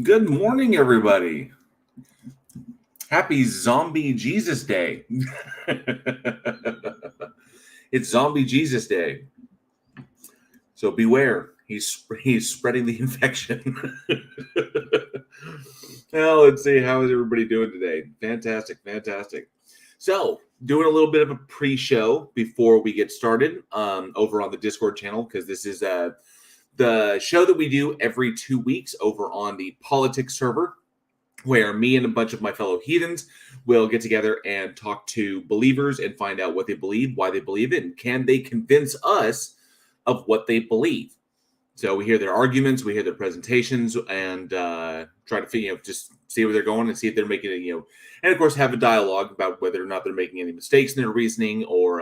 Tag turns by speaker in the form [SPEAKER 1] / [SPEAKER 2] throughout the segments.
[SPEAKER 1] Good morning, everybody. Happy Zombie Jesus Day. It's Zombie Jesus Day. So beware. He's spreading the infection. Well, let's see. How is everybody doing today? Fantastic, fantastic. So, doing a little bit of a pre-show before we get started over on the Discord channel because this is the show that we do every 2 weeks over on the politics server, where me and a bunch of my fellow heathens will get together and talk to believers and find out what they believe, why they believe it, and can they convince us of what they believe. So we hear their arguments, we hear their presentations, and try to just see where they're going and see if they're making it, and of course have a dialogue about whether or not they're making any mistakes in their reasoning or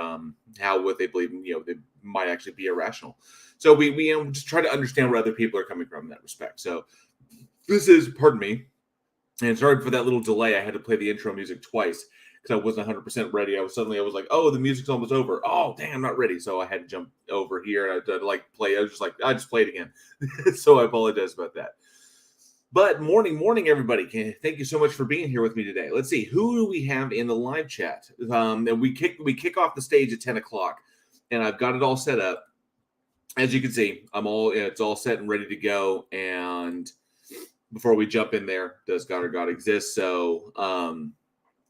[SPEAKER 1] how what they believe, they might actually be irrational. So we just try to understand where other people are coming from in that respect. So this is, pardon me, and sorry for that little delay. I had to play the intro music twice because I wasn't 100% ready. I was like, oh, the music's almost over. Oh, dang, I'm not ready. So I had to jump over here and I play. I was just like, I just played again. So I apologize about that. But morning, everybody. Thank you so much for being here with me today. Let's see, who do we have in the live chat? And we kick off the stage at 10 o'clock, and I've got it all set up. As you can see, it's all set and ready to go. And before we jump in there, does God or God exist? So,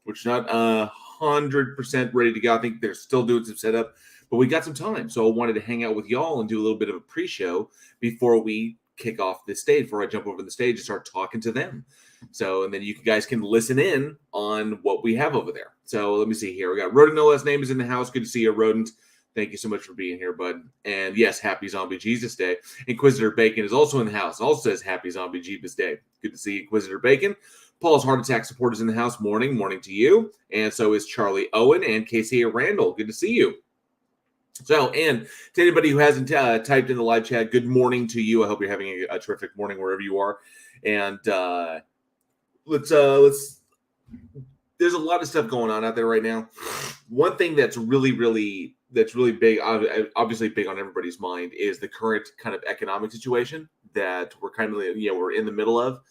[SPEAKER 1] which not 100% ready to go. I think they're still doing some setup, but we got some time. So I wanted to hang out with y'all and do a little bit of a pre-show before we kick off the stage, before I jump over the stage and start talking to them. So, and then you guys can listen in on what we have over there. So let me see here. We got Rodent, no last name, is in the house. Good to see you, Rodent. Thank you so much for being here, bud. And yes, happy Zombie Jesus Day. Inquisitor Bacon is also in the house. Also says happy Zombie Jesus Day. Good to see you, Inquisitor Bacon. Paul's Heart Attack support is in the house. Morning to you. And so is Charlie Owen and Casey Randall. Good to see you. So, and to anybody who hasn't typed in the live chat, good morning to you. I hope you're having a terrific morning wherever you are. And let's there's a lot of stuff going on out there right now. One thing that's really big, obviously big on everybody's mind, is the current kind of economic situation that we're we're in the middle of.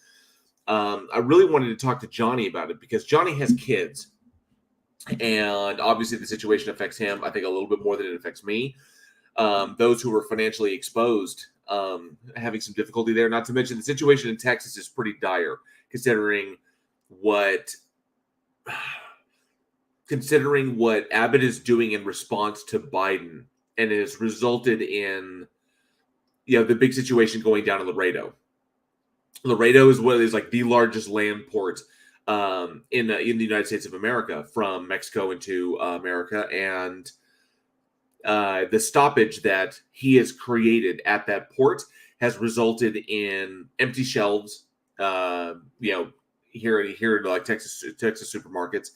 [SPEAKER 1] I really wanted to talk to Johnny about it because Johnny has kids, and obviously the situation affects him, I think, a little bit more than it affects me. Those who are financially exposed, having some difficulty there. Not to mention the situation in Texas is pretty dire, considering what Abbott is doing in response to Biden, and it has resulted in the big situation going down in Laredo. Laredo is what is like the largest land port in the United States of America, from Mexico into America, and the stoppage that he has created at that port has resulted in empty shelves. Here in like Texas supermarkets,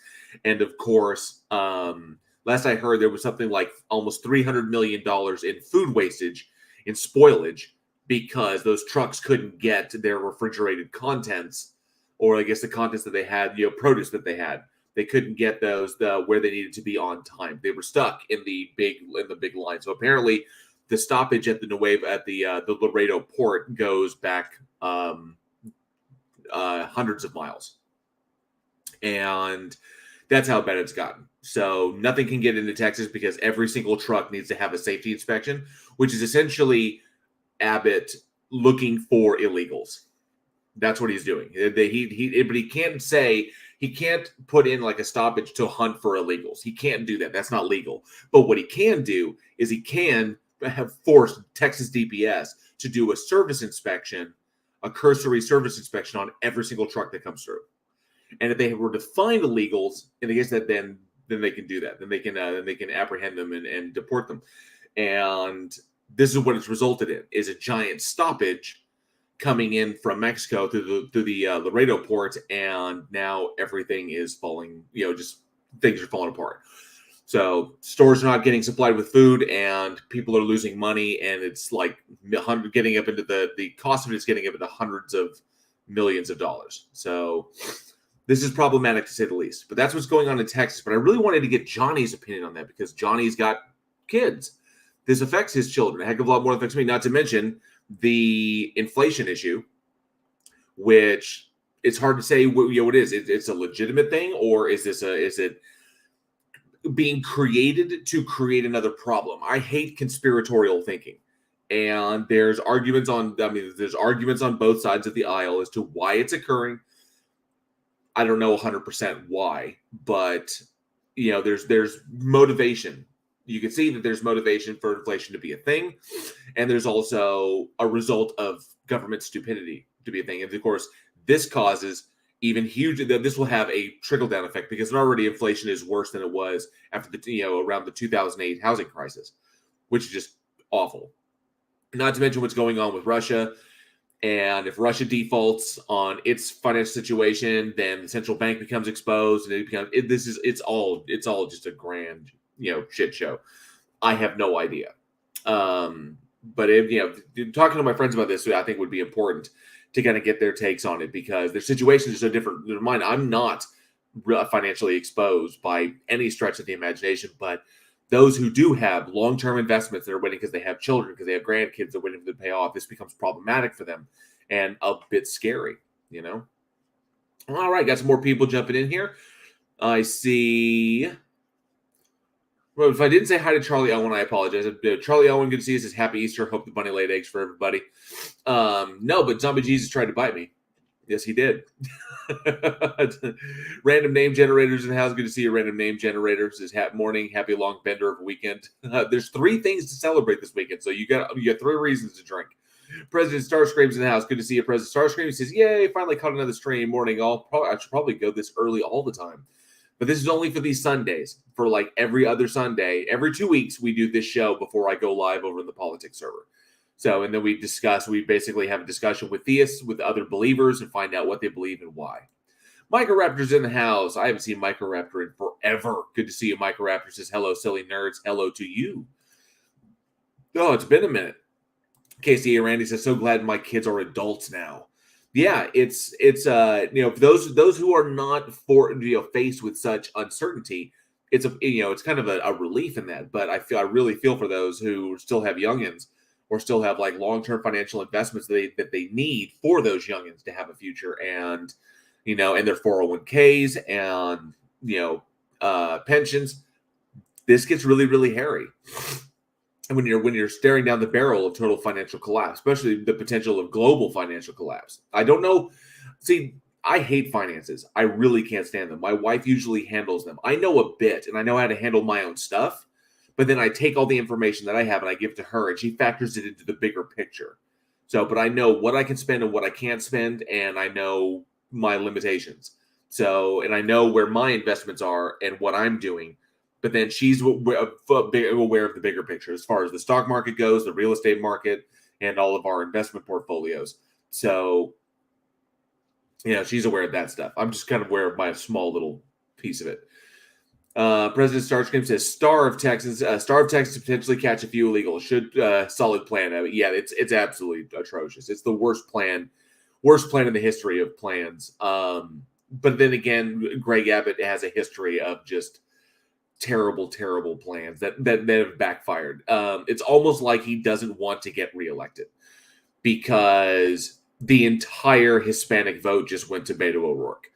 [SPEAKER 1] and of course, last I heard, there was something like almost $300 million in food wastage, in spoilage, because those trucks couldn't get their refrigerated contents, or I guess the contents that they had, produce that they had. They couldn't get those where they needed to be on time. They were stuck in the big line. So apparently, the stoppage at the Laredo port goes back hundreds of miles, and that's how bad it's gotten. So nothing can get into Texas because every single truck needs to have a safety inspection, which is essentially Abbott looking for illegals. That's what he's doing. But he can't put in like a stoppage to hunt for illegals. He can't do that. That's not legal. But what he can do is he can have forced Texas DPS to do a service inspection, a cursory service inspection on every single truck that comes through. And if they were to find illegals, and I guess that then they can do that. Then they can apprehend them and deport them. And this is what it's resulted in: is a giant stoppage coming in from Mexico through the Laredo port, and now everything is falling. Just things are falling apart. So stores are not getting supplied with food, and people are losing money, and it's like getting up into the cost of it is getting up into hundreds of millions of dollars. So this is problematic, to say the least. But that's what's going on in Texas. But I really wanted to get Johnny's opinion on that, because Johnny's got kids. This affects his children a heck of a lot more than it affects me, not to mention the inflation issue, which it's hard to say what it is. It's a legitimate thing, or is it being created to create another problem? I hate conspiratorial thinking. And there's arguments on both sides of the aisle as to why it's occurring. I don't know 100% why, but there's motivation. You can see that there's motivation for inflation to be a thing, and there's also a result of government stupidity to be a thing. And of course, this causes even huge. This will have a trickle down effect because already inflation is worse than it was after around the 2008 housing crisis, which is just awful. Not to mention what's going on with Russia. And if Russia defaults on its financial situation, then the central bank becomes exposed, and it's all just a grand shit show. I have no idea. But talking to my friends about this, I think would be important to kind of get their takes on it because their situations are so different than mine. I'm not financially exposed by any stretch of the imagination, but those who do have long-term investments that are waiting because they have children, because they have grandkids that are waiting for them to pay off, this becomes problematic for them and a bit scary, All right, got some more people jumping in here. I see. Well, if I didn't say hi to Charlie Owen, I apologize. Charlie Owen, good to see you. Says happy Easter. Hope the bunny laid eggs for everybody. No, but Zombie Jesus tried to bite me. Yes, he did. Random name generators in the house. Good to see you, random name generators. Says morning, happy long bender of a weekend. There's 3 things to celebrate this weekend, so you got 3 reasons to drink. President Starscream's in the house. Good to see you, President Starscream. He says, "Yay! Finally caught another stream. Morning, all. I should probably go this early all the time." But this is only for these Sundays. For like every other Sunday, every 2 weeks, we do this show before I go live over in the politics server. So, and then we basically have a discussion with theists, with other believers, and find out what they believe and why. Microraptor's in the house. I haven't seen Microraptor in forever. Good to see you, Microraptor. Says, hello, silly nerds. Hello to you. Oh, it's been a minute. Casey Randy says, so glad my kids are adults now. Yeah, it's those who are not faced with such uncertainty, it's kind of a relief in that. But I really feel for those who still have youngins or still have like long-term financial investments that they need for those youngins to have a future, and and their 401ks and pensions. This gets really, really hairy. And when you're staring down the barrel of total financial collapse, especially the potential of global financial collapse. I don't know. See, I hate finances. I really can't stand them. My wife usually handles them. I know a bit, and I know how to handle my own stuff. But then I take all the information that I have and I give it to her, and she factors it into the bigger picture. So, but I know what I can spend and what I can't spend, and I know my limitations. So, and I know where my investments are and what I'm doing. But then she's aware of the bigger picture as far as the stock market goes, the real estate market, and all of our investment portfolios. So, she's aware of that stuff. I'm just kind of aware of my small little piece of it. President Starscream says, Star of Texas potentially catch a few illegals. Should solid plan. Yeah, it's absolutely atrocious. It's the worst plan in the history of plans. But then again, Greg Abbott has a history of just terrible plans that have backfired. It's almost like he doesn't want to get reelected because the entire Hispanic vote just went to Beto O'Rourke.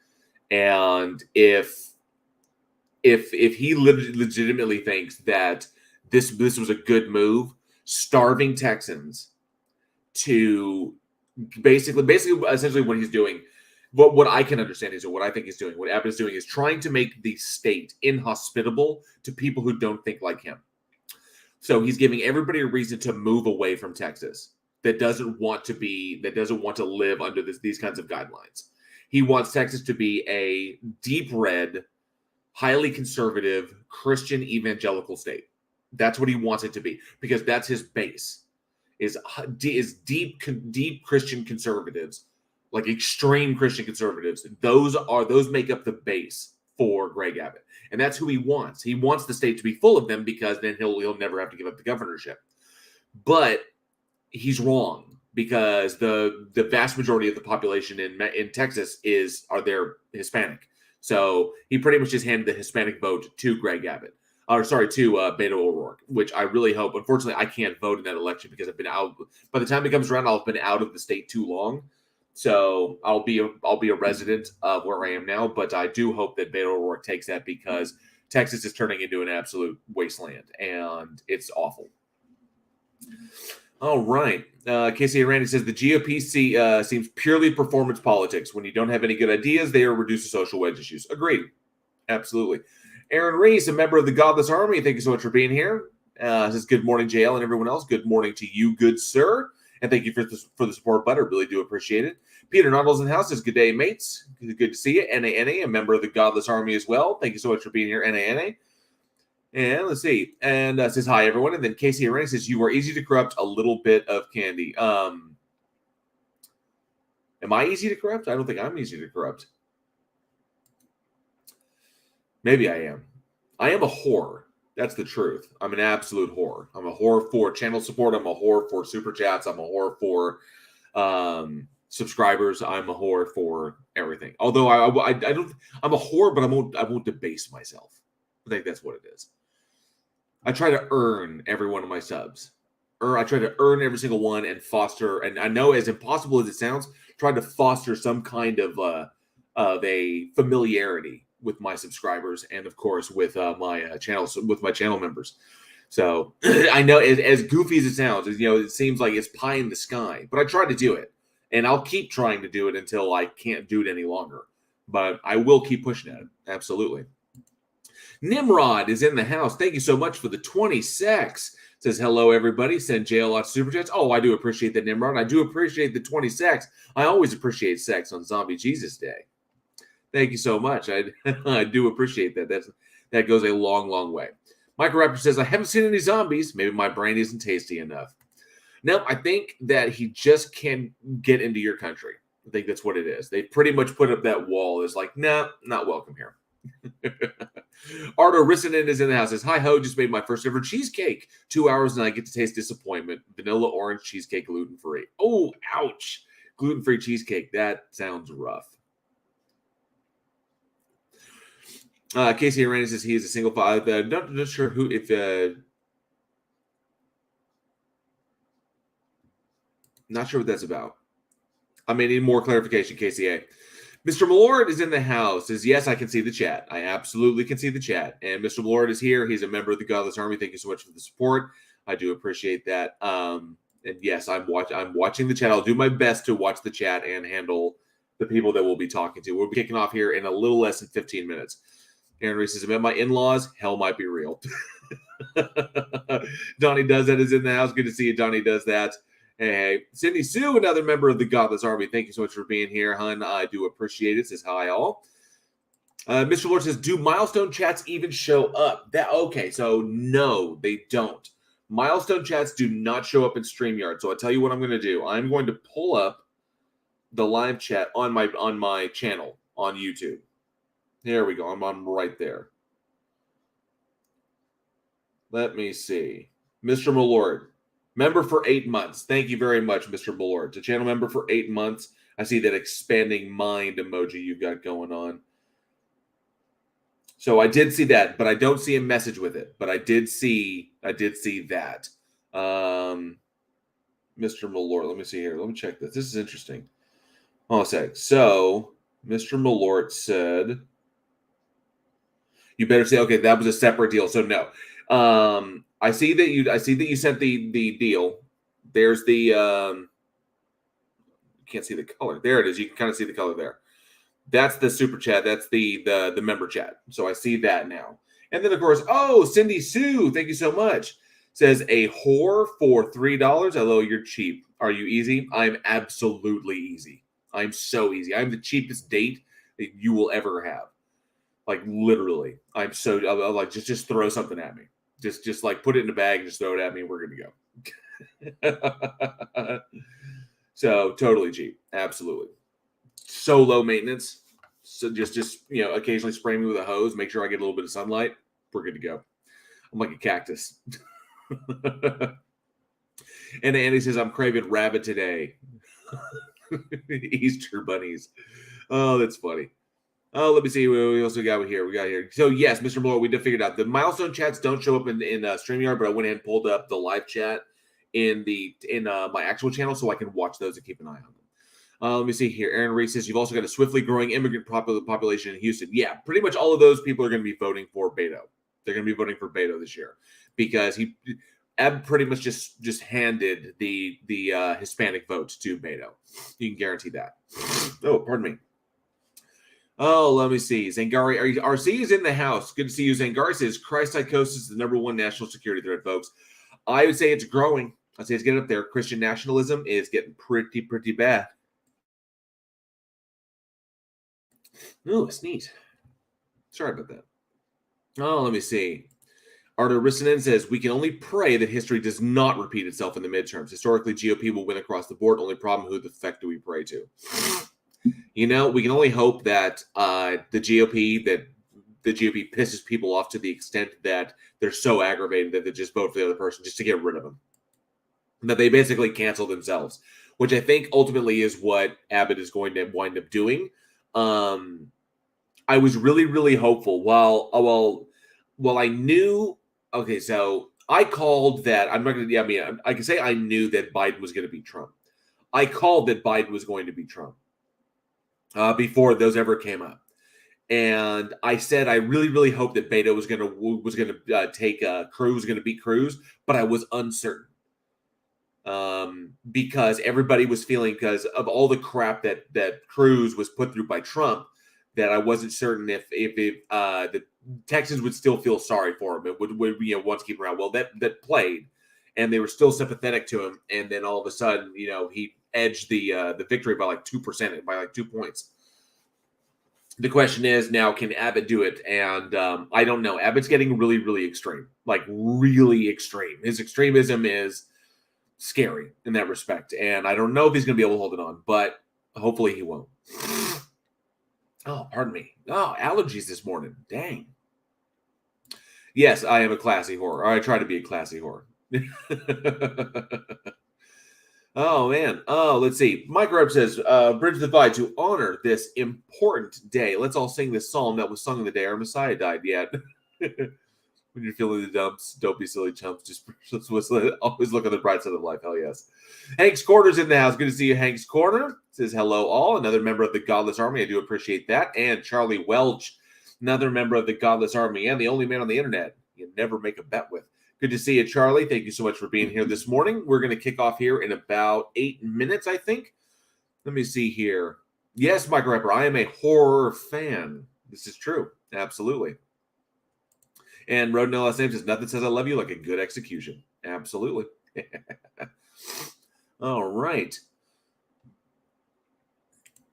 [SPEAKER 1] And if he legitimately thinks that this was a good move, starving Texans to basically essentially what he's doing, what I can understand is, or what I think he's doing, what Abbott is doing is trying to make the state inhospitable to people who don't think like him. So he's giving everybody a reason to move away from Texas that doesn't want to live under these kinds of guidelines. He wants Texas to be a deep red, highly conservative, Christian evangelical state. That's what he wants it to be because that's his base. Is deep Christian conservatives, like extreme Christian conservatives. Those make up the base for Greg Abbott, and that's who he wants. He wants the state to be full of them because then he'll never have to give up the governorship. But he's wrong because the vast majority of the population in Texas are Hispanic. So he pretty much just handed the Hispanic vote to Greg Abbott. To Beto O'Rourke, which I really hope. Unfortunately, I can't vote in that election because I've been out. By the time it comes around, I'll have been out of the state too long. So I'll be a resident of where I am now, but I do hope that Beto O'Rourke takes that because Texas is turning into an absolute wasteland, and it's awful. All right. Casey Randy says the GOP seems purely performance politics. When you don't have any good ideas, they are reduced to social wedge issues. Agreed. Absolutely. Aaron Reese, a member of the Godless Army, thank you so much for being here. Says good morning, JL, and everyone else. Good morning to you, good sir. And thank you for the support, bud. I really do appreciate it. Peter Noddles in the house says, good day, mates. Good to see you. NANA, a member of the Godless Army as well. Thank you so much for being here, NANA. And let's see. And says, hi, everyone. And then Casey Arena says, you are easy to corrupt, a little bit of candy. Am I easy to corrupt? I don't think I'm easy to corrupt. Maybe I am. I am a whore. That's the truth. I'm an absolute whore. I'm a whore for channel support. I'm a whore for super chats. I'm a whore for subscribers. I'm a whore for everything. Although I don't. I'm a whore, but I won't debase myself. I think that's what it is. I try to earn every one of my subs. I try to earn every single one and foster. And I know, as impossible as it sounds, try to foster some kind of a familiarity with my subscribers and, of course, with my channel members. So I know, as goofy as it sounds, it seems like it's pie in the sky, but I try to do it, and I'll keep trying to do it until I can't do it any longer. But I will keep pushing at it. Absolutely. Nimrod is in the house. Thank you so much for the 20 secs. Says, hello, everybody. Send JL lots of super chats. Oh, I do appreciate that, Nimrod. I do appreciate the 20 secs. I always appreciate sex on Zombie Jesus Day. Thank you so much. I do appreciate that. That goes a long, long way. Microraptor says, I haven't seen any zombies. Maybe my brain isn't tasty enough. No, I think that he just can't get into your country. I think that's what it is. They pretty much put up that wall. It's like, nah, not welcome here. Ardo Rissanen is in the house. Says, hi ho, just made my first ever cheesecake. 2 hours and I get to taste disappointment. Vanilla orange cheesecake, gluten-free. Oh, ouch. Gluten-free cheesecake. That sounds rough. Casey Arena says he is a single father. Not sure who, not sure what that's about. I may need more clarification, KCA. Mr. Malord is in the house. Says, yes, I can see the chat. I absolutely can see the chat. And Mr. Malord is here. He's a member of the Godless Army. Thank you so much for the support. I do appreciate that. And yes, I'm watching the chat. I'll do my best to watch the chat and handle the people that we'll be talking to. We'll be kicking off here in a little less than 15 minutes. Aaron Reese says, about my in-laws, hell might be real. Donnie Does That is in the house. Good to see you, Donnie Does That. Hey, Cindy Sue, another member of the Godless Army. Thank you so much for being here, hun. I do appreciate it. Says hi, all. Mr. Lord says, do milestone chats even show up? Okay, so no, they don't. Milestone chats do not show up in StreamYard. So I'll tell you what I'm going to do. I'm going to pull up the live chat on my channel on YouTube. There we go. I'm right there. Let me see. Mr. Malord, member for 8 months. Thank you very much, Mr. Malord. It's a channel member for 8 months. I see that expanding mind emoji you've got going on. So I did see that, but I don't see a message with it. But I did see that. Mr. Malord, let me see here. Let me check this. This is interesting. Hold on a sec. So Mr. Malort said, you better say, okay, that was a separate deal. So no. I see that you sent the deal. There's the you can't see the color. There it is. You can kind of see the color there. That's the super chat. That's the member chat. So I see that now. And then of course, oh, Cindy Sue, thank you so much. Says a whore for $3. Hello, you're cheap. Are you easy? I'm absolutely easy. I'm so easy. I'm the cheapest date that you will ever have. Like literally, I'm like just throw something at me. Just like put it in a bag and just throw it at me. We're good to go. So totally cheap, absolutely. So low maintenance. So just occasionally spray me with a hose. Make sure I get a little bit of sunlight. We're good to go. I'm like a cactus. And Andy says I'm craving rabbit today. Easter bunnies. Oh, that's funny. Oh, let me see. We also got here. So yes, Mr. Moore, we did figure it out. The milestone chats don't show up in StreamYard, but I went ahead and pulled up the live chat in my actual channel so I can watch those and keep an eye on them. Let me see here. Aaron Reese says you've also got a swiftly growing immigrant population in Houston. Yeah, pretty much all of those people are going to be voting for Beto. They're going to be voting for Beto this year because Eb pretty much just handed the Hispanic vote to Beto. You can guarantee that. Oh, pardon me. Oh, let me see. Zangari, RC is in the house. Good to see you. Zangari says Christ psychosis is the #1 national security threat, folks. I would say it's growing. I'd say it's getting up there. Christian nationalism is getting pretty bad. Oh, it's neat. Sorry about that. Oh, let me see. Artur Rissanen says, we can only pray that history does not repeat itself in the midterms. Historically, GOP will win across the board. Only problem, who the heck do we pray to? You know, we can only hope that the GOP pisses people off to the extent that they're so aggravated that they just vote for the other person just to get rid of them. That they basically cancel themselves, which I think ultimately is what Abbott is going to wind up doing. I was really hopeful. While I knew, okay, so I called that. I'm not going to. Yeah, I mean, I can say I knew that Biden was going to beat Trump. I called that Biden was going to beat Trump before those ever came up, and I said I really hoped that Beto was going to take Cruz, was going to beat Cruz, but I was uncertain. Because everybody was feeling, because of all the crap that Cruz was put through by Trump, that I wasn't certain if the Texans would still feel sorry for him. It would want to keep him around. Well, that played, and they were still sympathetic to him. And then all of a sudden, he edged the victory by like 2%, by like 2 points. The question is now, can Abbott do it? And I don't know. Abbott's getting really extreme, like really extreme. His extremism is scary in that respect, and I don't know if he's going to be able to hold it on, but hopefully he won't. Oh, pardon me. Oh, allergies this morning. Dang. Yes, I am a classy whore. Or I try to be a classy whore. Oh, man. Oh, let's see. Mike Rep says, Bridge the Divide, to honor this important day. Let's all sing this psalm that was sung on the day our Messiah died yet. When you're feeling the dumps, don't be silly chumps. Just always look on the bright side of life. Hell yes. Hank's Corner's in the house. Good to see you, Hank's Corner. Says hello all. Another member of the Godless Army. I do appreciate that. And Charlie Welch, another member of the Godless Army and the only man on the internet you never make a bet with. Good to see you, Charlie. Thank you so much for being here this morning. We're going to kick off here in about 8 minutes, I think. Let me see here. Yes, Mike Rapper, I am a horror fan. This is true. Absolutely. And Road No Last Name says, nothing says I love you like a good execution. Absolutely. All right.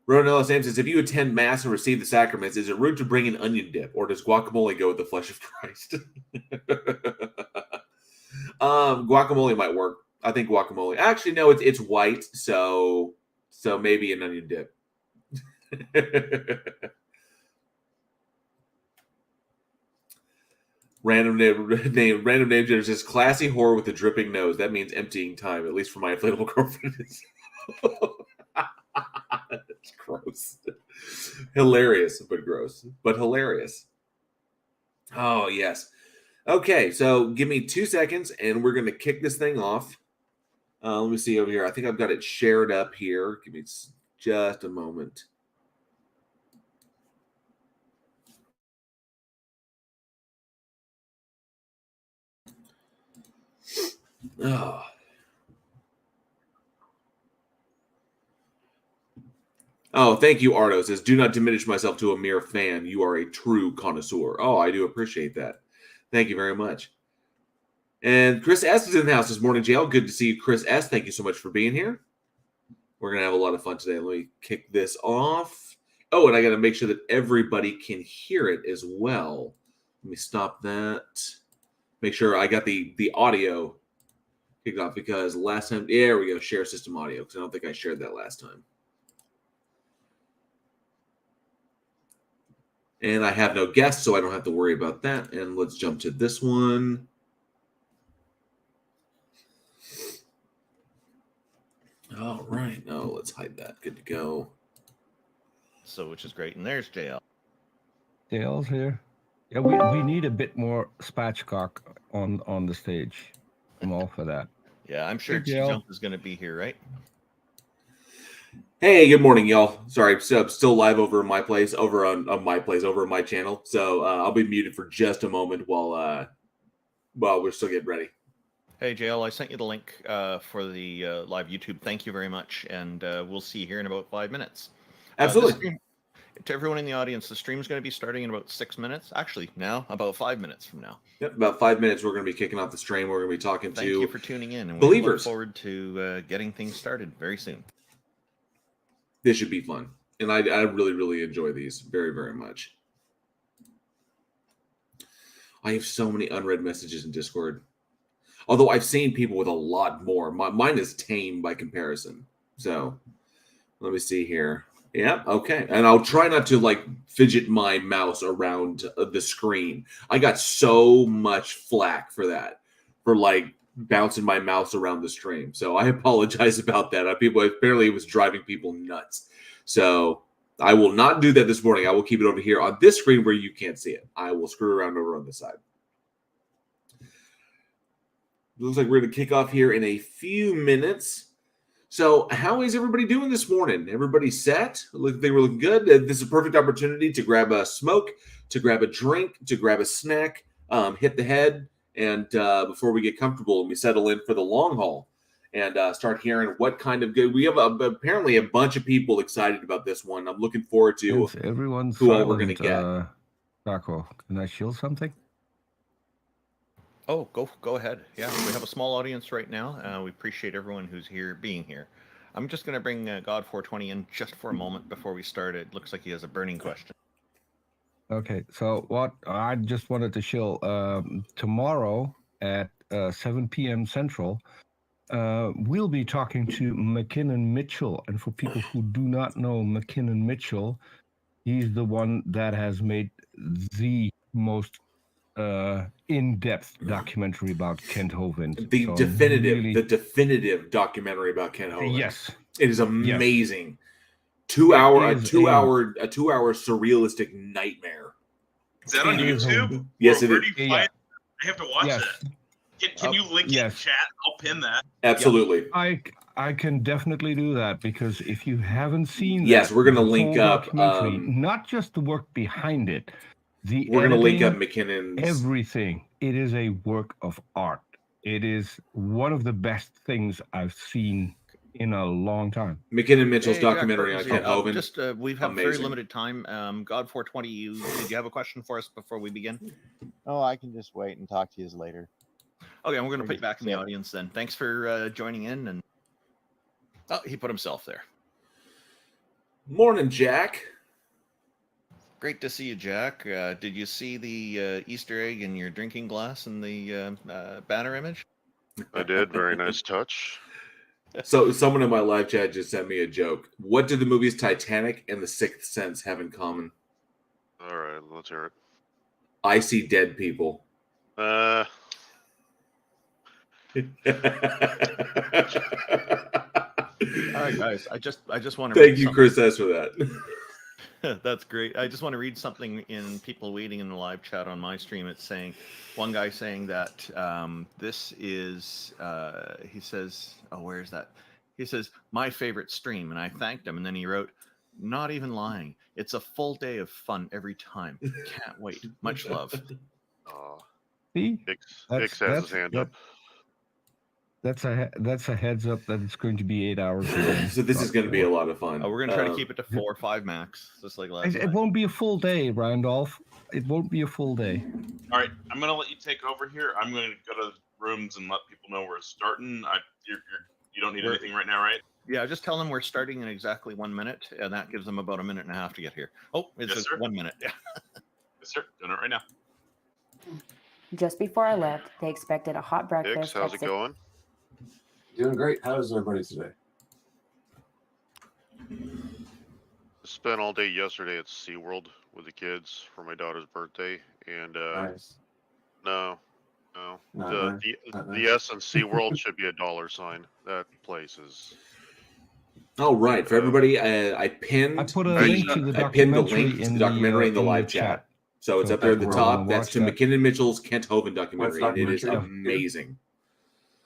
[SPEAKER 1] Road No Last Name says, if you attend Mass and receive the sacraments, is it rude to bring an onion dip, or does guacamole go with the flesh of Christ? Guacamole might work. I think guacamole. Actually, no, it's white, so maybe an onion dip. Random name generator says classy whore with a dripping nose. That means emptying time, at least for my inflatable girlfriend. That's gross. Hilarious, but gross. But hilarious. Oh, yes. Okay, so give me 2 seconds, and we're going to kick this thing off. Let me see over here. I think I've got it shared up here. Give me just a moment. Oh, thank you, Ardo. Says, do not diminish myself to a mere fan. You are a true connoisseur. Oh, I do appreciate that. Thank you very much. And Chris S. is in the house this morning, Jail. Good to see you, Chris S. Thank you so much for being here. We're going to have a lot of fun today. Let me kick this off. Oh, and I got to make sure that everybody can hear it as well. Let me stop that. Make sure I got the audio kicked off, because last time, there we go, share system audio, because I don't think I shared that last time. And I have no guests, so I don't have to worry about that. And let's jump to this one. All right. Oh, let's hide that. Good to go.
[SPEAKER 2] So, which is great. And there's JL.
[SPEAKER 3] JL's here. Yeah, we need a bit more spatchcock on the stage. I'm all for that.
[SPEAKER 2] Yeah, I'm sure
[SPEAKER 3] Hey, JL.
[SPEAKER 2] T-Jump is going to be here, right?
[SPEAKER 1] Hey, good morning, y'all. Sorry, so I'm still live over in my place, over on my channel. So I'll be muted for just a moment while we're still getting ready.
[SPEAKER 2] Hey, JL, I sent you the link for the live YouTube. Thank you very much, and we'll see you here in about 5 minutes.
[SPEAKER 1] Absolutely.
[SPEAKER 2] To everyone in the audience, the stream is going to be starting in about 6 minutes. Actually, now, about 5 minutes from now.
[SPEAKER 1] Yep, about 5 minutes, we're going to be kicking off the stream. We're going to be talking
[SPEAKER 2] Thank you for tuning in, and we look
[SPEAKER 1] believers.
[SPEAKER 2] forward to getting things started very soon.
[SPEAKER 1] This should be fun, and I really, really enjoy these very, very much. I have so many unread messages in Discord. Although I've seen people with a lot more. Mine is tame by comparison. So let me see here. Yeah, okay. And I'll try not to like fidget my mouse around the screen. I got so much flack for that, for like bouncing my mouse around the stream. So I apologize about that. People, apparently it was driving people nuts. So I will not do that this morning. I will keep it over here on this screen where you can't see it. I will screw around over on this side. Looks like we're going to kick off here in a few minutes. So how is everybody doing this morning? Everybody set? They were looking good. This is a perfect opportunity to grab a smoke, to grab a drink, to grab a snack, hit the head, and before we get comfortable and we settle in for the long haul and start hearing what kind of good. We have apparently a bunch of people excited about this one. I'm looking forward to
[SPEAKER 3] everyone's
[SPEAKER 1] who all we're going to get.
[SPEAKER 3] Khaw, can I shield something?
[SPEAKER 2] Oh, go ahead. Yeah, we have a small audience right now. We appreciate everyone who's being here. I'm just going to bring God 420 in just for a moment before we start. It looks like he has a burning question.
[SPEAKER 3] Okay, so what I just wanted to shill tomorrow at 7 p.m. Central, we'll be talking to McKinnon Mitchell. And for people who do not know McKinnon Mitchell, he's the one that has made the most in-depth documentary about Kent Hovind.
[SPEAKER 1] The definitive documentary about Kent Hovind.
[SPEAKER 3] Yes,
[SPEAKER 1] it is amazing. Yes. 2 hour, a two hour surrealistic nightmare.
[SPEAKER 4] Is that on YouTube?
[SPEAKER 1] Yes, it is.
[SPEAKER 4] Where do you find? I have to watch that. Can you link it in chat? I'll pin that.
[SPEAKER 1] Absolutely.
[SPEAKER 3] I can definitely do that, because if you haven't seen
[SPEAKER 1] we're going to link up
[SPEAKER 3] not just the work behind it.
[SPEAKER 1] We're going to link up McKinnon's
[SPEAKER 3] everything. It is a work of art. It is one of the best things I've seen in a long time.
[SPEAKER 1] McKinnon Mitchell's documentary on Kent Hovind.
[SPEAKER 2] We have very limited time. God 420, did you have a question for us before we begin?
[SPEAKER 5] Oh, I can just wait and talk to you later.
[SPEAKER 2] Okay, we're going to put you back in the audience then. Thanks for joining in. And he put himself there.
[SPEAKER 1] Morning, Jack.
[SPEAKER 2] Great to see you, Jack. Did you see the Easter egg in your drinking glass in the banner image?
[SPEAKER 6] I did. Very nice touch.
[SPEAKER 1] So someone in my live chat just sent me a joke. What do the movies Titanic and The Sixth Sense have in common?
[SPEAKER 6] All right, let's hear it.
[SPEAKER 1] I see dead people.
[SPEAKER 6] All
[SPEAKER 2] right, guys. I just want
[SPEAKER 1] to thank you, Chris S, for that.
[SPEAKER 2] That's great. I just want to read something in people waiting in the live chat on my stream. It's saying, one guy saying that this is, he says, oh, where is that? He says, my favorite stream. And I thanked him. And then he wrote, not even lying. It's a full day of fun every time. Can't wait. Much love.
[SPEAKER 3] See?
[SPEAKER 6] Hicks has his hand up.
[SPEAKER 3] That's a heads up that it's going to be 8 hours.
[SPEAKER 1] So this is going to be a lot of fun.
[SPEAKER 2] We're going to try to keep it to 4 or 5 max, just like last time.
[SPEAKER 3] It won't be a full day, Randolph. It won't be a full day.
[SPEAKER 4] All right, I'm going to let you take over here. I'm going to go to rooms and let people know we're starting. You don't need anything right now, right?
[SPEAKER 2] Yeah, just tell them we're starting in exactly 1 minute, and that gives them about a minute and a half to get here. Oh, it's 1 minute. Yeah.
[SPEAKER 4] Yes, sir. Doing it right now.
[SPEAKER 7] Just before I left, they expected a hot breakfast.
[SPEAKER 6] Hicks, how's it going?
[SPEAKER 8] Doing great. How's everybody today?
[SPEAKER 6] Spent all day yesterday at SeaWorld with the kids for my daughter's birthday, and
[SPEAKER 8] nice.
[SPEAKER 6] No. The S in SeaWorld should be $. That place is.
[SPEAKER 1] Oh, right. For everybody, I pinned.
[SPEAKER 3] I put a link to the documentary
[SPEAKER 1] in the live chat. So it's up there at the top. That's to McKinnon Mitchell's Kent Hovind documentary, and it is amazing.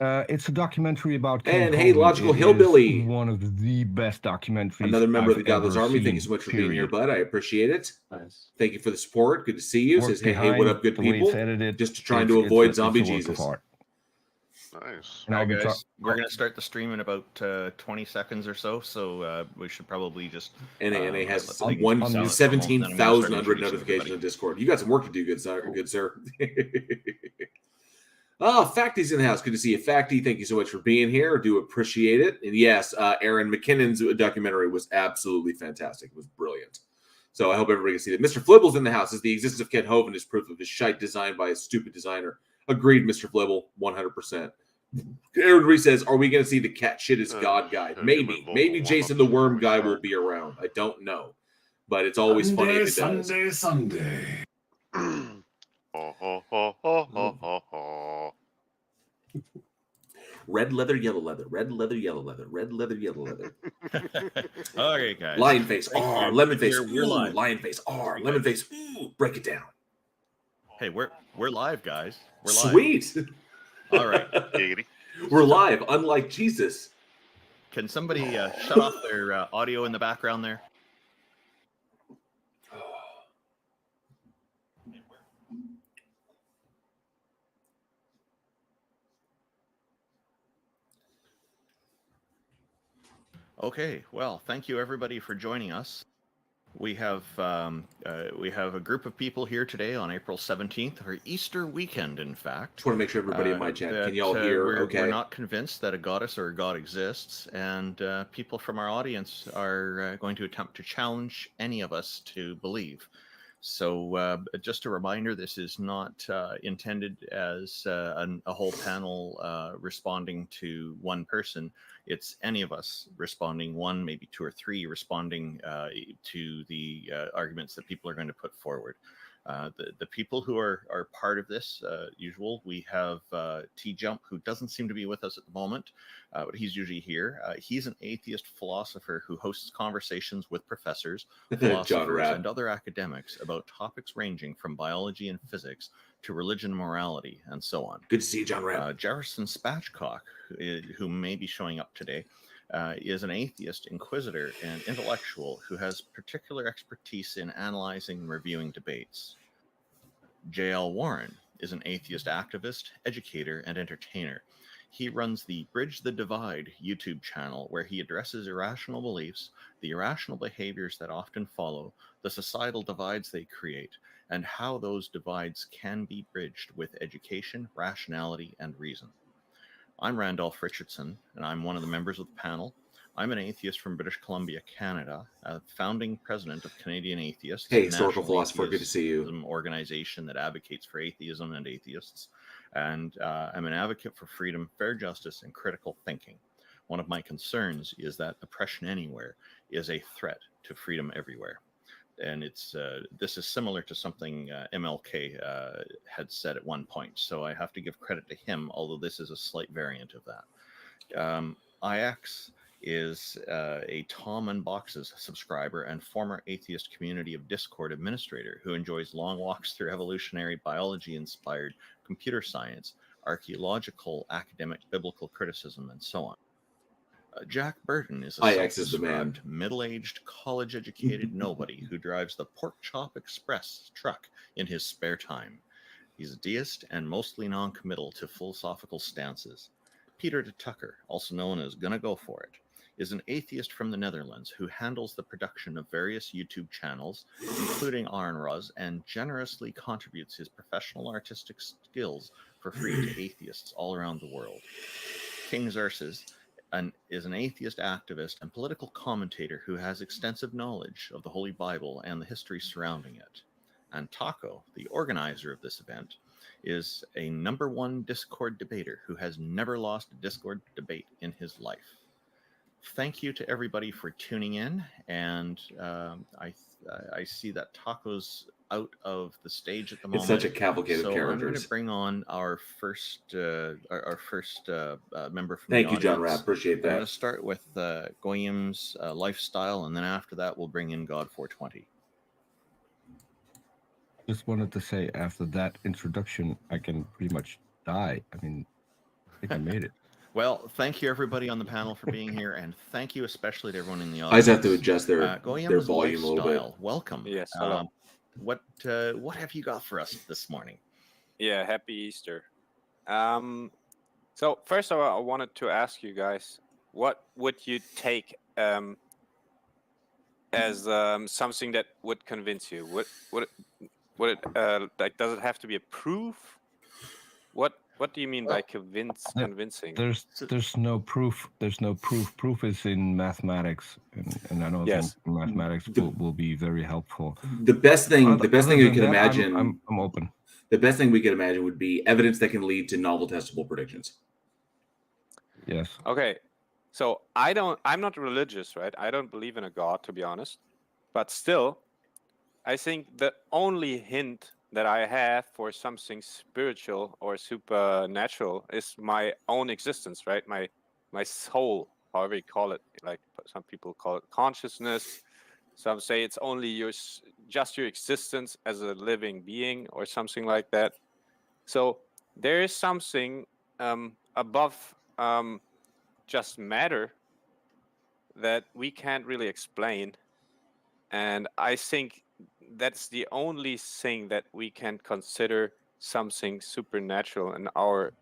[SPEAKER 3] It's a documentary about
[SPEAKER 1] And
[SPEAKER 3] King
[SPEAKER 1] hey,
[SPEAKER 3] Hogan.
[SPEAKER 1] Logical
[SPEAKER 3] It is
[SPEAKER 1] Hillbilly.
[SPEAKER 3] one of the best documentaries.
[SPEAKER 1] Another member
[SPEAKER 3] I've
[SPEAKER 1] of the Godless
[SPEAKER 3] ever
[SPEAKER 1] Army. Thank you
[SPEAKER 3] seen,
[SPEAKER 1] so much for being here,
[SPEAKER 3] period.
[SPEAKER 1] bud. I appreciate it.
[SPEAKER 8] Nice.
[SPEAKER 1] Thank you for the support. Good to see you.
[SPEAKER 3] Work
[SPEAKER 1] Says, hey, what
[SPEAKER 3] behind
[SPEAKER 1] up, good
[SPEAKER 3] the way
[SPEAKER 1] people?
[SPEAKER 3] it's edited.
[SPEAKER 1] Just trying to avoid zombie
[SPEAKER 3] it's a work
[SPEAKER 1] Jesus.
[SPEAKER 3] of art.
[SPEAKER 6] Nice.
[SPEAKER 3] And
[SPEAKER 2] All
[SPEAKER 3] I'll
[SPEAKER 2] right,
[SPEAKER 3] be
[SPEAKER 2] guys, we're going to start the stream in about 20 seconds or so, so we should probably just...
[SPEAKER 1] NA has
[SPEAKER 2] let things be silent for a moment, then I'm gonna start
[SPEAKER 1] 17,000 unread
[SPEAKER 2] introducing
[SPEAKER 1] notifications
[SPEAKER 2] everybody.
[SPEAKER 1] on Discord. You got some work to do, good sir. Good sir. Oh, Facty's in the house. Good to see you, Facty. Thank you so much for being here. Do appreciate it. And yes, Aaron McKinnon's documentary was absolutely fantastic. It was brilliant. So I hope everybody can see that. Mr. Flibble's in the house. Is the existence of Ken Hovind is proof of his shite designed by a stupid designer. Agreed, Mr. Flibble, 100%. Aaron Reese says, are we going to see the cat shit is God guy? Maybe. Maybe Jason the Worm guy will be around. I don't know. But it's always funny if it does.
[SPEAKER 8] Sunday.
[SPEAKER 6] Ho, ho, ho, ho, ho, ho, ho.
[SPEAKER 1] Red leather, yellow leather. Red leather, yellow leather. Red leather, yellow leather.
[SPEAKER 2] All right, guys.
[SPEAKER 1] Lion face, R. Lemon face,
[SPEAKER 2] We're
[SPEAKER 1] ooh.
[SPEAKER 2] live.
[SPEAKER 1] Lion face, R. Lemon face, ooh. Break it down.
[SPEAKER 2] Hey, we're live, guys. We're live.
[SPEAKER 1] Sweet.
[SPEAKER 2] All right.
[SPEAKER 6] Giggity.
[SPEAKER 1] We're live, unlike Jesus.
[SPEAKER 2] Can somebody shut off their audio in the background there? Okay, well, thank you everybody for joining us. We have a group of people here today on April 17th, or Easter weekend, in fact.
[SPEAKER 1] Just want to make sure everybody in my chat can y'all hear.
[SPEAKER 2] We're not convinced that a goddess or a god exists, and people from our audience are going to attempt to challenge any of us to believe. So just a reminder, this is not intended as a whole panel responding to one person. It's any of us responding, one, maybe two or three, responding to the arguments that people are going to put forward. The people who are part of this, usual, we have T-Jump, who doesn't seem to be with us at the moment, but he's usually here. He's an atheist philosopher who hosts conversations with professors, philosophers, and other academics about topics ranging from biology and physics to religion, morality, and so on.
[SPEAKER 1] Good to see you, John Rapp.
[SPEAKER 2] Jefferson Spatchcock, who may be showing up today, is an atheist inquisitor and intellectual who has particular expertise in analyzing and reviewing debates. J.L. Warren is an atheist activist, educator, and entertainer. He runs the Bridge the Divide YouTube channel, where he addresses irrational beliefs, the irrational behaviors that often follow, the societal divides they create, and how those divides can be bridged with education, rationality, and reason. I'm Randolph Richardson, and I'm one of the members of the panel. I'm an atheist from British Columbia, Canada, a founding president of Canadian Atheists.
[SPEAKER 1] Hey, historical philosopher, good to see you.
[SPEAKER 2] An organization that advocates for atheism and atheists. And I'm an advocate for freedom, fair justice, and critical thinking. One of my concerns is that oppression anywhere is a threat to freedom everywhere. And this is similar to something MLK had said at one point. So I have to give credit to him, although this is a slight variant of that. IX is a Tom and Boxes subscriber and former atheist community of Discord administrator who enjoys long walks through evolutionary biology-inspired computer science, archaeological, academic, biblical criticism, and so on. Jack Burton is a self-described, middle-aged, college-educated nobody who drives the Pork Chop Express truck in his spare time. He's a deist and mostly non-committal to philosophical stances. Peter de Tucker, also known as Gonna Go For It, is an atheist from the Netherlands who handles the production of various YouTube channels, including Arnraz, and generously contributes his professional artistic skills for free to atheists all around the world. King Xerxes is an atheist activist and political commentator who has extensive knowledge of the Holy Bible and the history surrounding it. And Taco, the organizer of this event, is a #1 Discord debater who has never lost a Discord debate in his life. Thank you to everybody for tuning in, and I see that Taco's out of the stage at the moment.
[SPEAKER 1] It's such a cavalcade of
[SPEAKER 2] characters. So I'm going to bring on our first member from the audience.
[SPEAKER 1] Thank you, John Rapp. Appreciate that.
[SPEAKER 2] I'm going to start with Goyim's lifestyle, and then after that, we'll bring in God 420.
[SPEAKER 3] Just wanted to say, after that introduction, I can pretty much die. I mean, think I made it.
[SPEAKER 2] Well, thank you everybody on the panel for being here, and thank you especially to everyone in the
[SPEAKER 1] I
[SPEAKER 2] audience.
[SPEAKER 1] just have to adjust their
[SPEAKER 2] Goyim's
[SPEAKER 1] volume a little bit.
[SPEAKER 2] Lifestyle. Welcome.
[SPEAKER 9] Yes, hello.
[SPEAKER 2] What have you got for us this morning?
[SPEAKER 9] Yeah, happy Easter. So first of all, I wanted to ask you guys, what would you take as something that would convince you? Would it like, does it have to be a proof? What do you mean by convincing?
[SPEAKER 3] There's no proof. There's no proof. Proof is in mathematics, and I don't think mathematics will be very helpful.
[SPEAKER 1] The best thing we can imagine.
[SPEAKER 3] I'm open.
[SPEAKER 1] The best thing we could imagine would be evidence that can lead to novel testable predictions.
[SPEAKER 3] Yes.
[SPEAKER 9] Okay. So I'm not religious, right? I don't believe in a God, to be honest. But still, I think the only hint that I have for something spiritual or supernatural is my own existence, right? My soul, however you call it. Like some people call it consciousness. Some say it's only just your existence as a living being or something like that. So there is something above just matter that we can't really explain. And I think that's the only thing that we can consider something supernatural in our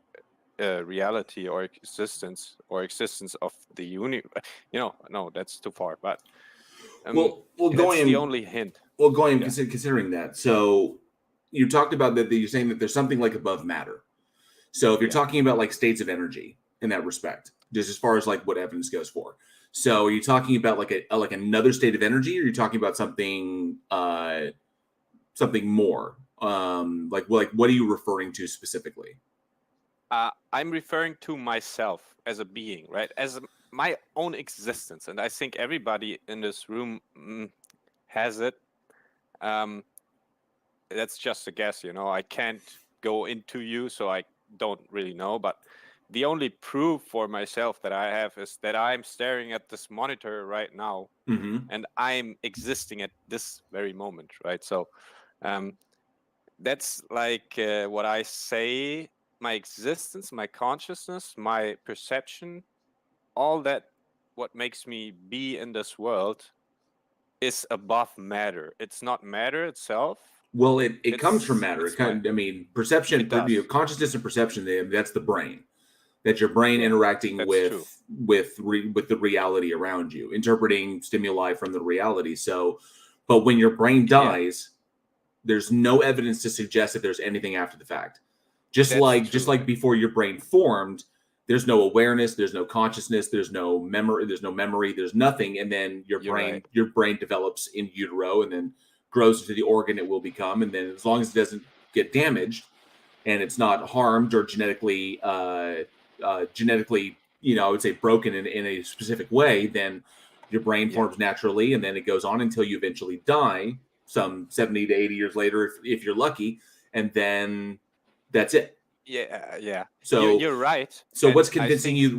[SPEAKER 9] reality or existence of the universe. No, that's too far. But
[SPEAKER 1] well,
[SPEAKER 9] that's
[SPEAKER 1] Goyim,
[SPEAKER 9] the only hint.
[SPEAKER 1] Well, Goyim, considering that, so you talked about that you're saying that there's something like above matter. So if you're talking about like states of energy in that respect, just as far as like what evidence goes for. So are you talking about like another state of energy, or are you talking about something something more? Like what are you referring to specifically?
[SPEAKER 9] I'm referring to myself as a being, right? As my own existence, and I think everybody in this room has it. That's just a guess, I can't go into you, so I don't really know. But the only proof for myself that I have is that I'm staring at this monitor right now, and I'm existing at this very moment, right? So that's like what I say. My existence, my consciousness, my perception, all that, what makes me be in this world is above matter. It's not matter itself.
[SPEAKER 1] Well, it comes from matter. Perception, consciousness and perception, that's the brain. That's your brain interacting with the reality around you, interpreting stimuli from the reality. So, but when your brain dies, there's no evidence to suggest that there's anything after the fact. Just like before your brain formed, there's no awareness, there's no consciousness, there's no memory, there's nothing, and then your brain develops in utero and then grows into the organ it will become, and then as long as it doesn't get damaged and it's not harmed or genetically I would say broken in a specific way, then your brain forms naturally, and then it goes on until you eventually die some 70 to 80 years later if you're lucky, and then that's it.
[SPEAKER 9] Yeah.
[SPEAKER 1] So
[SPEAKER 9] you're right.
[SPEAKER 1] So what's convincing you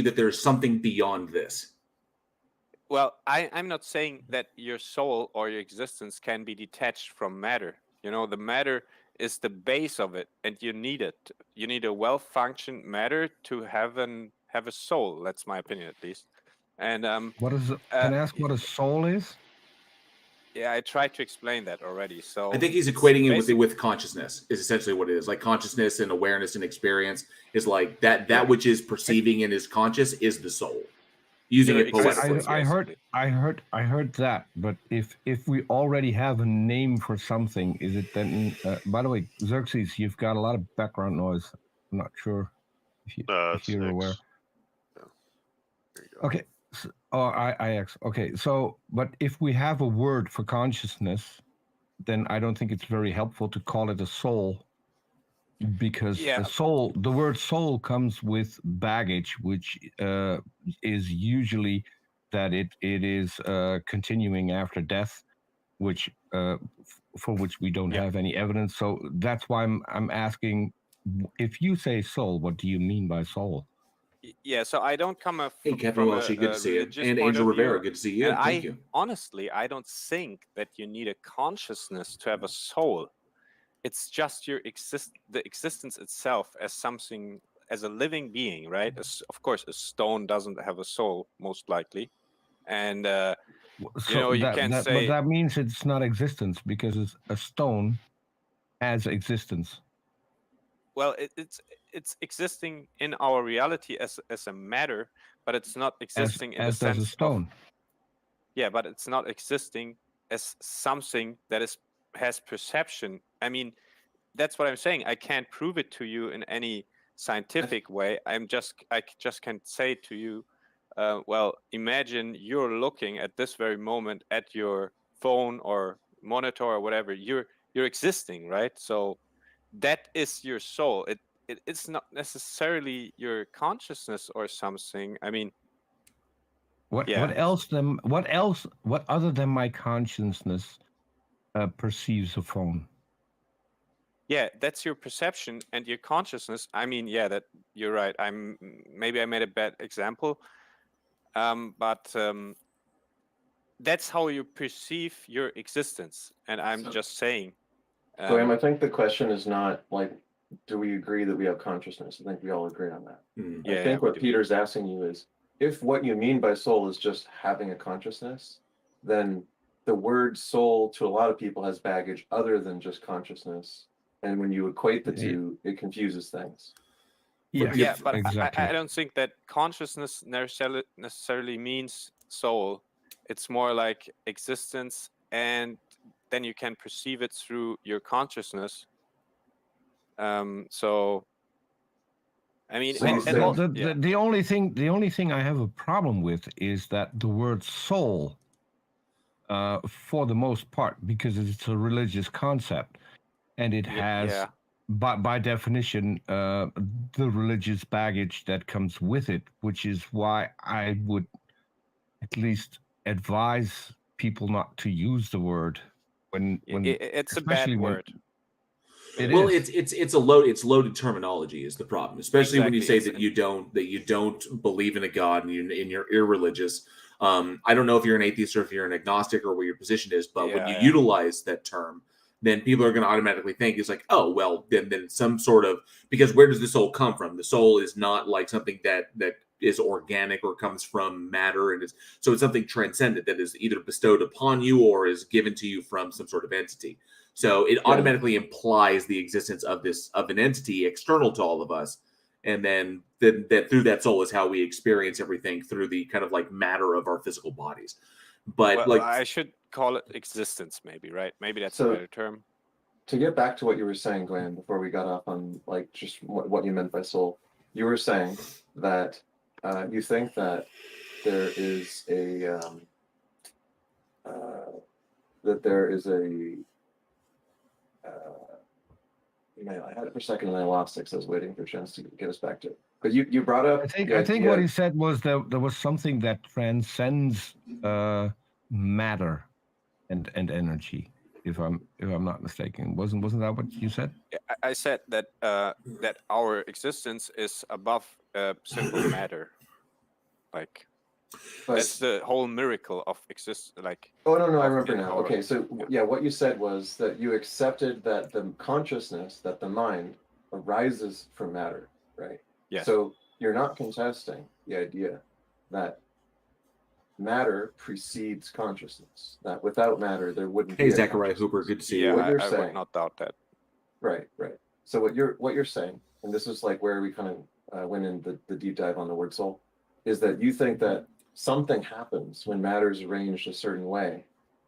[SPEAKER 1] that there's something beyond this?
[SPEAKER 9] Well, I'm not saying that your soul or your existence can be detached from matter. The matter is the base of it, and you need it. You need a well-functioned matter to have a soul. That's my opinion, at least. And
[SPEAKER 3] what is? Can I ask what a soul is?
[SPEAKER 9] Yeah, I tried to explain that already. So
[SPEAKER 1] I think he's equating it with consciousness. Is essentially what it is. Like consciousness and awareness and experience is like that which is perceiving and is conscious is the soul. Using it poetically.
[SPEAKER 3] I heard that, but if we already have a name for something, is it then? By the way, Xerxes, you've got a lot of background noise. I'm not sure if you're aware.
[SPEAKER 6] Yeah. There you go.
[SPEAKER 3] Okay. IX. Okay. So, but if we have a word for consciousness, then I don't think it's very helpful to call it a soul, because the word soul comes with baggage, which is usually that it is continuing after death, which for which we don't have any evidence. So that's why I'm asking, if you say soul, what do you mean by soul?
[SPEAKER 9] Yeah, so I don't come
[SPEAKER 1] Hey, Captain Moshi, good to see you. And Angel Rivera, good to see you.
[SPEAKER 9] And
[SPEAKER 1] Thank you.
[SPEAKER 9] Honestly, I don't think that you need a consciousness to have a soul. It's just the existence itself as something, as a living being, right? Of course, a stone doesn't have a soul, most likely, and
[SPEAKER 3] So
[SPEAKER 9] you
[SPEAKER 3] that
[SPEAKER 9] can
[SPEAKER 3] that but
[SPEAKER 9] say,
[SPEAKER 3] that means it's not existence because a stone has existence
[SPEAKER 9] well, it's existing in our reality as a matter, but it's not existing in the
[SPEAKER 3] as does a
[SPEAKER 9] sense of,
[SPEAKER 3] stone.
[SPEAKER 9] yeah, but it's not existing as something that has perception. I mean, that's what I'm saying. I can't prove it to you in any scientific way. I just can say to you, well, imagine you're looking at this very moment at your phone or monitor or whatever. You're existing, right? So that is your soul. It's not necessarily your consciousness or something. I mean,
[SPEAKER 3] What
[SPEAKER 9] yeah.
[SPEAKER 3] what other than my consciousness perceives a phone?
[SPEAKER 9] Yeah, that's your perception and your consciousness. I mean, yeah, that you're right. Maybe I made a bad example, but that's how you perceive your existence. And I'm just saying.
[SPEAKER 10] Goyim, I think the question is not like, do we agree that we have consciousness? I think we all agree on that.
[SPEAKER 9] Yeah,
[SPEAKER 10] I think
[SPEAKER 9] we
[SPEAKER 10] what
[SPEAKER 9] do.
[SPEAKER 10] Peter's asking you is, if what you mean by soul is just having a consciousness, then the word soul to a lot of people has baggage other than just consciousness. And when you equate the two, it confuses things.
[SPEAKER 9] Yeah, but
[SPEAKER 3] exactly.
[SPEAKER 9] I don't think that consciousness necessarily means soul. It's more like existence, and then you can perceive it through your consciousness. So, I mean,
[SPEAKER 10] So you
[SPEAKER 3] Well,
[SPEAKER 10] say-
[SPEAKER 3] well, the only thing I have a problem with is that the word soul, for the most part, because it's a religious concept, and it has,
[SPEAKER 9] yeah.
[SPEAKER 3] by definition, the religious baggage that comes with it, which is why I would at least advise people not to use the word when
[SPEAKER 9] It's a
[SPEAKER 3] especially
[SPEAKER 9] bad
[SPEAKER 3] when-
[SPEAKER 9] word.
[SPEAKER 1] Well,
[SPEAKER 3] is.
[SPEAKER 1] it's loaded terminology is the problem, especially when you say
[SPEAKER 9] Exactly,
[SPEAKER 1] that you don't believe in a god and you're irreligious. I don't know if you're an atheist or if you're an agnostic or where your position is, but when you utilize that term, then people are going to automatically think it's like, oh, well, then some sort of, because where does the soul come from? The soul is not like something that is organic or comes from matter, and so it's something transcendent that is either bestowed upon you or is given to you from some sort of entity. So it automatically implies the existence of an entity external to all of us, and then that through that soul is how we experience everything through the kind of like matter of our physical bodies. But
[SPEAKER 9] well, I should call it existence, maybe, right? Maybe that's a better term.
[SPEAKER 10] To get back to what you were saying, Glenn, before we got off on like just what you meant by soul, you were saying that you think that there is a I had it for a second and I lost it because I was waiting for a chance to get us back to it. But you brought up.
[SPEAKER 3] I think what he said was there was something that transcends matter and energy. If I'm not mistaken, wasn't that what you said?
[SPEAKER 9] I said that that our existence is above simple matter, like that's the whole miracle of like.
[SPEAKER 10] Oh no, I remember now. Okay, so yeah, what you said was that you accepted that the consciousness, that the mind, arises from matter, right?
[SPEAKER 9] Yes.
[SPEAKER 10] So you're not contesting the idea that matter precedes consciousness. That without matter, there wouldn't be.
[SPEAKER 1] Hey, Zachariah Hooper, good to see you.
[SPEAKER 10] What you're
[SPEAKER 9] I
[SPEAKER 10] saying,
[SPEAKER 9] would not doubt that.
[SPEAKER 10] Right. So what you're saying, and this is like where we kind of went in the deep dive on the word soul, is that you think that something happens when matter is arranged a certain way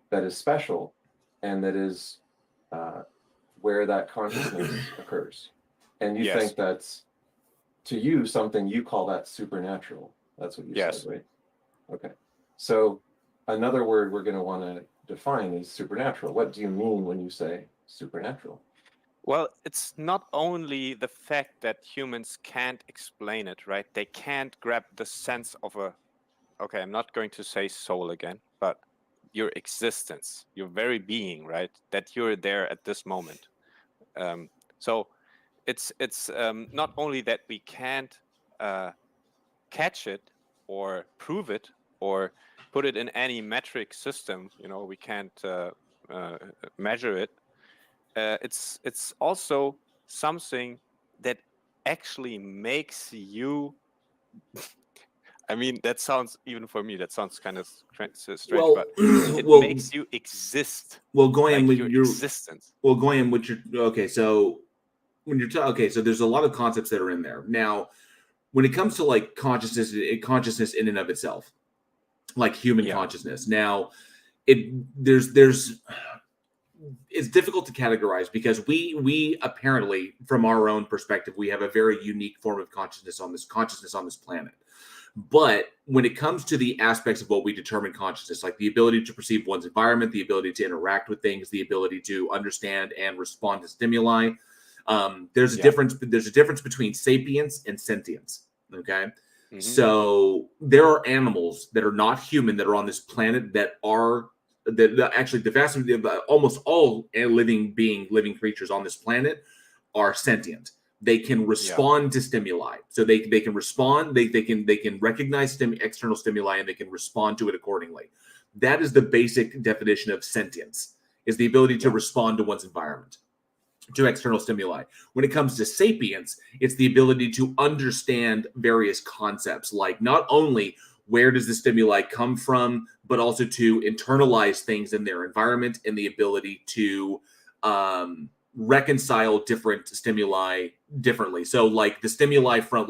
[SPEAKER 10] that is special, and that is where that consciousness occurs, and you think that's, to you, something you call that supernatural. That's what you said, right? Okay. So another word we're going to want to define is supernatural. What do you mean when you say supernatural?
[SPEAKER 9] Well, it's not only the fact that humans can't explain it, right? They can't grab the sense of okay, I'm not going to say soul again, but your existence, your very being, right? That you're there at this moment. So it's not only that we can't catch it or prove it or put it in any metric system, we can't measure it. It's also something that actually makes you. I mean, that sounds, even for me, that sounds kind of strange,
[SPEAKER 1] Well,
[SPEAKER 9] but it
[SPEAKER 1] well,
[SPEAKER 9] makes you exist.
[SPEAKER 1] well, Goyim,
[SPEAKER 9] Like
[SPEAKER 1] with
[SPEAKER 9] your existence.
[SPEAKER 1] well, Goyim, what you're okay. So when you're okay, so there's a lot of concepts that are in there. Now, when it comes to like consciousness in and of itself, like human
[SPEAKER 9] Yeah.
[SPEAKER 1] consciousness. Now, there's it's difficult to categorize because we apparently, from our own perspective, we have a very unique form of consciousness on this planet. But when it comes to the aspects of what we determine consciousness, like the ability to perceive one's environment, the ability to interact with things, the ability to understand and respond to stimuli, there's a difference. There's a difference between sapience and sentience. Okay.
[SPEAKER 9] Mhm.
[SPEAKER 1] So there are animals that are not human that are on this planet that are actually the vast majority, almost all living creatures on this planet are sentient. They can respond to stimuli. So they can respond, they can recognize external stimuli and they can respond to it accordingly. That is the basic definition of sentience, is the ability to respond to one's environment, to external stimuli. When it comes to sapience, it's the ability to understand various concepts, like not only where does the stimuli come from, but also to internalize things in their environment and the ability to reconcile different stimuli differently. So like the stimuli from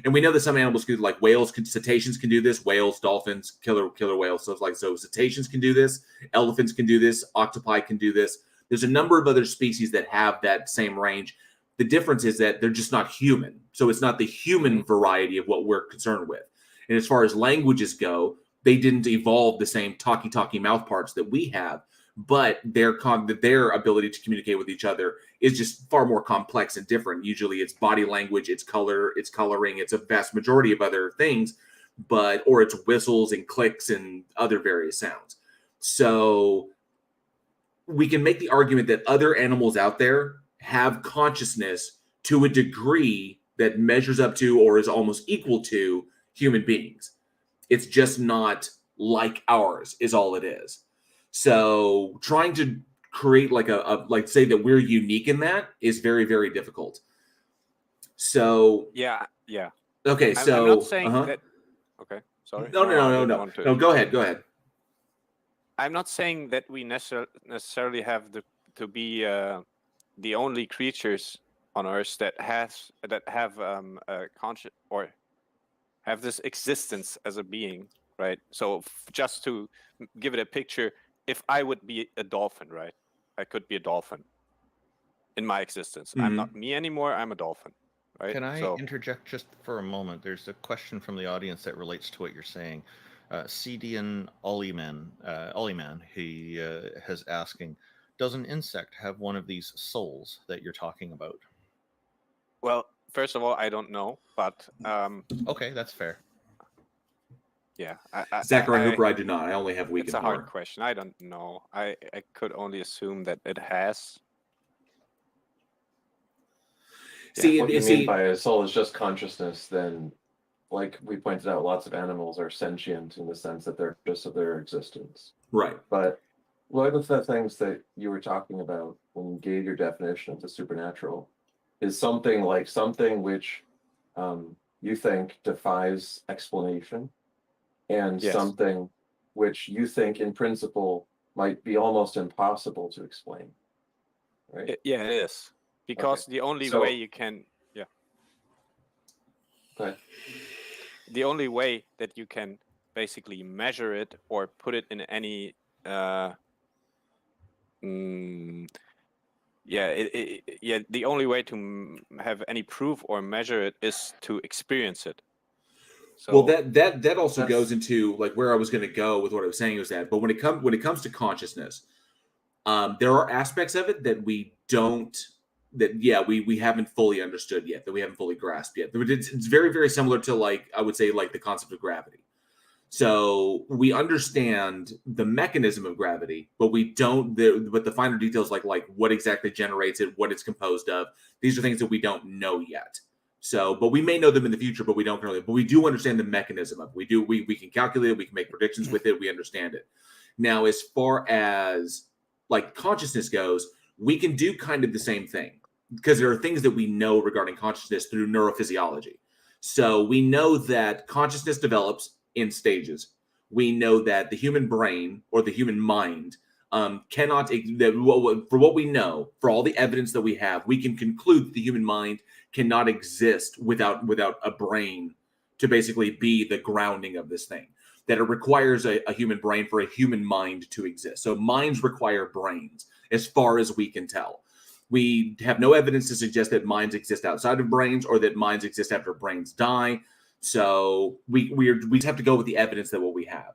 [SPEAKER 1] and we know that some animals can, like cetaceans can do this, whales, dolphins, killer whales. So cetaceans can do this, elephants can do this, octopi can do this. There's a number of other species that have that same range. The difference is that they're just not human. So it's not the human variety of what we're concerned with. And as far as languages go, they didn't evolve the same talky mouth parts that we have, but their ability to communicate with each other is just far more complex and different. Usually it's body language, it's color, it's coloring, it's a vast majority of other things, or it's whistles and clicks and other various sounds. So we can make the argument that other animals out there have consciousness to a degree that measures up to or is almost equal to human beings. It's just not like ours is all it is. So trying to create like say that we're unique in that is very, very difficult. So
[SPEAKER 9] yeah.
[SPEAKER 1] Okay, so
[SPEAKER 9] I'm not saying that. Okay, sorry.
[SPEAKER 1] No. Go ahead.
[SPEAKER 9] I'm not saying that we necessarily have to be the only creatures on Earth that have a conscious or have this existence as a being, right? So just to give it a picture, if I would be a dolphin, right? I could be a dolphin in my existence.
[SPEAKER 1] Mm-hmm.
[SPEAKER 9] I'm not me anymore. I'm a dolphin, right?
[SPEAKER 2] Can I interject just for a moment? There's a question from the audience that relates to what you're saying. CDN Ollyman, he has asking, does an insect have one of these souls that you're talking about?
[SPEAKER 9] Well, first of all, I don't know, but
[SPEAKER 2] okay, that's fair.
[SPEAKER 9] Yeah,
[SPEAKER 1] Zachary Hooper, I do not. I only have weekend.
[SPEAKER 9] It's a hard question. I don't know. I could only assume that it has.
[SPEAKER 10] See, what you mean by a soul is just consciousness, then, like we pointed out, lots of animals are sentient in the sense that they're just of their existence.
[SPEAKER 1] Right.
[SPEAKER 10] But one of the things that you were talking about when you gave your definition of the supernatural is something which you think defies explanation, and something which you think in principle might be almost impossible to explain. Right?
[SPEAKER 9] It is. Because the only way you can,
[SPEAKER 10] Okay.
[SPEAKER 9] The only way that you can basically measure it or put it in any, the only way to have any proof or measure it is to experience it. So
[SPEAKER 1] well, that also goes into like where I was going to go with what I was saying was that, but when it comes to consciousness, there are aspects of it that we don't. We haven't fully understood yet, that we haven't fully grasped yet. It's very, very similar to I would say the concept of gravity. So we understand the mechanism of gravity, but we don't. But the finer details, like what exactly generates it, what it's composed of, these are things that we don't know yet. So, but we may know them in the future, but we don't currently. But we do understand the mechanism of it. We can calculate it. We can make predictions with it. We understand it. Now, as far as consciousness goes, we can do kind of the same thing. because there are things that we know regarding consciousness through neurophysiology. So we know that consciousness develops in stages. We know that the human brain or the human mind cannot, for what we know, for all the evidence that we have, we can conclude that the human mind cannot exist without a brain to basically be the grounding of this thing. That it requires a human brain for a human mind to exist. So minds require brains, as far as we can tell. We have no evidence to suggest that minds exist outside of brains or that minds exist after brains die. So we just have to go with the evidence that what we have.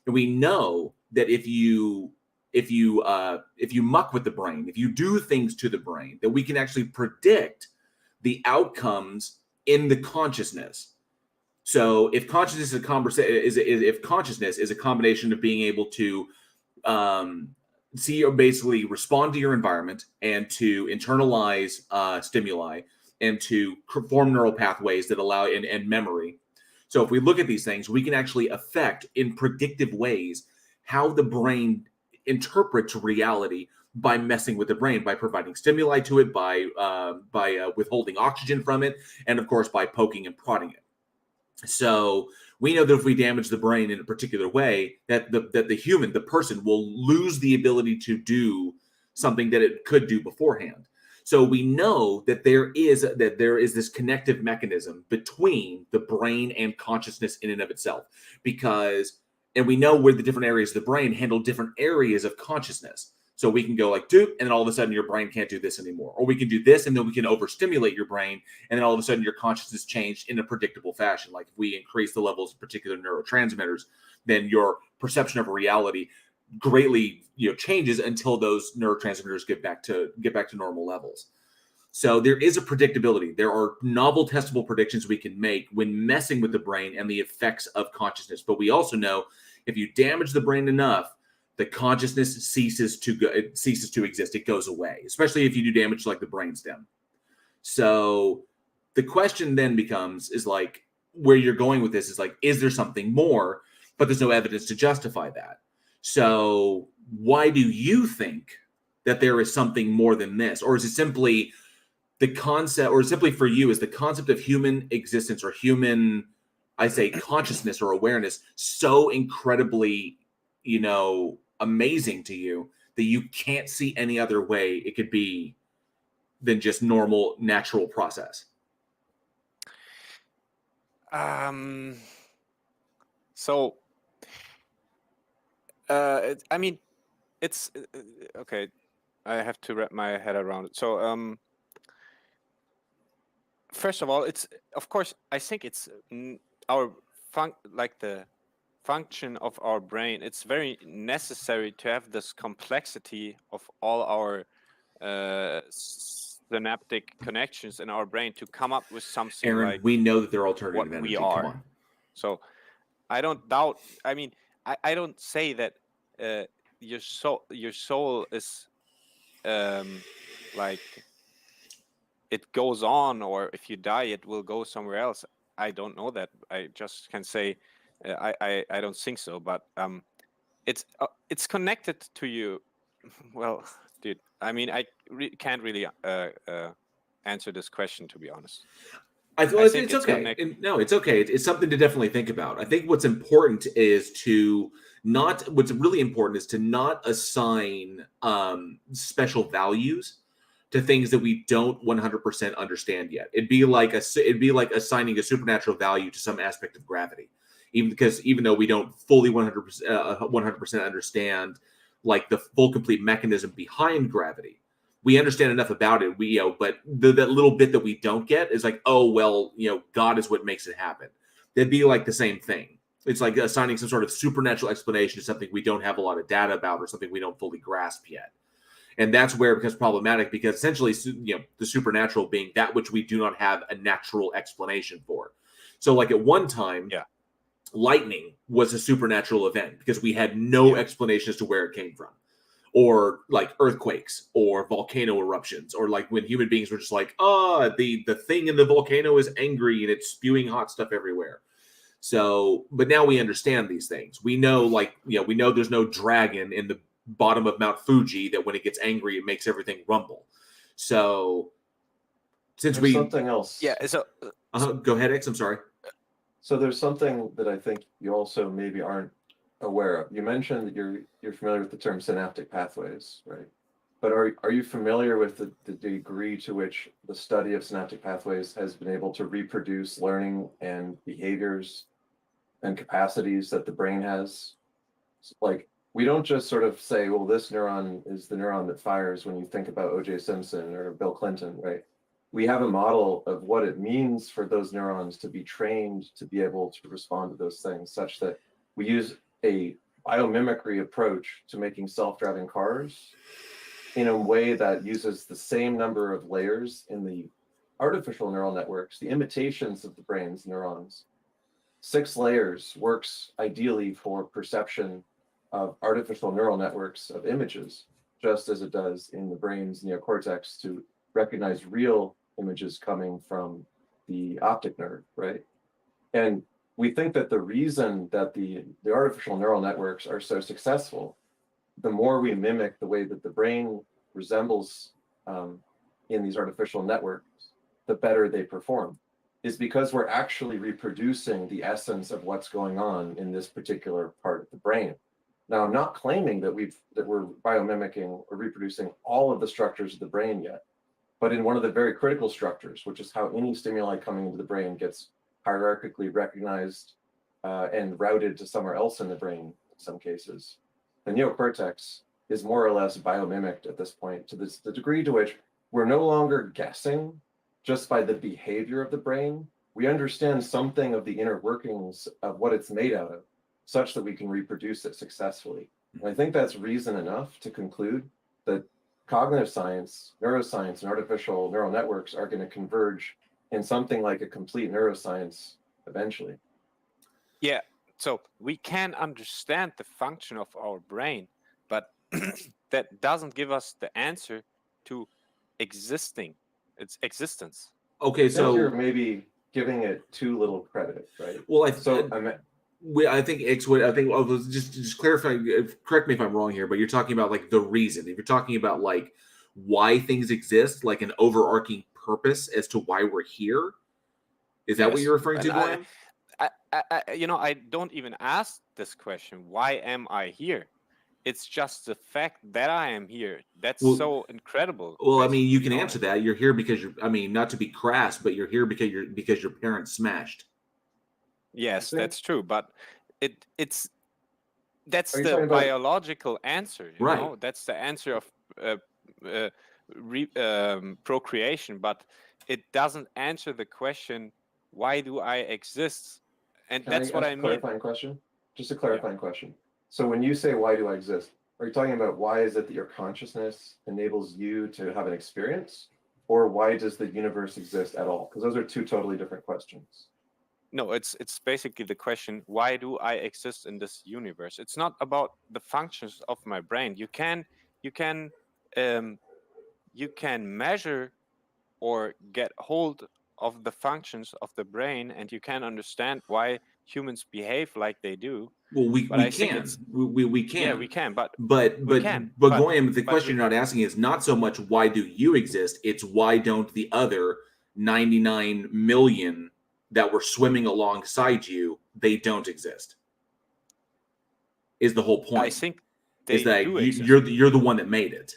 [SPEAKER 1] And we know that if you muck with the brain, if you do things to the brain, that we can actually predict the outcomes in the consciousness. So if consciousness is a combination of being able to see or basically respond to your environment and to internalize stimuli and to form neural pathways that allow and memory. So if we look at these things, we can actually affect in predictive ways how the brain interprets reality by messing with the brain, by providing stimuli to it, by withholding oxygen from it, and of course by poking and prodding it. So we know that if we damage the brain in a particular way, that the human, the person, will lose the ability to do something that it could do beforehand. So we know that there is this connective mechanism between the brain and consciousness in and of itself, and we know where the different areas of the brain handle different areas of consciousness. So we can go like, doop, and then all of a sudden your brain can't do this anymore. Or we can do this, and then we can overstimulate your brain, and then all of a sudden your consciousness changed in a predictable fashion. Like if we increase the levels of particular neurotransmitters, then your perception of reality greatly changes until those neurotransmitters get back to normal levels. So there is a predictability. There are novel testable predictions we can make when messing with the brain and the effects of consciousness. But we also know if you damage the brain enough, the consciousness ceases to exist. It goes away, especially if you do damage like the brainstem. So the question then becomes, is like, where you're going with this is like, is there something more? But there's no evidence to justify that. So why do you think that there is something more than this? Or is it simply the concept, or simply for you, is the concept of human existence or human, I say, consciousness or awareness so incredibly, amazing to you that you can't see any other way it could be than just normal, natural process?
[SPEAKER 9] So, it's okay. I have to wrap my head around it. So, first of all, it's, of course, I think it's our the function of our brain. It's very necessary to have this complexity of all our synaptic connections in our brain to come up with something.
[SPEAKER 1] Aaron,
[SPEAKER 9] like
[SPEAKER 1] we know that they're alternative
[SPEAKER 9] what
[SPEAKER 1] energy.
[SPEAKER 9] we are.
[SPEAKER 1] Come on.
[SPEAKER 9] So I don't doubt. I don't say that your soul is like it goes on, or if you die, it will go somewhere else. I don't know that. I just can say I don't think so. But it's connected to you. Well, dude, I can't really answer this question, to be honest.
[SPEAKER 1] I think it's okay. No, it's okay. It's something to definitely think about. I think what's really important is to not assign special values to things that we don't 100% understand yet. It'd be like assigning a supernatural value to some aspect of gravity, even though we don't fully 100% understand like the full complete mechanism behind gravity. We understand enough about it. But that little bit that we don't get is like, oh well, God is what makes it happen. That'd be like the same thing. It's like assigning some sort of supernatural explanation to something we don't have a lot of data about, or something we don't fully grasp yet. And that's where it becomes problematic, because essentially, the supernatural being that which we do not have a natural explanation for. So like at one time, lightning was a supernatural event because we had no explanation as to where it came from. Or like earthquakes or volcano eruptions, or like when human beings were just like, the thing in the volcano is angry and it's spewing hot stuff everywhere. So, but now we understand these things. We know, we know there's no dragon in the bottom of Mount Fuji that when it gets angry, it makes everything rumble. So Since
[SPEAKER 10] There's something else.
[SPEAKER 9] Yeah. So
[SPEAKER 1] go ahead, X. I'm sorry.
[SPEAKER 10] So there's something that I think you also maybe aren't aware of. You mentioned that you're familiar with the term synaptic pathways, right? But are you familiar with the degree to which the study of synaptic pathways has been able to reproduce learning and behaviors and capacities that the brain has? Like, we don't just sort of say, well, this neuron is the neuron that fires when you think about O.J. Simpson or Bill Clinton, right? We have a model of what it means for those neurons to be trained to be able to respond to those things, such that we use a biomimicry approach to making self-driving cars in a way that uses the same number of layers in the artificial neural networks, the imitations of the brain's neurons. 6 layers works ideally for perception of artificial neural networks of images, just as it does in the brain's neocortex to recognize real images coming from the optic nerve, right? And we think that the reason that the artificial neural networks are so successful, the more we mimic the way that the brain resembles in these artificial networks, the better they perform, is because we're actually reproducing the essence of what's going on in this particular part of the brain. Now, I'm not claiming that we're biomimicking or reproducing all of the structures of the brain yet, but in one of the very critical structures, which is how any stimuli coming into the brain gets hierarchically recognized and routed to somewhere else in the brain in some cases, the neocortex is more or less biomimicked at this point to the degree to which we're no longer guessing just by the behavior of the brain. We understand something of the inner workings of what it's made out of, such that we can reproduce it successfully. And I think that's reason enough to conclude that cognitive science, neuroscience, and artificial neural networks are going to converge in something like a complete neuroscience eventually.
[SPEAKER 9] yeah, so we can understand the function of our brain, but that doesn't give us the answer to its existence.
[SPEAKER 1] Okay,
[SPEAKER 10] I think you're
[SPEAKER 1] so
[SPEAKER 10] maybe giving it too little credit, right?
[SPEAKER 1] well, I think X would. I think just clarify. Correct me if I'm wrong here, but you're talking about like the reason. If you're talking about like why things exist, like an overarching purpose as to why we're here, is that what
[SPEAKER 9] Yes.
[SPEAKER 1] you're referring to,
[SPEAKER 9] And
[SPEAKER 1] Goyim?
[SPEAKER 9] I don't even ask this question. Why am I here? It's just the fact that I am here. That's
[SPEAKER 1] Well-
[SPEAKER 9] so incredible.
[SPEAKER 1] Well, I mean, you
[SPEAKER 9] basically,
[SPEAKER 1] can answer that. You're here because you're. I mean, not to be crass, but you're here because your parents smashed.
[SPEAKER 9] Yes,
[SPEAKER 10] think-
[SPEAKER 9] that's true. But that's
[SPEAKER 10] Are you
[SPEAKER 9] the
[SPEAKER 10] talking about-
[SPEAKER 9] biological answer. You
[SPEAKER 1] Right.
[SPEAKER 9] know, that's the answer of procreation. But it doesn't answer the question, why do I exist? And
[SPEAKER 10] Can
[SPEAKER 9] that's
[SPEAKER 10] I
[SPEAKER 9] what
[SPEAKER 10] ask
[SPEAKER 9] I
[SPEAKER 10] a
[SPEAKER 9] mean.
[SPEAKER 10] clarifying question? Just a clarifying question. So when you say, why do I exist? Are you talking about why is it that your consciousness enables you to have an experience? Or why does the universe exist at all? Because those are two totally different questions.
[SPEAKER 9] No, it's basically the question, why do I exist in this universe? It's not about the functions of my brain. You can measure or get hold of the functions of the brain, and you can understand why humans behave like they do.
[SPEAKER 1] Well, we
[SPEAKER 9] But I think
[SPEAKER 1] can.
[SPEAKER 9] it's-
[SPEAKER 1] We can.
[SPEAKER 9] Yeah, we can, but
[SPEAKER 1] But
[SPEAKER 9] we can,
[SPEAKER 1] Goyim, the
[SPEAKER 9] but
[SPEAKER 1] question you're not asking is not so much why do you exist, it's why don't the other 99 million that were swimming alongside you, they don't exist. Is the whole point.
[SPEAKER 9] I think they
[SPEAKER 1] is that
[SPEAKER 9] do exist.
[SPEAKER 1] you're the one that made it.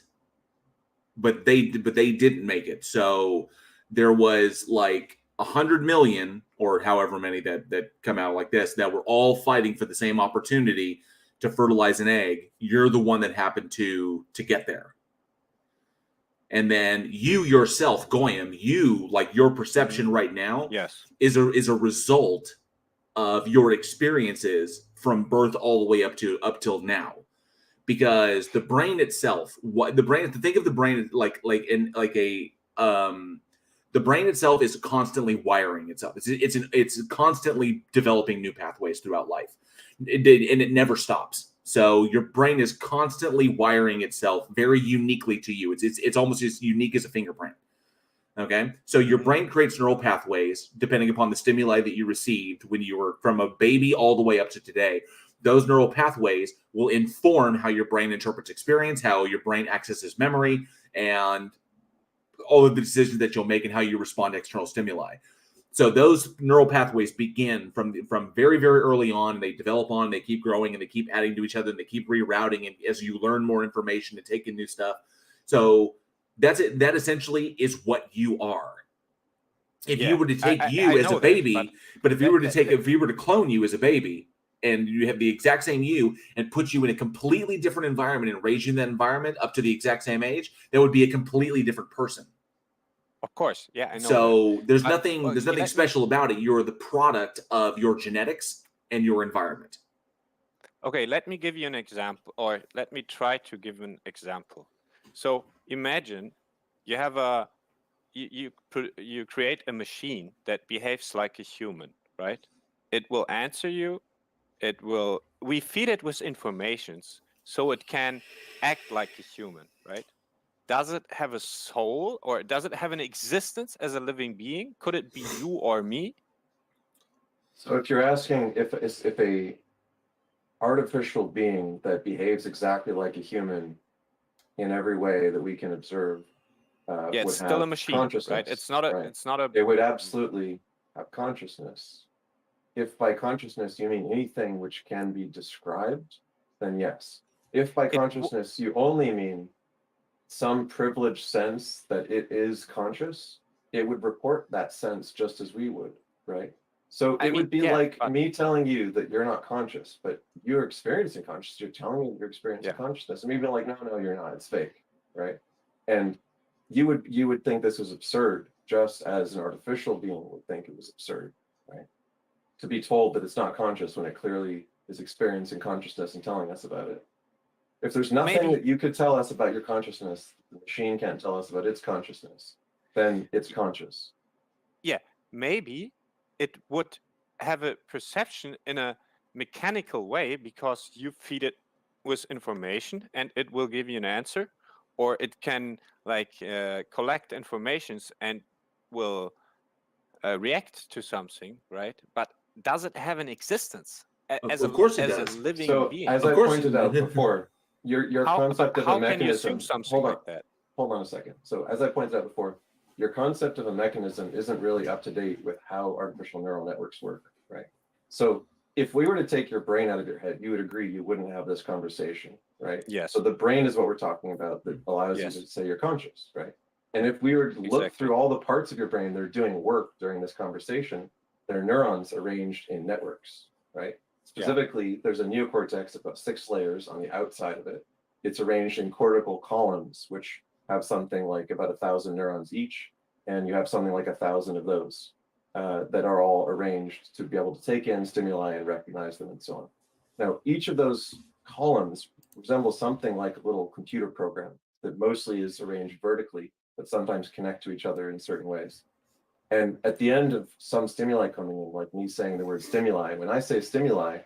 [SPEAKER 1] But they didn't make it. So there was like 100 million or however many that come out like this that were all fighting for the same opportunity to fertilize an egg. You're the one that happened to get there. And then you yourself, Goyim, you like your perception right now
[SPEAKER 9] Yes.
[SPEAKER 1] is a result of your experiences from birth all the way up till now. Because the brain itself, think of the brain the brain itself is constantly wiring itself. It's constantly developing new pathways throughout life, and it never stops. So your brain is constantly wiring itself very uniquely to you. It's almost as unique as a fingerprint. Okay, so your brain creates neural pathways depending upon the stimuli that you received when you were from a baby all the way up to today. Those neural pathways will inform how your brain interprets experience, how your brain accesses memory, and all of the decisions that you'll make and how you respond to external stimuli. So those neural pathways begin from very, very early on. They develop on, they keep growing, and they keep adding to each other, and they keep rerouting. And as you learn more information and take in new stuff, so that's it. That essentially is what you are. If you were to take you as a baby, but if you were to clone you as a baby, and you have the exact same you, and put you in a completely different environment and raise you in that environment up to the exact same age, that would be a completely different person.
[SPEAKER 9] Of course, yeah, I know.
[SPEAKER 1] So there's nothing special about it. You're the product of your genetics and your environment.
[SPEAKER 9] Okay, let me give you an example, or let me try to give an example. So imagine you have you create a machine that behaves like a human, right? It will answer you. We feed it with informations so it can act like a human, right? Does it have a soul, or does it have an existence as a living being? Could it be you or me?
[SPEAKER 10] So if you're asking if a artificial being that behaves exactly like a human in every way that we can observe
[SPEAKER 9] Yeah,
[SPEAKER 10] would
[SPEAKER 9] it's still a
[SPEAKER 10] have
[SPEAKER 9] machine,
[SPEAKER 10] consciousness,
[SPEAKER 9] right? It's not a.
[SPEAKER 10] right?
[SPEAKER 9] It's not a.
[SPEAKER 10] It would absolutely have consciousness. If by consciousness you mean anything which can be described, then yes. If by consciousness you only mean some privileged sense that it is conscious, it would report that sense just as we would, right? So it would be like me telling you that you're not conscious, but you're experiencing consciousness. You're telling me you're experiencing consciousness, and me being like, no, you're not. It's fake, right? And you would think this was absurd, just as an artificial being would think it was absurd, right? To be told that it's not conscious when it clearly is experiencing consciousness and telling us about it. If there's nothing that you could tell us about your consciousness, the machine can't tell us about its consciousness, then it's conscious.
[SPEAKER 9] Yeah, maybe it would have a perception in a mechanical way because you feed it with information and it will give you an answer, or it can collect informations and will react to something, right? But does it have an existence as a living being?
[SPEAKER 10] As I pointed out before, your concept of a mechanism.
[SPEAKER 9] How can you assume something like that?
[SPEAKER 10] Hold on a second. So as I pointed out before, your concept of a mechanism isn't really up to date with how artificial neural networks work, right? So if we were to take your brain out of your head, you would agree you wouldn't have this conversation, right?
[SPEAKER 9] Yes.
[SPEAKER 10] So the brain is what we're talking about that allows you to say you're conscious, right? And if we were to look through all the parts of your brain that are doing work during this conversation, they're neurons arranged in networks, right? Specifically, there's a neocortex of about 6 layers on the outside of it. It's arranged in cortical columns, which have something like about 1,000 neurons each, and you have something like 1,000 of those that are all arranged to be able to take in stimuli and recognize them and so on. Now, each of those columns resembles something like a little computer program that mostly is arranged vertically, but sometimes connect to each other in certain ways. And at the end of some stimuli coming in, like me saying the word stimuli, when I say stimuli,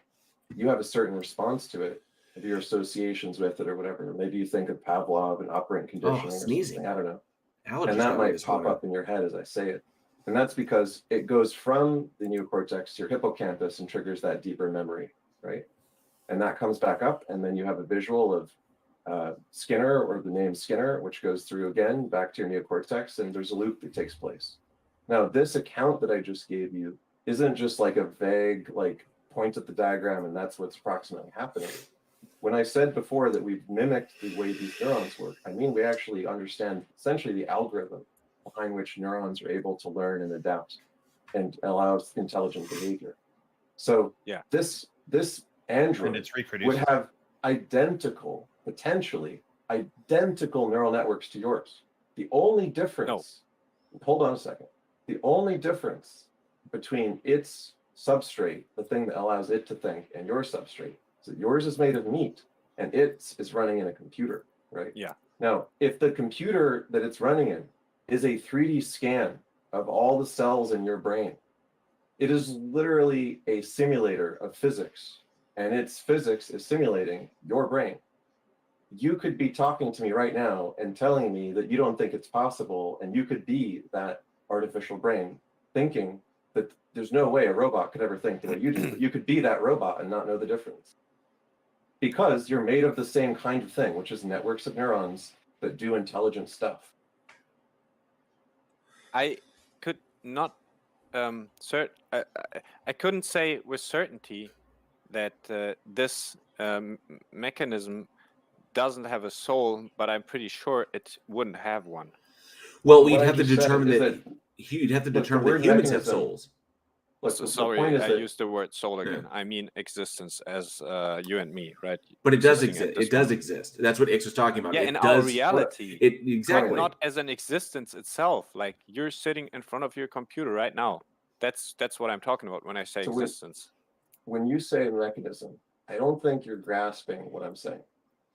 [SPEAKER 10] you have a certain response to it, of your associations with it or whatever. Maybe you think of Pavlov and operant conditioning or something, I don't know. And that might pop up in your head as I say it. And that's because it goes from the neocortex to your hippocampus and triggers that deeper memory, right? And that comes back up, and then you have a visual of Skinner, or the name Skinner, which goes through again back to your neocortex, and there's a loop that takes place. Now, this account that I just gave you isn't just like a vague, point at the diagram and that's what's approximately happening. When I said before that we've mimicked the way these neurons work, I mean we actually understand essentially the algorithm behind which neurons are able to learn and adapt and allows intelligent behavior. So this android would have potentially identical neural networks to yours. The only difference, hold on a second. The only difference between its substrate, the thing that allows it to think, and your substrate, is that yours is made of meat and its is running in a computer, right?
[SPEAKER 9] Yeah.
[SPEAKER 10] Now, if the computer that it's running in is a 3D scan of all the cells in your brain, it is literally a simulator of physics, and its physics is simulating your brain. You could be talking to me right now and telling me that you don't think it's possible, and you could be that artificial brain thinking that there's no way a robot could ever think the way you do. But you could be that robot and not know the difference. Because you're made of the same kind of thing, which is networks of neurons that do intelligent stuff.
[SPEAKER 9] I could not I couldn't say with certainty that this mechanism doesn't have a soul, but I'm pretty sure it wouldn't have one.
[SPEAKER 1] Well,
[SPEAKER 10] What
[SPEAKER 1] you'd
[SPEAKER 10] I
[SPEAKER 1] have to
[SPEAKER 10] just said
[SPEAKER 1] determine
[SPEAKER 10] is
[SPEAKER 1] that. You'd have to
[SPEAKER 10] look, the
[SPEAKER 1] determine that
[SPEAKER 10] word
[SPEAKER 1] humans have
[SPEAKER 10] mechanism-
[SPEAKER 1] souls.
[SPEAKER 10] Look,
[SPEAKER 9] So,
[SPEAKER 10] the
[SPEAKER 9] sorry,
[SPEAKER 10] point is
[SPEAKER 9] I
[SPEAKER 10] that
[SPEAKER 9] used the word soul
[SPEAKER 1] Yeah.
[SPEAKER 9] again. I mean existence as you and me, right?
[SPEAKER 1] But it does
[SPEAKER 9] Existing at
[SPEAKER 1] exist.
[SPEAKER 9] this
[SPEAKER 1] It does
[SPEAKER 9] moment.
[SPEAKER 1] exist. That's what X was talking about.
[SPEAKER 9] Yeah,
[SPEAKER 1] it
[SPEAKER 9] in
[SPEAKER 1] does,
[SPEAKER 9] our reality.
[SPEAKER 1] Exactly.
[SPEAKER 9] Not as an existence itself. Like you're sitting in front of your computer right now. That's what I'm talking about when I say
[SPEAKER 10] So
[SPEAKER 9] existence.
[SPEAKER 10] when you say mechanism, I don't think you're grasping what I'm saying.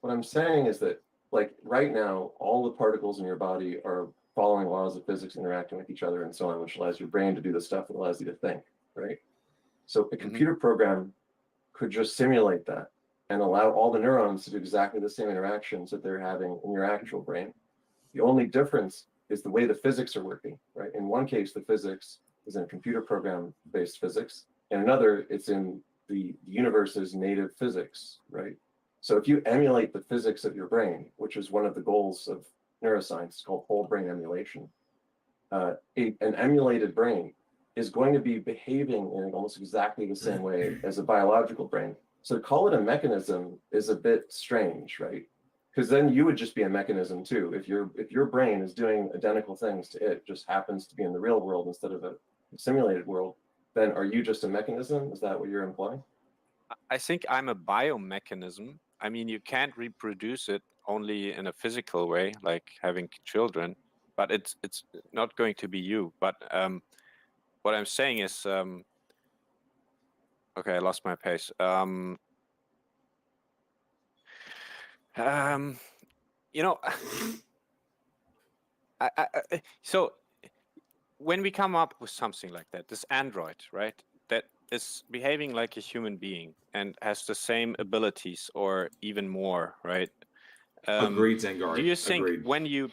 [SPEAKER 10] What I'm saying is that, like right now, all the particles in your body are following laws of physics, interacting with each other, and so on, which allows your brain to do the stuff that allows you to think, right? So a computer program could just simulate that and allow all the neurons to do exactly the same interactions that they're having in your actual brain. The only difference is the way the physics are working, right? In one case, the physics is in a computer program-based physics. In another, it's in the universe's native physics, right? So if you emulate the physics of your brain, which is one of the goals of neuroscience, it's called whole brain emulation, an emulated brain is going to be behaving in almost exactly the same way as a biological brain. So to call it a mechanism is a bit strange, right? Because then you would just be a mechanism too. If your brain is doing identical things to it, just happens to be in the real world instead of a simulated world, then are you just a mechanism? Is that what you're implying?
[SPEAKER 9] I think I'm a biomechanism. I mean, you can't reproduce it only in a physical way, like having children, but it's not going to be you. But what I'm saying is, okay, I lost my pace. You know, so when we come up with something like that, this android, right, that is behaving like a human being and has the same abilities or even more, right?
[SPEAKER 1] Agreed, Zangar.
[SPEAKER 9] Do you think
[SPEAKER 1] Agreed.
[SPEAKER 9] when you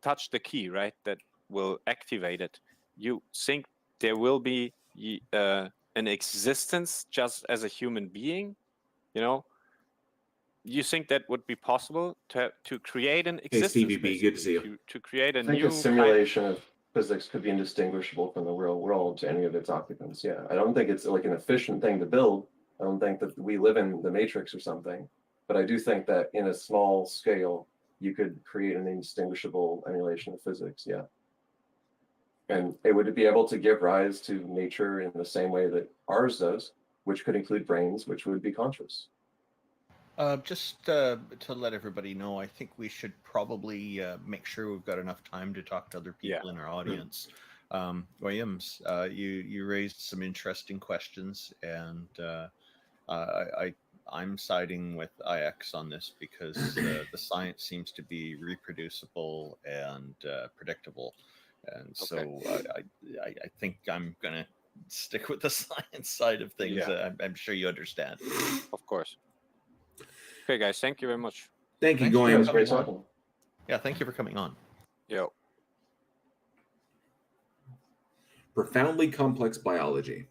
[SPEAKER 9] touch the key, right, that will activate it, you think there will be an existence just as a human being? You know, you think that would be possible to create an
[SPEAKER 1] Hey,
[SPEAKER 9] existence?
[SPEAKER 1] Stevie B, good to see you.
[SPEAKER 9] To create a
[SPEAKER 10] I think
[SPEAKER 9] new
[SPEAKER 10] a simulation of physics could be indistinguishable from the real world to any of its occupants. Yeah, I don't think it's like an efficient thing to build. I don't think that we live in the Matrix or something, but I do think that in a small scale, you could create an indistinguishable emulation of physics. Yeah. And it would be able to give rise to nature in the same way that ours does, which could include brains, which would be conscious.
[SPEAKER 2] Just to let everybody know, I think we should probably make sure we've got enough time to talk to other people in our audience. Williams, you raised some interesting questions, and I'm siding with IX on this because the science seems to be reproducible and predictable, and so I think I'm gonna stick with the science side of things. I'm sure you understand.
[SPEAKER 9] Of course. Okay, guys, thank you very much.
[SPEAKER 1] Thank you,
[SPEAKER 2] Thanks for
[SPEAKER 1] Goyim.
[SPEAKER 2] coming on. Yeah, thank you for coming on.
[SPEAKER 9] Yo.
[SPEAKER 1] Profoundly complex biology.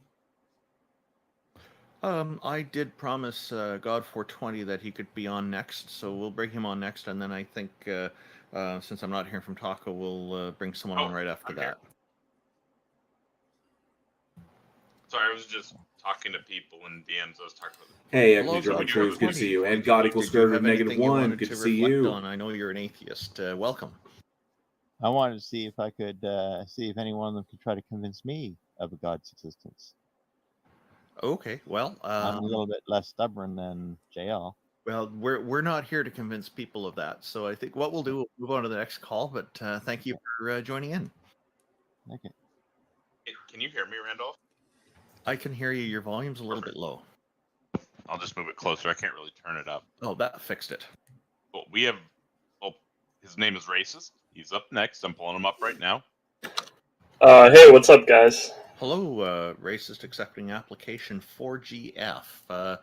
[SPEAKER 2] I did promise God 420 that he could be on next, so we'll bring him on next, and then I think since I'm not hearing from Taco, we'll bring someone on right after that.
[SPEAKER 4] Sorry, I was just talking to people in DMs. I was talking about.
[SPEAKER 1] Hey,
[SPEAKER 2] Hello,
[SPEAKER 1] German
[SPEAKER 2] God
[SPEAKER 1] Truths, good to see you. And God equals
[SPEAKER 2] Did you
[SPEAKER 1] square root
[SPEAKER 2] have
[SPEAKER 1] of negative
[SPEAKER 2] anything you
[SPEAKER 1] 1,
[SPEAKER 2] wanted
[SPEAKER 1] good to
[SPEAKER 2] to
[SPEAKER 1] see
[SPEAKER 2] reflect
[SPEAKER 1] you.
[SPEAKER 2] on? I know you're an atheist. Welcome.
[SPEAKER 5] I wanted to see if I could see if any one of them could try to convince me of a God's existence.
[SPEAKER 2] Okay, well,
[SPEAKER 5] I'm a little bit less stubborn than JL.
[SPEAKER 2] Well, we're not here to convince people of that, so I think what we'll do, we'll move on to the next call. But thank you for joining in.
[SPEAKER 5] Okay.
[SPEAKER 4] Can you hear me, Randolph?
[SPEAKER 2] I can hear you. Your volume's a little bit low.
[SPEAKER 4] I'll just move it closer. I can't really turn it up.
[SPEAKER 2] Oh, that fixed it.
[SPEAKER 4] Well, we have. Oh, his name is Racist. He's up next. I'm pulling him up right now.
[SPEAKER 11] Hey, what's up, guys?
[SPEAKER 2] Hello, Racist Accepting Application 4GF.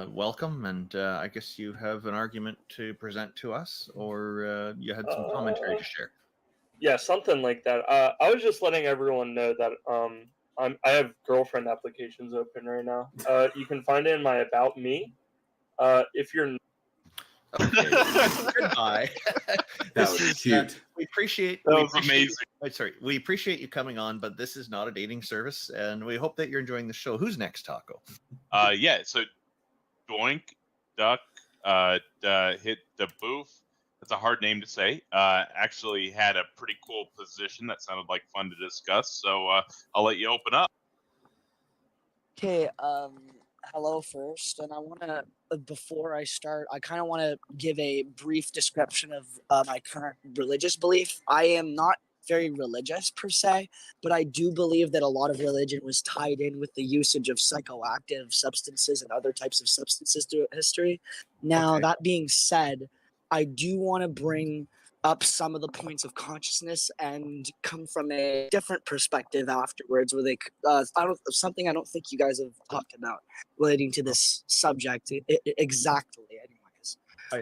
[SPEAKER 2] Welcome, and I guess you have an argument to present to us, or you had some commentary to share.
[SPEAKER 11] Yeah, something like that. I was just letting everyone know that I have girlfriend applications open right now. You can find it in my About Me. If you're
[SPEAKER 2] Okay. Goodbye.
[SPEAKER 1] That was cute.
[SPEAKER 2] We appreciate.
[SPEAKER 4] That
[SPEAKER 2] we
[SPEAKER 4] was
[SPEAKER 2] appreciate
[SPEAKER 4] amazing.
[SPEAKER 2] Sorry, we appreciate you coming on, but this is not a dating service, and we hope that you're enjoying the show. Who's next, Taco?
[SPEAKER 4] Yeah. So Doink, Duck, hit the booth. That's a hard name to say. Actually had a pretty cool position that sounded like fun to discuss. So I'll let you open up.
[SPEAKER 12] Okay, hello first, and I want to, before I start, I kind of want to give a brief description of my current religious belief. I am not very religious per se, but I do believe that a lot of religion was tied in with the usage of psychoactive substances and other types of substances throughout history. Now,
[SPEAKER 2] Okay.
[SPEAKER 12] that being said, I do want to bring up some of the points of consciousness and come from a different perspective afterwards, where they something I don't think you guys have talked about relating to this subject exactly. Anyways,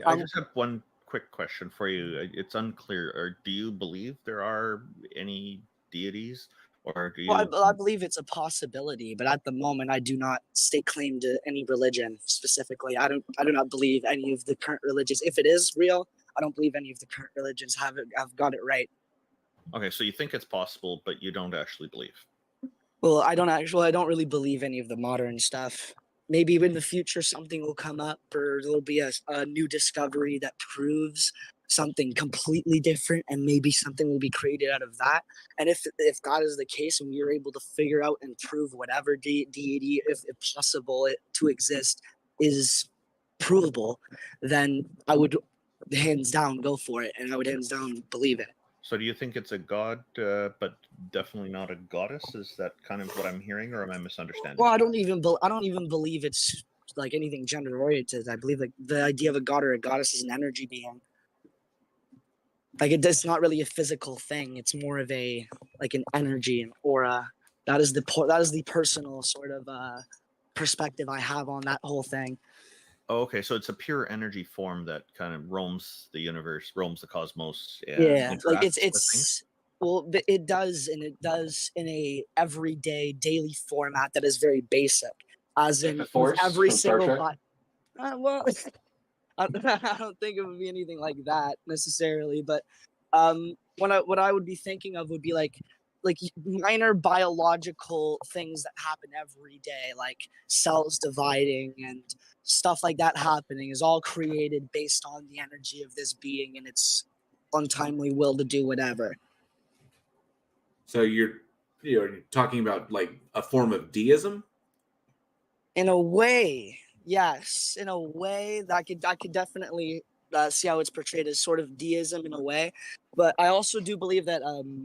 [SPEAKER 2] I just have one quick question for you. It's unclear. Or do you believe there are any deities, or do you?
[SPEAKER 12] well, I believe it's a possibility, but at the moment, I do not stake claim to any religion specifically. I do not believe any of the current religions. If it is real, I don't believe any of the current religions have got it right.
[SPEAKER 2] Okay, so you think it's possible, but you don't actually believe.
[SPEAKER 12] Well, I don't really believe any of the modern stuff. Maybe in the future something will come up, or there'll be a new discovery that proves something completely different, and maybe something will be created out of that. And if that is the case, and we are able to figure out and prove whatever deity, if possible, to exist is provable, then I would hands down go for it, and I would hands down believe it.
[SPEAKER 2] So do you think it's a god, but definitely not a goddess? Is that kind of what I'm hearing, or am I misunderstanding?
[SPEAKER 12] Well, I don't even believe it's like anything gender oriented. I believe like the idea of a god or a goddess is an energy being. Like it's not really a physical thing. It's more of a like an energy, an aura. That is the personal sort of perspective I have on that whole thing.
[SPEAKER 2] Oh, okay, so it's a pure energy form that kind of roams the universe, roams the cosmos. And
[SPEAKER 12] Yeah, like
[SPEAKER 2] interacts with things?
[SPEAKER 12] it's well, it does, and it does in a everyday, daily format that is very basic, as
[SPEAKER 10] Like
[SPEAKER 12] in
[SPEAKER 10] the Force
[SPEAKER 12] every
[SPEAKER 10] from Star
[SPEAKER 12] single
[SPEAKER 10] Trek?
[SPEAKER 12] well, I don't think it would be anything like that necessarily, but what I would be thinking of would be like minor biological things that happen every day, like cells dividing and stuff like that happening, is all created based on the energy of this being and its untimely will to do whatever.
[SPEAKER 1] So you're talking about like a form of deism?
[SPEAKER 12] In a way, yes. In a way, that I could definitely see how it's portrayed as sort of deism in a way. But I also do believe that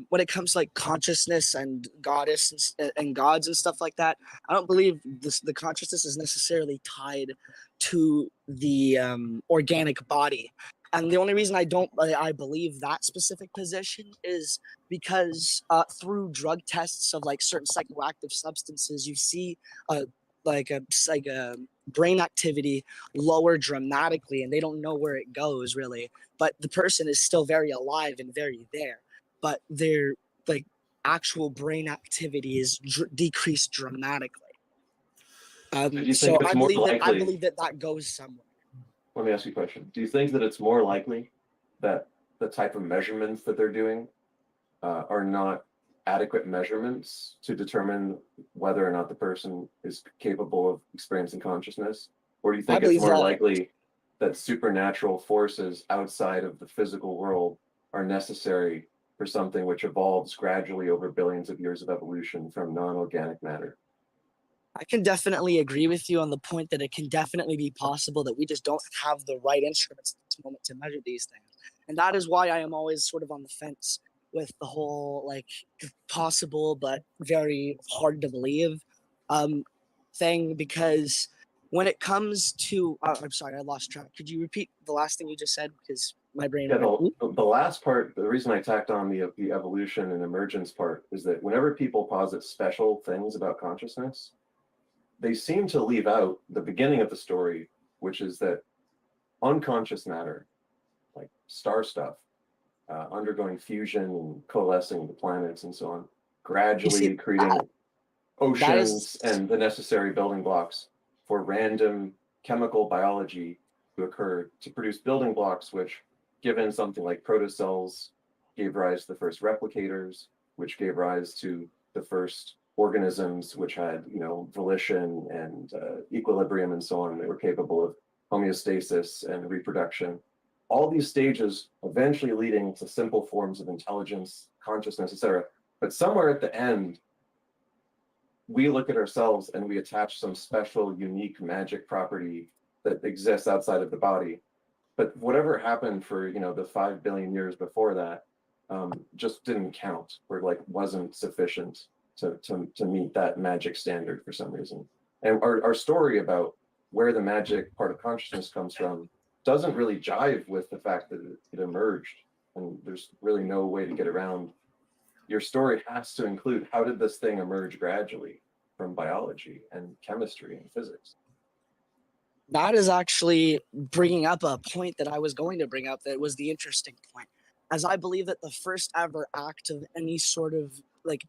[SPEAKER 12] when it comes to like consciousness and goddess and gods and stuff like that, I don't believe the consciousness is necessarily tied to the organic body. And the only reason I believe that specific position is because through drug tests of like certain psychoactive substances, you see like a brain activity lower dramatically, and they don't know where it goes really, but the person is still very alive and very there, but their like actual brain activity is decreased dramatically.
[SPEAKER 10] Do you
[SPEAKER 12] So
[SPEAKER 10] think it's more
[SPEAKER 12] I
[SPEAKER 10] likely?
[SPEAKER 12] believe that goes somewhere.
[SPEAKER 10] Let me ask you a question. Do you think that it's more likely that the type of measurements that they're doing are not adequate measurements to determine whether or not the person is capable of experiencing consciousness? Or do you think it's more likely that supernatural forces outside of the physical world are necessary for something which evolves gradually over billions of years of evolution from non-organic matter?
[SPEAKER 12] I can definitely agree with you on the point that it can definitely be possible that we just don't have the right instruments at this moment to measure these things. And that is why I am always sort of on the fence with the whole like possible but very hard to believe thing, because when it comes to I'm sorry, I lost track. Could you repeat the last thing you just said, because my brain
[SPEAKER 10] the last part, the reason I tacked on the evolution and emergence part is that whenever people posit special things about consciousness, they seem to leave out the beginning of the story, which is that unconscious matter, like star stuff, undergoing fusion and coalescing the planets and so on, gradually creating oceans and the necessary building blocks for random chemical biology to occur to produce building blocks, which, given something like protocells, gave rise to the first replicators, which gave rise to the first organisms which had, volition and equilibrium and so on. They were capable of homeostasis and reproduction. All these stages eventually leading to simple forms of intelligence, consciousness, etc. But somewhere at the end, we look at ourselves and we attach some special, unique magic property that exists outside of the body. But whatever happened for, the 5 billion years before that, just didn't count, or wasn't sufficient to meet that magic standard for some reason. And our story about where the magic part of consciousness comes from doesn't really jive with the fact that it emerged, and there's really no way to get around. Your story has to include, how did this thing emerge gradually from biology and chemistry and physics?
[SPEAKER 12] That is actually bringing up a point that I was going to bring up that was the interesting point, as I believe that the first ever act of any sort of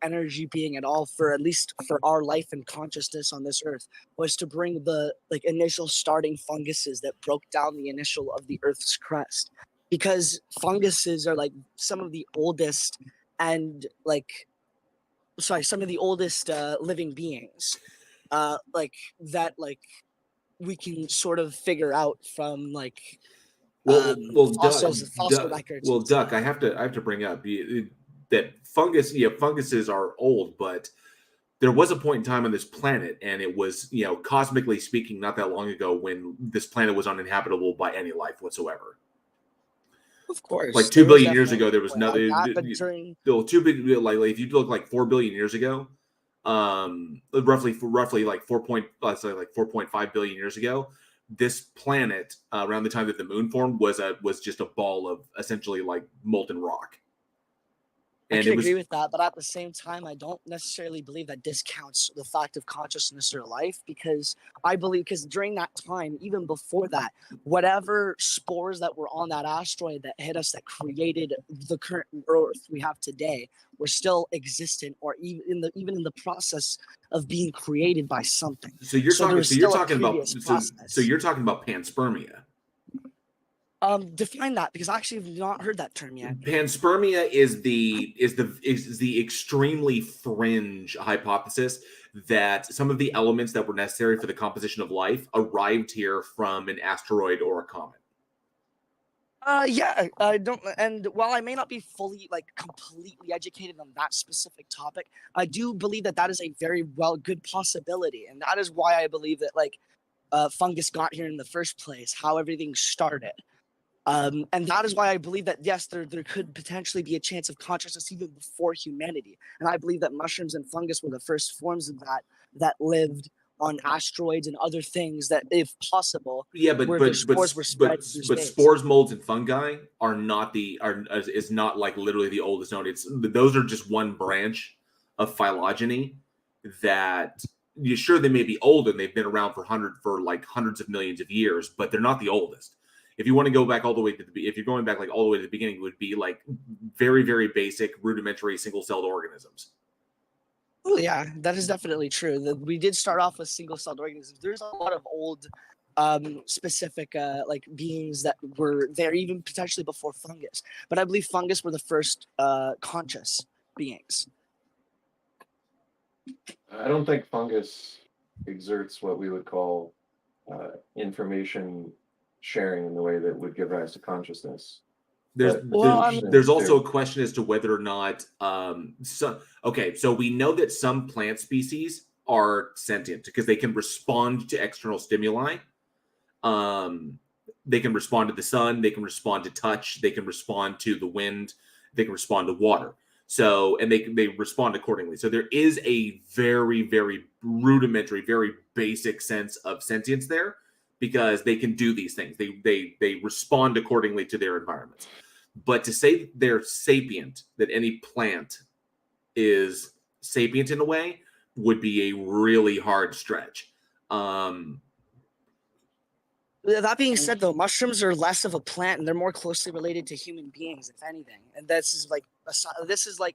[SPEAKER 12] energy being at all, for at least for our life and consciousness on this earth, was to bring the initial starting funguses that broke down the initial of the earth's crust, because funguses are some of the oldest and some of the oldest living beings that we can sort of figure out from fossil records.
[SPEAKER 1] Well, Duck, I have to bring up that funguses are old, but there was a point in time on this planet, and it was, cosmically speaking, not that long ago, when this planet was uninhabitable by any life whatsoever.
[SPEAKER 12] Of course,
[SPEAKER 1] like 2 billion years ago, there was nothing. If you look 4 billion years ago, roughly like 4.5 billion years ago, this planet around the time that the moon formed was just a ball of essentially molten rock.
[SPEAKER 12] I can agree with that, but at the same time, I don't necessarily believe that discounts the fact of consciousness or life, because during that time, even before that, whatever spores that were on that asteroid that hit us, that created the current Earth we have today, were still existent, or even in the process of being created by something.
[SPEAKER 1] So you're talking about panspermia.
[SPEAKER 12] Define that, because I actually have not heard that term yet.
[SPEAKER 1] Panspermia is the extremely fringe hypothesis that some of the elements that were necessary for the composition of life arrived here from an asteroid or a comet.
[SPEAKER 12] Yeah, I don't, and while I may not be fully completely educated on that specific topic, I do believe that is a very good possibility, and that is why I believe that fungus got here in the first place, how everything started. And that is why I believe that, yes, there could potentially be a chance of consciousness even before humanity. And I believe that mushrooms and fungus were the first forms of that lived on asteroids and other things that, if possible, spores were spread through space.
[SPEAKER 1] Spores, molds, and fungi is not literally the oldest known. Those are just one branch of phylogeny that they may be old and they've been around for hundreds of millions of years, but they're not the oldest. If you want to go back all the way to if you're going back all the way to the beginning, it would be very, very basic, rudimentary, single-celled organisms.
[SPEAKER 12] Well, yeah, that is definitely true. We did start off with single-celled organisms. There's a lot of old, specific, beings that were there even potentially before fungus. But I believe fungus were the first conscious beings.
[SPEAKER 10] I don't think fungus exerts what we would call information sharing in the way that would give rise to consciousness.
[SPEAKER 1] There's also a question as to whether or not so we know that some plant species are sentient because they can respond to external stimuli. They can respond to the sun, they can respond to touch, they can respond to the wind, they can respond to water. So, and they respond accordingly. So there is a very, very rudimentary, very basic sense of sentience there, because they can do these things. They respond accordingly to their environments. But to say they're sapient, that any plant is sapient in a way, would be a really hard stretch.
[SPEAKER 12] That being said, though, mushrooms are less of a plant, and they're more closely related to human beings, if anything. And this is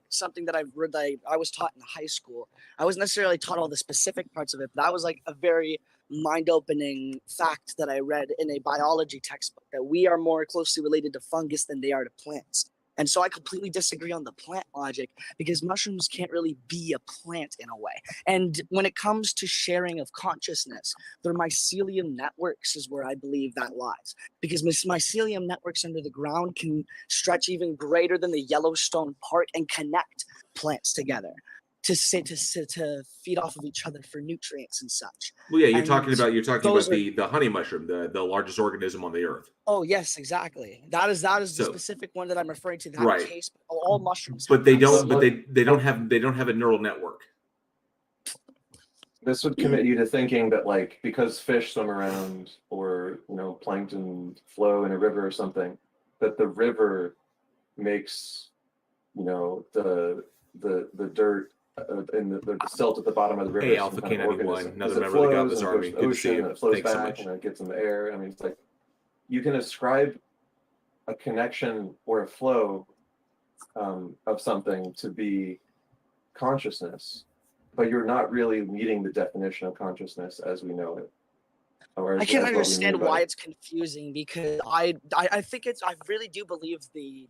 [SPEAKER 12] something that I've read. I was taught in high school. I wasn't necessarily taught all the specific parts of it, but that was a very mind-opening fact that I read in a biology textbook, that we are more closely related to fungus than they are to plants. And so I completely disagree on the plant logic, because mushrooms can't really be a plant in a way. And when it comes to sharing of consciousness, their mycelium networks is where I believe that lies. Because mycelium networks under the ground can stretch even greater than the Yellowstone Park and connect plants together to feed off of each other for nutrients and such.
[SPEAKER 1] Well, yeah, you're
[SPEAKER 12] And
[SPEAKER 1] talking about
[SPEAKER 12] those
[SPEAKER 1] the honey mushroom, the largest organism on the earth.
[SPEAKER 12] Oh yes, exactly. That is the
[SPEAKER 1] So-
[SPEAKER 12] specific one that I'm referring to. That
[SPEAKER 1] Right.
[SPEAKER 12] case, but all mushrooms.
[SPEAKER 1] But
[SPEAKER 12] have
[SPEAKER 1] they
[SPEAKER 12] that
[SPEAKER 1] don't.
[SPEAKER 12] same-
[SPEAKER 1] But they don't have a neural network.
[SPEAKER 10] This would commit you to thinking that, like, because fish swim around, or plankton flow in a river or something, that the river makes the dirt and the silt at the bottom of the river.
[SPEAKER 1] Hey,
[SPEAKER 10] some
[SPEAKER 1] Alpha
[SPEAKER 10] kind of
[SPEAKER 1] K91,
[SPEAKER 10] organism,
[SPEAKER 1] another
[SPEAKER 10] 'cause it
[SPEAKER 1] member of the
[SPEAKER 10] flows
[SPEAKER 1] Godless
[SPEAKER 10] and
[SPEAKER 1] Army.
[SPEAKER 10] goes to the
[SPEAKER 1] Good to see
[SPEAKER 10] ocean,
[SPEAKER 1] you.
[SPEAKER 10] and it flows
[SPEAKER 1] Thanks so
[SPEAKER 10] back,
[SPEAKER 1] much.
[SPEAKER 10] and it gets in the air. I mean, it's like you can ascribe a connection or a flow of something to be consciousness, but you're not really meeting the definition of consciousness as we know it.
[SPEAKER 12] I can understand why it's confusing, because I think I really do believe the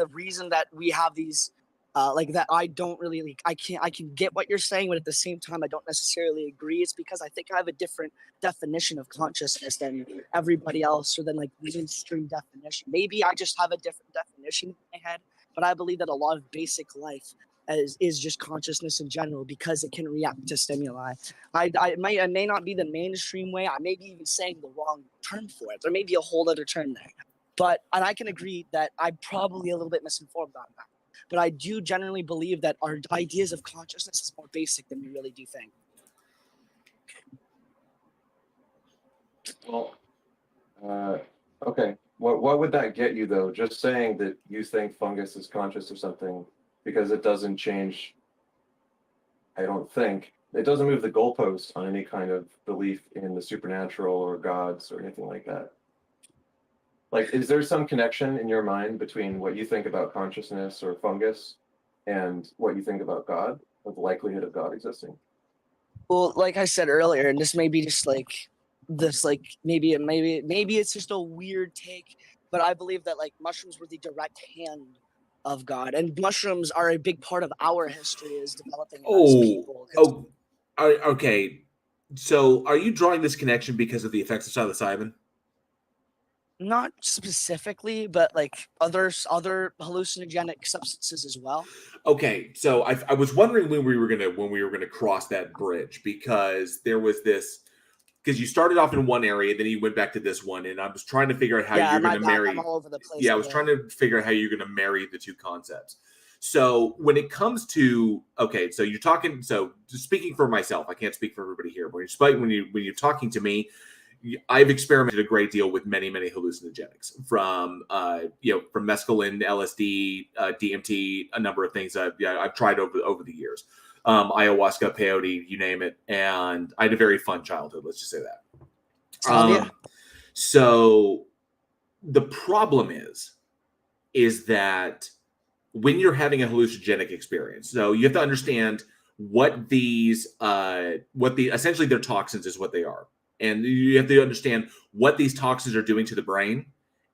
[SPEAKER 12] reason that we have these like that I don't really I can get what you're saying, but at the same time I don't necessarily agree. It's because I think I have a different definition of consciousness than everybody else, or than like mainstream definition. Maybe I just have a different definition in my head, but I believe that a lot of basic life is just consciousness in general, because it can react to stimuli. I may not be the mainstream way. I may be even saying the wrong term for it. There may be a whole other term there. And I can agree that I'm probably a little bit misinformed on that. But I do generally believe that our ideas of consciousness is more basic than we really do think.
[SPEAKER 10] Well, okay. What would that get you, though? Just saying that you think fungus is conscious or something, because it doesn't change. I don't think it doesn't move the goalpost on any kind of belief in the supernatural or gods or anything like that. Like, is there some connection in your mind between what you think about consciousness or fungus and what you think about God, or the likelihood of God existing?
[SPEAKER 12] Well, like I said earlier, and this may be just like this, like maybe it's just a weird take, but I believe that like mushrooms were the direct hand of God, and mushrooms are a big part of our history as developing as people.
[SPEAKER 1] Okay. So, are you drawing this connection because of the effects of psilocybin?
[SPEAKER 12] Not specifically, but like other hallucinogenic substances as well.
[SPEAKER 1] Okay, so I was wondering when we were gonna cross that bridge, because there was this, because you started off in one area, then you went back to this one, and I was trying to figure out how you're going to marry.
[SPEAKER 12] I'm all over the place.
[SPEAKER 1] Yeah, I was trying to figure out how you're going to marry the two concepts. So when it comes to, okay, so you're talking. So speaking for myself, I can't speak for everybody here. But when you're talking to me, I've experimented a great deal with many hallucinogenics, from from mescaline, LSD, DMT, a number of things I've tried over the years. Ayahuasca, peyote, you name it, and I had a very fun childhood. Let's just say that. So the problem is that when you're having a hallucinogenic experience, so you have to understand what essentially their toxins is what they are, and you have to understand what these toxins are doing to the brain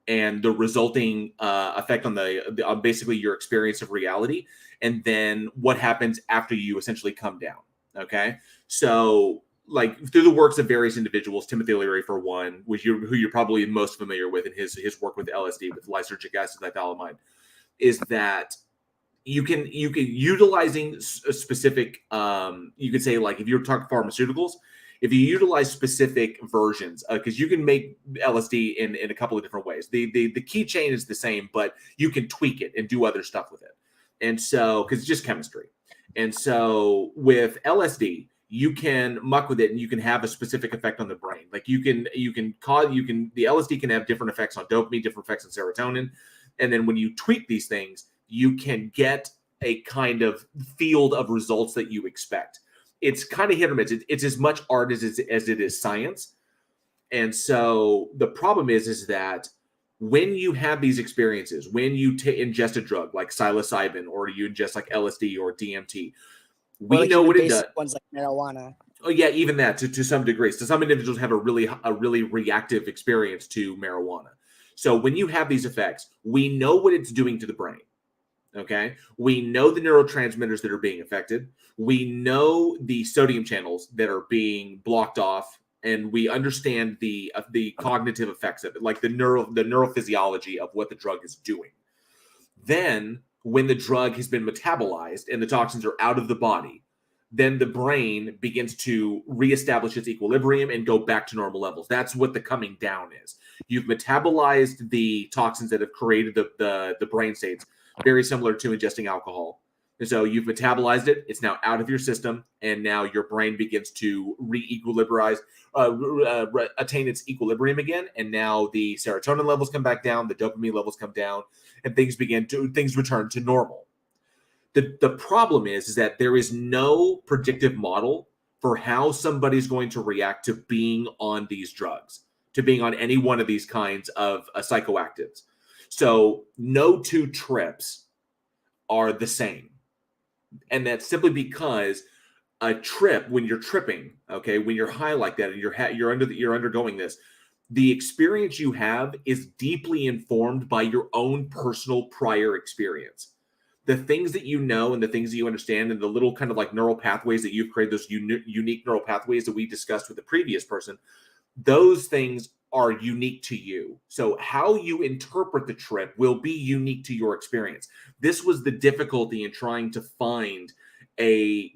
[SPEAKER 1] and the resulting effect on basically your experience of reality, and then what happens after you essentially come down. Okay, so like through the works of various individuals, Timothy Leary for one, who you're probably most familiar with, in his work with LSD, with lysergic acid diethylamide, is that you can utilizing a specific you could say, like, if you're talking pharmaceuticals, if you utilize specific versions, because you can make LSD in a couple of different ways. The key chain is the same, but you can tweak it and do other stuff with it. And so, because it's just chemistry. And so with LSD, you can muck with it and you can have a specific effect on the brain. Like the LSD can have different effects on dopamine, different effects on serotonin. And then when you tweak these things, you can get a kind of field of results that you expect. It's kind of hit or miss. It's as much art as it is science. And so the problem is that when you have these experiences, when you ingest a drug like psilocybin, or you ingest like LSD or DMT, we know what it does.
[SPEAKER 12] Ones like marijuana.
[SPEAKER 1] Oh yeah, even that to some degrees. So some individuals have a really reactive experience to marijuana. So when you have these effects, we know what it's doing to the brain. Okay, we know the neurotransmitters that are being affected. We know the sodium channels that are being blocked off, and we understand the cognitive effects of it, like the neurophysiology of what the drug is doing. Then, when the drug has been metabolized and the toxins are out of the body, then the brain begins to reestablish its equilibrium and go back to normal levels. That's what the coming down is. You've metabolized the toxins that have created the brain states, very similar to ingesting alcohol. And so you've metabolized it. It's now out of your system, and now your brain begins to attain its equilibrium again. And now the serotonin levels come back down, the dopamine levels come down, and things return to normal. The problem is that there is no predictive model for how somebody's going to react to being on these drugs, to being on any one of these kinds of psychoactives. So no two trips are the same. And that's simply because a trip, when you're tripping, okay, when you're high like that and you're undergoing this, the experience you have is deeply informed by your own personal prior experience. The things that you know and the things that you understand and the little kind of like neural pathways that you've created, those unique neural pathways that we discussed with the previous person, those things are unique to you. So how you interpret the trip will be unique to your experience. This was the difficulty in trying to find a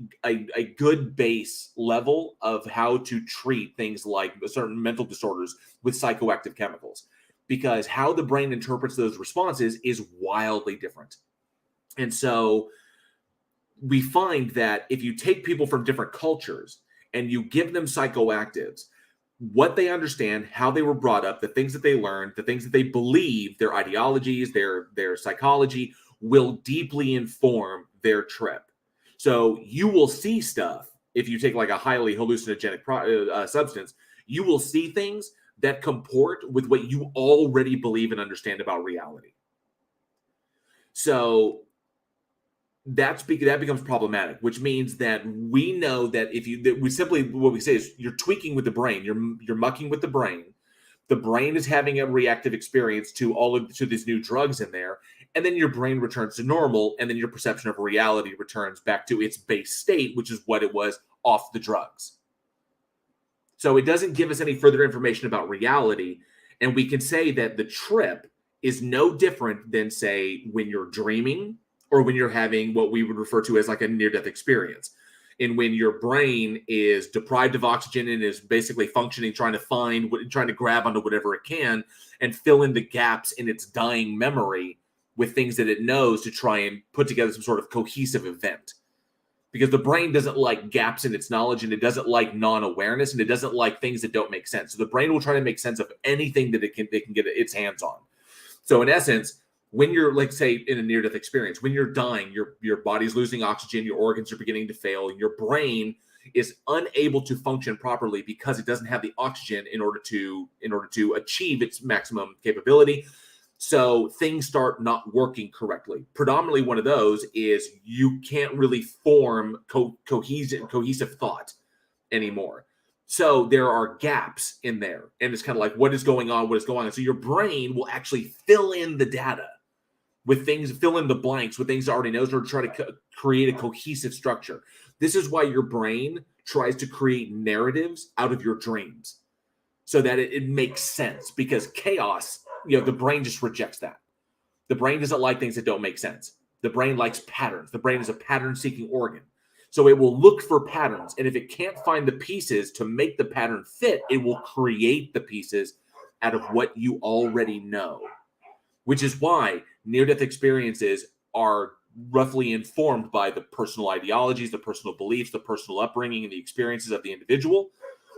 [SPEAKER 1] good base level of how to treat things like certain mental disorders with psychoactive chemicals, because how the brain interprets those responses is wildly different. And so we find that if you take people from different cultures and you give them psychoactives, what they understand, how they were brought up, the things that they learned, the things that they believe, their ideologies, their psychology will deeply inform their trip. So you will see stuff if you take like a highly hallucinogenic substance, you will see things that comport with what you already believe and understand about reality. So that becomes problematic, which means that we know that what we say is you're tweaking with the brain, you're mucking with the brain. The brain is having a reactive experience to these new drugs in there, and then your brain returns to normal, and then your perception of reality returns back to its base state, which is what it was off the drugs. So it doesn't give us any further information about reality, and we can say that the trip is no different than, say, when you're dreaming or when you're having what we would refer to as like a near-death experience. And when your brain is deprived of oxygen and is basically functioning, trying to grab onto whatever it can and fill in the gaps in its dying memory with things that it knows to try and put together some sort of cohesive event. Because the brain doesn't like gaps in its knowledge, and it doesn't like non-awareness, and it doesn't like things that don't make sense. So the brain will try to make sense of anything that it can get its hands on. So in essence, when you're, like, say, in a near-death experience, when you're dying, your body's losing oxygen, your organs are beginning to fail, and your brain is unable to function properly because it doesn't have the oxygen in order to achieve its maximum capability. So things start not working correctly. Predominantly one of those is you can't really form cohesive thought anymore. So there are gaps in there, and it's kind of like, what is going on? What is going on? So your brain will actually fill in the data with things, fill in the blanks with things it already knows, or try to create a cohesive structure. This is why your brain tries to create narratives out of your dreams so that it makes sense, because chaos, the brain just rejects that. The brain doesn't like things that don't make sense. The brain likes patterns. The brain is a pattern-seeking organ. So it will look for patterns, and if it can't find the pieces to make the pattern fit, it will create the pieces out of what you already know, which is why near-death experiences are roughly informed by the personal ideologies, the personal beliefs, the personal upbringing, and the experiences of the individual.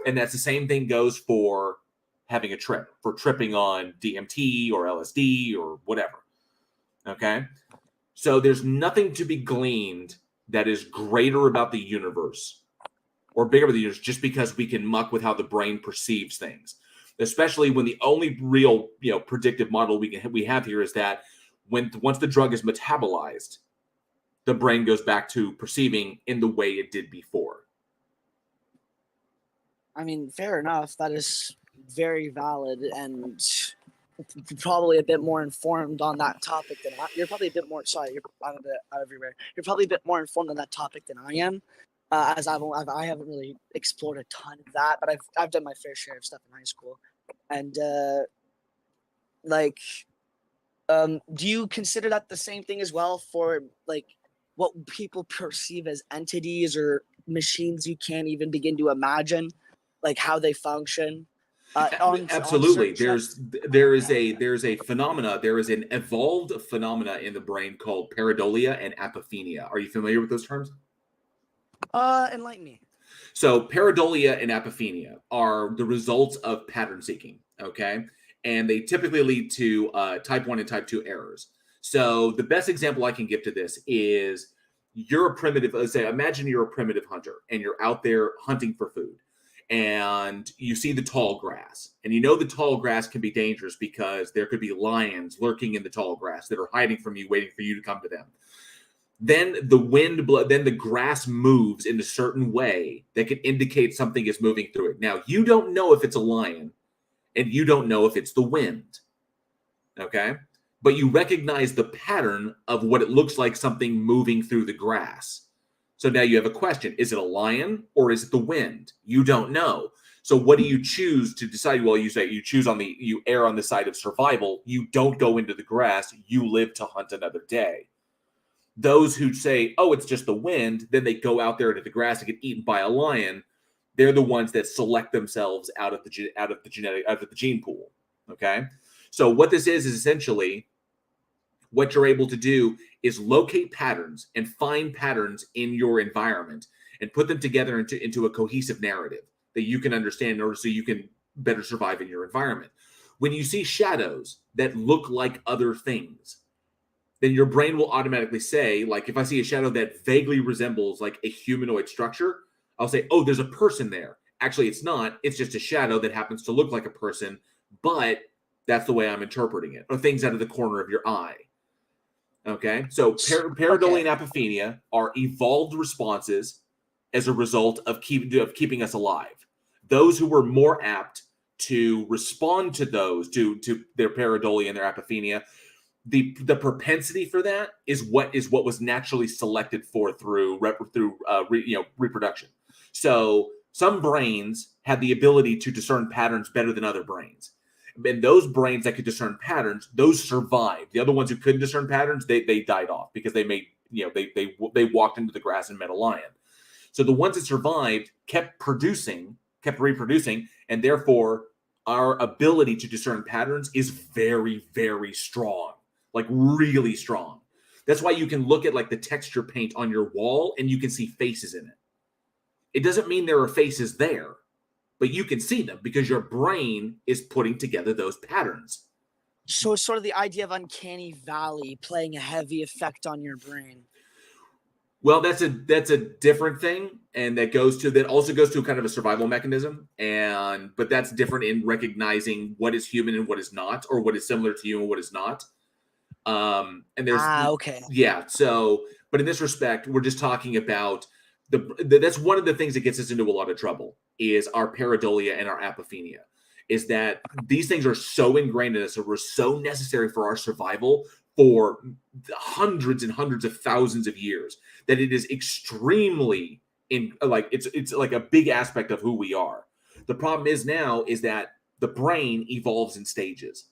[SPEAKER 1] And that's the same thing goes for having a trip, for tripping on DMT or LSD or whatever. Okay? So there's nothing to be gleaned that is greater about the universe or bigger about the universe just because we can muck with how the brain perceives things. Especially when the only real, predictive model we have here is that once the drug is metabolized, the brain goes back to perceiving in the way it did before.
[SPEAKER 12] I mean, fair enough. That is very valid and probably a bit more informed on that topic than you're probably a bit more. Sorry, you're I'm a bit out everywhere. You're probably a bit more informed on that topic than I am, as I haven't really explored a ton of that, but I've done my fair share of stuff in high school, and like, do you consider that the same thing as well for like what people perceive as entities or machines you can't even begin to imagine, like how they function?
[SPEAKER 1] Absolutely. There is a phenomena. There is an evolved phenomena in the brain called pareidolia and apophenia. Are you familiar with those terms?
[SPEAKER 12] Enlighten me.
[SPEAKER 1] So pareidolia and apophenia are the results of pattern seeking. Okay, and they typically lead to type 1 and type 2 errors. So the best example I can give to this is you're a primitive. Let's say, imagine you're a primitive hunter and you're out there hunting for food. And you see the tall grass, and you know the tall grass can be dangerous because there could be lions lurking in the tall grass that are hiding from you, waiting for you to come to them. Then the grass moves in a certain way that can indicate something is moving through it. Now, you don't know if it's a lion, and you don't know if it's the wind, okay? But you recognize the pattern of what it looks like something moving through the grass. So now you have a question. Is it a lion or is it the wind? You don't know. So what do you choose to decide? Well, you err on the side of survival. You don't go into the grass. You live to hunt another day. Those who say, oh, it's just the wind, then they go out there into the grass and get eaten by a lion. They're the ones that select themselves out of the gene pool. Okay. So what this is essentially what you're able to do is locate patterns and find patterns in your environment and put them together into a cohesive narrative that you can understand in order so you can better survive in your environment. When you see shadows that look like other things, then your brain will automatically say, like, if I see a shadow that vaguely resembles like a humanoid structure, I'll say, oh, there's a person there. Actually, it's not. It's just a shadow that happens to look like a person, but that's the way I'm interpreting it. Or things out of the corner of your eye. Okay, so pareidolia and apophenia are evolved responses as a result of keeping us alive. Those who were more apt to respond to those, to their pareidolia and their apophenia, the propensity for that is what was naturally selected for through reproduction. So some brains had the ability to discern patterns better than other brains. And those brains that could discern patterns, those survived. The other ones who couldn't discern patterns, they died off because they walked into the grass and met a lion. So the ones that survived kept reproducing, and therefore our ability to discern patterns is very, very strong, like really strong. That's why you can look at like the texture paint on your wall and you can see faces in it. It doesn't mean there are faces there, but you can see them because your brain is putting together those patterns.
[SPEAKER 12] So it's sort of the idea of uncanny valley playing a heavy effect on your brain.
[SPEAKER 1] Well, that's a different thing, and that also goes to kind of a survival mechanism, but that's different in recognizing what is human and what is not, or what is similar to you and what is not. And there's
[SPEAKER 12] okay.
[SPEAKER 1] Yeah. So, but in this respect, we're just talking about that's one of the things that gets us into a lot of trouble is our pareidolia and our apophenia. Is that these things are so ingrained in us, and were so necessary for our survival for hundreds and hundreds of thousands of years that it is extremely it's like a big aspect of who we are. The problem is now is that the brain evolves in stages.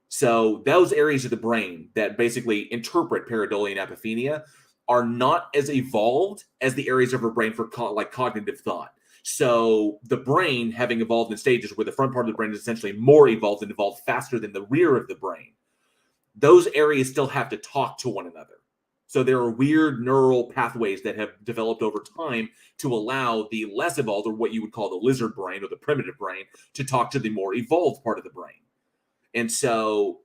[SPEAKER 1] So those areas of the brain that basically interpret pareidolia and apophenia are not as evolved as the areas of our brain for cognitive thought. So the brain, having evolved in stages where the front part of the brain is essentially more evolved and evolved faster than the rear of the brain, those areas still have to talk to one another. So there are weird neural pathways that have developed over time to allow the less evolved, or what you would call the lizard brain or the primitive brain, to talk to the more evolved part of the brain. And so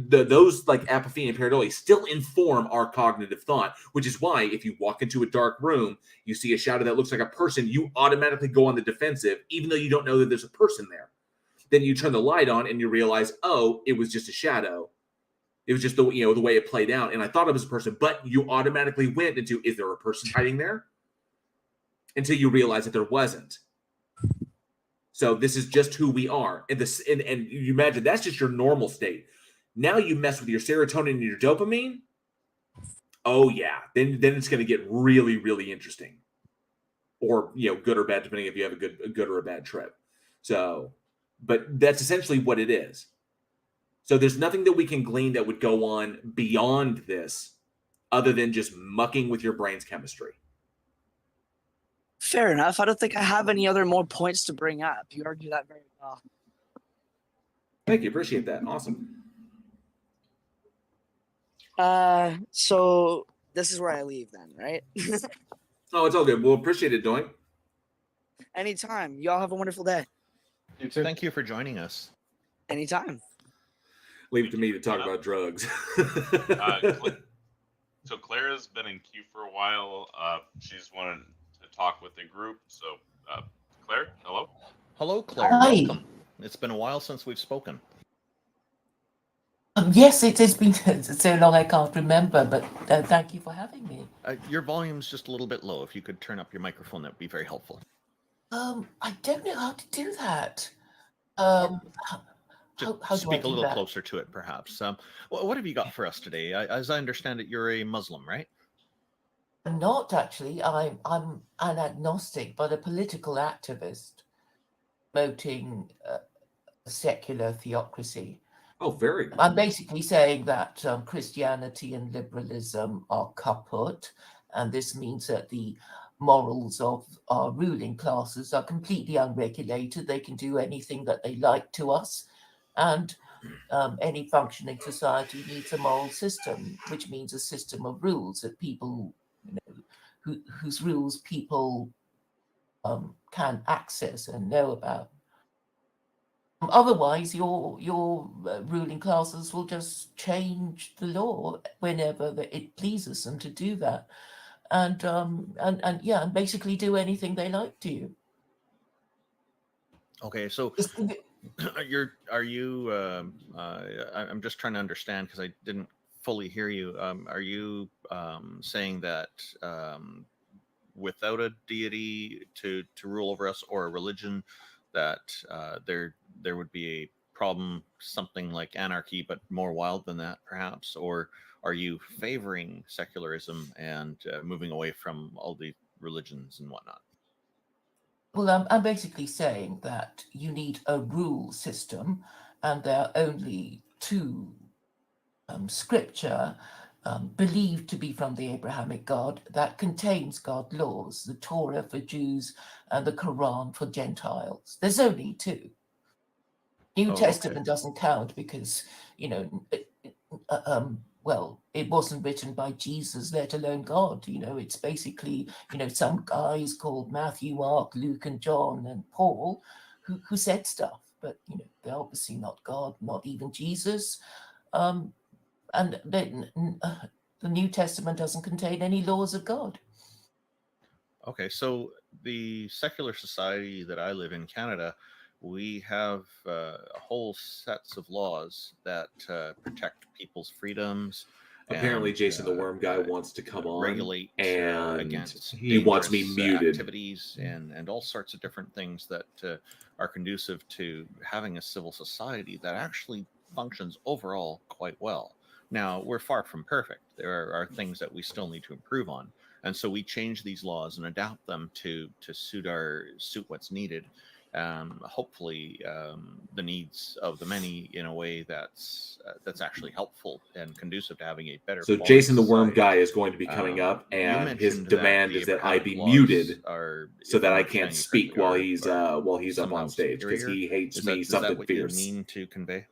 [SPEAKER 1] those like apophenia and pareidolia still inform our cognitive thought, which is why if you walk into a dark room, you see a shadow that looks like a person, you automatically go on the defensive, even though you don't know that there's a person there. Then you turn the light on and you realize, oh, it was just a shadow. It was just the way it played out. And I thought it was a person, but you automatically went into, is there a person hiding there? Until you realize that there wasn't. So this is just who we are. And you imagine that's just your normal state. Now you mess with your serotonin and your dopamine. Oh yeah, then it's going to get really, really interesting, or good or bad, depending if you have a good or a bad trip. So, but that's essentially what it is. So there's nothing that we can glean that would go on beyond this, other than just mucking with your brain's chemistry.
[SPEAKER 12] Fair enough. I don't think I have any other more points to bring up. You argue that very well.
[SPEAKER 1] Thank you. Appreciate that. Awesome.
[SPEAKER 12] So this is where I leave then, right?
[SPEAKER 1] Oh, it's all good. We'll appreciate it, Doink.
[SPEAKER 12] Anytime. Y'all have a wonderful day.
[SPEAKER 2] You too. Thank you for joining us.
[SPEAKER 12] Anytime.
[SPEAKER 1] Leave it to me to talk about drugs.
[SPEAKER 4] So Clara's been in queue for a while. She's wanted to talk with the group. So, Claire, hello.
[SPEAKER 2] Hello, Claire.
[SPEAKER 13] Hi.
[SPEAKER 2] Welcome. It's been a while since we've spoken.
[SPEAKER 13] Yes, it has been so long I can't remember, but thank you for having me.
[SPEAKER 2] Your volume's just a little bit low. If you could turn up your microphone, that would be very helpful.
[SPEAKER 13] I don't know how to do that.
[SPEAKER 2] Just
[SPEAKER 13] how do I
[SPEAKER 2] speak a
[SPEAKER 13] do
[SPEAKER 2] little
[SPEAKER 13] that?
[SPEAKER 2] closer to it, perhaps. What have you got for us today? As I understand it, you're a Muslim, right?
[SPEAKER 13] I'm not actually. I'm an agnostic, but a political activist, promoting secular theocracy.
[SPEAKER 1] Oh, very good.
[SPEAKER 13] I'm basically saying that Christianity and liberalism are kaput, and this means that the morals of our ruling classes are completely unregulated. They can do anything that they like to us, and any functioning society needs a moral system, which means a system of rules that people, whose rules people can access and know about. Otherwise, your ruling classes will just change the law whenever it pleases them to do that, and basically do anything they like to you.
[SPEAKER 2] Okay, so are you? I'm just trying to understand because I didn't fully hear you. Are you saying that without a deity to rule over us or a religion, that there would be a problem, something like anarchy, but more wild than that, perhaps? Or are you favoring secularism and moving away from all the religions and whatnot?
[SPEAKER 13] Well, I'm basically saying that you need a rule system, and there are only two scripture believed to be from the Abrahamic God that contains God laws: the Torah for Jews and the Quran for Gentiles. There's only two. New Testament doesn't count because, well, it wasn't written by Jesus, let alone God. It's basically, some guys called Matthew, Mark, Luke, and John, and Paul who said stuff. But, they're obviously not God, not even Jesus. And then the New Testament doesn't contain any laws of God.
[SPEAKER 2] Okay, so the secular society that I live in, Canada, we have a whole sets of laws that protect people's freedoms.
[SPEAKER 1] Apparently,
[SPEAKER 2] and,
[SPEAKER 1] Jason the Worm Guy wants to come on,
[SPEAKER 2] regulate
[SPEAKER 1] and
[SPEAKER 2] against
[SPEAKER 1] he wants me
[SPEAKER 2] dangerous
[SPEAKER 1] muted.
[SPEAKER 2] activities and all sorts of different things that are conducive to having a civil society that actually functions overall quite well. Now, we're far from perfect. There are things that we still need to improve on. And so we change these laws and adapt them to suit what's needed. Hopefully, the needs of the many in a way that's actually helpful and conducive to having a better.
[SPEAKER 1] So Jason the Worm Guy is going to be coming up, and his demand is that I be muted so that I can't speak while he's up on stage, because he hates me something fierce.
[SPEAKER 2] Is that what you mean to convey?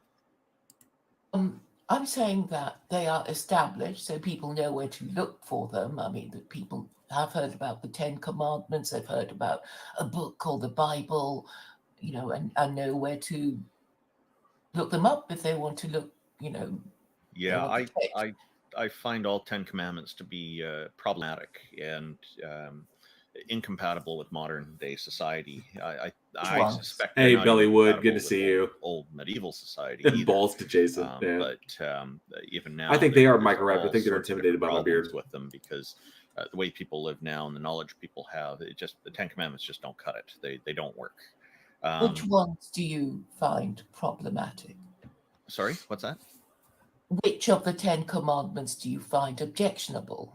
[SPEAKER 13] I'm saying that they are established so people know where to look for them. I mean, that people have heard about the 10 Commandments, they've heard about a book called the Bible, and know where to look them up if they want to look,
[SPEAKER 2] Yeah, I find all 10 Commandments to be problematic and incompatible with modern day society. I suspect.
[SPEAKER 1] Hey, Bellywood, good to see you.
[SPEAKER 2] Old medieval society.
[SPEAKER 1] Balls to Jason. Yeah.
[SPEAKER 2] But even now,
[SPEAKER 1] I think they are
[SPEAKER 2] there's
[SPEAKER 1] micro-rapped. I
[SPEAKER 2] all
[SPEAKER 1] think they're
[SPEAKER 2] sorts of
[SPEAKER 1] intimidated by my
[SPEAKER 2] different
[SPEAKER 1] beard.
[SPEAKER 2] problems with them because the way people live now and the knowledge people have, the 10 Commandments just don't cut it. They don't work.
[SPEAKER 13] Which ones do you find problematic?
[SPEAKER 2] Sorry, what's that?
[SPEAKER 13] Which of the 10 commandments do you find objectionable?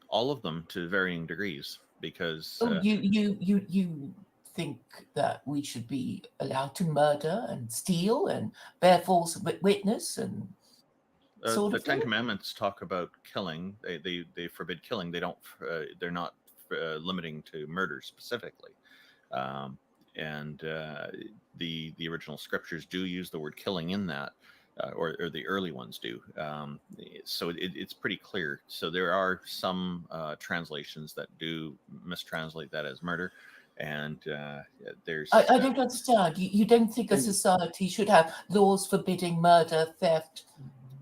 [SPEAKER 2] All of them to varying degrees, because
[SPEAKER 13] You think that we should be allowed to murder and steal and bear false witness and sort
[SPEAKER 2] the
[SPEAKER 13] of
[SPEAKER 2] Ten
[SPEAKER 13] thing?
[SPEAKER 2] Commandments talk about killing. They forbid killing. They don't. They're not limiting to murder specifically. And the original scriptures do use the word killing in that, or the early ones do. So it's pretty clear. So there are some translations that do mistranslate that as murder, and there's.
[SPEAKER 13] I don't understand. You don't think a society should have laws forbidding murder, theft?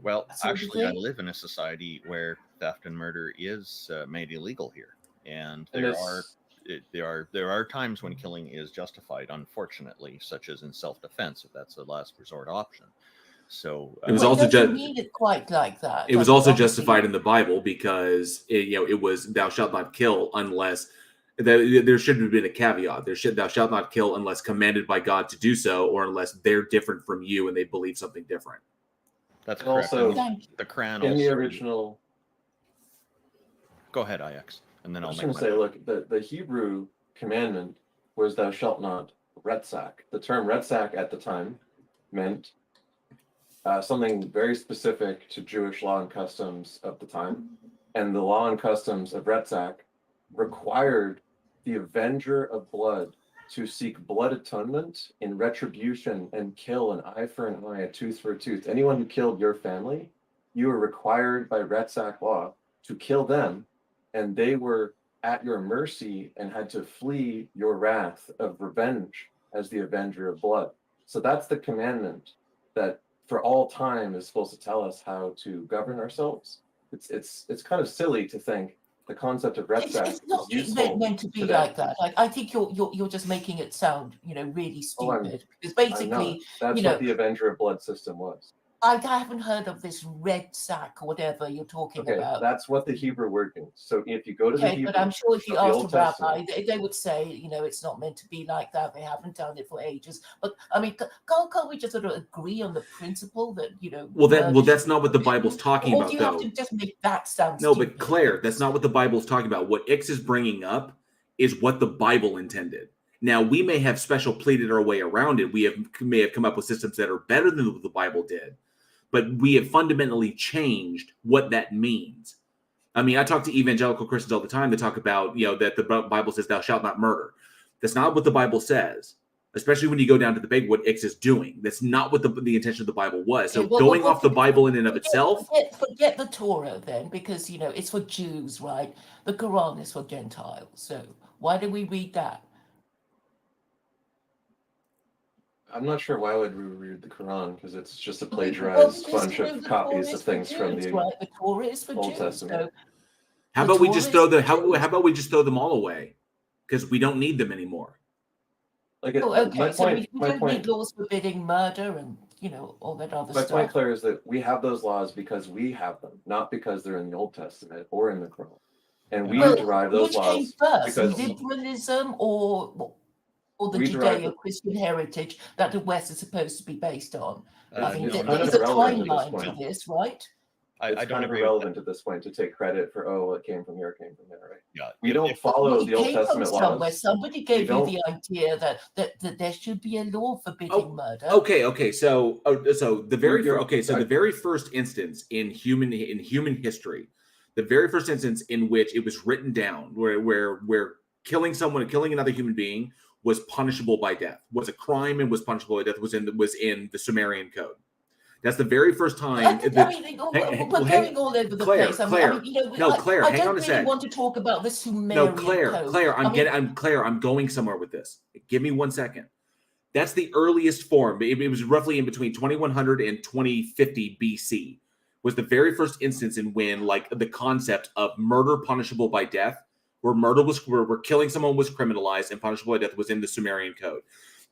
[SPEAKER 2] Well,
[SPEAKER 13] sort of
[SPEAKER 2] actually, I
[SPEAKER 13] thing?
[SPEAKER 2] live in a society where theft and murder is made illegal here, and
[SPEAKER 10] And
[SPEAKER 2] there are times when killing is justified, unfortunately, such as in self-defense, if that's a last resort option. So
[SPEAKER 1] It was
[SPEAKER 13] Well,
[SPEAKER 1] also
[SPEAKER 13] it doesn't mean it quite like that.
[SPEAKER 1] it was
[SPEAKER 13] I mean,
[SPEAKER 1] also
[SPEAKER 13] obviously-
[SPEAKER 1] justified in the Bible because it was thou shalt not kill unless there should have been a caveat. Thou shalt not kill unless commanded by God to do so, or unless they're different from you and they believe something different.
[SPEAKER 2] That's
[SPEAKER 10] And
[SPEAKER 2] correct.
[SPEAKER 10] also,
[SPEAKER 2] And the Quran
[SPEAKER 10] in the
[SPEAKER 2] also.
[SPEAKER 10] original,
[SPEAKER 2] Go ahead, IX, and then
[SPEAKER 10] I
[SPEAKER 2] I'll
[SPEAKER 10] was
[SPEAKER 2] make
[SPEAKER 10] going to say, look, the Hebrew commandment was thou shalt not retsack. The term retsack at the time meant something very specific to Jewish law and customs of the time. And the law and customs of retsack required the avenger of blood to seek blood atonement in retribution and kill an eye for an eye, a tooth for a tooth. Anyone who killed your family, you were required by retsack law to kill them, and they were at your mercy and had to flee your wrath of revenge as the avenger of blood. So that's the commandment that for all time is supposed to tell us how to govern ourselves. It's kind of silly to think the concept of retsack
[SPEAKER 13] It's not
[SPEAKER 10] is useful
[SPEAKER 13] meant to be
[SPEAKER 10] today.
[SPEAKER 13] like that. Like, I think you're just making it sound, really
[SPEAKER 10] Oh,
[SPEAKER 13] stupid. Because
[SPEAKER 10] I'm not.
[SPEAKER 13] basically,
[SPEAKER 10] That's what the Avenger of Blood system was.
[SPEAKER 13] I haven't heard of this red sack or whatever you're talking
[SPEAKER 10] Okay,
[SPEAKER 13] about.
[SPEAKER 10] that's what the Hebrew word means. So if you go to the
[SPEAKER 13] Okay,
[SPEAKER 10] Hebrew,
[SPEAKER 13] but I'm sure if you
[SPEAKER 10] of the
[SPEAKER 13] asked
[SPEAKER 10] Old
[SPEAKER 13] a rabbi,
[SPEAKER 10] Testament,
[SPEAKER 13] they would say, it's not meant to be like that. They haven't done it for ages. But I mean, can't we just sort of agree on the principle that
[SPEAKER 1] Well,
[SPEAKER 13] murder
[SPEAKER 1] that's
[SPEAKER 13] should
[SPEAKER 1] not what
[SPEAKER 13] be
[SPEAKER 1] the Bible's
[SPEAKER 13] forbidden?
[SPEAKER 1] talking
[SPEAKER 13] Or
[SPEAKER 1] about,
[SPEAKER 13] do you have
[SPEAKER 1] though.
[SPEAKER 13] to just make that sound
[SPEAKER 1] No,
[SPEAKER 13] stupid?
[SPEAKER 1] but Claire, that's not what the Bible's talking about. What Ix is bringing up is what the Bible intended. Now, we may have special pleaded our way around it. We may have come up with systems that are better than what the Bible did, but we have fundamentally changed what that means. I mean, I talk to evangelical Christians all the time that talk about, that the Bible says thou shalt not murder. That's not what the Bible says, especially when you go down to the big what Ix is doing. That's not what the intention of the Bible was. So going off the Bible in and of itself.
[SPEAKER 13] Forget the Torah then, because, it's for Jews, right? The Quran is for Gentiles. So why do we read that?
[SPEAKER 10] I'm not sure why would we read the Quran, because it's just a plagiarized bunch of copies of things from the
[SPEAKER 13] Torah is for
[SPEAKER 10] Old
[SPEAKER 13] Jews.
[SPEAKER 10] Testament.
[SPEAKER 1] How about we just throw how about we just throw them all away? Because we don't need them anymore.
[SPEAKER 13] Okay, so we don't need laws forbidding murder and all that other
[SPEAKER 10] My
[SPEAKER 13] stuff.
[SPEAKER 10] point, Claire, is that we have those laws because we have them, not because they're in the Old Testament or in the Quran. And we derive those
[SPEAKER 13] Which came
[SPEAKER 10] laws
[SPEAKER 13] first,
[SPEAKER 10] because
[SPEAKER 13] liberalism or the
[SPEAKER 10] we derive them.
[SPEAKER 13] Judeo-Christian heritage that the West is supposed to be based on? I mean,
[SPEAKER 10] it's kind
[SPEAKER 13] there's
[SPEAKER 10] of
[SPEAKER 13] a
[SPEAKER 10] irrelevant at this
[SPEAKER 13] timeline
[SPEAKER 10] point.
[SPEAKER 13] to this, right?
[SPEAKER 2] I
[SPEAKER 10] It's
[SPEAKER 2] don't
[SPEAKER 10] kind of
[SPEAKER 2] agree with
[SPEAKER 10] irrelevant at this point to take credit for it came from here, right?
[SPEAKER 2] Yeah,
[SPEAKER 10] We don't follow
[SPEAKER 13] It
[SPEAKER 10] the Old
[SPEAKER 13] came from
[SPEAKER 10] Testament
[SPEAKER 13] somewhere.
[SPEAKER 10] laws.
[SPEAKER 13] Somebody
[SPEAKER 10] We
[SPEAKER 13] gave you
[SPEAKER 10] don't.
[SPEAKER 13] the idea that there should be a law forbidding murder.
[SPEAKER 1] Okay. So the very first instance in human history, the very first instance in which it was written down, where killing another human being was punishable by death, was a crime and was punishable by death, was in the Sumerian Code. That's the very first time.
[SPEAKER 13] We're going all over the place.
[SPEAKER 1] Claire, Claire,
[SPEAKER 13] I
[SPEAKER 1] hang
[SPEAKER 13] don't
[SPEAKER 1] on a
[SPEAKER 13] really
[SPEAKER 1] sec.
[SPEAKER 13] want to talk about the Sumerian Code.
[SPEAKER 1] Claire, I'm going somewhere with this. Give me 1 second. That's the earliest form. It was roughly in between 2100 and 2050 BC. Was the very first instance in when the concept of murder punishable by death, where where killing someone was criminalized and punishable by death was in the Sumerian Code.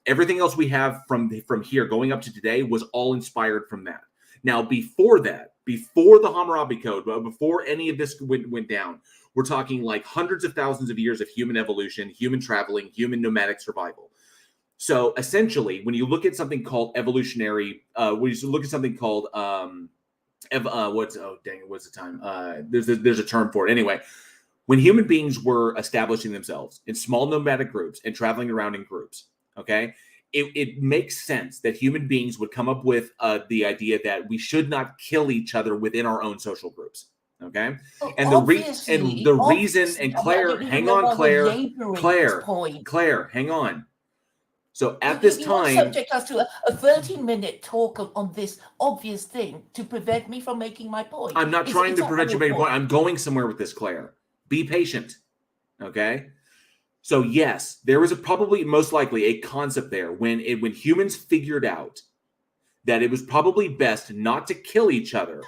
[SPEAKER 1] Everything else we have from here going up to today was all inspired from that. Now, before that, before the Hammurabi Code, before any of this went down, we're talking hundreds of thousands of years of human evolution, human traveling, human nomadic survival. So essentially, when you look at something called evolutionary, when you look at something called what's the time? There's a term for it. Anyway, when human beings were establishing themselves in small nomadic groups and traveling around in groups, okay, it makes sense that human beings would come up with the idea that we should not kill each other within our own social groups. Okay, and the reason, and Claire, hang on, Claire, hang on. So at this time,
[SPEAKER 13] subject us to a 30-minute talk on this obvious thing to prevent me from making my point.
[SPEAKER 1] I'm not trying to prevent you making a point. I'm going somewhere with this, Claire. Be patient. Okay. So yes, there was probably most likely a concept there when humans figured out that it was probably best not to kill each other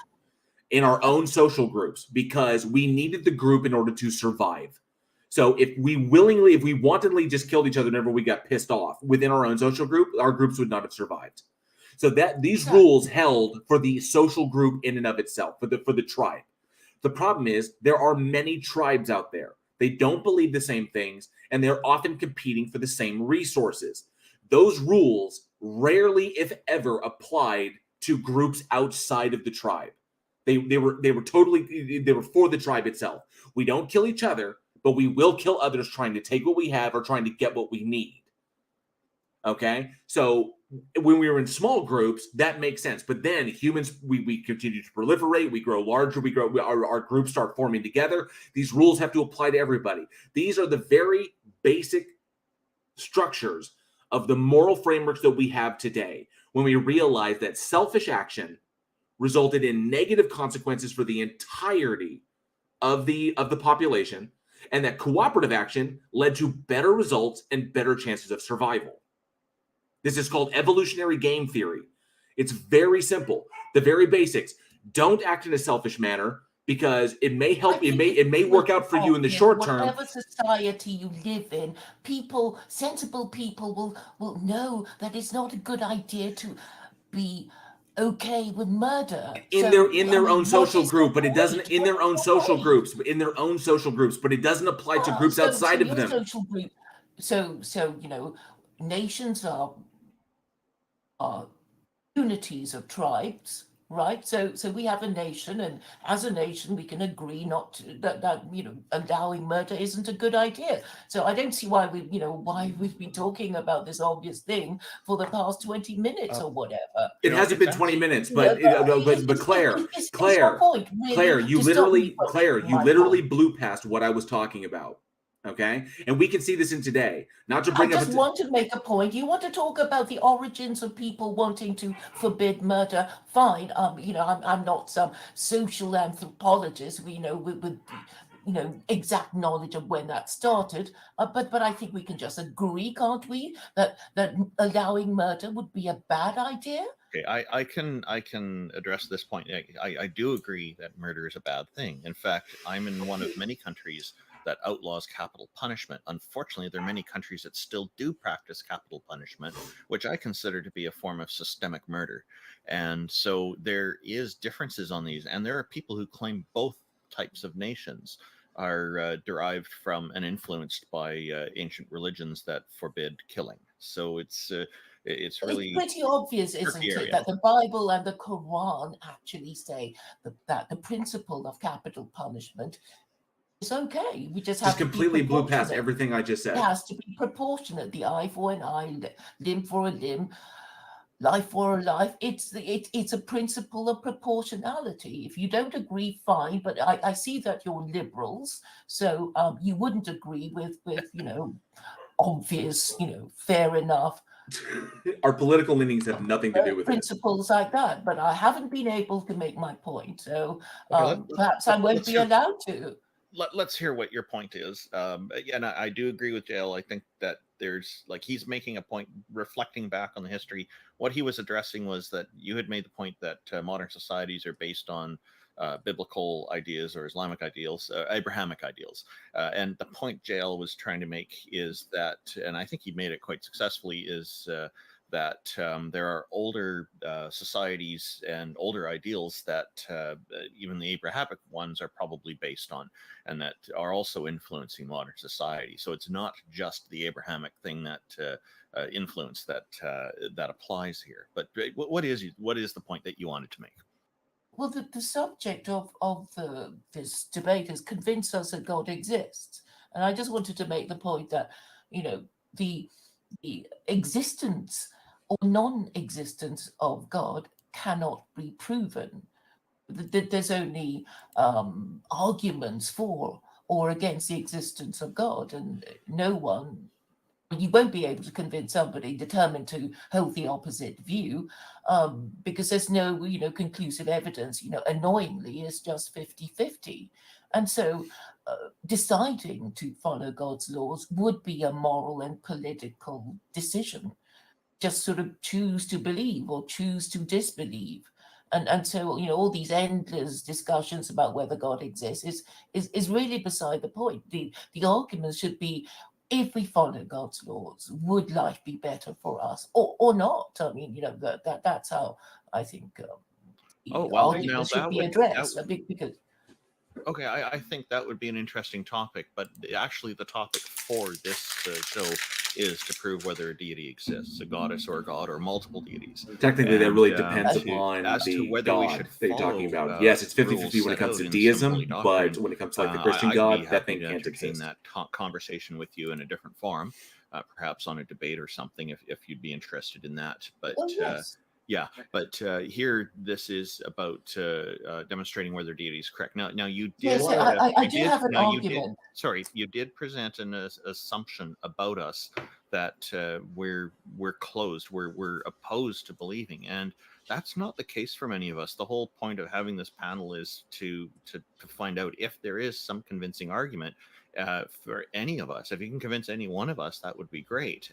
[SPEAKER 1] in our own social groups because we needed the group in order to survive. So if we wantedly just killed each other whenever we got pissed off within our own social group, our groups would not have survived. So that these rules held for the social group in and of itself, for the tribe. The problem is there are many tribes out there. They don't believe the same things, and they're often competing for the same resources. Those rules rarely, if ever, applied to groups outside of the tribe. They were for the tribe itself. We don't kill each other, but we will kill others trying to take what we have or trying to get what we need. Okay? So when we were in small groups, that makes sense. But then humans, we continue to proliferate, we grow larger, our groups start forming together. These rules have to apply to everybody. These are the very basic structures of the moral frameworks that we have today when we realize that selfish action resulted in negative consequences for the entirety of the population, and that cooperative action led to better results and better chances of survival. This is called evolutionary game theory. It's very simple. The very basics. Don't act in a selfish manner because it may help. It may work out for you in the short term.
[SPEAKER 13] Whatever society you live in, sensible people will know that it's not a good idea to be okay with murder
[SPEAKER 1] in their own social group, but it doesn't in their own social groups, but it doesn't apply to groups outside of them.
[SPEAKER 13] Social group. So nations are unities of tribes, right? So we have a nation, and as a nation, we can agree not to, that allowing murder isn't a good idea. So I don't see why we've been talking about this obvious thing for the past 20 minutes or whatever.
[SPEAKER 1] It hasn't been 20 minutes, but Claire, you literally blew past what I was talking about. Okay, and we can see this in today. Not to bring
[SPEAKER 13] I just want to make a point. You want to talk about the origins of people wanting to forbid murder? Fine. I'm not some social anthropologist. With exact knowledge of when that started. But I think we can just agree, can't we, that allowing murder would be a bad idea?
[SPEAKER 2] Okay, I can address this point. I do agree that murder is a bad thing. In fact, I'm in one of many countries that outlaws capital punishment. Unfortunately, there are many countries that still do practice capital punishment, which I consider to be a form of systemic murder. And so there is differences on these, and there are people who claim both types of nations are derived from and influenced by ancient religions that forbid killing. So it's really
[SPEAKER 13] pretty obvious, isn't it, that the Bible and the Quran actually say that the principle of capital punishment is okay. We just have
[SPEAKER 1] completely blew past everything I just said.
[SPEAKER 13] It has to be proportionate. The eye for an eye, limb for a limb, life for a life. It's a principle of proportionality. If you don't agree, fine. But I see that you're liberals, so you wouldn't agree with obvious, fair enough.
[SPEAKER 1] Our political leanings have nothing to do with
[SPEAKER 13] principles like that. But I haven't been able to make my point, so perhaps I won't be allowed to.
[SPEAKER 2] Let's hear what your point is. And I do agree with JL. I think that there's he's making a point reflecting back on the history. What he was addressing was that you had made the point that modern societies are based on biblical ideas or Islamic ideals, Abrahamic ideals. And the point JL was trying to make is that, and I think he made it quite successfully, is that there are older societies and older ideals that even the Abrahamic ones are probably based on, and that are also influencing modern society. So it's not just the Abrahamic thing that influence that applies here. But what is the point that you wanted to make?
[SPEAKER 13] Well, the subject of this debate is convince us that God exists. And I just wanted to make the point that, the existence or non-existence of God cannot be proven. There's only arguments for or against the existence of God, and you won't be able to convince somebody determined to hold the opposite view, because there's no, conclusive evidence. Annoyingly, it's just 50-50. And so deciding to follow God's laws would be a moral and political decision. Just sort of choose to believe or choose to disbelieve. And so, all these endless discussions about whether God exists is really beside the point. The argument should be, if we follow God's laws, would life be better for us or not? I mean, that's how I think argument should be addressed. Because
[SPEAKER 2] okay, I think that would be an interesting topic, but actually the topic for this show is to prove whether a deity exists, a goddess or a god or multiple deities.
[SPEAKER 1] Technically, that really depends
[SPEAKER 2] to
[SPEAKER 1] upon
[SPEAKER 2] whether we
[SPEAKER 1] god
[SPEAKER 2] should
[SPEAKER 1] that you're talking
[SPEAKER 2] follow,
[SPEAKER 1] about. Yes, it's 50-50
[SPEAKER 2] rules
[SPEAKER 1] when it
[SPEAKER 2] set
[SPEAKER 1] comes
[SPEAKER 2] out
[SPEAKER 1] to
[SPEAKER 2] in
[SPEAKER 1] deism,
[SPEAKER 2] Holy
[SPEAKER 1] but
[SPEAKER 2] Doctrine.
[SPEAKER 1] when it comes to like the Christian
[SPEAKER 2] I'd be
[SPEAKER 1] god, that
[SPEAKER 2] happy
[SPEAKER 1] thing
[SPEAKER 2] to
[SPEAKER 1] can't
[SPEAKER 2] entertain
[SPEAKER 1] exist.
[SPEAKER 2] that conversation with you in a different forum, perhaps on a debate or something, if you'd be interested in that. But
[SPEAKER 13] yes.
[SPEAKER 2] yeah, but here this is about demonstrating whether deity is correct. Now you did.
[SPEAKER 13] Yes, I do have an argument.
[SPEAKER 2] You did present an assumption about us that we're closed, we're opposed to believing, and that's not the case for many of us. The whole point of having this panel is to find out if there is some convincing argument for any of us. If you can convince any one of us, that would be great.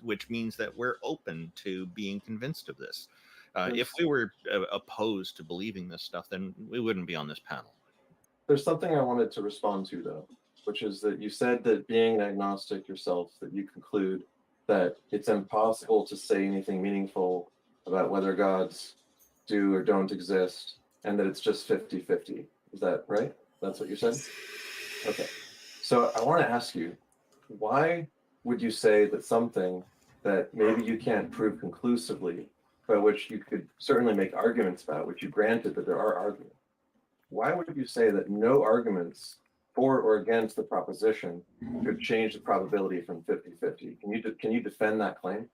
[SPEAKER 2] Which means that we're open to being convinced of this. If we were opposed to believing this stuff, then we wouldn't be on this panel.
[SPEAKER 10] There's something I wanted to respond to, though, which is that you said that being an agnostic yourself, that you conclude that it's impossible to say anything meaningful about whether gods do or don't exist, and that it's just 50-50. Is that right? That's what you said? Okay. So I want to ask you, why would you say that something that maybe you can't prove conclusively, but which you could certainly make arguments about, which you granted that there are arguments, why would you say that no arguments for or against the proposition could change the probability from 50-50? Can you defend that claim?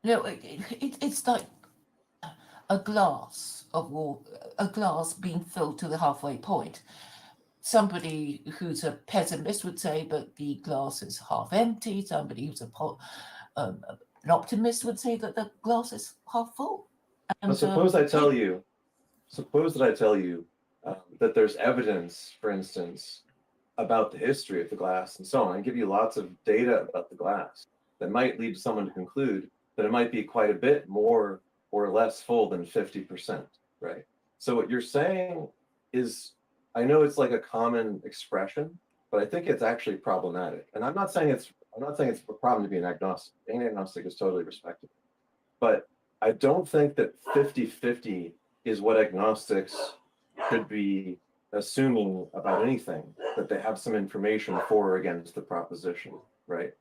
[SPEAKER 13] No, it's like a glass of water, a glass being filled to the halfway point. Somebody who's a pessimist would say, but the glass is half empty. Somebody who's an optimist would say that the glass is half full. And,
[SPEAKER 10] suppose I tell you that there's evidence, for instance, about the history of the glass and so on. I give you lots of data about the glass that might lead someone to conclude that it might be quite a bit more or less full than 50%, right? So what you're saying is, I know it's like a common expression, but I think it's actually problematic. And I'm not saying it's a problem to be an agnostic. Being an agnostic is totally respectable. But I don't think that 50-50 is what agnostics should be assuming about anything, that they have some information for or against the proposition, right?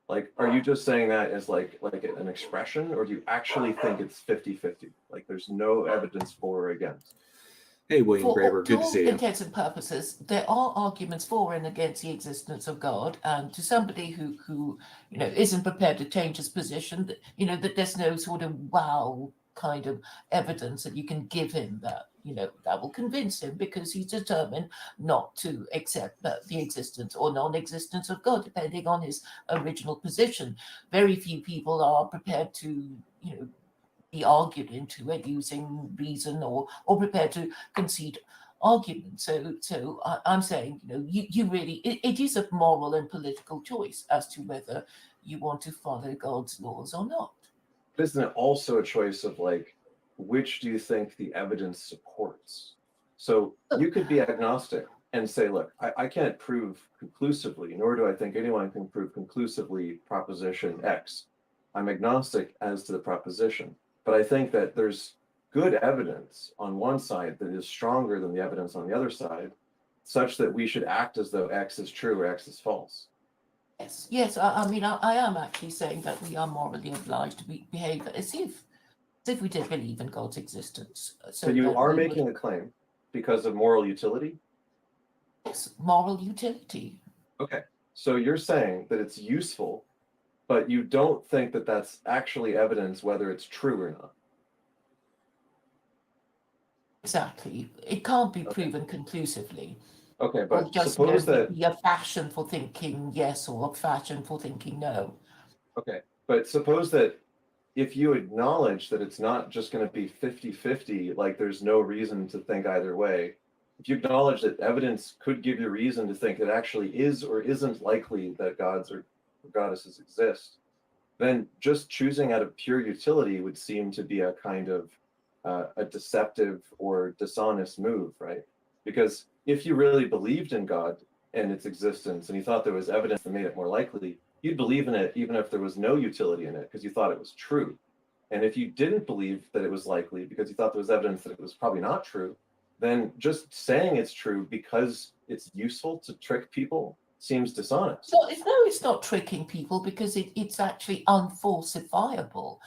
[SPEAKER 10] Like, are you just saying that as like an expression, or do you actually think it's 50-50? Like there's no evidence for or against?
[SPEAKER 1] Hey, William Graber, good to see you.
[SPEAKER 13] For all intents and purposes, there are arguments for and against the existence of God, and to somebody who isn't prepared to change his position, that there's no sort of wow kind of evidence that you can give him that will convince him, because he's determined not to accept the existence or non-existence of God, depending on his original position. Very few people are prepared to be argued into it using reason or prepared to concede argument. So I'm saying, you really, it is a moral and political choice as to whether you want to follow God's laws or not.
[SPEAKER 10] Isn't it also a choice of like, which do you think the evidence supports? So you could be agnostic and say, look, I can't prove conclusively, nor do I think anyone can prove conclusively proposition X. I'm agnostic as to the proposition. But I think that there's good evidence on one side that is stronger than the evidence on the other side, such that we should act as though X is true or X is false.
[SPEAKER 13] Yes, yes. I mean, I am actually saying that we are morally obliged to behave as if we did believe in God's existence.
[SPEAKER 10] So you
[SPEAKER 13] that
[SPEAKER 10] are
[SPEAKER 13] we
[SPEAKER 10] making a claim because of moral utility?
[SPEAKER 13] Yes, moral utility.
[SPEAKER 10] Okay. So you're saying that it's useful, but you don't think that that's actually evidence whether it's true or not.
[SPEAKER 13] Exactly. It can't be proven conclusively.
[SPEAKER 10] Okay,
[SPEAKER 13] Or
[SPEAKER 10] but
[SPEAKER 13] just
[SPEAKER 10] suppose that
[SPEAKER 13] be a fashion for thinking yes or a fashion for thinking no.
[SPEAKER 10] Okay, but suppose that if you acknowledge that it's not just going to be 50-50, like there's no reason to think either way, if you acknowledge that evidence could give you reason to think it actually is or isn't likely that gods or goddesses exist, then just choosing out of pure utility would seem to be a kind of a deceptive or dishonest move, right? Because if you really believed in God and its existence and you thought there was evidence that made it more likely, you'd believe in it even if there was no utility in it because you thought it was true. And if you didn't believe that it was likely because you thought there was evidence that it was probably not true, then just saying it's true because it's useful to trick people seems dishonest.
[SPEAKER 13] So it's not tricking people because it's actually unfalsifiable.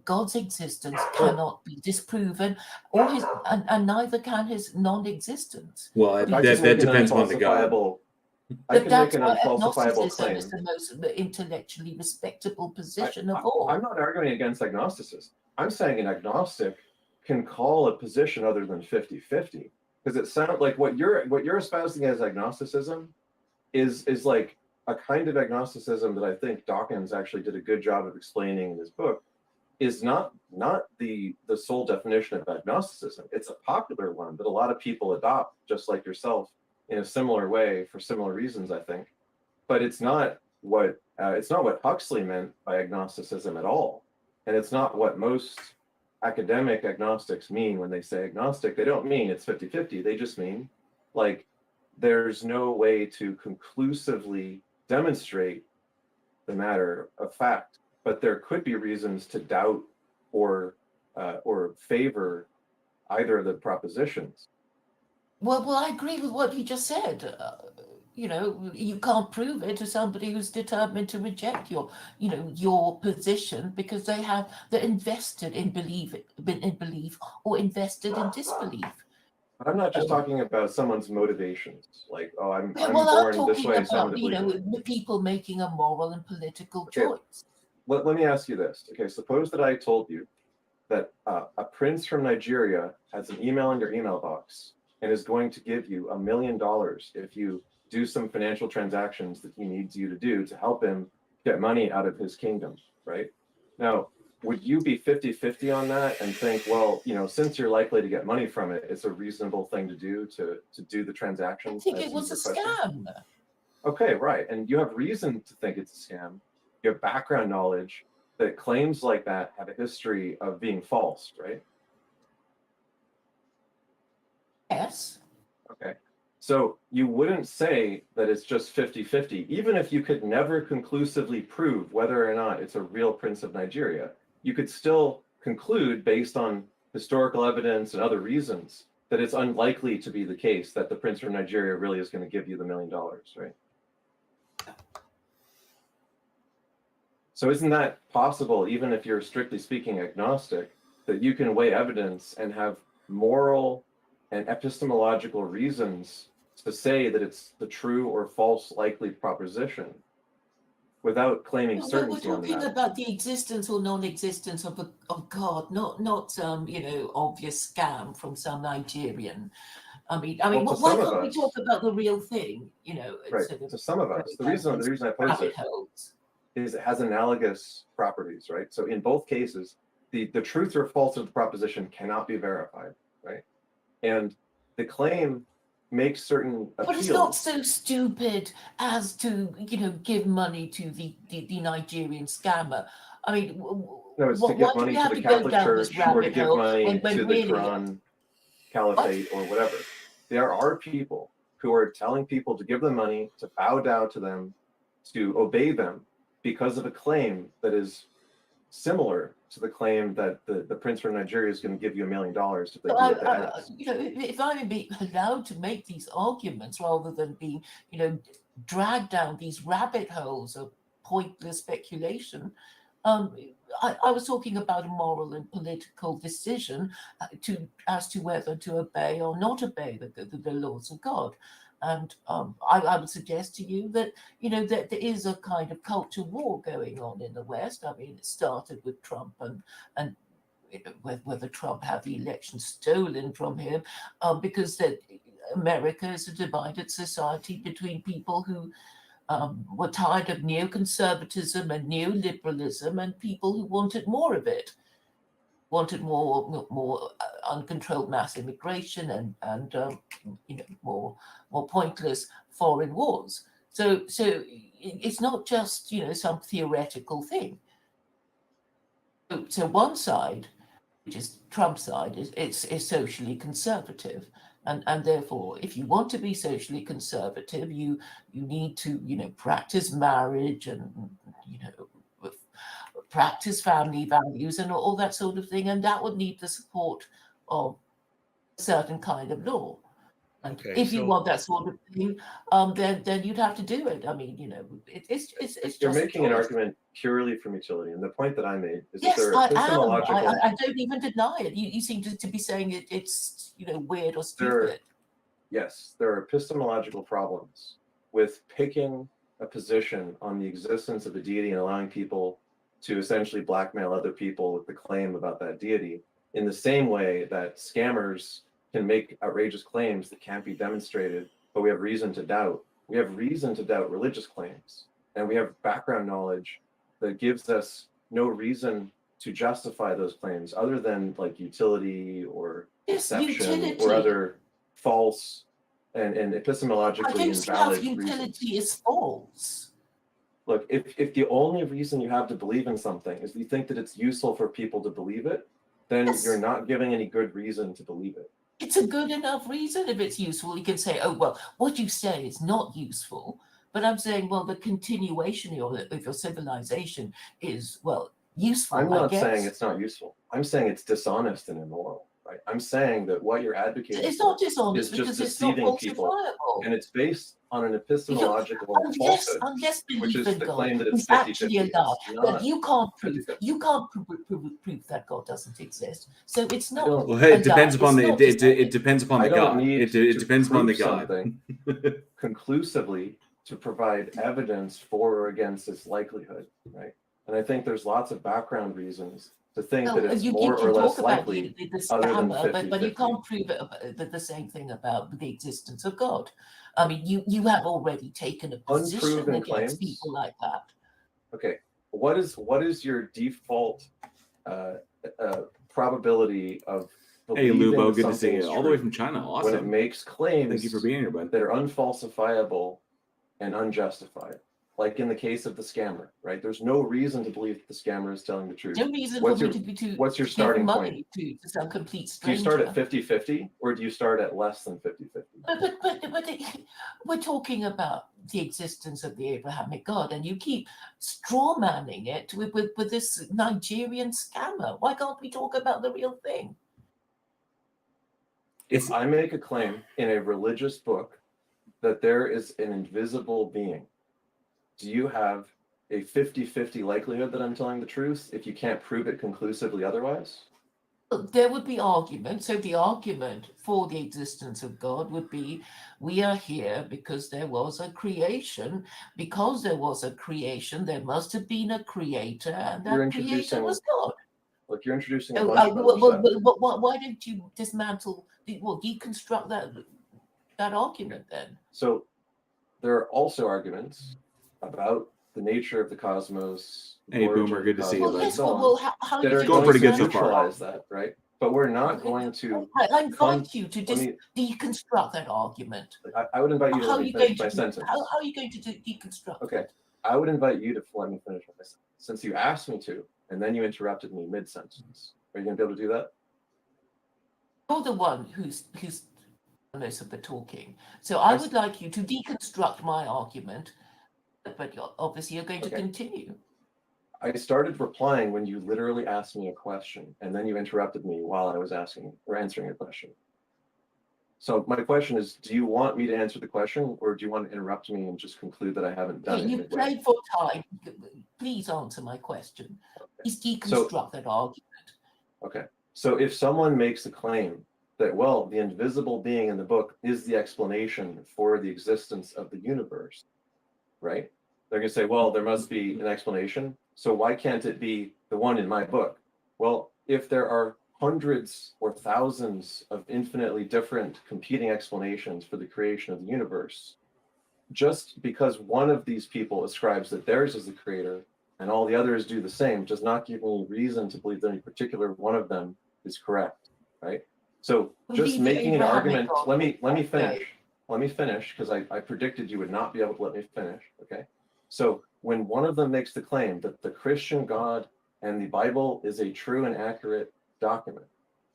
[SPEAKER 13] God's existence cannot be disproven, or and neither can his non-existence.
[SPEAKER 1] Well, that depends on the God.
[SPEAKER 10] I can make
[SPEAKER 13] That's
[SPEAKER 10] an
[SPEAKER 13] why
[SPEAKER 10] unfalsifiable
[SPEAKER 13] agnosticism
[SPEAKER 10] claim.
[SPEAKER 13] is the most intellectually respectable position of all.
[SPEAKER 10] I'm not arguing against agnosticism. I'm saying an agnostic can call a position other than 50-50 because it sounds like what you're espousing as agnosticism is like a kind of agnosticism that I think Dawkins actually did a good job of explaining in his book, is not the sole definition of agnosticism. It's a popular one that a lot of people adopt, just like yourself, in a similar way for similar reasons, I think. But it's not what Huxley meant by agnosticism at all, and it's not what most academic agnostics mean when they say agnostic. They don't mean it's 50-50. They just mean like there's no way to conclusively demonstrate the matter of fact, but there could be reasons to doubt or favor either of the propositions.
[SPEAKER 13] Well, I agree with what you just said. You can't prove it to somebody who's determined to reject your position because they're invested in belief or invested in disbelief.
[SPEAKER 10] But I'm not just talking about someone's motivations, like, oh, I'm
[SPEAKER 13] I'm
[SPEAKER 10] born this way, so I'm
[SPEAKER 13] talking
[SPEAKER 10] gonna believe it.
[SPEAKER 13] about people making a moral and political choice.
[SPEAKER 10] Let me ask you this. Okay, suppose that I told you that a prince from Nigeria has an email in your email box and is going to give you $1 million if you do some financial transactions that he needs you to do to help him get money out of his kingdom, right? Now, would you be 50-50 on that and think, well, since you're likely to get money from it, it's a reasonable thing to do to do the transactions?
[SPEAKER 13] I think it was a scam.
[SPEAKER 10] Okay, right. And you have reason to think it's a scam. You have background knowledge that claims like that have a history of being false, right?
[SPEAKER 13] Yes.
[SPEAKER 10] Okay. So you wouldn't say that it's just 50-50, even if you could never conclusively prove whether or not it's a real prince of Nigeria. You could still conclude based on historical evidence and other reasons that it's unlikely to be the case that the prince from Nigeria really is going to give you the $1 million, right? So isn't that possible, even if you're strictly speaking agnostic, that you can weigh evidence and have moral and epistemological reasons to say that it's the true or false likely proposition without claiming certainty on that?
[SPEAKER 13] We're talking about the existence or non-existence of God, not some obvious scam from some Nigerian. I mean, why can't we talk about the real thing?
[SPEAKER 10] Right. To some of us, the reason I pose it is it has analogous properties, right? So in both cases, the truth or false of the proposition cannot be verified, right? And the claim makes certain appeals.
[SPEAKER 13] But it's not so stupid as to give money to the Nigerian scammer. I mean,
[SPEAKER 10] no, it's to give money to the Catholic Church or to give money to the Quran Caliphate or whatever. There are people who are telling people to give them money, to bow down to them, to obey them because of a claim that is similar to the claim that the prince from Nigeria is going to give you $1 million if they do what they ask.
[SPEAKER 13] If I'm being allowed to make these arguments rather than being, dragged down these rabbit holes of pointless speculation, I was talking about a moral and political decision as to whether to obey or not obey the laws of God. And I would suggest to you that, that there is a kind of culture war going on in the West. I mean, it started with Trump and whether Trump had the election stolen from him, because that America is a divided society between people who were tired of neoconservatism and neoliberalism and people who wanted more of it, wanted more uncontrolled mass immigration and more pointless foreign wars. So it's not just some theoretical thing. So one side, which is Trump's side, is socially conservative. And therefore, if you want to be socially conservative, you need to, practice marriage and, practice family values and all that sort of thing. And that would need the support of a certain kind of law. And if you want that sort of thing, then you'd have to do it. I mean, it's
[SPEAKER 10] You're
[SPEAKER 13] just
[SPEAKER 10] making an argument purely from utility, and the point that I made is
[SPEAKER 13] yes,
[SPEAKER 10] that there
[SPEAKER 13] I
[SPEAKER 10] are
[SPEAKER 13] am.
[SPEAKER 10] epistemological.
[SPEAKER 13] I don't even deny it. You seem to be saying it's weird or stupid.
[SPEAKER 10] Yes, there are epistemological problems with picking a position on the existence of a deity and allowing people to essentially blackmail other people with the claim about that deity, in the same way that scammers can make outrageous claims that can't be demonstrated, but we have reason to doubt. We have reason to doubt religious claims, and we have background knowledge that gives us no reason to justify those claims other than like utility or deception or other false and epistemologically invalid
[SPEAKER 13] utility is false.
[SPEAKER 10] Look, if the only reason you have to believe in something is you think that it's useful for people to believe it, then you're not giving any good reason to believe it.
[SPEAKER 13] It's a good enough reason if it's useful. You can say, oh, well, what you say is not useful. But I'm saying, well, the continuation of your civilization is, well, useful.
[SPEAKER 10] I'm not saying it's not useful. I'm saying it's dishonest and immoral, right? I'm saying that what you're advocating
[SPEAKER 13] it's not dishonest
[SPEAKER 10] is just
[SPEAKER 13] because it's not
[SPEAKER 10] deceiving people, and it's based on an epistemological falsehood, which is the claim that it's 50-50.
[SPEAKER 13] But you can't prove that God doesn't exist. So it's not.
[SPEAKER 1] Well, hey, it depends upon the it depends upon the God. It depends upon the God.
[SPEAKER 10] Conclusively to provide evidence for or against its likelihood, right? And I think there's lots of background reasons to think that it's more or less likely, other than 50-50.
[SPEAKER 13] But you can't prove the same thing about the existence of God. I mean, you have already taken a position
[SPEAKER 10] Unproven
[SPEAKER 13] against
[SPEAKER 10] claims?
[SPEAKER 13] people like that.
[SPEAKER 10] Okay, what is your default probability of
[SPEAKER 1] Hey, Lubo, good to see
[SPEAKER 10] something
[SPEAKER 1] you.
[SPEAKER 10] is
[SPEAKER 1] All the way
[SPEAKER 10] true
[SPEAKER 1] from China.
[SPEAKER 10] when it
[SPEAKER 1] Awesome.
[SPEAKER 10] makes claims
[SPEAKER 1] Thank you for being here, bud.
[SPEAKER 10] that are unfalsifiable and unjustified? Like in the case of the scammer, right? There's no reason to believe that the scammer is telling the truth.
[SPEAKER 13] No reason
[SPEAKER 10] What's
[SPEAKER 13] for
[SPEAKER 10] your,
[SPEAKER 13] me to
[SPEAKER 10] what's your
[SPEAKER 13] give
[SPEAKER 10] starting
[SPEAKER 13] money
[SPEAKER 10] point?
[SPEAKER 13] to some complete
[SPEAKER 10] Do you
[SPEAKER 13] stranger.
[SPEAKER 10] start at 50-50 or do you start at less than 50-50?
[SPEAKER 13] But we're talking about the existence of the Abrahamic God, and you keep straw manning it with this Nigerian scammer. Why can't we talk about the real thing?
[SPEAKER 10] If I make a claim in a religious book that there is an invisible being, do you have a 50-50 likelihood that I'm telling the truth if you can't prove it conclusively otherwise?
[SPEAKER 13] There would be argument. So the argument for the existence of God would be, we are here because there was a creation. Because there was a creation, there must have been a creator, and that creator was God.
[SPEAKER 10] Look, you're introducing a bunch of other stuff.
[SPEAKER 13] Why don't you dismantle, deconstruct that argument then?
[SPEAKER 10] So there are also arguments about the nature of the cosmos.
[SPEAKER 1] Hey, Boomer, good to see you, bud.
[SPEAKER 13] How
[SPEAKER 10] that are
[SPEAKER 1] going pretty good so far.
[SPEAKER 10] neutralize that, right? But we're not going to.
[SPEAKER 13] I invite you to deconstruct that argument.
[SPEAKER 10] I would invite you to let me finish my sentence.
[SPEAKER 13] How are you going to deconstruct?
[SPEAKER 10] Okay, I would invite you to let me finish my sentence, since you asked me to, and then you interrupted me mid-sentence. Are you going to be able to do that?
[SPEAKER 13] You're the one who's most of the talking. So I would like you to deconstruct my argument, but obviously you're going to continue.
[SPEAKER 10] I started replying when you literally asked me a question, and then you interrupted me while I was asking or answering a question. So my question is, do you want me to answer the question, or do you want to interrupt me and just conclude that I haven't done it?
[SPEAKER 13] You played for time. Please answer my question. Please deconstruct that argument.
[SPEAKER 10] Okay. So if someone makes a claim that, well, the invisible being in the book is the explanation for the existence of the universe, right? They're going to say, well, there must be an explanation. So why can't it be the one in my book? Well, if there are hundreds or thousands of infinitely different competing explanations for the creation of the universe, just because one of these people ascribes that theirs is the creator and all the others do the same does not give me reason to believe that any particular one of them is correct, right? So just making an argument, let me finish. Let me finish, because I predicted you would not be able to let me finish, okay? So when one of them makes the claim that the Christian God and the Bible is a true and accurate document,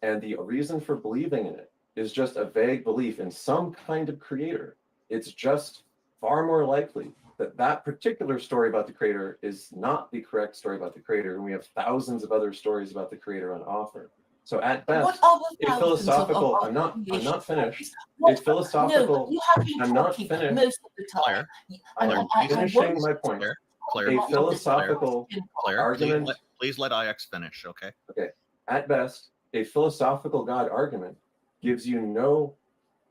[SPEAKER 10] and the reason for believing in it is just a vague belief in some kind of creator, it's just far more likely that that particular story about the creator is not the correct story about the creator, and we have thousands of other stories about the creator on offer. So at best, a philosophical, I'm not finished. A philosophical, I'm not finished.
[SPEAKER 13] Most of the time.
[SPEAKER 10] I'm finishing my point.
[SPEAKER 2] Claire,
[SPEAKER 10] A philosophical argument.
[SPEAKER 2] Please let IX finish, okay?
[SPEAKER 10] Okay. At best, a philosophical God argument gives you no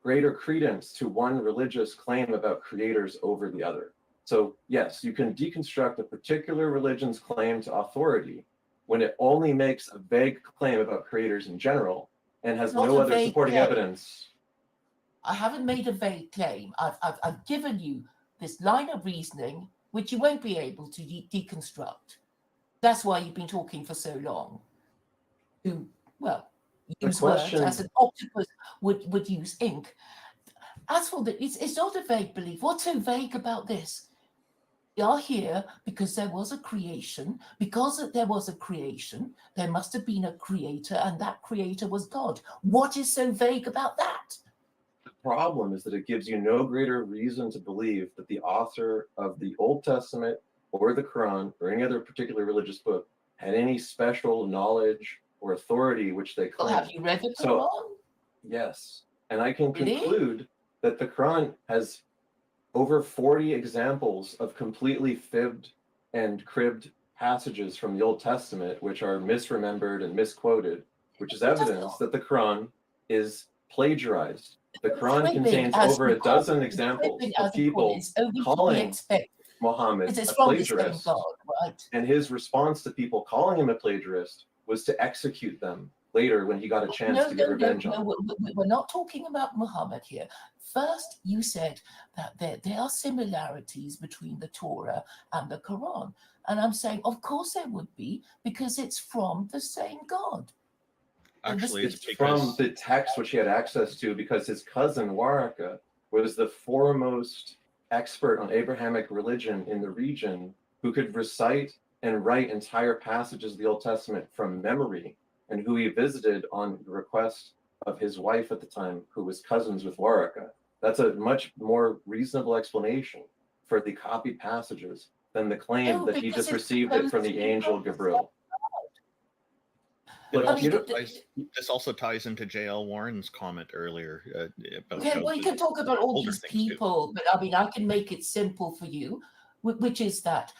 [SPEAKER 10] greater credence to one religious claim about creators over the other. So yes, you can deconstruct a particular religion's claim to authority when it only makes a vague claim about creators in general and has no other supporting evidence.
[SPEAKER 13] I haven't made a vague claim. I've given you this line of reasoning which you won't be able to deconstruct. That's why you've been talking for so long. Well, use words as an octopus would use ink. As for it's not a vague belief. What's so vague about this? We are here because there was a creation. Because there was a creation, there must have been a creator, and that creator was God. What is so vague about that?
[SPEAKER 10] The problem is that it gives you no greater reason to believe that the author of the Old Testament or the Quran or any other particular religious book had any special knowledge or authority which they claim.
[SPEAKER 13] Well, have you read the Quran?
[SPEAKER 10] Yes. And I can conclude that the Quran has over 40 examples of completely fibbed and cribbed passages from the Old Testament, which are misremembered and misquoted, which is evidence that the Quran is plagiarized. The Quran contains over a dozen examples of people calling Muhammad a plagiarist, and his response to people calling him a plagiarist was to execute them later when he got a chance to get revenge on them.
[SPEAKER 13] We're not talking about Muhammad here. First, you said that there are similarities between the Torah and the Quran. And I'm saying, of course there would be, because it's from the same God.
[SPEAKER 10] Actually, it's from the text which he had access to, because his cousin Waraka was the foremost expert on Abrahamic religion in the region, who could recite and write entire passages of the Old Testament from memory, and who he visited on the request of his wife at the time, who was cousins with Waraka. That's a much more reasonable explanation for the copied passages than the claim that he just received it from the angel Gabriel.
[SPEAKER 2] This also ties into J.L. Warren's comment earlier about.
[SPEAKER 13] Okay, well, you can talk about all these people, but I mean, I can make it simple for you, which is that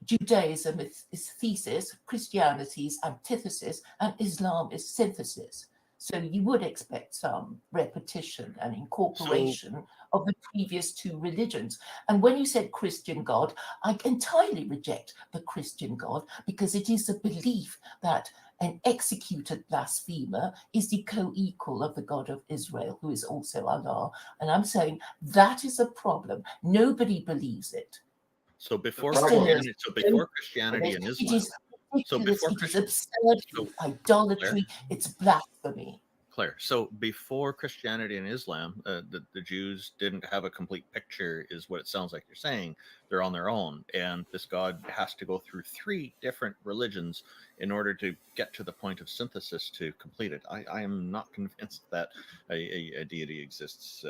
[SPEAKER 13] Judaism is thesis, Christianity is antithesis, and Islam is synthesis. So you would expect some repetition and incorporation of the previous two religions. And when you said Christian God, I entirely reject the Christian God, because it is a belief that an executed blasphemer is the co-equal of the God of Israel, who is also Allah. And I'm saying that is a problem. Nobody believes it.
[SPEAKER 2] So before Christianity and Islam,
[SPEAKER 13] it is absurd, idolatry, it's blasphemy.
[SPEAKER 2] Claire, so before Christianity and Islam, the Jews didn't have a complete picture, is what it sounds like you're saying. They're on their own, and this God has to go through 3 different religions in order to get to the point of synthesis to complete it. I am not convinced that a deity exists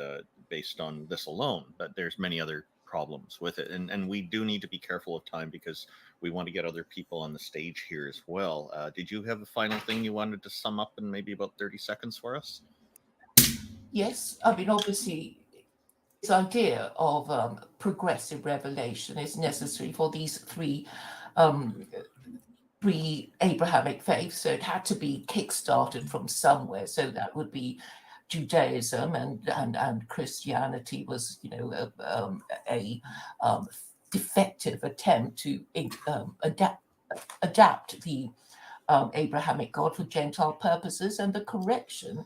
[SPEAKER 2] based on this alone, but there's many other problems with it. And we do need to be careful of time because we want to get other people on the stage here as well. Did you have a final thing you wanted to sum up in maybe about 30 seconds for us?
[SPEAKER 13] Yes, I mean, obviously, this idea of progressive revelation is necessary for these three Abrahamic faiths. So it had to be kickstarted from somewhere. So that would be Judaism, and Christianity was, a defective attempt to adapt the Abrahamic God for Gentile purposes, and the correction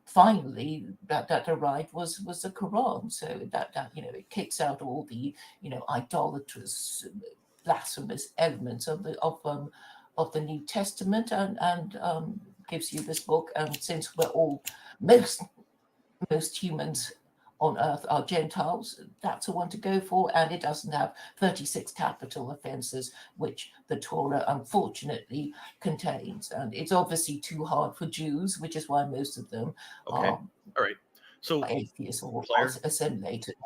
[SPEAKER 13] finally that arrived was the Quran. So that it kicks out all the idolatrous, blasphemous elements of the New Testament, and gives you this book. And since we're all most humans on earth are Gentiles, that's the one to go for, and it doesn't have 36 capital offenses, which the Torah unfortunately contains. And it's obviously too hard for Jews, which is why most of them
[SPEAKER 2] Okay.
[SPEAKER 13] are
[SPEAKER 2] All right. So
[SPEAKER 13] atheists or
[SPEAKER 2] Claire?
[SPEAKER 13] assimilated.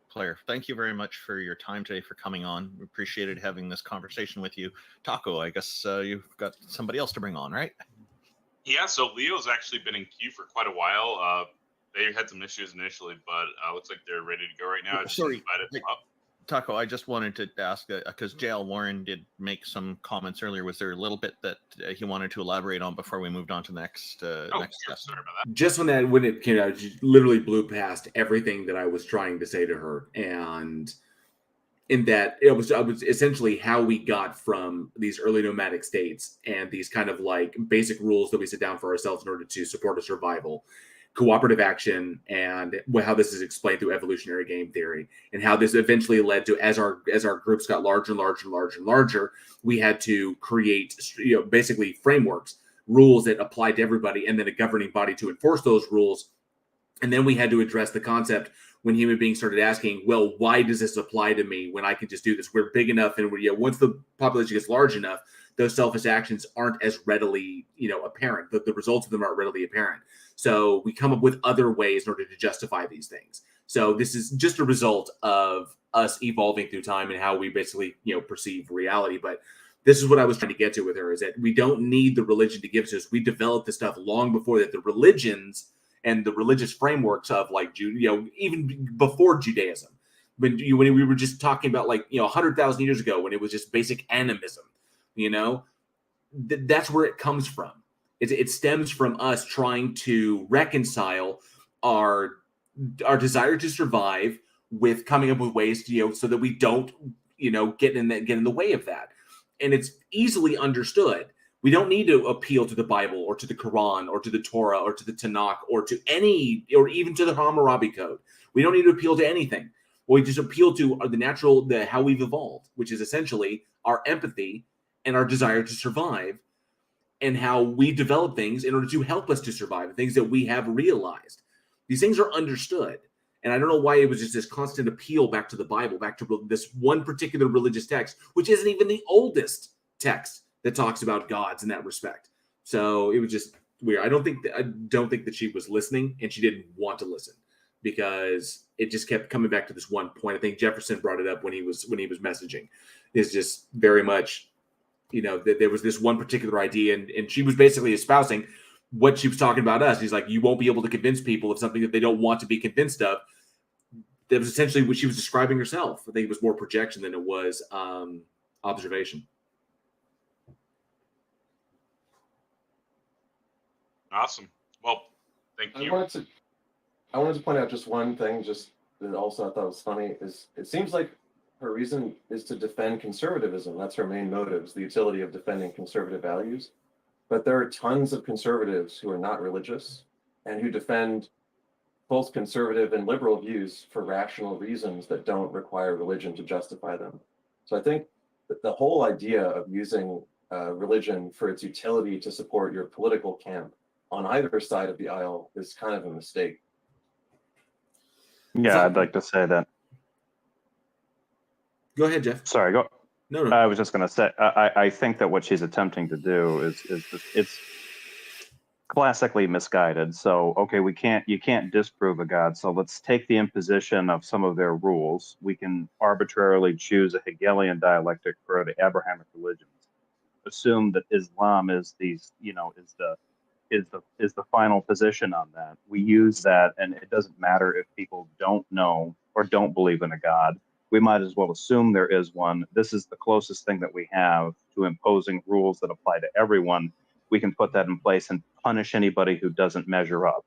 [SPEAKER 2] Claire, thank you very much for your time today, for coming on. We appreciated having this conversation with you. Taco, I guess you've got somebody else to bring on, right?
[SPEAKER 4] Yeah, so Leo's actually been in queue for quite a while. They had some issues initially, but looks like they're ready to go right now. I just invited them up.
[SPEAKER 2] Taco, I just wanted to ask, because JL Warren did make some comments earlier. Was there a little bit that he wanted to elaborate on before we moved on to the next next guest?
[SPEAKER 4] Sorry about that.
[SPEAKER 1] Just when it came out, she literally blew past everything that I was trying to say to her, and in that it was essentially how we got from these early nomadic states and these kind of like basic rules that we set down for ourselves in order to support a survival, cooperative action, and how this is explained through evolutionary game theory, and how this eventually led to, as our groups got larger and larger and larger and larger, we had to create basically frameworks, rules that applied to everybody, and then a governing body to enforce those rules. And then we had to address the concept when human beings started asking, well, why does this apply to me when I can just do this? We're big enough, and once the population gets large enough, those selfish actions aren't as readily, apparent. The results of them aren't readily apparent. So we come up with other ways in order to justify these things. So this is just a result of us evolving through time and how we basically, perceive reality. But this is what I was trying to get to with her, is that we don't need the religion to give it to us. We developed this stuff long before that. The religions and the religious frameworks of even before Judaism, when we were just talking about 100,000 years ago, when it was just basic animism, that's where it comes from. It stems from us trying to reconcile our desire to survive with coming up with ways to, so that we don't, get in the way of that. And it's easily understood. We don't need to appeal to the Bible or to the Quran or to the Torah or to the Tanakh or to or even to the Hammurabi Code. We don't need to appeal to anything. We just appeal to how we've evolved, which is essentially our empathy and our desire to survive, and how we develop things in order to help us to survive, things that we have realized. These things are understood. And I don't know why it was just this constant appeal back to the Bible, back to this one particular religious text, which isn't even the oldest text that talks about gods in that respect. So it was just weird. I don't think that she was listening, and she didn't want to listen, because it just kept coming back to this one point. I think Jefferson brought it up when he was messaging. It's just very much, there was this one particular idea, and she was basically espousing what she was talking about us. He's like, you won't be able to convince people of something that they don't want to be convinced of. That was essentially what she was describing herself. I think it was more projection than it was observation.
[SPEAKER 4] Awesome. Well, thank you.
[SPEAKER 10] I wanted to point out just one thing, just that also I thought was funny, is it seems like her reason is to defend conservatism. That's her main motives, the utility of defending conservative values. But there are tons of conservatives who are not religious and who defend both conservative and liberal views for rational reasons that don't require religion to justify them. So I think that the whole idea of using religion for its utility to support your political camp on either side of the aisle is kind of a mistake.
[SPEAKER 14] Yeah, I'd like to say that.
[SPEAKER 1] Go ahead, Jeff.
[SPEAKER 14] Sorry, go.
[SPEAKER 1] No.
[SPEAKER 14] I was just going to say, I think that what she's attempting to do is classically misguided. So, okay, you can't disprove a god. So let's take the imposition of some of their rules. We can arbitrarily choose a Hegelian dialectic for the Abrahamic religions. Assume that Islam is the final position on that. We use that, and it doesn't matter if people don't know or don't believe in a god. We might as well assume there is one. This is the closest thing that we have to imposing rules that apply to everyone. We can put that in place and punish anybody who doesn't measure up.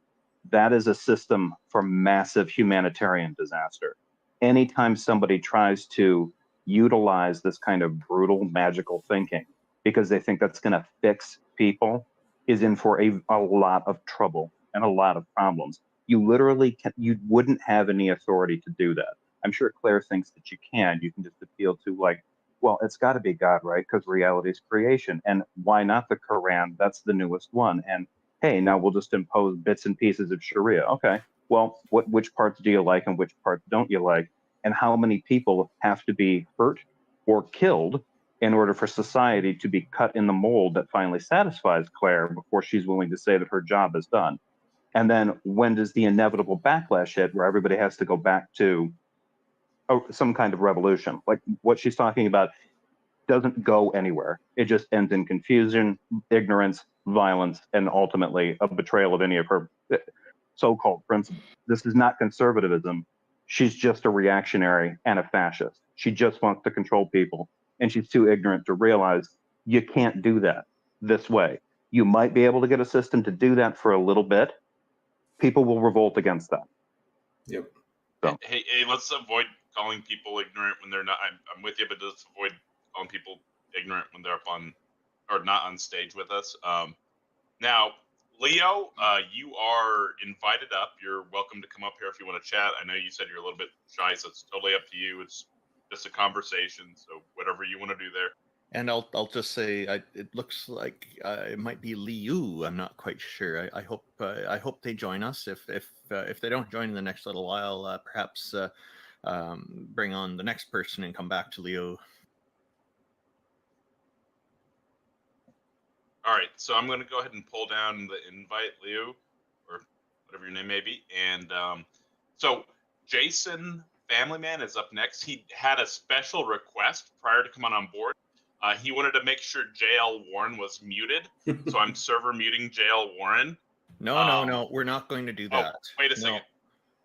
[SPEAKER 14] That is a system for massive humanitarian disaster. Anytime somebody tries to utilize this kind of brutal, magical thinking because they think that's going to fix people is in for a lot of trouble and a lot of problems. You literally you wouldn't have any authority to do that. I'm sure Claire thinks that you can. You can just appeal to like, well, it's got to be God, right? Because reality is creation. And why not the Quran? That's the newest one. And hey, now we'll just impose bits and pieces of Sharia. Okay, well, which parts do you like and which parts don't you like? And how many people have to be hurt or killed in order for society to be cut in the mold that finally satisfies Claire before she's willing to say that her job is done? And then when does the inevitable backlash hit where everybody has to go back to some kind of revolution? Like what she's talking about doesn't go anywhere. It just ends in confusion, ignorance, violence, and ultimately a betrayal of any of her so-called principles. This is not conservatism. She's just a reactionary and a fascist. She just wants to control people, and she's too ignorant to realize you can't do that this way. You might be able to get a system to do that for a little bit. People will revolt against that.
[SPEAKER 1] Yep.
[SPEAKER 14] So.
[SPEAKER 4] Hey, let's avoid calling people ignorant when they're not. I'm with you, but let's avoid calling people ignorant when they're up on or not on stage with us. Now, Leo, you are invited up. You're welcome to come up here if you want to chat. I know you said you're a little bit shy, so it's totally up to you. It's just a conversation, so whatever you want to do there.
[SPEAKER 2] And I'll just say it looks like it might be Liu. I'm not quite sure. I hope they join us. If they don't join in the next little while, perhaps bring on the next person and come back to Liu.
[SPEAKER 4] All right, so I'm going to go ahead and pull down the invite, Liu, or whatever your name may be. And so Jason Family Man is up next. He had a special request prior to coming on board. He wanted to make sure JL Warren was muted, so I'm server muting JL Warren.
[SPEAKER 2] No, we're not going to do that.
[SPEAKER 4] Wait a second.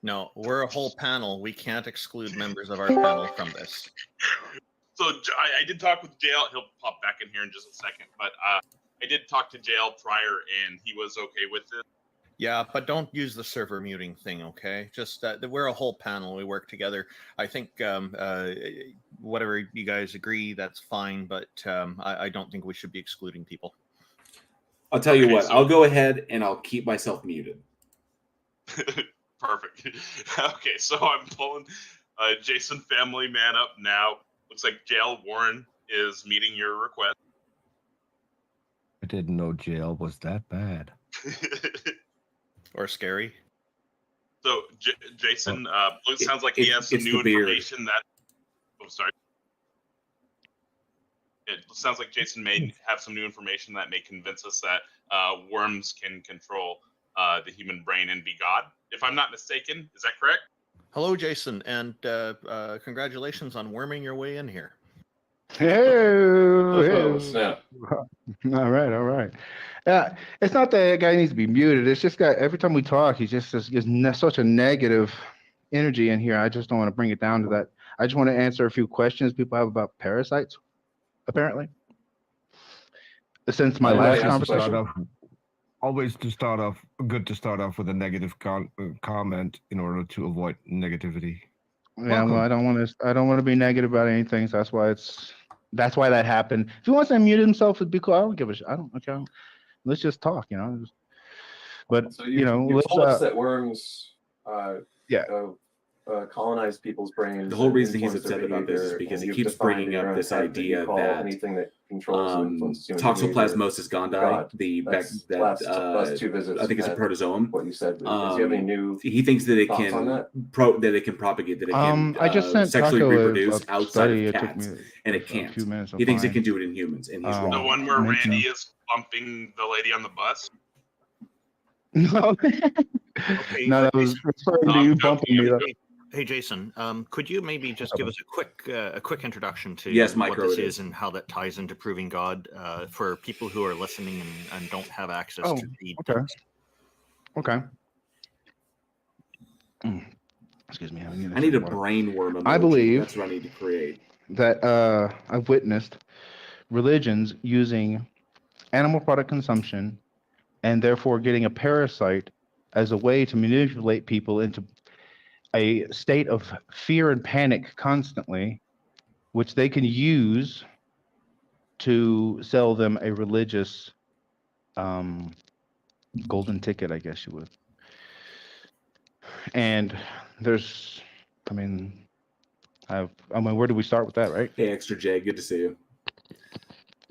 [SPEAKER 2] No, we're a whole panel. We can't exclude members of our panel from this.
[SPEAKER 4] So I did talk with JL. He'll pop back in here in just a second, but I did talk to JL prior, and he was okay with it.
[SPEAKER 2] Yeah, but don't use the server muting thing, okay? Just we're a whole panel. We work together. I think whatever you guys agree, that's fine, but I don't think we should be excluding people.
[SPEAKER 1] I'll tell you what. I'll go ahead and I'll keep myself muted.
[SPEAKER 4] Perfect. Okay, so I'm pulling Jason Family Man up now. Looks like JL Warren is meeting your request.
[SPEAKER 3] I didn't know jail was that bad.
[SPEAKER 2] Or scary.
[SPEAKER 4] So Jason, it sounds like he has some new information that. Oh, sorry. It sounds like Jason may have some new information that may convince us that worms can control the human brain and be God. If I'm not mistaken, is that correct?
[SPEAKER 2] Hello, Jason, and congratulations on worming your way in here.
[SPEAKER 8] Oh, snap.
[SPEAKER 15] All right. Yeah, it's not that guy needs to be muted. It's just that every time we talk, he just gives such a negative energy in here. I just don't want to bring it down to that. I just want to answer a few questions people have about parasites, apparently. Since my last conversation.
[SPEAKER 3] Always good to start off with a negative comment in order to avoid negativity.
[SPEAKER 15] Yeah, well, I don't want to be negative about anything. So that's why that happened. If he wants to unmute himself, it'd be cool. I don't give a shit. Okay. Let's just talk, But
[SPEAKER 10] so you told us that worms, colonize people's brains.
[SPEAKER 1] The whole reason he's upset about this is because he keeps bringing up this idea that
[SPEAKER 10] anything that controls
[SPEAKER 1] Toxoplasmosis gondii,
[SPEAKER 10] last two visits,
[SPEAKER 1] I think it's a protozoan.
[SPEAKER 10] What you said. Does he have any new?
[SPEAKER 1] He thinks that it can that it can propagate, that it can sexually reproduce outside of cats, and it can't. He thinks it can do it in humans, and he's wrong.
[SPEAKER 4] The one where Randy is bumping the lady on the bus.
[SPEAKER 15] No,
[SPEAKER 2] Okay,
[SPEAKER 15] no, that was
[SPEAKER 2] Jason.
[SPEAKER 15] referring to you bumping me. Though.
[SPEAKER 2] Hey, Jason, could you maybe just give us a quick introduction to
[SPEAKER 1] Yes,
[SPEAKER 2] what
[SPEAKER 1] Micro,
[SPEAKER 2] this
[SPEAKER 1] it
[SPEAKER 2] is and how that ties into proving God for people who are listening and don't have access
[SPEAKER 15] Oh,
[SPEAKER 2] to the
[SPEAKER 15] okay.
[SPEAKER 2] text?
[SPEAKER 15] Okay. Excuse me.
[SPEAKER 1] I need a brain worm emoji.
[SPEAKER 15] I believe
[SPEAKER 1] That's what I need to create.
[SPEAKER 15] that I've witnessed religions using animal product consumption and therefore getting a parasite as a way to manipulate people into a state of fear and panic constantly, which they can use to sell them a religious golden ticket, I guess you would. And there's, I mean, where do we start with that, right?
[SPEAKER 1] Hey, Extra J, good to see you.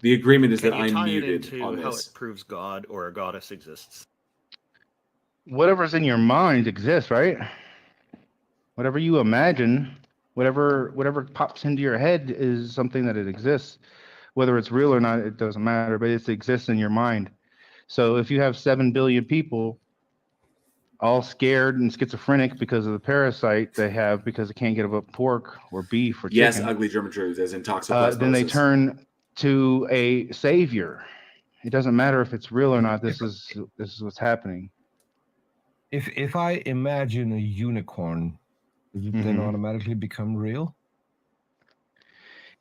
[SPEAKER 1] The agreement is
[SPEAKER 2] Can
[SPEAKER 1] that
[SPEAKER 2] you
[SPEAKER 1] I'm
[SPEAKER 2] tie it
[SPEAKER 1] muted
[SPEAKER 2] into
[SPEAKER 1] on
[SPEAKER 2] how
[SPEAKER 1] this.
[SPEAKER 2] it proves God or a goddess exists?
[SPEAKER 15] Whatever's in your mind exists, right? Whatever you imagine, whatever pops into your head is something that it exists. Whether it's real or not, it doesn't matter, but it exists in your mind. So if you have 7 billion people all scared and schizophrenic because of the parasite they have because they can't get up pork or beef or
[SPEAKER 1] Yes,
[SPEAKER 15] chicken,
[SPEAKER 1] ugly German truth, as in toxoplasmosis.
[SPEAKER 15] then they turn to a savior. It doesn't matter if it's real or not. This is what's happening.
[SPEAKER 3] If I imagine a unicorn, does it then automatically become real?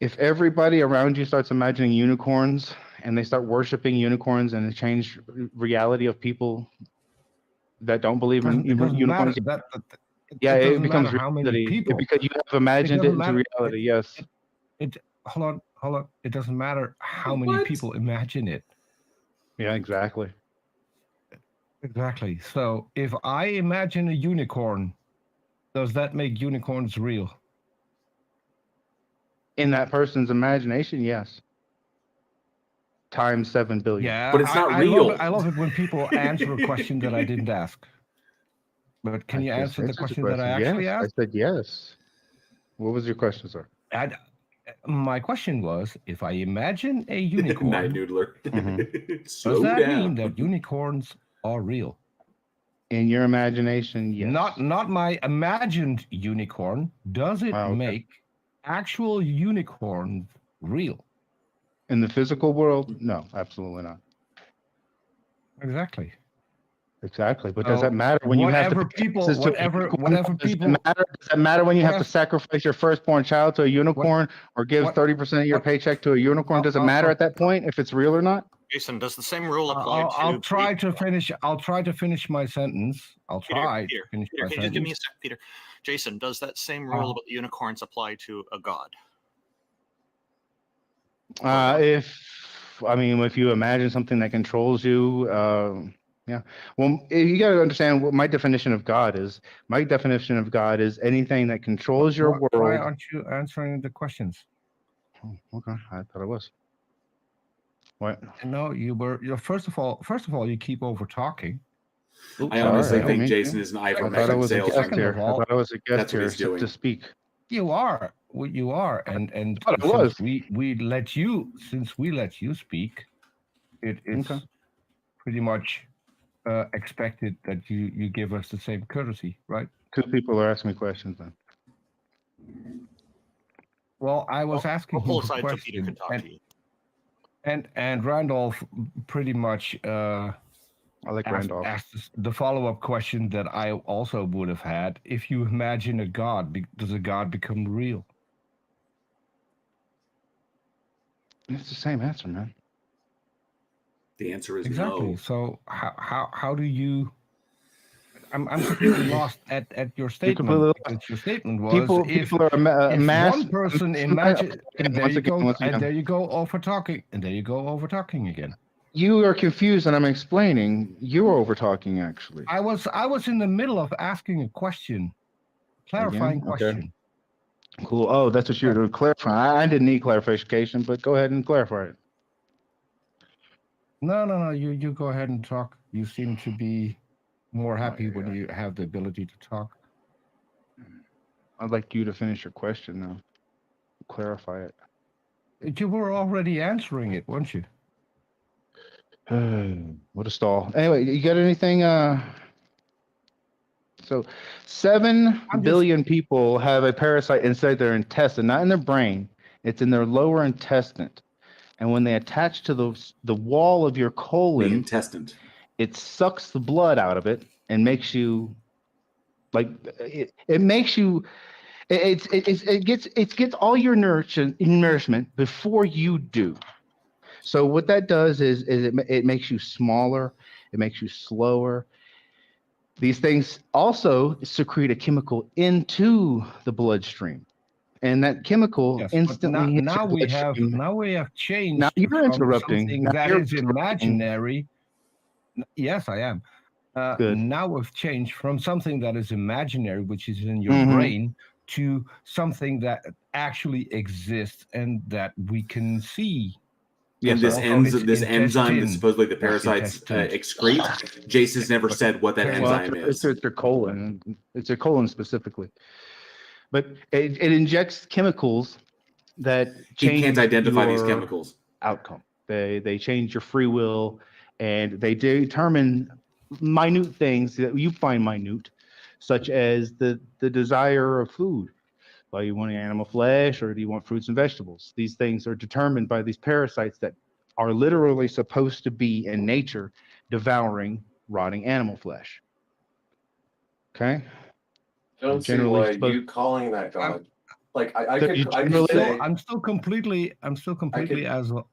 [SPEAKER 15] If everybody around you starts imagining unicorns and they start worshiping unicorns and it change reality of people that don't believe in
[SPEAKER 3] It doesn't
[SPEAKER 15] unicorns,
[SPEAKER 3] matter.
[SPEAKER 15] yeah,
[SPEAKER 3] it
[SPEAKER 15] it
[SPEAKER 3] doesn't
[SPEAKER 15] becomes
[SPEAKER 3] matter how many
[SPEAKER 15] reality
[SPEAKER 3] people.
[SPEAKER 15] because you have imagined it
[SPEAKER 3] doesn't
[SPEAKER 15] into
[SPEAKER 3] matter.
[SPEAKER 15] reality. Yes.
[SPEAKER 3] Hold on. It doesn't matter how many people imagine it.
[SPEAKER 15] Yeah, exactly.
[SPEAKER 3] Exactly. So if I imagine a unicorn, does that make unicorns real?
[SPEAKER 15] In that person's imagination, yes. Times 7 billion.
[SPEAKER 3] Yeah,
[SPEAKER 1] but it's not real.
[SPEAKER 3] I love it when people answer a question that I didn't ask. But can you answer the question that I actually
[SPEAKER 15] yes,
[SPEAKER 3] asked?
[SPEAKER 15] I said yes. What was your question, sir?
[SPEAKER 3] My question was, if I imagine a unicorn,
[SPEAKER 1] Night Noodler.
[SPEAKER 3] does that mean that unicorns are real?
[SPEAKER 15] In your imagination, yes.
[SPEAKER 3] Not my imagined unicorn. Does it make actual unicorns real?
[SPEAKER 15] In the physical world, no, absolutely not.
[SPEAKER 3] Exactly.
[SPEAKER 15] But does that matter when you have to
[SPEAKER 3] whatever people
[SPEAKER 15] does that matter when you have to sacrifice your firstborn child to a unicorn or give 30% of your paycheck to a unicorn? Does it matter at that point if it's real or not?
[SPEAKER 2] Jason, does the same rule apply to?
[SPEAKER 3] I'll try to finish my sentence.
[SPEAKER 2] Peter, can you just give me a sec, Peter? Jason, does that same rule about the unicorns apply to a god?
[SPEAKER 15] If you imagine something that controls you, yeah. Well, you got to understand what my definition of God is. My definition of God is anything that controls your world.
[SPEAKER 3] Why aren't you answering the questions?
[SPEAKER 15] Oh, okay, I thought I was. What?
[SPEAKER 3] No, you were. First of all, you keep over talking.
[SPEAKER 1] I honestly think Jason is an ivermectin salesman.
[SPEAKER 15] I thought I was a guest here to speak.
[SPEAKER 3] You are. You are. And since we let you speak, it's pretty much expected that you give us the same courtesy, right?
[SPEAKER 15] 2 people are asking me questions then.
[SPEAKER 3] Well, I was asking
[SPEAKER 2] pull
[SPEAKER 3] him a
[SPEAKER 2] aside so Peter
[SPEAKER 3] question,
[SPEAKER 2] can talk to you.
[SPEAKER 3] and Randolph pretty much
[SPEAKER 15] I like Randolph.
[SPEAKER 3] asked the follow-up question that I also would have had. If you imagine a god, does a god become real?
[SPEAKER 15] It's the same answer, man.
[SPEAKER 1] The answer is
[SPEAKER 3] exactly.
[SPEAKER 1] no.
[SPEAKER 3] So how do you? I'm completely lost at your statement. Because your statement was if one person imagine, and there you go over talking, again.
[SPEAKER 15] You are confused, and I'm explaining. You're over talking, actually.
[SPEAKER 3] I was in the middle of asking a question, clarifying question.
[SPEAKER 15] Cool. Oh, that's what you're clarifying. I didn't need clarification, but go ahead and clarify it.
[SPEAKER 3] No. You go ahead and talk. You seem to be more happy when you have the ability to talk.
[SPEAKER 15] I'd like you to finish your question now. Clarify it.
[SPEAKER 3] You were already answering it, weren't you?
[SPEAKER 15] What a stall. Anyway, you got anything? So 7 billion people have a parasite inside their intestine, not in their brain. It's in their lower intestine. And when they attach to the wall of your
[SPEAKER 1] The
[SPEAKER 15] colon,
[SPEAKER 1] intestine.
[SPEAKER 15] it sucks the blood out of it and makes you like it makes you it gets all your nourishment before you do. So what that does is it makes you smaller, it makes you slower. These things also secrete a chemical into the bloodstream, and that chemical
[SPEAKER 3] Yes, but
[SPEAKER 15] instantly hits
[SPEAKER 3] now
[SPEAKER 15] your bloodstream.
[SPEAKER 3] we have
[SPEAKER 15] Now
[SPEAKER 3] changed
[SPEAKER 15] you're
[SPEAKER 3] from
[SPEAKER 15] interrupting.
[SPEAKER 3] something
[SPEAKER 15] Now
[SPEAKER 3] that
[SPEAKER 15] you're
[SPEAKER 3] is
[SPEAKER 15] interrupting.
[SPEAKER 3] imaginary. Yes, I am.
[SPEAKER 15] Good.
[SPEAKER 3] Now we've changed from something that is imaginary, which is in your
[SPEAKER 15] Mhm.
[SPEAKER 3] brain, to something that actually exists and that we can see.
[SPEAKER 1] And this
[SPEAKER 3] Also, it's
[SPEAKER 1] enzyme that
[SPEAKER 3] intestine.
[SPEAKER 1] supposedly the
[SPEAKER 3] Yes,
[SPEAKER 1] parasites
[SPEAKER 3] intestine.
[SPEAKER 1] excrete, Jason's never said what that
[SPEAKER 15] Well,
[SPEAKER 1] enzyme is.
[SPEAKER 15] it's their colon. It's their colon specifically. But it injects chemicals that
[SPEAKER 1] He
[SPEAKER 15] change
[SPEAKER 1] can't identify these
[SPEAKER 15] your
[SPEAKER 1] chemicals.
[SPEAKER 15] outcome. They change your free will, and they determine minute things that you find minute, such as the desire of food. Are you wanting animal flesh, or do you want fruits and vegetables? These things are determined by these parasites that are literally supposed to be in nature devouring rotting animal flesh. Okay.
[SPEAKER 10] I don't see
[SPEAKER 15] Generally
[SPEAKER 10] why
[SPEAKER 15] supposed.
[SPEAKER 10] you calling that God. Like I
[SPEAKER 15] So
[SPEAKER 10] could
[SPEAKER 15] you
[SPEAKER 10] I could
[SPEAKER 15] generally-
[SPEAKER 10] say
[SPEAKER 3] I'm still completely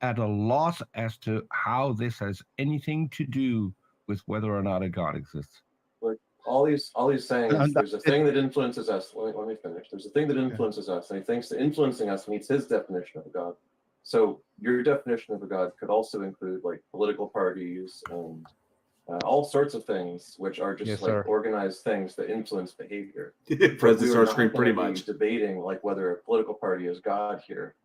[SPEAKER 3] at a loss as to how this has anything to do with whether or not a God exists.
[SPEAKER 10] like all he's saying is there's a thing that influences us. Let me finish. There's a thing that influences us, and he thinks that influencing us meets his definition of a God. So your definition of a God could also include like political parties and all sorts of things, which are just
[SPEAKER 15] Yes,
[SPEAKER 10] like
[SPEAKER 15] sir.
[SPEAKER 10] organized things that influence behavior.
[SPEAKER 1] Press the
[SPEAKER 10] We are
[SPEAKER 1] start
[SPEAKER 10] not
[SPEAKER 1] screen pretty
[SPEAKER 10] gonna be
[SPEAKER 1] much.
[SPEAKER 10] debating like whether a political party is God here,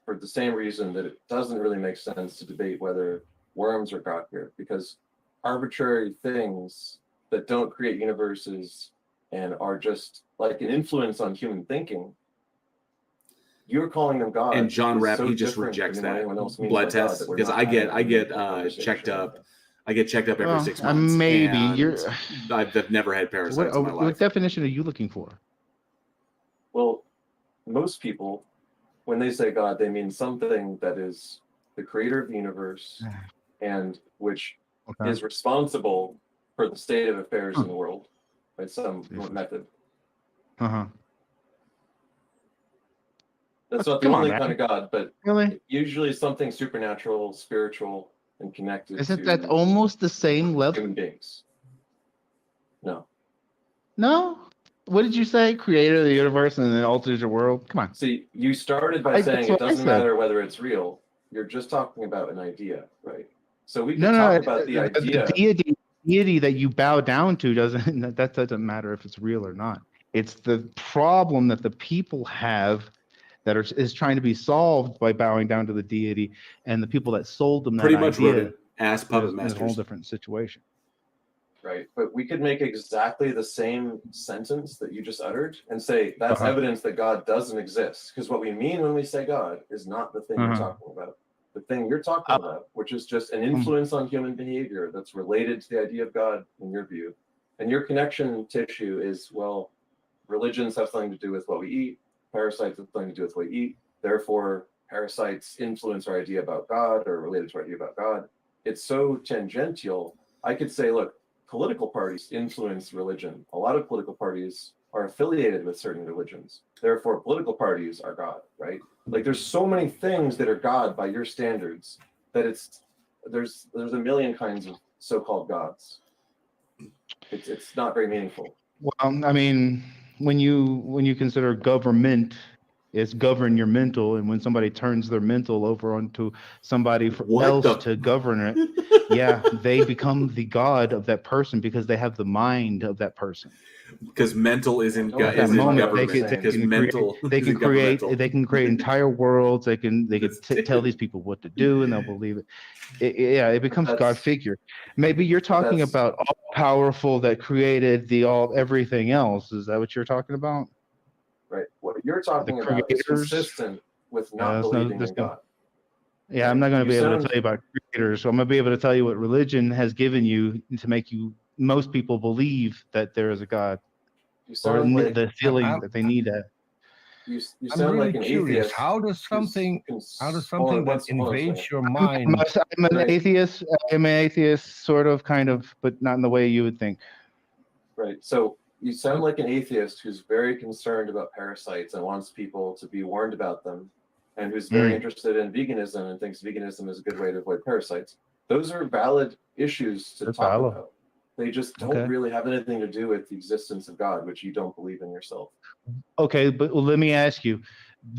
[SPEAKER 10] for the same reason that it doesn't really make sense to debate whether worms are God here, because arbitrary things that don't create universes and are just like an influence on human thinking, you're calling them God.
[SPEAKER 1] And John
[SPEAKER 10] is
[SPEAKER 1] Rapp,
[SPEAKER 10] so
[SPEAKER 1] he just
[SPEAKER 10] different
[SPEAKER 1] rejects
[SPEAKER 10] than what
[SPEAKER 1] that
[SPEAKER 10] anyone else means
[SPEAKER 1] blood
[SPEAKER 10] by God
[SPEAKER 1] test
[SPEAKER 10] that we're
[SPEAKER 1] because
[SPEAKER 10] not
[SPEAKER 1] I get
[SPEAKER 10] having a meaningful
[SPEAKER 1] checked
[SPEAKER 10] conversation.
[SPEAKER 1] up. I get checked up every
[SPEAKER 15] Well,
[SPEAKER 1] 6 months.
[SPEAKER 15] maybe
[SPEAKER 1] and
[SPEAKER 15] you're.
[SPEAKER 1] I've never had parasites in my
[SPEAKER 15] What
[SPEAKER 1] life.
[SPEAKER 15] definition are you looking for?
[SPEAKER 10] Well, most people, when they say God, they mean something that is the creator of the universe and which
[SPEAKER 15] Okay.
[SPEAKER 10] is responsible for the state of affairs in the world by some method.
[SPEAKER 15] Uh-huh.
[SPEAKER 10] That's not the
[SPEAKER 15] Come on,
[SPEAKER 10] only
[SPEAKER 15] man.
[SPEAKER 10] kind of God, but
[SPEAKER 15] Really?
[SPEAKER 10] usually something supernatural, spiritual, and connected
[SPEAKER 15] Isn't
[SPEAKER 10] to
[SPEAKER 15] that almost the same level?
[SPEAKER 10] human beings. No.
[SPEAKER 15] No? What did you say? Creator of the universe and then alters your world? Come on.
[SPEAKER 10] See, you started by saying
[SPEAKER 15] That's
[SPEAKER 10] it
[SPEAKER 15] what I
[SPEAKER 10] doesn't
[SPEAKER 15] said.
[SPEAKER 10] matter whether it's real. You're just talking about an idea, right? So we can
[SPEAKER 15] No,
[SPEAKER 10] talk about the idea.
[SPEAKER 15] The deity that you bow down to doesn't that doesn't matter if it's real or not. It's the problem that the people have that is trying to be solved by bowing down to the deity, and the people that sold them that
[SPEAKER 1] Pretty much
[SPEAKER 15] idea
[SPEAKER 1] rodent ass puppet
[SPEAKER 15] is a whole
[SPEAKER 1] masters.
[SPEAKER 15] different situation.
[SPEAKER 10] Right, but we could make exactly the same sentence that you just uttered and say that's
[SPEAKER 15] Uh-huh.
[SPEAKER 10] evidence that God doesn't exist. Because what we mean when we say God is not the thing you're
[SPEAKER 15] Uh-huh.
[SPEAKER 10] talking about. The thing you're talking about, which is just an influence on human behavior that's related to the idea of God in your view. And your connection tissue is, well, religions have something to do with what we eat, parasites have something to do with what we eat. Therefore, parasites influence our idea about God or related to our idea about God. It's so tangential. I could say, look, political parties influence religion. A lot of political parties are affiliated with certain religions. Therefore, political parties are God, right? Like there's so many things that are God by your standards that there's a million kinds of so-called gods. It's not very meaningful.
[SPEAKER 15] Well, I mean, when you consider government, it's govern your mental, and when somebody turns their mental over onto somebody else to govern it, yeah, they become the god of that person because they have the mind of that person.
[SPEAKER 1] Because mental is in,
[SPEAKER 15] At that moment, they
[SPEAKER 1] government. Because mental is in governmental.
[SPEAKER 15] they can create entire worlds. They can tell these people what to do, and they'll believe it. It becomes God figure. Maybe you're talking about all powerful that created everything else. Is that what you're talking about?
[SPEAKER 10] Right. What you're talking about is consistent with not believing in God.
[SPEAKER 15] Yeah, I'm not going to
[SPEAKER 10] You
[SPEAKER 15] be able to
[SPEAKER 10] sound-
[SPEAKER 15] tell you about creators. So I'm going to be able to tell you what religion has given you to make most people believe that there is a God,
[SPEAKER 10] You
[SPEAKER 15] or
[SPEAKER 10] sound like
[SPEAKER 15] the feeling that they need that.
[SPEAKER 10] you
[SPEAKER 3] I'm
[SPEAKER 10] sound
[SPEAKER 3] really
[SPEAKER 10] like an
[SPEAKER 3] curious.
[SPEAKER 10] atheist.
[SPEAKER 3] How does something that
[SPEAKER 10] hold on a
[SPEAKER 3] invades
[SPEAKER 10] second.
[SPEAKER 3] your
[SPEAKER 15] I'm
[SPEAKER 3] mind?
[SPEAKER 15] an atheist. I'm an atheist, sort of, kind of, but not in the way you would think.
[SPEAKER 10] Right. So you sound like an atheist who's very concerned about parasites and wants people to be warned about them, and who's very interested in veganism and thinks veganism is a good way to avoid parasites. Those are valid issues to talk
[SPEAKER 15] valid.
[SPEAKER 10] about. They just don't
[SPEAKER 15] Okay.
[SPEAKER 10] really have anything to do with the existence of God, which you don't believe in yourself.
[SPEAKER 15] Okay, but let me ask you,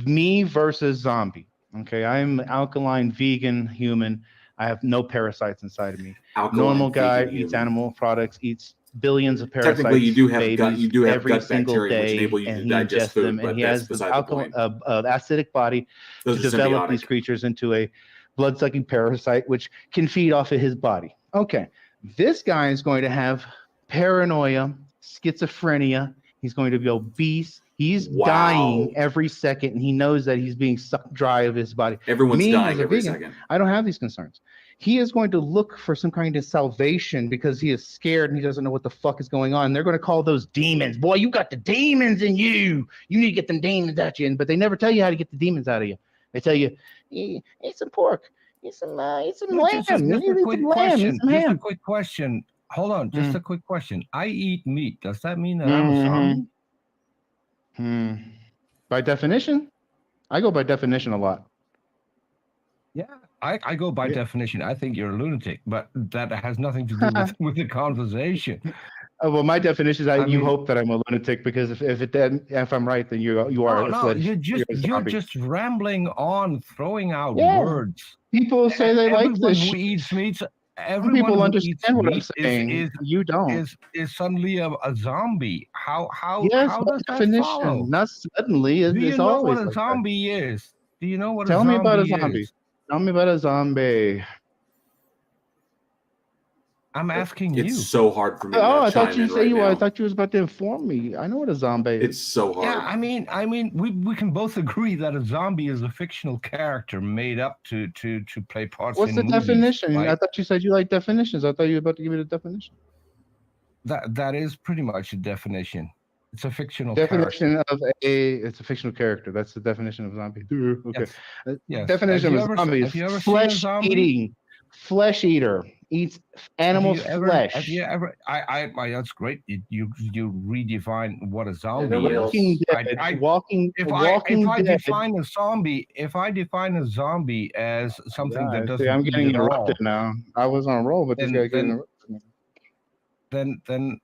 [SPEAKER 15] me versus zombie. Okay, I'm alkaline, vegan, human. I have no parasites inside of me.
[SPEAKER 1] Alkaline,
[SPEAKER 15] Normal guy
[SPEAKER 1] vegan,
[SPEAKER 15] eats
[SPEAKER 1] human.
[SPEAKER 15] animal products, eats billions of parasites.
[SPEAKER 1] Technically, you do have
[SPEAKER 15] babies,
[SPEAKER 1] gut. You do have
[SPEAKER 15] every
[SPEAKER 1] gut
[SPEAKER 15] single
[SPEAKER 1] bacteria, which
[SPEAKER 15] day,
[SPEAKER 1] enable you
[SPEAKER 15] and
[SPEAKER 1] to
[SPEAKER 15] he
[SPEAKER 1] digest
[SPEAKER 15] ingests
[SPEAKER 1] food.
[SPEAKER 15] them,
[SPEAKER 1] But
[SPEAKER 15] and he
[SPEAKER 1] that's
[SPEAKER 15] has this
[SPEAKER 1] beside the point.
[SPEAKER 15] acidic body
[SPEAKER 1] Those
[SPEAKER 15] to
[SPEAKER 1] are
[SPEAKER 15] develop
[SPEAKER 1] symbiotic.
[SPEAKER 15] these creatures into a blood-sucking parasite, which can feed off of his body. Okay, this guy is going to have paranoia, schizophrenia. He's going to be obese. He's dying every second, and he knows that he's being sucked dry of his body.
[SPEAKER 1] Everyone's
[SPEAKER 15] Me,
[SPEAKER 1] dying
[SPEAKER 15] as a
[SPEAKER 1] every
[SPEAKER 15] vegan,
[SPEAKER 1] second.
[SPEAKER 15] I don't have these concerns. He is going to look for some kind of salvation because he is scared and he doesn't know what the fuck is going on. They're going to call those demons. Boy, you got the demons in you. You need to get them demons out you. But they never tell you how to get the demons out of you. They tell you, eat some pork, eat some lamb.
[SPEAKER 3] Just
[SPEAKER 15] You
[SPEAKER 3] a
[SPEAKER 15] need to eat
[SPEAKER 3] quick
[SPEAKER 15] some lamb, eat
[SPEAKER 3] question.
[SPEAKER 15] some
[SPEAKER 3] Just a
[SPEAKER 15] ham.
[SPEAKER 3] quick question. Hold on. Just a quick question. I eat meat. Does that mean that I'm a
[SPEAKER 15] Mhm.
[SPEAKER 3] zombie?
[SPEAKER 15] By definition, I go by definition a lot.
[SPEAKER 3] Yeah, I go by definition. I think you're a lunatic, but that has nothing to do with the conversation.
[SPEAKER 15] Well, my definition is you
[SPEAKER 3] mean-
[SPEAKER 15] hope that I'm a lunatic because if I'm right, then you are.
[SPEAKER 3] No,
[SPEAKER 15] a
[SPEAKER 3] you're
[SPEAKER 15] zombie.
[SPEAKER 3] just rambling on, throwing out
[SPEAKER 15] Yeah.
[SPEAKER 3] words.
[SPEAKER 15] People say they like
[SPEAKER 3] Everyone
[SPEAKER 15] this.
[SPEAKER 3] who eats meat.
[SPEAKER 15] Some
[SPEAKER 3] Everyone
[SPEAKER 15] people
[SPEAKER 3] who
[SPEAKER 15] understand
[SPEAKER 3] eats
[SPEAKER 15] what I'm
[SPEAKER 3] meat
[SPEAKER 15] saying. You don't.
[SPEAKER 3] is suddenly a zombie. How
[SPEAKER 15] Yes,
[SPEAKER 3] how
[SPEAKER 15] by
[SPEAKER 3] does that
[SPEAKER 15] definition,
[SPEAKER 3] follow?
[SPEAKER 15] not suddenly.
[SPEAKER 3] Do you
[SPEAKER 15] It's
[SPEAKER 3] know
[SPEAKER 15] always
[SPEAKER 3] what a
[SPEAKER 15] like that.
[SPEAKER 3] zombie is? Do you know what
[SPEAKER 15] Tell
[SPEAKER 3] a
[SPEAKER 15] me
[SPEAKER 3] zombie
[SPEAKER 15] about a
[SPEAKER 3] is?
[SPEAKER 15] zombie. Tell me about a zombie.
[SPEAKER 3] I'm asking
[SPEAKER 1] It's
[SPEAKER 3] you.
[SPEAKER 1] so hard for me.
[SPEAKER 15] Oh, I
[SPEAKER 1] to chime
[SPEAKER 15] thought you
[SPEAKER 1] in
[SPEAKER 15] said
[SPEAKER 1] right
[SPEAKER 15] you.
[SPEAKER 1] now.
[SPEAKER 15] I thought you was about to inform me. I know what a zombie is.
[SPEAKER 1] It's so hard.
[SPEAKER 3] Yeah, I mean, we can both agree that a zombie is a fictional character made up to play parts
[SPEAKER 15] What's
[SPEAKER 3] in
[SPEAKER 15] the
[SPEAKER 3] movies.
[SPEAKER 15] definition?
[SPEAKER 3] Right?
[SPEAKER 15] I thought you said you like definitions. I thought you were about to give me the definition.
[SPEAKER 3] That is pretty much a definition. It's a fictional
[SPEAKER 15] Definition of it's a fictional character. That's the definition of zombie. Okay.
[SPEAKER 3] Yes. Yes.
[SPEAKER 15] Definition
[SPEAKER 3] Have
[SPEAKER 15] of
[SPEAKER 3] you
[SPEAKER 15] zombie
[SPEAKER 3] ever-
[SPEAKER 15] is
[SPEAKER 3] have you ever seen a zombie?
[SPEAKER 15] flesh-eating. Flesh eater eats animal flesh.
[SPEAKER 3] Have you ever? That's great. You redefine what a zombie
[SPEAKER 10] nobody
[SPEAKER 3] is.
[SPEAKER 10] else-
[SPEAKER 15] Walking Dead. Walking
[SPEAKER 3] If I
[SPEAKER 15] Dead.
[SPEAKER 3] define a zombie, as something that
[SPEAKER 15] Yeah,
[SPEAKER 3] doesn't
[SPEAKER 15] see, I'm
[SPEAKER 3] eat
[SPEAKER 15] getting
[SPEAKER 3] at all,
[SPEAKER 15] interrupted now. I was on a roll, but this guy getting interrupted.
[SPEAKER 3] then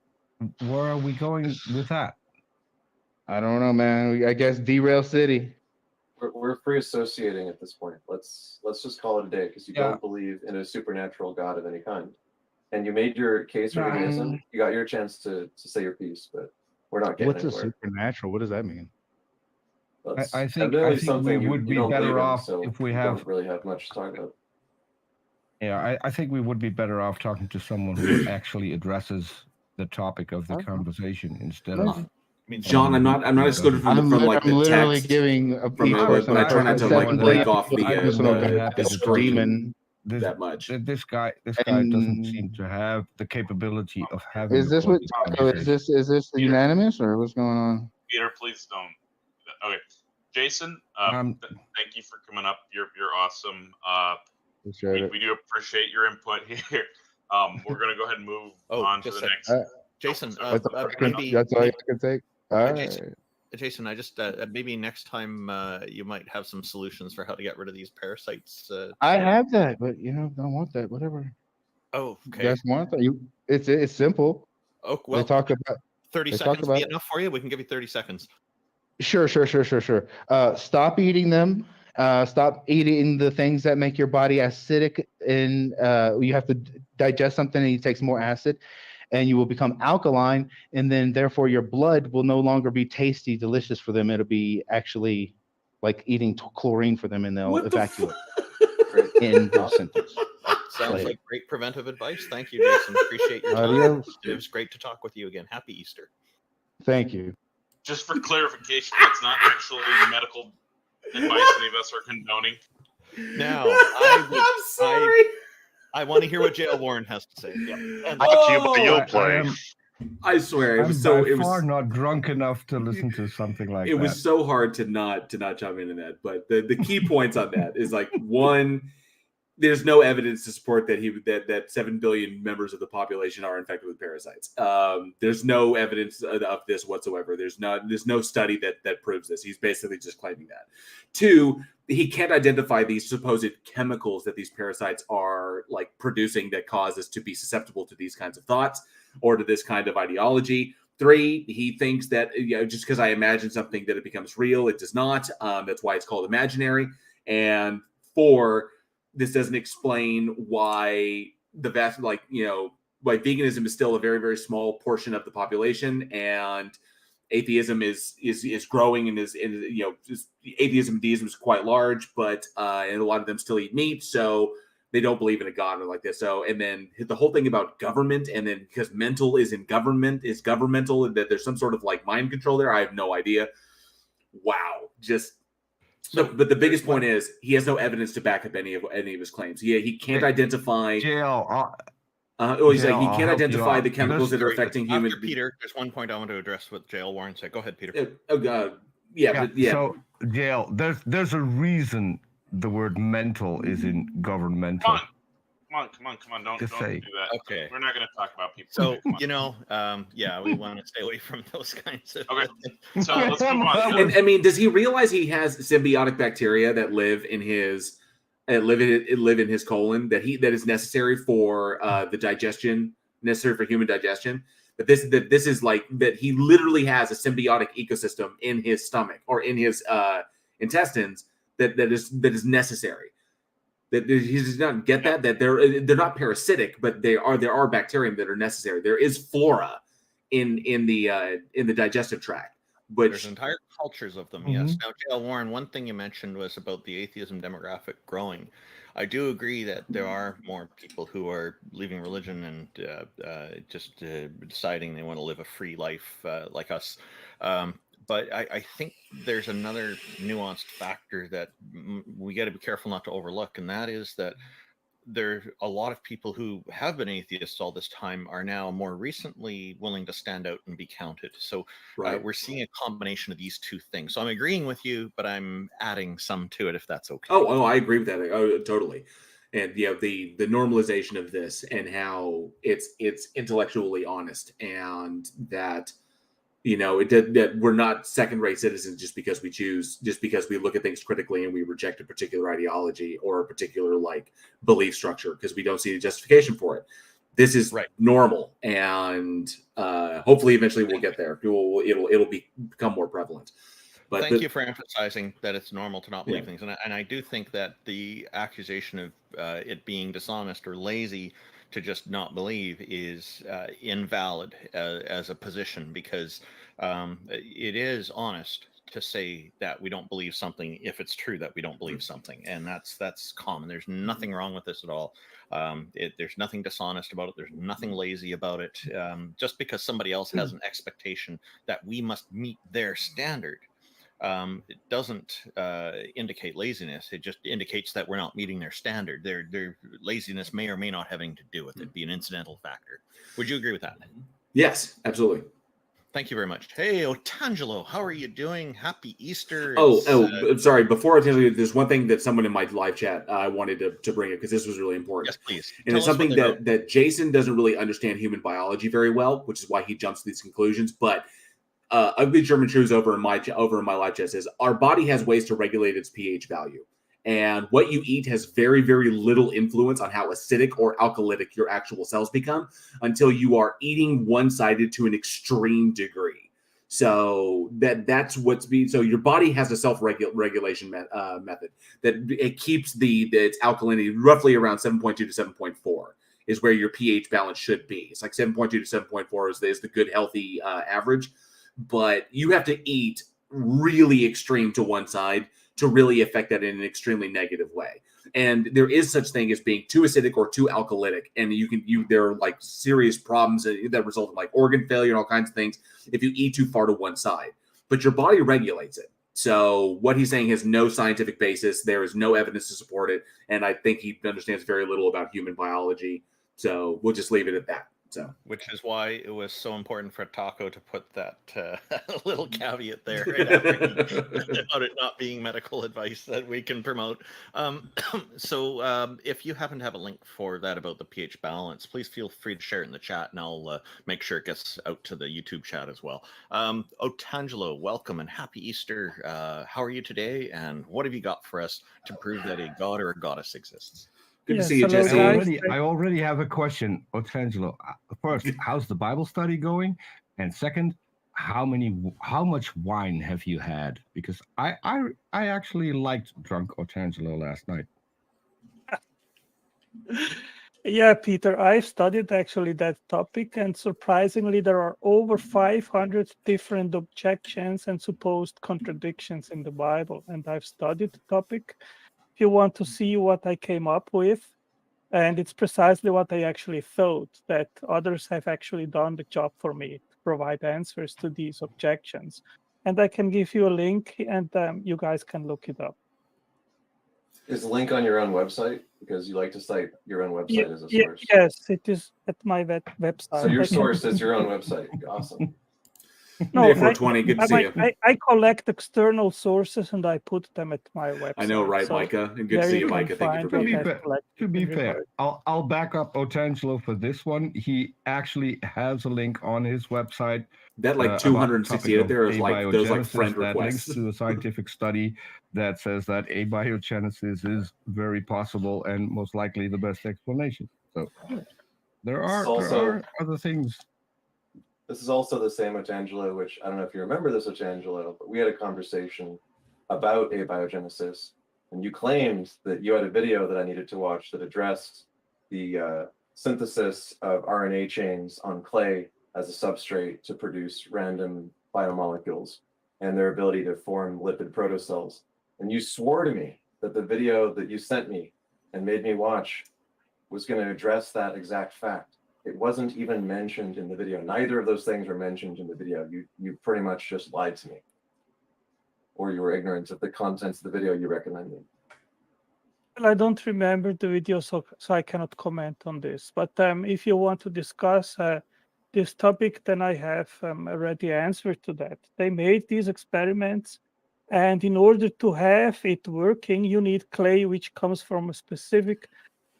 [SPEAKER 3] where are we going with that?
[SPEAKER 15] I don't know, man. I guess Derail City.
[SPEAKER 10] We're free associating at this point. Let's just call it a day because you
[SPEAKER 3] Yeah.
[SPEAKER 10] don't believe in a supernatural God of any kind, and you made your case for
[SPEAKER 3] Nah.
[SPEAKER 10] veganism. You got your chance to say your piece, but we're not getting
[SPEAKER 15] What's a
[SPEAKER 10] anywhere.
[SPEAKER 15] supernatural? What does that mean?
[SPEAKER 10] That's
[SPEAKER 3] I think
[SPEAKER 10] evidently
[SPEAKER 3] we
[SPEAKER 10] something you
[SPEAKER 3] would be
[SPEAKER 10] don't
[SPEAKER 3] better
[SPEAKER 10] believe in,
[SPEAKER 3] off
[SPEAKER 10] so
[SPEAKER 3] if we
[SPEAKER 10] you
[SPEAKER 3] have.
[SPEAKER 10] don't really have much to talk about.
[SPEAKER 3] Yeah, I think we would be better off talking to someone who actually addresses the topic of the conversation instead of.
[SPEAKER 1] John, I'm not excluded from like
[SPEAKER 15] I'm
[SPEAKER 1] the
[SPEAKER 15] literally
[SPEAKER 1] text.
[SPEAKER 15] giving
[SPEAKER 1] from
[SPEAKER 15] each
[SPEAKER 1] it,
[SPEAKER 15] person
[SPEAKER 1] but I try not to like break off the
[SPEAKER 15] screaming
[SPEAKER 1] that much.
[SPEAKER 3] This guy doesn't seem to have the capability of having.
[SPEAKER 15] Is this what Taco? Is this the unanimous or what's going on?
[SPEAKER 4] Peter, please don't. Okay, Jason. Thank you for coming up. You're awesome. We do appreciate your input here. We're gonna go ahead and move on to the next.
[SPEAKER 2] Jason,
[SPEAKER 15] That's all
[SPEAKER 2] maybe
[SPEAKER 15] that's all you can take. All right.
[SPEAKER 2] Jason, I just maybe next time you might have some solutions for how to get rid of these parasites.
[SPEAKER 15] I have that, but don't want that. Whatever.
[SPEAKER 2] Oh, okay.
[SPEAKER 15] You guys want that? It's simple.
[SPEAKER 2] Oh well.
[SPEAKER 15] They talk about
[SPEAKER 2] 30
[SPEAKER 15] they
[SPEAKER 2] seconds
[SPEAKER 15] talk about
[SPEAKER 2] be enough for you? We can give you 30 seconds.
[SPEAKER 15] Sure. Stop eating them. Stop eating the things that make your body acidic, and you have to digest something, and it takes more acid, and you will become alkaline, and then therefore your blood will no longer be tasty, delicious for them. It'll be actually like eating chlorine for them, and they'll evacuate in those symptoms.
[SPEAKER 2] Sounds like great preventive advice. Thank you, Jason. Appreciate your time.
[SPEAKER 15] Adios.
[SPEAKER 2] It was great to talk with you again. Happy Easter.
[SPEAKER 15] Thank you.
[SPEAKER 4] Just for clarification, that's not actually medical advice any of us are condoning.
[SPEAKER 2] Now, I'm
[SPEAKER 1] sorry.
[SPEAKER 2] I want to hear what Jail Warren has to say. Yeah. And
[SPEAKER 6] Brought to you by You'll Play.
[SPEAKER 1] I swear, it
[SPEAKER 3] I'm
[SPEAKER 1] was so.
[SPEAKER 3] by
[SPEAKER 1] It
[SPEAKER 3] far
[SPEAKER 1] was
[SPEAKER 3] not drunk enough to listen to something like
[SPEAKER 1] it
[SPEAKER 3] that.
[SPEAKER 1] was so hard to not chime in that. But the key points on that is like one, there's no evidence to support that 7 billion members of the population are infected with parasites. There's no evidence of this whatsoever. There's no study that proves this. He's basically just claiming that. Two, he can't identify these supposed chemicals that these parasites are like producing that cause us to be susceptible to these kinds of thoughts or to this kind of ideology. Three, he thinks that just because I imagine something that it becomes real, it does not. That's why it's called imaginary. And four, this doesn't explain why the vast, why veganism is still a very, very small portion of the population, and atheism is growing, and atheism and deism is quite large, but and a lot of them still eat meat, so they don't believe in a god or like this. So, and then the whole thing about government, and then because mental is in government, is governmental, and that there's some sort of like mind control there. I have no idea. Wow, just. So, but the biggest point is he has no evidence to back up any of his claims. He can't identify.
[SPEAKER 3] He's
[SPEAKER 1] like he can't identify the chemicals that are affecting human.
[SPEAKER 2] After Peter, there's one point I want to address with Jail Warren said. Go ahead, Peter.
[SPEAKER 3] So, Jail, there's a reason the word mental is in governmental.
[SPEAKER 4] Come on! Don't do that.
[SPEAKER 2] Okay,
[SPEAKER 4] we're not going to talk about people.
[SPEAKER 2] So we want to stay away from those kinds of.
[SPEAKER 4] Okay, so let's move on.
[SPEAKER 1] And I mean, does he realize he has symbiotic bacteria that live in his colon that is necessary for the digestion, necessary for human digestion? That this is like that he literally has a symbiotic ecosystem in his stomach or in his intestines that is necessary. That he does not get that they're not parasitic, but there are bacteria that are necessary. There is flora in the digestive tract, but
[SPEAKER 2] there's entire cultures of them. Yes. Now, Jail Warren, one thing you mentioned was about the atheism demographic growing. I do agree that there are more people who are leaving religion and just deciding they want to live a free life like us. But I think there's another nuanced factor that we got to be careful not to overlook, and that is that there are a lot of people who have been atheists all this time are now more recently willing to stand out and be counted. So we're seeing a combination of these two things. So I'm agreeing with you, but I'm adding some to it if that's okay.
[SPEAKER 1] Oh, I agree with that. Oh, totally. And the normalization of this and how it's intellectually honest, and that that we're not second-rate citizens just because we look at things critically and we reject a particular ideology or a particular belief structure because we don't see a justification for it. This is normal, and hopefully eventually we'll get there. It'll become more prevalent. But
[SPEAKER 2] thank you for emphasizing that it's normal to not believe things, and I do think that the accusation of it being dishonest or lazy to just not believe is invalid as a position, because it is honest to say that we don't believe something if it's true that we don't believe something, and that's common. There's nothing wrong with this at all. There's nothing dishonest about it. There's nothing lazy about it. Just because somebody else has an expectation that we must meet their standard, it doesn't indicate laziness. It just indicates that we're not meeting their standard. Their laziness may or may not having to do with it, be an incidental factor. Would you agree with that?
[SPEAKER 1] Yes, absolutely.
[SPEAKER 2] Thank you very much. Hey, Otangelo, how are you doing? Happy Easter.
[SPEAKER 1] Sorry. Before I tell you, there's one thing that someone in my live chat I wanted to bring up because this was really important.
[SPEAKER 2] Yes, please.
[SPEAKER 1] And it's something that Jason doesn't really understand human biology very well, which is why he jumps to these conclusions. But Ugly German Shoes over in my live chat says our body has ways to regulate its pH value, and what you eat has very, very little influence on how acidic or alkalytic your actual cells become until you are eating one-sided to an extreme degree. So that's what's being. So your body has a self-regulation method that it keeps its alkalinity roughly around 7.2 to 7.4 is where your pH balance should be. It's like 7.2 to 7.4 is the good healthy average. But you have to eat really extreme to one side to really affect that in an extremely negative way. And there is such thing as being too acidic or too alkalytic. And there are serious problems that result in organ failure and all kinds of things if you eat too far to one side. But your body regulates it. So what he's saying has no scientific basis. There is no evidence to support it, and I think he understands very little about human biology. So we'll just leave it at that. So,
[SPEAKER 2] which is why it was so important for Taco to put that little caveat there right after about it not being medical advice that we can promote. So if you happen to have a link for that about the pH balance, please feel free to share it in the chat, and I'll make sure it gets out to the YouTube chat as well. Otangelo, welcome and happy Easter. How are you today, and what have you got for us to prove that a god or a goddess exists?
[SPEAKER 1] Good to see you, Jesse.
[SPEAKER 3] I already have a question, Otangelo. First, how's the Bible study going? And second, how much wine have you had? Because I actually liked drunk Otangelo last night.
[SPEAKER 16] Yeah, Peter, I've studied actually that topic, and surprisingly, there are over 500 different objections and supposed contradictions in the Bible. And I've studied the topic. If you want to see what I came up with, and it's precisely what I actually thought, that others have actually done the job for me to provide answers to these objections. And I can give you a link, and you guys can look it up.
[SPEAKER 10] Is the link on your own website? Because you like to cite your own website as a source.
[SPEAKER 16] Yes, it is at my website.
[SPEAKER 10] So your source is your own website. Awesome.
[SPEAKER 16] No,
[SPEAKER 1] 420, good to see you.
[SPEAKER 16] I collect external sources and I put them at my website.
[SPEAKER 1] I know, right,
[SPEAKER 16] so
[SPEAKER 1] Micah? And good to see you, Micah. Thank you for being here.
[SPEAKER 3] To be fair, I'll back up Otangelo for this one. He actually has a link on his website.
[SPEAKER 1] That like 268 there is like those like friend
[SPEAKER 3] that links
[SPEAKER 1] requests.
[SPEAKER 3] to a scientific study that says that abiogenesis is very possible and most likely the best explanation. So there are other things.
[SPEAKER 10] This is also the same Otangelo, which I don't know if you remember this, Otangelo, but we had a conversation about abiogenesis, and you claimed that you had a video that I needed to watch that addressed the synthesis of RNA chains on clay as a substrate to produce random biomolecules and their ability to form lipid protocells. And you swore to me that the video that you sent me and made me watch was going to address that exact fact. It wasn't even mentioned in the video. Neither of those things were mentioned in the video. You pretty much just lied to me. Or you were ignorant of the contents of the video you recommended.
[SPEAKER 16] Well, I don't remember the video, so I cannot comment on this. But if you want to discuss this topic, then I have a ready answer to that. They made these experiments, and in order to have it working, you need clay which comes from a specific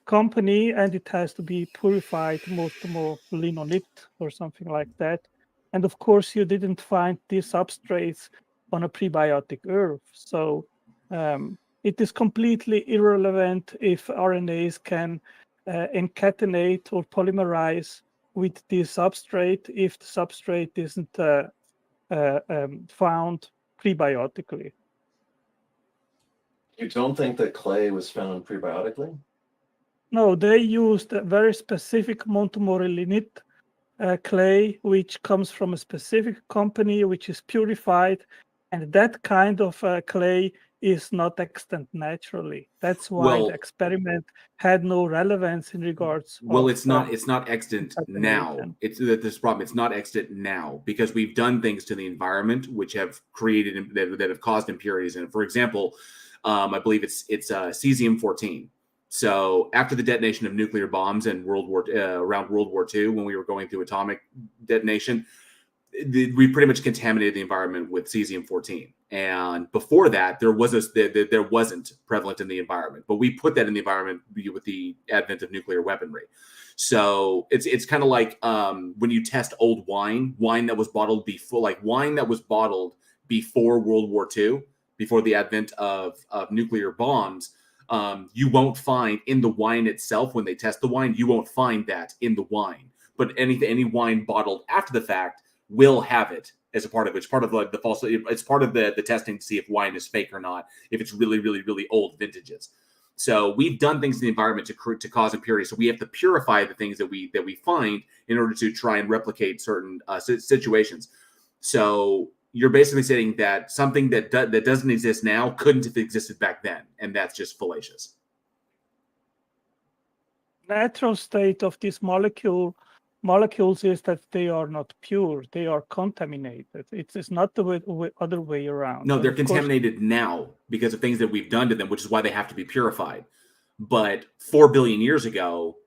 [SPEAKER 16] company, and it has to be purified molinolith or something like that. And of course, you didn't find these substrates on a prebiotic earth. So it is completely irrelevant if RNAs can concatenate or polymerize with this substrate if the substrate isn't found prebiotically.
[SPEAKER 10] You don't think that clay was found prebiotically?
[SPEAKER 16] No, they used a very specific montomorillinite clay, which comes from a specific company, which is purified, and that kind of clay is not extant naturally. That's why the experiment had no relevance in regards.
[SPEAKER 1] Well, it's not extant now. It's this problem. It's not extant now because we've done things to the environment which have created that have caused impurities in it. For example, I believe it's cesium-14. So after the detonation of nuclear bombs in around World War II, when we were going through atomic detonation, we pretty much contaminated the environment with cesium-14. And before that, there wasn't prevalent in the environment, but we put that in the environment with the advent of nuclear weaponry. So it's kind of like when you test old wine that was bottled before World War II, before the advent of nuclear bombs. You won't find in the wine itself, when they test the wine, you won't find that in the wine. But any wine bottled after the fact will have it as a part of it. It's part of the false. It's part of the testing to see if wine is fake or not, if it's really, really, really old vintages. So we've done things in the environment to cause impurity. So we have to purify the things that we find in order to try and replicate certain situations. So you're basically saying that something that doesn't exist now couldn't have existed back then, and that's just fallacious.
[SPEAKER 16] Natural state of this molecule molecules is that they are not pure; they are contaminated. It's not the other way around.
[SPEAKER 1] No,
[SPEAKER 16] And
[SPEAKER 1] they're
[SPEAKER 16] of course,
[SPEAKER 1] contaminated now because of things that we've done to them, which is why they have to be purified. But 4 billion years ago,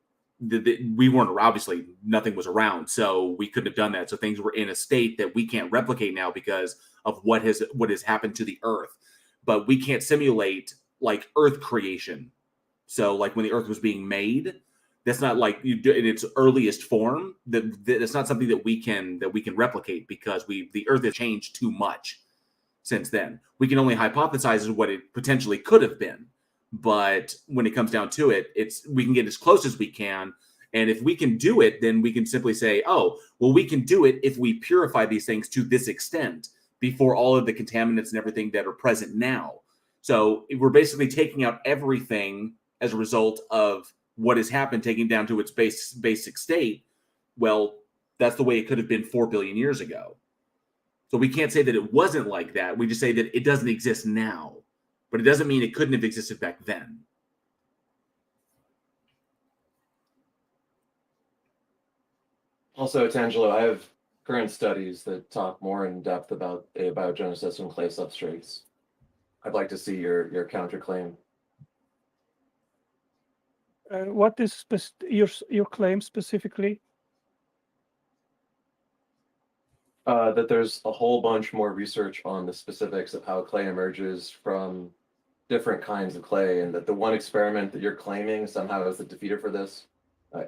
[SPEAKER 1] we weren't, obviously nothing was around, so we couldn't have done that. So things were in a state that we can't replicate now because of what has happened to the Earth. But we can't simulate like Earth creation. So like when the Earth was being made, that's not like you do in its earliest form. That's not something that we can replicate because the Earth has changed too much since then. We can only hypothesize what it potentially could have been. But when it comes down to it, we can get as close as we can. And if we can do it, then we can simply say, oh, well, we can do it if we purify these things to this extent before all of the contaminants and everything that are present now. So we're basically taking out everything as a result of what has happened, taking down to its basic state. Well, that's the way it could have been 4 billion years ago. So we can't say that it wasn't like that. We just say that it doesn't exist now. But it doesn't mean it couldn't have existed back then.
[SPEAKER 10] Also, Otangelo, I have current studies that talk more in depth about abiogenesis and clay substrates. I'd like to see your counterclaim.
[SPEAKER 16] what is your claim specifically?
[SPEAKER 10] That there's a whole bunch more research on the specifics of how clay emerges from different kinds of clay, and that the one experiment that you're claiming somehow is the defeater for this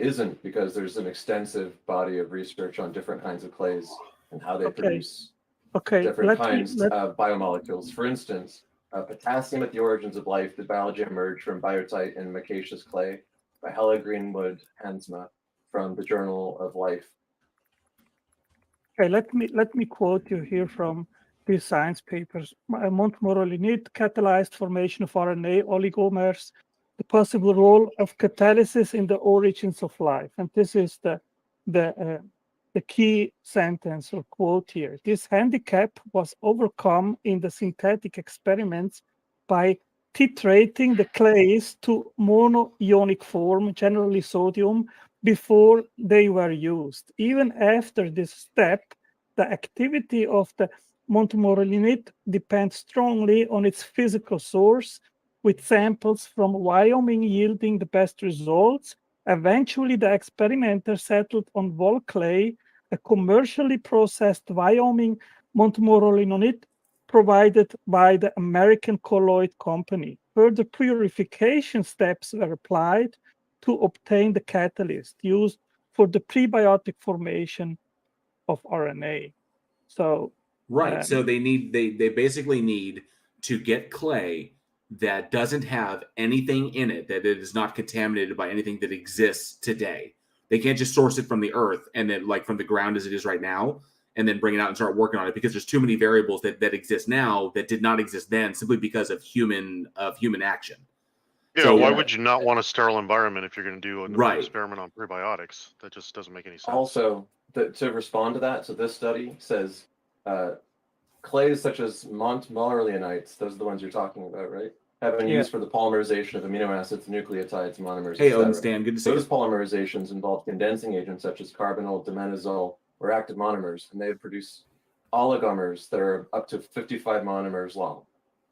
[SPEAKER 10] isn't, because there's an extensive body of research on different kinds of clays and how they produce different kinds of biomolecules. For instance, potassium at the origins of life, the biology emerged from biotite and micaceous clay by Hella Greenwood Hansma from the Journal of Life.
[SPEAKER 16] Okay, let me quote you here from these science papers. Montmorillonite catalyzed formation of RNA oligomers, the possible role of catalysis in the origins of life. And this is the key sentence or quote here. This handicap was overcome in the synthetic experiments by titrating the clays to monoionic form, generally sodium, before they were used. Even after this step, the activity of the Montmorillonite depends strongly on its physical source, with samples from Wyoming yielding the best results. Eventually, the experimenter settled on wall clay, a commercially processed Wyoming Montmorillonite provided by the American Colloid Company. Further purification steps were applied to obtain the catalyst used for the prebiotic formation of RNA. So
[SPEAKER 1] right. So they basically need to get clay that doesn't have anything in it, that it is not contaminated by anything that exists today. They can't just source it from the earth and then like from the ground as it is right now, and then bring it out and start working on it, because there's too many variables that exist now that did not exist then, simply because of human action.
[SPEAKER 6] Yeah,
[SPEAKER 1] so,
[SPEAKER 6] why would you not want a sterile environment if you're going to do an
[SPEAKER 1] right.
[SPEAKER 6] experiment on prebiotics? That just doesn't make any sense.
[SPEAKER 10] Also, to respond to that, so this study says clays such as Montmorillonites, those are the ones you're talking about, right? Have been used for the polymerization of amino acids, nucleotides, monomers,
[SPEAKER 1] Hey, Odin Stan, good to see you.
[SPEAKER 10] Those polymerizations involve condensing agents such as carbonyl, dimenazole, or active monomers, and they produce oligomers that are up to 55 monomers long.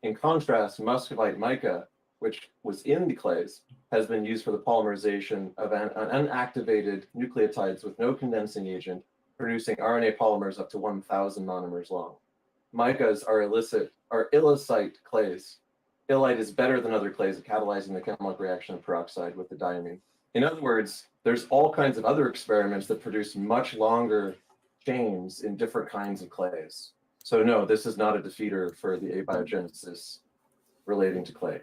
[SPEAKER 10] In contrast, muscovite mica, which was in the clays, has been used for the polymerization of an unactivated nucleotides with no condensing agent, producing RNA polymers up to 1,000 monomers long. Micas are illicite clays. Illite is better than other clays at catalyzing the chemical reaction of peroxide with the diamine. In other words, there's all kinds of other experiments that produce much longer chains in different kinds of clays. So no, this is not a defeater for the abiogenesis relating to clay.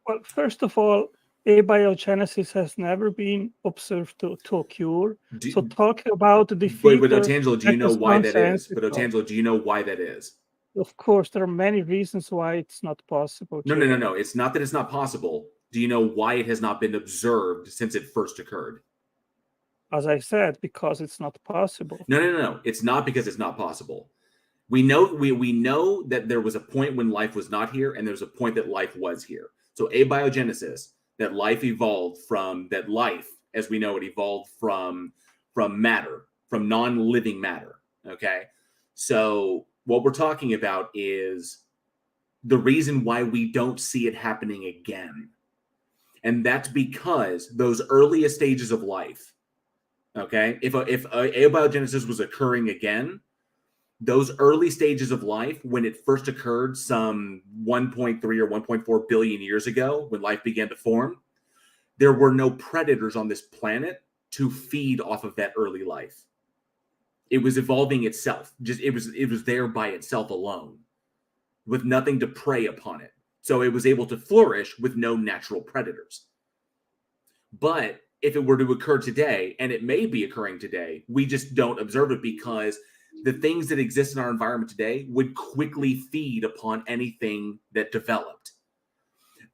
[SPEAKER 16] Well, first of all, abiogenesis has never been observed to occur. So talking about the defeater...
[SPEAKER 1] But Otangelo, do you know why that is? But Otangelo, do you know why that is?
[SPEAKER 16] Of course, there are many reasons why it's not possible.
[SPEAKER 1] No. It's not that it's not possible. Do you know why it has not been observed since it first occurred?
[SPEAKER 16] As I said, because it's not possible.
[SPEAKER 1] No. It's not because it's not possible. We know that there was a point when life was not here, and there's a point that life was here. So abiogenesis, that life evolved from, that life, as we know it, evolved from from matter, from non-living matter. Okay. So what we're talking about is the reason why we don't see it happening again. And that's because those earliest stages of life, okay, if abiogenesis was occurring again, those early stages of life, when it first occurred some 1.3 or 1.4 billion years ago, when life began to form, there were no predators on this planet to feed off of that early life. It was evolving itself. It was there by itself alone, with nothing to prey upon it. So it was able to flourish with no natural predators. But if it were to occur today, and it may be occurring today, we just don't observe it because the things that exist in our environment today would quickly feed upon anything that developed.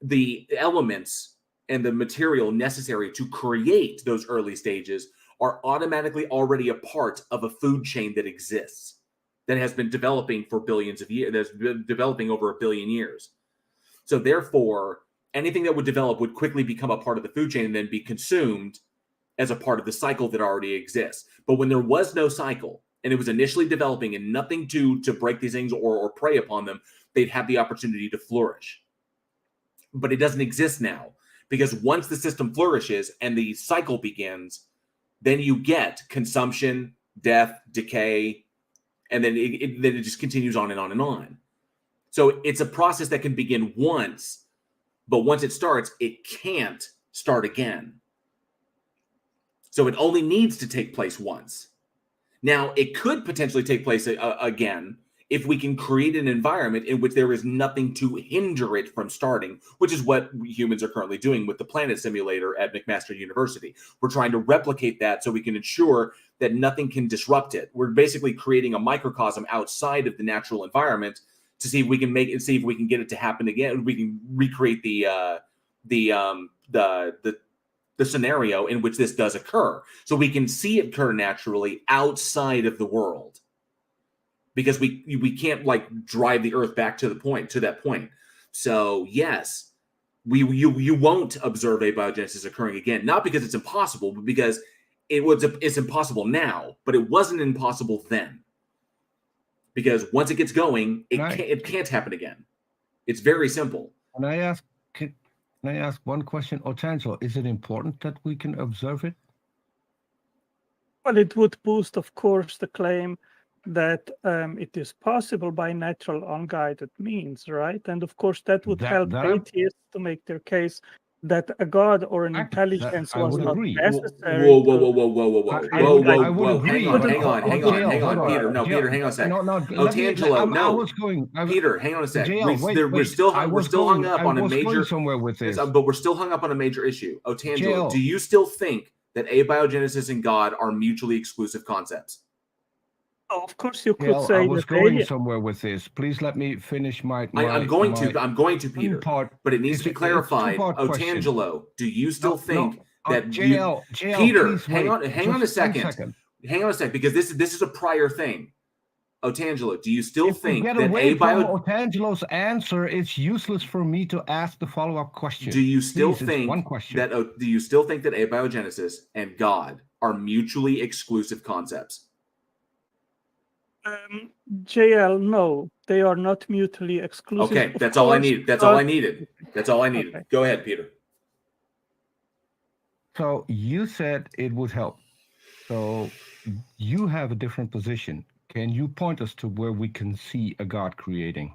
[SPEAKER 1] The elements and the material necessary to create those early stages are automatically already a part of a food chain that exists, that has been developing for billions of years, that's been developing over 1 billion years. So therefore, anything that would develop would quickly become a part of the food chain and then be consumed as a part of the cycle that already exists. But when there was no cycle and it was initially developing and nothing to break these things or prey upon them, they'd have the opportunity to flourish. But it doesn't exist now, because once the system flourishes and the cycle begins, then you get consumption, death, decay, and then it just continues on and on and on. So it's a process that can begin once, but once it starts, it can't start again. So it only needs to take place once. Now, it could potentially take place again if we can create an environment in which there is nothing to hinder it from starting, which is what humans are currently doing with the planet simulator at McMaster University. We're trying to replicate that so we can ensure that nothing can disrupt it. We're basically creating a microcosm outside of the natural environment to see if we can make it, see if we can get it to happen again. We can recreate the scenario in which this does occur, so we can see it occur naturally outside of the world. Because we can't like drive the Earth back to that point. So yes, you won't observe abiogenesis occurring again, not because it's impossible, but because it's impossible now, but it wasn't impossible then. Because once it gets going, it can't happen again. It's very simple.
[SPEAKER 3] Can I ask one question, Otangelo? Is it important that we can observe it?
[SPEAKER 16] Well, it would boost, of course, the claim that it is possible by natural unguided means, right? And of course, that would help atheists to make their case that a god or an intelligence was not necessary.
[SPEAKER 1] Whoa. Hang on, Peter. No, Peter, hang on a sec. Otangelo, no. Peter, hang on a sec. We're still hung up on a major somewhere with this. But we're still hung up on a major issue. Otangelo, do you still think that abiogenesis and God are mutually exclusive concepts?
[SPEAKER 16] Oh, of course, you could say
[SPEAKER 3] I was going somewhere with this. Please let me finish my
[SPEAKER 1] I'm going to, Peter. But it needs to be clarified. Otangelo, do you still think that
[SPEAKER 3] JL,
[SPEAKER 1] Peter? Hang on a second. Hang on a second, because this is a prior thing. Otangelo, do you still think that
[SPEAKER 3] Otangelo's answer? It's useless for me to ask the follow-up question.
[SPEAKER 1] Do you still think that? Do you still think that abiogenesis and God are mutually exclusive concepts?
[SPEAKER 16] JL, no, they are not mutually exclusive.
[SPEAKER 1] Okay, that's all I need. That's all I needed. Okay. Go ahead, Peter.
[SPEAKER 3] So you said it would help. So you have a different position. Can you point us to where we can see a God creating?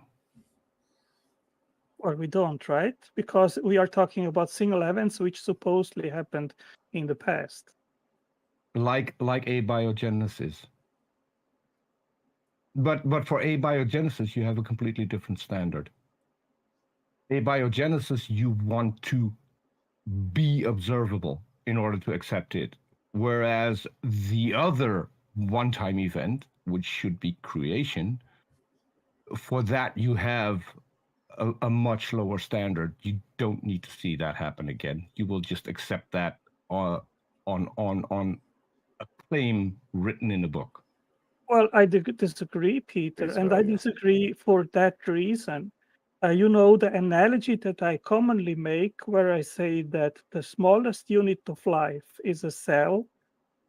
[SPEAKER 16] Well, we don't, right? Because we are talking about single events which supposedly happened in the past.
[SPEAKER 3] Like abiogenesis. But for abiogenesis, you have a completely different standard. Abiogenesis, you want to be observable in order to accept it. Whereas the other one-time event, which should be creation, for that you have a much lower standard. You don't need to see that happen again. You will just accept that on a claim written in a book.
[SPEAKER 16] Well, I disagree, Peter, and I disagree for that reason. You know, the analogy that I commonly make, where I say that the smallest unit of life is a cell,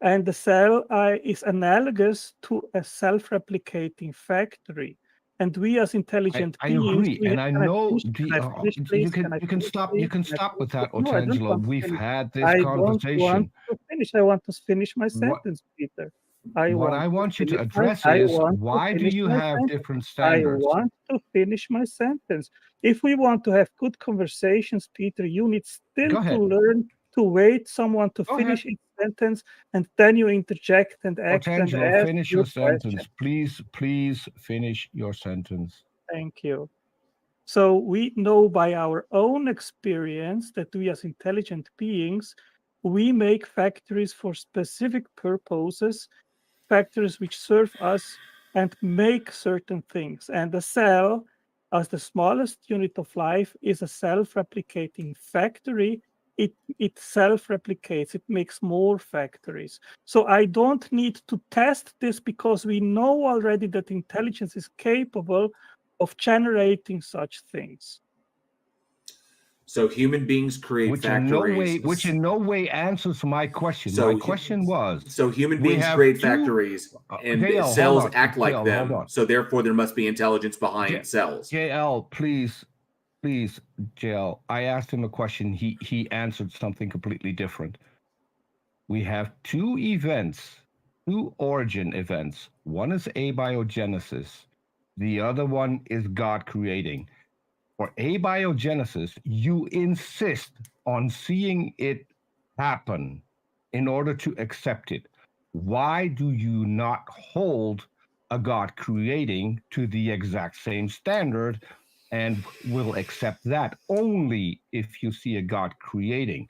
[SPEAKER 16] And the cell is analogous to a self-replicating factory. And we as intelligent
[SPEAKER 3] I
[SPEAKER 16] beings,
[SPEAKER 3] agree, and I know
[SPEAKER 16] Can I finish,
[SPEAKER 3] you
[SPEAKER 16] please? Can I
[SPEAKER 3] can
[SPEAKER 16] finish,
[SPEAKER 3] stop
[SPEAKER 16] please? Can I
[SPEAKER 3] with
[SPEAKER 16] finish?
[SPEAKER 3] that,
[SPEAKER 16] No, I don't
[SPEAKER 3] Otangelo.
[SPEAKER 16] want to
[SPEAKER 3] We've
[SPEAKER 16] finish.
[SPEAKER 3] had this
[SPEAKER 16] I don't want
[SPEAKER 3] conversation.
[SPEAKER 16] to finish. I want to finish my
[SPEAKER 3] What
[SPEAKER 16] sentence, Peter.
[SPEAKER 3] what I want you to address
[SPEAKER 16] I
[SPEAKER 3] is
[SPEAKER 16] want to
[SPEAKER 3] why do
[SPEAKER 16] finish
[SPEAKER 3] you
[SPEAKER 16] my
[SPEAKER 3] have
[SPEAKER 16] sentence.
[SPEAKER 3] different
[SPEAKER 16] I
[SPEAKER 3] standards?
[SPEAKER 16] want to finish my sentence. If we want to have good conversations, Peter, you need still
[SPEAKER 3] Go
[SPEAKER 16] to
[SPEAKER 3] ahead.
[SPEAKER 16] learn to wait someone to
[SPEAKER 3] Go
[SPEAKER 16] finish
[SPEAKER 3] ahead.
[SPEAKER 16] its sentence, and then you interject and act and
[SPEAKER 3] Otangelo,
[SPEAKER 16] ask
[SPEAKER 3] finish
[SPEAKER 16] your
[SPEAKER 3] your sentence.
[SPEAKER 16] question.
[SPEAKER 3] Please finish your sentence.
[SPEAKER 16] Thank you. So we know by our own experience that we as intelligent beings, we make factories for specific purposes, factories which serve us and make certain things. And the cell, as the smallest unit of life, is a self-replicating factory. It self-replicates, it makes more factories. So I don't need to test this because we know already that intelligence is capable of generating such things.
[SPEAKER 1] So human beings create
[SPEAKER 3] Which
[SPEAKER 1] factories.
[SPEAKER 3] in no way answers my question.
[SPEAKER 1] So
[SPEAKER 3] My question was,
[SPEAKER 1] so human
[SPEAKER 3] we
[SPEAKER 1] beings
[SPEAKER 3] have
[SPEAKER 1] create
[SPEAKER 3] two-
[SPEAKER 1] factories, and
[SPEAKER 3] JL, hold
[SPEAKER 1] cells
[SPEAKER 3] on.
[SPEAKER 1] act like
[SPEAKER 3] JL, hold
[SPEAKER 1] them.
[SPEAKER 3] on.
[SPEAKER 1] So therefore, there must be intelligence behind cells.
[SPEAKER 3] JL, please, JL. I asked him a question. He answered something completely different. We have two events, two origin events. One is abiogenesis. The other one is God creating. For abiogenesis, you insist on seeing it happen in order to accept it. Why do you not hold a God creating to the exact same standard and will accept that only if you see a God creating?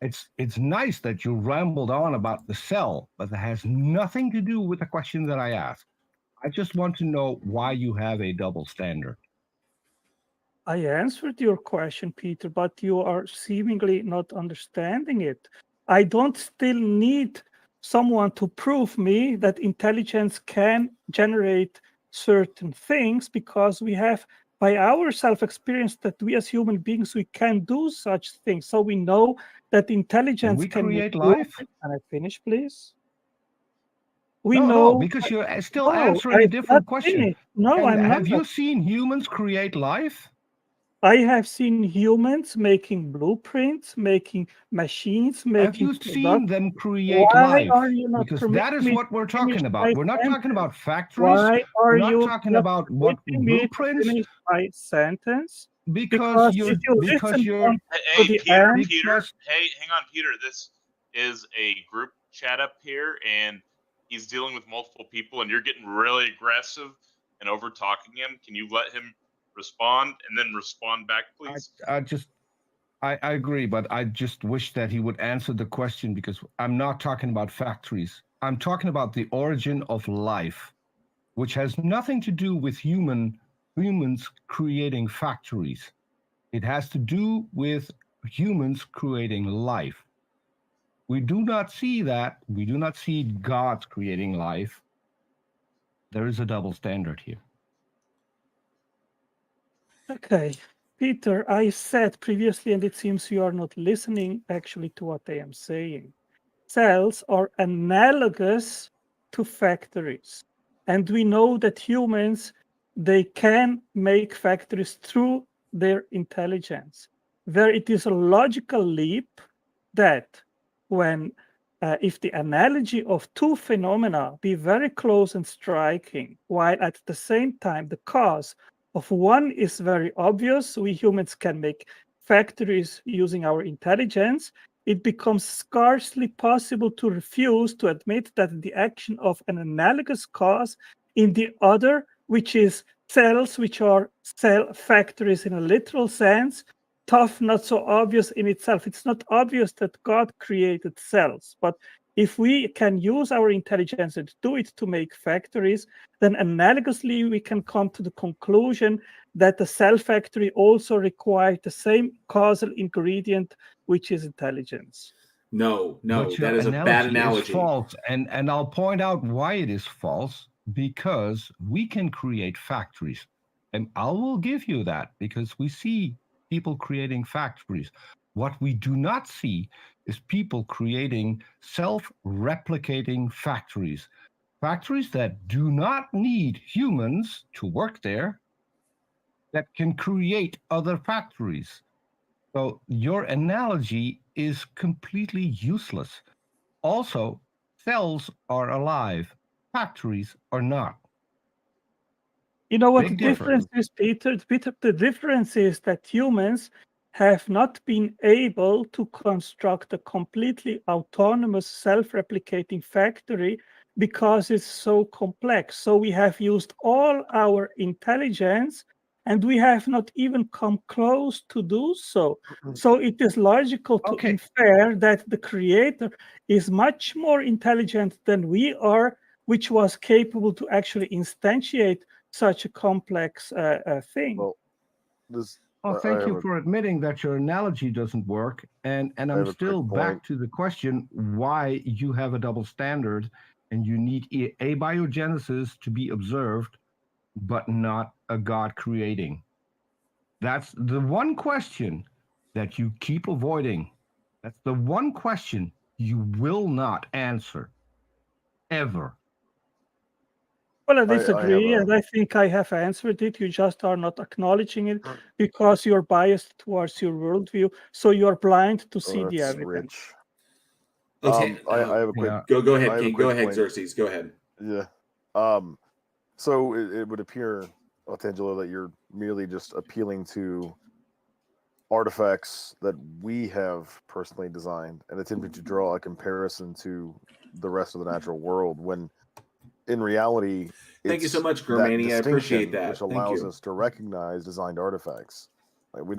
[SPEAKER 3] It's nice that you rambled on about the cell, but that has nothing to do with the question that I asked. I just want to know why you have a double standard.
[SPEAKER 16] I answered your question, Peter, but you are seemingly not understanding it. I don't still need someone to prove me that intelligence can generate certain things because we have by our self-experience that we as human beings, we can do such things. So we know that intelligence can
[SPEAKER 3] create
[SPEAKER 16] make
[SPEAKER 3] life?
[SPEAKER 16] Can I finish, please? We
[SPEAKER 3] No,
[SPEAKER 16] know.
[SPEAKER 3] because you're still
[SPEAKER 16] No,
[SPEAKER 3] answering a
[SPEAKER 16] I've
[SPEAKER 3] different
[SPEAKER 16] not
[SPEAKER 3] question.
[SPEAKER 16] finished. No, I'm not.
[SPEAKER 3] Have you seen humans create life?
[SPEAKER 16] I have seen humans making blueprints, making machines, making.
[SPEAKER 3] Have you seen them create
[SPEAKER 16] Why
[SPEAKER 3] life?
[SPEAKER 16] are you not
[SPEAKER 3] Because
[SPEAKER 16] permitting
[SPEAKER 3] that is
[SPEAKER 16] me
[SPEAKER 3] what we're
[SPEAKER 16] to finish
[SPEAKER 3] talking about.
[SPEAKER 16] my
[SPEAKER 3] We're not talking
[SPEAKER 16] sentence?
[SPEAKER 3] about factories.
[SPEAKER 16] Why
[SPEAKER 3] We're
[SPEAKER 16] are
[SPEAKER 3] not
[SPEAKER 16] you
[SPEAKER 3] talking
[SPEAKER 16] not
[SPEAKER 3] about what
[SPEAKER 16] permitting me to
[SPEAKER 3] blueprints.
[SPEAKER 16] finish my sentence?
[SPEAKER 3] Because
[SPEAKER 16] if you listen
[SPEAKER 4] Hey,
[SPEAKER 16] to the
[SPEAKER 4] Peter,
[SPEAKER 16] end,
[SPEAKER 4] Peter. Hey, hang on, Peter. This is a group chat up here, and he's dealing with multiple people, and you're getting really aggressive and over talking him. Can you let him respond and then respond back, please?
[SPEAKER 3] I agree, but I just wish that he would answer the question because I'm not talking about factories. I'm talking about the origin of life, which has nothing to do with humans creating factories. It has to do with humans creating life. We do not see that. We do not see God creating life. There is a double standard here.
[SPEAKER 16] Okay, Peter, I said previously, and it seems you are not listening actually to what I am saying. Cells are analogous to factories. And we know that humans, they can make factories through their intelligence, where it is a logical leap that when, if the analogy of two phenomena be very close and striking, while at the same time the cause of one is very obvious, we humans can make factories using our intelligence, it becomes scarcely possible to refuse to admit that the action of an analogous cause in the other, which is cells, which are cell factories in a literal sense, tough, not so obvious in itself. It's not obvious that God created cells, but if we can use our intelligence and do it to make factories, then analogously we can come to the conclusion that the cell factory also requires the same causal ingredient, which is intelligence.
[SPEAKER 1] No,
[SPEAKER 3] But
[SPEAKER 1] that is a bad analogy.
[SPEAKER 3] Is false, and I'll point out why it is false. Because we can create factories, and I will give you that because we see people creating factories. What we do not see is people creating self-replicating factories. Factories that do not need humans to work there, that can create other factories. So your analogy is completely useless. Also, cells are alive, factories are not.
[SPEAKER 16] You know what the
[SPEAKER 3] Big
[SPEAKER 16] difference
[SPEAKER 3] difference.
[SPEAKER 16] is, Peter? Peter? The difference is that humans have not been able to construct a completely autonomous, self-replicating factory because it's so complex. So we have used all our intelligence and we have not even come close to do so. So it is logical to infer that the creator is much more intelligent than we are, which was capable to actually instantiate such a complex thing.
[SPEAKER 3] Well, thank you for admitting that your analogy doesn't work. And I'm
[SPEAKER 17] have a
[SPEAKER 3] still
[SPEAKER 17] quick
[SPEAKER 3] back
[SPEAKER 17] point.
[SPEAKER 3] to the question why you have a double standard and you need abiogenesis to be observed, but not a God creating. That's the one question that you keep avoiding. That's the one question you will not answer, ever.
[SPEAKER 16] Well, I
[SPEAKER 17] I have
[SPEAKER 16] disagree,
[SPEAKER 17] a-
[SPEAKER 16] and I think I have answered it. You just are not acknowledging it because you're biased towards your worldview, so you're blind to see the
[SPEAKER 17] that's
[SPEAKER 16] evidence.
[SPEAKER 17] rich.
[SPEAKER 1] Okay,
[SPEAKER 17] I have a quick.
[SPEAKER 1] Go ahead,
[SPEAKER 17] I have a
[SPEAKER 1] King.
[SPEAKER 17] quick
[SPEAKER 1] Go ahead,
[SPEAKER 17] point.
[SPEAKER 1] Xerxes. Go ahead.
[SPEAKER 17] Yeah. So it would appear, Otangelo, that you're merely just appealing to artifacts that we have personally designed and attempting to draw a comparison to the rest of the natural world, when in reality,
[SPEAKER 1] Thank you so
[SPEAKER 17] it's
[SPEAKER 1] much,
[SPEAKER 17] that
[SPEAKER 1] Germani. I appreciate
[SPEAKER 17] distinction
[SPEAKER 1] that.
[SPEAKER 17] which
[SPEAKER 1] Thank
[SPEAKER 17] allows
[SPEAKER 1] you.
[SPEAKER 17] us to recognize designed artifacts. Like we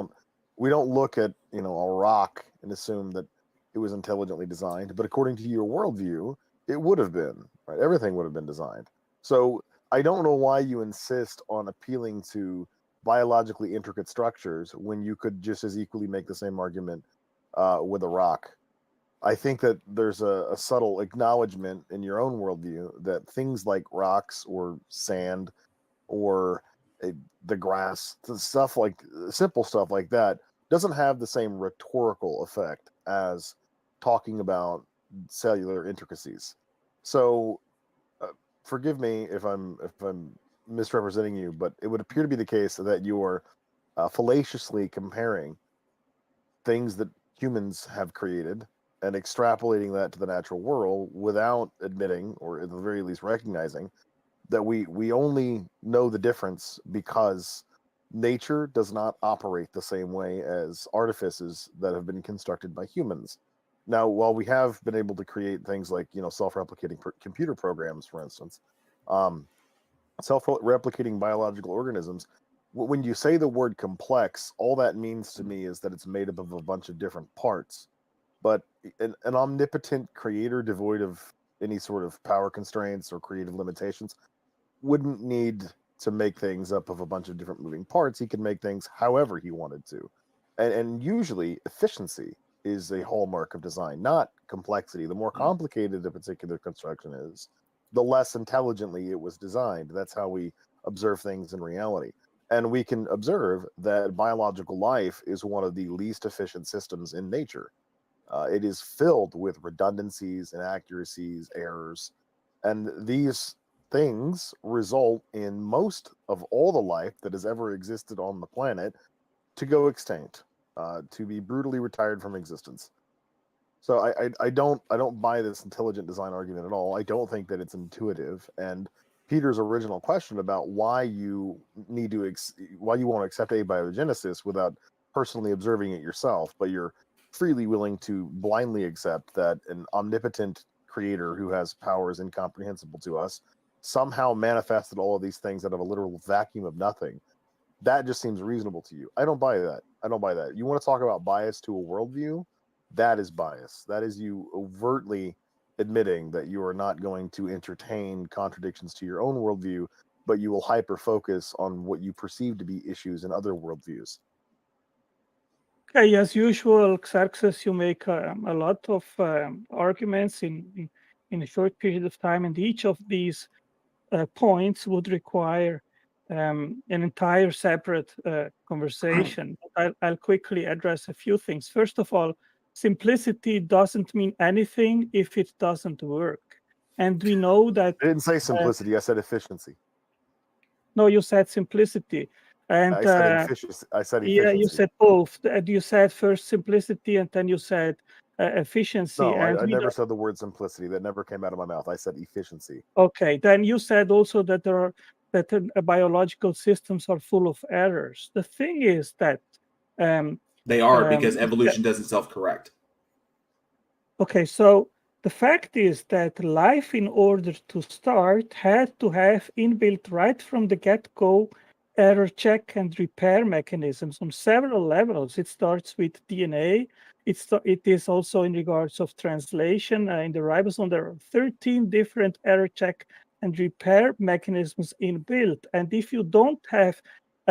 [SPEAKER 17] don't look at a rock and assume that it was intelligently designed, but according to your worldview, it would have been, right? Everything would have been designed. So I don't know why you insist on appealing to biologically intricate structures when you could just as equally make the same argument with a rock. I think that there's a subtle acknowledgement in your own worldview that things like rocks or sand or the grass, the stuff like simple stuff like that, doesn't have the same rhetorical effect as talking about cellular intricacies. So, forgive me if I'm misrepresenting you, but it would appear to be the case that you are fallaciously comparing things that humans have created and extrapolating that to the natural world without admitting, or at the very least recognizing, that we only know the difference because nature does not operate the same way as artifices that have been constructed by humans. Now, while we have been able to create things like self-replicating computer programs, for instance, self-replicating biological organisms, when you say the word complex, all that means to me is that it's made up of a bunch of different parts. But an omnipotent creator devoid of any sort of power constraints or creative limitations wouldn't need to make things up of a bunch of different moving parts. He could make things however he wanted to. And usually efficiency is a hallmark of design, not complexity. The more complicated a particular construction is, the less intelligently it was designed. That's how we observe things in reality. And we can observe that biological life is one of the least efficient systems in nature. It is filled with redundancies, inaccuracies, errors, and these things result in most of all the life that has ever existed on the planet to go extinct, to be brutally retired from existence. So I don't buy this intelligent design argument at all. I don't think that it's intuitive. And Peter's original question about why you need to why you want to accept abiogenesis without personally observing it yourself, but you're freely willing to blindly accept that an omnipotent creator who has powers incomprehensible to us somehow manifested all of these things out of a literal vacuum of nothing. That just seems reasonable to you. I don't buy that. I don't buy that. You want to talk about bias to a worldview? That is bias. That is you overtly admitting that you are not going to entertain contradictions to your own worldview, but you will hyper focus on what you perceive to be issues in other worldviews.
[SPEAKER 16] Okay, as usual, Xerxes, you make a lot of arguments in a short period of time, and each of these points would require an entire separate conversation. I'll quickly address a few things. First of all, simplicity doesn't mean anything if it doesn't work. And we know that.
[SPEAKER 17] I didn't say simplicity. I said efficiency.
[SPEAKER 16] No, you said simplicity. And
[SPEAKER 17] I said efficiency. I said efficiency.
[SPEAKER 16] yeah, you said both. You said first simplicity, and then you said efficiency.
[SPEAKER 17] No,
[SPEAKER 16] and
[SPEAKER 17] I
[SPEAKER 16] we
[SPEAKER 17] never
[SPEAKER 16] don't-
[SPEAKER 17] said the word simplicity. That never came out of my mouth. I said efficiency.
[SPEAKER 16] Okay, then you said also that biological systems are full of errors. The thing is that
[SPEAKER 1] They are, because evolution doesn't self-correct.
[SPEAKER 16] okay, so the fact is that life, in order to start, had to have inbuilt right from the get-go error check and repair mechanisms on several levels. It starts with DNA. It is also in regards of translation. In the ribosome, there are 13 different error check and repair mechanisms inbuilt. And if you don't have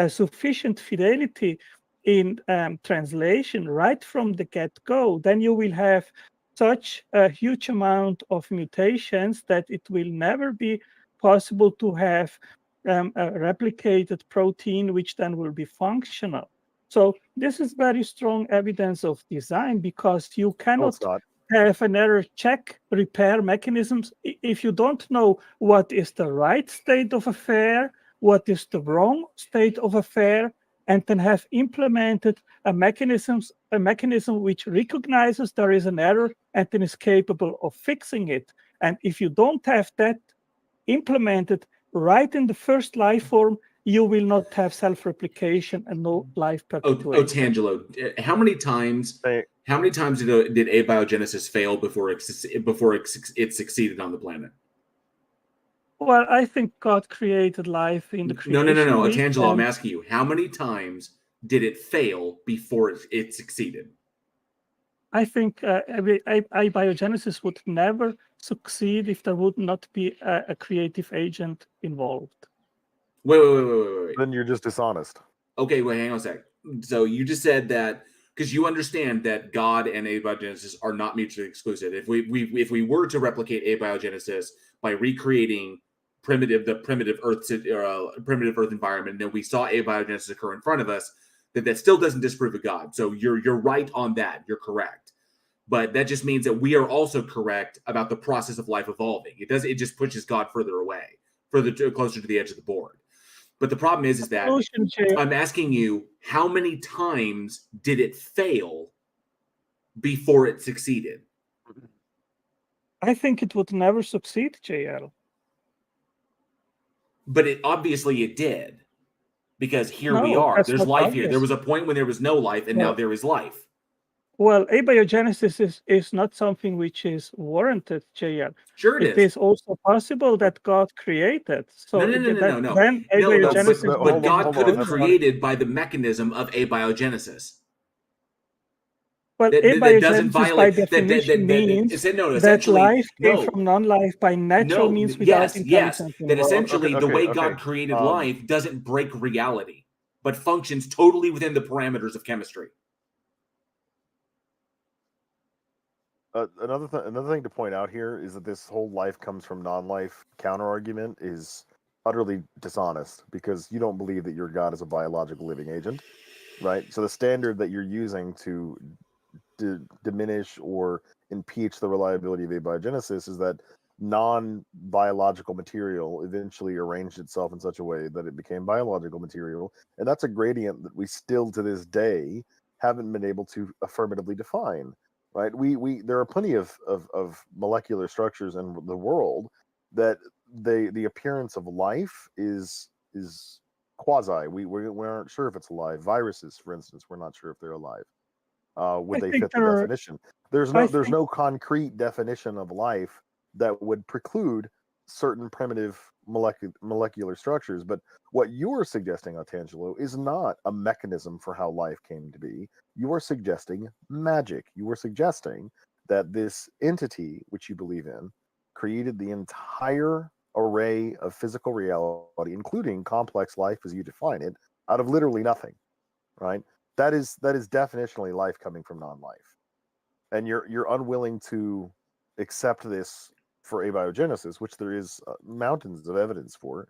[SPEAKER 16] sufficient fidelity in translation right from the get-go, then you will have such a huge amount of mutations that it will never be possible to have a replicated protein which then will be functional. So this is very strong evidence of design, because you cannot have an error check repair mechanisms if you don't know what is the right state of affair, what is the wrong state of affair, and then have implemented a mechanism which recognizes there is an error and then is capable of fixing it. And if you don't have that implemented right in the first life form, you will not have self-replication and no life perpetuation.
[SPEAKER 1] Otangelo, how many times did abiogenesis fail before it succeeded on the planet?
[SPEAKER 16] Well, I think God created life in the creation.
[SPEAKER 1] No. Otangelo, I'm asking you, how many times did it fail before it succeeded?
[SPEAKER 16] I think abiogenesis would never succeed if there would not be a creative agent involved.
[SPEAKER 1] Wait.
[SPEAKER 17] Then you're just dishonest.
[SPEAKER 1] Okay, wait, hang on a sec. So you just said that because you understand that God and abiogenesis are not mutually exclusive. If we were to replicate abiogenesis by recreating the primitive Earth environment, and then we saw abiogenesis occur in front of us, that still doesn't disprove a God. So you're right on that. You're correct. But that just means that we are also correct about the process of life evolving. It just pushes God further away, closer to the edge of the board. But the problem is that I'm asking you, how many times did it fail before it succeeded?
[SPEAKER 16] I think it would never succeed, JL.
[SPEAKER 1] But obviously it did. Because we
[SPEAKER 16] No,
[SPEAKER 1] are.
[SPEAKER 16] that's
[SPEAKER 1] There's
[SPEAKER 16] not
[SPEAKER 1] life
[SPEAKER 16] obvious.
[SPEAKER 1] here. There was a point when there was no life, and now there is life.
[SPEAKER 16] Well, abiogenesis is not something which is warranted, JL.
[SPEAKER 1] Sure it
[SPEAKER 16] It
[SPEAKER 1] is.
[SPEAKER 16] is also possible that God created. So
[SPEAKER 1] No.
[SPEAKER 16] Then abiogenesis
[SPEAKER 1] But God could have created by the mechanism of abiogenesis.
[SPEAKER 16] Well, abiogenesis by definition means that life came from non-life by natural means without intelligence.
[SPEAKER 1] That essentially the way God created life doesn't break reality, but functions totally within the parameters of chemistry.
[SPEAKER 17] Another thing to point out here is that this whole life comes from non-life counter argument is utterly dishonest, because you don't believe that your God is a biological living agent, right? So the standard that you're using to diminish or impeach the reliability of abiogenesis is that non-biological material eventually arranged itself in such a way that it became biological material, and that's a gradient that we still to this day haven't been able to affirmatively define. Right, there are plenty of molecular structures in the world that the appearance of life is quasi. We aren't sure if it's alive. Viruses, for instance, we're not sure if they're alive. Would they fit the definition? There's no concrete definition of life that would preclude certain primitive molecular structures. But what you're suggesting, Otangelo, is not a mechanism for how life came to be. You are suggesting magic. You are suggesting that this entity, which you believe in, created the entire array of physical reality, including complex life as you define it, out of literally nothing. Right? That is definitionally life coming from non-life. And you're unwilling to accept this for abiogenesis, which there is mountains of evidence for.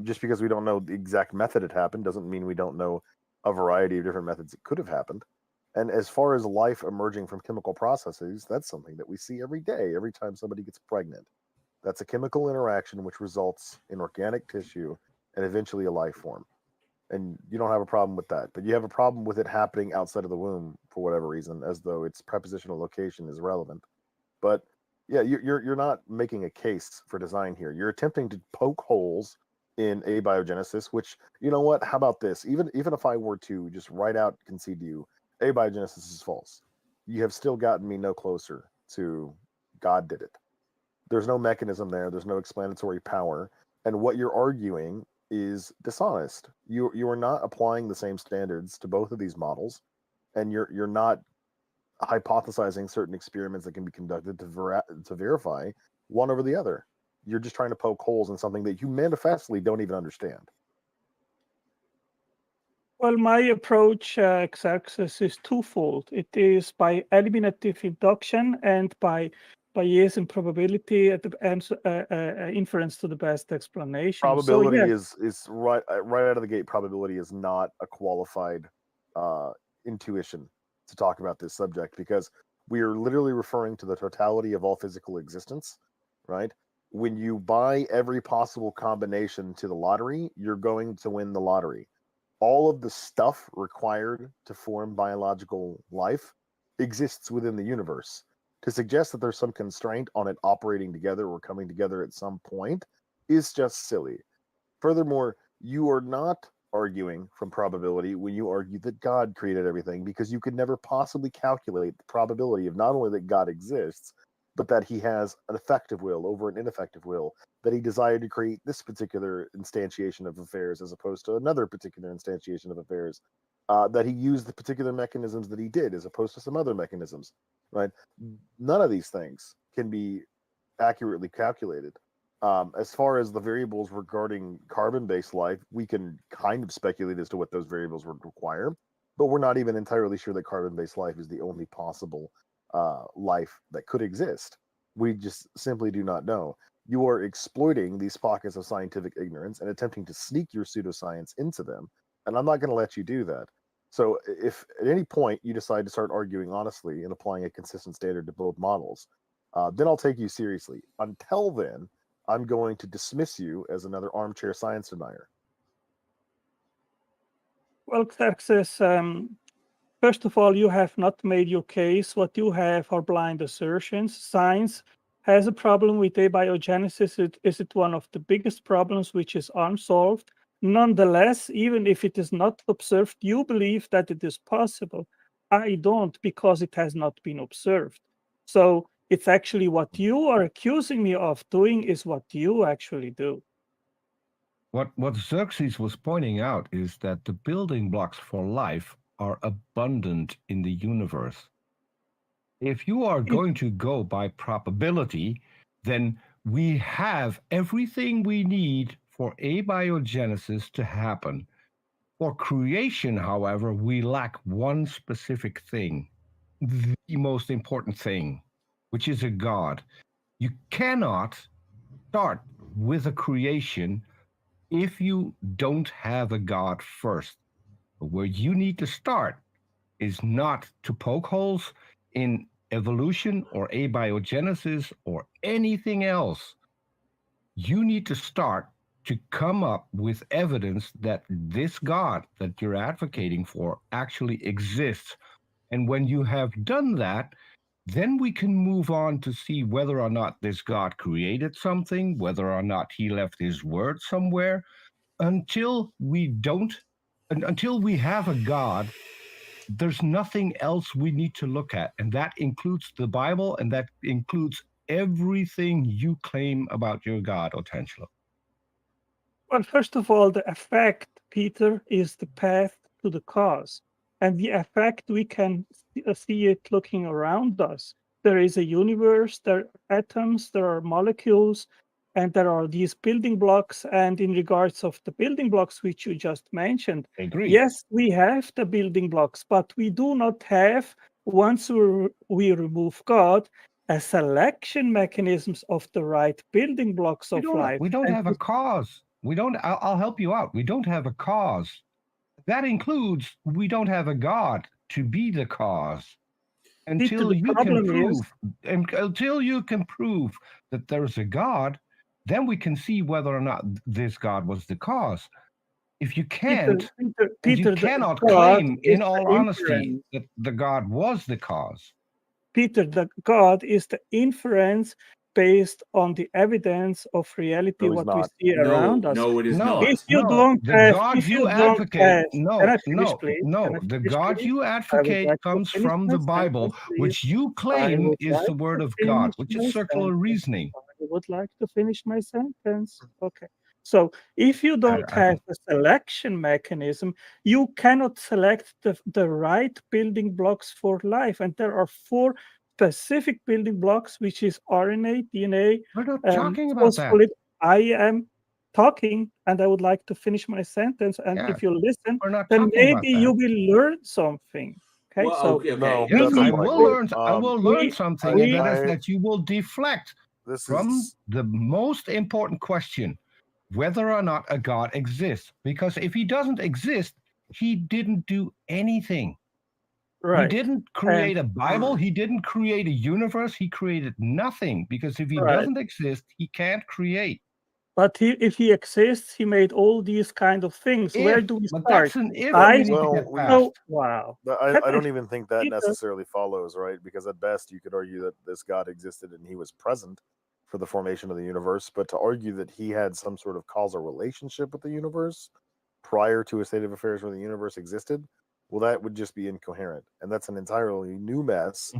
[SPEAKER 17] Just because we don't know the exact method it happened doesn't mean we don't know a variety of different methods it could have happened. And as far as life emerging from chemical processes, that's something that we see every day, every time somebody gets pregnant. That's a chemical interaction which results in organic tissue and eventually a life form. And you don't have a problem with that, but you have a problem with it happening outside of the womb for whatever reason, as though its prepositional location is relevant. But yeah, you're not making a case for design here. You're attempting to poke holes in abiogenesis, which, you know what? How about this? Even if I were to just write out concede to you, abiogenesis is false, you have still gotten me no closer to God did it. There's no mechanism there. There's no explanatory power, and what you're arguing is dishonest. You are not applying the same standards to both of these models, and you're not hypothesizing certain experiments that can be conducted to verify one over the other. You're just trying to poke holes in something that you manifestly don't even understand.
[SPEAKER 16] Well, my approach, Xerxes, is twofold. It is by eliminative induction and by Bayesian probability at the inference to the best explanation.
[SPEAKER 17] Probability
[SPEAKER 16] So, yes.
[SPEAKER 17] is right out of the gate. Probability is not a qualified intuition to talk about this subject, because we are literally referring to the totality of all physical existence, right? When you buy every possible combination to the lottery, you're going to win the lottery. All of the stuff required to form biological life exists within the universe. To suggest that there's some constraint on it operating together or coming together at some point is just silly. Furthermore, you are not arguing from probability when you argue that God created everything, because you could never possibly calculate the probability of not only that God exists, but that he has an effective will over an ineffective will, that he desired to create this particular instantiation of affairs as opposed to another particular instantiation of affairs, that he used the particular mechanisms that he did as opposed to some other mechanisms, right? None of these things can be accurately calculated. As far as the variables regarding carbon-based life, we can kind of speculate as to what those variables would require, but we're not even entirely sure that carbon-based life is the only possible life that could exist. We just simply do not know. You are exploiting these pockets of scientific ignorance and attempting to sneak your pseudoscience into them, and I'm not going to let you do that. So if at any point you decide to start arguing honestly and applying a consistent standard to both models, then I'll take you seriously. Until then, I'm going to dismiss you as another armchair science denier.
[SPEAKER 16] Well, Xerxes, first of all, you have not made your case. What you have are blind assertions. Science has a problem with abiogenesis. Is it one of the biggest problems which is unsolved? Nonetheless, even if it is not observed, you believe that it is possible. I don't, because it has not been observed. So it's actually what you are accusing me of doing is what you actually do.
[SPEAKER 3] What Xerxes was pointing out is that the building blocks for life are abundant in the universe. If you are going to go by probability, then we have everything we need for abiogenesis to happen. For creation, however, we lack one specific thing, the most important thing, which is a God. You cannot start with a creation if you don't have a God first. Where you need to start is not to poke holes in evolution or abiogenesis or anything else. You need to start to come up with evidence that this God that you're advocating for actually exists. And when you have done that, then we can move on to see whether or not this God created something, whether or not he left his word somewhere. Until we have a God, there's nothing else we need to look at. And that includes the Bible, and that includes everything you claim about your God, Otangelo.
[SPEAKER 16] Well, first of all, the effect, Peter, is the path to the cause. And the effect, we can see it looking around us. There is a universe, there are atoms, there are molecules, and there are these building blocks. And in regards of the building blocks, which you just mentioned, yes, we have the building blocks, but we do not have, once we remove God, a selection mechanisms of the right building blocks of life.
[SPEAKER 3] We don't have a cause. I'll help you out. We don't have a cause. That includes we don't have a God. to be the cause
[SPEAKER 16] Peter,
[SPEAKER 3] until
[SPEAKER 16] the
[SPEAKER 3] you can
[SPEAKER 16] problem
[SPEAKER 3] prove
[SPEAKER 16] is
[SPEAKER 3] until you can prove that there's a God. Then we can see whether or not this God was the cause. If you can't, and you
[SPEAKER 16] Peter, the
[SPEAKER 3] cannot
[SPEAKER 16] God
[SPEAKER 3] claim,
[SPEAKER 16] is
[SPEAKER 3] in all
[SPEAKER 16] the
[SPEAKER 3] honesty,
[SPEAKER 16] inference.
[SPEAKER 3] that the God was the cause.
[SPEAKER 16] Peter, the God is the inference based on the evidence of reality,
[SPEAKER 17] No, he's
[SPEAKER 16] what we
[SPEAKER 17] not.
[SPEAKER 16] see around us.
[SPEAKER 1] No, it is
[SPEAKER 3] No,
[SPEAKER 1] not.
[SPEAKER 16] If you
[SPEAKER 3] no,
[SPEAKER 16] don't
[SPEAKER 3] the
[SPEAKER 16] have,
[SPEAKER 3] God
[SPEAKER 16] if
[SPEAKER 3] you
[SPEAKER 16] you don't
[SPEAKER 3] advocate,
[SPEAKER 16] have,
[SPEAKER 3] no,
[SPEAKER 16] can I finish,
[SPEAKER 3] no,
[SPEAKER 16] please?
[SPEAKER 3] no.
[SPEAKER 16] Can I
[SPEAKER 3] The
[SPEAKER 16] finish,
[SPEAKER 3] God
[SPEAKER 16] please?
[SPEAKER 3] you
[SPEAKER 16] I would
[SPEAKER 3] advocate
[SPEAKER 16] like to
[SPEAKER 3] comes
[SPEAKER 16] finish
[SPEAKER 3] from
[SPEAKER 16] my
[SPEAKER 3] the Bible,
[SPEAKER 16] sentence, please.
[SPEAKER 3] which you
[SPEAKER 16] I
[SPEAKER 3] claim
[SPEAKER 16] would
[SPEAKER 3] is the
[SPEAKER 16] like
[SPEAKER 3] word
[SPEAKER 16] to
[SPEAKER 3] of God,
[SPEAKER 16] finish
[SPEAKER 3] which
[SPEAKER 16] my
[SPEAKER 3] is circular
[SPEAKER 16] sentence.
[SPEAKER 3] reasoning.
[SPEAKER 16] I would like to finish my sentence. Okay. So if you don't have a selection mechanism, you cannot select the right building blocks for life. And there are 4 specific building blocks, which is RNA, DNA,
[SPEAKER 3] We're not talking about that.
[SPEAKER 16] phospholipid. I am talking, and I would like to finish my sentence. And
[SPEAKER 3] Yeah,
[SPEAKER 16] if you listen,
[SPEAKER 3] we're not
[SPEAKER 16] then
[SPEAKER 3] talking about
[SPEAKER 16] maybe you
[SPEAKER 3] that.
[SPEAKER 16] will learn something. Okay,
[SPEAKER 1] Well,
[SPEAKER 16] so
[SPEAKER 1] okay.
[SPEAKER 17] No,
[SPEAKER 16] we
[SPEAKER 17] that's
[SPEAKER 16] need
[SPEAKER 3] I
[SPEAKER 17] not my
[SPEAKER 3] will
[SPEAKER 17] point.
[SPEAKER 16] to,
[SPEAKER 3] learn. I will learn something, and that is
[SPEAKER 17] I
[SPEAKER 3] that you will deflect
[SPEAKER 17] this
[SPEAKER 3] from
[SPEAKER 17] is
[SPEAKER 3] the most important question: whether or not a God exists. Because if he doesn't exist, he didn't do anything. He
[SPEAKER 16] right.
[SPEAKER 3] didn't
[SPEAKER 16] And
[SPEAKER 3] create a Bible. He didn't create a universe. He created nothing. Because if he
[SPEAKER 16] right.
[SPEAKER 3] doesn't exist, he can't create.
[SPEAKER 16] But if he exists, he made all these kind of things. Where
[SPEAKER 3] If,
[SPEAKER 16] do we
[SPEAKER 3] but
[SPEAKER 16] start?
[SPEAKER 3] that's an if
[SPEAKER 16] I
[SPEAKER 3] we need to
[SPEAKER 17] well,
[SPEAKER 3] get
[SPEAKER 17] we.
[SPEAKER 3] past.
[SPEAKER 16] wow.
[SPEAKER 17] I don't even think that
[SPEAKER 16] Peter,
[SPEAKER 17] necessarily follows, right? Because at best, you could argue that this God existed and he was present for the formation of the universe. But to argue that he had some sort of causal relationship with the universe prior to a state of affairs where the universe existed, well, that would just be incoherent. And that's an entirely new mess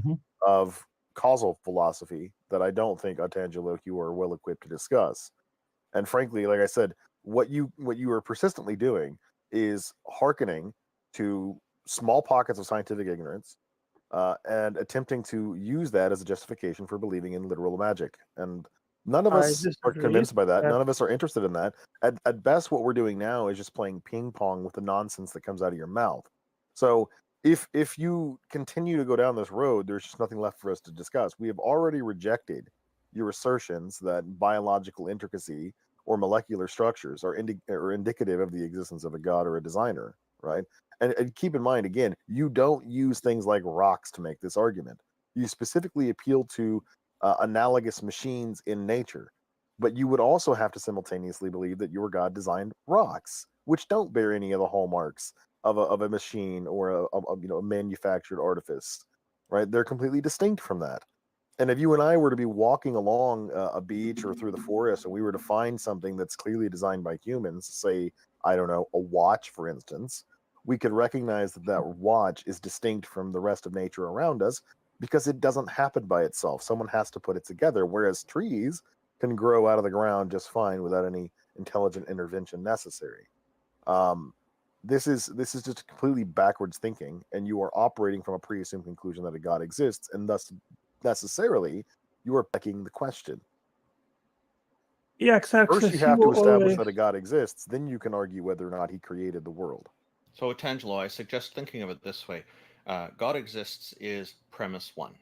[SPEAKER 17] of causal philosophy that I don't think, Otangelo, you are well equipped to discuss. And frankly, like I said, what you are persistently doing is hearkening to small pockets of scientific ignorance and attempting to use that as a justification for believing in literal magic. And none of
[SPEAKER 16] I
[SPEAKER 17] us are
[SPEAKER 16] disagree.
[SPEAKER 17] convinced by that. None of us are interested in that. At best, what we're doing now is just playing ping pong with the nonsense that comes out of your mouth. So if you continue to go down this road, there's just nothing left for us to discuss. We have already rejected your assertions that biological intricacy or molecular structures are indicative of the existence of a god or a designer, right? And keep in mind, again, you don't use things like rocks to make this argument. You specifically appeal to analogous machines in nature, but you would also have to simultaneously believe that your god designed rocks, which don't bear any of the hallmarks of a machine or a manufactured artifice, right? They're completely distinct from that. And if you and I were to be walking along a beach or through the forest and we were to find something that's clearly designed by humans, say, I don't know, a watch, for instance, we could recognize that that watch is distinct from the rest of nature around us because it doesn't happen by itself. Someone has to put it together, whereas trees can grow out of the ground just fine without any intelligent intervention necessary. This is just completely backwards thinking, and you are operating from a pre-assumed conclusion that a god exists, and thus necessarily you are begging the question.
[SPEAKER 16] Yeah, exactly.
[SPEAKER 17] First, you have to establish that a god exists, then you can argue whether or not he created the world.
[SPEAKER 2] So, Otangelo, I suggest thinking of it this way: God exists is premise 1.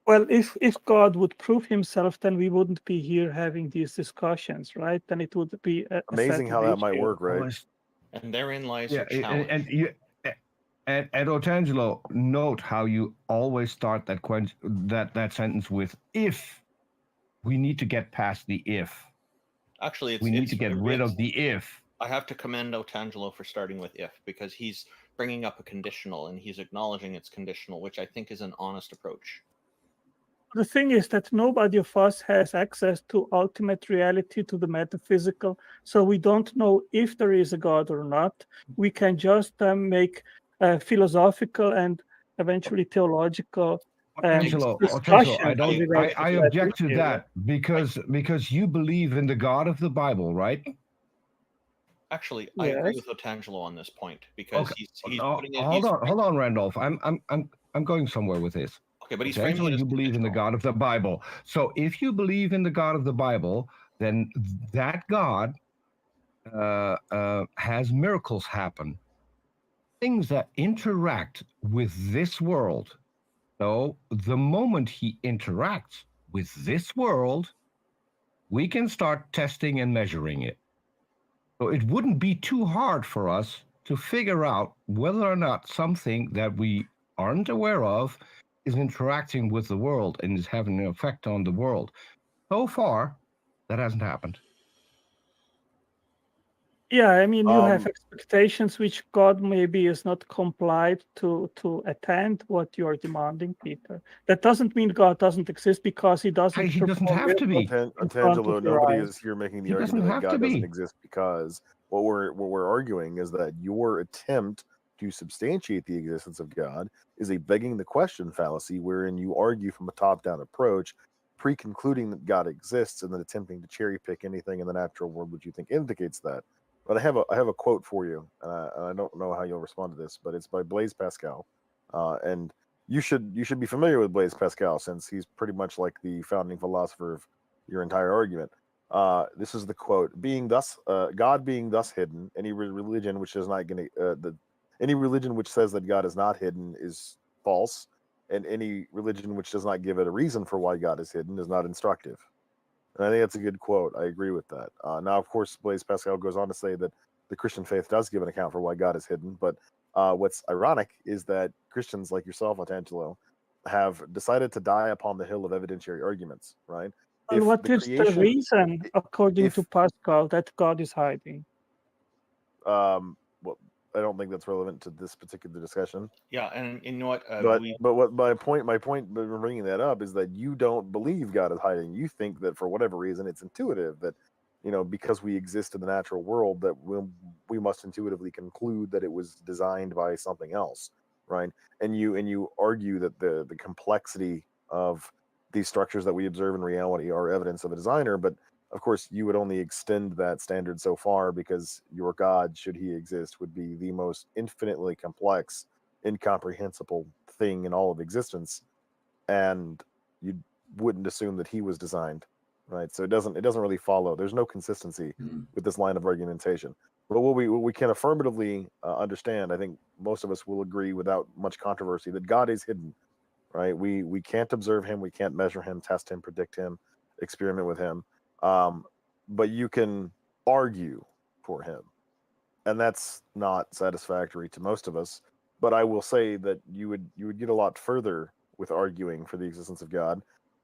[SPEAKER 16] Well, if God would prove himself, then we wouldn't be here having these discussions, right? Then it would be
[SPEAKER 17] amazing how that might work, right?
[SPEAKER 2] And therein lies
[SPEAKER 3] Yeah,
[SPEAKER 2] your challenge.
[SPEAKER 3] And Otangelo, note how you always start that sentence with "if." We need to get past the if.
[SPEAKER 2] Actually,
[SPEAKER 3] we need to get rid of the if.
[SPEAKER 2] I have to commend Otangelo for starting with if, because he's bringing up a conditional and he's acknowledging it's conditional, which I think is an honest approach.
[SPEAKER 16] The thing is that nobody of us has access to ultimate reality, to the metaphysical, so we don't know if there is a God or not. We can just make philosophical and eventually theological
[SPEAKER 3] Otangelo, I object to that because you believe in the God of the Bible, right?
[SPEAKER 2] Actually, I agree with Otangelo on this point because he's putting it.
[SPEAKER 3] Hold on, Randolph. I'm going somewhere with this.
[SPEAKER 2] Okay, but he's
[SPEAKER 3] Otangelo,
[SPEAKER 2] framing it as
[SPEAKER 3] you believe in the God of the Bible. So if you believe in the God of the Bible, then that God has miracles happen, things that interact with this world. So the moment he interacts with this world, we can start testing and measuring it. So it wouldn't be too hard for us to figure out whether or not something that we aren't aware of is interacting with the world and is having an effect on the world. So far, that hasn't happened.
[SPEAKER 16] Yeah, I mean, you have expectations which God maybe is not complied to attend what you are demanding, Peter. That doesn't mean God doesn't exist because he doesn't.
[SPEAKER 3] He doesn't have to be.
[SPEAKER 17] Otangelo, nobody is here making the
[SPEAKER 3] He doesn't
[SPEAKER 17] argument that
[SPEAKER 3] have to
[SPEAKER 17] God doesn't
[SPEAKER 3] be.
[SPEAKER 17] exist, because what we're arguing is that your attempt to substantiate the existence of God is a begging the question fallacy, wherein you argue from a top-down approach, pre-concluding that God exists and then attempting to cherry pick anything in the natural world which you think indicates that. But I have a quote for you, and I don't know how you'll respond to this, but it's by Blaise Pascal, and you should be familiar with Blaise Pascal, since he's pretty much like the founding philosopher of your entire argument. This is the quote: God being thus hidden, any religion which is not going to any religion which says that God is not hidden is false, and any religion which does not give it a reason for why God is hidden is not instructive. And I think that's a good quote. I agree with that. Now, of course, Blaise Pascal goes on to say that the Christian faith does give an account for why God is hidden. But what's ironic is that Christians like yourself, Otangelo, have decided to die upon the hill of evidentiary arguments, right?
[SPEAKER 16] And what is the reason, according to Pascal, that God is hiding?
[SPEAKER 17] Well, I don't think that's relevant to this particular discussion.
[SPEAKER 2] Yeah, and you know what?
[SPEAKER 17] But what my point by bringing that up is that you don't believe God is hiding. You think that for whatever reason it's intuitive that, because we exist in the natural world, that we must intuitively conclude that it was designed by something else, right? And you argue that the complexity of these structures that we observe in reality are evidence of a designer, but of course, you would only extend that standard so far, because your God, should he exist, would be the most infinitely complex, incomprehensible thing in all of existence, and you wouldn't assume that he was designed, right? So it doesn't really follow. There's no consistency with this line of argumentation. But what we can affirmatively understand, I think most of us will agree without much controversy, that God is hidden, right? We can't observe him, we can't measure him, test him, predict him, experiment with him. But you can argue for him, and that's not satisfactory to most of us. But I will say that you would get a lot further with arguing for the existence of God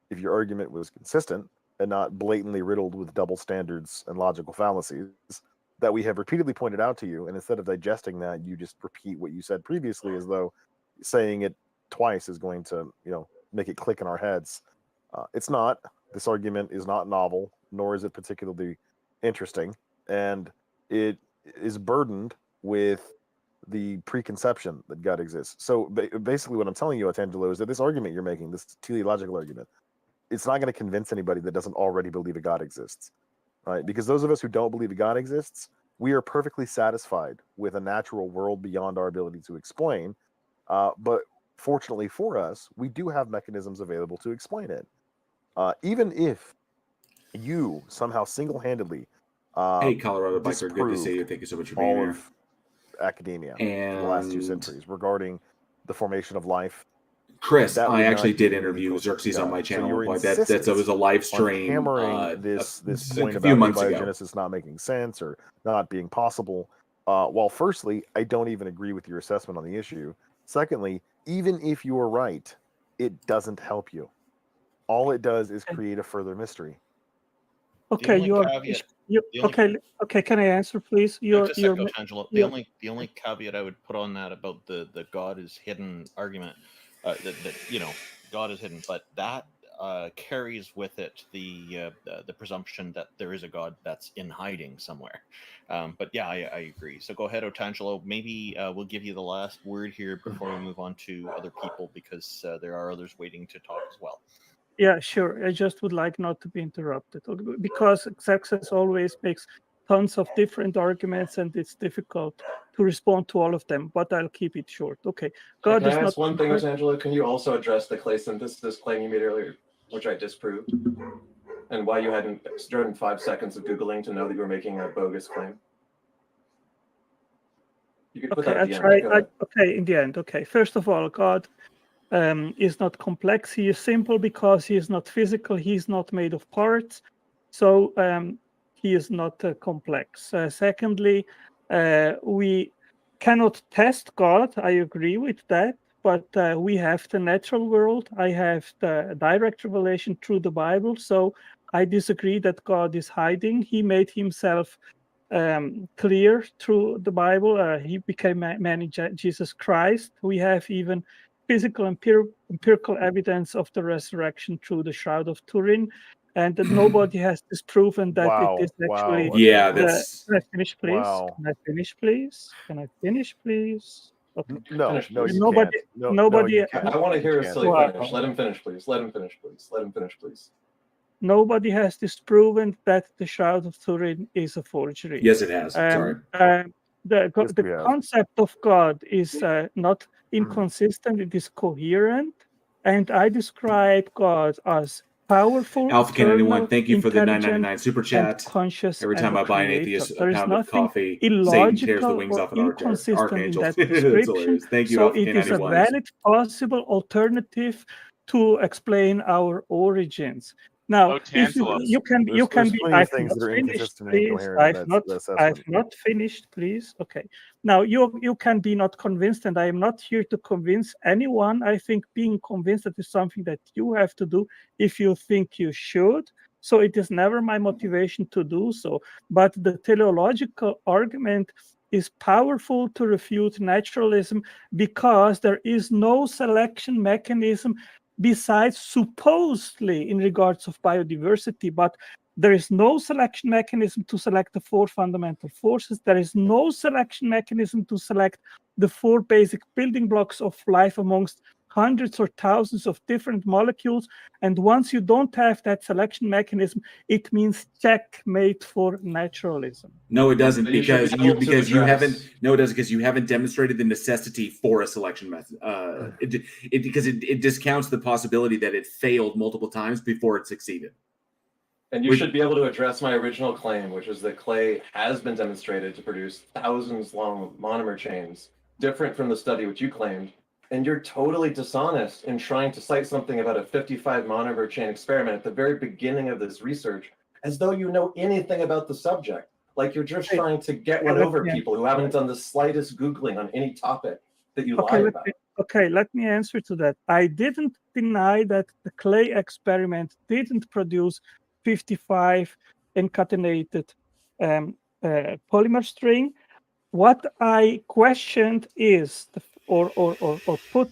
[SPEAKER 17] if your argument was consistent and not blatantly riddled with double standards and logical fallacies that we have repeatedly pointed out to you. And instead of digesting that, you just repeat what you said previously, as though saying it twice is going to make it click in our heads. It's not. This argument is not novel, nor is it particularly interesting, and it is burdened with the preconception that God exists. So basically what I'm telling you, Otangelo, is that this argument you're making, this teleological argument, it's not going to convince anybody that doesn't already believe a God exists, right? Because those of us who don't believe a God exists, we are perfectly satisfied with a natural world beyond our ability to explain. But fortunately for us, we do have mechanisms available to explain it. Even if you somehow single-handedly
[SPEAKER 1] hey, Colorado Biker, good to see you. Thank you so much for being
[SPEAKER 17] all
[SPEAKER 1] here.
[SPEAKER 17] of academia in the last 2 centuries regarding the formation of life.
[SPEAKER 1] Chris,
[SPEAKER 17] That
[SPEAKER 1] I
[SPEAKER 17] would
[SPEAKER 1] actually
[SPEAKER 17] not
[SPEAKER 1] did
[SPEAKER 17] get you any
[SPEAKER 1] interview
[SPEAKER 17] closer to
[SPEAKER 1] Xerxes on
[SPEAKER 17] God.
[SPEAKER 1] my
[SPEAKER 17] So
[SPEAKER 1] channel.
[SPEAKER 17] your
[SPEAKER 1] That was a
[SPEAKER 17] insistence
[SPEAKER 1] live
[SPEAKER 17] on
[SPEAKER 1] stream.
[SPEAKER 17] hammering this point
[SPEAKER 1] a
[SPEAKER 17] about
[SPEAKER 1] few months ago.
[SPEAKER 17] abiogenesis not making sense or not being possible. Well, firstly, I don't even agree with your assessment on the issue. Secondly, even if you're right, it doesn't help you. All it does is create a further mystery.
[SPEAKER 16] Okay, okay. Can I answer, please?
[SPEAKER 2] Just a second, Angelo. The only caveat I would put on that about the God is hidden argument, that God is hidden, but that carries with it the presumption that there is a God that's in hiding somewhere. But yeah, I agree. So go ahead, Otangelo. Maybe we'll give you the last word here before we move on to other people, because there are others waiting to talk as well.
[SPEAKER 16] Yeah, sure. I just would like not to be interrupted, because Xerxes always makes tons of different arguments, and it's difficult to respond to all of them. But I'll keep it short. Okay, God
[SPEAKER 10] Can
[SPEAKER 16] is
[SPEAKER 10] I
[SPEAKER 16] not.
[SPEAKER 10] ask one thing, Otangelo? Can you also address the clay synthesis claim you made earlier, which I disproved, and why you hadn't driven 5 seconds of Googling to know that you were making a bogus claim? You could put that at the end.
[SPEAKER 16] Okay, in the end. Okay, first of all, God is not complex. He is simple because he is not physical. He is not made of parts. So he is not complex. Secondly, we cannot test God. I agree with that. But we have the natural world. I have the direct revelation through the Bible. So I disagree that God is hiding. He made himself clear through the Bible. He became man in Jesus Christ. We have even physical empirical evidence of the resurrection through the Shroud of Turin. And that nobody has disproven that
[SPEAKER 17] Wow,
[SPEAKER 16] it is actually.
[SPEAKER 17] wow,
[SPEAKER 1] Yeah,
[SPEAKER 17] Otangelo.
[SPEAKER 1] that's
[SPEAKER 16] Can I finish, please?
[SPEAKER 17] Wow.
[SPEAKER 16] Can I finish, please? Can I finish, please? Okay.
[SPEAKER 17] No,
[SPEAKER 10] Finish,
[SPEAKER 17] no,
[SPEAKER 10] please.
[SPEAKER 17] you
[SPEAKER 16] Nobody,
[SPEAKER 17] can't. No,
[SPEAKER 16] nobody,
[SPEAKER 17] you can't.
[SPEAKER 10] I want to
[SPEAKER 17] You
[SPEAKER 10] hear a
[SPEAKER 17] can't.
[SPEAKER 10] silly
[SPEAKER 16] Wow.
[SPEAKER 10] finish. Let him finish, please. Let him finish, please. Let him finish, please.
[SPEAKER 16] nobody has disproven that the Shroud of Turin is a forgery.
[SPEAKER 1] yes, it has. Sorry.
[SPEAKER 17] Yes,
[SPEAKER 16] The
[SPEAKER 17] we have.
[SPEAKER 16] concept of God is not inconsistent, it is coherent. And I describe God as powerful,
[SPEAKER 1] Alpha Ken
[SPEAKER 16] eternal,
[SPEAKER 1] 91, thank you for the
[SPEAKER 16] intelligent,
[SPEAKER 1] 9.99 super
[SPEAKER 16] and
[SPEAKER 1] chat.
[SPEAKER 16] conscious,
[SPEAKER 1] Every
[SPEAKER 16] and
[SPEAKER 1] time
[SPEAKER 16] a
[SPEAKER 1] I buy an
[SPEAKER 16] creator.
[SPEAKER 1] atheist a
[SPEAKER 16] There is
[SPEAKER 1] pound of
[SPEAKER 16] nothing
[SPEAKER 1] coffee, Satan tears the
[SPEAKER 16] illogical
[SPEAKER 1] wings
[SPEAKER 16] or
[SPEAKER 1] off an
[SPEAKER 16] inconsistent in
[SPEAKER 1] archangel.
[SPEAKER 16] that
[SPEAKER 1] That's
[SPEAKER 16] description.
[SPEAKER 1] hilarious. Thank you,
[SPEAKER 16] So
[SPEAKER 1] Alpha
[SPEAKER 16] it
[SPEAKER 1] Ken
[SPEAKER 16] is a
[SPEAKER 1] 91.
[SPEAKER 16] valid possible alternative to explain our origins. Now, if
[SPEAKER 4] Otangelo.
[SPEAKER 16] you can
[SPEAKER 17] There's
[SPEAKER 16] be,
[SPEAKER 17] plenty of
[SPEAKER 16] I've
[SPEAKER 17] things
[SPEAKER 16] not
[SPEAKER 17] that are
[SPEAKER 16] finished,
[SPEAKER 17] inconsistent and
[SPEAKER 16] please.
[SPEAKER 17] incoherent in that
[SPEAKER 16] I've
[SPEAKER 17] assessment.
[SPEAKER 16] not finished, please. Okay. Now you can be not convinced, and I am not here to convince anyone. I think being convinced that is something that you have to do if you think you should. So it is never my motivation to do so. But the teleological argument is powerful to refute naturalism because there is no selection mechanism besides supposedly in regards of biodiversity, but there is no selection mechanism to select the four fundamental forces. There is no selection mechanism to select the four basic building blocks of life amongst hundreds or thousands of different molecules. And once you don't have that selection mechanism, it means checkmate for naturalism.
[SPEAKER 1] No, it doesn't,
[SPEAKER 10] So you should
[SPEAKER 1] because
[SPEAKER 10] be
[SPEAKER 1] you
[SPEAKER 10] able to
[SPEAKER 1] because you
[SPEAKER 10] address-
[SPEAKER 1] haven't. No, it doesn't, because you haven't demonstrated the necessity for a selection method. It discounts the possibility that it failed multiple times before it succeeded.
[SPEAKER 10] And you should be able to address my original claim, which is that clay has been demonstrated to produce thousands long monomer chains, different from the study which you claimed. And you're totally dishonest in trying to cite something about a 55 monomer chain experiment at the very beginning of this research, as though you know anything about the subject. Like you're just trying to get one over people who haven't done the slightest Googling on any topic that you lie about.
[SPEAKER 16] Let me answer to that. I didn't deny that the clay experiment didn't produce 55 concatenated polymer string. What I questioned is, or put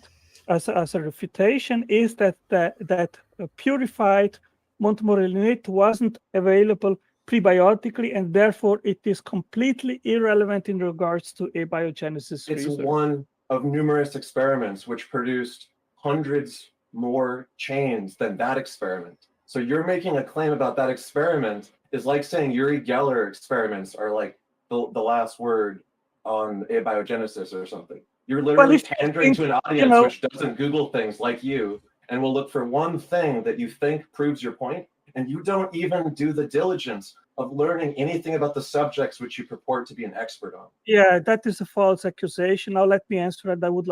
[SPEAKER 16] as a refutation, is that that purified montmorillonite wasn't available prebiotically, and therefore it is completely irrelevant in regards to abiogenesis
[SPEAKER 10] It's
[SPEAKER 16] research.
[SPEAKER 10] one of numerous experiments which produced hundreds more chains than that experiment. So you're making a claim about that experiment is like saying Uri Geller experiments are like the last word on abiogenesis or something. You're literally pandering to an audience which doesn't Google things like you and will look for one thing that you think proves your point, and you don't even do the diligence of learning anything about the subjects which you purport to be an expert on.
[SPEAKER 16] Yeah, that is a false accusation. Now let me answer it. I would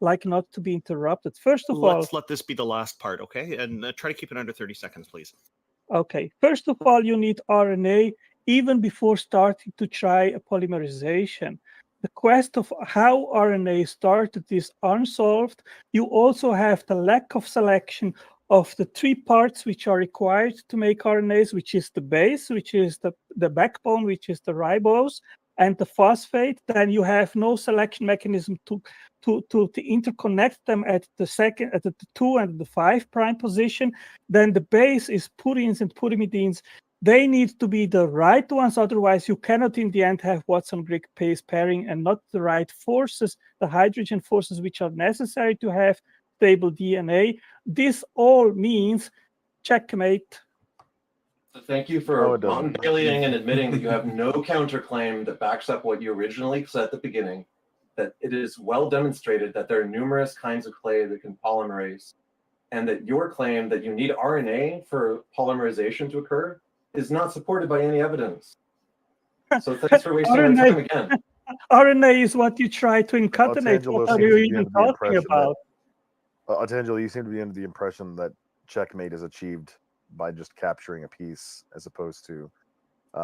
[SPEAKER 16] like not to be interrupted. First of all,
[SPEAKER 2] Let's let this be the last part, okay? And try to keep it under 30 seconds, please.
[SPEAKER 16] Okay, first of all, you need RNA even before starting to try a polymerization. The quest of how RNA started is unsolved. You also have the lack of selection of the three parts which are required to make RNAs, which is the base, which is the backbone, which is the ribose, and the phosphate. Then you have no selection mechanism to interconnect them at the 2 and the 5 prime position. Then the base is purines and pyrimidines. They need to be the right ones, otherwise you cannot in the end have Watson-Crick base pairing and not the right forces, the hydrogen forces which are necessary to have stable DNA. This all means checkmate.
[SPEAKER 10] Thank you for mountain bailing and admitting that you have no counterclaim that backs up what you originally said at the beginning, that it is well demonstrated that there are numerous kinds of clay that can polymerase, and that your claim that you need RNA for polymerization to occur is not supported by any evidence. So thanks for wasting our time again.
[SPEAKER 16] RNA is what you try to incatenate.
[SPEAKER 17] Otangelo
[SPEAKER 16] What are
[SPEAKER 17] seems
[SPEAKER 16] you
[SPEAKER 17] to be
[SPEAKER 16] even
[SPEAKER 17] under the
[SPEAKER 16] talking
[SPEAKER 17] impression
[SPEAKER 16] about?
[SPEAKER 17] Otangelo, you seem to be under the impression that checkmate is achieved by just capturing a piece as opposed to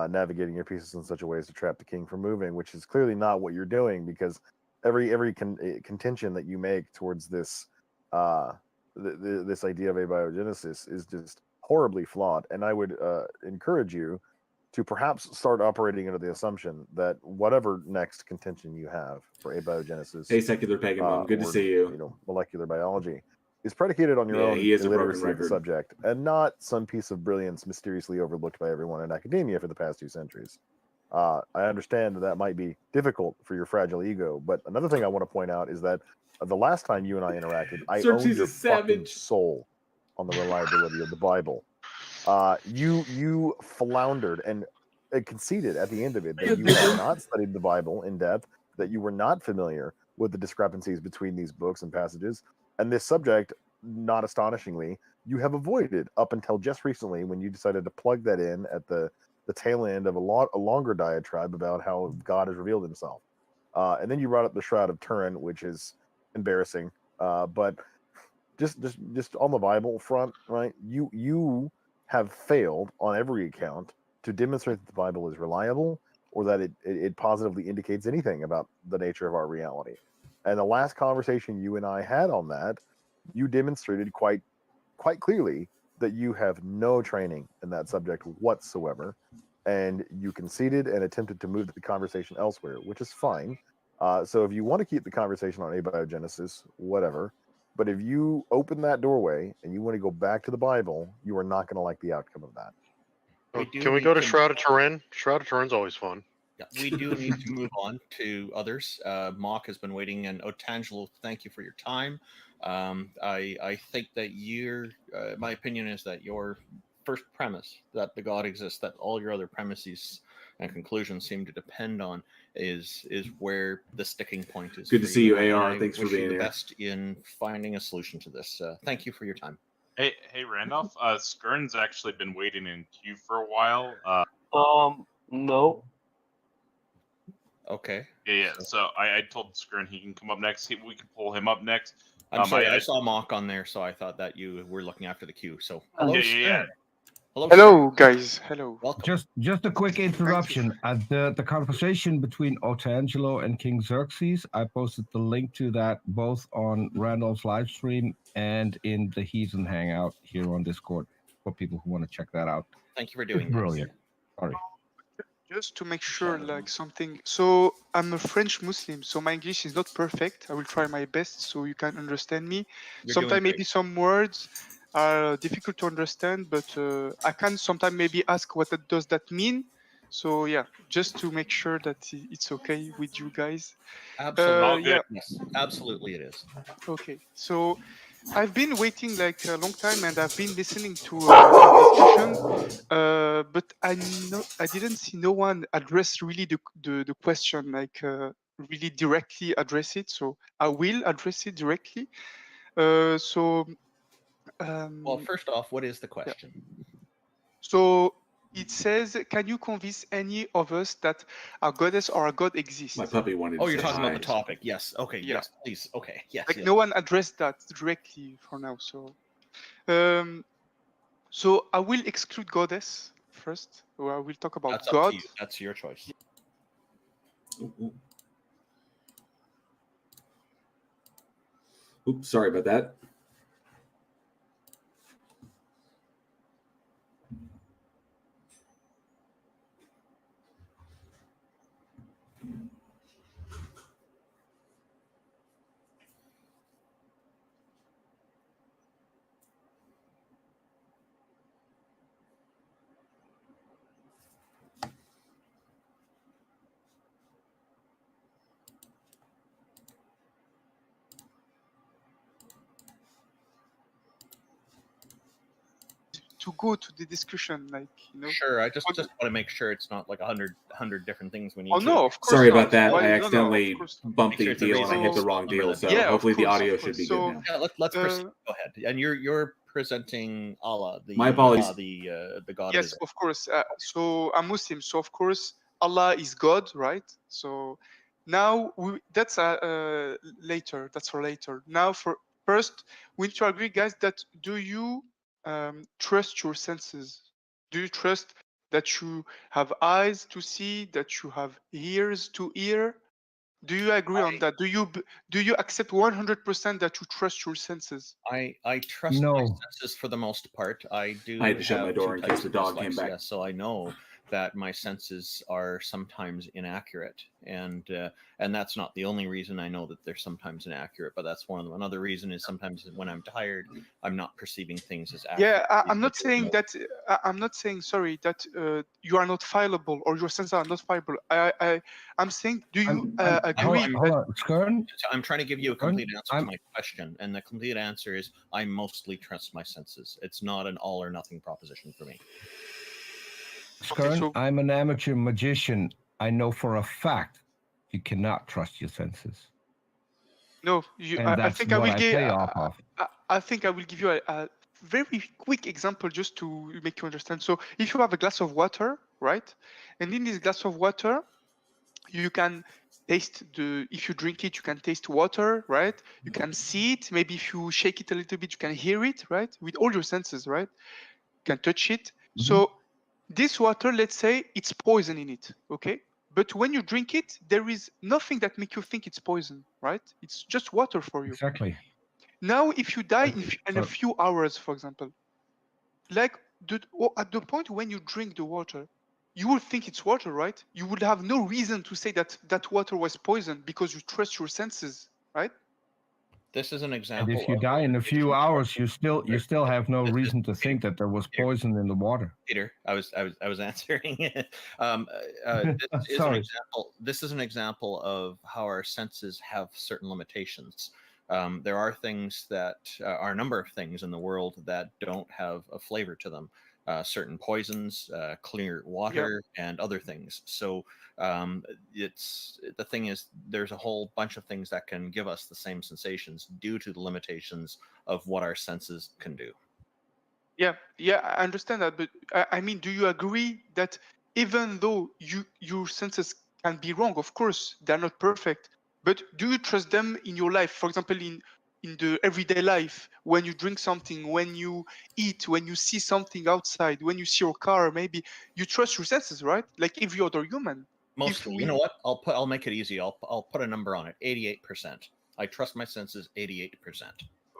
[SPEAKER 17] navigating your pieces in such a way as to trap the king from moving, which is clearly not what you're doing, because every contention that you make towards this this idea of abiogenesis is just horribly flawed. And I would encourage you to perhaps start operating under the assumption that whatever next contention you have for abiogenesis,
[SPEAKER 1] Hey, secular pagan mom, good to
[SPEAKER 17] or,
[SPEAKER 1] see you.
[SPEAKER 17] you know, molecular biology, is predicated on your
[SPEAKER 1] Yeah,
[SPEAKER 17] own
[SPEAKER 1] he is a broken
[SPEAKER 17] illiteracy of the
[SPEAKER 1] record.
[SPEAKER 17] subject, and not some piece of brilliance mysteriously overlooked by everyone in academia for the past 2 centuries. I understand that might be difficult for your fragile ego, but another thing I want to point out is that the last time you and I interacted, I
[SPEAKER 1] Xerxes
[SPEAKER 17] owned your
[SPEAKER 1] is
[SPEAKER 17] fucking
[SPEAKER 1] savage.
[SPEAKER 17] soul on the reliability of the Bible. You floundered and conceded at the end of it that you had not studied the Bible in depth, that you were not familiar with the discrepancies between these books and passages, and this subject, not astonishingly, you have avoided up until just recently, when you decided to plug that in at the tail end of a longer diatribe about how God has revealed himself. And then you brought up the Shroud of Turin, which is embarrassing. But just on the Bible front, right? You have failed on every account to demonstrate that the Bible is reliable, or that it positively indicates anything about the nature of our reality. And the last conversation you and I had on that, you demonstrated quite clearly that you have no training in that subject whatsoever, and you conceded and attempted to move the conversation elsewhere, which is fine. So if you want to keep the conversation on abiogenesis, whatever. But if you open that doorway and you want to go back to the Bible, you are not going to like the outcome of that.
[SPEAKER 6] Can we go to Shroud of Turin? Shroud of Turin's always fun.
[SPEAKER 2] Yeah, we do need to move on to others. Mock has been waiting, and Otangelo, thank you for your time. I think that my opinion is that your first premise, that the God exists, that all your other premises and conclusions seem to depend on, is where the sticking point is.
[SPEAKER 1] Good to see you, AR.
[SPEAKER 2] I
[SPEAKER 1] Thanks for
[SPEAKER 2] wish you
[SPEAKER 1] being
[SPEAKER 2] the
[SPEAKER 1] here.
[SPEAKER 2] best in finding a solution to this. Thank you for your time.
[SPEAKER 4] Hey, Randolph. Skern's actually been waiting in queue for a while.
[SPEAKER 11] No.
[SPEAKER 2] Okay.
[SPEAKER 4] Yeah. So I told Skern he can come up next. We can pull him up next.
[SPEAKER 2] I'm sorry, I saw Mock on there, so I thought that you were looking after the queue. So hello,
[SPEAKER 4] Yeah.
[SPEAKER 2] Skern. Hello,
[SPEAKER 18] Hello, guys. Hello.
[SPEAKER 2] Welcome.
[SPEAKER 3] Just a quick interruption. At the conversation between Otangelo and King Xerxes, I posted the link to that both on Randall's live stream and in the Heathen Hangout here on Discord for people who want to check that out.
[SPEAKER 2] Thank you for doing
[SPEAKER 3] It's brilliant. Sorry.
[SPEAKER 18] Just to make sure, like something. So I'm a French Muslim, so my English is not perfect. I will try my best so you can understand me.
[SPEAKER 2] You're
[SPEAKER 18] Sometimes
[SPEAKER 2] doing
[SPEAKER 18] maybe
[SPEAKER 2] great.
[SPEAKER 18] some words are difficult to understand, but I can sometimes maybe ask what does that mean. So yeah, just to make sure that it's okay with you guys.
[SPEAKER 2] Absolutely.
[SPEAKER 18] Yeah.
[SPEAKER 2] Yes, absolutely it is.
[SPEAKER 18] Okay. So I've been waiting like a long time, and I've been listening to the discussion, but I didn't see no one address really the question, like really directly address it. So I will address it directly.
[SPEAKER 2] Well, first off, what is the question?
[SPEAKER 18] So it says, can you convince any of us that a goddess or a god exists?
[SPEAKER 1] My puppy wanted
[SPEAKER 2] Oh,
[SPEAKER 1] to
[SPEAKER 2] you're
[SPEAKER 1] say
[SPEAKER 2] talking about
[SPEAKER 1] hi.
[SPEAKER 2] the topic. Yes. Okay.
[SPEAKER 18] Yeah.
[SPEAKER 2] Yes, please. Okay. Yes.
[SPEAKER 18] Like
[SPEAKER 2] yes.
[SPEAKER 18] no one addressed that directly for now. So I will exclude goddess first. Or I will talk about
[SPEAKER 2] That's up
[SPEAKER 18] God.
[SPEAKER 2] to you. That's your choice.
[SPEAKER 1] Oops, sorry about that.
[SPEAKER 18] To go to the discussion, like
[SPEAKER 2] Sure. I just want to make sure it's not like 100 things we need.
[SPEAKER 18] Oh,
[SPEAKER 2] to
[SPEAKER 18] no, of course
[SPEAKER 1] Sorry
[SPEAKER 18] not.
[SPEAKER 1] about that.
[SPEAKER 18] Why-
[SPEAKER 1] I
[SPEAKER 18] no, no,
[SPEAKER 1] accidentally
[SPEAKER 18] of course not.
[SPEAKER 1] bumped
[SPEAKER 2] Make sure
[SPEAKER 1] the
[SPEAKER 2] it's a
[SPEAKER 1] deal and I hit the
[SPEAKER 2] reasonable
[SPEAKER 1] wrong
[SPEAKER 2] number
[SPEAKER 1] deal.
[SPEAKER 2] then.
[SPEAKER 1] So
[SPEAKER 18] Yeah, of
[SPEAKER 1] hopefully the
[SPEAKER 18] course,
[SPEAKER 1] audio
[SPEAKER 18] of
[SPEAKER 1] should be
[SPEAKER 18] course.
[SPEAKER 1] good now.
[SPEAKER 2] Yeah, let's proceed. Go ahead. And you're presenting Allah, the
[SPEAKER 1] My apologies.
[SPEAKER 2] the God.
[SPEAKER 18] Yes, of course. So I'm Muslim, so of course Allah is God, right? So now that's later. That's for later. Now, for first, we need to agree, guys, that do you trust your senses? Do you trust that you have eyes to see, that you have ears to hear? Do you agree on that? Do you accept 100% that you trust your senses?
[SPEAKER 2] I trust my senses for the most part. I do.
[SPEAKER 1] I had to shut my
[SPEAKER 2] have
[SPEAKER 1] door
[SPEAKER 2] two
[SPEAKER 1] in
[SPEAKER 2] types
[SPEAKER 1] case the
[SPEAKER 2] of
[SPEAKER 1] dog came
[SPEAKER 2] dyslexia,
[SPEAKER 1] back.
[SPEAKER 2] so I know that my senses are sometimes inaccurate, and that's not the only reason I know that they're sometimes inaccurate, but that's one of them. Another reason is sometimes when I'm tired, I'm not perceiving things as accurate.
[SPEAKER 18] Yeah, I'm not saying that. I'm not saying, sorry, that you are not fallible or your senses are not fallible. I'm saying, do you agree?
[SPEAKER 3] Hold on, Skern?
[SPEAKER 2] I'm trying to give you a
[SPEAKER 3] Skern?
[SPEAKER 2] complete answer to my question, and the complete answer is I mostly trust my senses. It's not an all or nothing proposition for me.
[SPEAKER 3] Skern, I'm an amateur magician. I know for a fact you cannot trust your senses.
[SPEAKER 18] No,
[SPEAKER 3] And
[SPEAKER 18] I
[SPEAKER 3] that's
[SPEAKER 18] think I
[SPEAKER 3] what
[SPEAKER 18] will
[SPEAKER 3] I
[SPEAKER 18] give.
[SPEAKER 3] play off of.
[SPEAKER 18] I think I will give you a very quick example just to make you understand. So, if you have a glass of water, right, and in this glass of water, you can taste if you drink it, you can taste water, right? You can see it. Maybe if you shake it a little bit, you can hear it, right? With all your senses, right? You can touch it. So this water, let's say it's poison in it, okay? But when you drink it, there is nothing that makes you think it's poison, right? It's just water for you.
[SPEAKER 3] Exactly.
[SPEAKER 18] Now, if you die in a few hours, for example, like at the point when you drink the water, you will think it's water, right? You would have no reason to say that that water was poison because you trust your senses, right?
[SPEAKER 2] This is an
[SPEAKER 3] And
[SPEAKER 2] example.
[SPEAKER 3] if you die in a few hours, you still have no reason to think that there was poison in the water.
[SPEAKER 2] Peter, I was answering. This is an
[SPEAKER 3] Sorry.
[SPEAKER 2] example. This is an example of how our senses have certain limitations. There are things that are a number of things in the world that don't have a flavor to them. Certain poisons, clear water, and other things. So the thing is, there's a whole bunch of things that can give us the same sensations due to the limitations of what our senses can do.
[SPEAKER 18] Yeah, I understand that, but I mean, do you agree that even though your senses can be wrong, of course, they're not perfect, but do you trust them in your life? For example, in the everyday life, when you drink something, when you eat, when you see something outside, when you see your car, maybe you trust your senses, right? Like every other human.
[SPEAKER 2] Mostly, you know what? I'll make it easy. I'll put a number on it. 88%. I trust my senses 88%.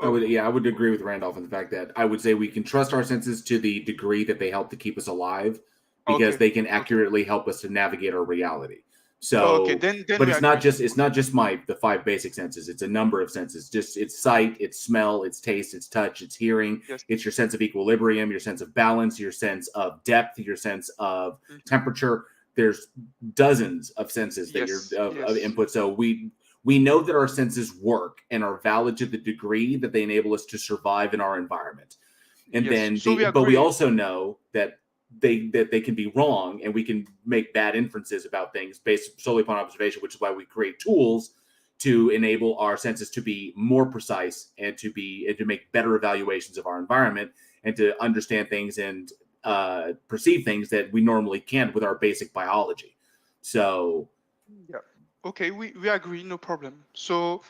[SPEAKER 1] I would agree with Randolph in the fact that I would say we can trust our senses to the degree that they help to keep us alive, because they can accurately help us to navigate our reality. So, but it's not just the 5 basic senses. It's a number of senses. Just it's sight, it's smell, it's taste, it's touch, it's hearing. It's your sense of equilibrium, your sense of balance, your sense of depth, your sense of temperature. There's dozens of senses that of input. So we know that our senses work and are valid to the degree that they enable us to survive in our environment. And but we also know that they can be wrong, and we can make bad inferences about things based solely upon observation, which is why we create tools to enable our senses to be more precise and to make better evaluations of our environment and to understand things and perceive things that we normally can't with our basic biology. So
[SPEAKER 18] okay, we agree, no problem. So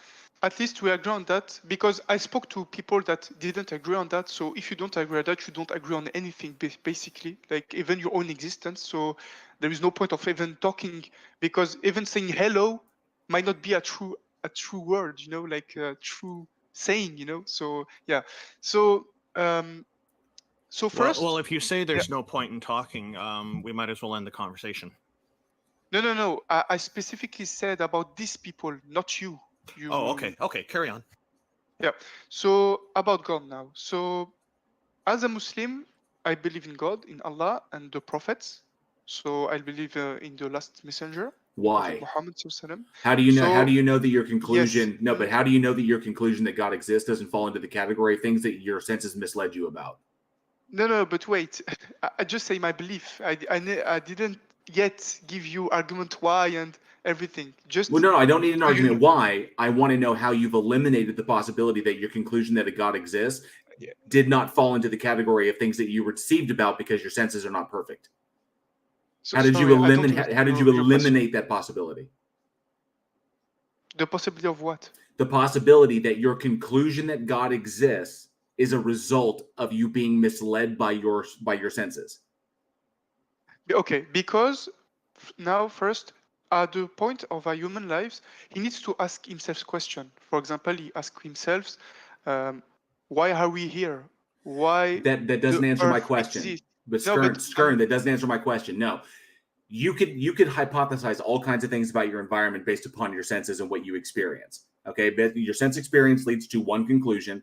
[SPEAKER 18] at least we agree on that, because I spoke to people that didn't agree on that. So if you don't agree on that, you don't agree on anything, basically, like even your own existence. So there is no point of even talking, because even saying hello might not be a true word, you know, like a true saying, you know. So yeah. So first,
[SPEAKER 2] well, if you say there's no point in talking, we might as well end the conversation.
[SPEAKER 18] No. I specifically said about these people, not you.
[SPEAKER 2] Oh, okay. Okay, carry on.
[SPEAKER 18] Yeah. So about God now. So as a Muslim, I believe in God, in Allah, and the prophets. So I believe in the last messenger.
[SPEAKER 1] Why?
[SPEAKER 18] Muhammad sallallahu.
[SPEAKER 1] How do you know?
[SPEAKER 18] So,
[SPEAKER 1] how do you know that your conclusion?
[SPEAKER 18] Yes.
[SPEAKER 1] No, but how do you know that your conclusion that God exists doesn't fall into the category of things that your senses misled you about?
[SPEAKER 18] No, but wait. I just say my belief. I didn't yet give you argument why and everything. Just
[SPEAKER 1] Well, no, I don't need an argument why. I want to know how you've eliminated the possibility that your conclusion that a God exists did not fall into the category of things that you were deceived about because your senses are not perfect.
[SPEAKER 18] So,
[SPEAKER 1] how did you eliminate? How did you eliminate that possibility?
[SPEAKER 18] The possibility of what?
[SPEAKER 1] The possibility that your conclusion that God exists is a result of you being misled by your senses.
[SPEAKER 18] Okay, because now first, at the point of our human lives, he needs to ask himself question. For example, he asks himself, why are we here? Why
[SPEAKER 1] That doesn't
[SPEAKER 18] the
[SPEAKER 1] answer my
[SPEAKER 18] Earth
[SPEAKER 1] question.
[SPEAKER 18] exists?
[SPEAKER 1] But
[SPEAKER 18] No, but
[SPEAKER 1] Skern, that doesn't answer my question. No. You could hypothesize all kinds of things about your environment based upon your senses and what you experience. Okay, but your sense experience leads to one conclusion,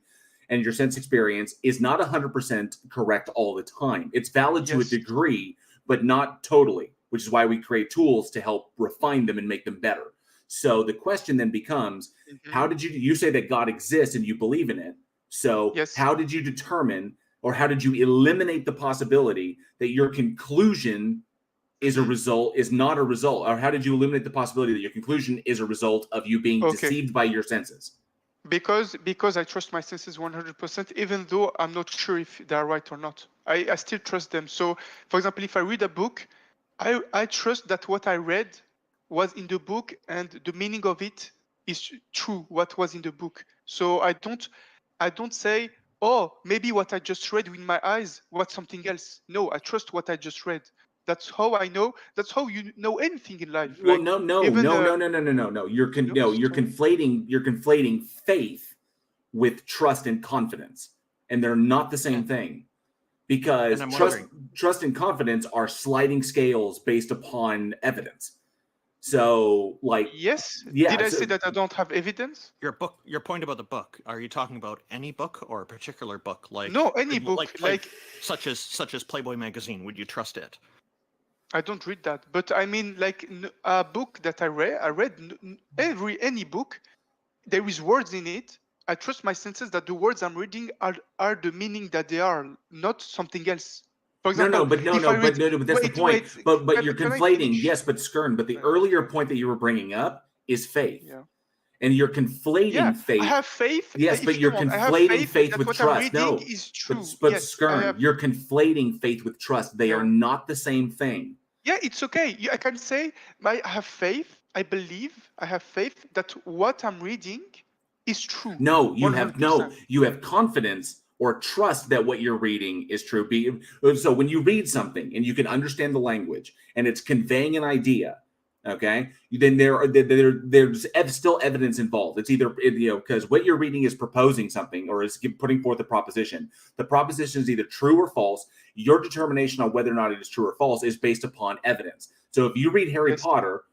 [SPEAKER 1] and your sense experience is not 100% correct all the time. It's valid to a degree, but not totally, which is why we create tools to help refine them and make them better. So the question then becomes, how did you say that God exists and you believe in it? So how did you determine, or how did you eliminate the possibility that your conclusion is not a result, or how did you eliminate the possibility that your conclusion is a result of you being deceived by your senses?
[SPEAKER 18] Because I trust my senses 100%, even though I'm not sure if they are right or not. I still trust them. So, for example, if I read a book, I trust that what I read was in the book and the meaning of it is true, what was in the book. So I don't say, oh, maybe what I just read with my eyes was something else. No, I trust what I just read. That's how I know. That's how you know anything in life.
[SPEAKER 1] Well,
[SPEAKER 18] like
[SPEAKER 1] no. You're conflating faith with trust and confidence, and they're not the same thing. Because
[SPEAKER 2] And I'm
[SPEAKER 1] trust and confidence are sliding scales based upon evidence. So, like,
[SPEAKER 18] yes,
[SPEAKER 1] yeah.
[SPEAKER 18] Did I say that I don't have evidence?
[SPEAKER 2] Your point about the book. Are you talking about any book or a particular book? Like
[SPEAKER 18] No, any book,
[SPEAKER 2] such as Playboy magazine. Would you trust it?
[SPEAKER 18] I don't read that, but I mean, like a book that I read any book. There is words in it. I trust my senses that the words I'm reading are the meaning that they are, not something else. For example,
[SPEAKER 1] but that's the point. But you're conflating. Yes, but Skern. But the earlier point that you were bringing up is faith.
[SPEAKER 18] Yeah.
[SPEAKER 1] And you're conflating faith.
[SPEAKER 18] I have faith.
[SPEAKER 1] Yes, but you're conflating faith with trust. No,
[SPEAKER 18] is true.
[SPEAKER 1] But Skern, you're conflating faith with trust. They are not the same thing.
[SPEAKER 18] Yeah, it's okay. I can say I have faith. I believe. I have faith that what I'm reading is true.
[SPEAKER 1] No, you have confidence or trust that what you're reading is true. So when you read something and you can understand the language and it's conveying an idea, okay, then there's still evidence involved. It's either because what you're reading is proposing something or is putting forth a proposition. The proposition is either true or false. Your determination on whether or not it is true or false is based upon evidence. So if you read Harry Potter,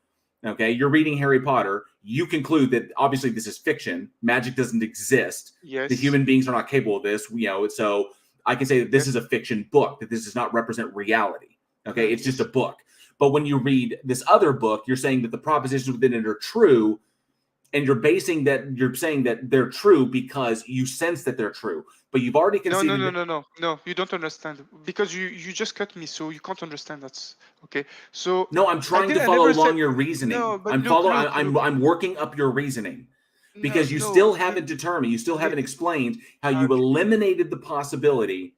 [SPEAKER 1] okay, you're reading Harry Potter, you conclude that obviously this is fiction. Magic doesn't exist.
[SPEAKER 18] Yes.
[SPEAKER 1] The human beings are not capable of this. So I can say that this is a fiction book, that this does not represent reality. Okay, it's just a book. But when you read this other book, you're saying that the propositions within it are true, and you're saying that they're true because you sense that they're true. But you've already conceded.
[SPEAKER 18] No, you don't understand, because you just cut me, so you can't understand. That's okay. So
[SPEAKER 1] no, I'm trying to follow along your reasoning. I'm working up your reasoning, because you still haven't determined, you still haven't explained how you eliminated the possibility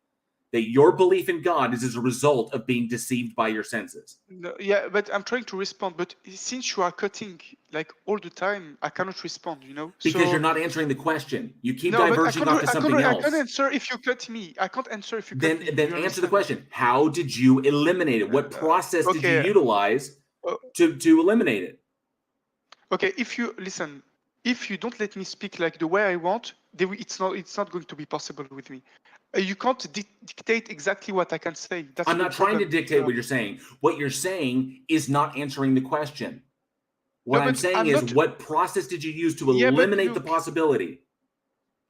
[SPEAKER 1] that your belief in God is as a result of being deceived by your senses.
[SPEAKER 18] No, yeah, but I'm trying to respond. But since you are cutting like all the time, I cannot respond.
[SPEAKER 1] Because you're not answering the question. You keep diverging off to something else.
[SPEAKER 18] I can't answer if you cut me. I can't answer if you cut me.
[SPEAKER 1] Then answer the question. How did you eliminate it? What process did you utilize to eliminate it?
[SPEAKER 18] Okay, if you listen, if you don't let me speak like the way I want, it's not going to be possible with me. You can't dictate exactly what I can say.
[SPEAKER 1] I'm not trying to dictate what you're saying. What you're saying is not answering the question. What I'm saying is, what process did you use to eliminate the possibility?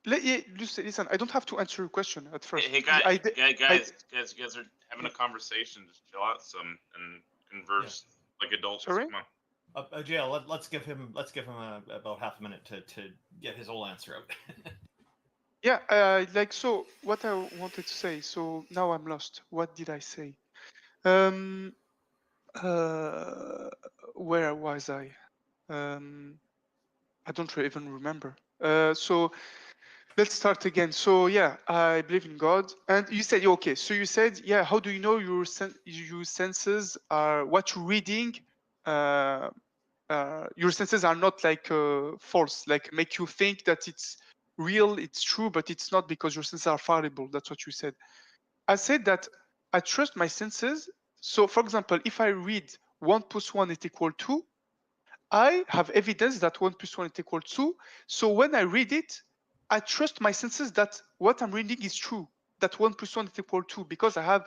[SPEAKER 18] Listen, I don't have to answer your question at first.
[SPEAKER 4] Hey guys, you guys are having a conversation. Just chill out some and converse like adults.
[SPEAKER 18] Sorry?
[SPEAKER 4] Come on.
[SPEAKER 2] Jail. Let's give him about half a minute to get his whole answer out.
[SPEAKER 18] Yeah, so what I wanted to say. So now I'm lost. What did I say? Where was I? I don't even remember. So let's start again. So yeah, I believe in God. And you said okay. So you said how do you know your senses are what you're reading? Your senses are not like false, like make you think that it's real, it's true, but it's not, because your senses are fallible. That's what you said. I said that I trust my senses So, for example, if I read 1 + 1 is equal 2, I have evidence that 1 + 1 is equal 2. So when I read it, I trust my senses that what I'm reading is true, that 1 + 1 is equal 2, because I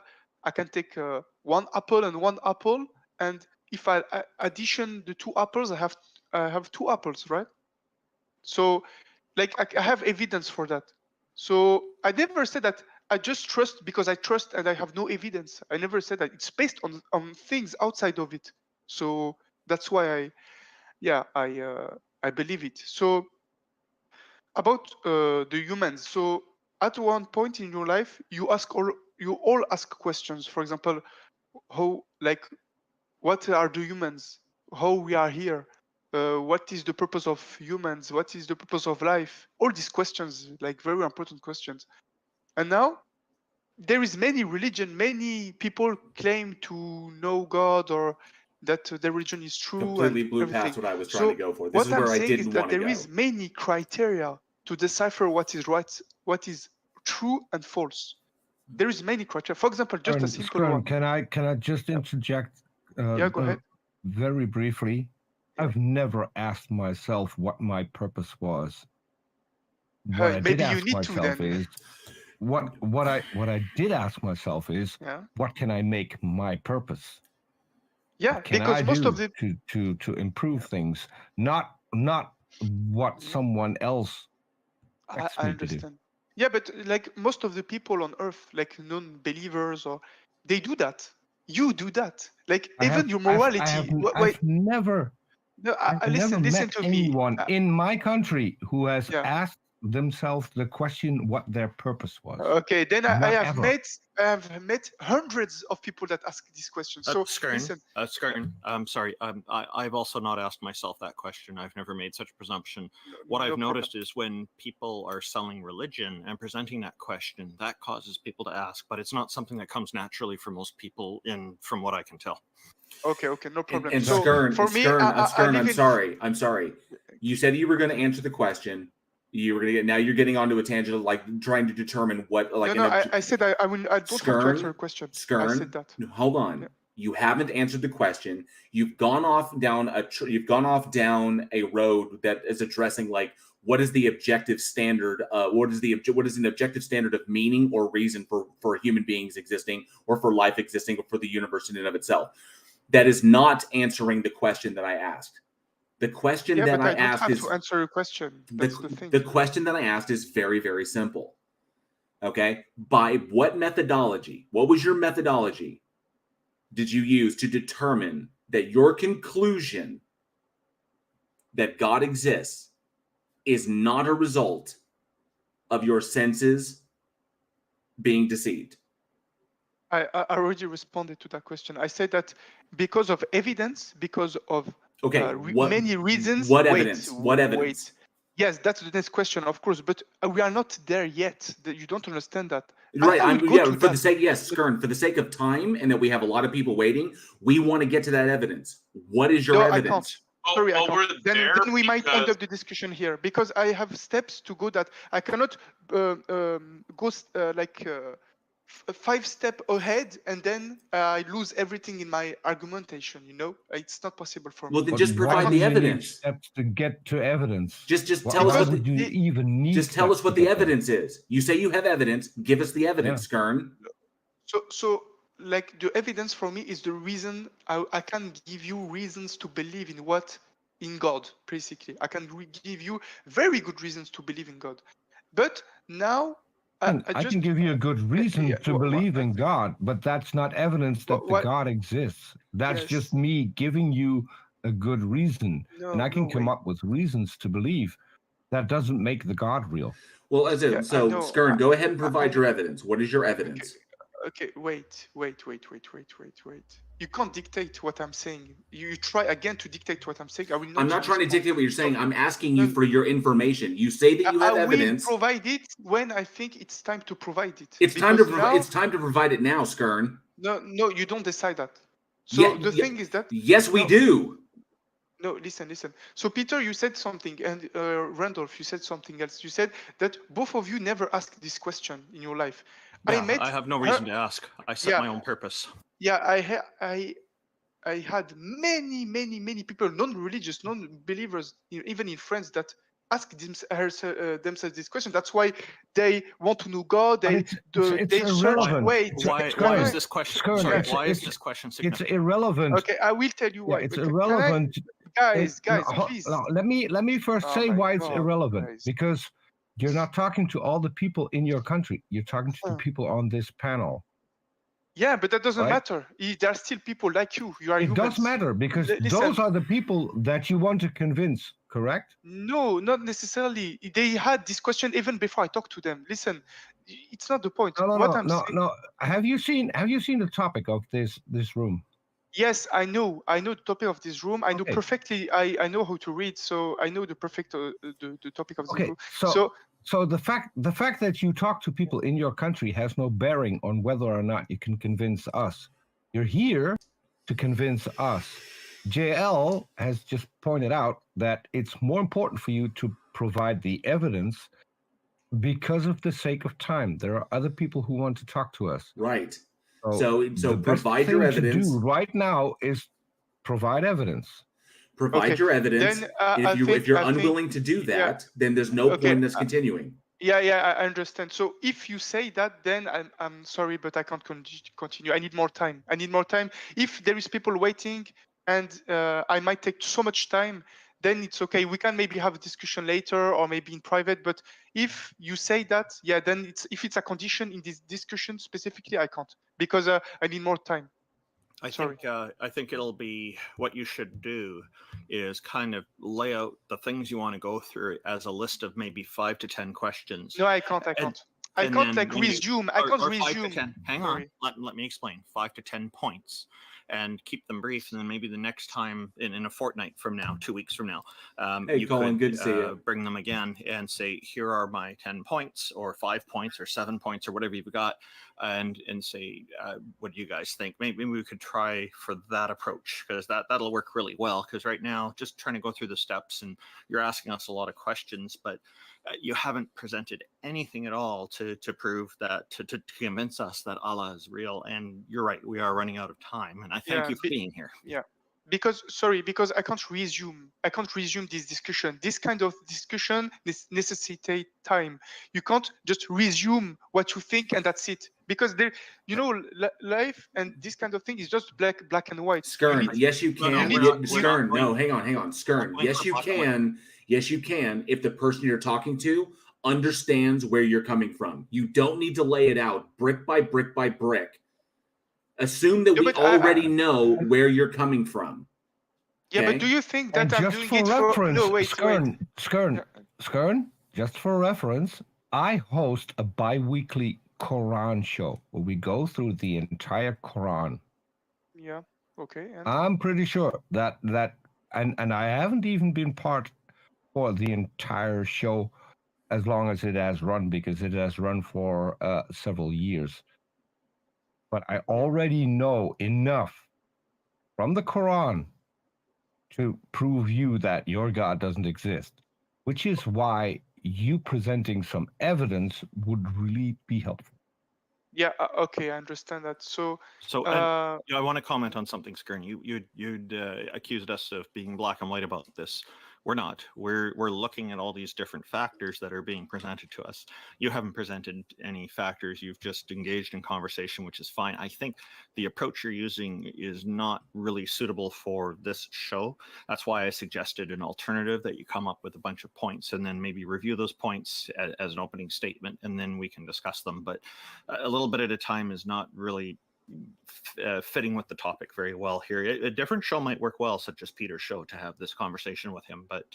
[SPEAKER 18] can take 1 apple and 1 apple, and if I addition the 2 apples, I have 2 apples, right? So, like, I have evidence for that. So I never said that I just trust because I trust and I have no evidence. I never said that. It's based on things outside of it. So that's why I believe it. So about the humans. So at one point in your life, you all ask questions. For example, what are the humans? How we are here? What is the purpose of humans? What is the purpose of life? All these questions, like very important questions. And now there is many religion, many people claim to know God or that their religion is true
[SPEAKER 1] Completely
[SPEAKER 18] and
[SPEAKER 1] blew
[SPEAKER 18] everything.
[SPEAKER 1] past what I was trying to go for. This
[SPEAKER 18] What
[SPEAKER 1] is
[SPEAKER 18] I'm
[SPEAKER 1] where I
[SPEAKER 18] saying is
[SPEAKER 1] didn't
[SPEAKER 18] that
[SPEAKER 1] want to
[SPEAKER 18] there
[SPEAKER 1] go.
[SPEAKER 18] is many criteria to decipher what is right, what is true and false. There is many criteria. For example, just a simple
[SPEAKER 3] Skern,
[SPEAKER 18] one.
[SPEAKER 3] can I just interject?
[SPEAKER 18] Yeah, go ahead.
[SPEAKER 3] Very briefly. I've never asked myself what my purpose was. What I did
[SPEAKER 18] Maybe you
[SPEAKER 3] ask
[SPEAKER 18] need to
[SPEAKER 3] myself
[SPEAKER 18] then.
[SPEAKER 3] is what I did ask myself is what can I make my purpose?
[SPEAKER 18] Yeah,
[SPEAKER 3] What can
[SPEAKER 18] because
[SPEAKER 3] I
[SPEAKER 18] most
[SPEAKER 3] do
[SPEAKER 18] of the
[SPEAKER 3] to improve things? Not what someone else
[SPEAKER 18] I
[SPEAKER 3] expects me to do.
[SPEAKER 18] understand. Yeah, but like most of the people on Earth, like non-believers, or they do that. You do that. Like even your morality. Wait,
[SPEAKER 3] I've never
[SPEAKER 18] no,
[SPEAKER 3] I've never
[SPEAKER 18] listen
[SPEAKER 3] met
[SPEAKER 18] to me.
[SPEAKER 3] anyone in my country who has
[SPEAKER 18] Yeah.
[SPEAKER 3] asked themselves the question what their purpose was.
[SPEAKER 18] Okay, then I
[SPEAKER 3] Not
[SPEAKER 18] have
[SPEAKER 3] ever.
[SPEAKER 18] met hundreds of people that ask this question. So listen,
[SPEAKER 2] Skern, I'm sorry. I've also not asked myself that question. I've never made such presumption. What I've noticed is when people are selling religion and presenting that question, that causes people to ask, but it's not something that comes naturally for most people, from what I can tell.
[SPEAKER 18] Okay, no problem.
[SPEAKER 1] And
[SPEAKER 18] So
[SPEAKER 1] Skern,
[SPEAKER 18] for me, I live
[SPEAKER 1] I'm sorry. You said you were going to answer the question. You were going to get. Now you're getting onto a tangent, like trying to determine what. Like,
[SPEAKER 18] no, I said I don't want to answer your question. I said that.
[SPEAKER 1] No, hold on. Yeah. You haven't answered the question. You've gone off down a road that is addressing like what is the objective standard? What is an objective standard of meaning or reason for human beings existing, or for life existing, or for the universe in and of itself? That is not answering the question that I asked. The question that I asked
[SPEAKER 18] have
[SPEAKER 1] is
[SPEAKER 18] to answer your question. That's the thing.
[SPEAKER 1] The question that I asked is very, very simple. Okay, by what methodology? What was your methodology? Did you use to determine that your conclusion that God exists is not a result of your senses being deceived?
[SPEAKER 18] I already responded to that question. I said that because of evidence, because of many reasons.
[SPEAKER 1] What evidence? What evidence?
[SPEAKER 18] Yes, that's the next question, of course, but we are not there yet. You don't understand that.
[SPEAKER 1] Right. For the sake of time and that we have a lot of people waiting, we want to get to that evidence. What is your evidence?
[SPEAKER 18] I can't. Sorry, I can't. Then we might end up the discussion here because I have steps to go that I cannot go 5 steps ahead and then I lose everything in my argumentation. It's not possible for me.
[SPEAKER 1] Well, then just provide the evidence.
[SPEAKER 3] Steps to get to evidence.
[SPEAKER 1] Just tell us what
[SPEAKER 3] you even need.
[SPEAKER 1] Just tell us what the evidence is. You say you have evidence. Give us the evidence, Skern.
[SPEAKER 18] So like the evidence for me is the reason I can give you reasons to believe in God. Basically, I can give you very good reasons to believe in God. But now.
[SPEAKER 3] I can give you a good reason to believe in God, but that's not evidence that the God exists. That's just me giving you a good reason, and I can come up with reasons to believe. That doesn't make the God real.
[SPEAKER 1] Well, Skern, go ahead and provide your evidence. What is your evidence?
[SPEAKER 18] Okay, wait. You can't dictate what I'm saying. You try again to dictate what I'm saying.
[SPEAKER 1] I'm not trying to dictate what you're saying. I'm asking you for your information. You say that you have evidence.
[SPEAKER 18] I will provide it when I think it's time to provide it.
[SPEAKER 1] It's time to provide it now, Skern.
[SPEAKER 18] No, you don't decide that. So the thing is that
[SPEAKER 1] yes, we do.
[SPEAKER 18] No, listen. So Peter, you said something, and Randolph, you said something else. You said that both of you never asked this question in your life.
[SPEAKER 2] Yeah, I have no reason to ask. I set my own purpose.
[SPEAKER 18] Yeah, I had many people, non-religious, non-believers, even in France, that ask themselves this question. That's why they want to know God.
[SPEAKER 3] But
[SPEAKER 18] They
[SPEAKER 3] it's
[SPEAKER 18] they search.
[SPEAKER 3] irrelevant.
[SPEAKER 18] Wait,
[SPEAKER 2] Why is this question?
[SPEAKER 3] Skern,
[SPEAKER 2] Sorry,
[SPEAKER 3] it's,
[SPEAKER 2] why is
[SPEAKER 3] it's,
[SPEAKER 2] this question
[SPEAKER 3] it's
[SPEAKER 2] significant?
[SPEAKER 3] irrelevant.
[SPEAKER 18] Okay, I will tell you
[SPEAKER 3] Yeah,
[SPEAKER 18] why.
[SPEAKER 3] it's
[SPEAKER 18] But can
[SPEAKER 3] irrelevant.
[SPEAKER 18] guys,
[SPEAKER 3] No,
[SPEAKER 18] please.
[SPEAKER 3] no, let me first
[SPEAKER 18] Oh
[SPEAKER 3] say
[SPEAKER 18] my
[SPEAKER 3] why it's
[SPEAKER 18] God,
[SPEAKER 3] irrelevant.
[SPEAKER 18] guys.
[SPEAKER 3] Because you're not talking to all the people in your country. You're talking to the people on this panel.
[SPEAKER 18] Yeah, but that doesn't
[SPEAKER 3] Right?
[SPEAKER 18] matter. There are still people like you. You are
[SPEAKER 3] It
[SPEAKER 18] humans.
[SPEAKER 3] does matter because
[SPEAKER 18] Listen.
[SPEAKER 3] those are the people that you want to convince, correct?
[SPEAKER 18] No, not necessarily. They had this question even before I talked to them. Listen, it's not the point.
[SPEAKER 3] No. Have you seen the topic of this room?
[SPEAKER 18] Yes, I know the topic of this room. I know perfectly. I know how to read, so I know the perfect the topic of the room.
[SPEAKER 3] So the fact that you talk to people in your country has no bearing on whether or not you can convince us. You're here to convince us. JL has just pointed out that it's more important for you to provide the evidence because of the sake of time. There are other people who want to talk to us.
[SPEAKER 1] Right. So
[SPEAKER 3] the
[SPEAKER 1] provide
[SPEAKER 3] best
[SPEAKER 1] your
[SPEAKER 3] thing
[SPEAKER 1] evidence.
[SPEAKER 3] to do right now is provide evidence.
[SPEAKER 1] Provide your evidence.
[SPEAKER 18] Then,
[SPEAKER 1] if you're unwilling to do that, then there's no point in us continuing.
[SPEAKER 18] Yeah, I understand. So if you say that, then I'm sorry, but I can't continue. I need more time. If there is people waiting, and I might take so much time, then it's okay. We can maybe have a discussion later, or maybe in private. But if you say that, yeah, then if it's a condition in this discussion specifically, I can't, because I need more time.
[SPEAKER 2] I think it'll be what you should do is kind of lay out the things you want to go through as a list of maybe 5 to 10 questions.
[SPEAKER 18] No, I can't. I can't resume. I can't resume.
[SPEAKER 2] 5 to 10. Hang on. Let me explain. 5 to 10 points, and keep them brief. And then maybe the next time, in a fortnight from now, 2 weeks from now,
[SPEAKER 1] Hey,
[SPEAKER 2] you
[SPEAKER 1] Colin,
[SPEAKER 2] could
[SPEAKER 1] good to see you.
[SPEAKER 2] bring them again and say, here are my 10 points, or 5 points, or 7 points, or whatever you've got, and say, what do you guys think? Maybe we could try for that approach, because that'll work really well. Because right now, just trying to go through the steps, and you're asking us a lot of questions, but you haven't presented anything at all to prove that, to convince us that Allah is real. And you're right, we are running out of time, and I thank you for being here.
[SPEAKER 18] Yeah, because I can't resume this discussion. This kind of discussion necessitates time. You can't just resume what you think and that's it, because there, life and this kind of thing is just black and white.
[SPEAKER 1] Skern, yes, you can. Skern, no, hang on. Skern, yes, you can. Yes, you can. If the person you're talking to understands where you're coming from, you don't need to lay it out brick by brick by brick. Assume that we already know where you're coming from.
[SPEAKER 18] Yeah,
[SPEAKER 1] okay?
[SPEAKER 18] but do you think that
[SPEAKER 3] And
[SPEAKER 18] I'm
[SPEAKER 3] just
[SPEAKER 18] doing
[SPEAKER 3] for
[SPEAKER 18] it
[SPEAKER 3] reference,
[SPEAKER 18] for? No, wait.
[SPEAKER 3] Skern, just for reference, I host a bi-weekly Quran show where we go through the entire Quran.
[SPEAKER 18] Yeah. Okay. And?
[SPEAKER 3] I'm pretty sure that and I haven't even been part for the entire show as long as it has run, because it has run for several years. But I already know enough from the Quran to prove you that your God doesn't exist, which is why you presenting some evidence would really be helpful.
[SPEAKER 18] Yeah. Okay, I understand that. So
[SPEAKER 2] I want to comment on something, Skern. You'd accused us of being black and white about this. We're not. We're looking at all these different factors that are being presented to us. You haven't presented any factors. You've just engaged in conversation, which is fine. I think the approach you're using is not really suitable for this show. That's why I suggested an alternative, that you come up with a bunch of points and then maybe review those points as an opening statement, and then we can discuss them. But a little bit at a time is not really fitting with the topic very well here. A different show might work well, such as Peter's show, to have this conversation with him. But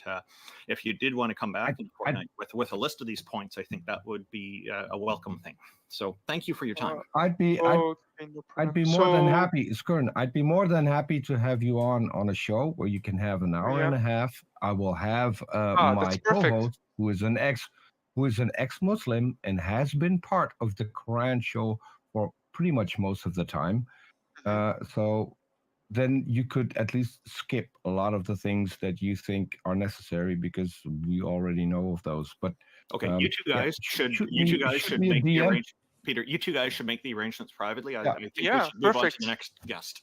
[SPEAKER 2] if you did want to come back in fortnight with a list of these points, I think that would be a welcome thing. So thank you for your time.
[SPEAKER 3] I'd be more than happy, Skern. I'd be more than happy to have you on a show where you can have an hour and a half. I will have my co-host, who is an ex-Muslim and has been part of the Quran show for pretty much most of the time. So then you could at least skip a lot of the things that you think are necessary, because we already know of those. But
[SPEAKER 2] okay, you two guys should
[SPEAKER 3] shoot me
[SPEAKER 2] make the
[SPEAKER 3] a DM.
[SPEAKER 2] arrangement. Peter, you two guys should make the arrangements privately. I think we
[SPEAKER 18] Yeah,
[SPEAKER 2] should move on to
[SPEAKER 18] perfect.
[SPEAKER 2] the next guest.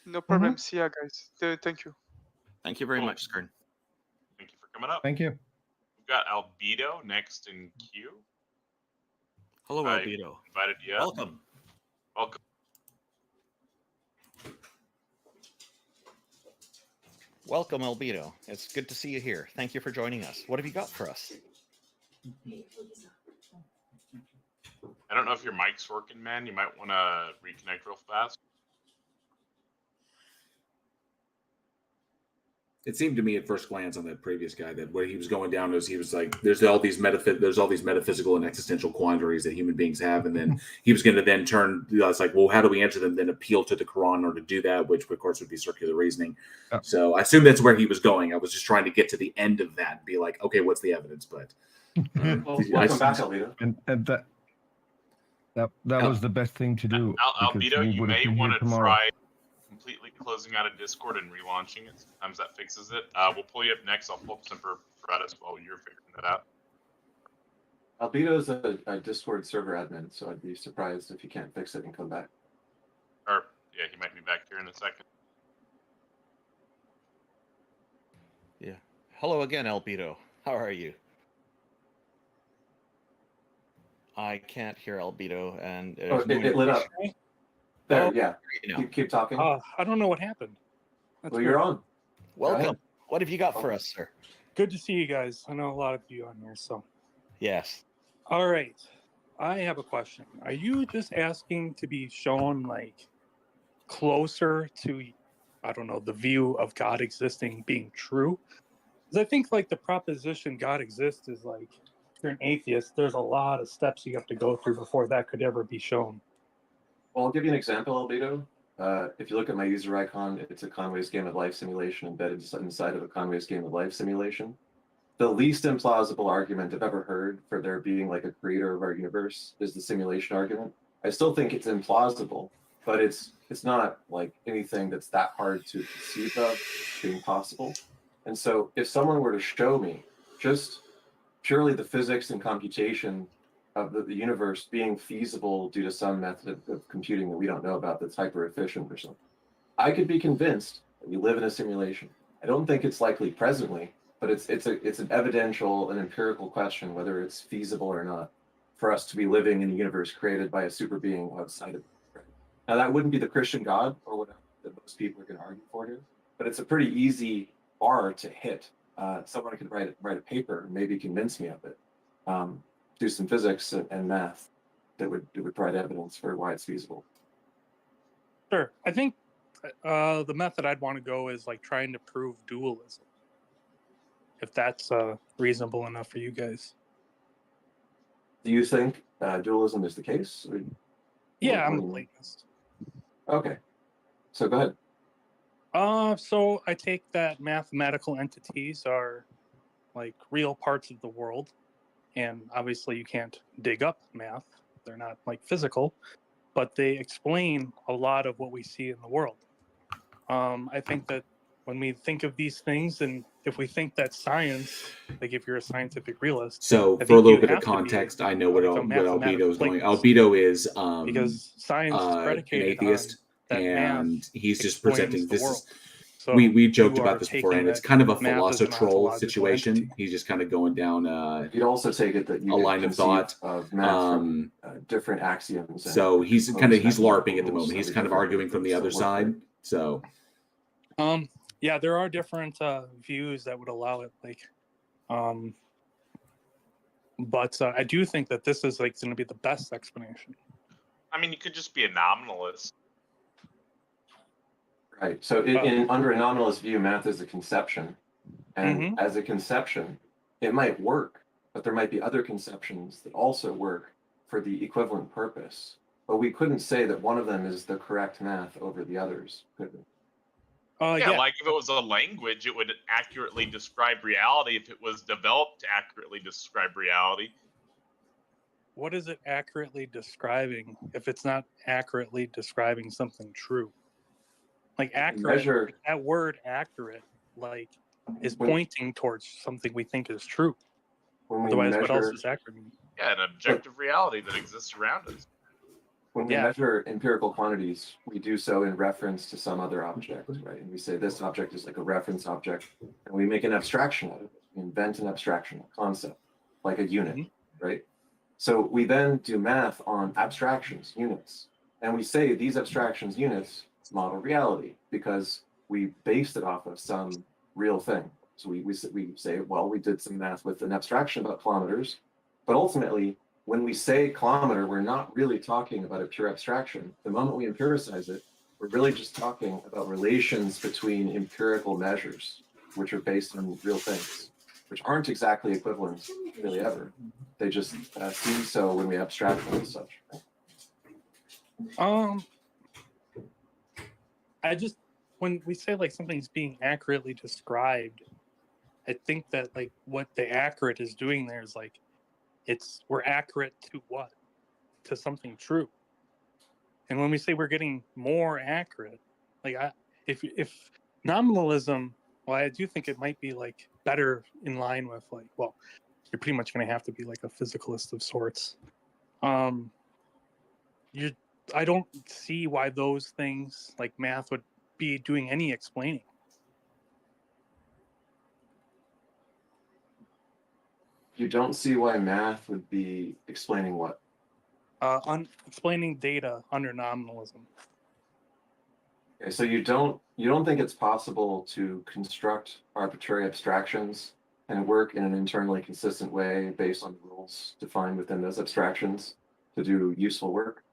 [SPEAKER 18] No problem. See ya, guys. Thank you.
[SPEAKER 2] Thank you very much, Skern.
[SPEAKER 4] Thank you for coming up.
[SPEAKER 3] Thank you.
[SPEAKER 4] We've got Albedo next in queue.
[SPEAKER 2] Hello,
[SPEAKER 4] I
[SPEAKER 2] Albedo.
[SPEAKER 4] Invited you up.
[SPEAKER 2] Welcome.
[SPEAKER 4] Welcome.
[SPEAKER 2] Welcome, Albedo. It's good to see you here. Thank you for joining us. What have you got for us?
[SPEAKER 4] I don't know if your mic's working, man. You might want to reconnect real fast.
[SPEAKER 1] It seemed to me at first glance on that previous guy that where he was going down was he was like, there's all these metaphysical and existential quandaries that human beings have, and then he was going to then turn. It's like, well, how do we answer them? Then appeal to the Quran in order to do that, which of course would be circular reasoning. So I assume that's where he was going. I was just trying to get to the end of that and be like, okay, what's the evidence? But
[SPEAKER 10] welcome back, Albedo.
[SPEAKER 3] And that was the best thing to do. because
[SPEAKER 4] Albedo,
[SPEAKER 3] we
[SPEAKER 4] you
[SPEAKER 3] would've
[SPEAKER 4] may
[SPEAKER 3] been
[SPEAKER 4] want
[SPEAKER 3] here
[SPEAKER 4] to
[SPEAKER 3] tomorrow.
[SPEAKER 4] try completely closing out of Discord and relaunching it. Sometimes that fixes it. We'll pull you up next. I'll pull up Semper Paratus while you're figuring that out.
[SPEAKER 10] Albedo's a Discord server admin, so I'd be surprised if you can't fix it and come back.
[SPEAKER 4] Or, yeah, he might be back here in a second.
[SPEAKER 2] Yeah. Hello again, Albedo. How are you? I can't hear Albedo, and
[SPEAKER 10] It lit up. There, yeah.
[SPEAKER 2] You know.
[SPEAKER 10] Keep talking.
[SPEAKER 19] I don't know what happened. That's
[SPEAKER 10] Well, you're
[SPEAKER 19] weird.
[SPEAKER 10] on.
[SPEAKER 2] Welcome. What have you got for us, sir?
[SPEAKER 19] Good to see you guys. I know a lot of you on here, so.
[SPEAKER 2] Yes.
[SPEAKER 19] All right. I have a question. Are you just asking to be shown like closer to, I don't know, the view of God existing being true? Because I think like the proposition God exists is like, if you're an atheist, there's a lot of steps you have to go through before that could ever be shown.
[SPEAKER 10] Well, I'll give you an example, Albedo. If you look at my user icon, it's a Conway's Game of Life simulation embedded inside of a Conway's Game of Life simulation. The least implausible argument I've ever heard for there being like a creator of our universe is the simulation argument. I still think it's implausible, but it's not like anything that's that hard to conceive of being possible. And so if someone were to show me just purely the physics and computation of the universe being feasible due to some method of computing that we don't know about that's hyper efficient or something, I could be convinced that we live in a simulation. I don't think it's likely presently, but it's an evidential and empirical question whether it's feasible or not for us to be living in a universe created by a super being outside of it. Now that wouldn't be the Christian God or whatever that most people are going to argue for here, but it's a pretty easy bar to hit. Someone could write a paper and maybe convince me of it. Do some physics and math that would provide evidence for why it's feasible.
[SPEAKER 19] Sure. I think the method I'd want to go is like trying to prove dualism. If that's reasonable enough for you guys.
[SPEAKER 10] Do you think dualism is the case? Or
[SPEAKER 19] Yeah, I'm a
[SPEAKER 10] what do you mean?
[SPEAKER 19] Platonist.
[SPEAKER 10] Okay. So go ahead.
[SPEAKER 19] So I take that mathematical entities are like real parts of the world. And obviously you can't dig up math. They're not like physical, but they explain a lot of what we see in the world. I think that when we think of these things, and if we think that science, like if you're a scientific realist.
[SPEAKER 1] So
[SPEAKER 19] I
[SPEAKER 1] for a
[SPEAKER 19] think
[SPEAKER 1] little
[SPEAKER 19] you
[SPEAKER 1] bit of
[SPEAKER 19] have to be
[SPEAKER 1] context, I know what
[SPEAKER 19] like a
[SPEAKER 1] Albedo is going.
[SPEAKER 19] mathematical
[SPEAKER 1] Albedo is
[SPEAKER 19] because science is
[SPEAKER 1] an
[SPEAKER 19] predicated
[SPEAKER 1] atheist,
[SPEAKER 19] on that math
[SPEAKER 1] and he's just
[SPEAKER 19] explains
[SPEAKER 1] presenting
[SPEAKER 19] the
[SPEAKER 1] this.
[SPEAKER 19] world.
[SPEAKER 1] Is,
[SPEAKER 19] So
[SPEAKER 1] we joked
[SPEAKER 19] you
[SPEAKER 1] about
[SPEAKER 19] are
[SPEAKER 1] this
[SPEAKER 19] taking
[SPEAKER 1] beforehand. It's
[SPEAKER 19] that
[SPEAKER 1] kind of a
[SPEAKER 19] math as an
[SPEAKER 1] philosopher
[SPEAKER 19] ontological
[SPEAKER 1] situation.
[SPEAKER 19] entity.
[SPEAKER 1] He's just kind of going down.
[SPEAKER 10] You'd also take it that you
[SPEAKER 1] a
[SPEAKER 10] could
[SPEAKER 1] line of
[SPEAKER 10] conceive
[SPEAKER 1] thought.
[SPEAKER 10] of math from different axioms. and
[SPEAKER 1] So he's
[SPEAKER 10] proposed
[SPEAKER 1] kind of he's
[SPEAKER 10] mathematical
[SPEAKER 1] LARPing at the
[SPEAKER 10] rules
[SPEAKER 1] moment. He's
[SPEAKER 10] that
[SPEAKER 1] kind of
[SPEAKER 10] different
[SPEAKER 1] arguing from the
[SPEAKER 10] things
[SPEAKER 1] other
[SPEAKER 10] that work
[SPEAKER 1] side. So
[SPEAKER 19] Yeah, there are different views that would allow it. Like, but I do think that this is like going to be the best explanation.
[SPEAKER 4] I mean, you could just be a nominalist.
[SPEAKER 10] Right. So under a nominalist view, math is a conception. And as a conception, it might work, but there might be other conceptions that also work for the equivalent purpose. But we couldn't say that one of them is the correct math over the others, could we?
[SPEAKER 4] Yeah, like if it was a language, it would accurately describe reality if it was developed to accurately describe reality.
[SPEAKER 19] What is it accurately describing if it's not accurately describing something true? Like accurate, that word accurate, like is pointing towards something we think is true.
[SPEAKER 10] When we
[SPEAKER 19] Otherwise, what else
[SPEAKER 10] measure-
[SPEAKER 19] is accurate mean?
[SPEAKER 4] Yeah, an objective reality that exists around us.
[SPEAKER 10] When we
[SPEAKER 19] Yeah.
[SPEAKER 10] measure empirical quantities, we do so in reference to some other object, right? And we say this object is like a reference object, and we make an abstraction out of it. We invent an abstraction, a concept, like a unit, right? So we then do math on abstractions, units, and we say these abstractions, units, model reality because we based it off of some real thing. So we say, well, we did some math with an abstraction about kilometers, but ultimately, when we say kilometer, we're not really talking about a pure abstraction. The moment we empiricize it, we're really just talking about relations between empirical measures, which are based on real things, which aren't exactly equivalent really ever. They just seem so when we abstract them as such.
[SPEAKER 19] I just, when we say like something's being accurately described, I think that like what the accurate is doing there is like, we're accurate to what? To something true. And when we say we're getting more accurate, like if nominalism, well, I do think it might be like better in line with like, well, you're pretty much going to have to be like a physicalist of sorts. I don't see why those things like math would be doing any explaining.
[SPEAKER 10] You don't see why math would be explaining what?
[SPEAKER 19] Explaining data under nominalism.
[SPEAKER 10] Okay, so you don't think it's possible to construct arbitrary abstractions and work in an internally consistent way based on rules defined within those abstractions to do useful work?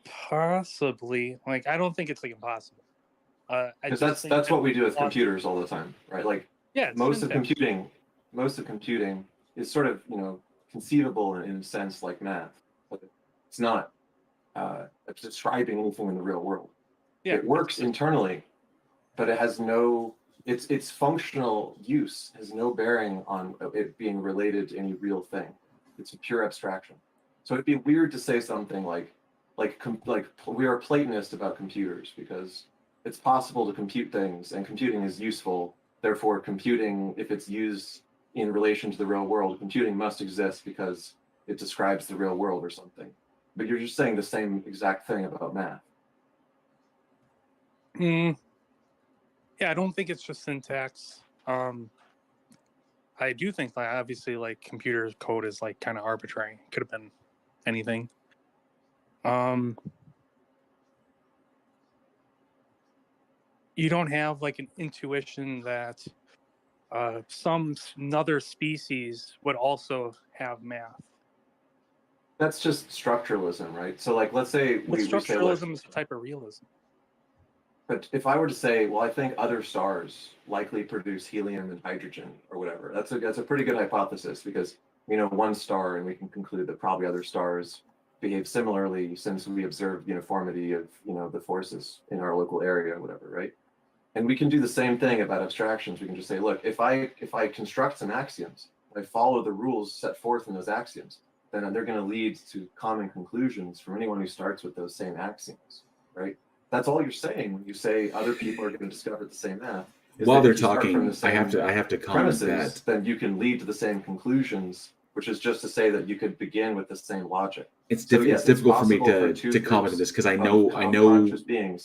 [SPEAKER 19] Possibly. Like, I don't think it's like impossible.
[SPEAKER 10] Because that's what we do with computers all the time, right? Like,
[SPEAKER 19] yeah,
[SPEAKER 10] most of computing is sort of conceivable in a sense like math, but it's not describing anything in the real world.
[SPEAKER 19] Yeah,
[SPEAKER 10] it works internally, but it has no its functional use has no bearing on it being related to any real thing. It's a pure abstraction. So it'd be weird to say something like we are Platonist about computers because it's possible to compute things and computing is useful. Therefore, computing, if it's used in relation to the real world, computing must exist because it describes the real world or something. But you're just saying the same exact thing about math.
[SPEAKER 19] Yeah, I don't think it's just syntax. I do think that obviously like computer code is like kind of arbitrary. It could have been anything. You don't have like an intuition that another species would also have math.
[SPEAKER 10] That's just structuralism, right? So like, let's say we say,
[SPEAKER 19] structuralism is a type of realism.
[SPEAKER 10] But if I were to say, well, I think other stars likely produce helium and hydrogen or whatever, that's a pretty good hypothesis because we know one star and we can conclude that probably other stars behave similarly since we observed uniformity of the forces in our local area or whatever, right? And we can do the same thing about abstractions. We can just say, look, if I construct some axioms, I follow the rules set forth in those axioms, then they're going to lead to common conclusions from anyone who starts with those same axioms, right? That's all you're saying when you say other people are going to discover the same math.
[SPEAKER 1] While they're talking, I have to comment that
[SPEAKER 10] then you can lead to the same conclusions, which is just to say that you could begin with the same logic.
[SPEAKER 1] It's difficult for me to comment on this because I know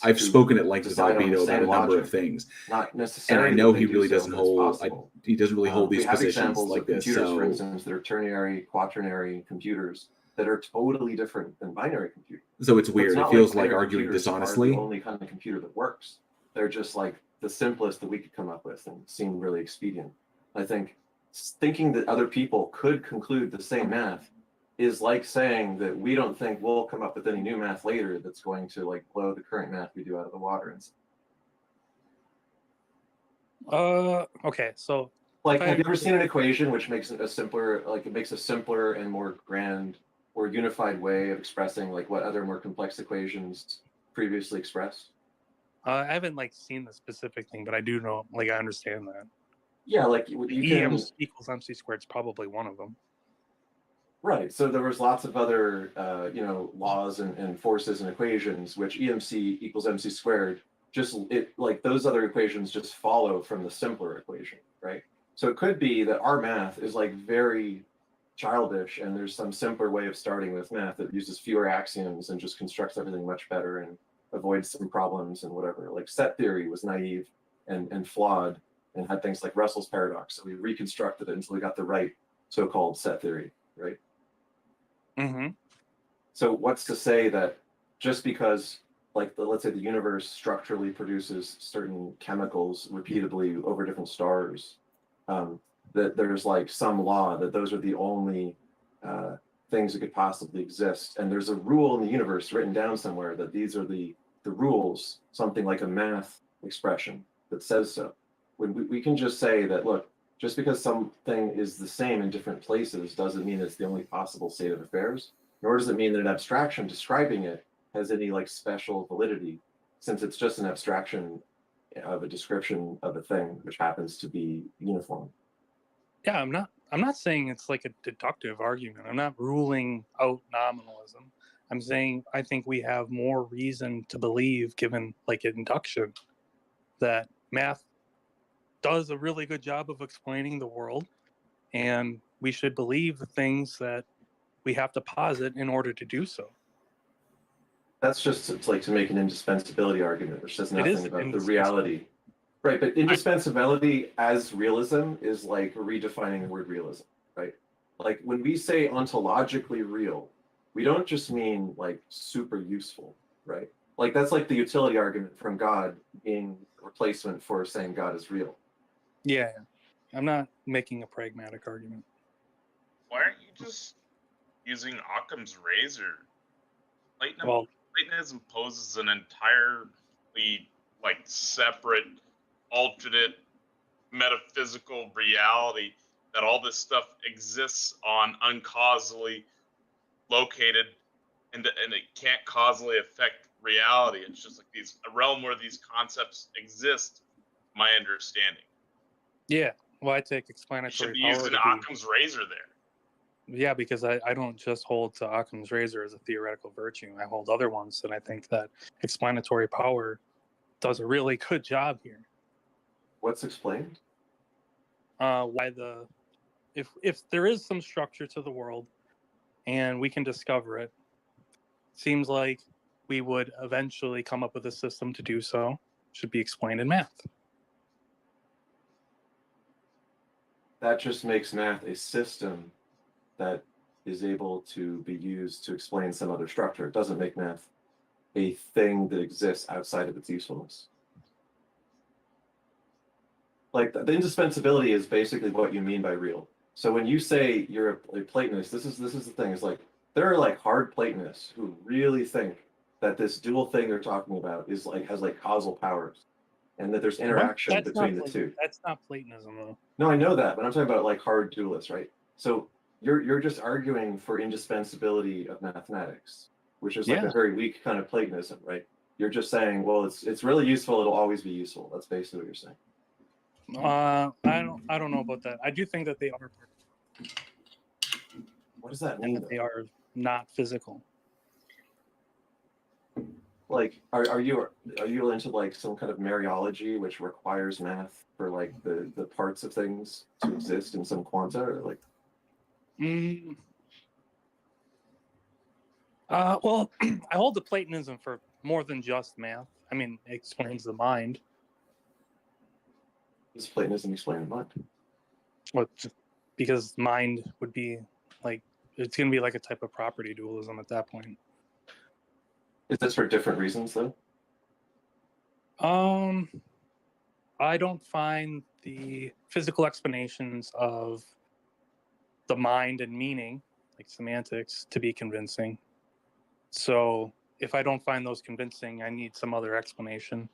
[SPEAKER 1] I've spoken at length with Albedo about a number of things,
[SPEAKER 10] not
[SPEAKER 1] and
[SPEAKER 10] necessarily.
[SPEAKER 1] I know he really doesn't hold these positions like this.
[SPEAKER 10] Computers,
[SPEAKER 1] So,
[SPEAKER 10] for instance, that are ternary, quaternary computers that are totally different than binary computers.
[SPEAKER 1] So it's weird. It feels like arguing dishonestly.
[SPEAKER 10] The only kind of computer that works. They're just like the simplest that we could come up with and seem really expedient. I think thinking that other people could conclude the same math is like saying that we don't think we'll come up with any new math later that's going to like blow the current math we do out of the water.
[SPEAKER 19] Okay, so
[SPEAKER 10] like, have you ever seen an equation which makes it a simpler and more grand or unified way of expressing like what other more complex equations previously expressed?
[SPEAKER 19] I haven't like seen the specific thing, but I do know, like, I understand that.
[SPEAKER 10] Yeah, like you can
[SPEAKER 19] equals MC squared is probably one of them.
[SPEAKER 10] Right. So there was lots of other, laws and forces and equations, which EMC equals MC squared. Like those other equations just follow from the simpler equation, right? So it could be that our math is like very childish, and there's some simpler way of starting with math that uses fewer axioms and just constructs everything much better and avoids some problems and whatever. Like set theory was naive and flawed and had things like Russell's paradox. So we reconstructed it until we got the right so-called set theory, right?
[SPEAKER 19] Mm-hmm.
[SPEAKER 10] So what's to say that just because, like, let's say the universe structurally produces certain chemicals repeatedly over different stars, that there's like some law that those are the only things that could possibly exist, and there's a rule in the universe written down somewhere that these are the rules, something like a math expression that says so. When we can just say that, look, just because something is the same in different places doesn't mean it's the only possible state of affairs, nor does it mean that an abstraction describing it has any like special validity, since it's just an abstraction of a description of a thing which happens to be uniform.
[SPEAKER 19] Yeah, I'm not saying it's like a deductive argument. I'm not ruling out nominalism. I'm saying I think we have more reason to believe, given like induction, that math does a really good job of explaining the world, and we should believe the things that we have to posit in order to do so.
[SPEAKER 10] That's just, it's like to make an indispensability argument, which says
[SPEAKER 19] It is
[SPEAKER 10] nothing about the reality. Right, but indispensability as realism is like redefining the word realism, right? Like when we say ontologically real, we don't just mean like super useful, right? Like that's like the utility argument from God being a replacement for saying God is real.
[SPEAKER 19] Yeah, I'm not making a pragmatic argument.
[SPEAKER 4] Why aren't you just using Occam's razor? Platonism poses an entirely like separate, alternate metaphysical reality that all this stuff exists on uncausally located, and it can't causally affect reality. It's just like a realm where these concepts exist, my understanding.
[SPEAKER 19] Yeah, well, I take
[SPEAKER 4] You
[SPEAKER 19] explanatory
[SPEAKER 4] should be
[SPEAKER 19] power
[SPEAKER 4] using
[SPEAKER 19] to be.
[SPEAKER 4] Occam's razor there.
[SPEAKER 19] Yeah, because I don't just hold to Occam's razor as a theoretical virtue. I hold other ones, and I think that explanatory power does a really good job here.
[SPEAKER 10] What's explained?
[SPEAKER 19] Why if there is some structure to the world, and we can discover it, seems like we would eventually come up with a system to do so. Should be explained in math.
[SPEAKER 10] That just makes math a system that is able to be used to explain some other structure. It doesn't make math a thing that exists outside of its usefulness. Like the indispensability is basically what you mean by real. So when you say you're a Platonist, this is the thing. It's like there are like hard Platonists who really think that this dual thing they're talking about is like has like causal powers, and that there's interaction between the two.
[SPEAKER 19] That's not Platonism, though.
[SPEAKER 10] No, I know that, but I'm talking about like hard dualists, right? So you're just arguing for indispensability of mathematics, which is like a very weak kind of Platonism, right? You're just saying, well, it's really useful. It'll always be useful. That's basically what you're saying.
[SPEAKER 19] I don't know about that. I do think that they are.
[SPEAKER 10] What does that
[SPEAKER 19] And
[SPEAKER 10] mean?
[SPEAKER 19] that they are not physical.
[SPEAKER 10] Like, are you into like some kind of Mariology, which requires math for like the parts of things to exist in some quanta, or like?
[SPEAKER 19] Well, I hold to Platonism for more than just math. I mean, it explains the mind.
[SPEAKER 10] Does Platonism explain the mind?
[SPEAKER 19] Well, because mind would be like, it's going to be like a type of property dualism at that point.
[SPEAKER 10] Is this for different reasons though?
[SPEAKER 19] I don't find the physical explanations of the mind and meaning, like semantics, to be convincing. So if I don't find those convincing, I need some other explanation.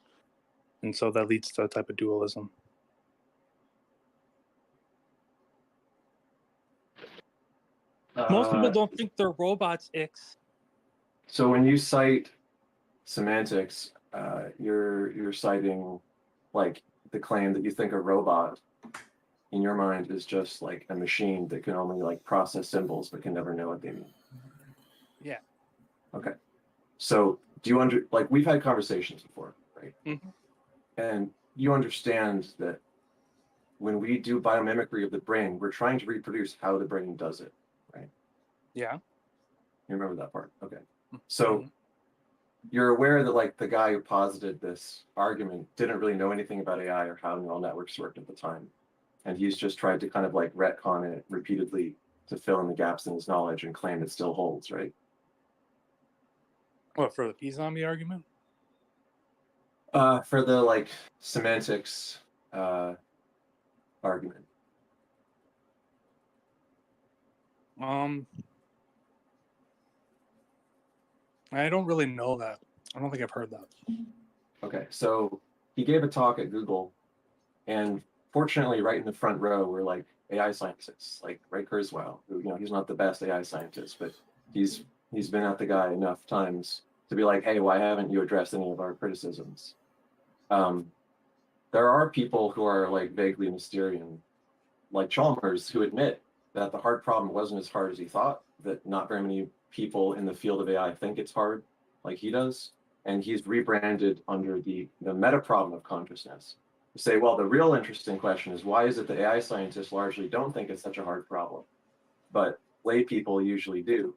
[SPEAKER 19] And so that leads to a type of dualism. Most people don't think they're robots, Ix.
[SPEAKER 10] So when you cite semantics, you're citing like the claim that you think a robot in your mind is just like a machine that can only like process symbols but can never know what they mean.
[SPEAKER 19] Yeah.
[SPEAKER 10] Okay. So do you like we've had conversations before, right?
[SPEAKER 19] Mm-hmm.
[SPEAKER 10] And you understand that when we do biomimicry of the brain, we're trying to reproduce how the brain does it, right?
[SPEAKER 19] Yeah.
[SPEAKER 10] You remember that part? Okay. So you're aware that like the guy who posited this argument didn't really know anything about AI or how neural networks worked at the time. And he's just tried to kind of like retcon it repeatedly to fill in the gaps in his knowledge and claim it still holds, right?
[SPEAKER 19] What, for the P-zombie argument?
[SPEAKER 10] For the like semantics argument.
[SPEAKER 19] I don't really know that. I don't think I've heard that.
[SPEAKER 10] Okay, so he gave a talk at Google, and fortunately, right in the front row were like AI scientists, like Ray Kurzweil, who, you know, he's not the best AI scientist, but he's been at the guy enough times to be like, hey, why haven't you addressed any of our criticisms? There are people who are like vaguely Mysterian, like Chalmers, who admit that the hard problem wasn't as hard as he thought, that not very many people in the field of AI think it's hard like he does. And he's rebranded under the meta problem of consciousness. To say, well, the real interesting question is, why is it that AI scientists largely don't think it's such a hard problem, but lay people usually do?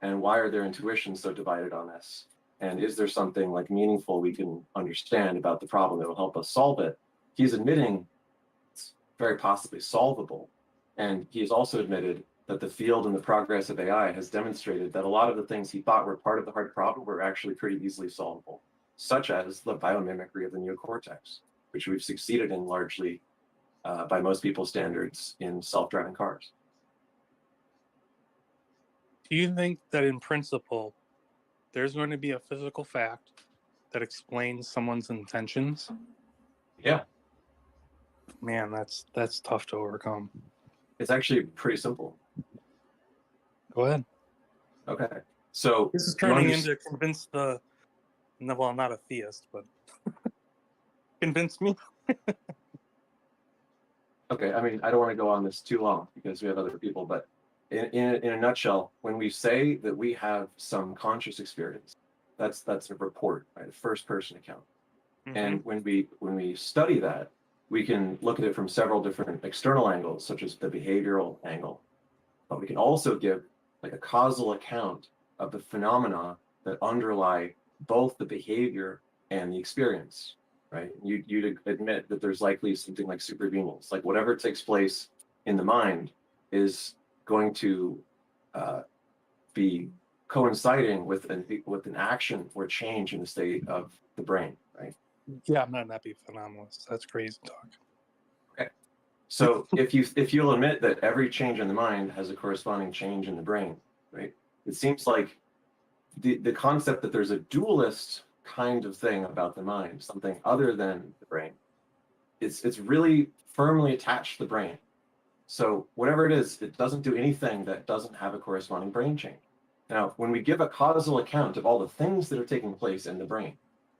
[SPEAKER 10] And why are their intuitions so divided on this? And is there something like meaningful we can understand about the problem that will help us solve it? He's admitting it's very possibly solvable. And he's also admitted that the field and the progress of AI has demonstrated that a lot of the things he thought were part of the hard problem were actually pretty easily solvable, such as the biomimicry of the neocortex, which we've succeeded in largely by most people's standards in self-driving cars.
[SPEAKER 19] Do you think that in principle, there's going to be a physical fact that explains someone's intentions?
[SPEAKER 10] Yeah.
[SPEAKER 19] Man, that's tough to overcome.
[SPEAKER 10] It's actually pretty simple.
[SPEAKER 19] Go ahead.
[SPEAKER 10] Okay. So
[SPEAKER 19] this is turning into convince the, no, well, I'm not a theist, but convince me.
[SPEAKER 10] Okay, I mean, I don't want to go on this too long because we have other people, but in a nutshell, when we say that we have some conscious experience, that's a report, right? A first person account. And when we study that, we can look at it from several different external angles, such as the behavioral angle. But we can also give like a causal account of the phenomena that underlie both the behavior and the experience, right? You'd admit that there's likely something like supervenience, like whatever takes place in the mind is going to be coinciding with an action or change in the state of the brain, right?
[SPEAKER 19] Yeah, I'm not an epiphenomenalist. That's crazy talk.
[SPEAKER 10] Okay. So if you'll admit that every change in the mind has a corresponding change in the brain, right? It seems like the concept that there's a dualist kind of thing about the mind, something other than the brain, it's really firmly attached to the brain. So whatever it is, it doesn't do anything that doesn't have a corresponding brain change. Now, when we give a causal account of all the things that are taking place in the brain,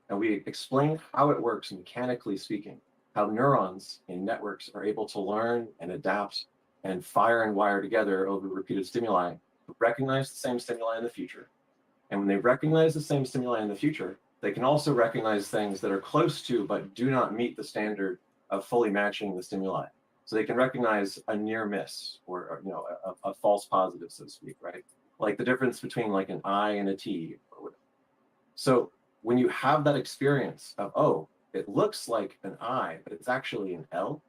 [SPEAKER 10] and we explain how it works mechanically speaking, how neurons in networks are able to learn and adapt and fire and wire together over repeated stimuli, recognize the same stimuli in the future. And when they recognize the same stimuli in the future, they can also recognize things that are close to but do not meet the standard of fully matching the stimuli. So they can recognize a near miss or you know, a false positive, so to speak, right? Like the difference between like an I and a T or whatever. So when you have that experience of, oh, it looks like an I, but it's actually an L,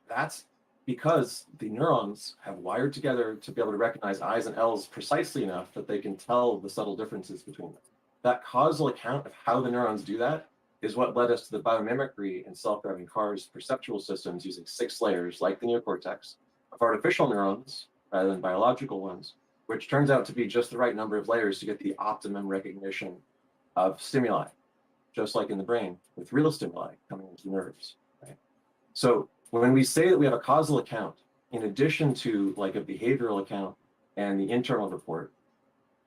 [SPEAKER 10] that's because the neurons have wired together to be able to recognize I's and L's precisely enough that they can tell the subtle differences between them. That causal account of how the neurons do that is what led us to the biomimicry in self-driving cars perceptual systems using 6 layers, like the neocortex, of artificial neurons rather than biological ones, which turns out to be just the right number of layers to get the optimum recognition of stimuli, just like in the brain, with real stimuli coming into the nerves, right? So when we say that we have a causal account, in addition to like a behavioral account and the internal report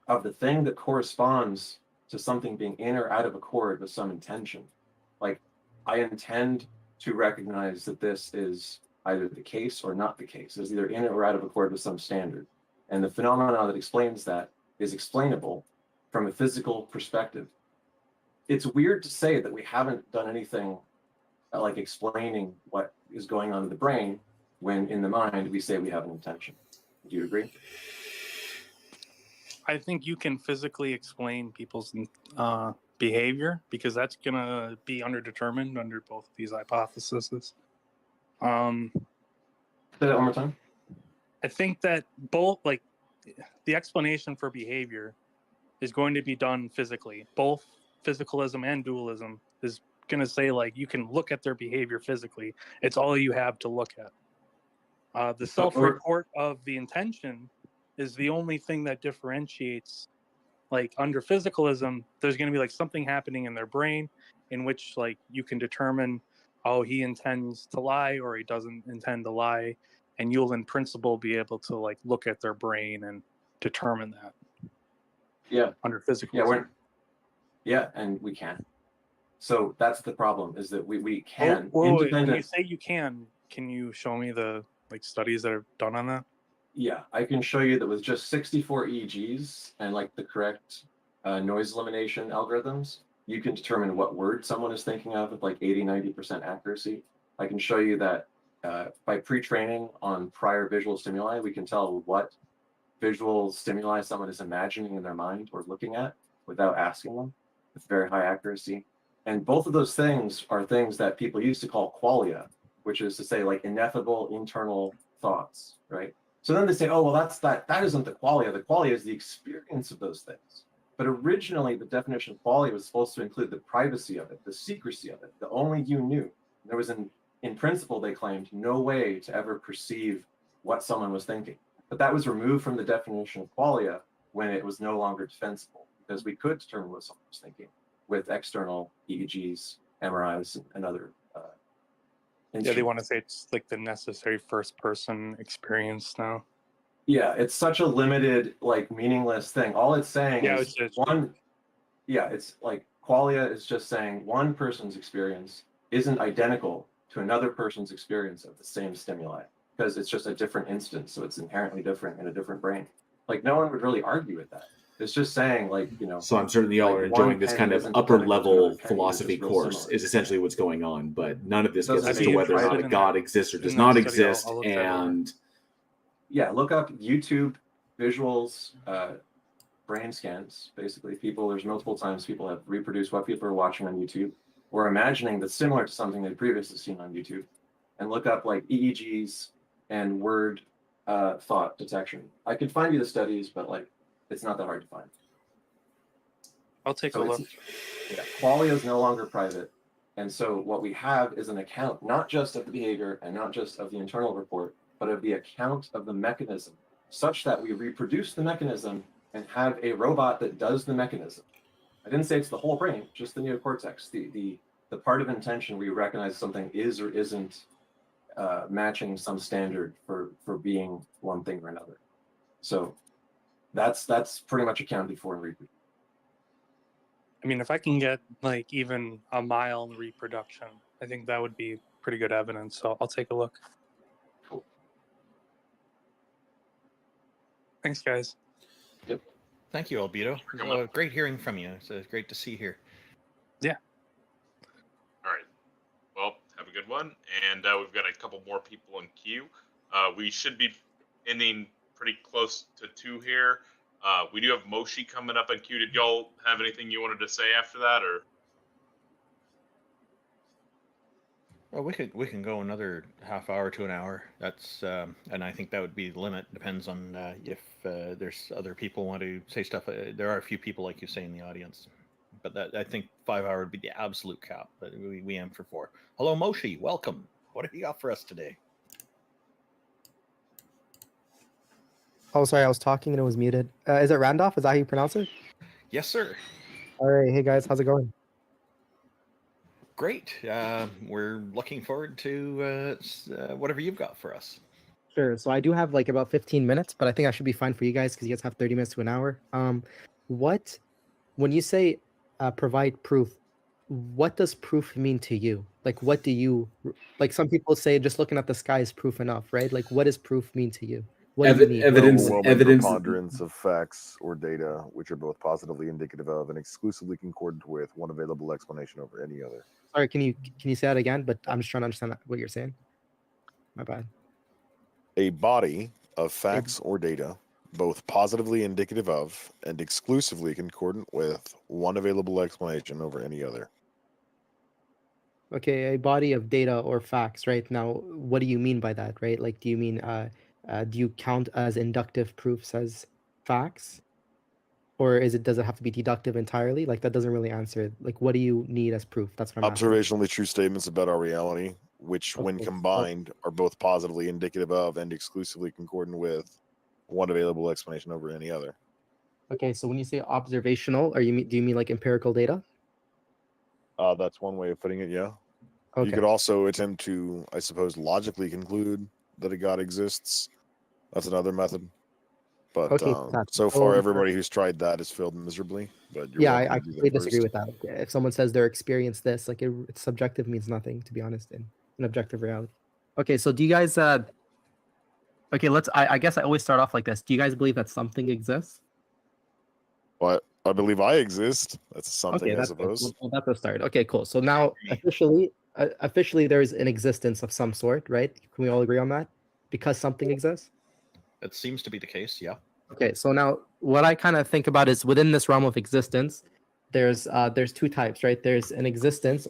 [SPEAKER 10] of the thing that corresponds to something being in or out of accord with some intention, like I intend to recognize that this is either the case or not the case. It's either in or out of accord with some standard. And the phenomena that explains that is explainable from a physical perspective. It's weird to say that we haven't done anything like explaining what is going on in the brain when in the mind we say we have an intention. Do you agree?
[SPEAKER 19] I think you can physically explain people's behavior because that's gonna be underdetermined under both of these hypotheses.
[SPEAKER 10] Say that one more time.
[SPEAKER 19] I think that both, like, the explanation for behavior is going to be done physically. Both physicalism and dualism is going to say, like, you can look at their behavior physically. It's all you have to look at. The self-report of the intention is the only thing that differentiates. Like, under physicalism, there's going to be like something happening in their brain in which, like, you can determine, oh, he intends to lie or he doesn't intend to lie, and you'll in principle be able to like look at their brain and determine that.
[SPEAKER 10] Yeah.
[SPEAKER 19] Under physicalism.
[SPEAKER 10] Yeah, and we can. So that's the problem, is that we can.
[SPEAKER 19] When you say you can you show me the like studies that are done on that?
[SPEAKER 10] Yeah, I can show you that with just 64 EEGs and like the correct noise elimination algorithms, you can determine what word someone is thinking of with like 80-90% accuracy. I can show you that by pre-training on prior visual stimuli, we can tell what visual stimuli someone is imagining in their mind or looking at without asking them with very high accuracy. And both of those things are things that people used to call qualia, which is to say like ineffable internal thoughts, right? So then they say, oh, well, that isn't the qualia. The qualia is the experience of those things. But originally, the definition of qualia was supposed to include the privacy of it, the secrecy of it, the only you knew. There was, in principle, they claimed, no way to ever perceive what someone was thinking. But that was removed from the definition of qualia when it was no longer defensible, because we could determine what someone was thinking with external EEGs, MRIs, and other
[SPEAKER 19] Yeah, they want to say it's like the necessary first-person experience now.
[SPEAKER 10] Yeah, it's such a limited, like, meaningless thing. All it's saying is one. Yeah, it's like qualia is just saying one person's experience isn't identical to another person's experience of the same stimuli, because it's just a different instance, so it's inherently different in a different brain. Like, no one would really argue with that. It's just saying, like, you know.
[SPEAKER 1] So I'm certain y'all are enjoying this kind of upper level philosophy course is essentially what's going on, but none of this gets into whether or not a God exists or does not exist. And
[SPEAKER 10] yeah, look up YouTube visuals, brain scans. Basically, there's multiple times people have reproduced what people are watching on YouTube or imagining that's similar to something they'd previously seen on YouTube, and look up like EEGs and word thought detection. I could find you the studies, but like, it's not that hard to find.
[SPEAKER 19] I'll take a look.
[SPEAKER 10] Yeah, qualia is no longer private. And so what we have is an account, not just of the behavior and not just of the internal report, but of the account of the mechanism, such that we reproduce the mechanism and have a robot that does the mechanism. I didn't say it's the whole brain, just the neocortex, the part of intention where you recognize something is or isn't matching some standard for being one thing or another. So that's pretty much accounted for in reproduction.
[SPEAKER 19] I mean, if I can get like even a mild reproduction, I think that would be pretty good evidence. So I'll take a look.
[SPEAKER 10] Cool.
[SPEAKER 19] Thanks, guys.
[SPEAKER 10] Yep.
[SPEAKER 2] Thank you, Albedo. Great hearing from you. It's great to see here.
[SPEAKER 19] Yeah.
[SPEAKER 4] All right. Well, have a good one. And we've got a couple more people in queue. We should be ending pretty close to 2 here. We do have Moshi coming up in queue. Did y'all have anything you wanted to say after that, or?
[SPEAKER 2] Well, we can go another half hour to an hour. That's and I think that would be the limit. Depends on if there's other people want to say stuff. There are a few people, like you say, in the audience, but that I think 5 hour would be the absolute cap. But we aim for 4. Hello, Moshi. Welcome. What have you got for us today?
[SPEAKER 20] Oh, sorry, I was talking and it was muted. Is it Randolph? Is that how you pronounce it?
[SPEAKER 2] Yes, sir.
[SPEAKER 20] All right. Hey, guys. How's it going?
[SPEAKER 2] Great. We're looking forward to whatever you've got for us.
[SPEAKER 20] Sure. So I do have like about 15 minutes, but I think I should be fine for you guys because you guys have 30 minutes to an hour. When you say provide proof, what does proof mean to you? Like, what do you, like some people say just looking at the sky is proof enough, right? Like, what does proof mean to you? What do you need?
[SPEAKER 17] Evidence, preponderance of facts or data, which are both positively indicative of and exclusively concordant with one available explanation over any other.
[SPEAKER 20] Sorry, can you say that again? But I'm just trying to understand what you're saying. My bad.
[SPEAKER 17] A body of facts or data, both positively indicative of and exclusively concordant with one available explanation over any other.
[SPEAKER 20] Okay, a body of data or facts, right? Now, what do you mean by that, right? Like, do you mean, do you count as inductive proofs as facts? Or does it have to be deductive entirely? Like, that doesn't really answer. Like, what do you need as proof? That's what I'm asking.
[SPEAKER 17] Observationally true statements about our reality, which when combined are both positively indicative of and exclusively concordant with one available explanation over any other.
[SPEAKER 20] Okay, so when you say observational, do you mean like empirical data?
[SPEAKER 17] That's one way of putting it, yeah.
[SPEAKER 20] Okay.
[SPEAKER 17] You could also attempt to, I suppose, logically conclude that a god exists. That's another method. But
[SPEAKER 20] Okay, fantastic.
[SPEAKER 17] so
[SPEAKER 20] So,
[SPEAKER 17] far, everybody who's tried that has failed miserably. But you're
[SPEAKER 20] yeah,
[SPEAKER 17] welcome
[SPEAKER 20] I
[SPEAKER 17] to do that
[SPEAKER 20] completely disagree
[SPEAKER 17] first.
[SPEAKER 20] with that. If someone says they're experienced this, like it's subjective means nothing, to be honest, in an objective reality. Okay, so do you guys? Okay, I guess I always start off like this. Do you guys believe that something exists?
[SPEAKER 17] But I believe I exist. That's something,
[SPEAKER 20] Okay,
[SPEAKER 17] I
[SPEAKER 20] that's good.
[SPEAKER 17] suppose.
[SPEAKER 20] Well, that's a start. Okay, cool. So now officially, there's an existence of some sort, right? Can we all agree on that? Because something exists.
[SPEAKER 2] That seems to be the case. Yeah.
[SPEAKER 20] Okay, so now what I kind of think about is within this realm of existence, there's two types, right? There's an existence,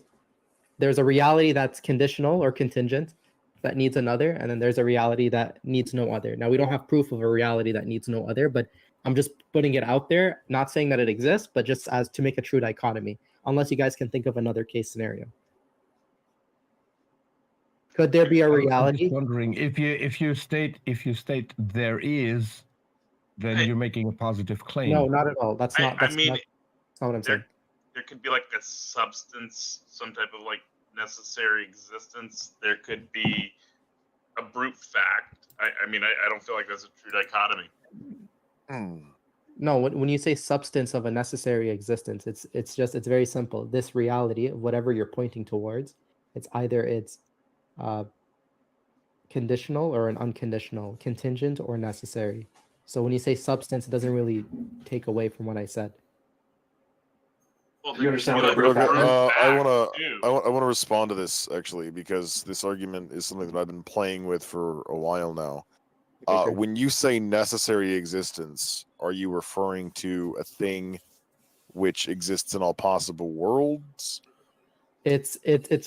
[SPEAKER 20] there's a reality that's conditional or contingent that needs another, and then there's a reality that needs no other. Now we don't have proof of a reality that needs no other, but I'm just putting it out there, not saying that it exists, but just as to make a true dichotomy, unless you guys can think of another case scenario. Could there be a
[SPEAKER 3] I'm
[SPEAKER 20] reality?
[SPEAKER 3] just wondering if you state there is, then you're making a positive claim.
[SPEAKER 20] No, not at all. That's not. That's
[SPEAKER 4] I mean,
[SPEAKER 20] not what I'm saying.
[SPEAKER 4] there could be like a substance, some type of like necessary existence. There could be a brute fact. I mean, I don't feel like that's a true dichotomy.
[SPEAKER 20] No, when you say substance of a necessary existence, it's very simple. This reality, whatever you're pointing towards, it's either conditional or an unconditional, contingent or necessary. So when you say substance, it doesn't really take away from what I said.
[SPEAKER 4] Well,
[SPEAKER 10] Do you understand what a
[SPEAKER 17] Okay,
[SPEAKER 10] brute fact is?
[SPEAKER 17] I want to respond to this actually because this argument is something that I've been playing with for a while now. When you say necessary existence, are you referring to a thing which exists in all possible worlds?
[SPEAKER 20] It's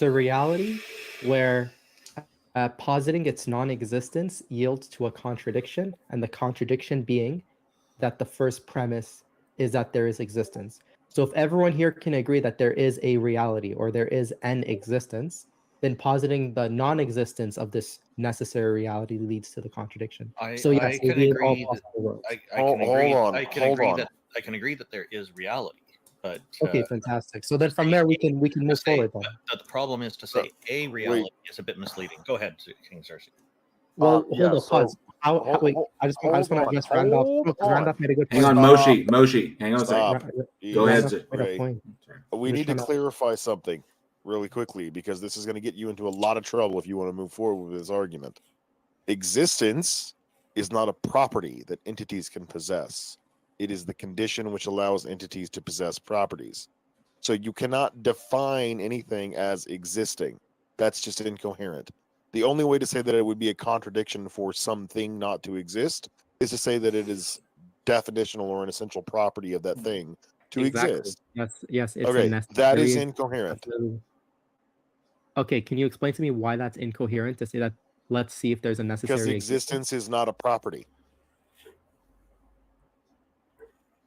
[SPEAKER 20] a reality where positing its non-existence yields to a contradiction, and the contradiction being that the first premise is that there is existence. So if everyone here can agree that there is a reality or there is an existence, then positing the non-existence of this necessary reality leads to the contradiction. So yes,
[SPEAKER 2] I
[SPEAKER 20] it
[SPEAKER 2] can
[SPEAKER 20] would be in all
[SPEAKER 2] agree that
[SPEAKER 20] possible worlds.
[SPEAKER 2] I can agree that there is reality, but
[SPEAKER 20] Okay, fantastic. So then from there we can move forward then.
[SPEAKER 2] the problem is to say a reality is a bit misleading. Go ahead, King Cersei.
[SPEAKER 20] Well, hold on, pause. Wait, I just want to address Randolph. Randolph made a good point.
[SPEAKER 1] Hang on, Moshi. Hang on a
[SPEAKER 17] Stop.
[SPEAKER 1] second. Go ahead.
[SPEAKER 17] Ray. We need to clarify something really quickly because this is going to get you into a lot of trouble if you want to move forward with this argument. Existence is not a property that entities can possess. It is the condition which allows entities to possess properties. So you cannot define anything as existing. That's just incoherent. The only way to say that it would be a contradiction for something not to exist is to say that it is definitional or an essential property of that thing to exist.
[SPEAKER 20] Yes, it's
[SPEAKER 17] Okay,
[SPEAKER 20] a necessary.
[SPEAKER 17] that is incoherent.
[SPEAKER 20] Okay, can you explain to me why that's incoherent to say that let's see if there's a necessary
[SPEAKER 17] Because existence is not a property.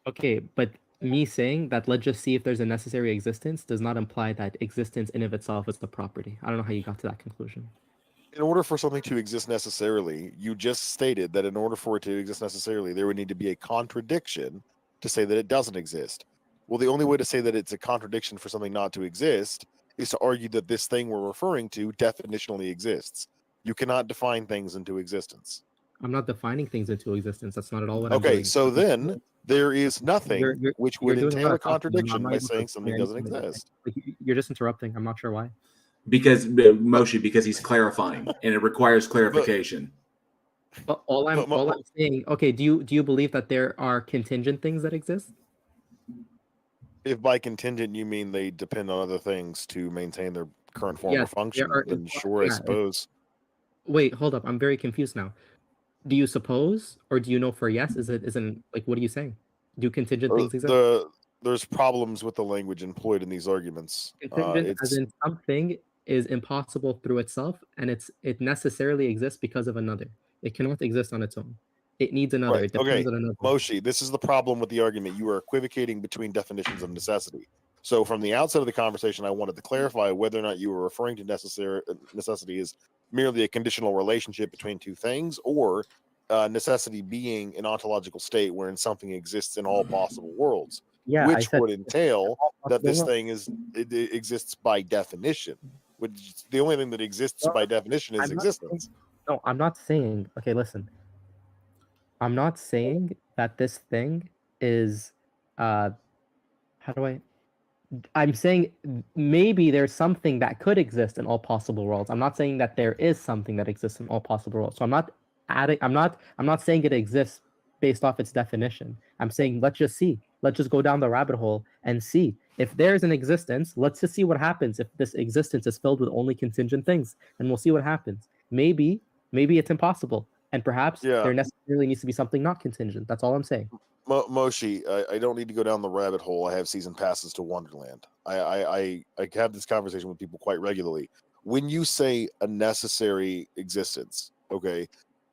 [SPEAKER 20] Okay, but me saying that let's just see if there's a necessary existence does not imply that existence in of itself is the property. I don't know how you got to that conclusion.
[SPEAKER 17] In order for something to exist necessarily, you just stated that in order for it to exist necessarily, there would need to be a contradiction to say that it doesn't exist. Well, the only way to say that it's a contradiction for something not to exist is to argue that this thing we're referring to definitionally exists. You cannot define things into existence.
[SPEAKER 20] I'm not defining things into existence. That's not at all what I'm doing.
[SPEAKER 17] Okay, so then there is nothing which would
[SPEAKER 20] you're doing a
[SPEAKER 17] entail
[SPEAKER 20] lot
[SPEAKER 17] a
[SPEAKER 20] of talking. I'm
[SPEAKER 17] contradiction
[SPEAKER 20] not
[SPEAKER 17] by
[SPEAKER 20] able to
[SPEAKER 17] saying
[SPEAKER 20] explain
[SPEAKER 17] something doesn't
[SPEAKER 20] anything that you're
[SPEAKER 17] exist.
[SPEAKER 20] saying. Like, you're just interrupting. I'm not sure why.
[SPEAKER 1] Because Moshi, because he's clarifying, and it requires clarification.
[SPEAKER 20] But all I'm saying, okay, do you believe that there are contingent things that exist?
[SPEAKER 17] If by contingent you mean they depend on other things to maintain their current form or function, then sure, I suppose.
[SPEAKER 20] wait, hold up. I'm very confused now. Do you suppose, or do you know for a yes? Isn't like what are you saying? Do contingent things exist?
[SPEAKER 17] There's problems with the language employed in these arguments.
[SPEAKER 20] Contingent, as in something is impossible through itself, and it necessarily exists because of another. It cannot exist on its own. It needs another.
[SPEAKER 17] Right.
[SPEAKER 20] It depends
[SPEAKER 17] Okay,
[SPEAKER 20] on another.
[SPEAKER 17] Moshi, this is the problem with the argument. You are equivocating between definitions of necessity. So from the outset of the conversation, I wanted to clarify whether or not you were referring to necessity as merely a conditional relationship between two things, or necessity being an ontological state wherein something exists in all possible worlds,
[SPEAKER 20] Yeah, I
[SPEAKER 17] which
[SPEAKER 20] said
[SPEAKER 17] would entail that this
[SPEAKER 20] possible
[SPEAKER 17] thing it exists by definition. Which the only thing that exists by definition is
[SPEAKER 20] I'm not
[SPEAKER 17] existence.
[SPEAKER 20] No, I'm not saying. Okay, listen. I'm not saying that this thing is. How do I? I'm saying maybe there's something that could exist in all possible worlds. I'm not saying that there is something that exists in all possible worlds. So I'm not adding. I'm not saying it exists based off its definition. I'm saying let's just see. Let's just go down the rabbit hole and see if there's an existence. Let's just see what happens if this existence is filled with only contingent things, and we'll see what happens. Maybe it's impossible, and perhaps there necessarily needs to be something not contingent. That's all I'm saying.
[SPEAKER 17] Moshi, I don't need to go down the rabbit hole. I have season passes to Wonderland. I have this conversation with people quite regularly. When you say a necessary existence, okay,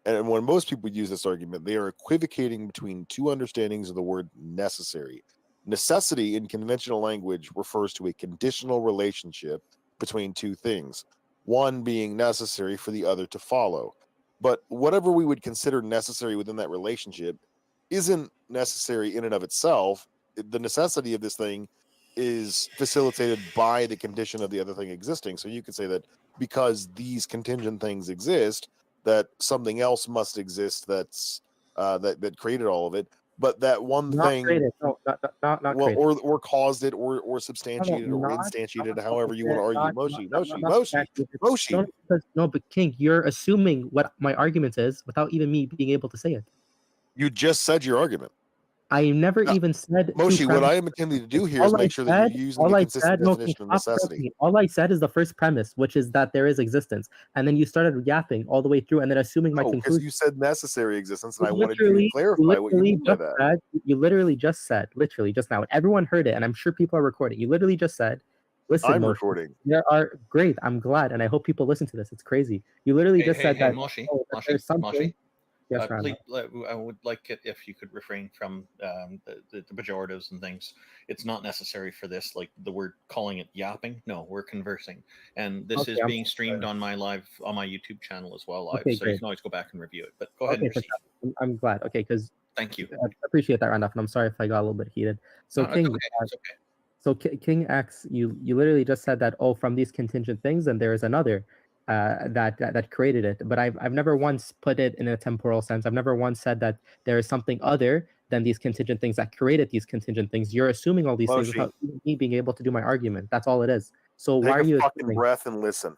[SPEAKER 17] and when most people use this argument, they are equivocating between two understandings of the word necessary. Necessity in conventional language refers to a conditional relationship between two things, one being necessary for the other to follow. But whatever we would consider necessary within that relationship isn't necessary in and of itself. The necessity of this thing is facilitated by the condition of the other thing existing. So you could say that because these contingent things exist, that something else must exist that's that created all of it. But that one
[SPEAKER 20] Not
[SPEAKER 17] thing,
[SPEAKER 20] created. No, not
[SPEAKER 17] well,
[SPEAKER 20] created.
[SPEAKER 17] or caused it, or substantiated, or instantiated, however you want to argue. Moshi.
[SPEAKER 20] No, but King, you're assuming what my argument is without even me being able to say it.
[SPEAKER 17] You just said your argument.
[SPEAKER 20] I never even said.
[SPEAKER 17] Moshi, what I am attempting to do here is make sure that you're using a consistent definition of necessity.
[SPEAKER 20] All I said is the first premise, which is that there is existence, and then you started yapping all the way through, and then assuming my conclusion.
[SPEAKER 17] Because you said necessary existence, and I wanted you to clarify what you mean by that.
[SPEAKER 20] You literally just said, literally just now, and everyone heard it, and I'm sure people are recording. You literally just said, "Listen,
[SPEAKER 17] I'm
[SPEAKER 20] Moshi,
[SPEAKER 17] recording.
[SPEAKER 20] there are great. I'm glad, and I hope people listen to this. It's crazy. You literally just said that.
[SPEAKER 2] Moshi,
[SPEAKER 20] there's something.
[SPEAKER 2] Moshi.
[SPEAKER 20] Yes,
[SPEAKER 2] please, I would like it if you could refrain from the pejoratives and things. It's not necessary for this, like the word calling it yapping. No, we're conversing, and this is being streamed on my YouTube channel as well, live.
[SPEAKER 20] Okay,
[SPEAKER 2] so
[SPEAKER 20] great.
[SPEAKER 2] you can always go back and review it. But go ahead.
[SPEAKER 20] Okay, I'm glad. Okay, because
[SPEAKER 2] thank you.
[SPEAKER 20] I appreciate that, Randolph, and I'm sorry if I got a little bit heated. So
[SPEAKER 2] No,
[SPEAKER 20] King,
[SPEAKER 2] it's okay.
[SPEAKER 20] So King X, you literally just said that from these contingent things, and there is another. That created it, but I've never once put it in a temporal sense. I've never once said that there is something other than these contingent things that created these contingent things. You're assuming all these things without me being able to do my argument. That's all it is. So why are you
[SPEAKER 17] fucking
[SPEAKER 20] assuming?
[SPEAKER 17] Breath and listen?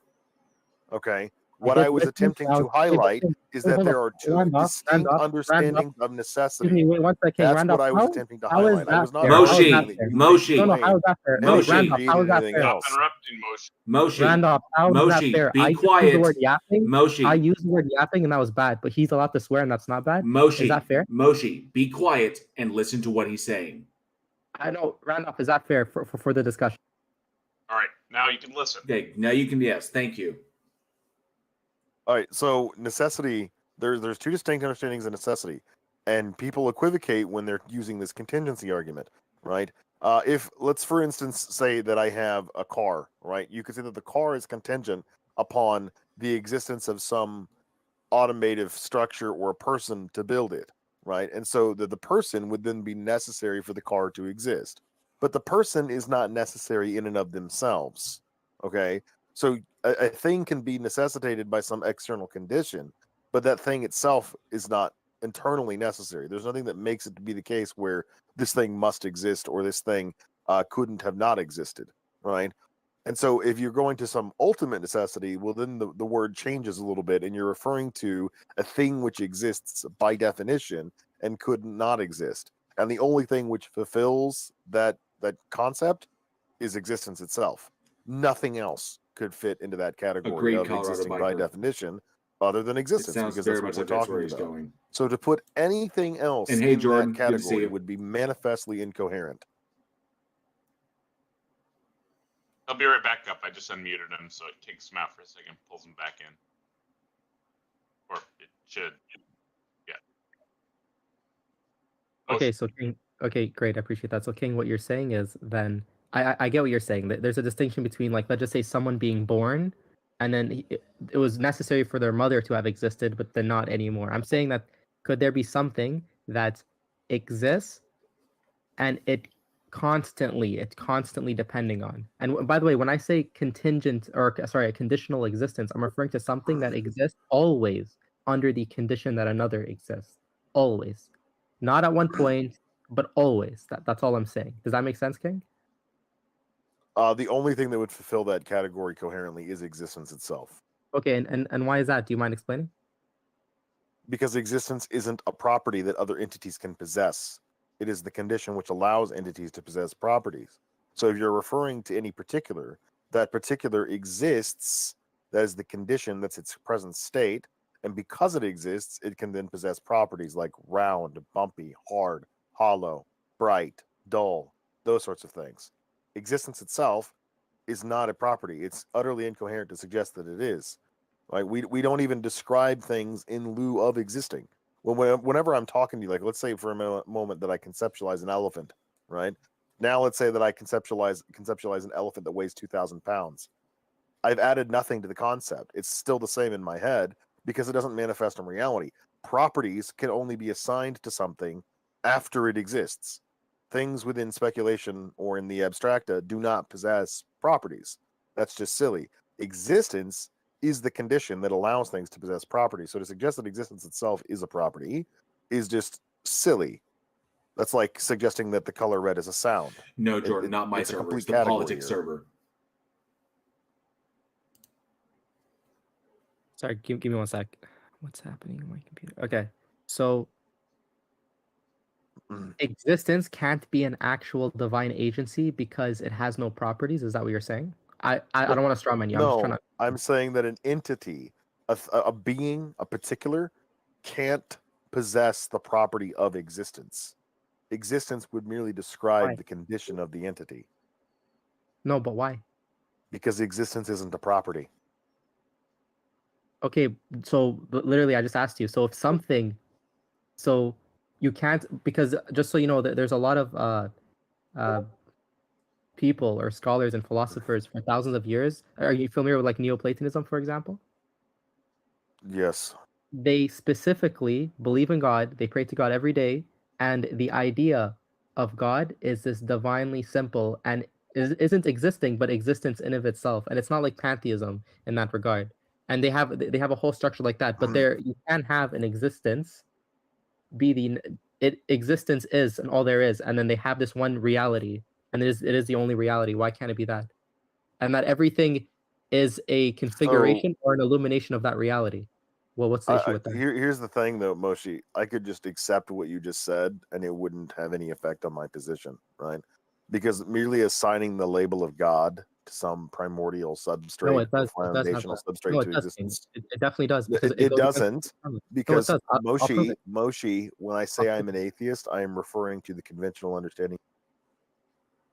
[SPEAKER 17] Okay. What I was attempting to highlight is that there are two distinct understandings of necessity.
[SPEAKER 20] Excuse me, wait one second.
[SPEAKER 17] That's
[SPEAKER 20] Randolph,
[SPEAKER 17] what I was attempting to
[SPEAKER 20] how is
[SPEAKER 17] highlight. I was
[SPEAKER 20] that
[SPEAKER 17] not
[SPEAKER 20] fair?
[SPEAKER 1] Moshi,
[SPEAKER 20] How is that fair?
[SPEAKER 1] Moshi.
[SPEAKER 20] No, how is that fair? No,
[SPEAKER 1] Moshi.
[SPEAKER 20] Randolph, how is that fair?
[SPEAKER 17] Else.
[SPEAKER 4] Interrupting Moshi.
[SPEAKER 1] Moshi.
[SPEAKER 20] Randolph, how is
[SPEAKER 1] Moshi,
[SPEAKER 20] that fair?
[SPEAKER 1] be
[SPEAKER 20] I used
[SPEAKER 1] quiet.
[SPEAKER 20] the word yapping.
[SPEAKER 1] Moshi.
[SPEAKER 20] I used the word yapping, and that was bad. But he's allowed to swear, and that's not bad.
[SPEAKER 1] Moshi.
[SPEAKER 20] Is that fair?
[SPEAKER 1] Moshi, be quiet and listen to what he's saying.
[SPEAKER 20] I know, Randolph. Is that fair for the discussion?
[SPEAKER 4] All right, now you can listen.
[SPEAKER 1] Okay, now you can. Yes, thank you.
[SPEAKER 17] All right, so necessity. There's two distinct understandings of necessity, and people equivocate when they're using this contingency argument, right? If let's, for instance, say that I have a car, right? You could say that the car is contingent upon the existence of some automative structure or a person to build it, right? And so the person would then be necessary for the car to exist. But the person is not necessary in and of themselves, okay? So a thing can be necessitated by some external condition, but that thing itself is not internally necessary. There's nothing that makes it to be the case where this thing must exist or this thing couldn't have not existed, right? And so if you're going to some ultimate necessity, well, then the word changes a little bit, and you're referring to a thing which exists by definition and could not exist. And the only thing which fulfills that concept is existence itself. Nothing else could fit into that category
[SPEAKER 1] Agreed,
[SPEAKER 17] of
[SPEAKER 1] Colorado
[SPEAKER 17] existing
[SPEAKER 1] Biker.
[SPEAKER 17] by definition. other than
[SPEAKER 1] It
[SPEAKER 17] existence,
[SPEAKER 1] sounds
[SPEAKER 17] because
[SPEAKER 1] very
[SPEAKER 17] that's what
[SPEAKER 1] much
[SPEAKER 17] we're
[SPEAKER 1] like that's
[SPEAKER 17] talking
[SPEAKER 1] where he's
[SPEAKER 17] about.
[SPEAKER 1] going.
[SPEAKER 17] So to put anything else
[SPEAKER 1] And hey,
[SPEAKER 17] in
[SPEAKER 1] Jordan,
[SPEAKER 17] that
[SPEAKER 1] good to see
[SPEAKER 17] category
[SPEAKER 1] you.
[SPEAKER 17] would be manifestly incoherent.
[SPEAKER 4] I'll be right back up. I just unmuted him, so it kicks him out for a second, pulls him back in. Or it should. Yeah.
[SPEAKER 20] Okay, so King. Okay, great. I appreciate that. So King, what you're saying is then I get what you're saying. There's a distinction between, like, let's just say someone being born, and then it was necessary for their mother to have existed, but then not anymore. I'm saying that could there be something that exists and it's constantly depending on. And by the way, when I say contingent, or sorry, a conditional existence, I'm referring to something that exists always under the condition that another exists. Always. Not at one point, but always. That's all I'm saying. Does that make sense, King?
[SPEAKER 17] The only thing that would fulfill that category coherently is existence itself.
[SPEAKER 20] Okay, and why is that? Do you mind explaining?
[SPEAKER 17] Because existence isn't a property that other entities can possess. It is the condition which allows entities to possess properties. So if you're referring to any particular, that particular exists, that is the condition, that's its present state, and because it exists, it can then possess properties like round, bumpy, hard, hollow, bright, dull, those sorts of things. Existence itself is not a property. It's utterly incoherent to suggest that it is. Right? We don't even describe things in lieu of existing. Whenever I'm talking to you, like, let's say for a moment that I conceptualize an elephant, right? Now let's say that I conceptualize an elephant that weighs 2,000 pounds. I've added nothing to the concept. It's still the same in my head because it doesn't manifest in reality. Properties can only be assigned to something after it exists. Things within speculation or in the abstracta do not possess properties. That's just silly. Existence is the condition that allows things to possess properties. So to suggest that existence itself is a property is just silly. That's like suggesting that the color red is a sound.
[SPEAKER 1] No, Jordan, not my
[SPEAKER 17] it's a
[SPEAKER 1] server.
[SPEAKER 17] complete
[SPEAKER 1] It's the
[SPEAKER 17] category
[SPEAKER 1] politics
[SPEAKER 17] here.
[SPEAKER 1] server.
[SPEAKER 20] Sorry, give me one sec. What's happening on my computer? Okay, so existence can't be an actual divine agency because it has no properties. Is that what you're saying? I don't want to strawman you. I'm just trying to.
[SPEAKER 17] I'm saying that an entity, a being, a particular, can't possess the property of existence. Existence would merely describe
[SPEAKER 20] Why?
[SPEAKER 17] the condition of the entity.
[SPEAKER 20] No, but why?
[SPEAKER 17] Because existence isn't a property.
[SPEAKER 20] Okay, so literally, I just asked you. So if something, so you can't, because just so you know, there's a lot of people or scholars and philosophers for thousands of years. Are you familiar with like Neoplatonism, for example?
[SPEAKER 17] Yes.
[SPEAKER 20] They specifically believe in God. They pray to God every day, and the idea of God is this divinely simple and isn't existing, but existence in of itself. And it's not like pantheism in that regard. And they have a whole structure like that. But you can have an existence be existence is and all there is, and then they have this one reality, and it is the only reality. Why can't it be that? And that everything is a configuration or an illumination of that reality. Well, what's the issue with that?
[SPEAKER 17] Here's the thing, though, Moshi. I could just accept what you just said, and it wouldn't have any effect on my position, right? Because merely assigning the label of God to some primordial substrate,
[SPEAKER 20] No, it does.
[SPEAKER 17] or
[SPEAKER 20] It does have
[SPEAKER 17] foundational
[SPEAKER 20] that.
[SPEAKER 17] substrate
[SPEAKER 20] No,
[SPEAKER 17] to
[SPEAKER 20] it does.
[SPEAKER 17] existence.
[SPEAKER 20] It definitely does. Because
[SPEAKER 17] It
[SPEAKER 20] goes against
[SPEAKER 17] doesn't,
[SPEAKER 20] the premise.
[SPEAKER 17] because
[SPEAKER 20] No, it does. I'll prove it.
[SPEAKER 17] Moshi, when I say I'm an atheist, I am referring to the conventional understanding.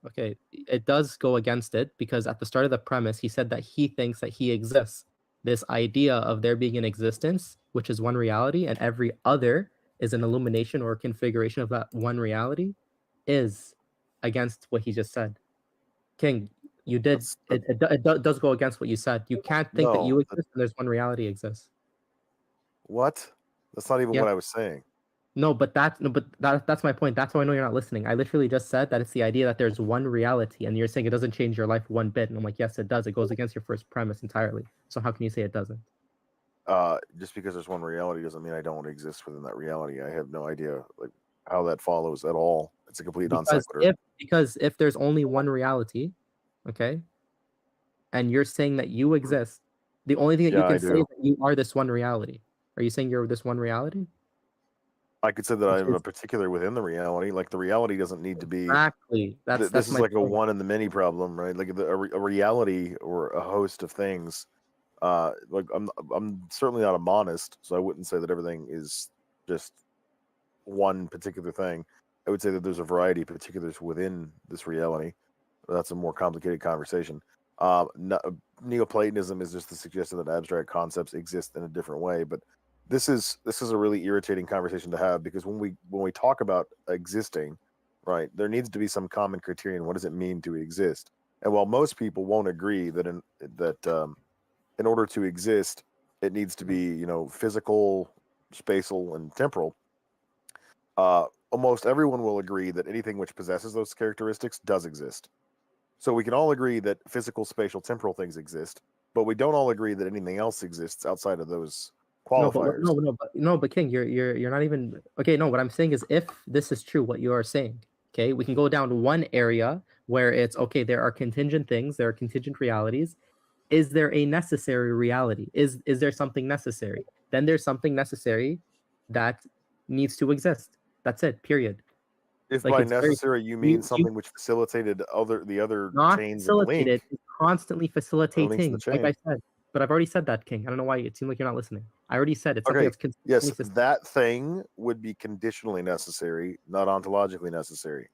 [SPEAKER 20] Okay, it does go against it because at the start of the premise, he said that he thinks that he exists. This idea of there being an existence, which is one reality, and every other is an illumination or configuration of that one reality, is against what he just said. King, you did it does go against what you said. You can't think that you exist and there's one reality exists.
[SPEAKER 17] What? That's not even
[SPEAKER 20] Yeah.
[SPEAKER 17] what I was saying.
[SPEAKER 20] No, but that's my point. That's why I know you're not listening. I literally just said that it's the idea that there's one reality, and you're saying it doesn't change your life one bit. And I'm like, yes, it does. It goes against your first premise entirely. So how can you say it doesn't?
[SPEAKER 17] Just because there's one reality doesn't mean I don't exist within that reality. I have no idea like how that follows at all. It's a complete non sequitur.
[SPEAKER 20] Because if there's only one reality, okay, and you're saying that you exist, the only thing that you
[SPEAKER 17] Yeah, I
[SPEAKER 20] can say
[SPEAKER 17] do.
[SPEAKER 20] is that you are this one reality. Are you saying you're this one reality?
[SPEAKER 17] I could say that I'm a particular within the reality. Like the reality doesn't need to be
[SPEAKER 20] Exactly. That's
[SPEAKER 17] this is
[SPEAKER 20] my
[SPEAKER 17] like a
[SPEAKER 20] point.
[SPEAKER 17] one in the many problem, right? Like a reality or a host of things Like I'm certainly not a monist, so I wouldn't say that everything is just one particular thing. I would say that there's a variety of particulars within this reality. That's a more complicated conversation. Neoplatonism is just the suggestion that abstract concepts exist in a different way, but this is a really irritating conversation to have, because when we talk about existing, right, there needs to be some common criterion. What does it mean to exist? And while most people won't agree that in order to exist, it needs to be, physical, spatial, and temporal, almost everyone will agree that anything which possesses those characteristics does exist. So we can all agree that physical, spatial, temporal things exist, but we don't all agree that anything else exists outside of those qualifiers.
[SPEAKER 20] But King, you're not even okay. No, what I'm saying is, if this is true, what you are saying, okay, we can go down to one area where it's okay. There are contingent things, there are contingent realities. Is there a necessary reality? Is there something necessary? Then there's something necessary that needs to exist. That's it. Period.
[SPEAKER 17] If by necessary you mean something which facilitated the other
[SPEAKER 20] not
[SPEAKER 17] chains of the link,
[SPEAKER 20] facilitated, it's constantly facilitating.
[SPEAKER 17] the
[SPEAKER 20] Like I
[SPEAKER 17] chain.
[SPEAKER 20] said, but I've already said that, King. I don't know why it seemed like you're not listening. I already said it's something
[SPEAKER 17] okay,
[SPEAKER 20] that's consistently
[SPEAKER 17] yes, that thing would be conditionally necessary, not ontologically necessary,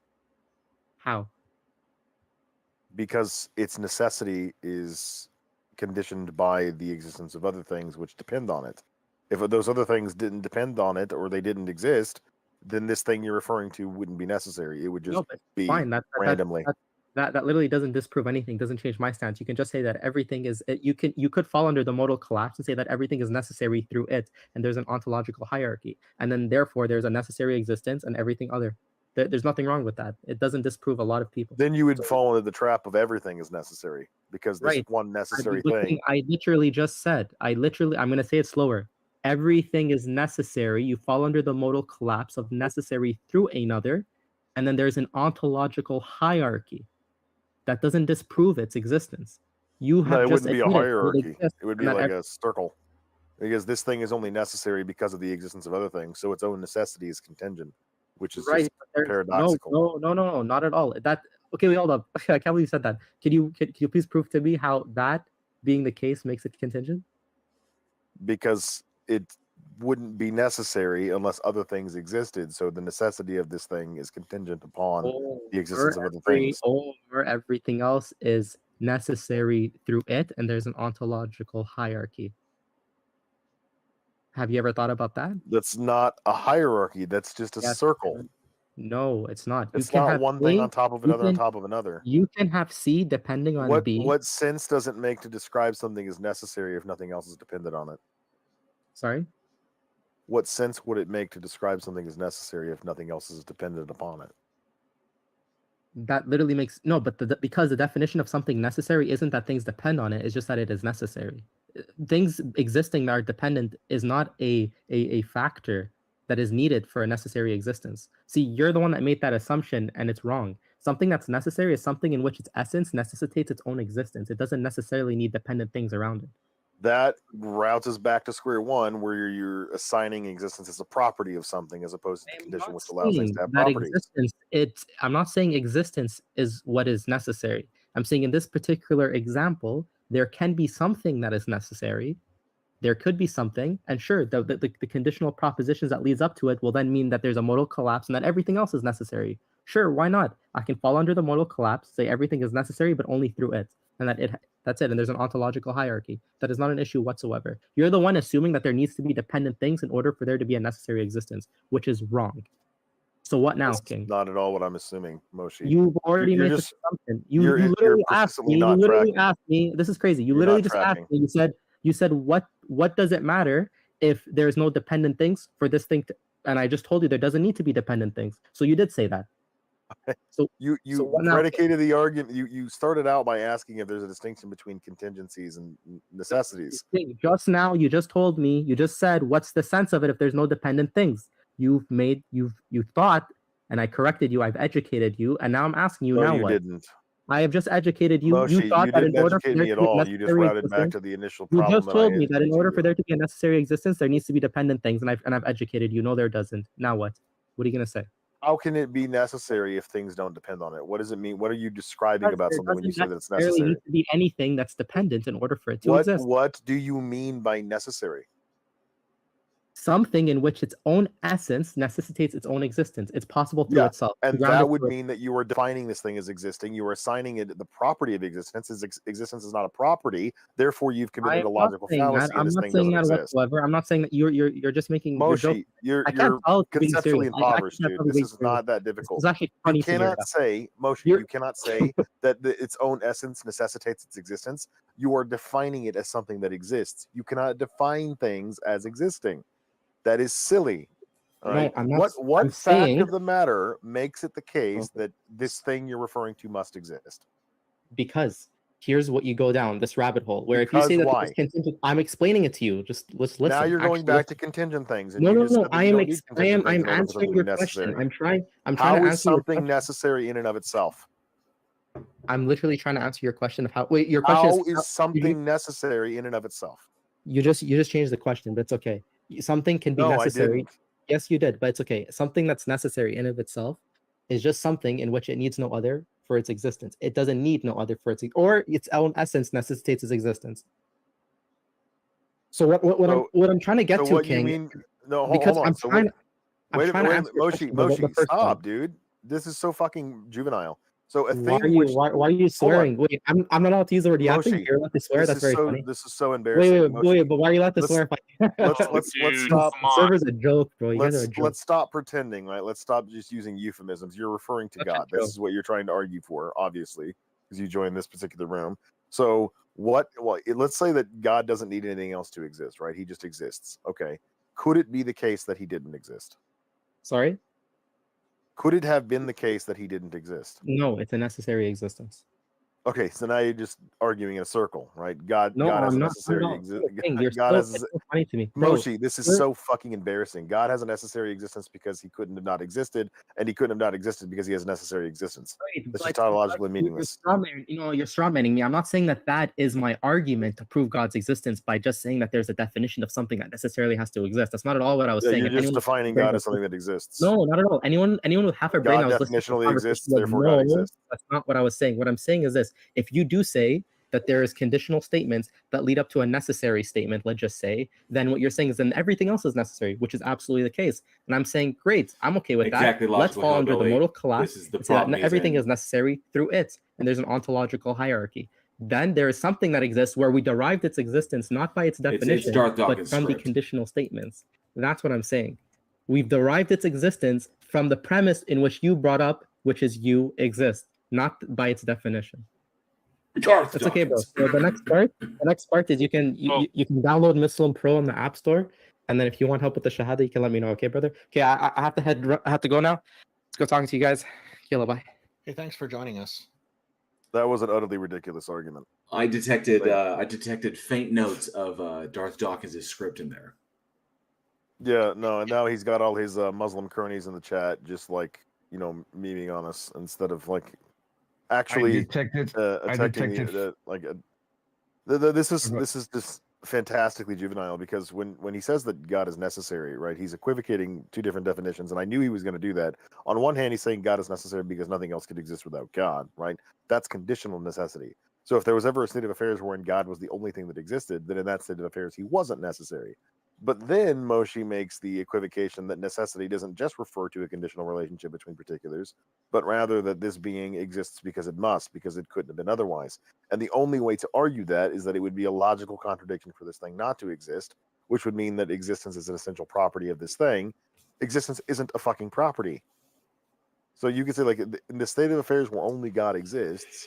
[SPEAKER 20] How?
[SPEAKER 17] because its necessity is conditioned by the existence of other things which depend on it. If those other things didn't depend on it, or they didn't exist, then this thing you're referring to wouldn't be necessary. It would just be
[SPEAKER 20] Fine.
[SPEAKER 17] randomly.
[SPEAKER 20] That literally doesn't disprove anything. Doesn't change my stance. You can just say that everything is. You could fall under the modal collapse and say that everything is necessary through it, and there's an ontological hierarchy, and then therefore there's a necessary existence and everything other. There's nothing wrong with that. It doesn't disprove a lot of people.
[SPEAKER 17] Then you would fall into the trap of everything is necessary, because this one necessary thing.
[SPEAKER 20] I literally just said. I'm going to say it slower. Everything is necessary. You fall under the modal collapse of necessary through another, and then there's an ontological hierarchy that doesn't disprove its existence. You have
[SPEAKER 17] No, it
[SPEAKER 20] just
[SPEAKER 17] wouldn't be a
[SPEAKER 20] admitted that
[SPEAKER 17] hierarchy.
[SPEAKER 20] exists,
[SPEAKER 17] It would be
[SPEAKER 20] and that
[SPEAKER 17] like a circle, because this thing is only necessary because of the existence of other things. So its own necessity is contingent, which is just paradoxical.
[SPEAKER 20] No, not at all. Okay, hold up. I can't believe you said that. Can you please prove to me how that being the case makes it contingent?
[SPEAKER 17] Because it wouldn't be necessary unless other things existed. So the necessity of this thing is contingent upon the existence of other things.
[SPEAKER 20] Or everything else is necessary through it, and there's an ontological hierarchy. Have you ever thought about that?
[SPEAKER 17] That's not a hierarchy. That's just a circle.
[SPEAKER 20] No, it's not.
[SPEAKER 17] It's not one thing on top of another on top of another.
[SPEAKER 20] You can have C depending on B.
[SPEAKER 17] What sense does it make to describe something as necessary if nothing else is dependent on it?
[SPEAKER 20] Sorry?
[SPEAKER 17] What sense would it make to describe something as necessary if nothing else is dependent upon it?
[SPEAKER 20] That literally makes no, but because the definition of something necessary isn't that things depend on it, it's just that it is necessary. Things existing that are dependent is not a factor that is needed for a necessary existence. See, you're the one that made that assumption, and it's wrong. Something that's necessary is something in which its essence necessitates its own existence. It doesn't necessarily need dependent things around it.
[SPEAKER 17] That routes us back to square one, where you're assigning existence as a property of something as opposed to the condition which allows things to have properties.
[SPEAKER 20] I'm not saying existence is what is necessary. I'm saying in this particular example, there can be something that is necessary. There could be something, and sure, the conditional propositions that leads up to it will then mean that there's a modal collapse and that everything else is necessary. Sure, why not? I can fall under the modal collapse, say everything is necessary, but only through it, and that's it. And there's an ontological hierarchy. That is not an issue whatsoever. You're the one assuming that there needs to be dependent things in order for there to be a necessary existence, which is wrong. So what now, King?
[SPEAKER 17] Not at all what I'm assuming, Moshi.
[SPEAKER 20] You've already made this assumption. You literally asked me. You literally asked me. This is crazy. You literally just asked me. You said what does it matter if there's no dependent things for this thing to, and I just told you there doesn't need to be dependent things. So you did say that.
[SPEAKER 17] So you predicated the argument. You started out by asking if there's a distinction between contingencies and necessities.
[SPEAKER 20] Just now, you just told me. You just said, "What's the sense of it if there's no dependent things?" You thought, and I corrected you. I've educated you, and now I'm asking you.
[SPEAKER 17] No,
[SPEAKER 20] now
[SPEAKER 17] you
[SPEAKER 20] what?
[SPEAKER 17] didn't.
[SPEAKER 20] I have just educated you.
[SPEAKER 17] Moshi,
[SPEAKER 20] you thought
[SPEAKER 17] you
[SPEAKER 20] that
[SPEAKER 17] didn't
[SPEAKER 20] in order
[SPEAKER 17] educate
[SPEAKER 20] for there
[SPEAKER 17] me
[SPEAKER 20] to
[SPEAKER 17] at
[SPEAKER 20] be a
[SPEAKER 17] all. You just
[SPEAKER 20] necessary
[SPEAKER 17] routed back
[SPEAKER 20] existence,
[SPEAKER 17] to the initial
[SPEAKER 20] you
[SPEAKER 17] problem.
[SPEAKER 20] just told me that in order for there to be a necessary existence, there needs to be dependent things, and I've educated you. No, there doesn't. Now what? What are you gonna say?
[SPEAKER 17] How can it be necessary if things don't depend on it? What does it mean? What are you describing
[SPEAKER 20] Because
[SPEAKER 17] about
[SPEAKER 20] there
[SPEAKER 17] something when you
[SPEAKER 20] doesn't
[SPEAKER 17] say that it's
[SPEAKER 20] necessarily
[SPEAKER 17] necessary?
[SPEAKER 20] need to be anything that's dependent in order for it to exist.
[SPEAKER 17] What do you mean by necessary?
[SPEAKER 20] Something in which its own essence necessitates its own existence. It's possible through
[SPEAKER 17] Yeah,
[SPEAKER 20] itself.
[SPEAKER 17] and
[SPEAKER 20] Grounded
[SPEAKER 17] that would
[SPEAKER 20] through
[SPEAKER 17] mean that you are defining this thing as existing. You are assigning it the property of existence. Existence is not a property. Therefore, you've committed
[SPEAKER 20] I'm
[SPEAKER 17] a
[SPEAKER 20] not
[SPEAKER 17] logical
[SPEAKER 20] saying that.
[SPEAKER 17] fallacy, and
[SPEAKER 20] I'm
[SPEAKER 17] this
[SPEAKER 20] not
[SPEAKER 17] thing
[SPEAKER 20] saying
[SPEAKER 17] doesn't
[SPEAKER 20] that
[SPEAKER 17] exist.
[SPEAKER 20] whatsoever. I'm not saying that you're just making you're joking.
[SPEAKER 17] Moshi,
[SPEAKER 20] I can't
[SPEAKER 17] you're
[SPEAKER 20] tell if you're being
[SPEAKER 17] conceptually
[SPEAKER 20] serious. I
[SPEAKER 17] impoverished,
[SPEAKER 20] can't
[SPEAKER 17] dude.
[SPEAKER 20] tell if
[SPEAKER 17] This
[SPEAKER 20] you're
[SPEAKER 17] is
[SPEAKER 20] being serious.
[SPEAKER 17] not that
[SPEAKER 20] This
[SPEAKER 17] difficult.
[SPEAKER 20] is actually
[SPEAKER 17] You
[SPEAKER 20] funny to hear
[SPEAKER 17] cannot
[SPEAKER 20] that.
[SPEAKER 17] say, Moshi,
[SPEAKER 20] You're
[SPEAKER 17] you cannot say that its own essence necessitates its existence. You are defining it as something that exists. You cannot define things as existing. That is silly. All
[SPEAKER 20] no,
[SPEAKER 17] right.
[SPEAKER 20] I'm not.
[SPEAKER 17] What
[SPEAKER 20] I'm
[SPEAKER 17] fact
[SPEAKER 20] saying
[SPEAKER 17] of the matter makes it the case
[SPEAKER 20] Okay.
[SPEAKER 17] that this thing you're referring to must exist?
[SPEAKER 20] because here's what you go down this rabbit hole where if you
[SPEAKER 17] Because
[SPEAKER 20] say that there's
[SPEAKER 17] why?
[SPEAKER 20] contingent, I'm explaining it to you. Just let's
[SPEAKER 17] Now
[SPEAKER 20] listen.
[SPEAKER 17] you're going
[SPEAKER 20] Actually,
[SPEAKER 17] back to
[SPEAKER 20] listen.
[SPEAKER 17] contingent things, and
[SPEAKER 20] No,
[SPEAKER 17] you
[SPEAKER 20] no,
[SPEAKER 17] just
[SPEAKER 20] no.
[SPEAKER 17] said that you don't need contingent things
[SPEAKER 20] I'm
[SPEAKER 17] in order for something
[SPEAKER 20] answering
[SPEAKER 17] to be
[SPEAKER 20] your question.
[SPEAKER 17] necessary.
[SPEAKER 20] I'm trying
[SPEAKER 17] How
[SPEAKER 20] to
[SPEAKER 17] is
[SPEAKER 20] answer your
[SPEAKER 17] something
[SPEAKER 20] question.
[SPEAKER 17] necessary in and of itself?
[SPEAKER 20] I'm literally trying to answer your question of how. Wait, your question
[SPEAKER 17] How
[SPEAKER 20] is
[SPEAKER 17] is something necessary in and of itself?
[SPEAKER 20] you just changed the question, but it's okay. Something can be
[SPEAKER 17] No, I
[SPEAKER 20] necessary.
[SPEAKER 17] didn't.
[SPEAKER 20] Yes, you did, but it's okay. Something that's necessary in of itself is just something in which it needs no other for its existence. It doesn't need no other for its or its own essence necessitates its existence. So what I'm trying to get
[SPEAKER 17] So
[SPEAKER 20] to,
[SPEAKER 17] what you
[SPEAKER 20] King,
[SPEAKER 17] mean? No,
[SPEAKER 20] because
[SPEAKER 17] hold on.
[SPEAKER 20] I'm
[SPEAKER 17] So
[SPEAKER 20] trying
[SPEAKER 17] what?
[SPEAKER 20] I'm
[SPEAKER 17] Wait a
[SPEAKER 20] trying to
[SPEAKER 17] minute,
[SPEAKER 20] answer your
[SPEAKER 17] Moshi,
[SPEAKER 20] question about the first
[SPEAKER 17] stop,
[SPEAKER 20] one.
[SPEAKER 17] dude. This is so fucking juvenile. So a
[SPEAKER 20] Why are
[SPEAKER 17] thing
[SPEAKER 20] you
[SPEAKER 17] which
[SPEAKER 20] why are you
[SPEAKER 17] hold on,
[SPEAKER 20] swearing? Wait, I'm not allowed to use the word yapping.
[SPEAKER 17] Moshi,
[SPEAKER 20] You're allowed to swear. That's very funny.
[SPEAKER 17] this is so
[SPEAKER 20] Wait,
[SPEAKER 17] embarrassing. Moshi,
[SPEAKER 20] but why are you allowed to
[SPEAKER 17] let's
[SPEAKER 20] swear?
[SPEAKER 17] let's
[SPEAKER 2] Oh,
[SPEAKER 17] let's
[SPEAKER 2] dude,
[SPEAKER 17] stop.
[SPEAKER 2] come on.
[SPEAKER 20] Server's a joke, bro. You guys are a joke.
[SPEAKER 17] Let's stop pretending, right? Let's stop just using euphemisms. You're referring to
[SPEAKER 20] Such a
[SPEAKER 17] God. This
[SPEAKER 20] joke.
[SPEAKER 17] is what you're trying to argue for, obviously, because you joined this particular room. So what? Well, let's say that God doesn't need anything else to exist, right? He just exists. Okay. Could it be the case that he didn't exist?
[SPEAKER 20] Sorry?
[SPEAKER 17] Could it have been the case that he didn't exist?
[SPEAKER 20] No, it's a necessary existence.
[SPEAKER 17] Okay, so now you're just arguing in a circle, right? God
[SPEAKER 20] No,
[SPEAKER 17] has
[SPEAKER 20] I'm
[SPEAKER 17] a
[SPEAKER 20] not.
[SPEAKER 17] necessary
[SPEAKER 20] No,
[SPEAKER 17] existence.
[SPEAKER 20] you're
[SPEAKER 17] God
[SPEAKER 20] so,
[SPEAKER 17] has
[SPEAKER 20] it's so funny to me, bro.
[SPEAKER 17] Moshi, this is
[SPEAKER 20] you're-
[SPEAKER 17] so fucking embarrassing. God has a necessary existence because he couldn't have not existed, and he couldn't have not existed because he has a necessary existence.
[SPEAKER 20] Right,
[SPEAKER 17] That's just
[SPEAKER 20] but
[SPEAKER 17] tautologically
[SPEAKER 20] you're
[SPEAKER 17] meaningless.
[SPEAKER 20] you're strawmanning me. I'm not saying that that is my argument to prove God's existence by just saying that there's a definition of something that necessarily has to exist. That's not at all what I was
[SPEAKER 17] Yeah,
[SPEAKER 20] saying.
[SPEAKER 17] you're
[SPEAKER 20] If
[SPEAKER 17] just
[SPEAKER 20] anyone with
[SPEAKER 17] defining
[SPEAKER 20] a brain
[SPEAKER 17] God
[SPEAKER 20] was
[SPEAKER 17] as something that exists.
[SPEAKER 20] no, not at all. Anyone with half a brain
[SPEAKER 17] God
[SPEAKER 20] that was listening to the
[SPEAKER 17] definitionally
[SPEAKER 20] conversation
[SPEAKER 17] exists,
[SPEAKER 20] would
[SPEAKER 17] therefore God
[SPEAKER 20] know
[SPEAKER 17] exists.
[SPEAKER 20] that's not what I was saying. What I'm saying is this: if you do say that there is conditional statements that lead up to a necessary statement, let's just say, then what you're saying is then everything else is necessary, which is absolutely the case. And I'm saying, great, I'm okay with
[SPEAKER 1] Exactly,
[SPEAKER 20] that. Let's
[SPEAKER 1] logical
[SPEAKER 20] fall under the
[SPEAKER 1] hillbilly.
[SPEAKER 20] modal collapse
[SPEAKER 1] This is the
[SPEAKER 20] and say that
[SPEAKER 1] problem he's
[SPEAKER 20] everything
[SPEAKER 1] in.
[SPEAKER 20] is necessary through it, and there's an ontological hierarchy. Then there is something that exists where we derived its existence not by its definition,
[SPEAKER 1] Darth
[SPEAKER 20] but
[SPEAKER 1] Dawkins'
[SPEAKER 20] from the
[SPEAKER 1] script.
[SPEAKER 20] conditional statements. That's what I'm saying. We've derived its existence from the premise in which you brought up, which is you exist, not by its definition. That's okay, bro. So the next part is you can download Muslim Pro on the App Store, and then if you want help with the Shahada, you can let me know. Okay, brother. Okay, I have to I have to go now. Let's go talking to you guys. Yalla, bye.
[SPEAKER 2] Hey, thanks for joining us.
[SPEAKER 17] That was an utterly ridiculous argument.
[SPEAKER 1] I detected faint notes of Darth Dawkins' script in there.
[SPEAKER 17] Yeah, no, and now he's got all his Muslim cronies in the chat, just like memeing on us instead of like actually attacking this is just fantastically juvenile, because when he says that God is necessary, right, he's equivocating two different definitions, and I knew he was going to do that. On one hand, he's saying God is necessary because nothing else could exist without God, right? That's conditional necessity. So if there was ever a state of affairs wherein God was the only thing that existed, then in that state of affairs he wasn't necessary. But then Moshi makes the equivocation that necessity doesn't just refer to a conditional relationship between particulars, but rather that this being exists because it must, because it couldn't have been otherwise. And the only way to argue that is that it would be a logical contradiction for this thing not to exist, which would mean that existence is an essential property of this thing. Existence isn't a fucking property. So you could say, like, in the state of affairs where only God exists,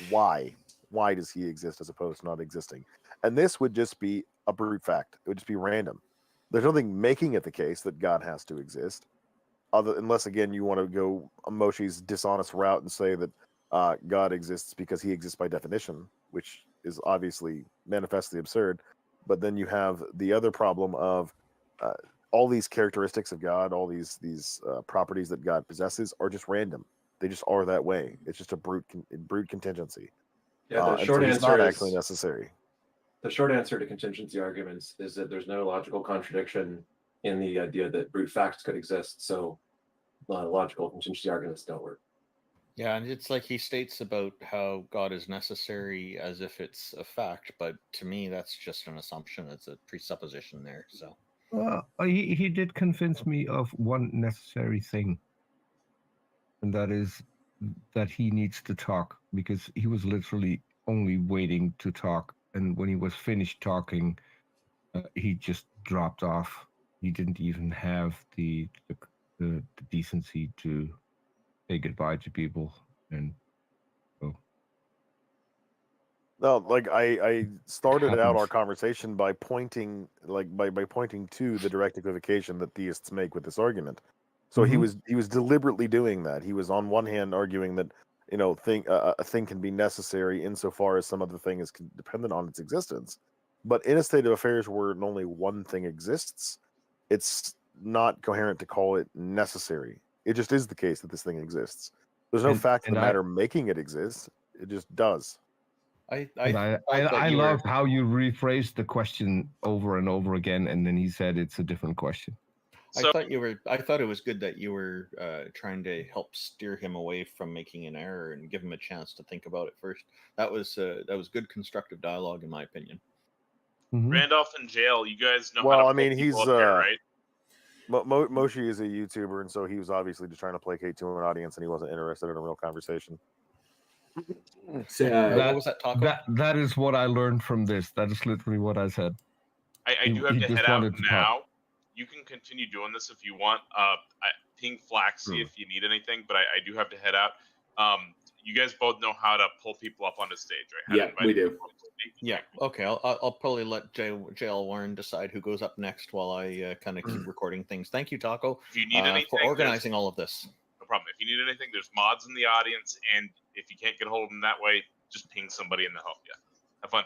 [SPEAKER 17] why? Why does he exist as opposed to not existing? And this would just be a brute fact. It would just be random. There's nothing making it the case that God has to exist, unless, again, you want to go Moshi's dishonest route and say that God exists because he exists by definition, which is obviously manifestly absurd. But then you have the other problem of all these characteristics of God, all these properties that God possesses are just random. They just are that way. It's just a brute contingency.
[SPEAKER 10] Yeah, the short
[SPEAKER 17] so it's
[SPEAKER 10] answer
[SPEAKER 17] not
[SPEAKER 10] is
[SPEAKER 17] actually necessary.
[SPEAKER 10] The short answer to contingency arguments is that there's no logical contradiction in the idea that brute facts could exist. So logical contingency arguments don't work.
[SPEAKER 2] Yeah, and it's like he states about how God is necessary as if it's a fact, but to me, that's just an assumption. It's a presupposition there. So
[SPEAKER 3] He did convince me of one necessary thing, and that is that he needs to talk, because he was literally only waiting to talk, and when he was finished talking, he just dropped off. He didn't even have the decency to say goodbye to people, and so.
[SPEAKER 17] No, like I started out
[SPEAKER 3] Happens.
[SPEAKER 17] our conversation by pointing by pointing to the direct equivocation that theists make with this argument. So he was deliberately doing that. He was on one hand arguing that a thing can be necessary insofar as some other thing is dependent on its existence. But in a state of affairs where only one thing exists, it's not coherent to call it necessary. It just is the case that this thing exists. There's no fact of the matter making it exist. It just does.
[SPEAKER 3] I love how you rephrased the question over and over again, and then he said it's a different question.
[SPEAKER 2] I thought it was good that you were trying to help steer him away from making an error and give him a chance to think about it first. That was good constructive dialogue, in my opinion.
[SPEAKER 4] Randolph in jail. You guys know how
[SPEAKER 17] Well,
[SPEAKER 4] to
[SPEAKER 17] I
[SPEAKER 4] pull
[SPEAKER 17] mean, he's
[SPEAKER 4] people up here, right?
[SPEAKER 17] Moshi is a YouTuber, and so he was obviously just trying to placate to an audience, and he wasn't interested in a real conversation.
[SPEAKER 3] That is what I learned from this. That is literally what I said.
[SPEAKER 4] I do have
[SPEAKER 3] He
[SPEAKER 4] to
[SPEAKER 3] just
[SPEAKER 4] head out
[SPEAKER 3] wanted to talk.
[SPEAKER 4] now. You can continue doing this if you want. Ping Flaxy if you need anything, but I do have to head out. You guys both know how to pull people up onto stage, right? How to
[SPEAKER 1] Yeah,
[SPEAKER 4] invite
[SPEAKER 1] we
[SPEAKER 4] people
[SPEAKER 1] do.
[SPEAKER 4] up to stage.
[SPEAKER 2] Yeah. Okay. I'll probably let JL Warren decide who goes up next while I kind of keep recording things. Thank you, Taco,
[SPEAKER 4] If you need anything,
[SPEAKER 2] for organizing all of this.
[SPEAKER 4] No problem. If you need anything, there's mods in the audience, and if you can't get a hold of them that way, just ping somebody and they'll help you. Have fun.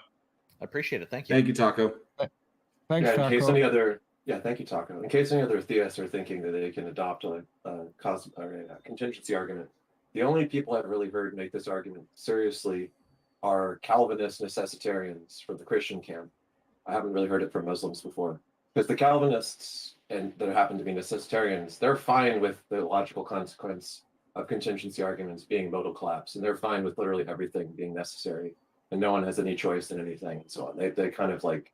[SPEAKER 2] I appreciate it. Thank you.
[SPEAKER 1] Thank you, Taco.
[SPEAKER 3] Thanks,
[SPEAKER 10] In case
[SPEAKER 3] Taco.
[SPEAKER 10] any other, thank you, Taco. In case any other theists are thinking that they can adopt a contingency argument, the only people I've really heard make this argument seriously are Calvinist necessitarians from the Christian camp. I haven't really heard it from Muslims before, because the Calvinists and that happen to be necessitarians, they're fine with the logical consequence of contingency arguments being modal collapse, and they're fine with literally everything being necessary, and no one has any choice in anything, and so on. They kind of like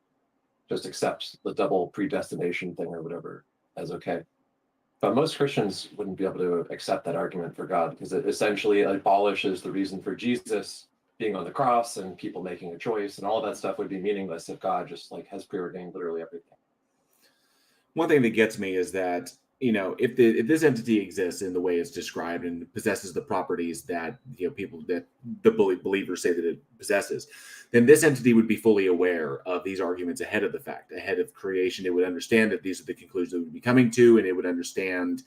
[SPEAKER 10] just accept the double predestination thing or whatever as okay. But most Christians wouldn't be able to accept that argument for God, because it essentially abolishes the reason for Jesus being on the cross and people making a choice, and all of that stuff would be meaningless if God just like has preordained literally everything.
[SPEAKER 1] One thing that gets me is that, if this entity exists in the way it's described and possesses the properties that people that the believers say that it possesses, then this entity would be fully aware of these arguments ahead of the fact, ahead of creation. It would understand that these are the conclusions it would be coming to, and it would understand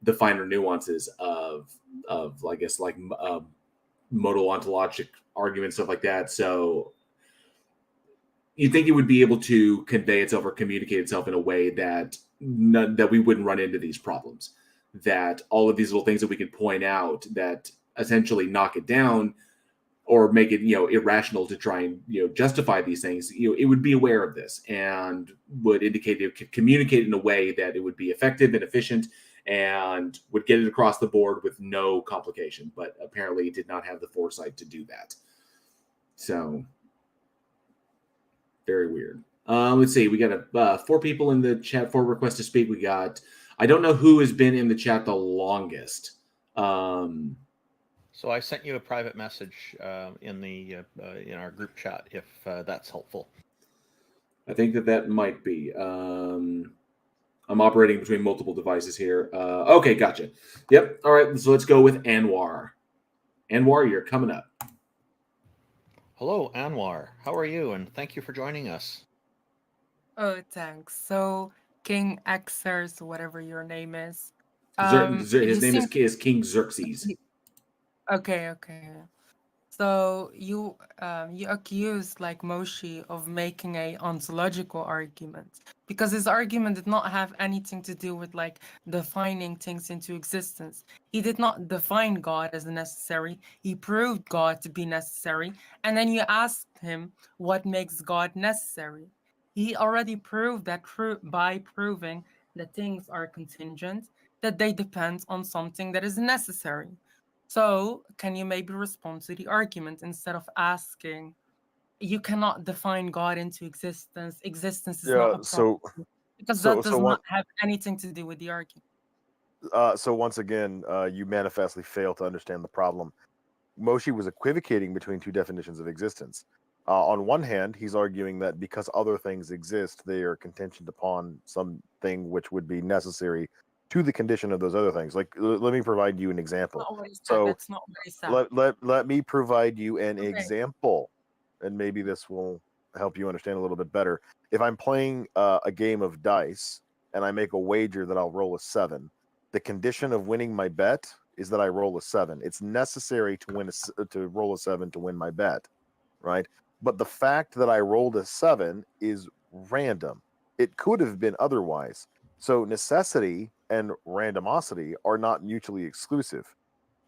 [SPEAKER 1] the finer nuances of I guess like modal ontologic arguments, stuff like that. So you think it would be able to convey itself or communicate itself in a way that that we wouldn't run into these problems, that all of these little things that we could point out that essentially knock it down or make it irrational to try and justify these things, it would be aware of this and would indicate it could communicate in a way that it would be effective and efficient and would get it across the board with no complication. But apparently it did not have the foresight to do that. So very weird. Let's see. We got 4 people in the chat, 4 requests to speak. We got, I don't know who has been in the chat the longest.
[SPEAKER 2] So I sent you a private message in our group chat, if that's helpful.
[SPEAKER 1] I think that might be. I'm operating between multiple devices here. Okay, gotcha. Yep. All right. So let's go with Anwar. Anwar, you're coming up.
[SPEAKER 2] Hello, Anwar. How are you? And thank you for joining us.
[SPEAKER 21] Oh, thanks. So, King Xers, whatever your name is.
[SPEAKER 1] His name is King Xerxes.
[SPEAKER 21] Okay. So you accused like Moshi of making a ontological argument, because his argument did not have anything to do with like defining things into existence. He did not define God as necessary. He proved God to be necessary, and then you asked him what makes God necessary. He already proved that by proving that things are contingent, that they depend on something that is necessary. So, can you maybe respond to the argument instead of asking, you cannot define God into existence. Existence is not
[SPEAKER 17] Yeah.
[SPEAKER 21] a
[SPEAKER 17] So
[SPEAKER 21] property, because
[SPEAKER 17] so
[SPEAKER 21] that does
[SPEAKER 17] so one.
[SPEAKER 21] not have anything to do with the argument.
[SPEAKER 17] So once again, you manifestly fail to understand the problem. Moshi was equivocating between two definitions of existence. On one hand, he's arguing that because other things exist, they are contingent upon something which would be necessary to the condition of those other things. Like, let me provide you an example.
[SPEAKER 21] Not what he said.
[SPEAKER 17] So
[SPEAKER 21] That's not what he said.
[SPEAKER 17] let me provide you an
[SPEAKER 21] Okay.
[SPEAKER 17] example, and maybe this will help you understand a little bit better. If I'm playing a game of dice and I make a wager that I'll roll a 7, the condition of winning my bet is that I roll a 7. It's necessary to roll a 7 to win my bet, right? But the fact that I rolled a 7 is random. It could have been otherwise. So necessity and randomosity are not mutually exclusive.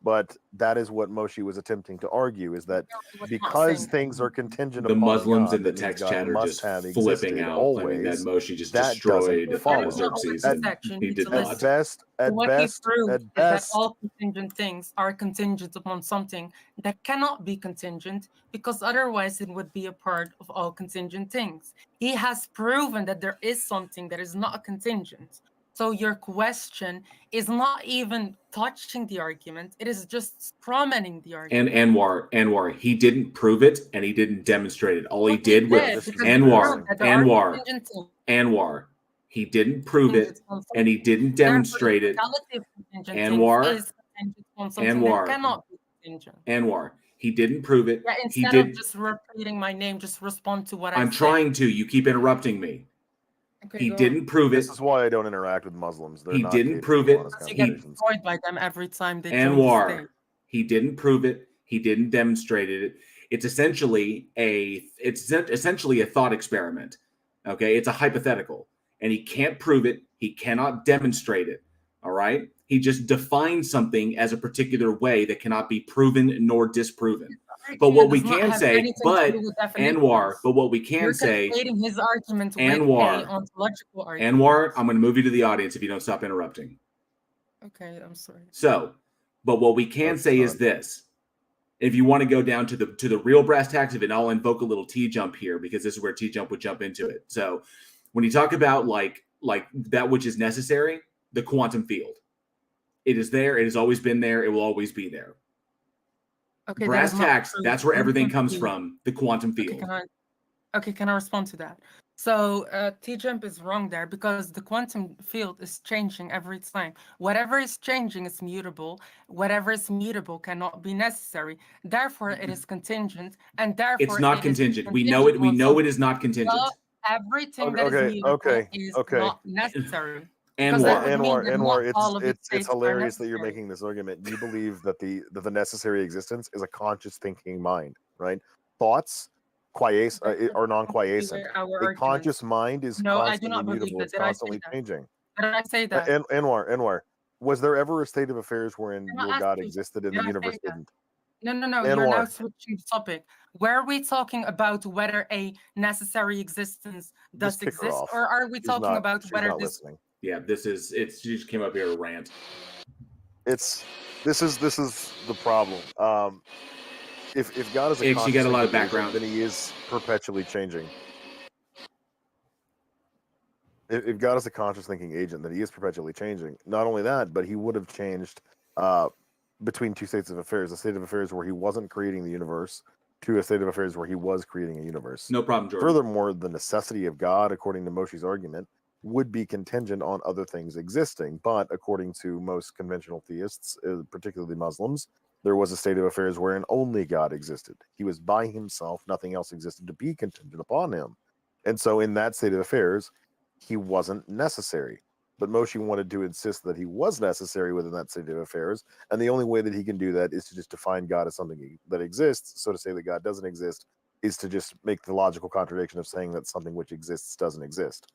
[SPEAKER 17] But that is what Moshi was attempting to argue, is that because things are contingent
[SPEAKER 1] The
[SPEAKER 17] upon
[SPEAKER 1] Muslims
[SPEAKER 17] God,
[SPEAKER 1] in the
[SPEAKER 17] that means
[SPEAKER 1] text
[SPEAKER 17] God
[SPEAKER 1] chat are
[SPEAKER 17] must
[SPEAKER 1] just
[SPEAKER 17] have
[SPEAKER 1] flipping
[SPEAKER 17] existed
[SPEAKER 1] out, claiming that
[SPEAKER 17] always.
[SPEAKER 1] Moshi just
[SPEAKER 17] That doesn't
[SPEAKER 1] destroyed
[SPEAKER 17] follow.
[SPEAKER 1] Xerxes,
[SPEAKER 21] At,
[SPEAKER 1] and he did
[SPEAKER 21] to
[SPEAKER 1] not.
[SPEAKER 21] listen. What he proved
[SPEAKER 17] at
[SPEAKER 21] is that
[SPEAKER 17] best,
[SPEAKER 21] all contingent things are contingent upon something that cannot be contingent, because otherwise it would be a part of all contingent things. He has proven that there is something that is not a contingent. So your question is not even touching the argument; it is just strawmanning the
[SPEAKER 1] And
[SPEAKER 21] argument.
[SPEAKER 1] Anwar, he didn't prove it and he didn't demonstrate it. All he
[SPEAKER 21] Well, he
[SPEAKER 1] did was
[SPEAKER 21] did, because he proved that there are contingent things.
[SPEAKER 1] Anwar, he didn't prove it
[SPEAKER 21] On
[SPEAKER 1] and he
[SPEAKER 21] something.
[SPEAKER 1] didn't
[SPEAKER 21] Therefore,
[SPEAKER 1] demonstrate
[SPEAKER 21] the
[SPEAKER 1] it.
[SPEAKER 21] totality of contingent
[SPEAKER 1] Anwar,
[SPEAKER 21] things is contingent on something that cannot be contingent.
[SPEAKER 1] Anwar, he didn't prove it.
[SPEAKER 21] Yeah,
[SPEAKER 1] He
[SPEAKER 21] instead of
[SPEAKER 1] did.
[SPEAKER 21] just repeating my name, just respond to what I
[SPEAKER 1] I'm
[SPEAKER 21] say.
[SPEAKER 1] trying to. You keep interrupting me.
[SPEAKER 21] Okay,
[SPEAKER 1] He
[SPEAKER 21] go
[SPEAKER 1] didn't
[SPEAKER 21] on.
[SPEAKER 1] prove it.
[SPEAKER 17] This is why I don't interact with Muslims. They're
[SPEAKER 1] He
[SPEAKER 17] not
[SPEAKER 1] didn't
[SPEAKER 17] capable
[SPEAKER 1] prove
[SPEAKER 17] of
[SPEAKER 1] it.
[SPEAKER 17] honest
[SPEAKER 21] Because you get
[SPEAKER 17] conversations.
[SPEAKER 21] destroyed by them every time they join the
[SPEAKER 1] Anwar,
[SPEAKER 21] stage.
[SPEAKER 1] he didn't prove it. He didn't demonstrate it. It's essentially a thought experiment. Okay, it's a hypothetical, and he can't prove it. He cannot demonstrate it. All right, he just defines something as a particular way that cannot be proven nor disproven. But what we can say, Anwar, but what we can say,
[SPEAKER 21] You're conflating his argument with
[SPEAKER 1] Anwar,
[SPEAKER 21] a ontological argument.
[SPEAKER 1] Anwar, I'm going to move you to the audience if you don't stop interrupting.
[SPEAKER 21] Okay, I'm sorry.
[SPEAKER 1] So, but what we can say is this. If you want to go down to the real brass tacks of it, I'll invoke a little T-jump here, because this is where T-jump would jump into it. So when you talk about like that which is necessary, the quantum field, it is there. It has always been there. It will always be there.
[SPEAKER 21] Okay,
[SPEAKER 1] Brass tacks, that's where everything comes
[SPEAKER 21] field.
[SPEAKER 1] from, the quantum field.
[SPEAKER 21] Can I respond to that? So T-jump is wrong there, because the quantum field is changing every time. Whatever is changing is mutable. Whatever is mutable cannot be necessary. Therefore, it is contingent, and therefore
[SPEAKER 1] It's not
[SPEAKER 21] it is
[SPEAKER 1] contingent. We know it. We know it is not contingent.
[SPEAKER 21] Well, everything that is mutable is not necessary. Because that would mean that not all of its
[SPEAKER 17] It's
[SPEAKER 21] states are
[SPEAKER 17] hilarious that you're
[SPEAKER 21] necessary.
[SPEAKER 17] making this argument. You believe that the necessary existence is a conscious thinking mind, right? Thoughts are non-quiescent.
[SPEAKER 21] Our
[SPEAKER 17] A conscious
[SPEAKER 21] arguments.
[SPEAKER 17] mind is
[SPEAKER 21] No, I do
[SPEAKER 17] constantly
[SPEAKER 21] not believe
[SPEAKER 17] mutable.
[SPEAKER 21] that.
[SPEAKER 17] It's
[SPEAKER 21] Did I say
[SPEAKER 17] constantly
[SPEAKER 21] that?
[SPEAKER 17] changing.
[SPEAKER 21] Did I say that?
[SPEAKER 17] Anwar, was there ever a state of affairs wherein
[SPEAKER 21] Can I
[SPEAKER 17] your
[SPEAKER 21] ask
[SPEAKER 17] God
[SPEAKER 21] you,
[SPEAKER 17] existed and
[SPEAKER 21] did
[SPEAKER 17] the
[SPEAKER 21] I
[SPEAKER 17] universe
[SPEAKER 21] say that?
[SPEAKER 17] didn't?
[SPEAKER 21] No. You're now
[SPEAKER 17] Anwar,
[SPEAKER 21] switching the topic. Were we talking about whether a necessary existence does
[SPEAKER 17] just kick her
[SPEAKER 21] exist,
[SPEAKER 17] off.
[SPEAKER 21] or are we talking about
[SPEAKER 17] She's
[SPEAKER 21] whether
[SPEAKER 17] not
[SPEAKER 21] this?
[SPEAKER 17] listening.
[SPEAKER 1] Yeah, she just came up here to rant.
[SPEAKER 17] This is the problem. If God is a
[SPEAKER 1] She
[SPEAKER 17] conscious
[SPEAKER 1] got a lot of
[SPEAKER 17] thinking agent,
[SPEAKER 1] background.
[SPEAKER 17] then he is perpetually changing. If God is a conscious thinking agent, then he is perpetually changing. Not only that, but he would have changed between two states of affairs: a state of affairs where he wasn't creating the universe, to a state of affairs where he was creating a universe.
[SPEAKER 1] No problem, Jordan.
[SPEAKER 17] Furthermore, the necessity of God, according to Moshi's argument, would be contingent on other things existing. But according to most conventional theists, particularly Muslims, there was a state of affairs wherein only God existed. He was by himself, nothing else existed to be contingent upon him. And so in that state of affairs, he wasn't necessary. But Moshi wanted to insist that he was necessary within that state of affairs. And the only way that he can do that is to just define God as something that exists. So to say that God doesn't exist is to just make the logical contradiction of saying that something which exists doesn't exist.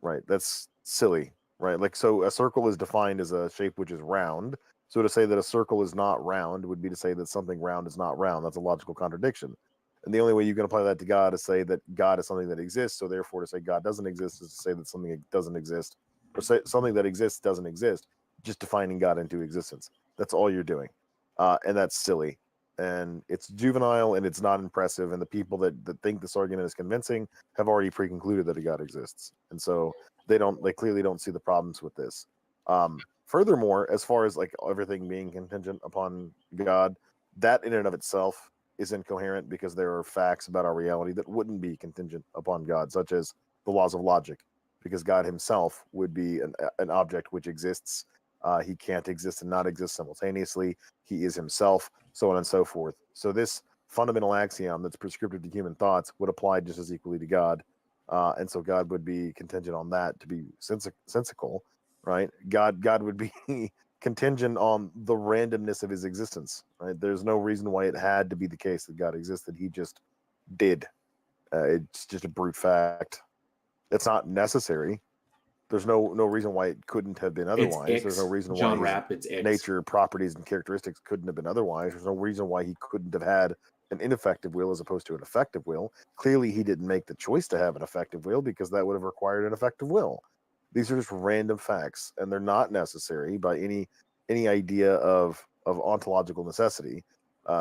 [SPEAKER 17] Right? That's silly, right? Like, so a circle is defined as a shape which is round. So to say that a circle is not round would be to say that something round is not round. That's a logical contradiction. And the only way you can apply that to God is say that God is something that exists. So therefore, to say God doesn't exist is to say that something doesn't exist, or say something that exists doesn't exist. just defining God into existence. That's all you're doing, and that's silly, and it's juvenile, and it's not impressive. And the people that think this argument is convincing have already pre-concluded that a God exists, and so they clearly don't see the problems with this. Furthermore, as far as like everything being contingent upon God, that in and of itself is incoherent because there are facts about our reality that wouldn't be contingent upon God, such as the laws of logic, because God himself would be an object which exists. He can't exist and not exist simultaneously. He is himself, so on and so forth. So this fundamental axiom that's prescriptive to human thoughts would apply just as equally to God. And so God would be contingent on that to be sensical, right? God would be contingent on the randomness of his existence, right? There's no reason why it had to be the case that God existed. He just did. It's just a brute fact. It's not necessary. There's no reason why it couldn't have been otherwise. There's no reason
[SPEAKER 1] John
[SPEAKER 17] why
[SPEAKER 1] Rapp, it's X.
[SPEAKER 17] nature, properties, and characteristics couldn't have been otherwise. There's no reason why he couldn't have had an ineffective will as opposed to an effective will. Clearly, he didn't make the choice to have an effective will because that would have required an effective will. These are just random facts, and they're not necessary by any idea of ontological necessity.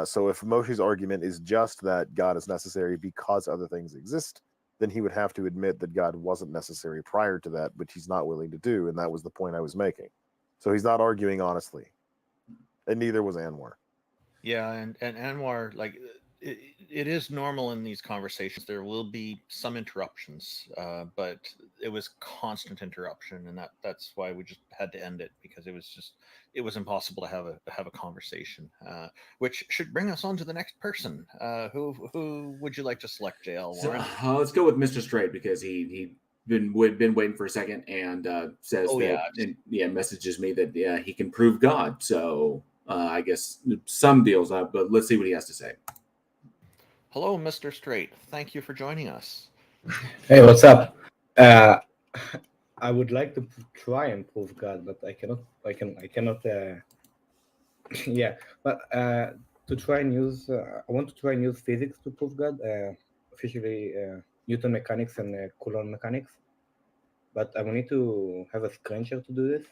[SPEAKER 17] So if Moshi's argument is just that God is necessary because other things exist, then he would have to admit that God wasn't necessary prior to that, which he's not willing to do, and that was the point I was making. So he's not arguing honestly, and neither was Anwar.
[SPEAKER 2] Yeah, and Anwar, like it is normal in these conversations. There will be some interruptions, but it was constant interruption, and that's why we just had to end it because it was impossible to have a conversation. Which should bring us on to the next person. Who would you like to select, JL
[SPEAKER 1] So,
[SPEAKER 2] Warren?
[SPEAKER 1] let's go with Mr. Straight because he been waiting for a second and says messages me that he can prove God. So I guess some deals, but let's see what he has to say.
[SPEAKER 2] Hello, Mr. Straight. Thank you for joining us.
[SPEAKER 7] Hey, what's up? I would like to try and prove God, but I cannot. I cannot. Yeah, but to try and use, I want to try and use physics to prove God. Officially, Newton mechanics and Coulomb mechanics. But I will need to have a Skern share to do this.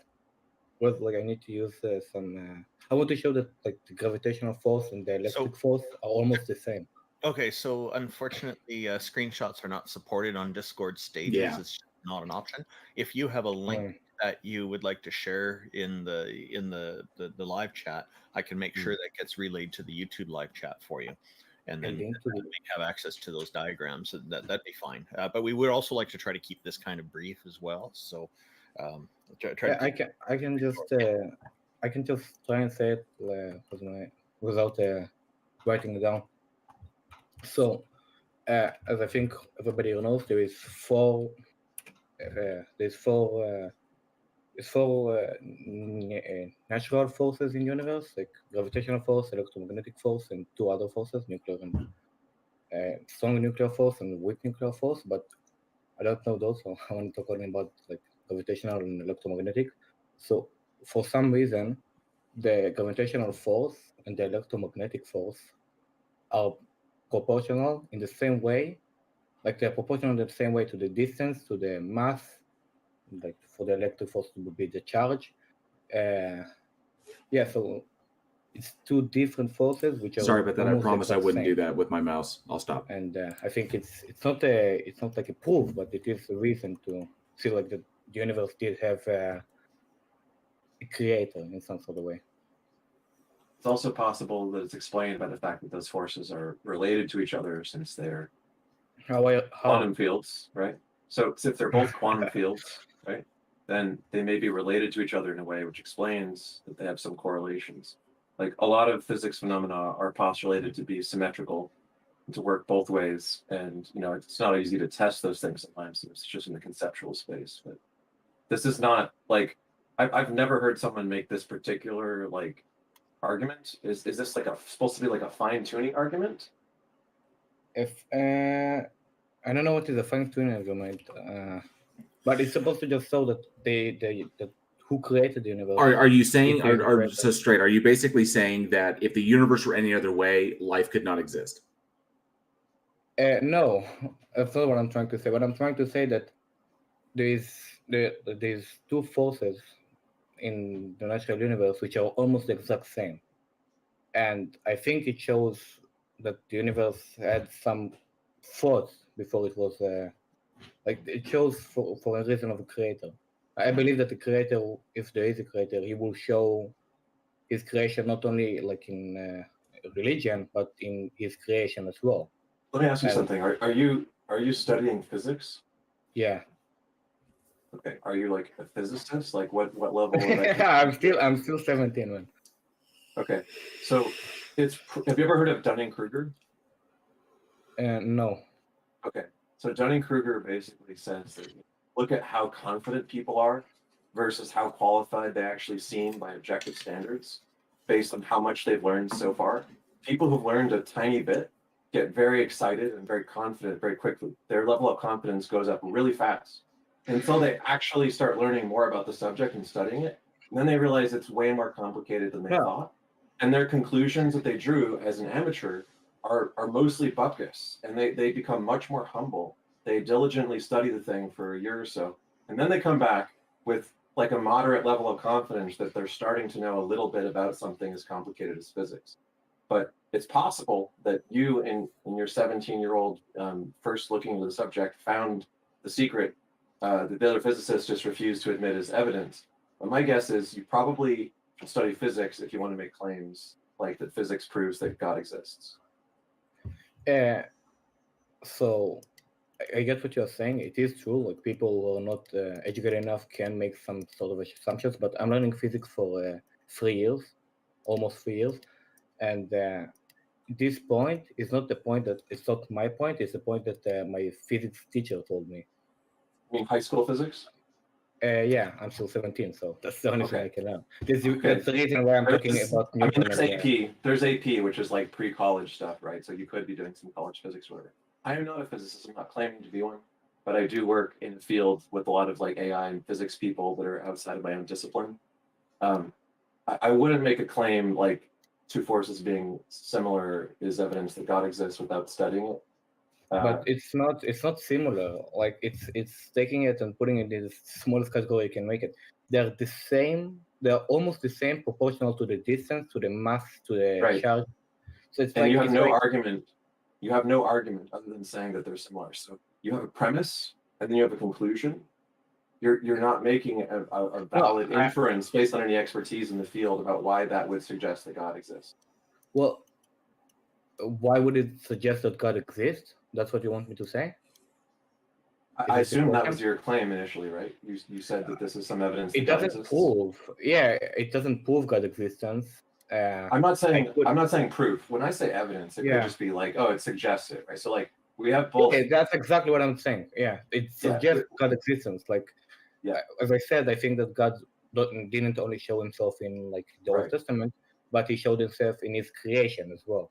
[SPEAKER 7] Well, like I need to use some. I want to show that like the gravitational force and the electric force are almost the same.
[SPEAKER 2] Okay, so unfortunately, screenshots are not supported on Discord stages.
[SPEAKER 1] Yeah.
[SPEAKER 2] It's not an option. If you have a link that you would like to share in the live chat, I can make sure that gets relayed to the YouTube live chat for you, and then you have access to those diagrams. That'd be fine. But we would also like to try to keep this kind of brief as well. So,
[SPEAKER 7] I can just try and say it without writing it down. So, as I think everybody knows, there's four natural forces in the universe, like gravitational force, electromagnetic force, and two other forces, nuclear and strong nuclear force and weak nuclear force. But I don't know those, so I want to talk only about like gravitational and electromagnetic. So, for some reason, the gravitational force and the electromagnetic force are proportional in the same way, like they're proportional in the same way to the distance, to the mass, like for the electric force to be the charge. So it's two different forces which are.
[SPEAKER 1] Sorry about that. I promise I wouldn't do that with my mouse. I'll stop.
[SPEAKER 7] And I think it's not like a proof, but it is a reason to feel like the universe did have a creator in some sort of way.
[SPEAKER 10] It's also possible that it's explained by the fact that those forces are related to each other since they're quantum fields, right? So if they're both quantum fields, right, then they may be related to each other in a way which explains that they have some correlations. Like a lot of physics phenomena are postulated to be symmetrical, to work both ways, and it's not easy to test those things sometimes. It's just in the conceptual space. But this is not like I've never heard someone make this particular like argument. Is this like supposed to be like a fine-tuning argument?
[SPEAKER 7] If I don't know what is a fine-tuning argument, but it's supposed to just show that they who created the universe.
[SPEAKER 1] Are you saying, so Straight, are you basically saying that if the universe were any other way, life could not exist?
[SPEAKER 7] No, that's not what I'm trying to say. What I'm trying to say that there's two forces in the natural universe which are almost the exact same, and I think it shows that the universe had some thoughts before it was like it shows for a reason of a creator. I believe that the creator, if there is a creator, he will show his creation not only like in religion but in his creation as well.
[SPEAKER 10] Let me ask you
[SPEAKER 7] And-
[SPEAKER 10] something. Are you studying physics?
[SPEAKER 7] Yeah.
[SPEAKER 10] Okay. Are you like a physicist? Like what level?
[SPEAKER 7] I'm still 17, man.
[SPEAKER 10] Okay. So have you ever heard of Dunning-Kruger?
[SPEAKER 7] No.
[SPEAKER 10] Okay. So Dunning-Kruger basically says that look at how confident people are versus how qualified they actually seem by objective standards based on how much they've learned so far. People who've learned a tiny bit get very excited and very confident very quickly. Their level of confidence goes up really fast until they actually start learning more about the subject and studying it. And then they realize it's way more complicated than they thought. And their conclusions that they drew as an amateur are mostly bupkis, and they become much more humble. They diligently study the thing for a year or so, and then they come back with like a moderate level of confidence that they're starting to know a little bit about something as complicated as physics. But it's possible that you, in your 17-year-old first looking into the subject, found the secret that the other physicists just refused to admit as evidence. But my guess is you probably should study physics if you want to make claims like that physics proves that God exists.
[SPEAKER 7] So I get what you're saying. It is true. Like people who are not educated enough can make some sort of assumptions. But I'm learning physics for 3 years, almost 3 years, and this point is not the point that it's not my point. It's the point that my physics teacher told me.
[SPEAKER 10] You mean high school physics?
[SPEAKER 7] Yeah, I'm still 17, so that's the only thing I can learn.
[SPEAKER 10] Okay.
[SPEAKER 7] That's the reason why I'm talking about
[SPEAKER 10] I mean,
[SPEAKER 7] Newton.
[SPEAKER 10] there's AP. There's AP, which is like pre-college stuff, right? So you could be doing some college physics or whatever. I am not a physicist. I'm not claiming to be one, but I do work in the field with a lot of like AI and physics people that are outside of my own discipline. I wouldn't make a claim like two forces being similar is evidence that God exists without studying it.
[SPEAKER 7] But it's not similar. Like it's taking it and putting it in the smallest category you can make it. They're the same. They're almost the same proportional to the distance, to the mass, to the charge. So it's
[SPEAKER 10] and
[SPEAKER 7] like
[SPEAKER 10] you have
[SPEAKER 7] it's
[SPEAKER 10] no
[SPEAKER 7] like,
[SPEAKER 10] argument. You have no argument other than saying that they're similar. So you have a premise and then you have a conclusion. You're not making a valid inference based on any expertise in the field about why that would suggest that God exists.
[SPEAKER 7] Well, why would it suggest that God exists? That's what you want me to say?
[SPEAKER 10] I assume that was your claim initially, right? You said that this is some evidence that
[SPEAKER 7] It
[SPEAKER 10] God
[SPEAKER 7] doesn't
[SPEAKER 10] exists.
[SPEAKER 7] prove. Yeah, it doesn't prove God's existence.
[SPEAKER 10] I'm not saying proof. When I say evidence, it could just be like, oh, it suggests it, right? So like we have both.
[SPEAKER 7] Yeah, that's exactly what I'm saying. Yeah, it suggests God's existence. Like, as I said, I think that God didn't only show himself in like the Old Testament, but he showed himself in his creation as well.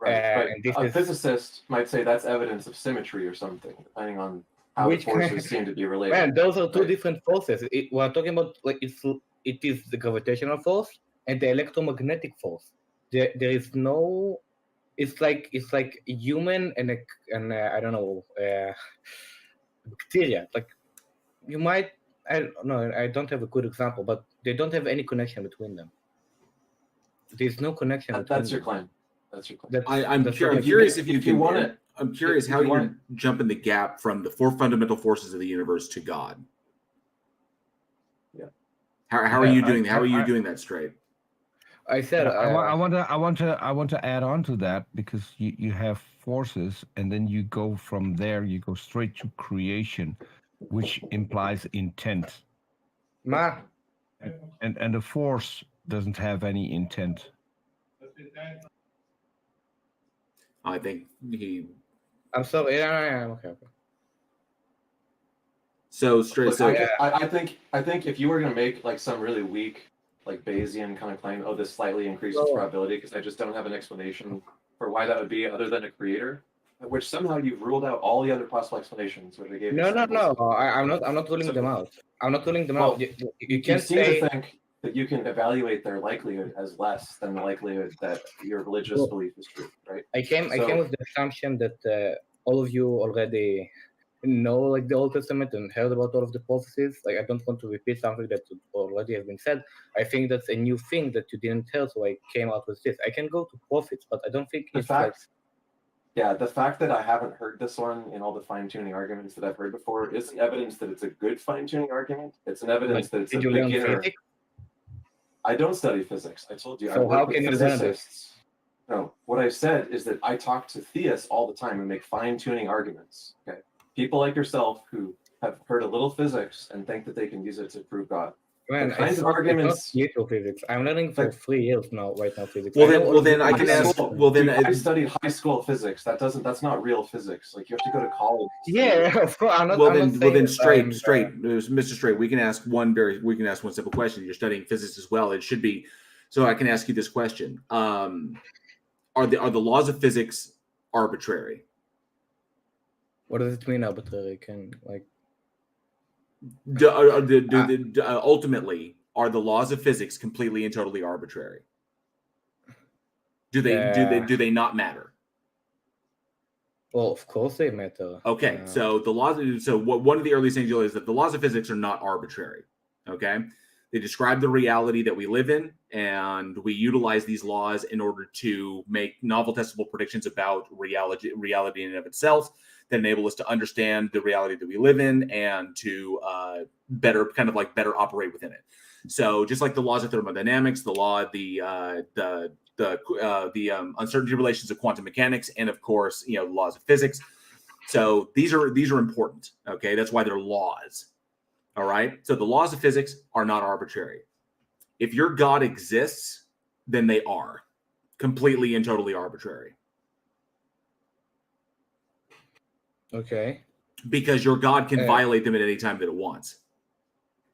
[SPEAKER 10] Right,
[SPEAKER 7] and
[SPEAKER 10] but a physicist might say that's evidence of symmetry or something, depending on how the forces seem to be related.
[SPEAKER 7] Man, those are two different forces. We're talking about like it is the gravitational force and the electromagnetic force. There is no. It's like a human and I don't know bacteria. Like you might I don't know. I don't have a good example, but they don't have any connection between them. There's no connection.
[SPEAKER 10] That's your claim. That's your claim.
[SPEAKER 1] I'm curious if you want it. I'm curious how you're jumping the gap from the four fundamental forces of the universe to God.
[SPEAKER 10] Yeah.
[SPEAKER 1] How are you doing? How are you doing that straight?
[SPEAKER 7] I said
[SPEAKER 3] I want to add on to that because you have forces and then you go from there. You go straight to creation, which implies intent. And the force doesn't have any intent.
[SPEAKER 1] I think he.
[SPEAKER 7] I'm sorry. Yeah, okay.
[SPEAKER 1] So straight.
[SPEAKER 10] Look,
[SPEAKER 1] So
[SPEAKER 10] I think if you were going to make like some really weak, like Bayesian kind of claim, oh, this slightly increases probability, because I just don't have an explanation for why that would be other than a creator, which somehow you've ruled out all the other possible explanations, which I gave.
[SPEAKER 7] No. I'm not ruling them out. I'm not ruling them out. You can
[SPEAKER 10] seem to think that you can evaluate their likelihood as less than the likelihood that your religious belief is true, right?
[SPEAKER 7] I came with the assumption that all of you already know like the Old Testament and heard about all of the prophecies. Like I don't want to repeat something that already has been said. I think that's a new thing that you didn't tell, so I came out with this. I can go to prophets, but I don't think
[SPEAKER 10] The
[SPEAKER 7] it's like
[SPEAKER 10] fact, yeah, the fact that I haven't heard this one in all the fine-tuning arguments that I've heard before isn't evidence that it's a good fine-tuning argument. It's an evidence that it's a
[SPEAKER 7] did you learn
[SPEAKER 10] beginner.
[SPEAKER 7] physics?
[SPEAKER 10] I don't study physics. I told you. I
[SPEAKER 7] So
[SPEAKER 10] work
[SPEAKER 7] how
[SPEAKER 10] with
[SPEAKER 7] can you learn this?
[SPEAKER 10] physicists. No, what I said is that I talk to theists all the time and make fine-tuning arguments. Okay, people like yourself who have heard a little physics and think that they can use it to prove God.
[SPEAKER 7] Man,
[SPEAKER 10] The kinds of arguments.
[SPEAKER 7] Little physics. I'm learning for 3 years now, right now, physics.
[SPEAKER 10] I studied high school physics. That's not real physics. Like you have to go to college.
[SPEAKER 7] Yeah, of course. I'm not.
[SPEAKER 1] Well,
[SPEAKER 7] I'm
[SPEAKER 1] then,
[SPEAKER 7] not
[SPEAKER 1] well, then,
[SPEAKER 7] saying that
[SPEAKER 1] straight, Mr. Straight. We can ask one simple question. You're studying physics as well. It should be, so I can ask you this question: Are the laws of physics arbitrary?
[SPEAKER 7] What does it mean arbitrary? Can like
[SPEAKER 1] ultimately, are the laws of physics completely and totally arbitrary? Do they not matter?
[SPEAKER 7] Well, of course they matter.
[SPEAKER 1] Okay, so the laws. So one of the earliest things you'll is that the laws of physics are not arbitrary. Okay, they describe the reality that we live in, and we utilize these laws in order to make novel, testable predictions about reality in and of itself that enable us to understand the reality that we live in and to better operate within it. So just like the laws of thermodynamics, the law, the uncertainty relations of quantum mechanics, and of course, the laws of physics. So these are important. Okay, that's why they're laws. All right. So the laws of physics are not arbitrary. If your God exists, then they are completely and totally arbitrary.
[SPEAKER 7] Okay.
[SPEAKER 1] Because your God can violate them at any time that it wants.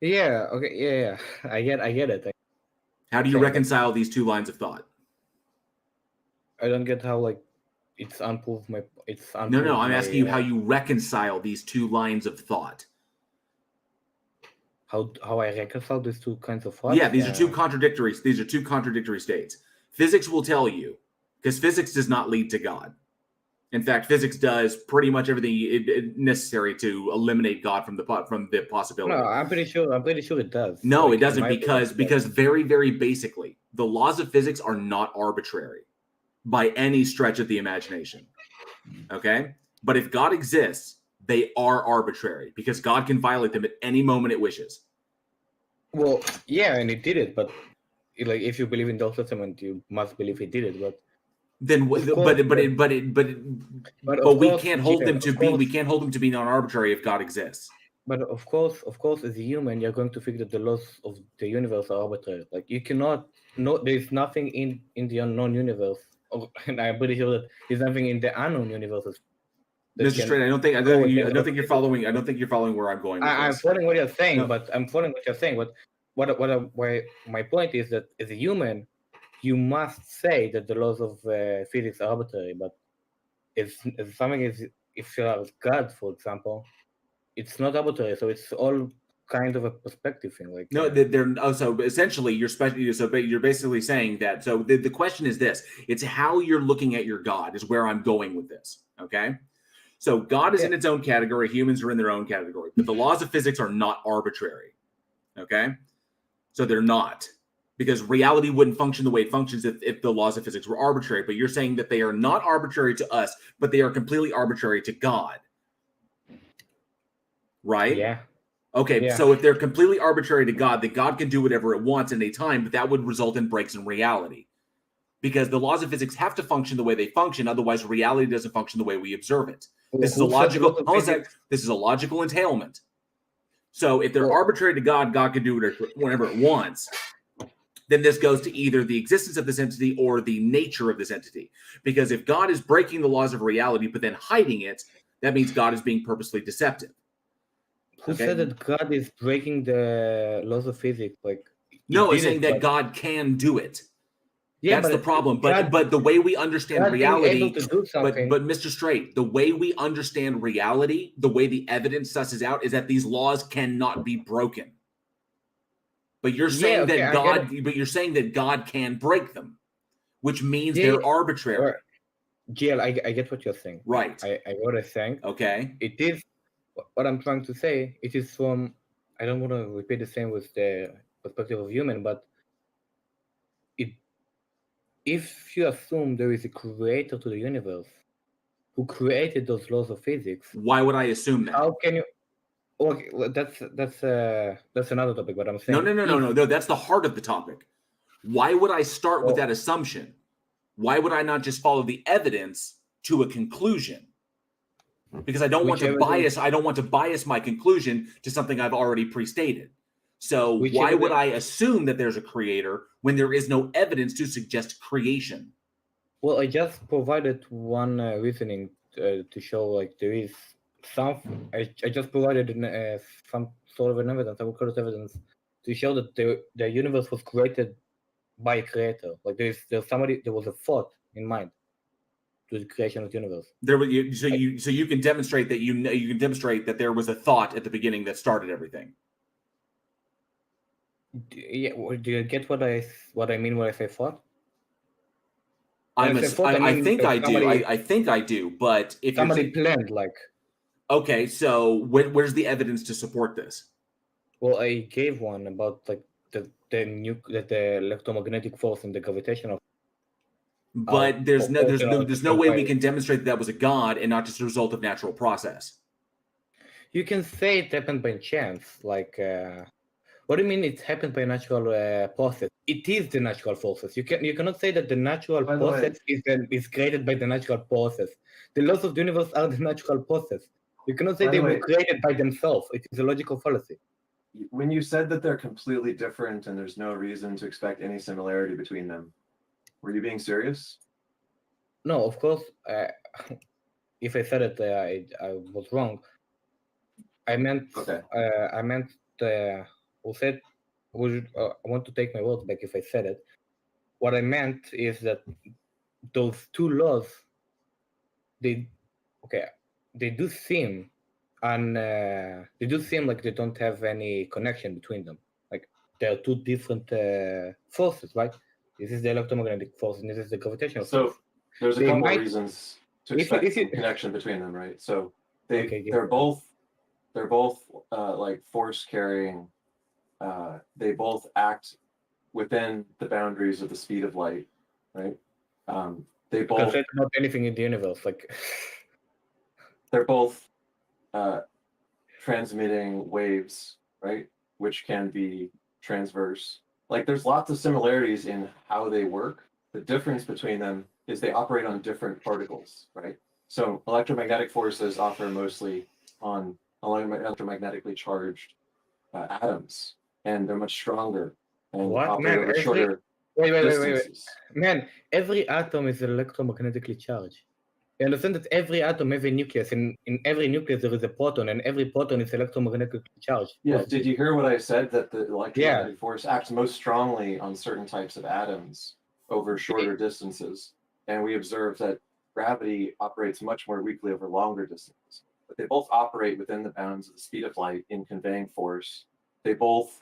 [SPEAKER 7] Yeah. Okay. Yeah. I get it.
[SPEAKER 1] How do you reconcile these two lines of thought?
[SPEAKER 7] I don't get how it's unproved.
[SPEAKER 1] No. I'm asking you how you reconcile these two lines of thought.
[SPEAKER 7] How I reconcile these two kinds of thoughts?
[SPEAKER 1] Yeah, these are two contradictory states. Physics will tell you, because physics does not lead to God. In fact, physics does pretty much everything necessary to eliminate God from the possibility.
[SPEAKER 7] No, I'm pretty sure it does.
[SPEAKER 1] No, it doesn't, because very, very basically, the laws of physics are not arbitrary by any stretch of the imagination. Okay? But if God exists, they are arbitrary because God can violate them at any moment it wishes.
[SPEAKER 7] Well, yeah, and it did it, but if you believe in the Old Testament, you must believe he did it. But
[SPEAKER 1] then, we can't hold them to be. We can't hold them to be non-arbitrary if God exists.
[SPEAKER 7] But of course, as a human, you're going to think that the laws of the universe are arbitrary. Like you cannot. No, there's nothing in the unknown universe, and I'm pretty sure that there's nothing in the unknown universes.
[SPEAKER 1] Mr. Straight, I don't think you're following. I don't think you're following where I'm going.
[SPEAKER 7] I'm following what you're saying, But my point is that as a human, you must say that the laws of physics are arbitrary. But if you are God, for example, it's not arbitrary. So it's all kind of a perspective thing.
[SPEAKER 1] So essentially you're basically saying that. So the question is this: it's how you're looking at your God is where I'm going with this. Okay. So God is in its own category. Humans are in their own category. But the laws of physics are not arbitrary. Okay? So they're not. Because reality wouldn't function the way it functions if the laws of physics were arbitrary. But you're saying that they are not arbitrary to us, but they are completely arbitrary to God. Right?
[SPEAKER 7] Yeah.
[SPEAKER 1] Okay, so if they're completely arbitrary to God, then God can do whatever it wants at any time, but that would result in breaks in reality. Because the laws of physics have to function the way they function. Otherwise, reality doesn't function the way we observe it. This is a logical entailment. So if they're arbitrary to God, God can do whatever it wants. Then this goes to either the existence of this entity or the nature of this entity. Because if God is breaking the laws of reality but then hiding it, that means God is being purposely deceptive.
[SPEAKER 7] Who said that God is breaking the laws of physics?
[SPEAKER 1] No, it's saying that God can do it.
[SPEAKER 7] Yeah,
[SPEAKER 1] that's the problem. But the way we understand reality, but Mr. Straight, the way we understand reality, the way the evidence susses out is that these laws cannot be broken. But you're saying that God can break them, which means they're arbitrary.
[SPEAKER 7] GL, I get what you're saying.
[SPEAKER 1] Right.
[SPEAKER 7] I what I'm saying.
[SPEAKER 1] Okay.
[SPEAKER 7] It is what I'm trying to say, it is from, I don't want to repeat the same with the perspective of human, but if you assume there is a creator to the universe who created those laws of physics,
[SPEAKER 1] why would I assume that?
[SPEAKER 7] how can you? Okay, well, that's another topic. But I'm saying
[SPEAKER 1] No. That's the heart of the topic. Why would I start with that assumption? Why would I not just follow the evidence to a conclusion? Because I don't want to bias. I don't want to bias my conclusion to something I've already pre-stated. So why would I assume that there's a creator when there is no evidence to suggest creation?
[SPEAKER 7] Well, I just provided one reasoning to show like there is some. I just provided some sort of an evidence. I would call it evidence to show that the universe was created by a creator. Like there's somebody. There was a thought in mind to the creation of the universe.
[SPEAKER 1] So you can demonstrate that you can demonstrate that there was a thought at the beginning that started everything.
[SPEAKER 7] Yeah, do you get what I mean when I say thought?
[SPEAKER 1] I think I do. I think I do. But if
[SPEAKER 7] somebody planned, like,
[SPEAKER 1] okay, so where's the evidence to support this?
[SPEAKER 7] Well, I gave one about like the electromagnetic force and the gravitational.
[SPEAKER 1] But there's no way we can demonstrate that was a god and not just a result of natural process.
[SPEAKER 7] You can say it happened by chance, like. What do you mean it happened by natural process? It is the natural forces. You cannot say that the natural process is created by the natural process. The laws of the universe are the natural process. You cannot say they were created by themselves. It is a logical fallacy.
[SPEAKER 10] When you said that they're completely different and there's no reason to expect any similarity between them, were you being serious?
[SPEAKER 7] No, of course. If I said it, I was wrong. I meant. Okay. I meant. Who said? I want to take my words back if I said it. What I meant is that those two laws, they do seem, and they do seem like they don't have any connection between them. Like they are two different forces, right? This is the electromagnetic force, and this is the gravitational force.
[SPEAKER 10] So there's a couple of reasons to expect some connection between them, right? So they're both like force carrying. They both act within the boundaries of the speed of light, right? They both
[SPEAKER 7] can say about anything in the universe, like
[SPEAKER 10] they're both transmitting waves, right? Which can be transverse. Like there's lots of similarities in how they work. The difference between them is they operate on different particles, right? So electromagnetic forces operate mostly on electromagnetically charged atoms, and they're much stronger and operate over shorter distances.
[SPEAKER 7] Wait. Man, every atom is electromagnetically charged. You understand that every atom has a nucleus, and in every nucleus there is a proton, and every proton is electromagnetically charged.
[SPEAKER 10] Yeah, did you hear what I said? That the electromagnetic force acts most strongly on certain types of atoms over shorter distances. And we observed that gravity operates much more weakly over longer distances. But they both operate within the bounds of the speed of light in conveying force. They both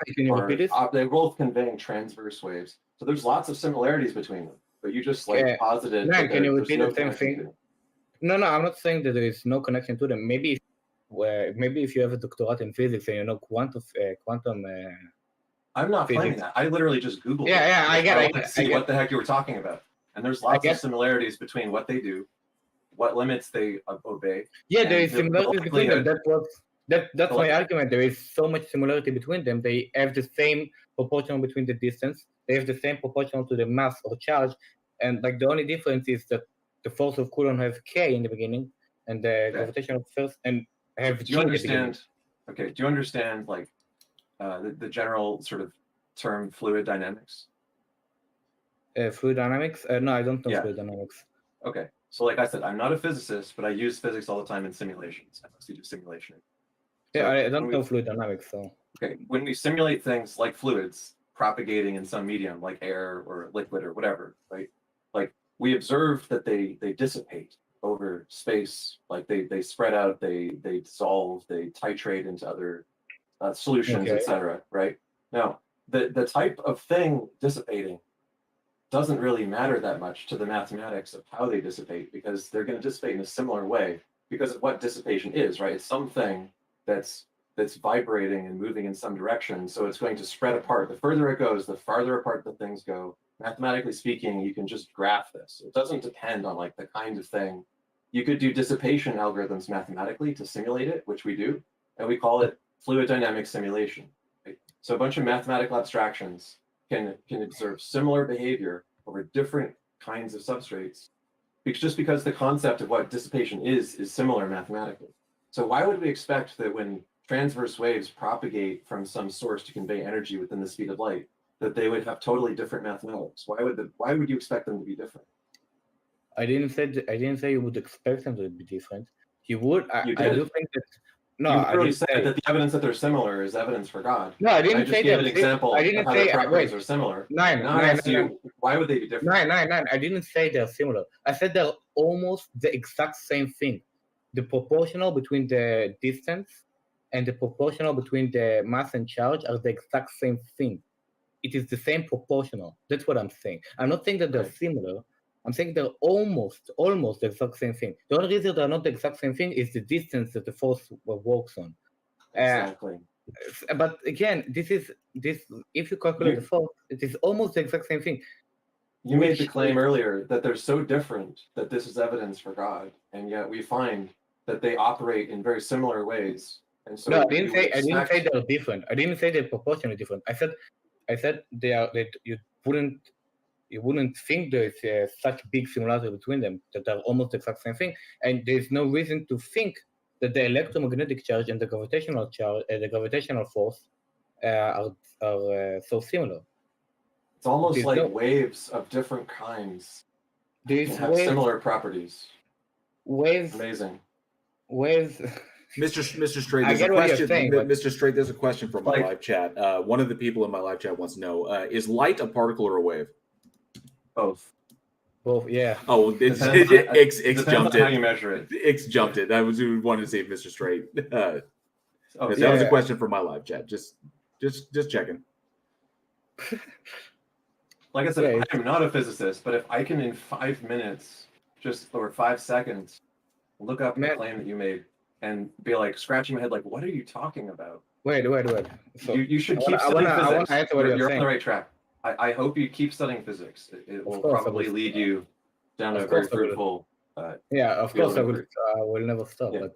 [SPEAKER 10] they're both conveying transverse waves. So there's lots of similarities between them. But you just posited that
[SPEAKER 7] can you repeat
[SPEAKER 10] no
[SPEAKER 7] the same thing? No, I'm not saying that there is no connection to them. Maybe if you have a doctorate in physics and you know quantum.
[SPEAKER 10] I'm not claiming that. I literally just Googled it.
[SPEAKER 7] I get
[SPEAKER 10] to see what the heck you were talking about. And there's lots of similarities between what they do, what limits they obey.
[SPEAKER 7] Yeah, there is similarities between them. That's my argument. There is so much similarity between them. They have the same proportional between the distance. They have the same proportional to the mass or charge. And like the only difference is that the force of Coulomb have K in the beginning, and the gravitational force and have G in the beginning.
[SPEAKER 10] Okay. Do you understand like the general sort of term fluid dynamics?
[SPEAKER 7] Fluid dynamics? No, I don't know fluid dynamics.
[SPEAKER 10] Okay. So like I said, I'm not a physicist, but I use physics all the time in simulations. I mostly do simulation.
[SPEAKER 7] Yeah, I don't know fluid dynamics, so.
[SPEAKER 10] Okay, when we simulate things like fluids propagating in some medium, like air or liquid or whatever, right? Like we observe that they dissipate over space, like they spread out, they dissolve, they titrate into other solutions, etc. Right? Now, the type of thing dissipating doesn't really matter that much to the mathematics of how they dissipate, because they're going to dissipate in a similar way because of what dissipation is, right? It's something that's vibrating and moving in some direction. So it's going to spread apart. The further it goes, the farther apart the things go. Mathematically speaking, you can just graph this. It doesn't depend on like the kind of thing. You could do dissipation algorithms mathematically to simulate it, which we do, and we call it fluid dynamic simulation. Right? So a bunch of mathematical abstractions can observe similar behavior over different kinds of substrates, because the concept of what dissipation is similar mathematically. So why would we expect that when transverse waves propagate from some source to convey energy within the speed of light, that they would have totally different mathematics? Why would you expect them to be different?
[SPEAKER 7] I didn't say you would expect them to be different. You would. I do think that. No,
[SPEAKER 10] you
[SPEAKER 7] I
[SPEAKER 10] literally
[SPEAKER 7] didn't
[SPEAKER 10] said
[SPEAKER 7] say
[SPEAKER 10] that the evidence that they're similar is evidence for God.
[SPEAKER 7] No, I didn't
[SPEAKER 10] just
[SPEAKER 7] say
[SPEAKER 10] gave
[SPEAKER 7] that.
[SPEAKER 10] an example
[SPEAKER 7] I
[SPEAKER 10] of
[SPEAKER 7] didn't
[SPEAKER 10] how
[SPEAKER 7] say.
[SPEAKER 10] their properties
[SPEAKER 7] Wait,
[SPEAKER 10] are similar.
[SPEAKER 7] nine.
[SPEAKER 10] Now I asked you, why would they be different?
[SPEAKER 7] Nine. I didn't say they're similar. I said they're almost the exact same thing. The proportional between the distance and the proportional between the mass and charge are the exact same thing. It is the same proportional. That's what I'm saying. I'm not saying that they're similar. I'm saying they're almost the exact same thing. The only reason they're not the exact same thing is the distance that the force works on.
[SPEAKER 10] Exactly.
[SPEAKER 7] But again, this. If you calculate the force, it is almost the exact same thing.
[SPEAKER 10] You made the claim earlier that they're so different that this is evidence for God, and yet we find that they operate in very similar ways. And so
[SPEAKER 7] No, I didn't say they're different. I didn't say they're proportionally different. I said they are that you wouldn't think there's such big similarity between them, that they're almost the exact same thing, and there's no reason to think that the electromagnetic charge and the gravitational charge, the gravitational force, are so similar.
[SPEAKER 10] It's almost like waves of different kinds can have similar properties.
[SPEAKER 7] Waves.
[SPEAKER 10] Amazing.
[SPEAKER 7] Waves.
[SPEAKER 1] Mr. Straight, there's a question. Mr. Straight, there's a question from my live chat. One of the people in my live chat wants to know: is light a particle or a wave?
[SPEAKER 10] Both.
[SPEAKER 7] Both, yeah.
[SPEAKER 1] Oh, X jumped it.
[SPEAKER 10] How you measure it?
[SPEAKER 1] X jumped it. I was wanting to see if Mr. Straight. That was a question from my live chat. Just checking.
[SPEAKER 10] Like I said, I am not a physicist, but if I can in 5 minutes, or 5 seconds, look up the claim that you made and be like scratching my head, like, what are you talking about?
[SPEAKER 7] Wait. So
[SPEAKER 10] you should keep studying physics.
[SPEAKER 7] I want to answer what
[SPEAKER 10] you're on the right track. I hope you keep studying physics. It will probably lead you down a very fruitful.
[SPEAKER 7] Of course I will never stop.
[SPEAKER 10] Yeah.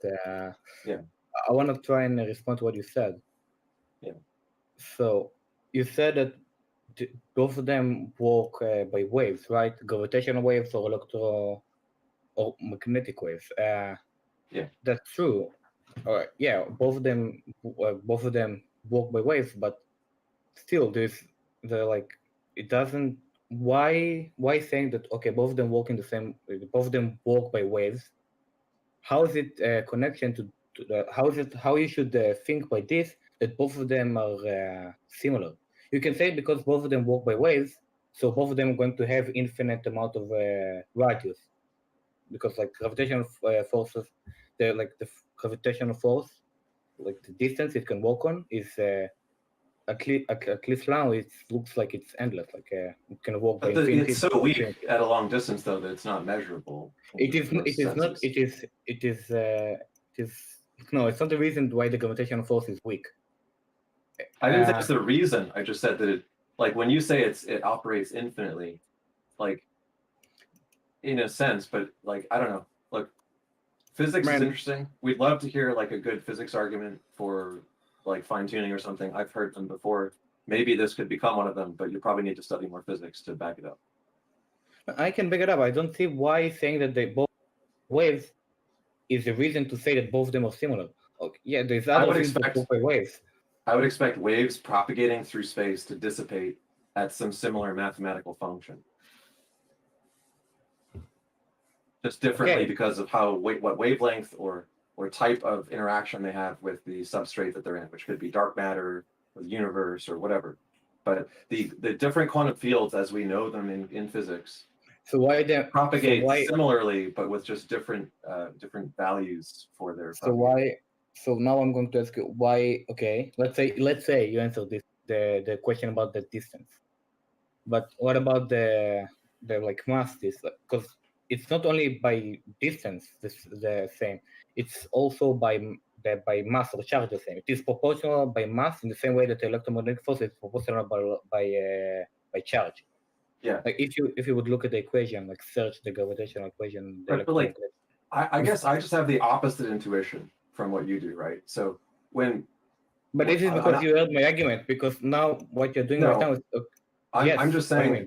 [SPEAKER 7] But I want to try and respond to what you said.
[SPEAKER 10] Yeah.
[SPEAKER 7] So you said that both of them work by waves, right? Gravitational waves or magnetic waves. That's true. Both of them work by waves, but still, it doesn't. Why saying that? Okay, both of them work both of them work by waves. How is it a connection to the? How you should think by this that both of them are similar? You can say because both of them work by waves, so both of them are going to have infinite amount of radius, because like gravitational forces, the gravitational force, like the distance it can walk on is at least now it looks like it's endless, like it can walk by infinity.
[SPEAKER 10] It's so weak at a long distance, though, that it's not measurable.
[SPEAKER 7] It is not. No, it's not the reason why the gravitational force is weak.
[SPEAKER 10] I didn't say it's the reason. I just said that it, like when you say it operates infinitely, like in a sense, but like I don't know. Look, physics is interesting. We'd love to hear like a good physics argument for like fine tuning or something. I've heard them before. Maybe this could become one of them, but you probably need to study more physics to back it up.
[SPEAKER 7] I can back it up. I don't see why saying that they both waves is the reason to say that both of them are similar. Okay, yeah, there's other things that work by waves.
[SPEAKER 10] I would expect waves propagating through space to dissipate at some similar mathematical function. Just differently because of what wavelength or type of interaction they have with the substrate that they're in, which could be dark matter or the universe or whatever. But the different quantum fields as we know them in physics propagate similarly, but with just different values for their
[SPEAKER 7] So now I'm going to ask you why. Okay, let's say you answer the question about the distance, but what about the like mass distance? Because it's not only by distance the same; it's also by that by mass the charge is the same. It is proportional by mass in the same way that the electromagnetic force is proportional by charge.
[SPEAKER 10] Yeah.
[SPEAKER 7] Like if you would look at the equation, like search the gravitational equation, the
[SPEAKER 10] Right, but like,
[SPEAKER 7] electromagnetic.
[SPEAKER 10] I guess I just have the opposite intuition from what you do, right? So when.
[SPEAKER 7] But this is because you heard my argument. Because now what you're doing right now is.
[SPEAKER 10] I'm just
[SPEAKER 7] what do you
[SPEAKER 10] saying,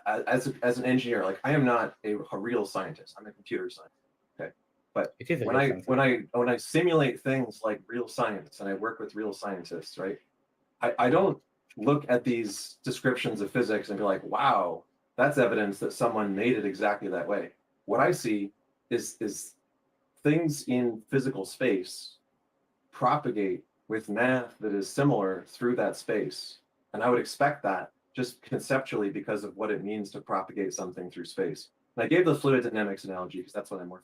[SPEAKER 10] as an engineer, like I am not a real scientist. I'm a computer scientist. Okay, but
[SPEAKER 7] It is a
[SPEAKER 10] when
[SPEAKER 7] real
[SPEAKER 10] I
[SPEAKER 7] science.
[SPEAKER 10] when I simulate things like real science and I work with real scientists, right? I don't look at these descriptions of physics and be like, wow, that's evidence that someone made it exactly that way. What I see is things in physical space propagate with math that is similar through that space. And I would expect that just conceptually because of what it means to propagate something through space. And I gave the fluid dynamics analogy because that's what I'm more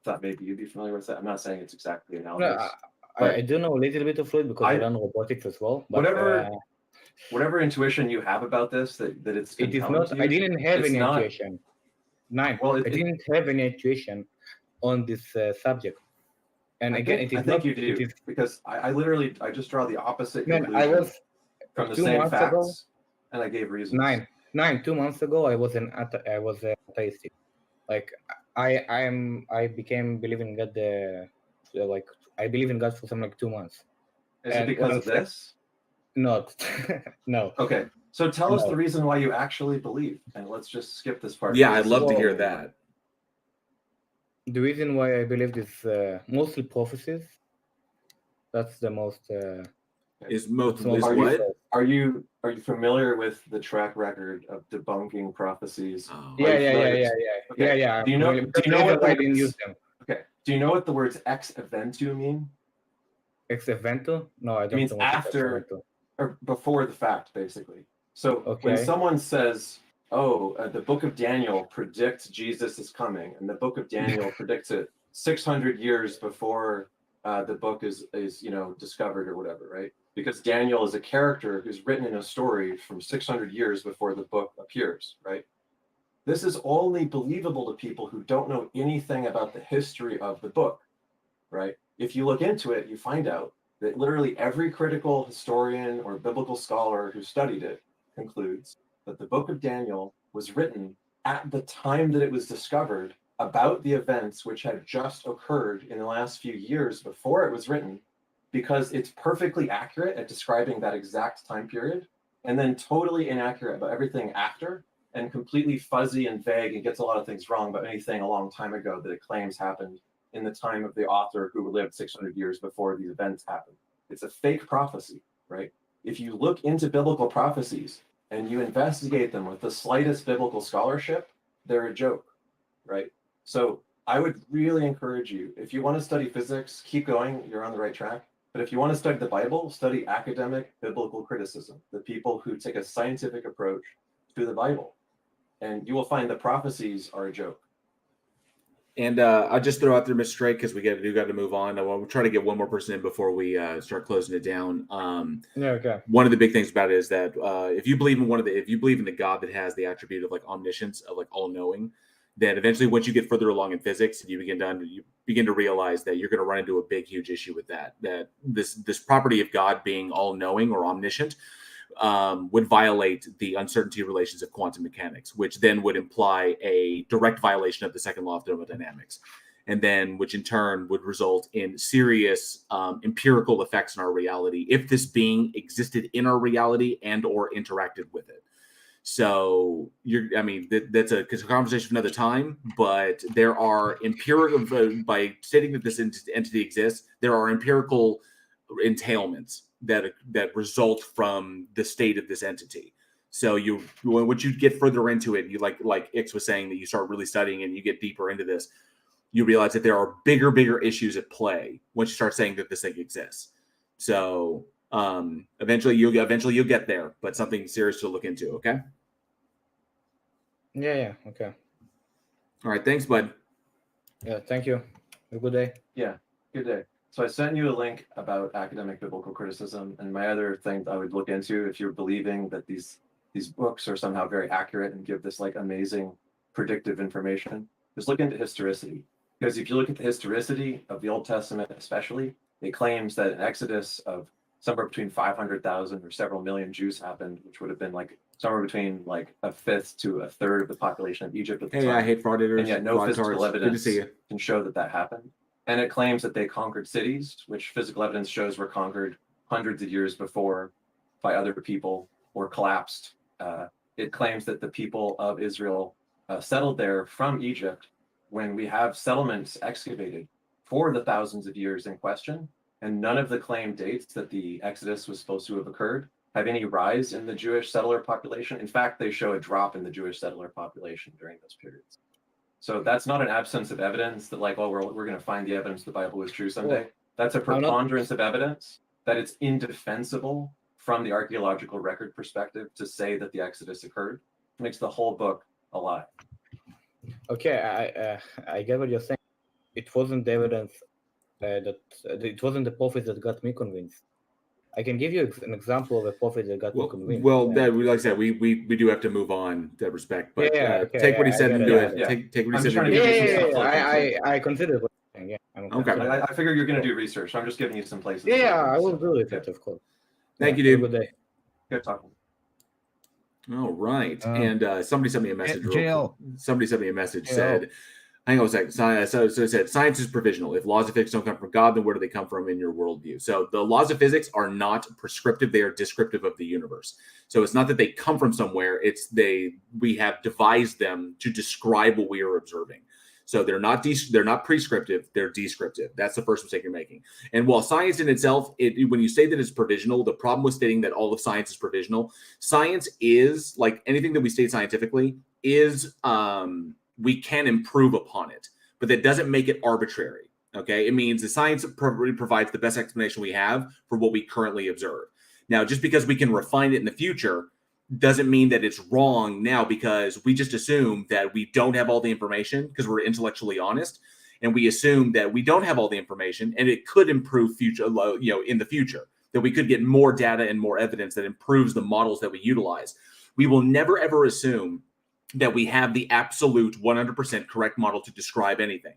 [SPEAKER 10] thought maybe you'd be familiar with that. I'm not saying it's exactly analogous.
[SPEAKER 7] I do know a little bit of fluid because I learned robotics as well. But,
[SPEAKER 10] whatever intuition you have about this, that it's
[SPEAKER 7] it is
[SPEAKER 10] compelling
[SPEAKER 7] not.
[SPEAKER 10] to you,
[SPEAKER 7] I didn't have
[SPEAKER 10] it's
[SPEAKER 7] any
[SPEAKER 10] not-
[SPEAKER 7] intuition. Nine.
[SPEAKER 10] Well,
[SPEAKER 7] I didn't have any intuition on this subject. And again, it is
[SPEAKER 10] I think
[SPEAKER 7] not.
[SPEAKER 10] you do
[SPEAKER 7] It is,
[SPEAKER 10] because I literally just draw the opposite
[SPEAKER 7] man,
[SPEAKER 10] conclusion
[SPEAKER 7] I was
[SPEAKER 10] from the
[SPEAKER 7] 2
[SPEAKER 10] same
[SPEAKER 7] months
[SPEAKER 10] facts,
[SPEAKER 7] ago.
[SPEAKER 10] and I gave reasons.
[SPEAKER 7] 2 months ago, I was atheistic. Like I became believing in God. Like I believe in God for something like 2 months.
[SPEAKER 10] Is it because of this?
[SPEAKER 7] Not. No.
[SPEAKER 10] Okay, so tell us
[SPEAKER 7] No.
[SPEAKER 10] the reason why you actually believe, and let's just skip this part.
[SPEAKER 1] Yeah,
[SPEAKER 10] because
[SPEAKER 1] I'd
[SPEAKER 10] this
[SPEAKER 1] love
[SPEAKER 10] is
[SPEAKER 1] to
[SPEAKER 10] all
[SPEAKER 1] hear
[SPEAKER 10] over.
[SPEAKER 1] that.
[SPEAKER 7] The reason why I believe is mostly prophecies. That's the most.
[SPEAKER 1] Is most
[SPEAKER 7] that's most
[SPEAKER 10] Are you familiar with the track record of debunking prophecies?
[SPEAKER 7] Yeah.
[SPEAKER 10] Okay. Do you know?
[SPEAKER 7] Familiar,
[SPEAKER 10] Do you know what
[SPEAKER 7] I
[SPEAKER 10] the
[SPEAKER 7] didn't
[SPEAKER 10] words,
[SPEAKER 7] use them.
[SPEAKER 10] Okay. Do you know what the words ex eventu mean?
[SPEAKER 7] Ex evento? No, I
[SPEAKER 10] It
[SPEAKER 7] don't
[SPEAKER 10] means
[SPEAKER 7] know what ex
[SPEAKER 10] after
[SPEAKER 7] evento.
[SPEAKER 10] or before the fact, basically. So when
[SPEAKER 7] Okay.
[SPEAKER 10] someone says, "Oh, the Book of Daniel predicts Jesus is coming," and the Book of Daniel predicts it 600 years before the book is discovered or whatever, right? Because Daniel is a character who's written in a story from 600 years before the book appears, right? This is only believable to people who don't know anything about the history of the book, right? If you look into it, you find out that literally every critical historian or biblical scholar who studied it concludes that the book of Daniel was written at the time that it was discovered about the events which had just occurred in the last few years before it was written, because it's perfectly accurate at describing that exact time period, and then totally inaccurate about everything after, and completely fuzzy and vague and gets a lot of things wrong about anything a long time ago that it claims happened in the time of the author who lived 600 years before these events happened. It's a fake prophecy, right? If you look into biblical prophecies and you investigate them with the slightest biblical scholarship, they're a joke, right? So I would really encourage you, if you want to study physics, keep going, you're on the right track. But if you want to study the Bible, study academic biblical criticism, the people who take a scientific approach to the Bible. And you will find the prophecies are a joke.
[SPEAKER 1] And I'll just throw out there, Mr. Drake, because we got to move on. We'll try to get one more person in before we start closing it down.
[SPEAKER 7] Okay.
[SPEAKER 1] One of the big things about it is that if you believe in the God that has the attribute of like omniscience, of like all knowing, then eventually once you get further along in physics and you begin to realize that you're going to run into a big, huge issue with that this property of God being all knowing or omniscient would violate the uncertainty relations of quantum mechanics, which then would imply a direct violation of the second law of thermodynamics, and then which in turn would result in serious empirical effects in our reality if this being existed in our reality and or interacted with it. So that's a conversation for another time, but there are empirical, by stating that this entity exists, there are empirical entailments that result from the state of this entity. So once you get further into it, you like Ix was saying, that you start really studying and you get deeper into this, you realize that there are bigger issues at play once you start saying that this thing exists. So eventually you'll get there, but something serious to look into. Okay.
[SPEAKER 7] Yeah. Okay.
[SPEAKER 1] All right. Thanks, bud.
[SPEAKER 7] Yeah. Thank you. Have a good day.
[SPEAKER 10] Yeah. Good day. So I sent you a link about academic biblical criticism, and my other thing I would look into if you're believing that these books are somehow very accurate and give this like amazing predictive information, just look into historicity. Because if you look at the historicity of the Old Testament, especially, it claims that an exodus of somewhere between 500,000 or several million Jews happened, which would have been like somewhere between like a fifth to a third of the population of Egypt at the
[SPEAKER 1] Hey,
[SPEAKER 10] time.
[SPEAKER 1] I hate frauditors.
[SPEAKER 10] And yet no
[SPEAKER 1] fraud
[SPEAKER 10] physical
[SPEAKER 1] tards. Good to
[SPEAKER 10] evidence
[SPEAKER 1] see you.
[SPEAKER 10] can show that that happened. And it claims that they conquered cities, which physical evidence shows were conquered hundreds of years before by other people or collapsed. It claims that the people of Israel settled there from Egypt when we have settlements excavated for the thousands of years in question, and none of the claimed dates that the Exodus was supposed to have occurred have any rise in the Jewish settler population. In fact, they show a drop in the Jewish settler population during those periods. So that's not an absence of evidence that like, oh, we're going to find the evidence the Bible was true someday.
[SPEAKER 7] Well,
[SPEAKER 10] That's a
[SPEAKER 7] I'm not-
[SPEAKER 10] preponderance of evidence that it's indefensible from the archaeological record perspective to say that the Exodus occurred. It makes the whole book a lie.
[SPEAKER 7] Okay, I get what you're saying. It wasn't the evidence that it wasn't the prophet that got me convinced. I can give you an example of a prophet that got me convinced.
[SPEAKER 1] Well, that like I said, we do have to move on in that respect. But
[SPEAKER 7] okay,
[SPEAKER 1] take what he said
[SPEAKER 7] I
[SPEAKER 1] and
[SPEAKER 7] get
[SPEAKER 1] do
[SPEAKER 7] it,
[SPEAKER 1] it.
[SPEAKER 7] yeah.
[SPEAKER 1] Take what he
[SPEAKER 10] I'm
[SPEAKER 1] said.
[SPEAKER 10] trying
[SPEAKER 1] and
[SPEAKER 10] to
[SPEAKER 1] do
[SPEAKER 10] give you
[SPEAKER 1] it.
[SPEAKER 10] some stuff like
[SPEAKER 7] I consider what you're saying. Yeah, I'm
[SPEAKER 1] Okay.
[SPEAKER 10] I figure you're going to do research. So I'm just giving you some places.
[SPEAKER 7] Yeah, I will do it, of course.
[SPEAKER 1] Thank you,
[SPEAKER 7] Have a
[SPEAKER 1] dude.
[SPEAKER 7] good day.
[SPEAKER 10] Good talking.
[SPEAKER 1] All right. And somebody sent me a message.
[SPEAKER 3] JL.
[SPEAKER 1] Somebody sent me a message.
[SPEAKER 3] JL.
[SPEAKER 1] Said, hang on a second. So it said, science is provisional. If laws of physics don't come from God, then where do they come from in your worldview? So the laws of physics are not prescriptive. They are descriptive of the universe. So it's not that they come from somewhere. It's we have devised them to describe what we are observing. So they're not prescriptive, they're descriptive. That's the first mistake you're making. And while science in itself, when you say that it's provisional, the problem with stating that all of science is provisional, science is, like anything that we state scientifically, is we can improve upon it, but that doesn't make it arbitrary. Okay, it means the science provides the best explanation we have for what we currently observe. Now, just because we can refine it in the future doesn't mean that it's wrong now, because we just assume that we don't have all the information because we're intellectually honest, and we assume that we don't have all the information and it could improve in the future, that we could get more data and more evidence that improves the models that we utilize. We will never ever assume that we have the absolute 100% correct model to describe anything.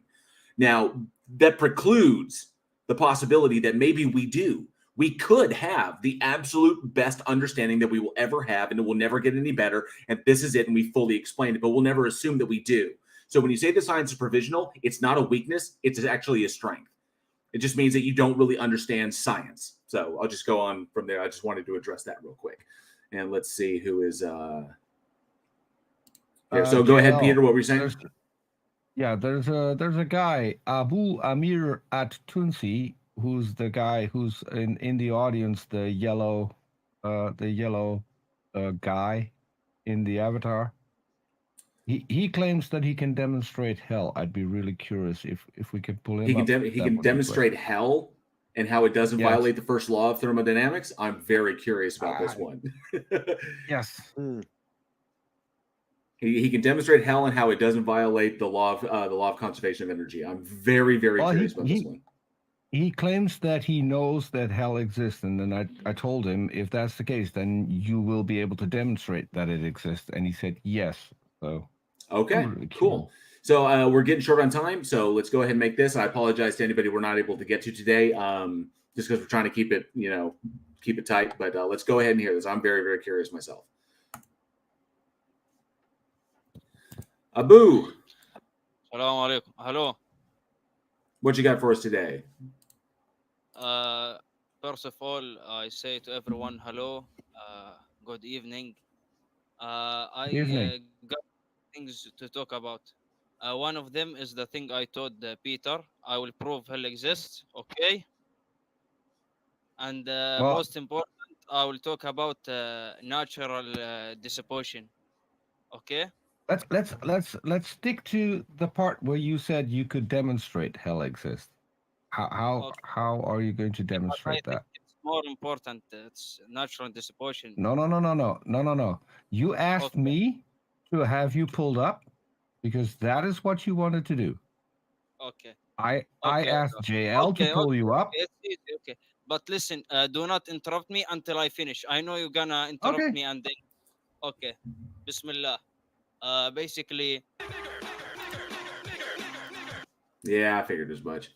[SPEAKER 1] Now, that precludes the possibility that maybe we do. We could have the absolute best understanding that we will ever have, and it will never get any better, and this is it, and we fully explained it, but we'll never assume that we do. So when you say the science is provisional, it's not a weakness, it's actually a strength. It just means that you don't really understand science. So I'll just go on from there. I just wanted to address that real quick. And let's see who is... here. So go ahead, Peter, what were you saying?
[SPEAKER 3] There's a guy, Abu Amir at Tunsi, who's the guy who's in the audience, the yellow guy in the avatar. He claims that he can demonstrate hell. I'd be really curious if we could pull him.
[SPEAKER 1] He can demonstrate hell and how it doesn't violate the first law of thermodynamics. I'm very curious about this one.
[SPEAKER 3] Yes.
[SPEAKER 1] He can demonstrate hell and how it doesn't violate the law of conservation of energy. I'm very curious about this one.
[SPEAKER 3] He claims that he knows that hell exists, and then I told him, if that's the case, then you will be able to demonstrate that it exists, and he said yes. So
[SPEAKER 1] okay, cool. So we're getting short on time, so let's go ahead and make this. I apologize to anybody we're not able to get to today, just because we're trying to keep it tight. But let's go ahead and hear this. I'm very curious myself. Abu.
[SPEAKER 9] Assalamu alaikum. Hello.
[SPEAKER 1] What you got for us today?
[SPEAKER 9] First of all, I say to everyone, hello, good evening. I got things to talk about. One of them is the thing I told Peter. I will prove hell exists, okay? And most important, I will talk about natural dissipation, okay?
[SPEAKER 3] Let's stick to the part where you said you could demonstrate hell exists. How are you going to demonstrate that?
[SPEAKER 9] It's more important. It's natural dissipation.
[SPEAKER 3] No. You asked me to have you pulled up because that is what you wanted to do.
[SPEAKER 9] Okay.
[SPEAKER 3] I asked JL to pull you up.
[SPEAKER 9] It's easy, okay. But listen, do not interrupt me until I finish. I know you're gonna interrupt me and then. Okay. Bismillah. Basically,
[SPEAKER 1] Yeah, I figured as much.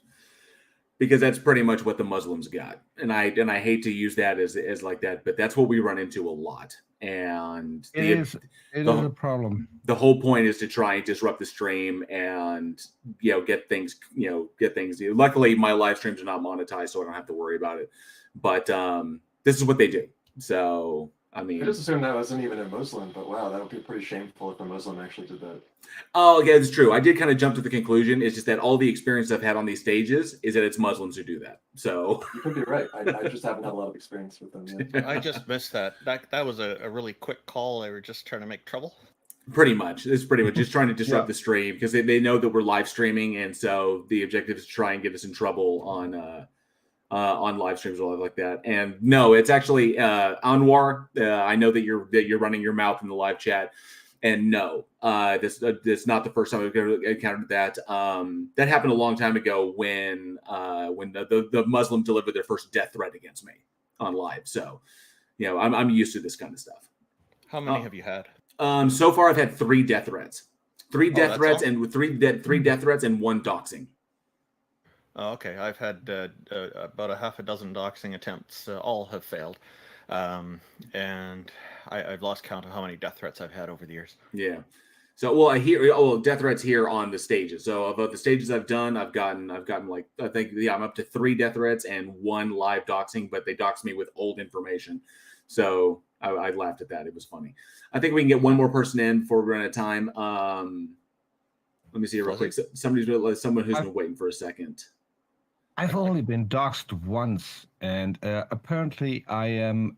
[SPEAKER 1] Because that's pretty much what the Muslims got, and I hate to use that as like that, but that's what we run into a lot. And
[SPEAKER 3] It is a problem.
[SPEAKER 1] The whole point is to try and disrupt the stream and get things. Luckily, my live streams are not monetized, so I don't have to worry about it. But this is what they do. So I mean,
[SPEAKER 10] I just assumed that wasn't even a Muslim, but wow, that would be pretty shameful if a Muslim actually did that.
[SPEAKER 1] Oh, yeah, it's true. I did kind of jump to the conclusion. It's just that all the experience I've had on these stages is that it's Muslims who do that. So
[SPEAKER 10] you could be right. I just haven't had a lot of experience with them yet.
[SPEAKER 2] I just missed that. That was a really quick call. They were just trying to make trouble.
[SPEAKER 1] Pretty much. It's pretty much just trying to disrupt the stream because they know that we're live streaming, and so the objective is to try and get us in trouble on live streams or like that. And no, it's actually Anwar. I know that you're running your mouth in the live chat. And no, this not the first time I've ever encountered that. That happened a long time ago when the Muslim delivered their first death threat against me on live. So, I'm used to this kind of stuff.
[SPEAKER 2] How many have you had?
[SPEAKER 1] So far I've had 3 death threats, 3 death threats,
[SPEAKER 2] all?
[SPEAKER 1] and with 3 death threats and 1 doxing.
[SPEAKER 2] Oh, okay, I've had about a half a dozen doxing attempts. All have failed. And I've lost count of how many death threats I've had over the years.
[SPEAKER 1] Yeah. So, I hear death threats here on the stages. So about the stages I've done, I've gotten like, I think, I'm up to 3 death threats and 1 live doxing, but they doxed me with old information. So I laughed at that. It was funny. I think we can get one more person in before we run out of time. Let me see real quick. Someone who's been waiting for a second.
[SPEAKER 3] I've only been doxxed once, and apparently I am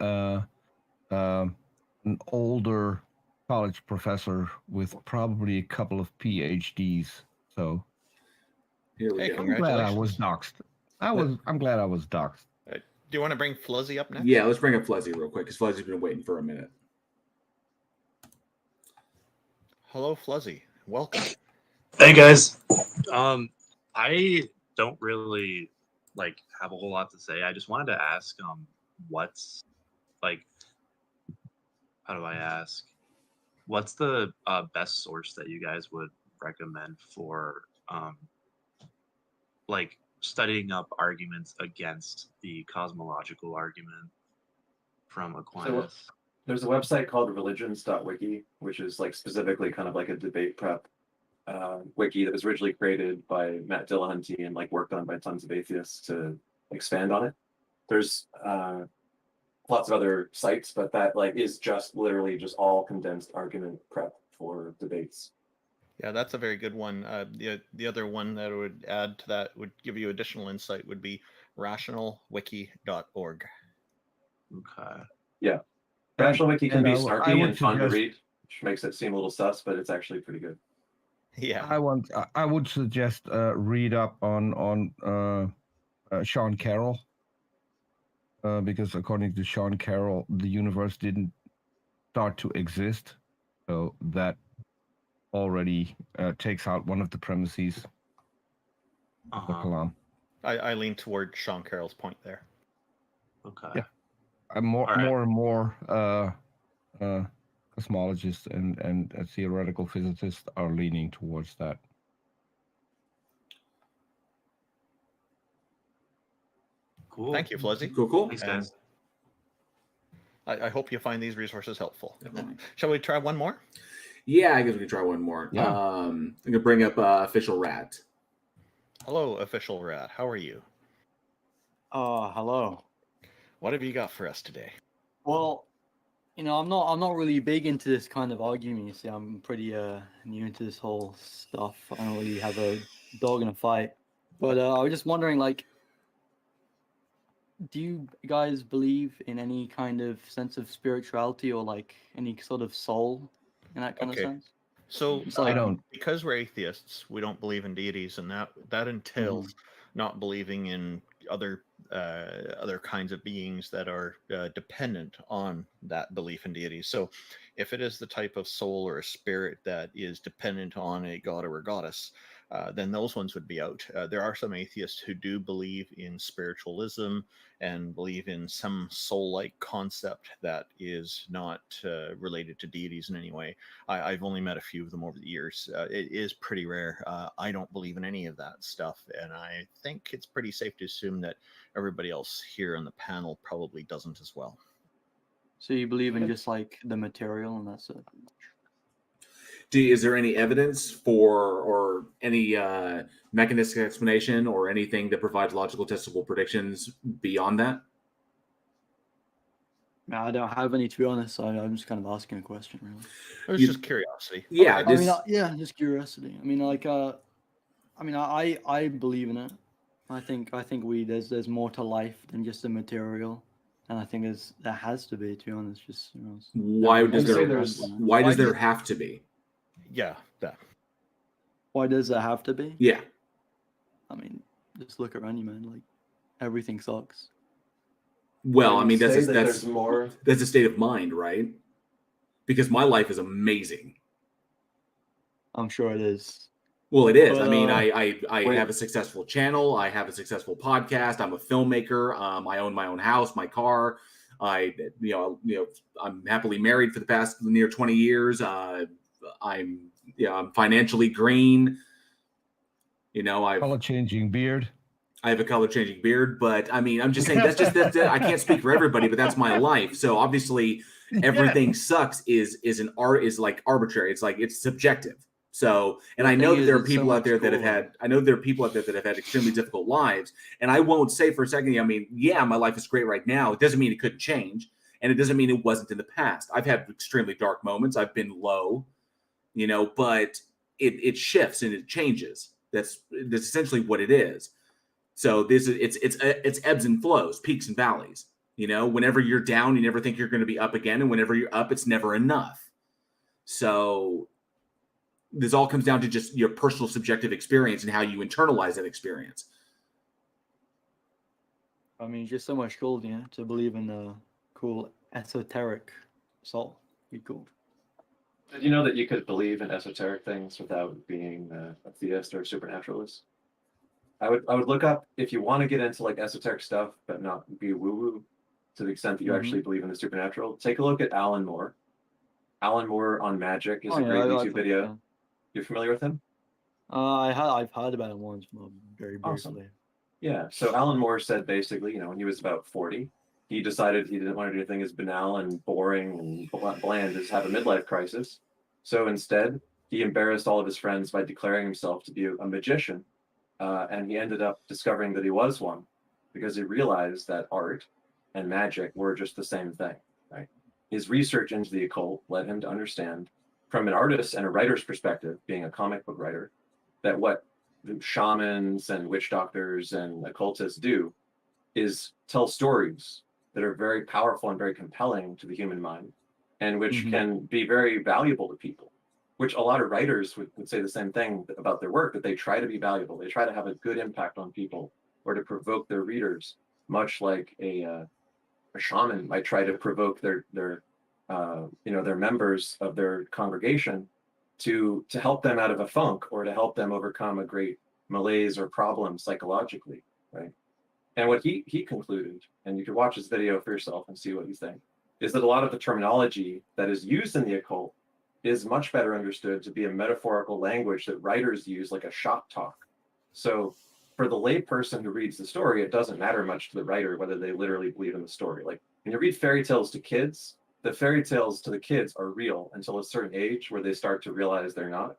[SPEAKER 3] an older college professor with probably a couple of PhDs. So
[SPEAKER 1] here we
[SPEAKER 3] go.
[SPEAKER 1] go.
[SPEAKER 3] I'm glad I was doxxed. I'm glad I was doxxed.
[SPEAKER 2] Do you want to bring Fluzzy up next?
[SPEAKER 1] Yeah, let's bring up Fluzzy real quick because Fluzzy's been waiting for a minute.
[SPEAKER 2] Hello, Fluzzy. Welcome.
[SPEAKER 5] Hey guys. I don't really have a whole lot to say. I just wanted to ask what's how do I ask? What's the best source that you guys would recommend for studying up arguments against the cosmological argument from Aquinas?
[SPEAKER 10] So, there's a website called religions.wiki, which is specifically kind of like a debate prep wiki that was originally created by Matt Dillahunty and worked on by tons of atheists to expand on it. There's lots of other sites, but that is just literally just all condensed argument prep for debates.
[SPEAKER 2] Yeah, that's a very good one. The other one that I would add to that would give you additional insight would be rationalwiki.org.
[SPEAKER 5] Okay.
[SPEAKER 10] Yeah. Rational Wiki can be snarky and fun to
[SPEAKER 3] suggest-
[SPEAKER 10] read, which makes it seem a little sus, but it's actually pretty good.
[SPEAKER 2] Yeah.
[SPEAKER 3] I would suggest read up on Sean Carroll, because according to Sean Carroll, the universe didn't start to exist, so that already takes out one of the premises of the Kalam.
[SPEAKER 2] I lean toward Sean Carroll's point there.
[SPEAKER 5] Okay.
[SPEAKER 3] Yeah, more and more cosmologists and theoretical physicists are leaning towards that.
[SPEAKER 5] Cool.
[SPEAKER 2] Thank you, Fluzzy.
[SPEAKER 1] Cool.
[SPEAKER 5] Thanks, guys.
[SPEAKER 2] I hope you find these resources helpful. Shall we try one more?
[SPEAKER 1] Yeah, I guess we can try one more.
[SPEAKER 2] Yeah.
[SPEAKER 1] I'm gonna bring up Official Rat.
[SPEAKER 2] Hello, Official Rat. How are you?
[SPEAKER 22] Hello.
[SPEAKER 2] What have you got for us today?
[SPEAKER 22] Well, I'm not really big into this kind of argument. You see, I'm pretty new into this whole stuff. I don't really have a dog in a fight. But I was just wondering, do you guys believe in any kind of sense of spirituality or any sort of soul in that kind of sense?
[SPEAKER 2] So
[SPEAKER 22] It's like-
[SPEAKER 2] because we're atheists, we don't believe in deities, and that entails not believing in other kinds of beings that are dependent on that belief in deities. So if it is the type of soul or a spirit that is dependent on a god or a goddess, then those ones would be out. There are some atheists who do believe in spiritualism and believe in some soul-like concept that is not related to deities in any way. I've only met a few of them over the years. It is pretty rare. I don't believe in any of that stuff, and I think it's pretty safe to assume that everybody else here on the panel probably doesn't as well.
[SPEAKER 22] So you believe in just like the material, and that's it.
[SPEAKER 1] Is there any evidence for or any mechanistic explanation or anything that provides logical testable predictions beyond that?
[SPEAKER 22] No, I don't have any, to be honest. I'm just kind of asking a question, really.
[SPEAKER 2] It was just curiosity.
[SPEAKER 1] Yeah,
[SPEAKER 22] I mean, yeah, just curiosity. I mean, like, I believe in it. I think there's more to life than just the material, and I think there has to be, to be honest. Just
[SPEAKER 1] why does there have to be?
[SPEAKER 2] Yeah, that.
[SPEAKER 22] Why does that have to be?
[SPEAKER 1] Yeah.
[SPEAKER 22] I mean, just look around you, man. Like, everything sucks.
[SPEAKER 1] Well, I mean, that's a state of mind, right? Because my life is amazing.
[SPEAKER 22] I'm sure it is.
[SPEAKER 1] Well, it is.
[SPEAKER 22] But,
[SPEAKER 1] I mean, I have a successful channel. I have a successful podcast. I'm a filmmaker. I own my own house, my car. I'm happily married for the past near 20 years. I'm financially green. I've
[SPEAKER 3] color changing beard.
[SPEAKER 1] I have a color changing beard, but I mean, I'm just saying that's I can't speak for everybody, but that's my life. So obviously, everything sucks is like arbitrary. It's like it's subjective. So, and I know that there are people out there that have had extremely difficult lives. And I won't say for a second, I mean, yeah, my life is great right now. It doesn't mean it couldn't change, and it doesn't mean it wasn't in the past. I've had extremely dark moments. I've been low, but it shifts and it changes. That's essentially what it is. So it's ebbs and flows, peaks and valleys. Whenever you're down, you never think you're going to be up again, and whenever you're up, it's never enough. So this all comes down to just your personal subjective experience and how you internalize that experience.
[SPEAKER 22] I mean, just so much cool, to believe in a cool esoteric soul. Be cool.
[SPEAKER 10] Did you know that you could believe in esoteric things without being a theist or a supernaturalist? I would look up, if you want to get into like esoteric stuff, but not be woo-woo to the extent that you actually believe in the supernatural, take a look at Alan Moore. Alan Moore on Magic is a great YouTube video.
[SPEAKER 22] Yeah.
[SPEAKER 10] You're familiar with him?
[SPEAKER 22] I've heard about it once, very briefly.
[SPEAKER 10] Awesome. Yeah. So Alan Moore said basically, when he was about 40, he decided he didn't want to do anything as banal and boring and bland as have a midlife crisis. So instead, he embarrassed all of his friends by declaring himself to be a magician. And he ended up discovering that he was one because he realized that art and magic were just the same thing, right? His research into the occult led him to understand, from an artist and a writer's perspective, being a comic book writer, that what the shamans and witch doctors and occultists do is tell stories that are very powerful and very compelling to the human mind, and which can be very valuable to people, which a lot of writers would say the same thing about their work, that they try to be valuable. They try to have a good impact on people or to provoke their readers, much like a shaman might try to provoke their members of their congregation to help them out of a funk or to help them overcome a great malaise or problem psychologically, right? And what he concluded, and you can watch his video for yourself and see what you think, is that a lot of the terminology that is used in the occult is much better understood to be a metaphorical language that writers use, like a shop talk. So for the layperson who reads the story, it doesn't matter much to the writer whether they literally believe in the story. Like when you read fairy tales to kids, the fairy tales to the kids are real until a certain age where they start to realize they're not.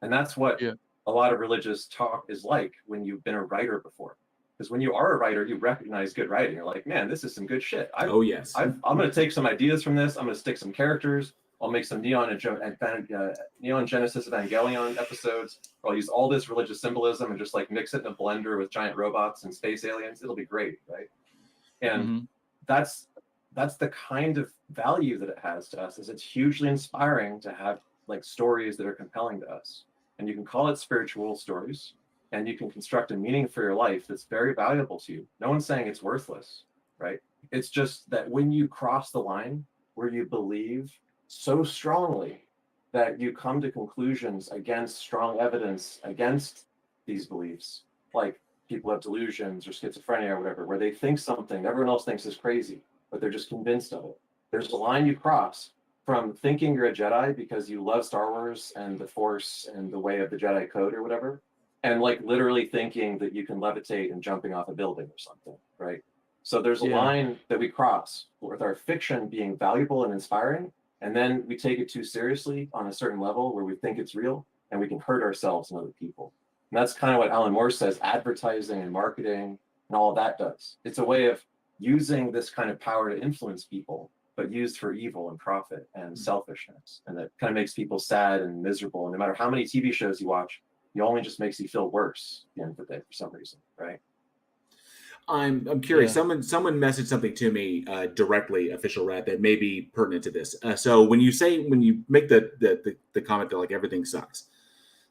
[SPEAKER 10] And that's what a lot of religious talk is like when you've been a writer before. Because when you are a writer, you recognize good writing. You're like, man, this is some good shit. I'm going to take some ideas from this. I'm going to stick some characters. I'll make some Neon Genesis Evangelion episodes. I'll use all this religious symbolism and just like mix it in a blender with giant robots and space aliens. It'll be great, right? And that's the kind of value that it has to us. Is it's hugely inspiring to have like stories that are compelling to us. And you can call it spiritual stories, and you can construct a meaning for your life that's very valuable to you. No one's saying it's worthless, right? It's just that when you cross the line where you believe so strongly that you come to conclusions against strong evidence against these beliefs, like people have delusions or schizophrenia or whatever, where they think something everyone else thinks is crazy, but they're just convinced of it. There's a line you cross from thinking you're a Jedi because you love Star Wars and the Force and the way of the Jedi code or whatever, and like literally thinking that you can levitate and jumping off a building or something, right? So there's a
[SPEAKER 22] Yeah.
[SPEAKER 10] line that we cross with our fiction being valuable and inspiring, and then we take it too seriously on a certain level where we think it's real and we can hurt ourselves and other people. And that's kind of what Alan Moore says advertising and marketing and all of that does. It's a way of using this kind of power to influence people, but used for evil and profit and selfishness. And that kind of makes people sad and miserable. And no matter how many TV shows you watch, it only just makes you feel worse at the end of the day for some reason, right?
[SPEAKER 1] I'm curious.
[SPEAKER 10] Yeah.
[SPEAKER 1] Someone messaged something to me directly, official rat, that may be pertinent to this. So when you make the comment that like everything sucks,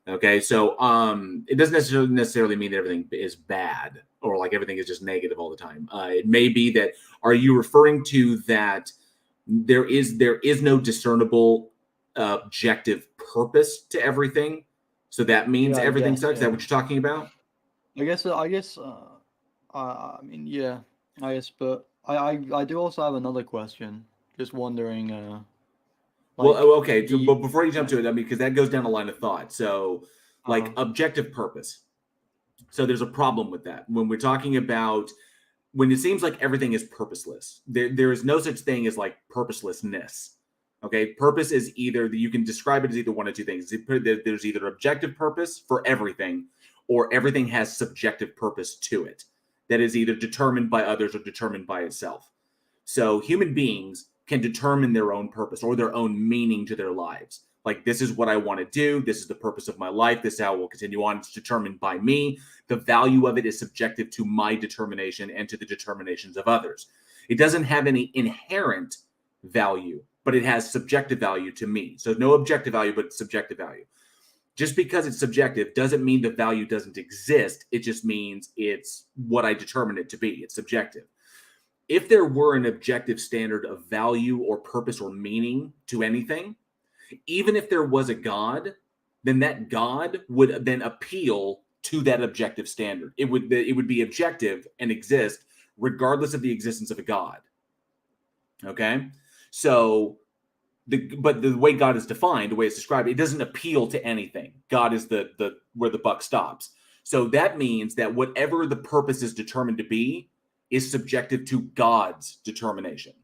[SPEAKER 1] okay, so it doesn't necessarily mean that everything is bad or like everything is just negative all the time. It may be that, are you referring to that there is no discernible objective purpose to everything, so that means
[SPEAKER 22] Yeah, I
[SPEAKER 1] everything
[SPEAKER 22] guess,
[SPEAKER 1] sucks? Is that
[SPEAKER 22] yeah.
[SPEAKER 1] what you're talking about?
[SPEAKER 22] I guess. I mean, yeah. I guess, but I do also have another question. Just wondering.
[SPEAKER 1] Well,
[SPEAKER 22] Like
[SPEAKER 1] okay,
[SPEAKER 22] the
[SPEAKER 1] but before you jump to it, I mean, because that goes down a line of thought. So, like
[SPEAKER 22] Uh-huh.
[SPEAKER 1] objective purpose. So there's a problem with that when we're talking about when it seems like everything is purposeless. There is no such thing as like purposelessness. Okay, purpose is either you can describe it as either one of two things. There's either objective purpose for everything, or everything has subjective purpose to it that is either determined by others or determined by itself. So human beings can determine their own purpose or their own meaning to their lives. Like, this is what I want to do. This is the purpose of my life. This is how it will continue on. It's determined by me. The value of it is subjective to my determination and to the determinations of others. It doesn't have any inherent value, but it has subjective value to me. So no objective value, but subjective value. Just because it's subjective doesn't mean the value doesn't exist. It just means it's what I determine it to be. It's subjective. If there were an objective standard of value or purpose or meaning to anything, even if there was a God, then that God would then appeal to that objective standard. It would be objective and exist regardless of the existence of a God. Okay? So but the way God is defined, the way it's described, it doesn't appeal to anything. God is the where the buck stops. So that means that whatever the purpose is determined to be is subjective to God's determination.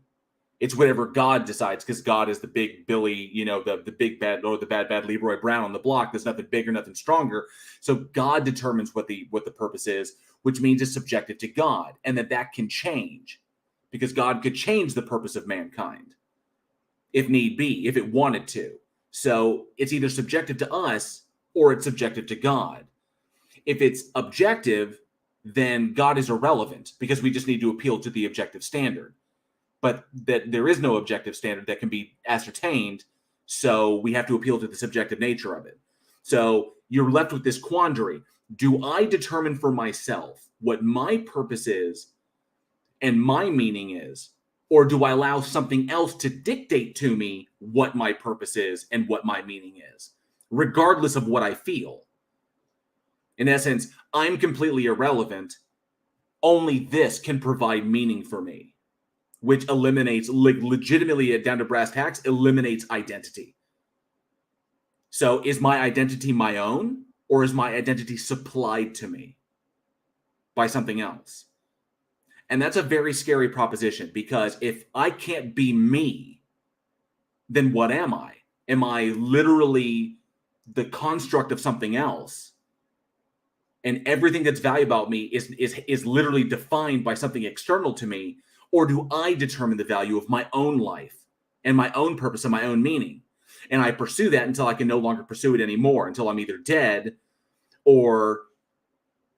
[SPEAKER 1] It's whatever God decides, because God is the big Billy, the big bad, or the bad Leroy Brown on the block. There's nothing bigger, nothing stronger. So God determines what the purpose is, which means it's subjective to God, and that can change, because God could change the purpose of mankind if need be, if it wanted to. So it's either subjective to us or it's subjective to God. If it's objective, then God is irrelevant, because we just need to appeal to the objective standard. But that there is no objective standard that can be ascertained, so we have to appeal to the subjective nature of it. So you're left with this quandary. Do I determine for myself what my purpose is and my meaning is, or do I allow something else to dictate to me what my purpose is and what my meaning is, regardless of what I feel? In essence, I'm completely irrelevant. Only this can provide meaning for me, which eliminates, legitimately down to brass tacks, eliminates identity. So is my identity my own, or is my identity supplied to me by something else? And that's a very scary proposition, because if I can't be me, then what am I? Am I literally the construct of something else? And everything that's valuable about me is literally defined by something external to me? Or do I determine the value of my own life and my own purpose and my own meaning? And I pursue that until I can no longer pursue it anymore, until I'm either dead or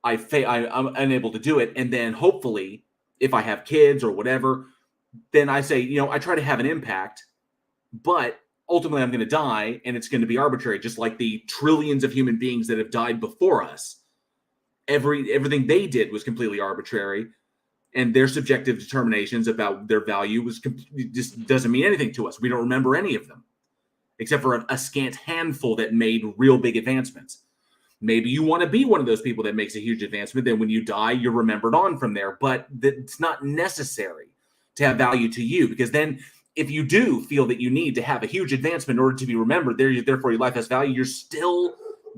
[SPEAKER 1] I'm unable to do it. And then hopefully, if I have kids or whatever, then I say, I try to have an impact, but ultimately I'm going to die, and it's going to be arbitrary, just like the trillions of human beings that have died before us. Everything they did was completely arbitrary, and their subjective determinations about their value just doesn't mean anything to us. We don't remember any of them, except for a scant handful that made real big advancements. Maybe you want to be one of those people that makes a huge advancement. Then when you die, you're remembered on from there. But it's not necessary to have value to you, because then if you do feel that you need to have a huge advancement in order to be remembered, therefore your life has value, you're still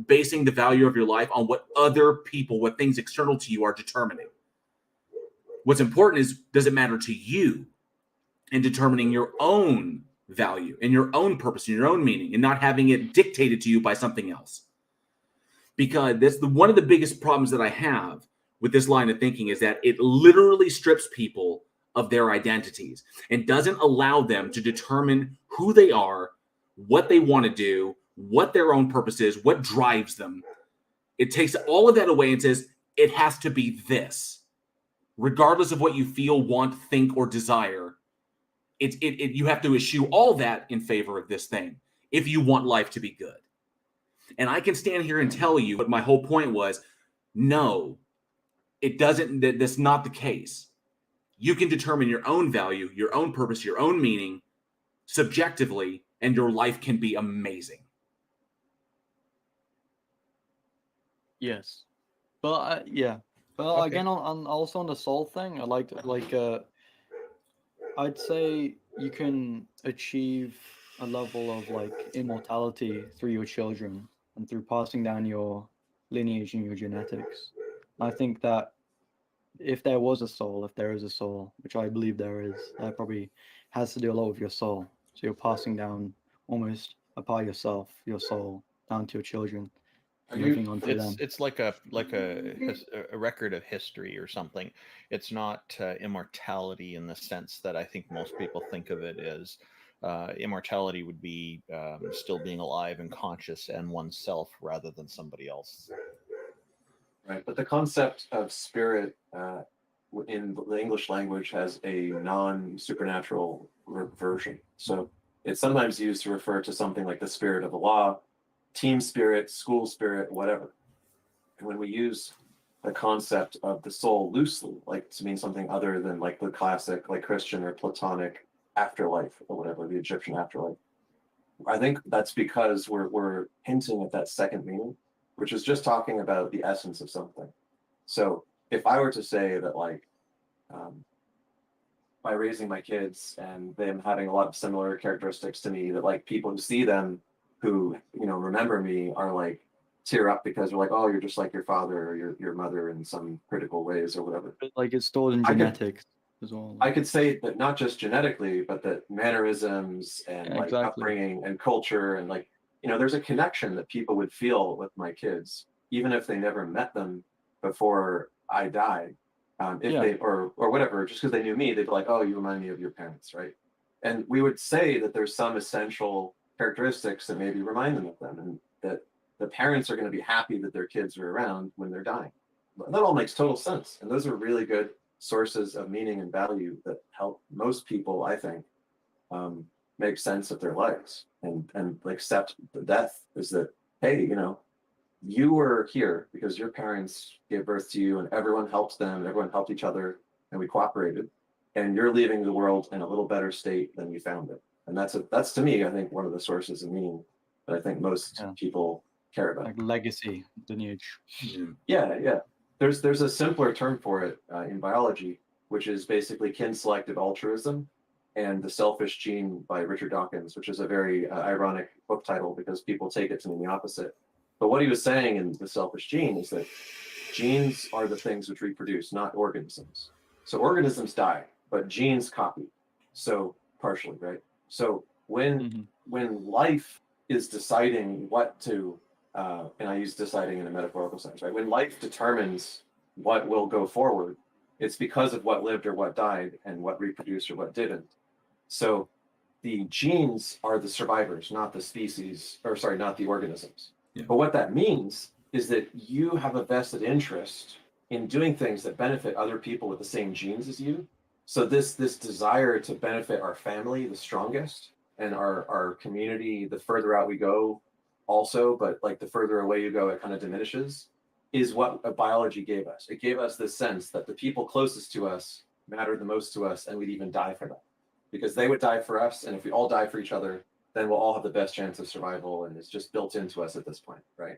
[SPEAKER 1] basing the value of your life on what other people, what things external to you are determining. What's important is, does it matter to you in determining your own value and your own purpose and your own meaning, and not having it dictated to you by something else? Because that's one of the biggest problems that I have with this line of thinking, is that it literally strips people of their identities and doesn't allow them to determine who they are, what they want to do, what their own purpose is, what drives them. It takes all of that away and says, it has to be this. Regardless of what you feel, want, think, or desire, you have to eschew all that in favor of this thing if you want life to be good. And I can stand here and tell you, but my whole point was, no, it doesn't. That's not the case. You can determine your own value, your own purpose, your own meaning subjectively, and your life can be amazing.
[SPEAKER 22] Yes, but yeah. Well,
[SPEAKER 2] Okay.
[SPEAKER 22] again, on also on the soul thing, I'd say you can achieve a level of like immortality through your children and through passing down your lineage and your genetics. I think that if there was a soul, if there is a soul, which I believe there is, that probably has to do a lot with your soul. So you're passing down almost a part of yourself, your soul, down to your children. Moving on to them.
[SPEAKER 2] It's like a record of history or something. It's not immortality in the sense that I think most people think of it as. Immortality would be still being alive and conscious and oneself rather than somebody else.
[SPEAKER 10] Right, but the concept of spirit in the English language has a non-supernatural version. So it's sometimes used to refer to something like the spirit of the law, team spirit, school spirit, whatever. And when we use the concept of the soul loosely, like to mean something other than like the classic, like Christian or Platonic afterlife or whatever, the Egyptian afterlife, I think that's because we're hinting at that second meaning, which is just talking about the essence of something. So if I were to say that, like, by raising my kids and them having a lot of similar characteristics to me, that like people who see them, who remember me, are like tear up because they're like, oh, you're just like your father or your mother in some critical ways or whatever.
[SPEAKER 22] Like it's stored in genetics as well.
[SPEAKER 10] I could say that not just genetically, but that mannerisms and like upbringing and culture and like, there's a connection that people would feel with my kids, even if they never met them before I died. They or whatever, just because they knew me, they'd be like, oh, you remind me of your parents, right? And we would say that there's some essential characteristics that maybe remind them of them, and that the parents are going to be happy that their kids are around when they're dying. That all makes total sense. And those are really good sources of meaning and value that help most people, I think, make sense of their lives and accept the death. Is that, hey, you were here because your parents gave birth to you and everyone helped them and everyone helped each other and we cooperated, and you're leaving the world in a little better state than you found it. And that's to me, I think, one of the sources of meaning that I think most people care about.
[SPEAKER 22] Like legacy, lineage.
[SPEAKER 10] Yeah. There's a simpler term for it in biology, which is basically kin-selective altruism and the Selfish Gene by Richard Dawkins, which is a very ironic book title because people take it to mean the opposite. But what he was saying in the Selfish Gene is that genes are the things which reproduce, not organisms. So organisms die, but genes copy. So partially, right? So when life is deciding what to, and I use deciding in a metaphorical sense, right? When life determines what will go forward, it's because of what lived or what died and what reproduced or what didn't. So the genes are the survivors, not the species, or sorry, not the organisms. Yeah. But what that means is that you have a vested interest in doing things that benefit other people with the same genes as you. So this desire to benefit our family the strongest, and our community the further out we go also, but like the further away you go, it kind of diminishes, is what biology gave us. It gave us this sense that the people closest to us matter the most to us, and we'd even die for them. Because they would die for us, and if we all die for each other, then we'll all have the best chance of survival, and it's just built into us at this point, right?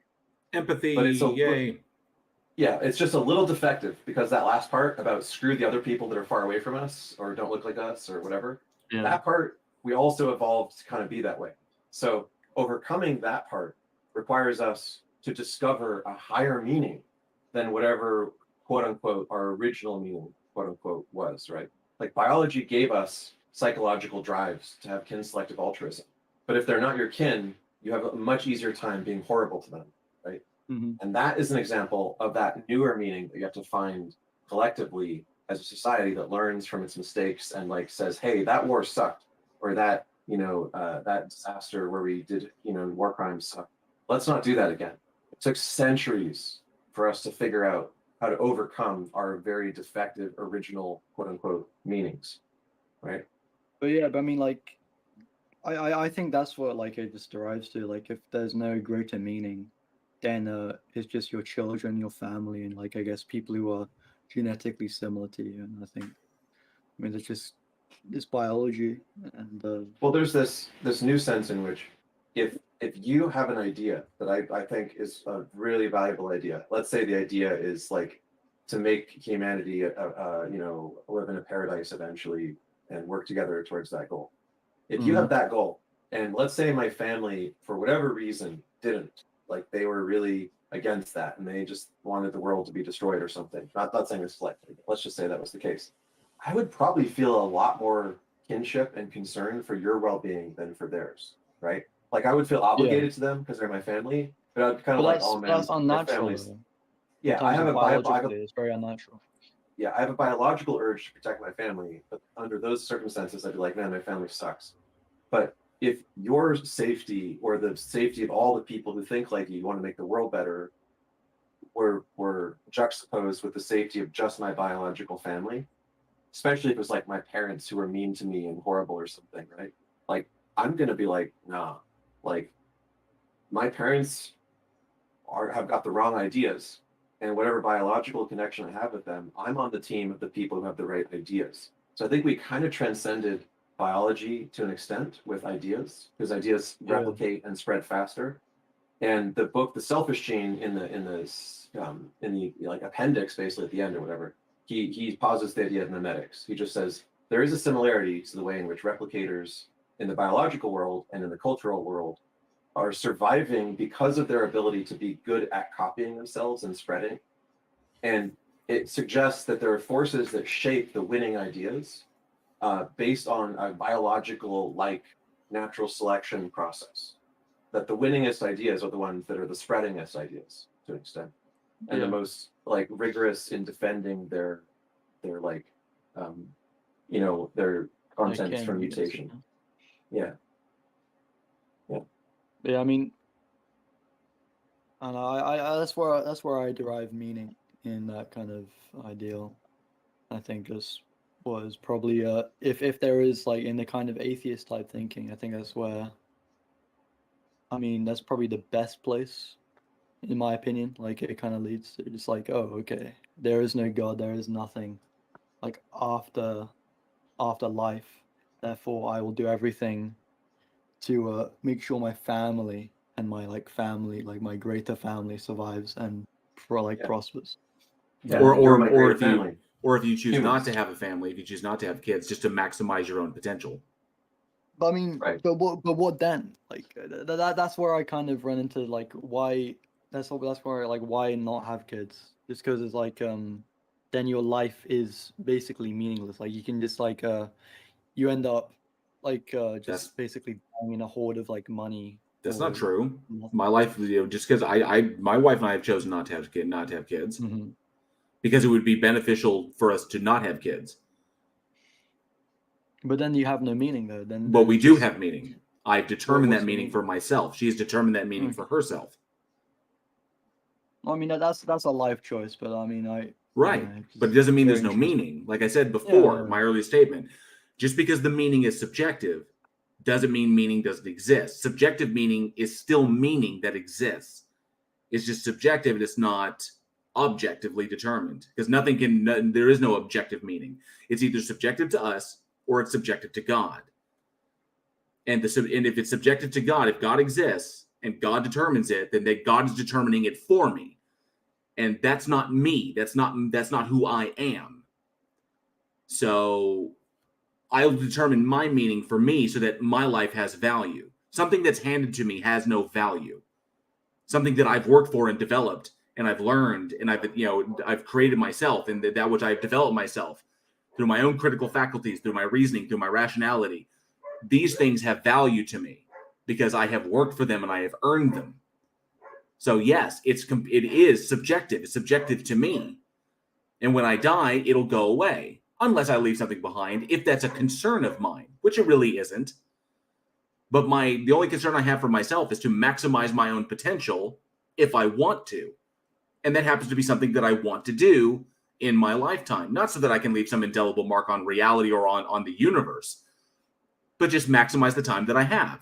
[SPEAKER 1] Empathy,
[SPEAKER 10] But it's
[SPEAKER 1] yay.
[SPEAKER 10] Yeah, it's just a little defective because that last part about screw the other people that are far away from us or don't look like us or whatever, that part we also evolved to kind of be that way. So overcoming that part requires us to discover a higher meaning than whatever quote unquote our original meaning quote unquote was, right? Like biology gave us psychological drives to have kin selective altruism. But if they're not your kin, you have a much easier time being horrible to them, right? And that is an example of that newer meaning that you have to find collectively as a society that learns from its mistakes and like says, hey, that war sucked, or that, that disaster where we did, war crimes sucked. Let's not do that again. It took centuries for us to figure out how to overcome our very defective original quote unquote meanings, right?
[SPEAKER 22] But yeah, but I mean, like, I think that's what like it just derives to. Like, if there's no greater meaning, then it's just your children, your family, and like I guess people who are genetically similar to you. And I mean, it's just this biology and
[SPEAKER 10] well, there's this new sense in which if you have an idea that I think is a really valuable idea, let's say the idea is like to make humanity live in a paradise eventually and work together towards that goal. If you have that goal, and let's say my family for whatever reason didn't, like they were really against that and they just wanted the world to be destroyed or something, not saying this likely, but let's just say that was the case, I would probably feel a lot more kinship and concern for your well-being than for theirs, right? Like I would feel obligated to them because they're my family, but I'd kind of like, oh man,
[SPEAKER 22] that's
[SPEAKER 10] my
[SPEAKER 22] unnatural.
[SPEAKER 10] family's... Yeah, I have
[SPEAKER 22] It's very unnatural.
[SPEAKER 10] Yeah, I have a biological urge to protect my family, but under those circumstances, I'd be like, man, my family sucks. But if your safety or the safety of all the people who think like you want to make the world better were juxtaposed with the safety of just my biological family, especially if it was like my parents who were mean to me and horrible or something, right? Like, I'm going to be like, nah, like my parents have got the wrong ideas, and whatever biological connection I have with them, I'm on the team of the people who have the right ideas. So I think we kind of transcended biology to an extent with ideas, because ideas replicate and spread faster. And the book, The Selfish Gene, in the like appendix, basically at the end or whatever, he posits the idea of mimetics. He just says there is a similarity to the way in which replicators in the biological world and in the cultural world are surviving because of their ability to be good at copying themselves and spreading. And it suggests that there are forces that shape the winning ideas based on a biological, like, natural selection process. That the winningest ideas are the ones that are the spreadingest ideas to an extent, and the most like rigorous in defending their like their contents from mutation. Yeah.
[SPEAKER 22] Yeah, I mean, and I that's where I derive meaning in that kind of ideal. I think this was probably if there is like in the kind of atheist type thinking, I think that's where. I mean, that's probably the best place, in my opinion. Like it kind of leads to just like, oh, okay, there is no God, there is nothing, like after life. Therefore, I will do everything to make sure my family and my my greater family survives and prospers.
[SPEAKER 1] Yeah. Or if you choose not to have a family, if you choose not to have kids, just to maximize your own potential.
[SPEAKER 22] But I mean, but what then? Like that's where I kind of run into like why that's where like why not have kids? Just because it's like then your life is basically meaningless. Like you can just like you end up like just basically dying in a hoard of like money.
[SPEAKER 1] That's not true. My life, just because my wife and I have chosen not to have kids, because it would be beneficial for us to not have kids.
[SPEAKER 22] But then you have no meaning though.
[SPEAKER 1] But we do have meaning. I've determined that meaning for myself. She's determined that meaning for herself.
[SPEAKER 22] Well, I mean that's a life choice, but I mean
[SPEAKER 1] Right, but it doesn't mean there's no meaning. Like I said before, my earlier statement, just because the meaning is subjective doesn't mean meaning doesn't exist. Subjective meaning is still meaning that exists. It's just subjective and it's not objectively determined, because there is no objective meaning. It's either subjective to us or it's subjective to God. and if it's subjective to God, if God exists and God determines it, then that God is determining it for me, and that's not me. That's not who I am. So I'll determine my meaning for me so that my life has value. Something that's handed to me has no value. Something that I've worked for and developed and I've learned and I've created myself, and that which I've developed myself through my own critical faculties, through my reasoning, through my rationality. These things have value to me because I have worked for them and I have earned them. So yes, it is subjective. It's subjective to me. And when I die, it'll go away unless I leave something behind, if that's a concern of mine, which it really isn't. But the only concern I have for myself is to maximize my own potential if I want to. And that happens to be something that I want to do in my lifetime. Not so that I can leave some indelible mark on reality or on the universe, but just maximize the time that I have.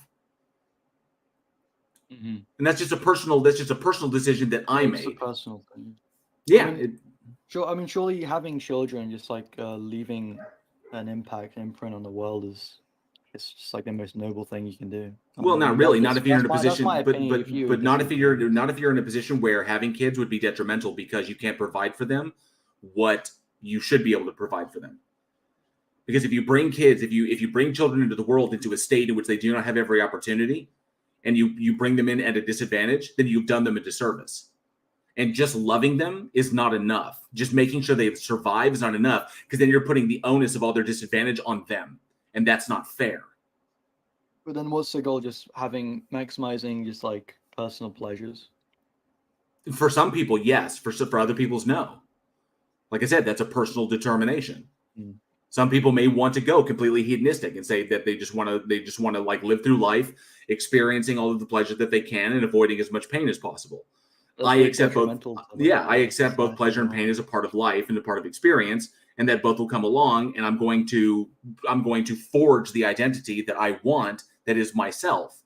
[SPEAKER 22] Mm-hmm.
[SPEAKER 1] And that's just a personal decision that I made.
[SPEAKER 22] It's a personal thing.
[SPEAKER 1] Yeah.
[SPEAKER 22] I mean, surely having children, just like leaving an imprint on the world it's just like the most noble thing you can do.
[SPEAKER 1] Well, not really. Not if you're in a position, but not if you're in a position where having kids would be detrimental because you can't provide for them what you should be able to provide for them. Because if you bring children into the world into a state in which they do not have every opportunity, and you bring them in at a disadvantage, then you've done them a disservice. And just loving them is not enough. Just making sure they survive is not enough, because then you're putting the onus of all their disadvantage on them. And that's not fair.
[SPEAKER 22] But then what's the goal? Just maximizing just like personal pleasures?
[SPEAKER 1] For some people, yes. For other people's, no. Like I said, that's a personal determination. Some people may want to go completely hedonistic and say that they just want to like live through life, experiencing all of the pleasure that they can and avoiding as much pain as possible. I accept both. Yeah, I accept both pleasure and pain as a part of life and a part of experience, and that both will come along. And I'm going to forge the identity that I want, that is myself.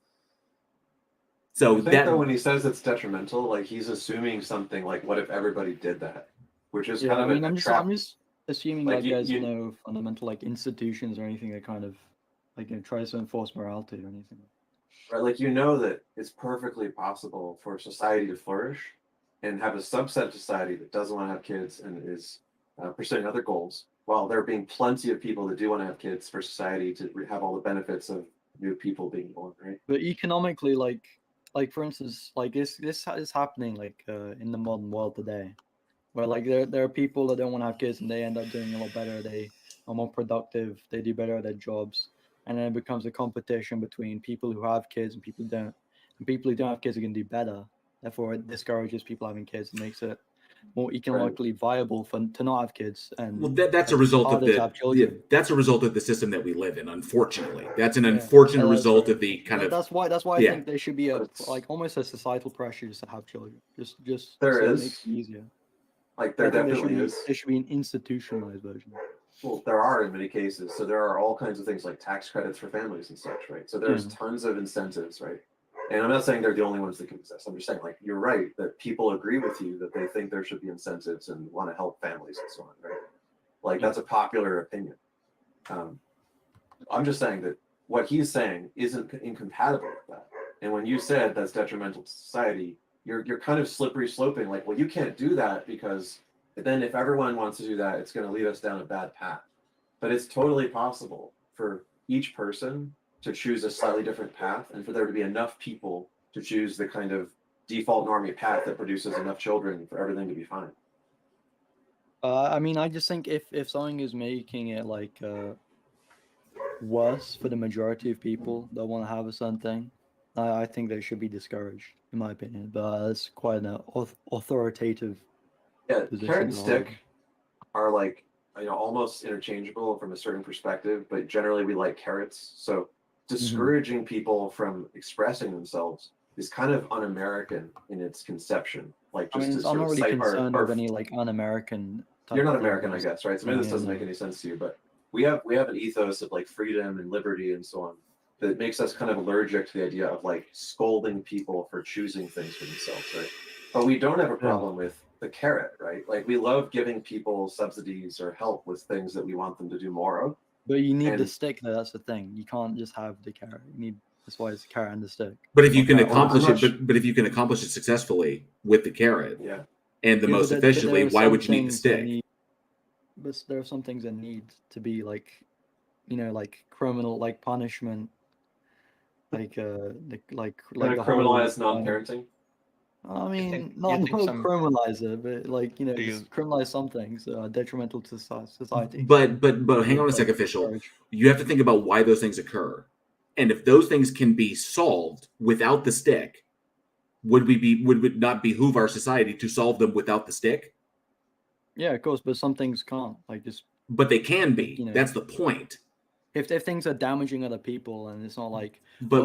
[SPEAKER 1] So
[SPEAKER 10] I think that when he says it's detrimental, like he's assuming something like, what if everybody did that? Which is kind of
[SPEAKER 22] I'm
[SPEAKER 10] trap.
[SPEAKER 22] just assuming like there's no fundamental like institutions or anything that kind of like tries to enforce morality or anything.
[SPEAKER 10] Right, like that it's perfectly possible for society to flourish and have a subset of society that doesn't want to have kids and is pursuing other goals, while there being plenty of people that do want to have kids for society to have all the benefits of new people being born, right?
[SPEAKER 22] But economically, like for instance, like this is happening like in the modern world today, where like there are people that don't want to have kids and they end up doing a lot better. They are more productive. They do better at their jobs. And then it becomes a competition between people who have kids and people who don't. And people who don't have kids are going to do better. Therefore, it discourages people having kids and makes it more economically viable to not have kids. And
[SPEAKER 1] that's a result of that's a result of the system that we live in. Unfortunately, that's an unfortunate result of the kind of.
[SPEAKER 22] That's why I think there should be almost a societal pressure just to have children. Just
[SPEAKER 10] there
[SPEAKER 22] so
[SPEAKER 10] is.
[SPEAKER 22] It makes it easier.
[SPEAKER 10] Like there definitely is.
[SPEAKER 22] There should be an institutionalized version.
[SPEAKER 10] Well, there are in many cases. So there are all kinds of things like tax credits for families and such, right? So there's tons of incentives, right? And I'm not saying they're the only ones that can exist. I'm just saying, like, you're right that people agree with you that they think there should be incentives and want to help families and so on, right? Like that's a popular opinion. I'm just saying that what he's saying isn't incompatible with that. And when you said that's detrimental to society, you're kind of slippery sloping. Like, well, you can't do that because then if everyone wants to do that, it's going to lead us down a bad path. But it's totally possible for each person to choose a slightly different path and for there to be enough people to choose the kind of default normie path that produces enough children for everything to be fine.
[SPEAKER 22] I mean, I just think if something is making it like worse for the majority of people that want to have a certain thing, I think they should be discouraged, in my opinion. But that's quite an authoritative.
[SPEAKER 10] Yeah, carrot and stick are like almost interchangeable from a certain perspective, but generally we like carrots. So discouraging people from expressing themselves is kind of un-American in its conception. Like just
[SPEAKER 22] I'm not really concerned with any like un-American.
[SPEAKER 10] You're not American, I guess, right? So maybe this doesn't make any sense to you, but we have an ethos of like freedom and liberty and so on that makes us kind of allergic to the idea of like scolding people for choosing things for themselves, right? But we don't have a problem with the carrot, right? Like we love giving people subsidies or help with things that we want them to do more of.
[SPEAKER 22] But you need the
[SPEAKER 10] And-
[SPEAKER 22] stick, though. That's the thing. You can't just have the carrot. You need. That's why it's the carrot and the stick.
[SPEAKER 1] But if you can
[SPEAKER 10] Okay, well, I'm
[SPEAKER 1] accomplish
[SPEAKER 10] not
[SPEAKER 1] it, but if you can accomplish it successfully with the carrot,
[SPEAKER 10] Yeah.
[SPEAKER 1] and the
[SPEAKER 22] Yeah,
[SPEAKER 1] most
[SPEAKER 22] but there
[SPEAKER 1] efficiently,
[SPEAKER 22] are
[SPEAKER 1] why
[SPEAKER 22] some
[SPEAKER 1] would you need the
[SPEAKER 22] things that
[SPEAKER 1] stick?
[SPEAKER 22] need- But there are some things that need to be like, like criminal, like punishment, like like
[SPEAKER 10] Kind
[SPEAKER 22] the
[SPEAKER 10] of
[SPEAKER 22] whole.
[SPEAKER 10] criminalize non-parenting.
[SPEAKER 22] I mean,
[SPEAKER 14] think
[SPEAKER 22] not
[SPEAKER 14] some-
[SPEAKER 22] criminalize it, but like
[SPEAKER 2] you-
[SPEAKER 22] just criminalize some things that are detrimental to society.
[SPEAKER 1] But hang on a
[SPEAKER 22] Like,
[SPEAKER 1] second, official.
[SPEAKER 22] encourage.
[SPEAKER 1] You have to think about why those things occur, and if those things can be solved without the stick, would it not behoove our society to solve them without the stick?
[SPEAKER 22] Yeah, of course, but some things can't. Like just
[SPEAKER 1] But they can be.
[SPEAKER 22] You know.
[SPEAKER 1] That's the point.
[SPEAKER 22] if things are damaging other people, and it's not like
[SPEAKER 1] But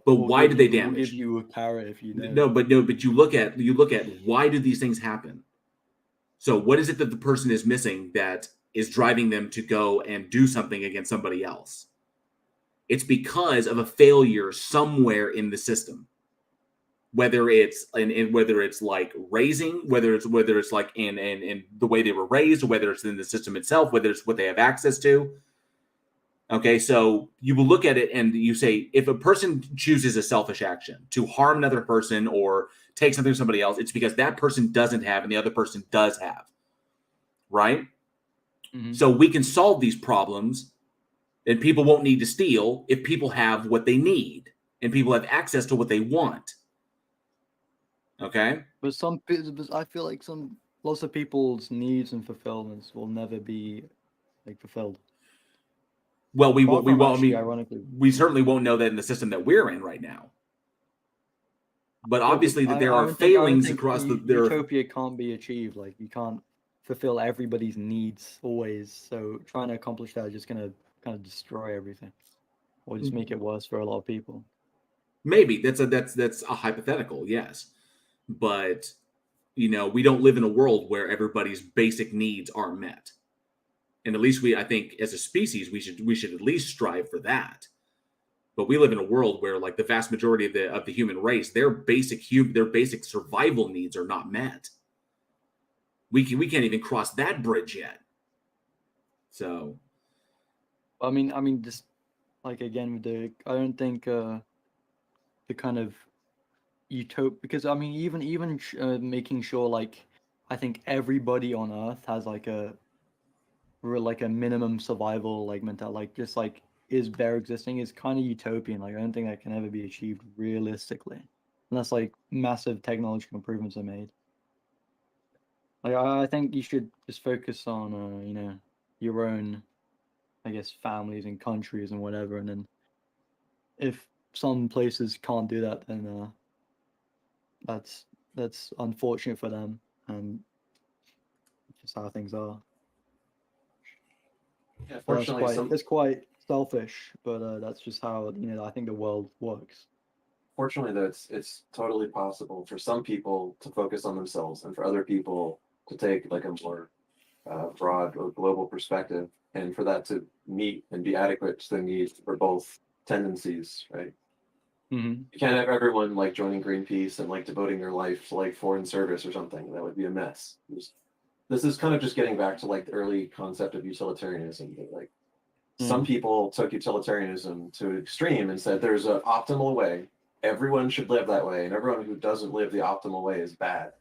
[SPEAKER 22] but
[SPEAKER 1] why do they
[SPEAKER 22] We'll
[SPEAKER 1] damage?
[SPEAKER 22] give you a carrot if you know.
[SPEAKER 1] No, but you look at why do these things happen? So what is it that the person is missing that is driving them to go and do something against somebody else? It's because of a failure somewhere in the system. Whether it's whether it's like raising, whether it's like in the way they were raised, or whether it's in the system itself, whether it's what they have access to. Okay, so you will look at it and you say, if a person chooses a selfish action to harm another person or take something from somebody else, it's because that person doesn't have and the other person does have, right?
[SPEAKER 22] Mhm.
[SPEAKER 1] So we can solve these problems and people won't need to steal if people have what they need and people have access to what they want. Okay?
[SPEAKER 22] But I feel like lots of people's needs and fulfillments will never be like fulfilled.
[SPEAKER 1] Well, we
[SPEAKER 22] Apart
[SPEAKER 1] won't.
[SPEAKER 22] from
[SPEAKER 1] I
[SPEAKER 22] actually,
[SPEAKER 1] mean,
[SPEAKER 22] ironically,
[SPEAKER 1] we certainly won't know that in the system that we're in right now. But obviously, that there
[SPEAKER 22] I
[SPEAKER 1] are
[SPEAKER 22] don't think- I don't
[SPEAKER 1] failings
[SPEAKER 22] think
[SPEAKER 1] across the. There are,
[SPEAKER 22] utopia can't be achieved. Like you can't fulfill everybody's needs always. So trying to accomplish that is just gonna kind of destroy everything, or just make it worse for a lot of people.
[SPEAKER 1] maybe that's a hypothetical, yes, but we don't live in a world where everybody's basic needs aren't met, and at least I think, as a species, we should at least strive for that. But we live in a world where, like, the vast majority of the human race, their basic survival needs are not met. We can't even cross that bridge yet. So,
[SPEAKER 22] I mean, just like again with I don't think the kind of utopia, because I mean, even making sure, like, I think everybody on Earth has like a minimum survival like mental, like just like is bare existing is kind of utopian. Like I don't think that can ever be achieved realistically unless like massive technological improvements are made. Like I think you should just focus on your own, I guess, families and countries and whatever, and then if some places can't do that, then that's unfortunate for them, and just how things are.
[SPEAKER 10] Yeah,
[SPEAKER 22] Well, that's
[SPEAKER 10] fortunately,
[SPEAKER 22] it's quite selfish, but that's just how I think the world works.
[SPEAKER 10] Fortunately, though, it's totally possible for some people to focus on themselves, and for other people to take like a more broad or global perspective, and for that to meet and be adequate to the needs for both tendencies, right?
[SPEAKER 22] Mm-hmm.
[SPEAKER 10] You can't have everyone like joining Greenpeace and like devoting their life to like foreign service or something. That would be a mess. This is kind of just getting back to like the early concept of utilitarianism. That, like, some people took utilitarianism to an extreme and said there's an optimal way. Everyone should live that way, and everyone who doesn't live the optimal way is bad.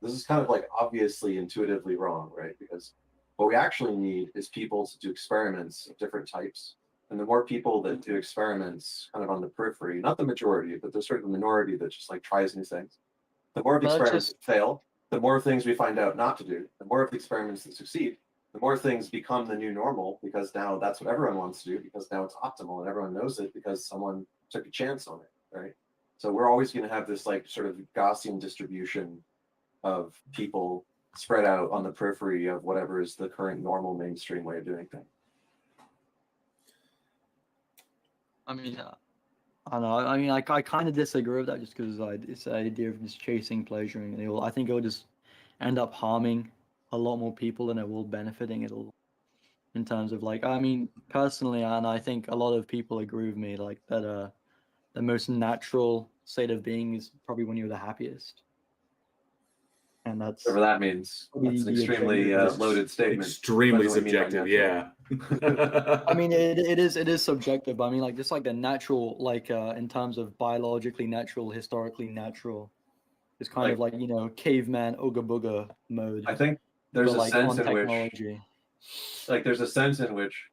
[SPEAKER 10] This is kind of like obviously intuitively wrong, right? Because what we actually need is people to do experiments of different types. And the more people that do experiments kind of on the periphery, not the majority, but there's sort of a minority that just like tries new things. The more of the experiments fail, the more things we find out not to do. The more of the experiments that succeed, the more things become the new normal, because now that's what everyone wants to do, because now it's optimal and everyone knows it because someone took a chance on it, right? So we're always going to have this like sort of Gaussian distribution of people spread out on the periphery of whatever is the current normal mainstream way of doing things.
[SPEAKER 22] I mean, I don't know. I mean, I kind of disagree with that just because it's the idea of just chasing pleasure, and I think it'll just end up harming a lot more people than it will benefiting it all. In terms of like, I mean, personally, and I think a lot of people agree with me, like that the most natural state of being is probably when you're the happiest. And that's
[SPEAKER 10] whatever that means. That's an extremely loaded statement.
[SPEAKER 1] Extremely
[SPEAKER 10] Depends on what you mean by
[SPEAKER 1] subjective,
[SPEAKER 10] natural.
[SPEAKER 1] yeah.
[SPEAKER 22] I mean, it is subjective. But I mean, like just like the natural, like in terms of biologically natural, historically natural, it's kind of like caveman ooga booga mode.
[SPEAKER 10] I think there's
[SPEAKER 22] but
[SPEAKER 10] a
[SPEAKER 22] like
[SPEAKER 10] sense
[SPEAKER 22] on
[SPEAKER 10] in which,
[SPEAKER 22] technology.
[SPEAKER 10] like, there's a sense in which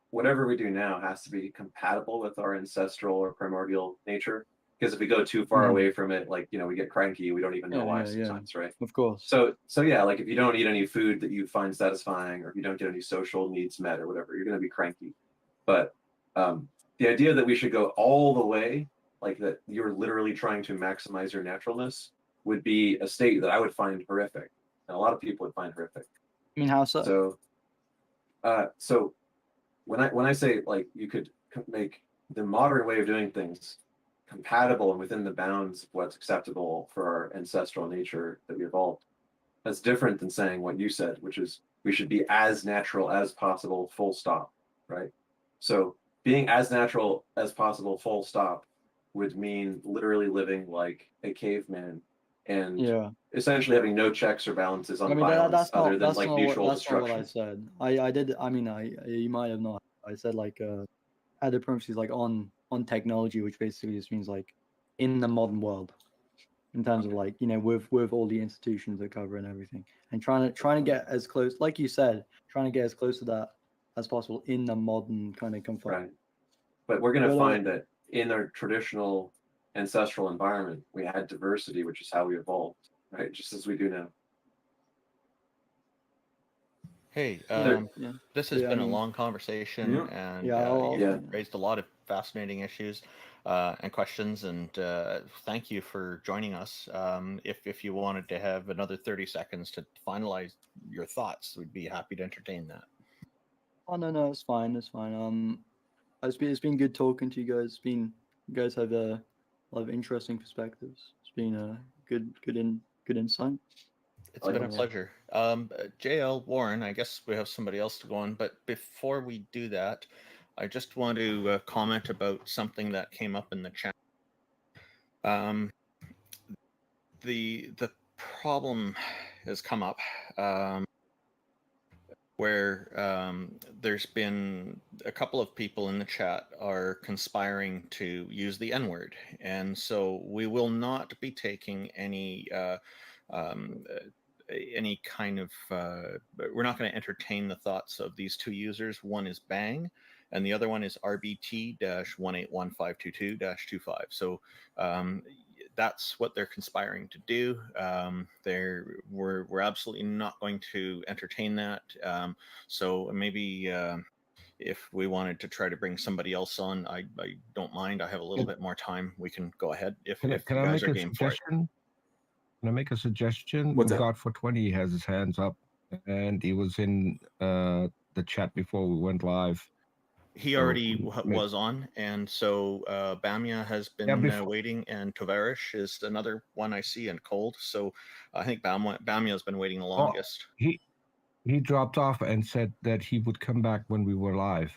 [SPEAKER 10] whatever we do now has to be compatible with our ancestral or primordial nature. Because if we go too far
[SPEAKER 22] Mhm.
[SPEAKER 10] away from it, like, we get cranky, we don't even know why
[SPEAKER 22] Yeah.
[SPEAKER 10] sometimes, right?
[SPEAKER 22] Of course.
[SPEAKER 10] So yeah, like if you don't eat any food that you find satisfying, or if you don't get any social needs met or whatever, you're going to be cranky. But the idea that we should go all the way, like that you're literally trying to maximize your naturalness, would be a state that I would find horrific, and a lot of people would find horrific.
[SPEAKER 22] I mean, how so?
[SPEAKER 10] So when I say like you could make the modern way of doing things compatible and within the bounds of what's acceptable for our ancestral nature that we evolved, that's different than saying what you said, which is we should be as natural as possible, full stop, right? So being as natural as possible, full stop, would mean literally living like a caveman and
[SPEAKER 22] Yeah.
[SPEAKER 10] essentially having no checks or balances on
[SPEAKER 22] I mean,
[SPEAKER 10] violence
[SPEAKER 22] that's
[SPEAKER 10] other
[SPEAKER 22] not
[SPEAKER 10] than like mutual
[SPEAKER 22] that's not what
[SPEAKER 10] destruction.
[SPEAKER 22] I said. I did. I mean, you might have not. I said like added parentheses like on technology, which basically just means like in the modern world, in terms of like with all the institutions that cover and everything, and trying to get as close, like you said, trying to get as close to that as possible in the modern kind of confine.
[SPEAKER 10] Right. But we're going to
[SPEAKER 22] But,
[SPEAKER 10] find that in our traditional ancestral environment, we had diversity, which is how we evolved, right? Just as we do now.
[SPEAKER 2] Hey,
[SPEAKER 22] Yeah.
[SPEAKER 2] this has
[SPEAKER 22] Yeah, I
[SPEAKER 2] been a
[SPEAKER 22] mean-
[SPEAKER 2] long conversation,
[SPEAKER 10] Yeah.
[SPEAKER 2] and
[SPEAKER 22] Yeah,
[SPEAKER 2] you've raised a lot of fascinating issues and questions. And thank you for joining us. If you wanted to have another 30 seconds to finalize your thoughts, we'd be happy to entertain that.
[SPEAKER 22] Oh no, it's fine. It's fine. It's been good talking to you guys. You guys have a lot of interesting perspectives. It's been a good insight.
[SPEAKER 2] It's been a pleasure. JL Warren, I guess we have somebody else to go on, but before we do that, I just want to comment about something that came up in the chat. The problem has come up where there's been a couple of people in the chat are conspiring to use the N-word, and so we will not be taking any kind of we're not going to entertain the thoughts of these two users. One is Bang and the other one is RBT-181522-25. So that's what they're conspiring to do. We're absolutely not going to entertain that. So maybe if we wanted to try to bring somebody else on, I don't mind. I have a little bit more time. We can go ahead if you guys are game for it.
[SPEAKER 3] Can I make a suggestion?
[SPEAKER 1] What's that?
[SPEAKER 3] God for 20 has his hands up, and he was in the chat before we went live.
[SPEAKER 2] He already was on, and so Bamia has been waiting, and Tovarish is another one I see, and Cold. So I think Bamia has been waiting the longest.
[SPEAKER 3] He dropped off and said that he would come back when we were live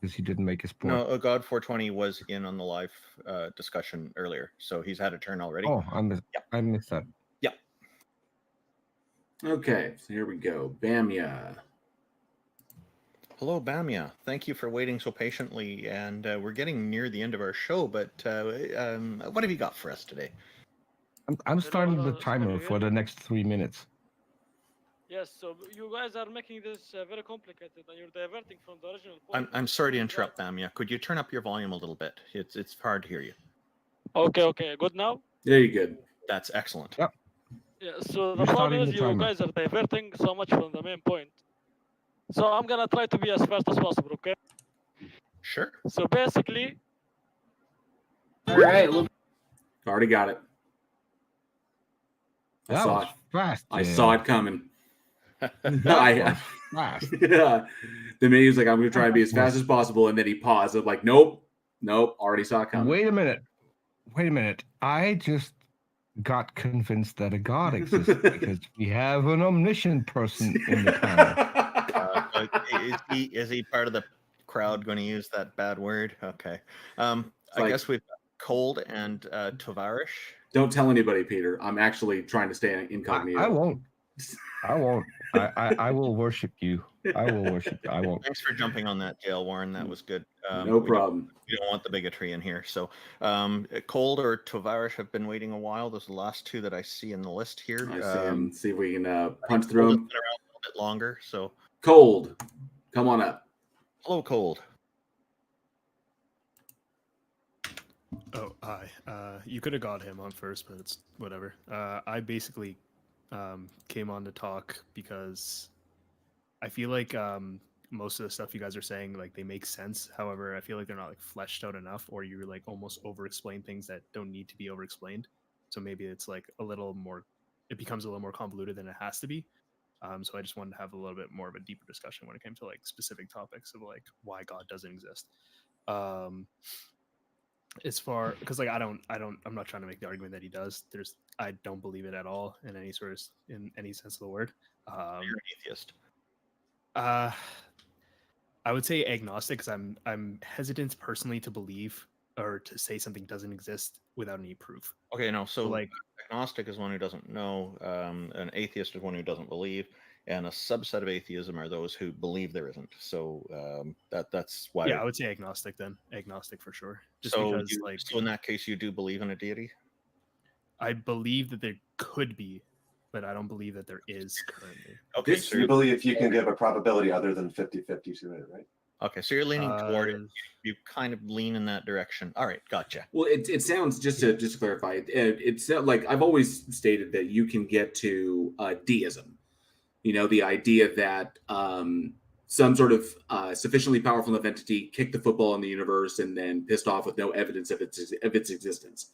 [SPEAKER 3] because he didn't make his point.
[SPEAKER 2] No, God 420 was in on the live discussion earlier, so he's had a turn already.
[SPEAKER 3] Oh, I missed that.
[SPEAKER 2] Yeah.
[SPEAKER 1] Okay, so here we go. Bamia.
[SPEAKER 2] Hello, Bamia. Thank you for waiting so patiently, and we're getting near the end of our show, but what have you got for us today?
[SPEAKER 3] I'm starting the timer for the next 3 minutes.
[SPEAKER 12] Yes, so you guys are making this very complicated, and you're diverting from the original point.
[SPEAKER 2] I'm sorry to interrupt, Bamia. Could you turn up your volume a little bit? It's hard to hear you.
[SPEAKER 12] Okay, good now?
[SPEAKER 1] Yeah, you're good.
[SPEAKER 2] That's excellent.
[SPEAKER 3] Yep.
[SPEAKER 12] Yeah, so the problem is you guys are diverting so much from the main point. So I'm gonna try to be as fast as possible, okay?
[SPEAKER 2] Sure.
[SPEAKER 12] So basically...
[SPEAKER 1] Alright, already got it. I
[SPEAKER 3] That
[SPEAKER 1] saw
[SPEAKER 3] was
[SPEAKER 1] it.
[SPEAKER 3] fast.
[SPEAKER 1] I saw it coming.
[SPEAKER 3] That was fast.
[SPEAKER 1] Yeah. The minute he was like, I'm going to try and be as fast as possible. And then he paused. I'm like, nope, already saw it coming.
[SPEAKER 3] Wait a minute. I just got convinced that a god exists because we have an omniscient person in the panel.
[SPEAKER 2] Is he part of the crowd going to use that bad word? Okay. I guess we've got Cold and Tovarish.
[SPEAKER 1] Don't tell anybody, Peter. I'm actually trying to stay incognito.
[SPEAKER 3] I won't. I won't. I will worship you. I will worship you. I won't.
[SPEAKER 2] Thanks for jumping on that, Dale Warren. That was good.
[SPEAKER 1] No problem.
[SPEAKER 2] We don't want the bigotry in here. So, Cold or Tovarish have been waiting a while. Those are the last two that I see in the list here.
[SPEAKER 1] I see him. See if we can punch through
[SPEAKER 2] Cold has
[SPEAKER 1] him.
[SPEAKER 2] been around a little bit longer. So,
[SPEAKER 1] Cold, come on up.
[SPEAKER 2] Hello, Cold.
[SPEAKER 8] Oh, hi. You could have got him on first, but it's whatever. I basically came on to talk because I feel like most of the stuff you guys are saying, like, they make sense. However, I feel like they're not like fleshed out enough, or you like almost over-explain things that don't need to be over-explained. So maybe it's like a little more, it becomes a little more convoluted than it has to be. So I just wanted to have a little bit more of a deeper discussion when it came to like specific topics of like why God doesn't exist. As far, because like I'm not trying to make the argument that he does. I don't believe it at all in any sense of the word.
[SPEAKER 2] You're an atheist.
[SPEAKER 8] I would say agnostic because I'm hesitant personally to believe or to say something doesn't exist without any proof.
[SPEAKER 2] Okay, no. So
[SPEAKER 8] like
[SPEAKER 2] agnostic is one who doesn't know. An atheist is one who doesn't believe, and a subset of atheism are those who believe there isn't. So that's why.
[SPEAKER 8] Yeah, I would say agnostic then. Agnostic for sure. Just
[SPEAKER 2] so
[SPEAKER 8] because
[SPEAKER 2] so in that case, you do believe in a deity.
[SPEAKER 8] I believe that there could be, but I don't believe that there is currently.
[SPEAKER 2] Okay,
[SPEAKER 10] So you believe you can give a probability other than 50-50 to it, right?
[SPEAKER 2] Okay, so you're leaning toward it. You kind of lean in that direction. All right, gotcha.
[SPEAKER 1] Well, it sounds, just to clarify, it's like I've always stated that you can get to deism. You know, the idea that some sort of sufficiently powerful enough entity kicked the football in the universe and then pissed off with no evidence of its existence.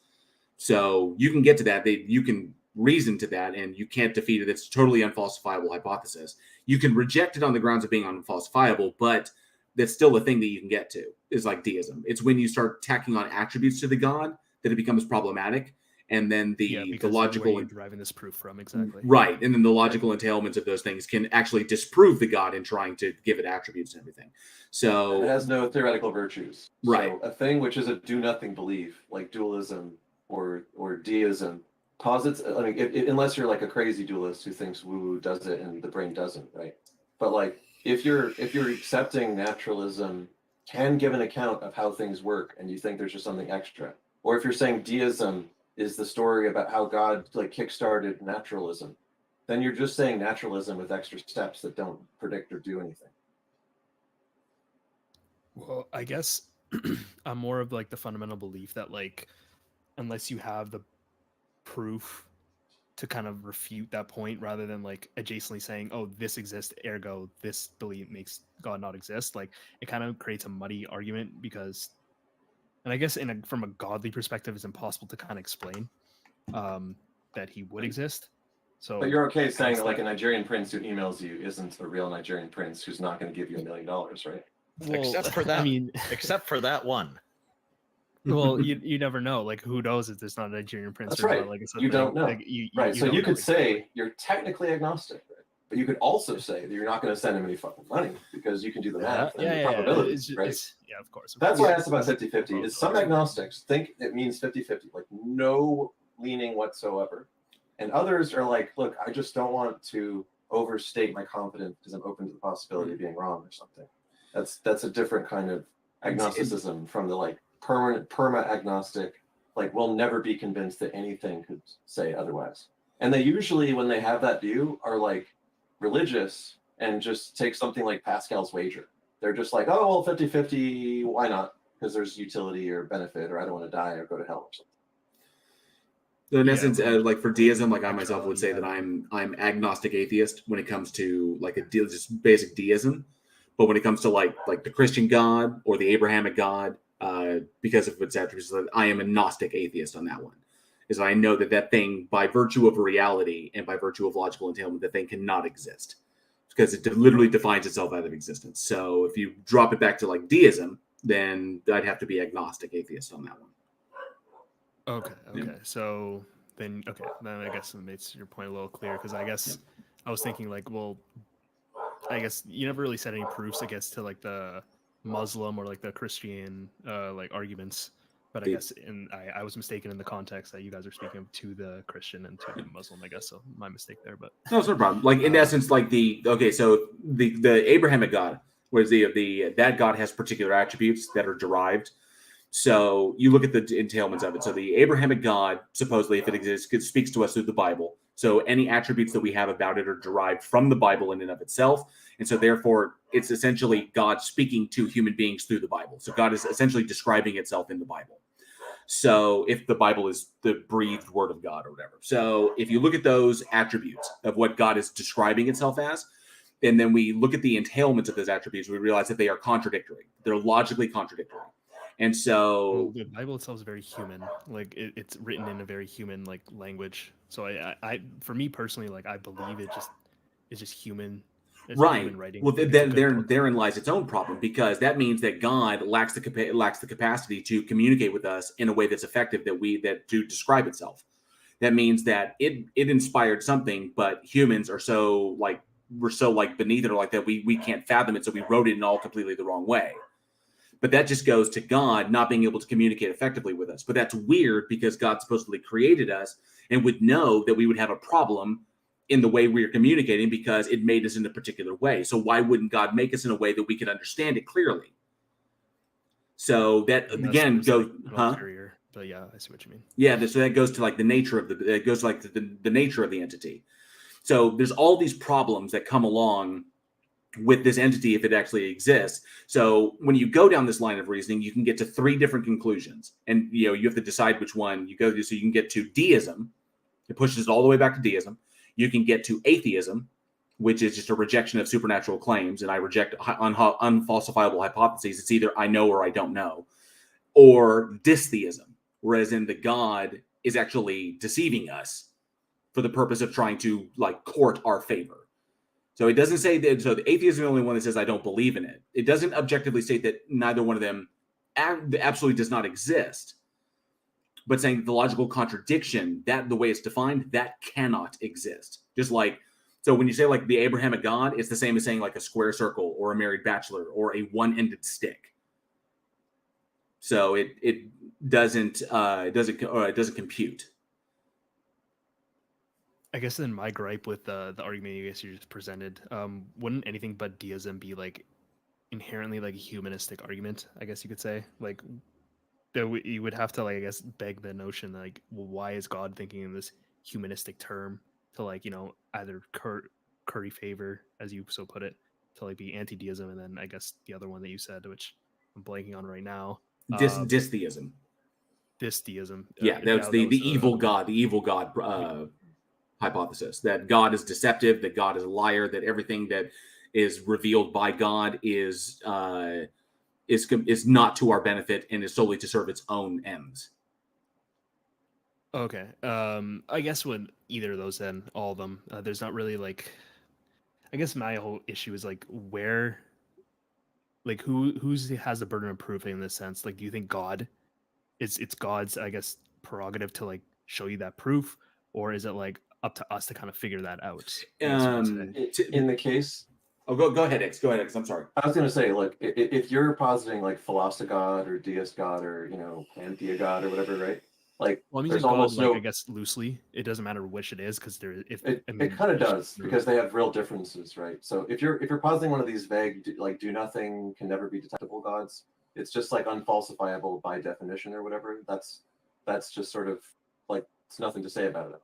[SPEAKER 1] So you can get to that. You can reason to that, and you can't defeat it. It's a totally unfalsifiable hypothesis. You can reject it on the grounds of being unfalsifiable, but that's still the thing that you can get to, is like deism. It's when you start tacking on attributes to the god that it becomes problematic, and then the logical
[SPEAKER 8] where you're deriving this proof from exactly.
[SPEAKER 1] Right, and then the logical entailments of those things can actually disprove the god in trying to give it attributes and everything. So
[SPEAKER 10] it has no theoretical virtues.
[SPEAKER 1] Right.
[SPEAKER 10] So a thing which is a do-nothing belief, like dualism or deism, posits. I mean, unless you're like a crazy dualist who thinks woo-woo does it and the brain doesn't, right? But like, if you're accepting naturalism can give an account of how things work, and you think there's just something extra, or if you're saying deism is the story about how God like kickstarted naturalism, then you're just saying naturalism with extra steps that don't predict or do anything.
[SPEAKER 8] Well, I guess I'm more of like the fundamental belief that like unless you have the proof to kind of refute that point, rather than like adjacently saying, oh, this exists, ergo this belief makes God not exist, like it kind of creates a muddy argument because, and I guess from a godly perspective, it's impossible to kind of explain that he would exist. So,
[SPEAKER 10] but you're okay saying that like a Nigerian prince who emails you isn't a real Nigerian prince who's not going to give you $1 million, right?
[SPEAKER 8] Well,
[SPEAKER 2] except for that.
[SPEAKER 8] I mean,
[SPEAKER 2] except for that one.
[SPEAKER 8] Well, you never know. Like, who knows if there's not a Nigerian prince?
[SPEAKER 10] That's
[SPEAKER 8] or
[SPEAKER 10] right.
[SPEAKER 8] Not, like,
[SPEAKER 10] You don't know.
[SPEAKER 8] Like,
[SPEAKER 10] right. So
[SPEAKER 8] don't
[SPEAKER 10] you
[SPEAKER 8] know
[SPEAKER 10] could
[SPEAKER 8] exactly.
[SPEAKER 10] say you're technically agnostic, right? But you could also say that you're not going to send him any fucking money because you can do the math and the probabilities, right?
[SPEAKER 8] Yeah, of course.
[SPEAKER 10] That's why I asked about 50-50. Is some agnostics think it means 50-50, like no leaning whatsoever. And others are like, look, I just don't want to overstate my confidence because I'm open to the possibility of being wrong or something. That's a different kind of agnosticism from the like perma-agnostic, like we'll never be convinced that anything could say otherwise. And they usually, when they have that view, are like religious and just take something like Pascal's wager. They're just like, oh, well, 50-50, why not? Because there's utility or benefit, or I don't want to die or go to hell or something.
[SPEAKER 1] So in essence, like for deism, like I myself would say that I'm agnostic atheist when it comes to like just basic deism. But when it comes to like the Christian God or the Abrahamic God, because of its attributes, I am a Gnostic atheist on that one. Is I know that thing, by virtue of reality and by virtue of logical entailment, that thing cannot exist because it literally defines itself out of existence. So if you drop it back to like deism, then I'd have to be agnostic atheist on that one.
[SPEAKER 8] Okay. So then I guess it makes your point a little clearer because I guess I was thinking like, well, I guess you never really said any proofs, I guess, to like the Muslim or like the Christian like arguments But I guess I was mistaken in the context that you guys are speaking to the Christian and to the Muslim, I guess. So my mistake there, but
[SPEAKER 1] no, it's no problem. Like in essence, like so the Abrahamic God, whereas that God has particular attributes that are derived. So you look at the entailments of it. So the Abrahamic God, supposedly, if it exists, it speaks to us through the Bible. So any attributes that we have about it are derived from the Bible in and of itself. And so therefore, it's essentially God speaking to human beings through the Bible. So God is essentially describing itself in the Bible. So if the Bible is the breathed word of God or whatever. So if you look at those attributes of what God is describing itself as, and then we look at the entailments of those attributes, we realize that they are contradictory. They're logically contradictory. And so
[SPEAKER 8] the Bible itself is very human. Like it's written in a very human like language. So I for me personally, like I believe it's just human. It's
[SPEAKER 1] right.
[SPEAKER 8] Human writing.
[SPEAKER 1] Well,
[SPEAKER 8] Like,
[SPEAKER 1] therein lies its own problem, because that means that God lacks the capacity to communicate with us in a way that's effective that to describe itself. That means that it inspired something, but humans are so like beneath it or like that we can't fathom it, so we wrote it in all completely the wrong way. But that just goes to God not being able to communicate effectively with us. But that's weird, because God supposedly created us and would know that we would have a problem in the way we are communicating, because it made us in a particular way. So why wouldn't God make us in a way that we could understand it clearly? So that again goes,
[SPEAKER 8] ulterior, but yeah, I see what you mean.
[SPEAKER 1] Yeah, so that goes to like the nature of the nature of the entity. So there's all these problems that come along with this entity if it actually exists. So when you go down this line of reasoning, you can get to 3 different conclusions, and you have to decide which one you go to. So you can get to deism. It pushes it all the way back to deism. You can get to atheism, which is just a rejection of supernatural claims, and I reject unfalsifiable hypotheses. It's either I know or I don't know. Or dystheism, whereas in the God is actually deceiving us for the purpose of trying to like court our favor. So it doesn't say that. So the atheism is the only one that says I don't believe in it. It doesn't objectively state that neither one of them absolutely does not exist, but saying the logical contradiction, that the way it's defined, that cannot exist. Just like, so when you say like the Abrahamic God, it's the same as saying like a square circle or a married bachelor or a one-ended stick. So it doesn't compute.
[SPEAKER 8] I guess then my gripe with the argument you guys just presented, wouldn't anything but deism be like inherently like a humanistic argument? I guess you could say, like you would have to like I guess beg the notion like, well, why is God thinking in this humanistic term to like either curry favor, as you so put it, to like be anti-deism, and then I guess the other one that you said, which I'm blanking on right now,
[SPEAKER 1] dystheism.
[SPEAKER 8] Dystheism.
[SPEAKER 1] Yeah, that was the evil God. The evil God hypothesis that God is deceptive, that God is a liar, that everything that is revealed by God is not to our benefit and is solely to serve its own ends.
[SPEAKER 8] Okay. I guess with either of those, then all of them, there's not really like. I guess my whole issue is like where, like who has the burden of proof in this sense? Like, do you think God? It's God's, I guess, prerogative to like show you that proof, or is it like up to us to kind of figure that out?
[SPEAKER 10] In the case,
[SPEAKER 1] go ahead, X. Go ahead, X. I'm sorry.
[SPEAKER 10] I was going to say, look, if you're positing like philosophy God or deist God or panthea God or whatever, right? Like,
[SPEAKER 8] well, I mean,
[SPEAKER 10] there's
[SPEAKER 8] God,
[SPEAKER 10] almost
[SPEAKER 8] like, I guess loosely, it doesn't matter which it is because
[SPEAKER 10] it kind of does, because they have real differences, right? So if you're positing one of these vague like do nothing can never be detectable gods, it's just like unfalsifiable by definition or whatever. That's just sort of like it's nothing to say about it.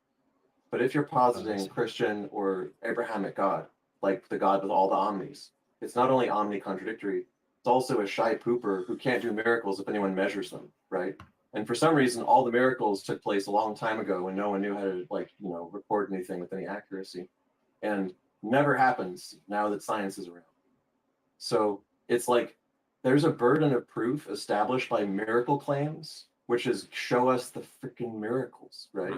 [SPEAKER 10] But if you're positing Christian or Abrahamic God, like the God with all the omnis, it's not only omni-contradictory, it's also a shy pooper who can't do miracles if anyone measures them, right? And for some reason, all the miracles took place a long time ago when no one knew how to record anything with any accuracy, and never happens now that science is around. So it's like there's a burden of proof established by miracle claims, which is show us the freaking miracles, right?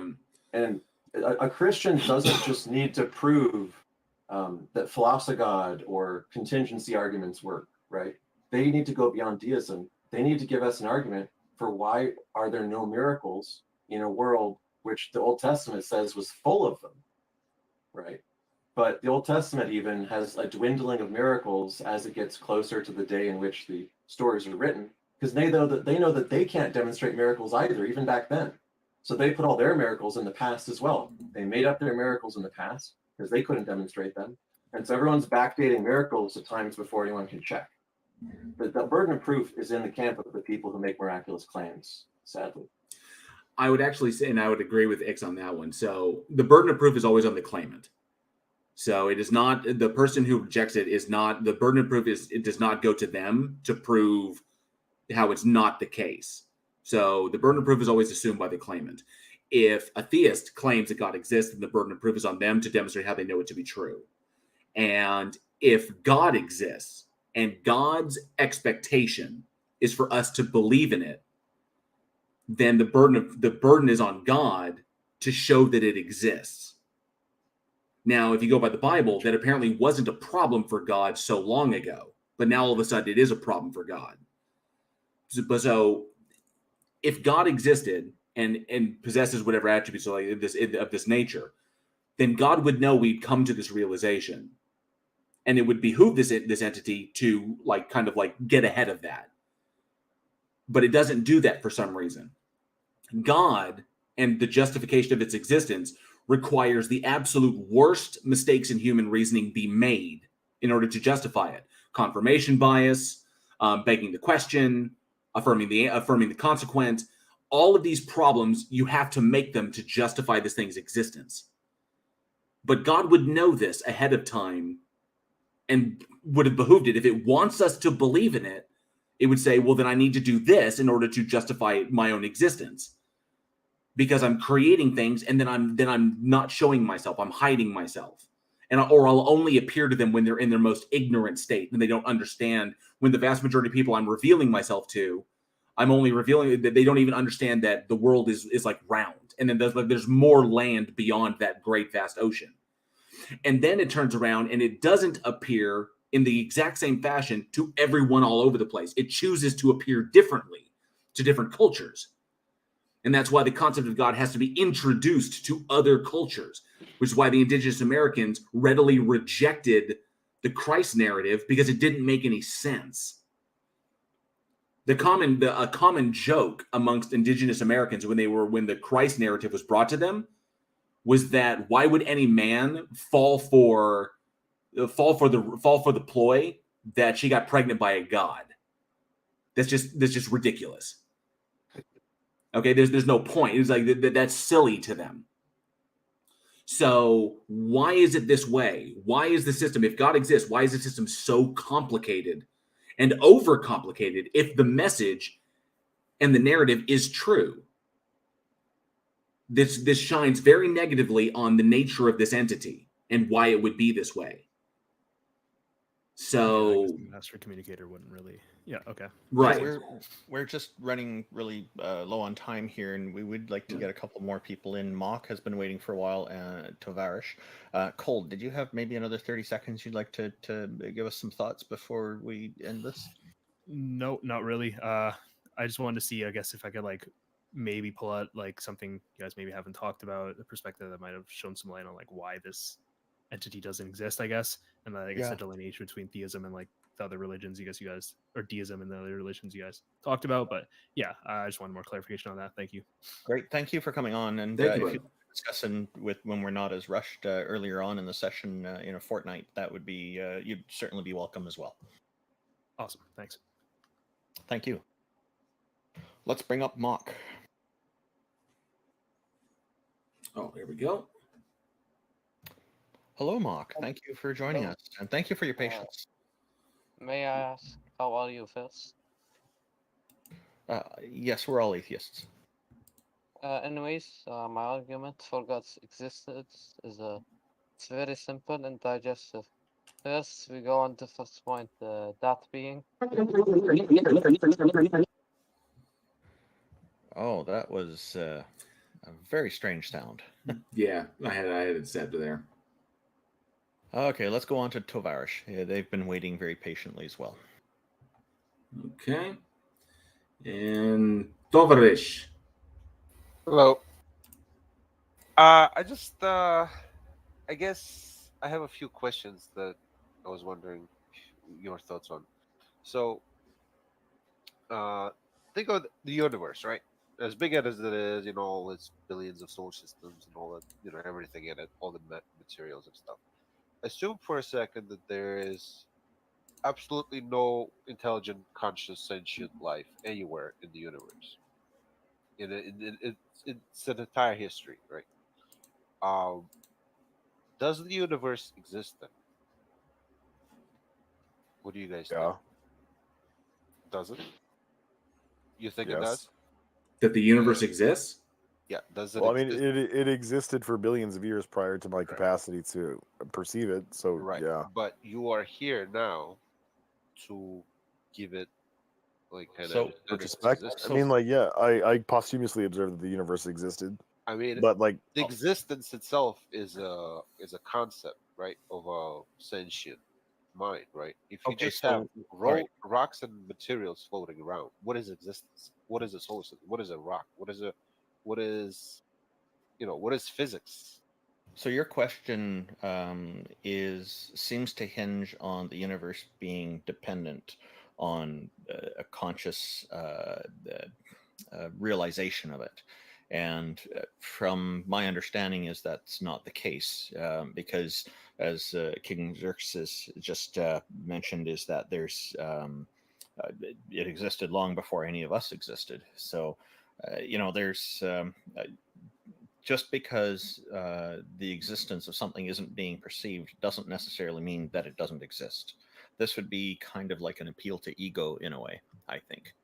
[SPEAKER 10] And a Christian doesn't just need to prove that philosophy God or contingency arguments work, right? They need to go beyond deism. They need to give us an argument for why are there no miracles in a world which the Old Testament says was full of them, right? But the Old Testament even has a dwindling of miracles as it gets closer to the day in which the stories are written. because they know that they can't demonstrate miracles either, even back then. So they put all their miracles in the past as well. They made up their miracles in the past because they couldn't demonstrate them. And so everyone's backdating miracles to times before anyone can check. The burden of proof is in the camp of the people who make miraculous claims, sadly.
[SPEAKER 1] I would actually say, and I would agree with Ix on that one. So the burden of proof is always on the claimant. So it is not the person who rejects it is not the burden of proof it does not go to them to prove how it's not the case. So the burden of proof is always assumed by the claimant. If a theist claims that God exists, then the burden of proof is on them to demonstrate how they know it to be true. And if God exists and God's expectation is for us to believe in it, then the burden is on God to show that it exists. Now, if you go by the Bible, that apparently wasn't a problem for God so long ago, but now all of a sudden it is a problem for God. So if God existed and possesses whatever attributes of this nature, then God would know we'd come to this realization, and it would behoove this entity to get ahead of that. But it doesn't do that for some reason. God and the justification of its existence requires the absolute worst mistakes in human reasoning be made in order to justify it. Confirmation bias, begging the question, affirming the consequent. All of these problems, you have to make them to justify this thing's existence. But God would know this ahead of time and would have behooved it. If it wants us to believe in it, it would say, well, then I need to do this in order to justify my own existence. Because I'm creating things and then I'm not showing myself. I'm hiding myself. Or I'll only appear to them when they're in their most ignorant state, when they don't understand. When the vast majority of people I'm revealing myself to, I'm only revealing that they don't even understand that the world is like round. And then there's more land beyond that great vast ocean. And then it turns around and it doesn't appear in the exact same fashion to everyone all over the place. It chooses to appear differently to different cultures. And that's why the concept of God has to be introduced to other cultures, which is why the indigenous Americans readily rejected the Christ narrative because it didn't make any sense. A common joke amongst indigenous Americans when the Christ narrative was brought to them was that why would any man fall for the ploy that she got pregnant by a god? That's just ridiculous. Okay, there's no point. It's like that's silly to them. So why is it this way? Why is the system, if God exists, why is the system so complicated and overcomplicated if the message and the narrative is true? This shines very negatively on the nature of this entity and why it would be this way. So
[SPEAKER 8] yeah, I guess the master communicator wouldn't really. Yeah. Okay.
[SPEAKER 1] Right.
[SPEAKER 2] We're just running really low on time here, and we would like to get a couple more people in. Mock has been waiting for a while. Tovarish, Cold, did you have maybe another 30 seconds you'd like to give us some thoughts before we end this?
[SPEAKER 8] No, not really. I just wanted to see, I guess, if I could maybe pull out something you guys maybe haven't talked about, a perspective that might have shown some light on why this entity doesn't exist, I guess, and I guess the delineation between theism and the other religions you guys, or deism and the other religions you guys talked about. But yeah, I just wanted more clarification on that. Thank you.
[SPEAKER 2] Great, thank you for coming on. And
[SPEAKER 1] Thank you,
[SPEAKER 2] if you're discussing when we're not as rushed earlier on in the session in a fortnight, that would be you'd certainly be welcome as well.
[SPEAKER 8] Awesome, thanks.
[SPEAKER 2] Thank you. Let's bring up Mock.
[SPEAKER 1] Oh, here we go.
[SPEAKER 2] Hello, Mock. Thank you for joining us, and thank you for your patience.
[SPEAKER 13] May I ask, how are you first?
[SPEAKER 2] Yes, we're all atheists.
[SPEAKER 13] Anyways, my argument for God's existence is it's very simple and digestive. First, we go on to first point, that being.
[SPEAKER 2] Oh, that was a very strange sound.
[SPEAKER 1] Yeah, I had it set to there.
[SPEAKER 2] Okay, let's go on to Tovarish. Yeah, they've been waiting very patiently as well.
[SPEAKER 1] Okay. And Tovarish.
[SPEAKER 15] Hello. I guess I have a few questions that I was wondering your thoughts on. So, think of the universe, right? As big as it is, all its billions of solar systems and all that, everything in it, all the materials and stuff. Assume for a second that there is absolutely no intelligent, conscious, sentient life anywhere in the universe. It's an entire history, right? Um, does the universe exist then? What do you guys think? Does it? You think it does?
[SPEAKER 1] That the universe exists?
[SPEAKER 15] Yeah. Does it
[SPEAKER 17] Well, I mean,
[SPEAKER 15] exist?
[SPEAKER 17] it existed for billions of years prior to my capacity to perceive it. So
[SPEAKER 15] Right.
[SPEAKER 17] yeah.
[SPEAKER 15] But you are here now to give it kind
[SPEAKER 2] So-
[SPEAKER 15] of
[SPEAKER 17] Retrospect. I mean, I posthumously observed that the universe existed.
[SPEAKER 15] I mean,
[SPEAKER 17] but
[SPEAKER 15] the existence itself is a concept, right, of a sentient mind, right? If you
[SPEAKER 2] Okay,
[SPEAKER 15] just
[SPEAKER 2] so-
[SPEAKER 15] have
[SPEAKER 2] alright.
[SPEAKER 15] rocks and materials floating around, what is existence? What is a solar system? What is a rock? What is what is physics?
[SPEAKER 2] So your question seems to hinge on the universe being dependent on a conscious realization of it, and from my understanding is that's not the case, because as King Xerxes just mentioned, is that there's it existed long before any of us existed. So there's just because the existence of something isn't being perceived doesn't necessarily mean that it doesn't exist. This would be kind of like an appeal to ego in a way, I think.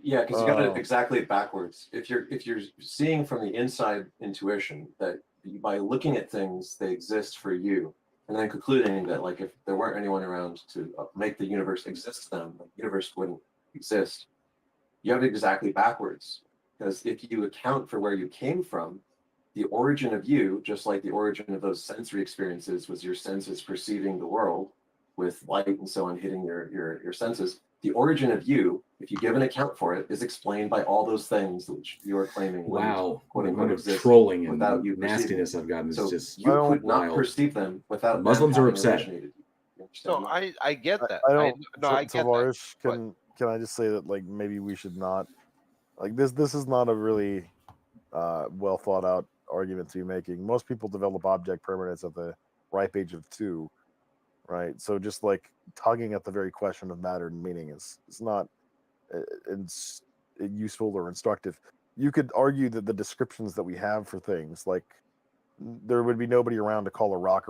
[SPEAKER 10] Yeah, because you got it exactly backwards. If you're seeing from the inside intuition that by looking at things they exist for you, and then concluding that like if there weren't anyone around to make the universe exist to them, the universe wouldn't exist. You have it exactly backwards. Because if you account for where you came from, the origin of you, just like the origin of those sensory experiences was your senses perceiving the world with light and so on hitting your senses. The origin of you, if you give an account for it, is explained by all those things which you are claiming.
[SPEAKER 1] Wow,
[SPEAKER 10] quote
[SPEAKER 1] the
[SPEAKER 10] unquote
[SPEAKER 1] amount of
[SPEAKER 10] exist
[SPEAKER 1] trolling and
[SPEAKER 10] without you
[SPEAKER 1] nastiness
[SPEAKER 10] perceiving.
[SPEAKER 1] I've gotten is
[SPEAKER 10] So
[SPEAKER 1] just
[SPEAKER 10] you could not
[SPEAKER 1] wild.
[SPEAKER 10] perceive them without
[SPEAKER 1] Muslims
[SPEAKER 10] them
[SPEAKER 1] are
[SPEAKER 10] having
[SPEAKER 1] upset.
[SPEAKER 10] originated you. You
[SPEAKER 15] No,
[SPEAKER 10] understand that?
[SPEAKER 15] I get that.
[SPEAKER 17] I don't.
[SPEAKER 15] I get that.
[SPEAKER 17] Tovarish, can I just say that like maybe we should not like this. This is not a really well thought out argument to be making. Most people develop object permanence at the ripe age of 2, right? So just like tugging at the very question of matter and meaning is not useful or instructive. You could argue that the descriptions that we have for things, like there would be nobody around to call a rock.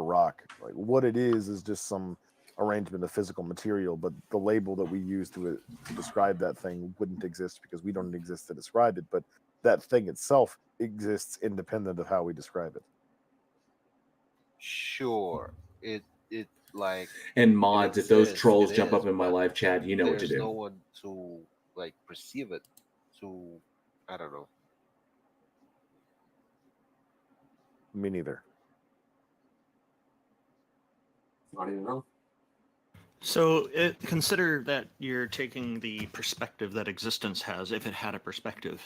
[SPEAKER 17] Like what it is just some arrangement of physical material, but the label that we use to describe that thing wouldn't exist because we don't exist to describe it. But that thing itself exists independent of how we describe it.
[SPEAKER 15] Sure, it like
[SPEAKER 1] And mods, if those
[SPEAKER 15] exists,
[SPEAKER 1] trolls
[SPEAKER 15] it
[SPEAKER 1] jump
[SPEAKER 15] is,
[SPEAKER 1] up in my
[SPEAKER 15] but
[SPEAKER 1] live chat, you know what to
[SPEAKER 15] there's
[SPEAKER 1] do.
[SPEAKER 15] no one to like perceive it. I don't know.
[SPEAKER 17] Me neither.
[SPEAKER 10] Not even know.
[SPEAKER 2] So consider that you're taking the perspective that existence has. If it had a perspective,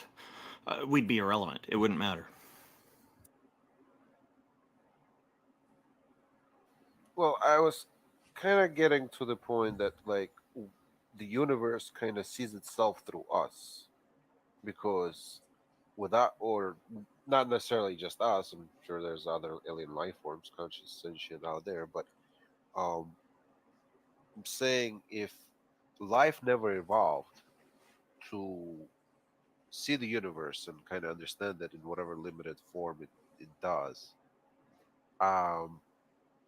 [SPEAKER 2] we'd be irrelevant. It wouldn't matter.
[SPEAKER 15] Well, I was kind of getting to the point that like the universe kind of sees itself through us, because without, or not necessarily just us, I'm sure there's other alien life forms, conscious sentient out there, but I'm saying if life never evolved to see the universe and kind of understand that in whatever limited form it does,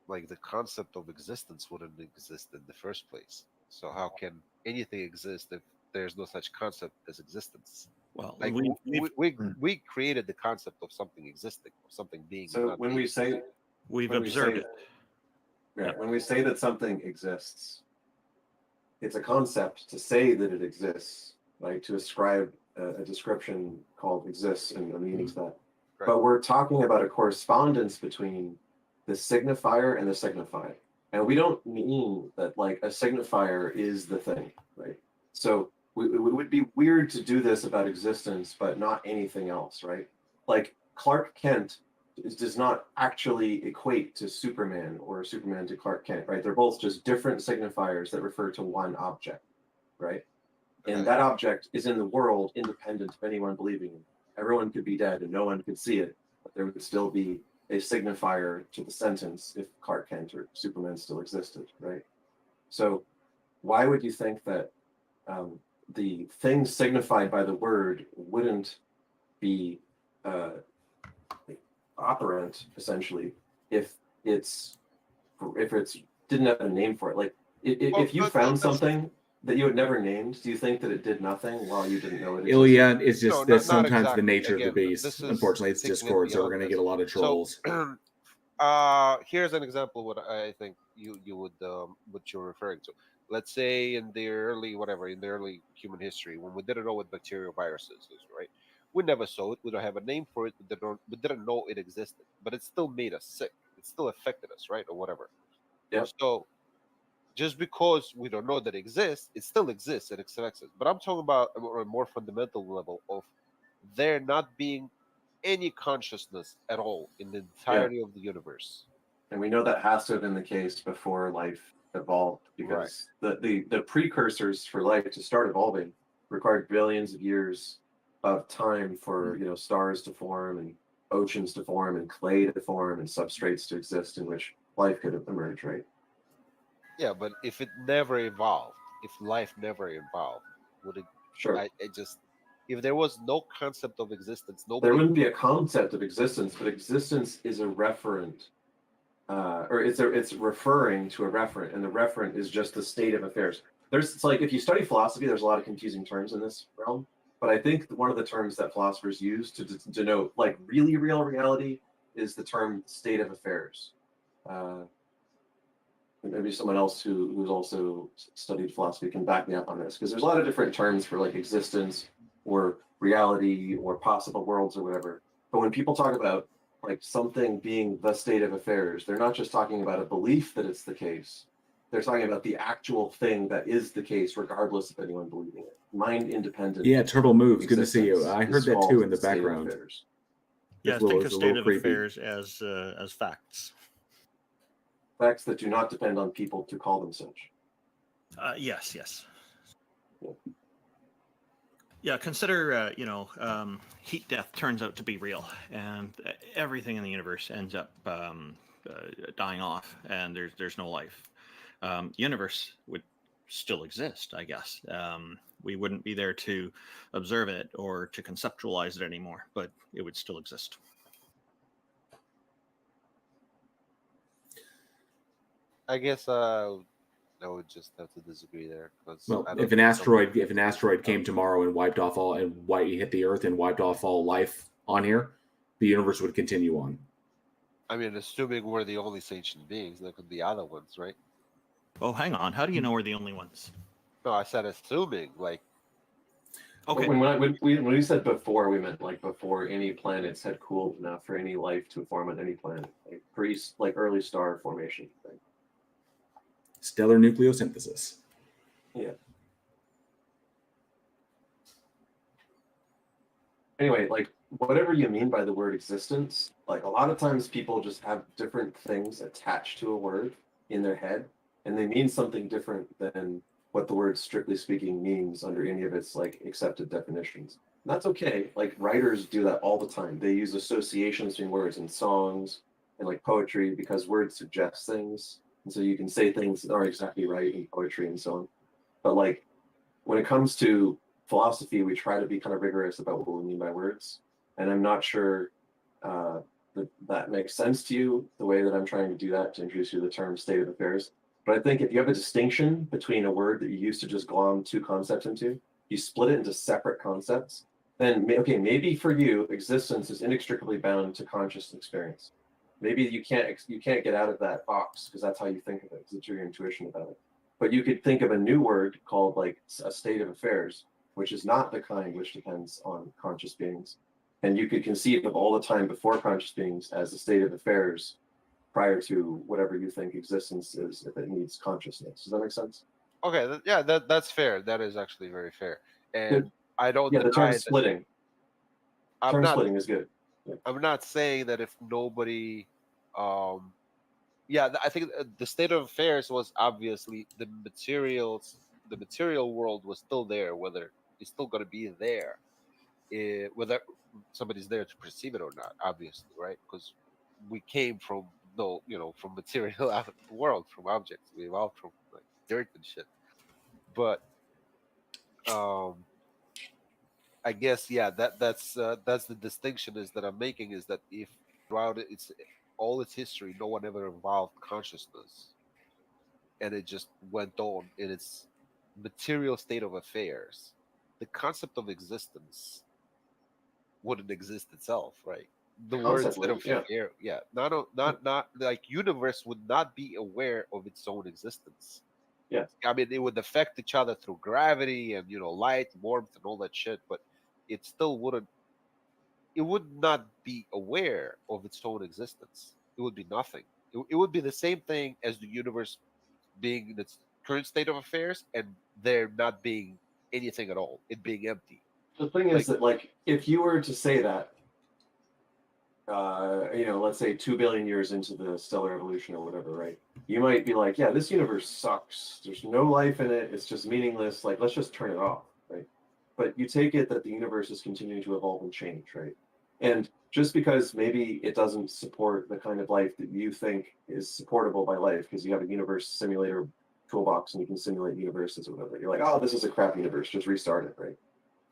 [SPEAKER 15] like the concept of existence wouldn't exist in the first place. So how can anything exist if there's no such concept as existence?
[SPEAKER 2] Well,
[SPEAKER 15] like we created the concept of something existing, of something being.
[SPEAKER 10] So
[SPEAKER 15] not
[SPEAKER 10] when
[SPEAKER 15] being.
[SPEAKER 10] we say
[SPEAKER 2] we've
[SPEAKER 10] when we
[SPEAKER 2] observed
[SPEAKER 10] say-
[SPEAKER 2] it.
[SPEAKER 10] Yeah, when we say that something exists, it's a concept to say that it exists, like to ascribe a description called exists and a meaning to that.
[SPEAKER 15] Right.
[SPEAKER 10] But we're talking about a correspondence between the signifier and the signified. And we don't mean that like a signifier is the thing, right? So it would be weird to do this about existence, but not anything else, right? Like Clark Kent does not actually equate to Superman or Superman to Clark Kent, right? They're both just different signifiers that refer to one object, right? And that object is in the world independent of anyone believing it. Everyone could be dead and no one could see it, but there would still be a signifier to the sentence if Clark Kent or Superman still existed, right? So why would you think that the thing signified by the word wouldn't be operant, essentially, if it's didn't have a name for it? Like, if you found something that you had never named, do you think that it did nothing while you didn't know it existed?
[SPEAKER 1] Yeah, it's just
[SPEAKER 15] No,
[SPEAKER 1] that's
[SPEAKER 15] not
[SPEAKER 1] sometimes
[SPEAKER 15] exactly.
[SPEAKER 1] the nature
[SPEAKER 15] Again,
[SPEAKER 1] of the beast.
[SPEAKER 15] this is
[SPEAKER 1] Unfortunately, it's
[SPEAKER 15] taking it
[SPEAKER 1] Discord, so we're
[SPEAKER 15] beyond
[SPEAKER 1] going to
[SPEAKER 15] this.
[SPEAKER 1] get a lot of trolls.
[SPEAKER 15] So, here's an example what I think you would what you're referring to. Let's say in the early human history, when we didn't know what bacterial viruses is, right? We never saw it. We don't have a name for it. We didn't know it existed, but it still made us sick. It still affected us, right, or whatever.
[SPEAKER 10] Yeah.
[SPEAKER 15] So just because we don't know that it exists, it still exists and it affects us. But I'm talking about a more fundamental level of there not being any consciousness at all in the entirety of the universe.
[SPEAKER 10] And we know that has to have been the case before life evolved, because the precursors for life to start evolving required billions of years of time for stars to form and oceans to form and clay to form and substrates to exist in which life could emerge, right?
[SPEAKER 15] Yeah, but if it never evolved, if life never evolved, would it?
[SPEAKER 10] Sure.
[SPEAKER 15] If there was no concept of existence, nobody.
[SPEAKER 10] There wouldn't be a concept of existence, but existence is a referent, or it's referring to a referent, and the referent is just the state of affairs. It's like if you study philosophy, there's a lot of confusing terms in this realm, but I think one of the terms that philosophers use to denote like really real reality is the term state of affairs. Maybe someone else who's also studied philosophy can back me up on this, because there's a lot of different terms for like existence or reality or possible worlds or whatever. But when people talk about like something being the state of affairs, they're not just talking about a belief that it's the case. They're talking about the actual thing that is the case, regardless of anyone believing it. Mind independent.
[SPEAKER 1] Yeah, Turtle Moves. Good to see you. I heard that too in the background.
[SPEAKER 2] Yeah, think of state of affairs as facts.
[SPEAKER 10] Facts that do not depend on people to call them such.
[SPEAKER 2] Yes. Yeah, consider, heat death turns out to be real, and everything in the universe ends up dying off, and there's no life. Universe would still exist, I guess. We wouldn't be there to observe it or to conceptualize it anymore, but it would still exist.
[SPEAKER 15] I guess I would just have to disagree there.
[SPEAKER 1] Well, if an asteroid came tomorrow and wiped off all and hit the Earth and wiped off all life on here, the universe would continue on.
[SPEAKER 15] I mean, assuming we're the only sentient beings, there could be other ones, right?
[SPEAKER 2] Oh, hang on. How do you know we're the only ones?
[SPEAKER 15] No, I said assuming. Like,
[SPEAKER 2] okay.
[SPEAKER 10] When we said before, we meant like before any planets had cooled enough for any life to form on any planet, like early star formation. Right?
[SPEAKER 1] Stellar nucleosynthesis.
[SPEAKER 10] Yeah. Anyway, like whatever you mean by the word existence, like a lot of times people just have different things attached to a word in their head, and they mean something different than what the word strictly speaking means under any of its like accepted definitions. And that's okay. Like writers do that all the time. They use associations between words in songs and like poetry because words suggest things. And so you can say things that aren't exactly right in poetry and so on. But like when it comes to philosophy, we try to be kind of rigorous about what we mean by words. And I'm not sure that makes sense to you, the way that I'm trying to do that to introduce you to the term state of affairs. But I think if you have a distinction between a word that you used to just glom two concepts into, you split it into separate concepts, then okay, maybe for you, existence is inextricably bound to conscious experience. Maybe you can't get out of that box because that's how you think of it, because it's your intuition about it. But you could think of a new word called like a state of affairs, which is not the kind which depends on conscious beings. And you could conceive of all the time before conscious beings as a state of affairs prior to whatever you think existence is, if it needs consciousness. Does that make sense?
[SPEAKER 15] Okay, that's fair. That is actually very fair. And
[SPEAKER 10] Good.
[SPEAKER 15] I don't.
[SPEAKER 10] Yeah, the term splitting. Splitting is good. Yeah.
[SPEAKER 15] I'm not saying that if nobody, I think the state of affairs was obviously the materials the material world was still there, whether it's still going to be there, whether somebody's there to perceive it or not, obviously, right? Because we came from from material world, from objects. We evolved from like dirt and shit. But I guess that's the distinction is that I'm making, is that if throughout its all its history, no one ever evolved consciousness, and it just went on in its material state of affairs, the concept of existence wouldn't exist itself, right? The word instead of fair, not like universe would not be aware of its own existence.
[SPEAKER 10] Yeah.
[SPEAKER 15] I mean, it would affect each other through gravity and light, warmth, and all that shit, but it still wouldn't. It would not be aware of its own existence. It would be nothing. It would be the same thing as the universe being in its current state of affairs and there not being anything at all, it being empty.
[SPEAKER 10] The thing is that, like, if you were to say that, let's say 2 billion years into the stellar evolution or whatever, right? You might be like, yeah, this universe sucks. There's no life in it. It's just meaningless. Like, let's just turn it off, right? But you take it that the universe is continuing to evolve and change, right? And just because maybe it doesn't support the kind of life that you think is supportable by life, because you have a universe simulator toolbox and you can simulate universes or whatever, you're like, oh, this is a crap universe, just restart it, right?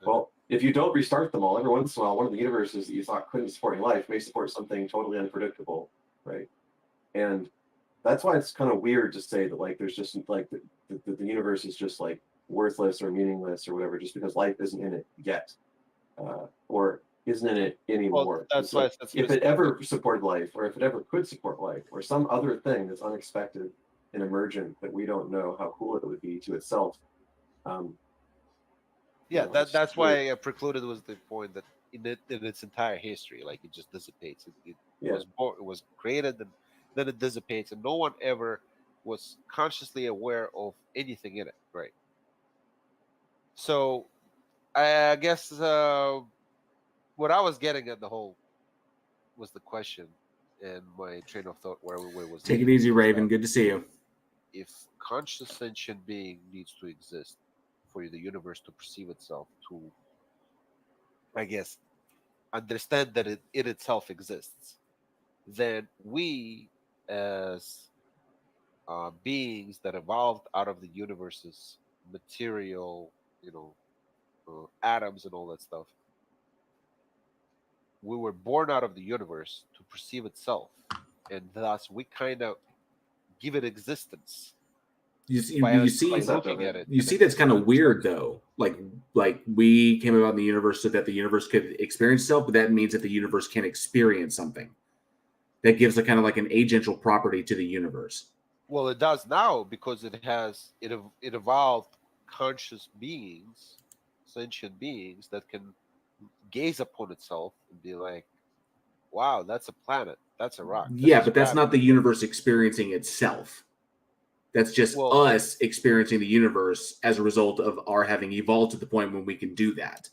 [SPEAKER 10] Well, if you don't restart them all, every once in a while, one of the universes that you thought couldn't support life may support something totally unpredictable, right? And that's why it's kind of weird to say that, like, there's just like the universe is just like worthless or meaningless or whatever, just because life isn't in it yet, or isn't in it anymore.
[SPEAKER 15] Well, that's
[SPEAKER 10] like, if it ever supported life, or if it ever could support life, or some other thing that's unexpected and emergent that we don't know how cool it would be to itself.
[SPEAKER 15] That's why precluded was the point that in its entire history, like, it just dissipates. It was created and then it dissipates, and no one ever was consciously aware of anything in it, right? So I guess what I was getting at the whole was the question, and my train of thought where it was.
[SPEAKER 1] Take it easy, Raven. Good to see you.
[SPEAKER 15] If conscious sentient being needs to exist for the universe to perceive itself, to, I guess, understand that it itself exists, then we, as beings that evolved out of the universe's material, atoms and all that stuff, we were born out of the universe to perceive itself, and thus we kind of give it existence.
[SPEAKER 1] You see that's kind of weird though. Like we came about in the universe so that the universe could experience itself, but that means that the universe can experience something. That gives a kind of like an agential property to the universe.
[SPEAKER 15] Well, it does now because it evolved conscious beings, sentient beings that can gaze upon itself and be like, "Wow, that's a planet. That's a rock."
[SPEAKER 1] But that's not the universe experiencing itself. That's just us experiencing the universe as a result of our having evolved to the point when we can do that.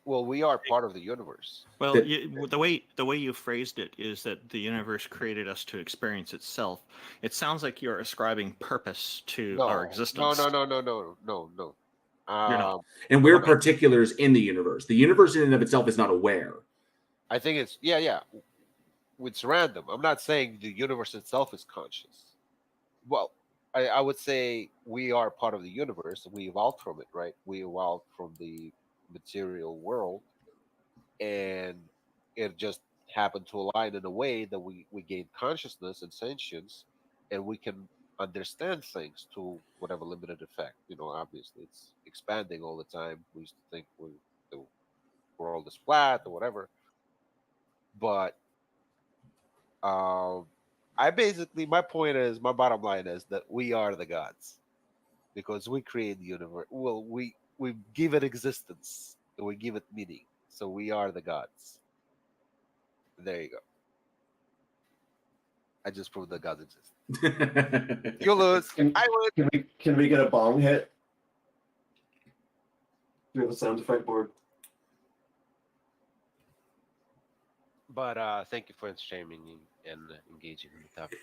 [SPEAKER 15] Well, we are part of the universe.
[SPEAKER 2] Well, the way you phrased it is that the universe created us to experience itself. It sounds like you're ascribing purpose to our existence.
[SPEAKER 15] No.
[SPEAKER 1] You're not. And we're particulars in the universe. The universe in and of itself is not aware.
[SPEAKER 15] I think it's it's random. I'm not saying the universe itself is conscious. Well, I would say we are part of the universe and we evolved from it, right? We evolved from the material world, and it just happened to align in a way that we gain consciousness and sentience, and we can understand things to whatever limited effect. Obviously it's expanding all the time. We used to think the world is flat or whatever, but my point is, my bottom line is that we are the gods because we create the universe. Well, we give it existence and we give it meaning. So we are the gods. There you go. I just proved that gods exist. You lose. I win.
[SPEAKER 10] Can we get a bong hit? Do you have a sound effect board?
[SPEAKER 15] But thank you for streaming and engaging in the topic.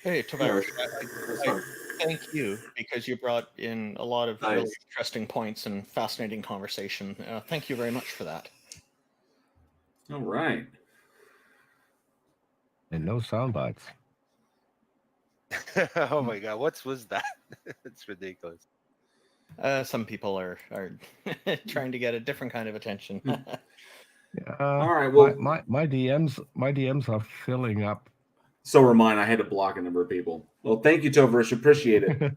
[SPEAKER 2] Hey, Tovarish,
[SPEAKER 10] That's
[SPEAKER 2] I
[SPEAKER 10] fun.
[SPEAKER 2] thank you because you brought in a lot of really
[SPEAKER 10] Nice.
[SPEAKER 2] interesting points and fascinating conversation. Thank you very much for that.
[SPEAKER 1] All right.
[SPEAKER 3] And no sound bites.
[SPEAKER 6] Oh my god, what was that? It's ridiculous.
[SPEAKER 2] Some people are trying to get a different kind of attention.
[SPEAKER 1] All right, well-
[SPEAKER 3] my DMs are filling up.
[SPEAKER 1] So are mine. I had to block a number of people. Well, thank you, Tovarish. Appreciate it.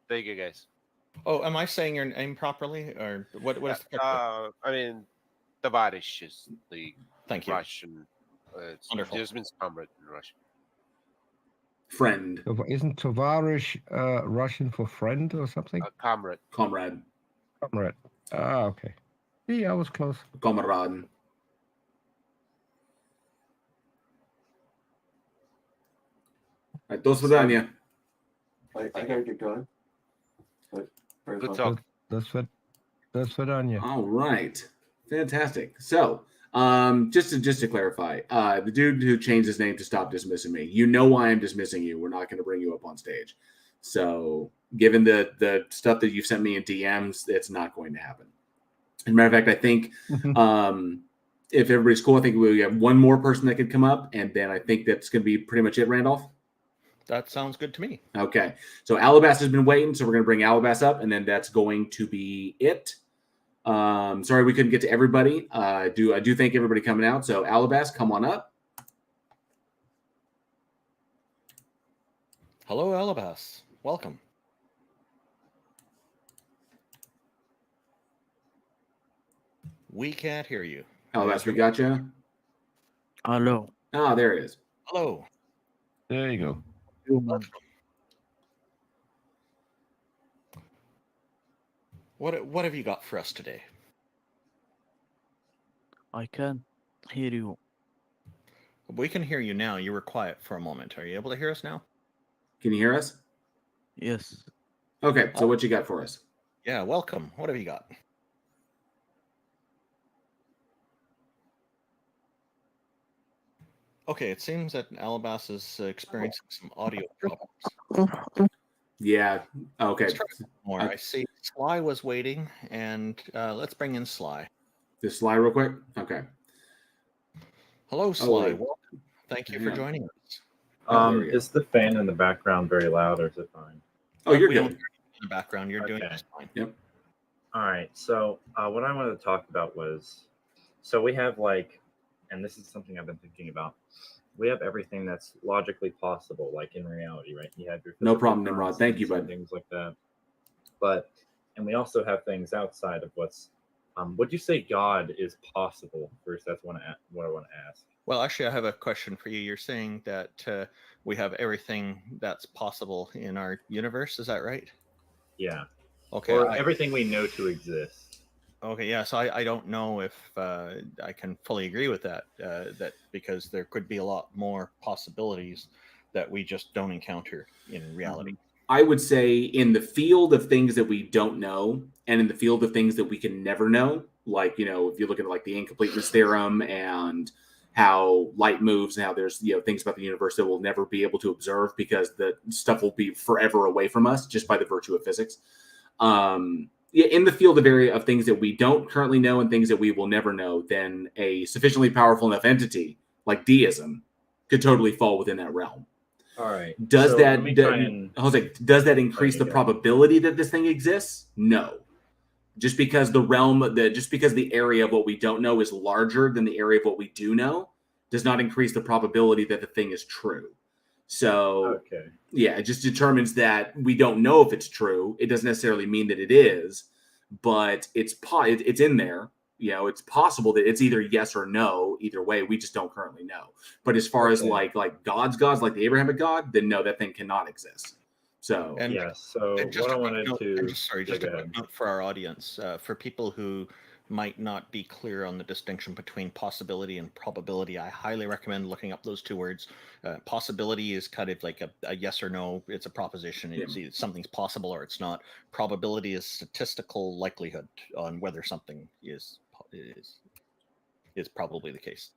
[SPEAKER 6] Thank you, guys.
[SPEAKER 2] Oh, am I saying your name properly, or what? What is the correct
[SPEAKER 6] I mean, Tovarish is the
[SPEAKER 2] Thank you.
[SPEAKER 6] Russian. It's
[SPEAKER 2] Wonderful.
[SPEAKER 6] just means comrade in Russian.
[SPEAKER 1] Friend.
[SPEAKER 3] Isn't Tovarish Russian for friend or something?
[SPEAKER 6] Comrade.
[SPEAKER 1] Comrade.
[SPEAKER 3] Comrade. Ah, okay. Yeah, I was close.
[SPEAKER 1] Comrade. Right, до свидания.
[SPEAKER 10] I gotta get going. But very
[SPEAKER 6] Good
[SPEAKER 10] fun.
[SPEAKER 6] talk.
[SPEAKER 3] That's Vidania.
[SPEAKER 1] All right. Fantastic. So, just to clarify, the dude who changed his name to stop dismissing me, you know why I'm dismissing you. We're not going to bring you up on stage. So, given the stuff that you've sent me in DMs, it's not going to happen. As a matter of fact, I think if everybody's cool, I think we have one more person that could come up, and then I think that's going to be pretty much it, Randolph.
[SPEAKER 2] That sounds good to me.
[SPEAKER 1] Okay. So Alabas has been waiting, so we're going to bring Alabas up, and then that's going to be it. Sorry we couldn't get to everybody. I do thank everybody coming out. So Alabas, come on up.
[SPEAKER 2] Hello, Alabas. Welcome. We can't hear you.
[SPEAKER 1] Alabas, we got you.
[SPEAKER 16] Hello.
[SPEAKER 1] Ah, there it is.
[SPEAKER 2] Hello.
[SPEAKER 3] There you go.
[SPEAKER 2] Welcome. What have you got for us today?
[SPEAKER 16] I can't hear you.
[SPEAKER 2] We can hear you now. You were quiet for a moment. Are you able to hear us now?
[SPEAKER 1] Can you hear us?
[SPEAKER 16] Yes.
[SPEAKER 1] Okay. So what you got for us?
[SPEAKER 2] Yeah. Welcome. What have you got? Okay. It seems that Alabas is experiencing some audio problems.
[SPEAKER 1] Yeah. Okay.
[SPEAKER 2] Let's try more. I see Sly was waiting, and let's bring in Sly.
[SPEAKER 1] This Sly real quick. Okay.
[SPEAKER 2] Hello, Sly.
[SPEAKER 1] wait.
[SPEAKER 2] Welcome. Thank you for
[SPEAKER 1] Yeah.
[SPEAKER 2] joining us.
[SPEAKER 1] there we go.
[SPEAKER 23] Is the fan in the background very loud, or is it fine?
[SPEAKER 1] Oh, you're
[SPEAKER 2] We don't
[SPEAKER 1] good.
[SPEAKER 2] hear you in the background. You're doing
[SPEAKER 23] Okay.
[SPEAKER 2] just fine.
[SPEAKER 1] Yep.
[SPEAKER 23] All right. So what I wanted to talk about was, so we have like, and this is something I've been thinking about. We have everything that's logically possible, like in reality, right? You have your
[SPEAKER 1] No
[SPEAKER 23] physical
[SPEAKER 1] problem, Nimrod. Thank you,
[SPEAKER 23] constants and
[SPEAKER 1] bud.
[SPEAKER 23] things like that. But and we also have things outside of what's. Would you say God is possible? First, that's what I want to ask.
[SPEAKER 2] Well, actually, I have a question for you. You're saying that we have everything that's possible in our universe. Is that right?
[SPEAKER 23] Yeah.
[SPEAKER 2] Okay.
[SPEAKER 23] Or everything we know to exist.
[SPEAKER 2] Okay. Yeah. So I don't know if I can fully agree with that. That because there could be a lot more possibilities that we just don't encounter in reality.
[SPEAKER 1] I would say in the field of things that we don't know, and in the field of things that we can never know, like, you know, if you look at like the incompleteness theorem and how light moves and how there's, you know, things about the universe that we'll never be able to observe because the stuff will be forever away from us just by the virtue of physics. In the field of area of things that we don't currently know and things that we will never know, then a sufficiently powerful enough entity like deism could totally fall within that realm.
[SPEAKER 23] All right.
[SPEAKER 1] Does
[SPEAKER 23] so
[SPEAKER 1] that
[SPEAKER 23] let me try and
[SPEAKER 1] Jose, does that increase the
[SPEAKER 23] go.
[SPEAKER 1] probability that this thing exists? No. Just because the area of what we don't know is larger than the area of what we do know does not increase the probability that the thing is true. So
[SPEAKER 23] Okay.
[SPEAKER 1] yeah, it just determines that we don't know if it's true. It doesn't necessarily mean that it is, but it's in there. You know, it's possible that it's either yes or no. Either way, we just don't currently know. But as far as
[SPEAKER 23] Okay.
[SPEAKER 1] like gods, like the Abrahamic God, then no, that thing cannot exist. So
[SPEAKER 2] And
[SPEAKER 23] yeah. So
[SPEAKER 2] and just
[SPEAKER 23] what
[SPEAKER 2] a
[SPEAKER 23] I
[SPEAKER 2] quick
[SPEAKER 23] wanted
[SPEAKER 2] note,
[SPEAKER 23] to
[SPEAKER 2] I'm just sorry, just
[SPEAKER 23] go
[SPEAKER 2] a quick
[SPEAKER 23] ahead.
[SPEAKER 2] note for our audience, for people who might not be clear on the distinction between possibility and probability, I highly recommend looking up those two words. Possibility is kind of like a yes or no. It's a proposition. It's either something's possible or it's not. Probability is statistical likelihood on whether something is probably the case.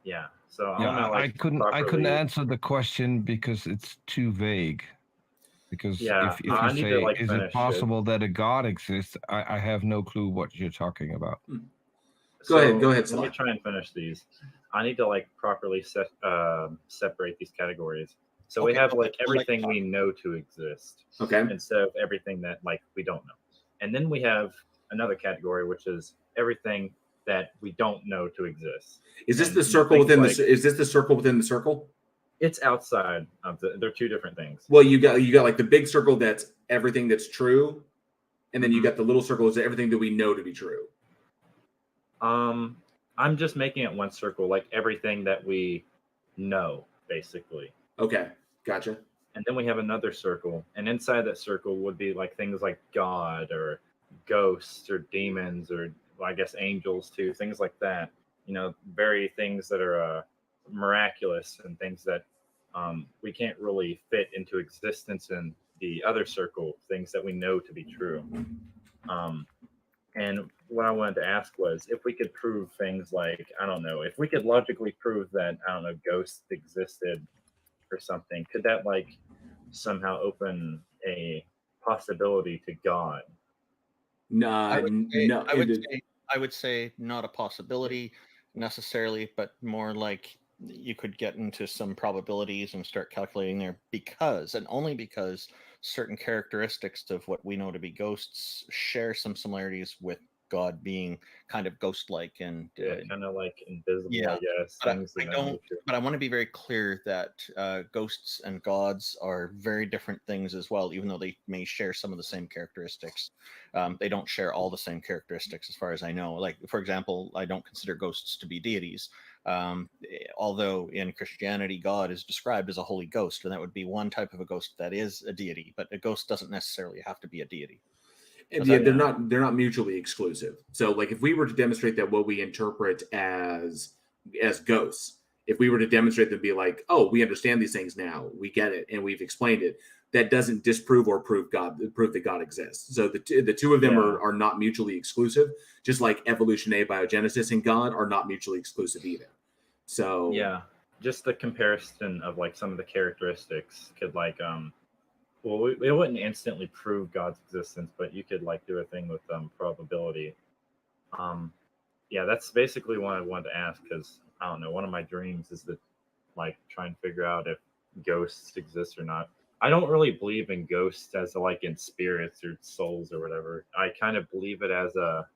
[SPEAKER 23] Yeah. So I
[SPEAKER 3] Yeah,
[SPEAKER 23] want to
[SPEAKER 3] I
[SPEAKER 23] like
[SPEAKER 3] couldn't
[SPEAKER 23] properly.
[SPEAKER 3] answer the question because it's too vague. Because
[SPEAKER 23] Yeah,
[SPEAKER 3] if you
[SPEAKER 23] I need to
[SPEAKER 3] say,
[SPEAKER 23] like
[SPEAKER 3] is it
[SPEAKER 23] finish it.
[SPEAKER 3] possible that a god exists? I have no clue what you're talking about.
[SPEAKER 1] Go ahead,
[SPEAKER 23] Let me
[SPEAKER 1] Sly.
[SPEAKER 23] try and finish these. I need to like properly separate these categories. So we
[SPEAKER 2] Okay,
[SPEAKER 23] have
[SPEAKER 2] well,
[SPEAKER 23] like
[SPEAKER 2] we'll let you
[SPEAKER 23] everything
[SPEAKER 2] talk.
[SPEAKER 23] we know to exist.
[SPEAKER 1] Okay.
[SPEAKER 23] Instead of everything that like we don't know. And then we have another category which is everything that we don't know to exist.
[SPEAKER 1] Is this
[SPEAKER 23] And,
[SPEAKER 1] the circle
[SPEAKER 23] things
[SPEAKER 1] within
[SPEAKER 23] like,
[SPEAKER 1] the? Is this the circle within the circle?
[SPEAKER 23] It's outside of the. They're two different things.
[SPEAKER 1] Well, you got like the big circle that's everything that's true, and then you got the little circle is everything that we know to be true.
[SPEAKER 23] I'm just making it one circle, like everything that we know, basically.
[SPEAKER 1] Okay, gotcha.
[SPEAKER 23] And then we have another circle, and inside that circle would be like things like God or ghosts or demons or I guess angels too, things like that. You know, very things that are miraculous and things that we can't really fit into existence in the other circle, things that we know to be true. And what I wanted to ask was if we could prove things like, I don't know, if we could logically prove that, I don't know, ghosts existed or something, could that like somehow open a possibility to God?
[SPEAKER 2] I would say not a possibility necessarily, but more like you could get into some probabilities and start calculating there because, and only because, certain characteristics of what we know to be ghosts share some similarities with God being kind of ghost-like and
[SPEAKER 23] kind of like invisible,
[SPEAKER 2] yeah,
[SPEAKER 23] I guess.
[SPEAKER 2] But I want to be very clear that ghosts and gods are very different things as well, even though they may share some of the same characteristics. They don't share all the same characteristics as far as I know. Like, for example, I don't consider ghosts to be deities. Although in Christianity, God is described as a holy ghost, and that would be one type of a ghost that is a deity, but a ghost doesn't necessarily have to be a deity.
[SPEAKER 1] And yeah, they're not mutually exclusive. So, like, if we were to demonstrate that what we interpret as ghosts, if we were to demonstrate them, be like, oh, we understand these things now, we get it, and we've explained it. That doesn't disprove or prove that God exists. So the two of them are not mutually exclusive, just like evolution, abiogenesis, and God are not mutually exclusive either. So
[SPEAKER 23] yeah, just the comparison of like some of the characteristics could like well, it wouldn't instantly prove God's existence, but you could like do a thing with probability. Yeah, that's basically what I wanted to ask because I don't know. One of my dreams is to like try and figure out if ghosts exist or not. I don't really believe in ghosts as like in spirits or souls or whatever. I kind of believe it as a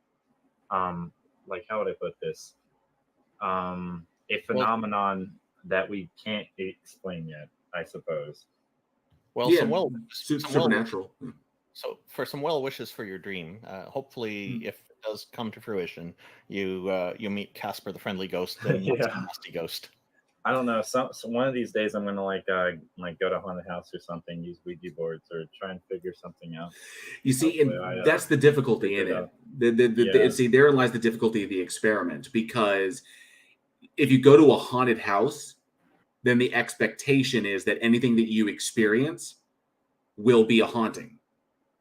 [SPEAKER 23] like how would I put this? A phenomenon that we can't explain yet, I suppose.
[SPEAKER 2] Well,
[SPEAKER 1] yeah,
[SPEAKER 2] supernatural. So, for some well wishes for your dream, hopefully, if it does come to fruition, you meet Casper the Friendly Ghost and not some nasty ghost.
[SPEAKER 23] I don't know. So one of these days, I'm gonna like go to haunted house or something, use Ouija boards, or try and figure something out.
[SPEAKER 1] You see, and that's the difficulty in it. See, therein lies the difficulty of the experiment, because if you go to a haunted house, then the expectation is that anything that you experience will be a haunting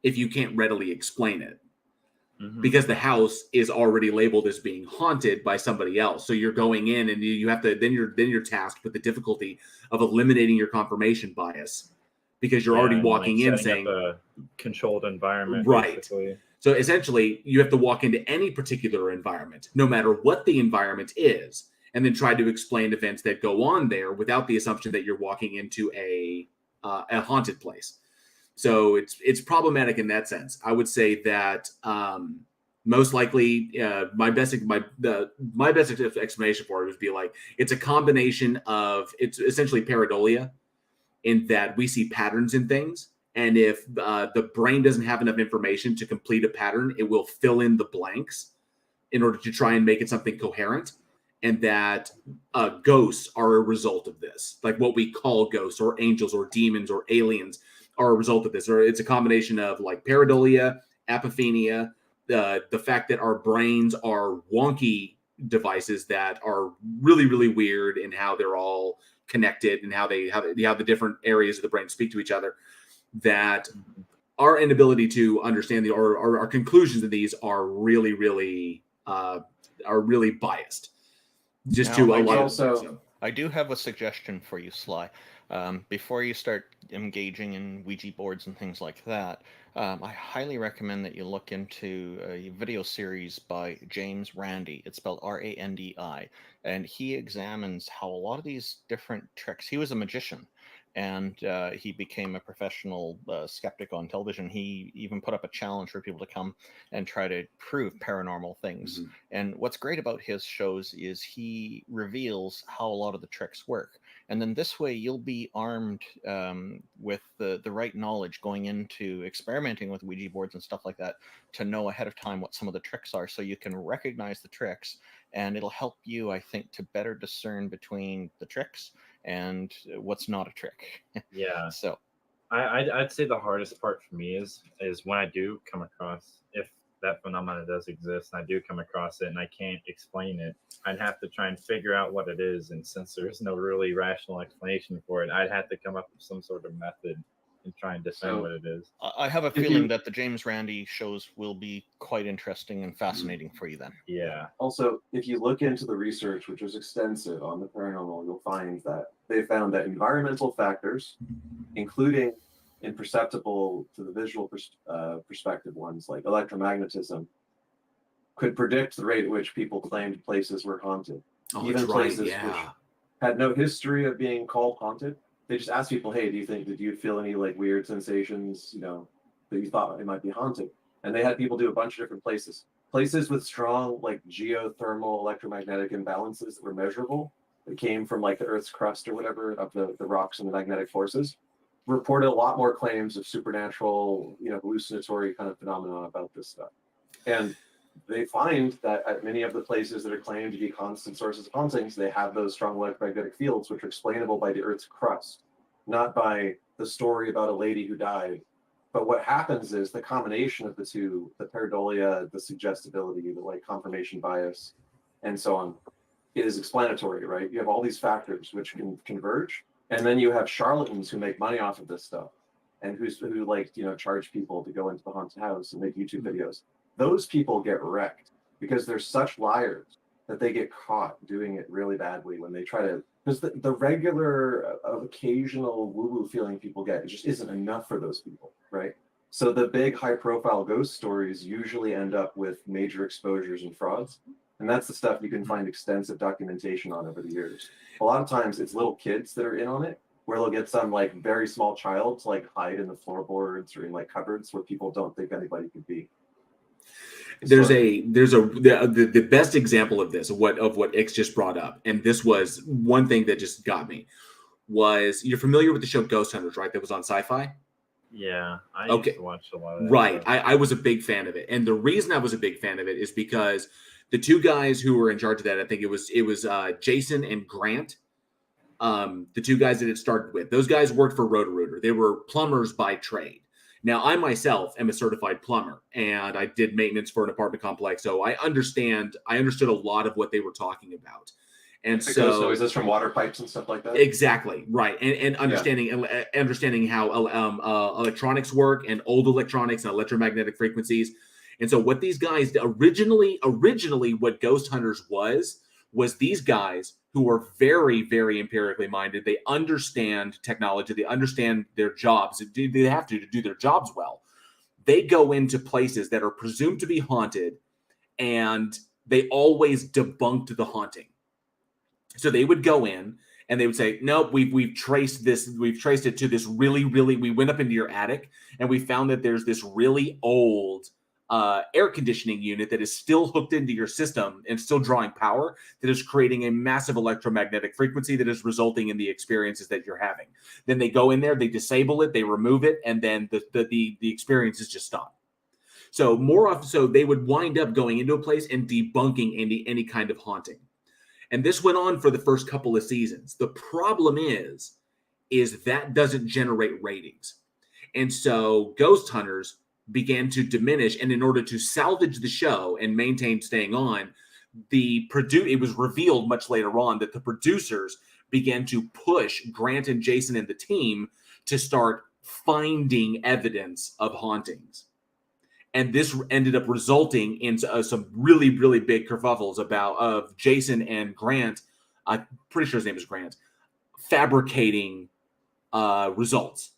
[SPEAKER 1] if you can't readily explain it. Because the house is already labeled as being haunted by somebody else. So you're going in and you have to, then you're tasked with the difficulty of eliminating your confirmation bias, because you're already walking in saying
[SPEAKER 23] a controlled environment.
[SPEAKER 1] Right.
[SPEAKER 23] Basically.
[SPEAKER 1] So essentially you have to walk into any particular environment, no matter what the environment is, and then try to explain events that go on there without the assumption that you're walking into a haunted place. So it's problematic in that sense. I would say that most likely my best explanation for it would be like it's a combination of, it's essentially pareidolia, in that we see patterns in things, and if the brain doesn't have enough information to complete a pattern, it will fill in the blanks in order to try and make it something coherent. And that ghosts are a result of this, like what we call ghosts or angels or demons or aliens are a result of this, or it's a combination of like pareidolia, apophenia, the fact that our brains are wonky devices that are really, really weird in how they're all connected and how the different areas of the brain speak to each other, that our inability to understand or our conclusions of these are really, really biased. just
[SPEAKER 2] Now,
[SPEAKER 1] to
[SPEAKER 2] I
[SPEAKER 1] a lot
[SPEAKER 2] do-
[SPEAKER 1] of so.
[SPEAKER 2] I do have a suggestion for you, Sly. Before you start engaging in Ouija boards and things like that, I highly recommend that you look into a video series by James Randi. It's spelled Randi, and he examines how a lot of these different tricks. He was a magician, and he became a professional skeptic on television. He even put up a challenge for people to come and try to prove paranormal things.
[SPEAKER 1] Mm-hmm.
[SPEAKER 2] And what's great about his shows is he reveals how a lot of the tricks work. And then this way you'll be armed with the right knowledge going into experimenting with Ouija boards and stuff like that to know ahead of time what some of the tricks are, so you can recognize the tricks, and it'll help you, I think, to better discern between the tricks and what's not a trick.
[SPEAKER 23] Yeah.
[SPEAKER 2] So
[SPEAKER 23] I'd say the hardest part for me is when I do come across, if that phenomenon does exist and I do come across it and I can't explain it, I'd have to try and figure out what it is. And since there's no really rational explanation for it, I'd have to come up with some sort of method and try and defend what it is.
[SPEAKER 2] I have a feeling that the James Randi shows will be quite interesting and fascinating for you then.
[SPEAKER 23] Yeah.
[SPEAKER 10] Also, if you look into the research, which was extensive on the paranormal, you'll find that they found that environmental factors, including imperceptible to the visual perspective ones like electromagnetism, could predict the rate at which people claimed places were haunted.
[SPEAKER 1] Oh,
[SPEAKER 10] Even
[SPEAKER 1] that's right,
[SPEAKER 10] places
[SPEAKER 1] yeah.
[SPEAKER 10] which had no history of being called haunted. They just asked people, hey, did you feel any like weird sensations, that you thought it might be haunted? And they had people do a bunch of different places. Places with strong like geothermal electromagnetic imbalances that were measurable, that came from like the Earth's crust or whatever, of the rocks and the magnetic forces, reported a lot more claims of supernatural, hallucinatory kind of phenomena about this stuff. And they find that at many of the places that are claimed to be constant sources of hauntings, they have those strong electromagnetic fields, which are explainable by the Earth's crust, not by the story about a lady who died. But what happens is the combination of the two, the pareidolia, the suggestibility, the like confirmation bias, and so on, is explanatory, right? You have all these factors which can converge, and then you have charlatans who make money off of this stuff, and who charge people to go into the haunted house and make YouTube videos. Those people get wrecked because they're such liars that they get caught doing it really badly when they try to, because the regular occasional woo-woo feeling people get, it just isn't enough for those people, right? So the big high-profile ghost stories usually end up with major exposures and frauds. And that's the stuff you can find extensive documentation on over the years. A lot of times it's little kids that are in on it, where they'll get some like very small child to like hide in the floorboards or in like cupboards where people don't think anybody could be.
[SPEAKER 1] The best example of this, of what X just brought up, and this was one thing that just got me, was, you're familiar with the show Ghost Hunters, right? That was on Sci-Fi.
[SPEAKER 23] Yeah, I used to watch a lot of that.
[SPEAKER 1] Right,
[SPEAKER 23] stuff.
[SPEAKER 1] I was a big fan of it, and the reason I was a big fan of it is because the two guys who were in charge of that, I think it was Jason and Grant, the two guys that it started with. Those guys worked for Roto-Rooter. They were plumbers by trade. Now, I myself am a certified plumber, and I did maintenance for an apartment complex, so I understood a lot of what they were talking about. And
[SPEAKER 10] It
[SPEAKER 1] so
[SPEAKER 10] goes noises from water pipes and stuff like that.
[SPEAKER 1] Exactly, right. And understanding how electronics work, and old electronics and electromagnetic frequencies. And so what these guys originally what Ghost Hunters was these guys who are very, very empirically minded. They understand technology. They understand their jobs. They have to do their jobs well. They go into places that are presumed to be haunted, and they always debunked the haunting. So they would go in and they would say, "Nope, we've traced this. We've traced it to this really, really. We went up into your attic and we found that there's this really old air conditioning unit that is still hooked into your system and still drawing power, that is creating a massive electromagnetic frequency that is resulting in the experiences that you're having." Then they go in there, they disable it, they remove it, and then the experiences just stop. So more often, so they would wind up going into a place and debunking any kind of haunting. And this went on for the first couple of seasons. The problem is that doesn't generate ratings. And so Ghost Hunters began to diminish. And in order to salvage the show and maintain staying on, it was revealed much later on that the producers began to push Grant and Jason and the team to start finding evidence of hauntings. And this ended up resulting in some really, really big kerfuffles of Jason and Grant. I'm pretty sure his name is Grant, fabricating results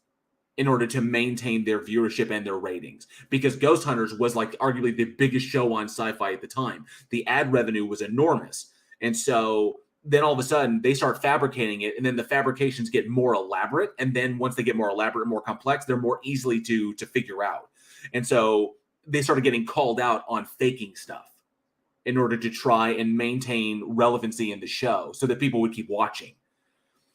[SPEAKER 1] in order to maintain their viewership and their ratings. Because Ghost Hunters was like arguably the biggest show on Sci-Fi at the time. The ad revenue was enormous. And so then all of a sudden they start fabricating it, and then the fabrications get more elaborate. And then once they get more elaborate, more complex, they're more easily to figure out. And so they started getting called out on faking stuff in order to try and maintain relevancy in the show so that people would keep watching.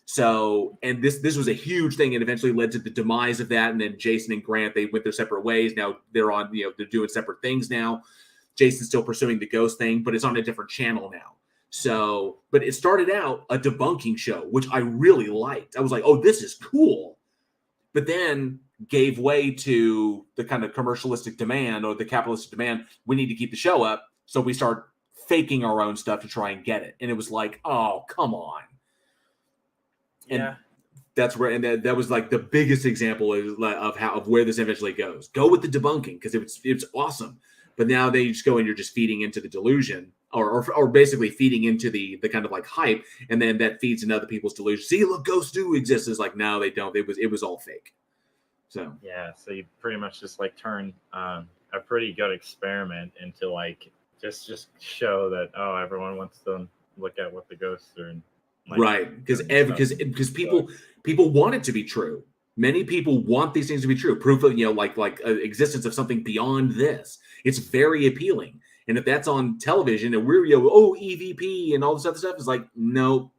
[SPEAKER 1] So, and this was a huge thing, and eventually led to the demise of that. And then Jason and Grant, they went their separate ways. Now they're on, they're doing separate things now. Jason's still pursuing the ghost thing, but it's on a different channel now. So, but it started out a debunking show, which I really liked. I was like, oh, this is cool. But then gave way to the kind of commercialistic demand or the capitalistic demand. We need to keep the show up. So we start faking our own stuff to try and get it. And it was like, oh, come on. And
[SPEAKER 23] Yeah.
[SPEAKER 1] that's where, and that was like the biggest example of where this eventually goes. Go with the debunking because it's awesome. But now they just go and you're just feeding into the delusion or basically feeding into the kind of like hype. And then that feeds into other people's delusion. See, look, ghosts do exist. It's like, no, they don't. It was all fake. So
[SPEAKER 23] yeah, so you pretty much just like turn a pretty good experiment into like just show that everyone wants to look at what the ghosts are like,
[SPEAKER 1] right, because people want it to be true. Many people want these things to be true. Proof of like existence of something beyond this. It's very appealing. And if that's on television and we're EVP and all this other stuff, is like nope.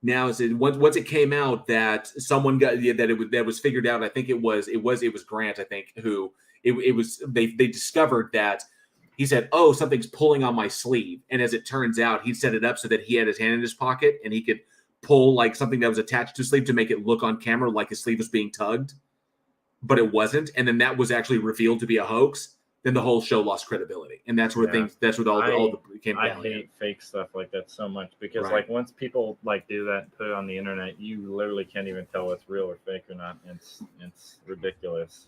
[SPEAKER 1] Now once it came out that someone got that was figured out, I think it was Grant, I think, who it was they discovered that he said, oh, something's pulling on my sleeve. And as it turns out, he set it up so that he had his hand in his pocket and he could pull like something that was attached to his sleeve to make it look on camera like his sleeve was being tugged, but it wasn't. And then that was actually revealed to be a hoax. Then the whole show lost credibility. And that's where all the came down.
[SPEAKER 23] I hate fake stuff like that so much because
[SPEAKER 1] Right.
[SPEAKER 23] like once people like do that and put it on the internet, you literally can't even tell what's real or fake or not. It's ridiculous.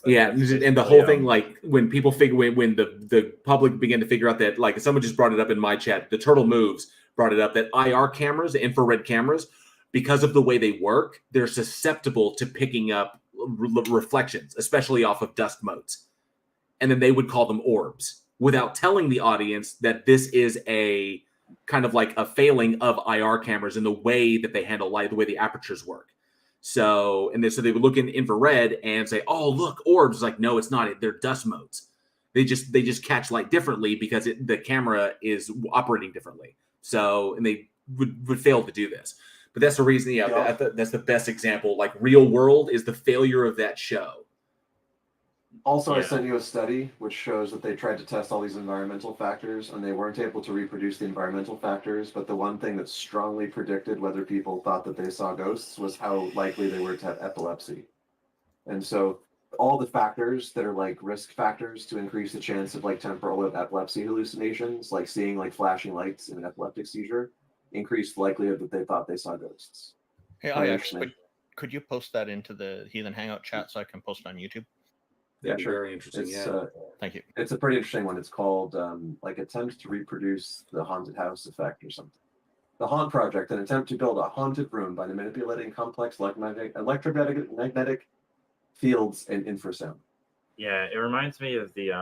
[SPEAKER 1] Yeah, and the whole thing, like when people when the public began to figure out that, like someone just brought it up in my chat, the Turtle Moves brought it up that IR cameras, the infrared cameras, because of the way they work, they're susceptible to picking up reflections, especially off of dust motes. And then they would call them orbs without telling the audience that this is a kind of like a failing of IR cameras in the way that they handle light, the way the apertures work. So, so they would look in infrared and say, "Oh, look, orbs." It's like, no, it's not. They're dust motes. They just catch light differently because the camera is operating differently. So, and they would fail to do this. But that's the reason. Yeah, that's the best example. Like Real World is the failure of that show.
[SPEAKER 10] Also, I
[SPEAKER 1] Yeah.
[SPEAKER 10] sent you a study which shows that they tried to test all these environmental factors and they weren't able to reproduce the environmental factors. But the one thing that strongly predicted whether people thought that they saw ghosts was how likely they were to have epilepsy. And so all the factors that are like risk factors to increase the chance of like temporal epilepsy hallucinations, like seeing like flashing lights in an epileptic seizure, increased the likelihood that they thought they saw ghosts.
[SPEAKER 2] Hey,
[SPEAKER 10] Pretty
[SPEAKER 2] Alex,
[SPEAKER 10] interesting.
[SPEAKER 2] could you post that into the Heathen Hangout chat so I can post it on YouTube?
[SPEAKER 10] Yeah, sure.
[SPEAKER 1] Very interesting.
[SPEAKER 10] It's,
[SPEAKER 1] Yeah.
[SPEAKER 2] Thank you.
[SPEAKER 10] It's a pretty interesting one. It's called like Attempt to Reproduce the Haunted House Effect or something. The Haunt Project, an attempt to build a haunted room by manipulating complex electromagnetic fields and infrasound.
[SPEAKER 23] Yeah, it reminds me of the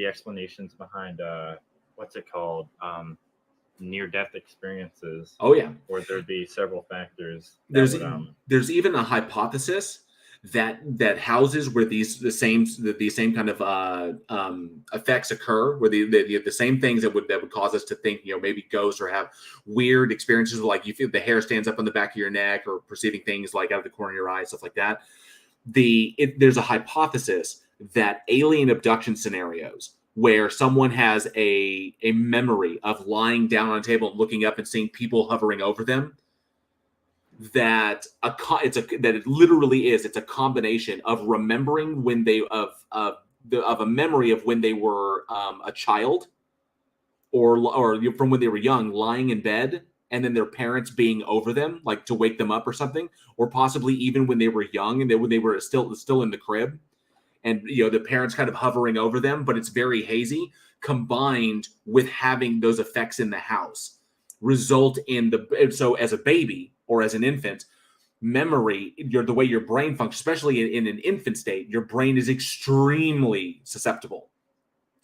[SPEAKER 23] explanations behind what's it called? Near-death experiences.
[SPEAKER 1] Oh, yeah.
[SPEAKER 23] Where there'd be several factors.
[SPEAKER 1] There's even a hypothesis that houses where the same kind of effects occur, where the same things that would cause us to think maybe ghosts or have weird experiences, like you feel the hair stands up on the back of your neck or perceiving things like out of the corner of your eye, stuff like that. There's a hypothesis that alien abduction scenarios where someone has a memory of lying down on a table and looking up and seeing people hovering over them, that it literally is. It's a combination of remembering when they of a memory of when they were a child, or from when they were young, lying in bed, and then their parents being over them, like to wake them up or something, or possibly even when they were young and when they were still in the crib, and the parents kind of hovering over them, but it's very hazy, combined with having those effects in the house, result in so as a baby or as an infant, memory, the way your brain functions, especially in an infant state, your brain is extremely susceptible.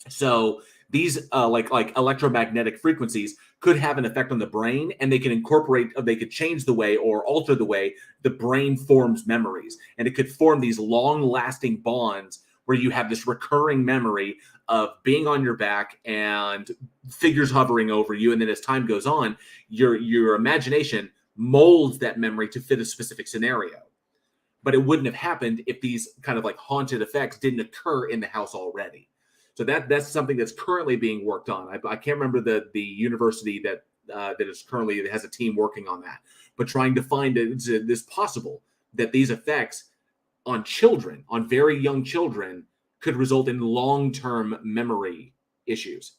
[SPEAKER 1] So these like electromagnetic frequencies could have an effect on the brain, and they could change the way or alter the way the brain forms memories. And it could form these long-lasting bonds where you have this recurring memory of being on your back and figures hovering over you. And then as time goes on, your imagination molds that memory to fit a specific scenario. But it wouldn't have happened if these kind of like haunted effects didn't occur in the house already. So that's something that's currently being worked on. I can't remember the university that is currently that has a team working on that, but trying to find this possible that these effects on children, on very young children, could result in long-term memory issues.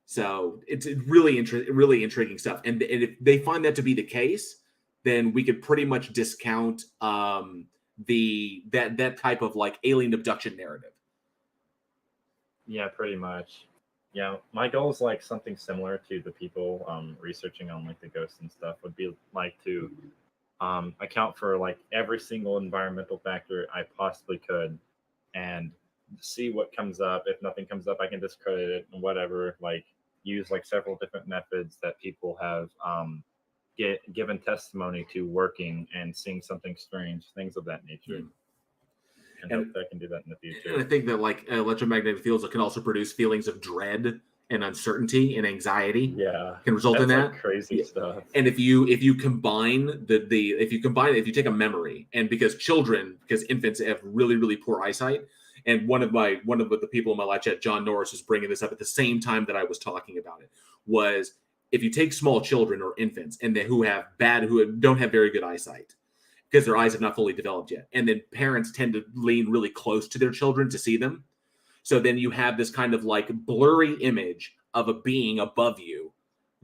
[SPEAKER 1] So it's really intriguing stuff. And if they find that to be the case, then we could pretty much discount that type of like alien abduction narrative.
[SPEAKER 23] Yeah, pretty much. Yeah, my goal is like something similar to the people researching on like the ghosts and stuff would be like to account for like every single environmental factor I possibly could and see what comes up. If nothing comes up, I can discredit it and whatever, like use like several different methods that people have given testimony to working and seeing something strange, things of that nature. And hope that I can do that in the future.
[SPEAKER 1] And I think that like electromagnetic fields can also produce feelings of dread and uncertainty and anxiety.
[SPEAKER 23] Yeah,
[SPEAKER 1] can result in that
[SPEAKER 23] like crazy stuff.
[SPEAKER 1] And if you combine if you take a memory, and because infants have really poor eyesight, and one of the people in my live chat, John Norris, was bringing this up at the same time that I was talking about it, was if you take small children or infants and who don't have very good eyesight, because their eyes have not fully developed yet. And then parents tend to lean really close to their children to see them. So then you have this kind of like blurry image of a being above you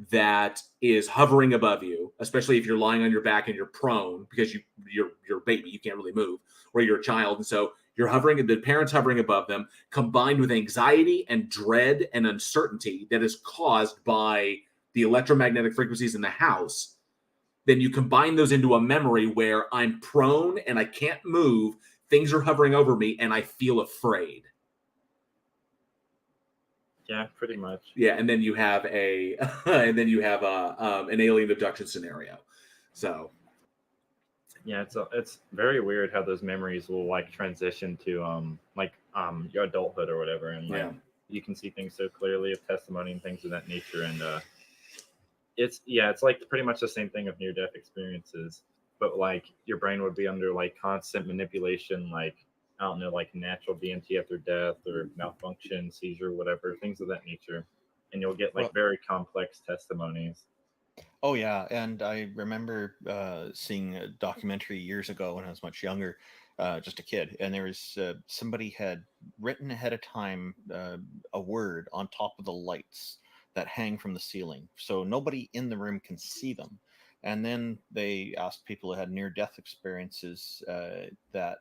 [SPEAKER 1] that is hovering above you, especially if you're lying on your back and you're prone because you're a baby, you can't really move, or you're a child. And so you're hovering, the parents hovering above them, combined with anxiety and dread and uncertainty that is caused by the electromagnetic frequencies in the house. Then you combine those into a memory where I'm prone and I can't move, things are hovering over me, and I feel afraid.
[SPEAKER 23] Yeah, pretty much.
[SPEAKER 1] Yeah, and then you have an alien abduction scenario. So
[SPEAKER 23] yeah, it's very weird how those memories will like transition to your adulthood or whatever, and like you can see things so clearly of testimony and things of that nature, and it's like pretty much the same thing of near-death experiences, but like your brain would be under like constant manipulation, like I don't know, like natural DMT after death or malfunction, seizure, whatever, things of that nature, and you'll get like very complex testimonies.
[SPEAKER 2] Oh yeah, and I remember seeing a documentary years ago when I was much younger, just a kid, and there was somebody had written ahead of time a word on top of the lights that hang from the ceiling, so nobody in the room can see them. And then they asked people who had near-death experiences that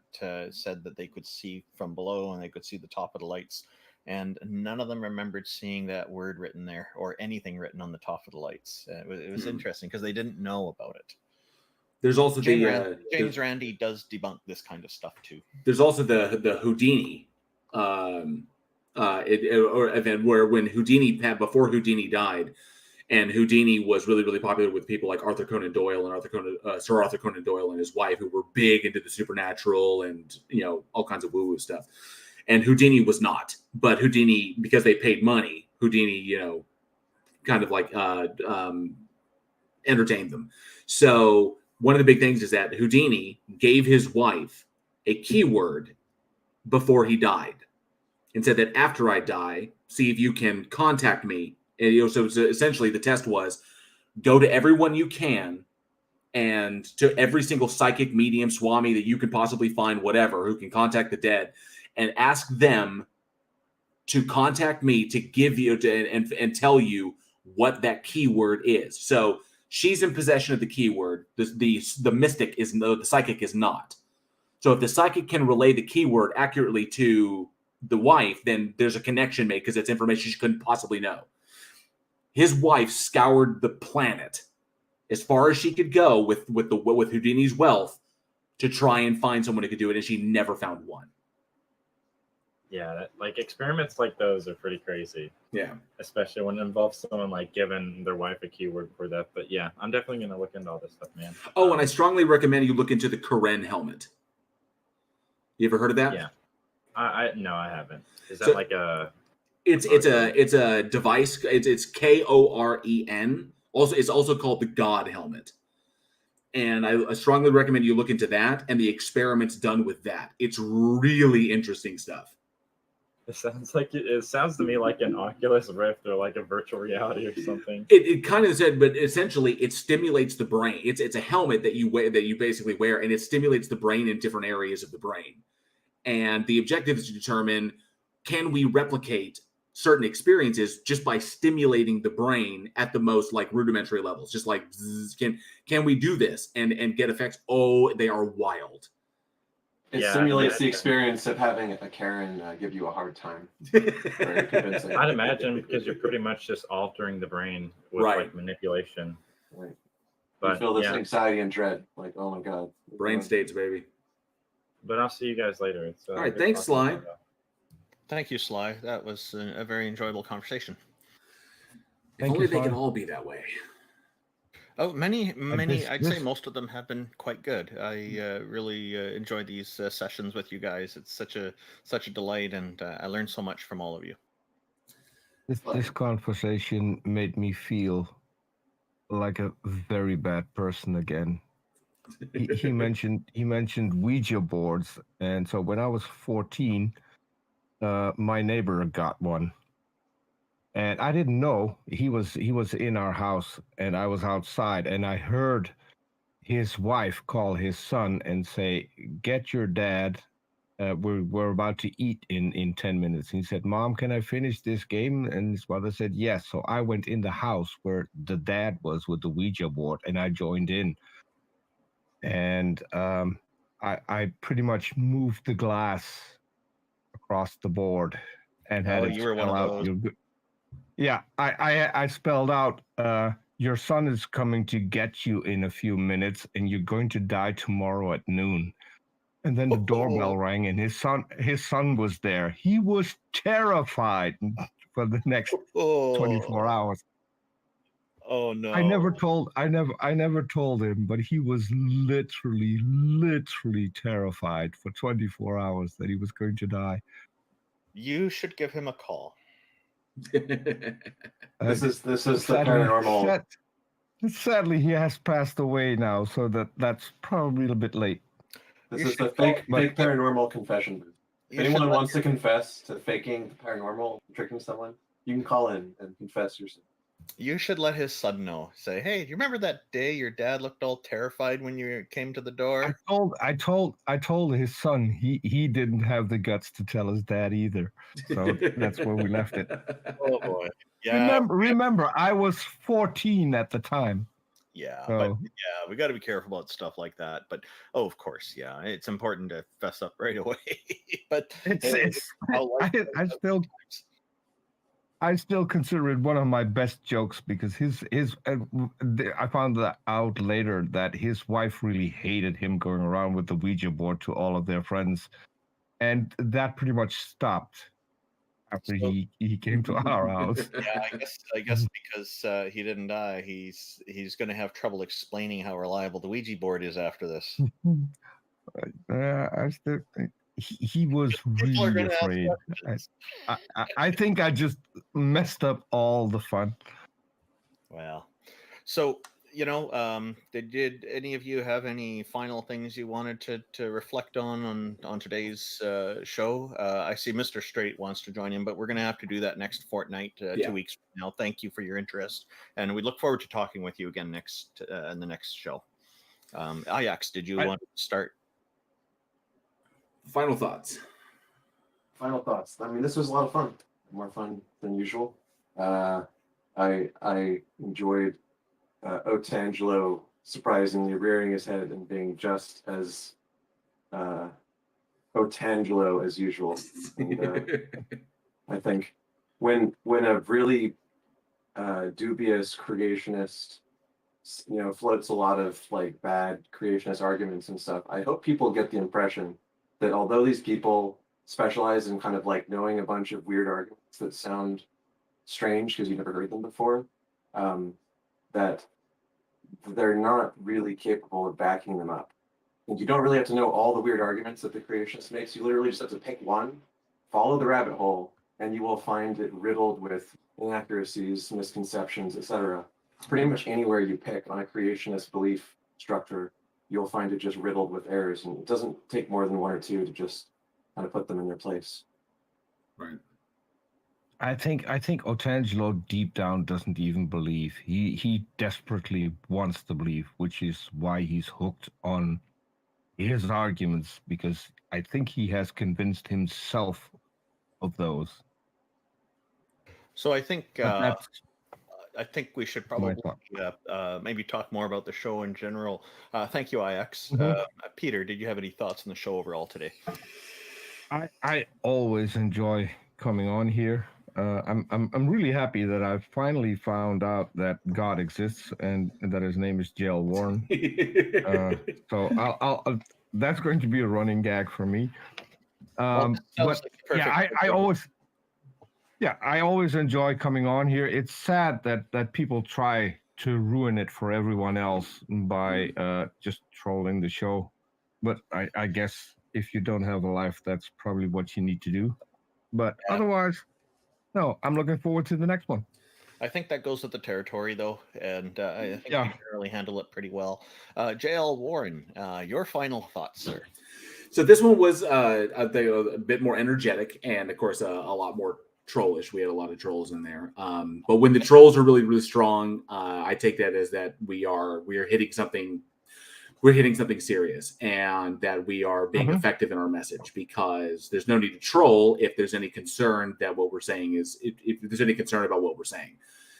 [SPEAKER 2] said that they could see from below and they could see the top of the lights, and none of them remembered seeing that word written there or anything written on the top of the lights. It was interesting because they didn't know about it.
[SPEAKER 1] There's also
[SPEAKER 2] James Randi does debunk this kind of stuff too.
[SPEAKER 1] There's also the Houdini event where before Houdini died, and Houdini was really popular with people like Arthur Conan Doyle and Sir Arthur Conan Doyle and his wife, who were big into the supernatural and all kinds of woo-woo stuff. And Houdini was not, but Houdini, because they paid money, Houdini kind of like entertained them. So one of the big things is that Houdini gave his wife a keyword before he died, and said that after I die, see if you can contact me. And so essentially the test was go to everyone you can, and to every single psychic, medium, swami that you can possibly find, whatever, who can contact the dead, and ask them to contact me to give you and tell you what that keyword is. So she's in possession of the keyword. The mystic is the psychic is not. So if the psychic can relay the keyword accurately to the wife, then there's a connection made because it's information she couldn't possibly know. His wife scoured the planet as far as she could go with Houdini's wealth to try and find someone who could do it, and she never found one.
[SPEAKER 23] Yeah, like experiments like those are pretty crazy.
[SPEAKER 1] Yeah.
[SPEAKER 23] Especially when it involves someone like giving their wife a keyword for that. But yeah, I'm definitely going to look into all this stuff, man.
[SPEAKER 1] Oh, and I strongly recommend you look into the Karen helmet. You ever heard of that?
[SPEAKER 23] Yeah. No, I haven't. Is that
[SPEAKER 1] So-
[SPEAKER 23] like a...
[SPEAKER 1] It's a device. It's Koren. Also, it's also called the God helmet. And I strongly recommend you look into that and the experiments done with that. It's really interesting stuff.
[SPEAKER 23] It sounds to me like an Oculus Rift or like a virtual reality or something.
[SPEAKER 1] It kind of said, but essentially it stimulates the brain. It's a helmet that you wear, that you basically wear, and it stimulates the brain in different areas of the brain. And the objective is to determine, can we replicate certain experiences just by stimulating the brain at the most like rudimentary levels? Just like, can we do this and get effects? Oh, they are wild.
[SPEAKER 10] It simulates the experience of having a Karen give you a hard time. Very convincing.
[SPEAKER 23] I'd imagine, because you're pretty much just altering the brain with like manipulation.
[SPEAKER 10] Right.
[SPEAKER 23] But
[SPEAKER 10] You feel this
[SPEAKER 23] yeah.
[SPEAKER 10] anxiety and dread, like, oh my god.
[SPEAKER 1] Brain states, baby.
[SPEAKER 23] But I'll see you guys later. It's,
[SPEAKER 1] All right,
[SPEAKER 23] good
[SPEAKER 1] thanks,
[SPEAKER 23] talking to
[SPEAKER 1] Sly.
[SPEAKER 23] you.
[SPEAKER 2] Thank you, Sly. That was a very enjoyable conversation.
[SPEAKER 1] If only they can all be that way.
[SPEAKER 2] Oh, many.
[SPEAKER 1] this-
[SPEAKER 2] I'd say
[SPEAKER 1] this-
[SPEAKER 2] most of them have been quite good. I really enjoyed these sessions with you guys. It's such a delight, and I learned so much from all of you.
[SPEAKER 3] This conversation made me feel like a very bad person again. He mentioned Ouija boards, and so when I was 14, my neighbor got one, and I didn't know he was in our house, and I was outside, and I heard his wife call his son and say, "Get your dad. We're about to eat in 10 minutes." And he said, "Mom, can I finish this game?" And his mother said, "Yes." So I went in the house where the dad was with the Ouija board, and I joined in. And I pretty much moved the glass across the board and had
[SPEAKER 2] Oh,
[SPEAKER 3] it
[SPEAKER 2] you were one
[SPEAKER 3] spell
[SPEAKER 2] of
[SPEAKER 3] out.
[SPEAKER 2] those.
[SPEAKER 3] Yeah, I spelled out, your son is coming to get you in a few minutes, and you're going to die tomorrow at noon. And then the doorbell rang, and his son was there. He was terrified for the next 24 hours.
[SPEAKER 2] Oh no!
[SPEAKER 3] I never told him, but he was literally terrified for 24 hours that he was going to die.
[SPEAKER 2] You should give him a call.
[SPEAKER 10] This is the
[SPEAKER 3] Sadly-
[SPEAKER 10] paranormal.
[SPEAKER 3] Sadly, he has passed away now, so that's probably a bit late.
[SPEAKER 10] This
[SPEAKER 1] You
[SPEAKER 10] is the
[SPEAKER 1] should call-
[SPEAKER 10] fake paranormal confession booth. If
[SPEAKER 1] You
[SPEAKER 10] anyone
[SPEAKER 1] should
[SPEAKER 10] wants to confess to faking the paranormal, tricking someone, you can call in and confess your sin.
[SPEAKER 2] You should let his son know. Say, hey, do you remember that day your dad looked all terrified when you came to the door?
[SPEAKER 3] I told his son he didn't have the guts to tell his dad either. So that's where we left it.
[SPEAKER 2] Oh boy. Yeah.
[SPEAKER 3] Remember, I was 14 at the time.
[SPEAKER 2] Yeah,
[SPEAKER 3] So-
[SPEAKER 2] but yeah, we got to be careful about stuff like that. But oh, of course, yeah, it's important to fess up right away. But
[SPEAKER 3] I still consider it one of my best jokes because I found that out later that his wife really hated him going around with the Ouija board to all of their friends, and that pretty much stopped after he came to our house.
[SPEAKER 2] Yeah, I guess because he didn't die, he's going to have trouble explaining how reliable the Ouija board is after this.
[SPEAKER 3] I still think he was
[SPEAKER 2] People are
[SPEAKER 3] really
[SPEAKER 2] gonna ask
[SPEAKER 3] afraid. I think I just messed up all the fun.
[SPEAKER 2] Well, so did any of you have any final things you wanted to reflect on today's show? I see Mr. Straight wants to join in, but we're going to have to do that next fortnight, 2 weeks from now. Thank you for your interest, and we look forward to talking with you again in the next show. Ajax, did you want to start?
[SPEAKER 1] Final thoughts.
[SPEAKER 10] Final thoughts. I mean, this was a lot of fun. More fun than usual. I enjoyed Otangelo surprisingly rearing his head and being just as Otangelo as usual. And, I think when a really dubious creationist, floats a lot of like bad creationist arguments and stuff, I hope people get the impression that although these people specialize in kind of like knowing a bunch of weird arguments that sound strange because you've never heard them before, that they're not really capable of backing them up. And you don't really have to know all the weird arguments that the creationist makes. You literally just have to pick one, follow the rabbit hole, and you will find it riddled with inaccuracies, misconceptions, etc. Pretty much anywhere you pick on a creationist belief structure, you'll find it just riddled with errors. And it doesn't take more than one or two to just kind of put them in their place.
[SPEAKER 1] Right.
[SPEAKER 3] I think Otangelo deep down doesn't even believe. He desperately wants to believe, which is why he's hooked on his arguments, because I think he has convinced himself of those.
[SPEAKER 2] So I think we should probably
[SPEAKER 3] thought.
[SPEAKER 2] maybe talk more about the show in general. Thank you, IX. Peter, did you have any thoughts on the show overall today?
[SPEAKER 3] I always enjoy coming on here. I'm really happy that I finally found out that God exists and that his name is J.L. Warren. So I'll that's going to be a running gag for me. But yeah, I always enjoy coming on here. It's sad that people try to ruin it for everyone else by just trolling the show. But I guess if you don't have a life, that's probably what you need to do. But otherwise, no, I'm looking forward to the next one.
[SPEAKER 2] I think that goes with the territory, though, and I think you generally handle it pretty well. J.L. Warren, your final thoughts, sir?
[SPEAKER 1] So this one was a bit more energetic, and of course a lot more trollish. We had a lot of trolls in there, but when the trolls are really, really strong, I take that as that we are hitting something. We're hitting something serious, and that we are being effective in our message, because there's no need to troll if there's any concern that what we're saying is if there's any concern about what we're saying.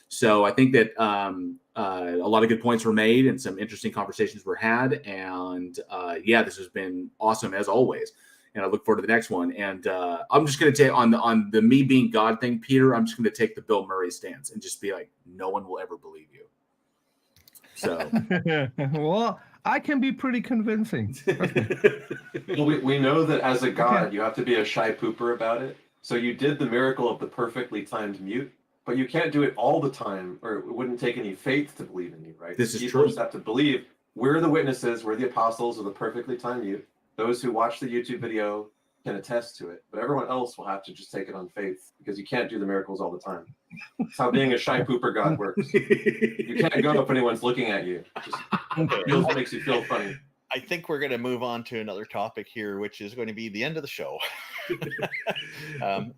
[SPEAKER 1] So I think that a lot of good points were made and some interesting conversations were had, and this has been awesome as always. And I look forward to the next one. And I'm just going to take on the me being God thing, Peter. I'm just going to take the Bill Murray stance and just be like, no one will ever believe you. So,
[SPEAKER 3] well, I can be pretty convincing.
[SPEAKER 10] we know that as a god, you have to be a shy pooper about it. So you did the miracle of the perfectly timed mute, but you can't do it all the time, or it wouldn't take any faith to believe in you, right?
[SPEAKER 1] This is
[SPEAKER 10] People
[SPEAKER 1] true.
[SPEAKER 10] just have to believe we're the witnesses, we're the apostles of the perfectly timed mute. Those who watch the YouTube video can attest to it, but everyone else will have to just take it on faith, because you can't do the miracles all the time. That's how being a shy pooper god works. You can't go if anyone's looking at you. It just makes you feel funny.
[SPEAKER 2] I think we're going to move on to another topic here, which is going to be the end of the show.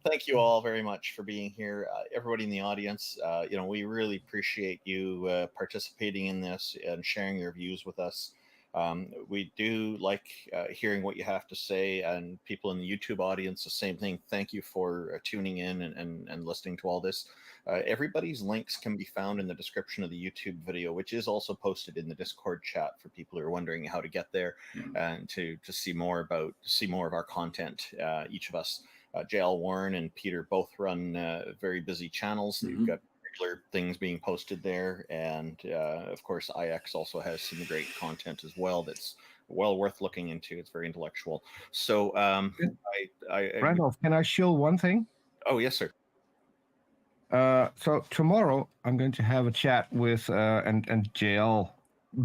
[SPEAKER 2] Thank you all very much for being here. Everybody in the audience, we really appreciate you participating in this and sharing your views with us. We do like hearing what you have to say, and people in the YouTube audience, the same thing. Thank you for tuning in and listening to all this. Everybody's links can be found in the description of the YouTube video, which is also posted in the Discord chat for people who are wondering how to get there and to see more of our content. Each of us, J.L. Warren and Peter, both run very busy channels. You've got regular things being posted there, and of course IX also has some great content as well that's well worth looking into. It's very intellectual. So
[SPEAKER 3] Randolph, can I shill one thing?
[SPEAKER 2] Oh yes, sir.
[SPEAKER 3] So tomorrow I'm going to have a chat with and JL,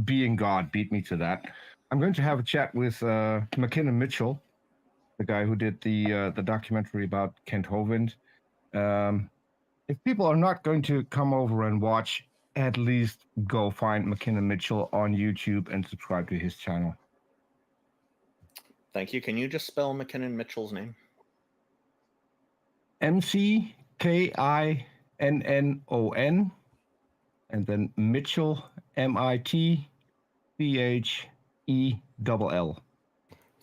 [SPEAKER 3] being God, beat me to that. I'm going to have a chat with McKinnon Mitchell, the guy who did the documentary about Kent Hovind. If people are not going to come over and watch, at least go find McKinnon Mitchell on YouTube and subscribe to his channel.
[SPEAKER 2] Thank you. Can you just spell McKinnon Mitchell's name?
[SPEAKER 3] McKinnon, and then Mitchell, Mitchell.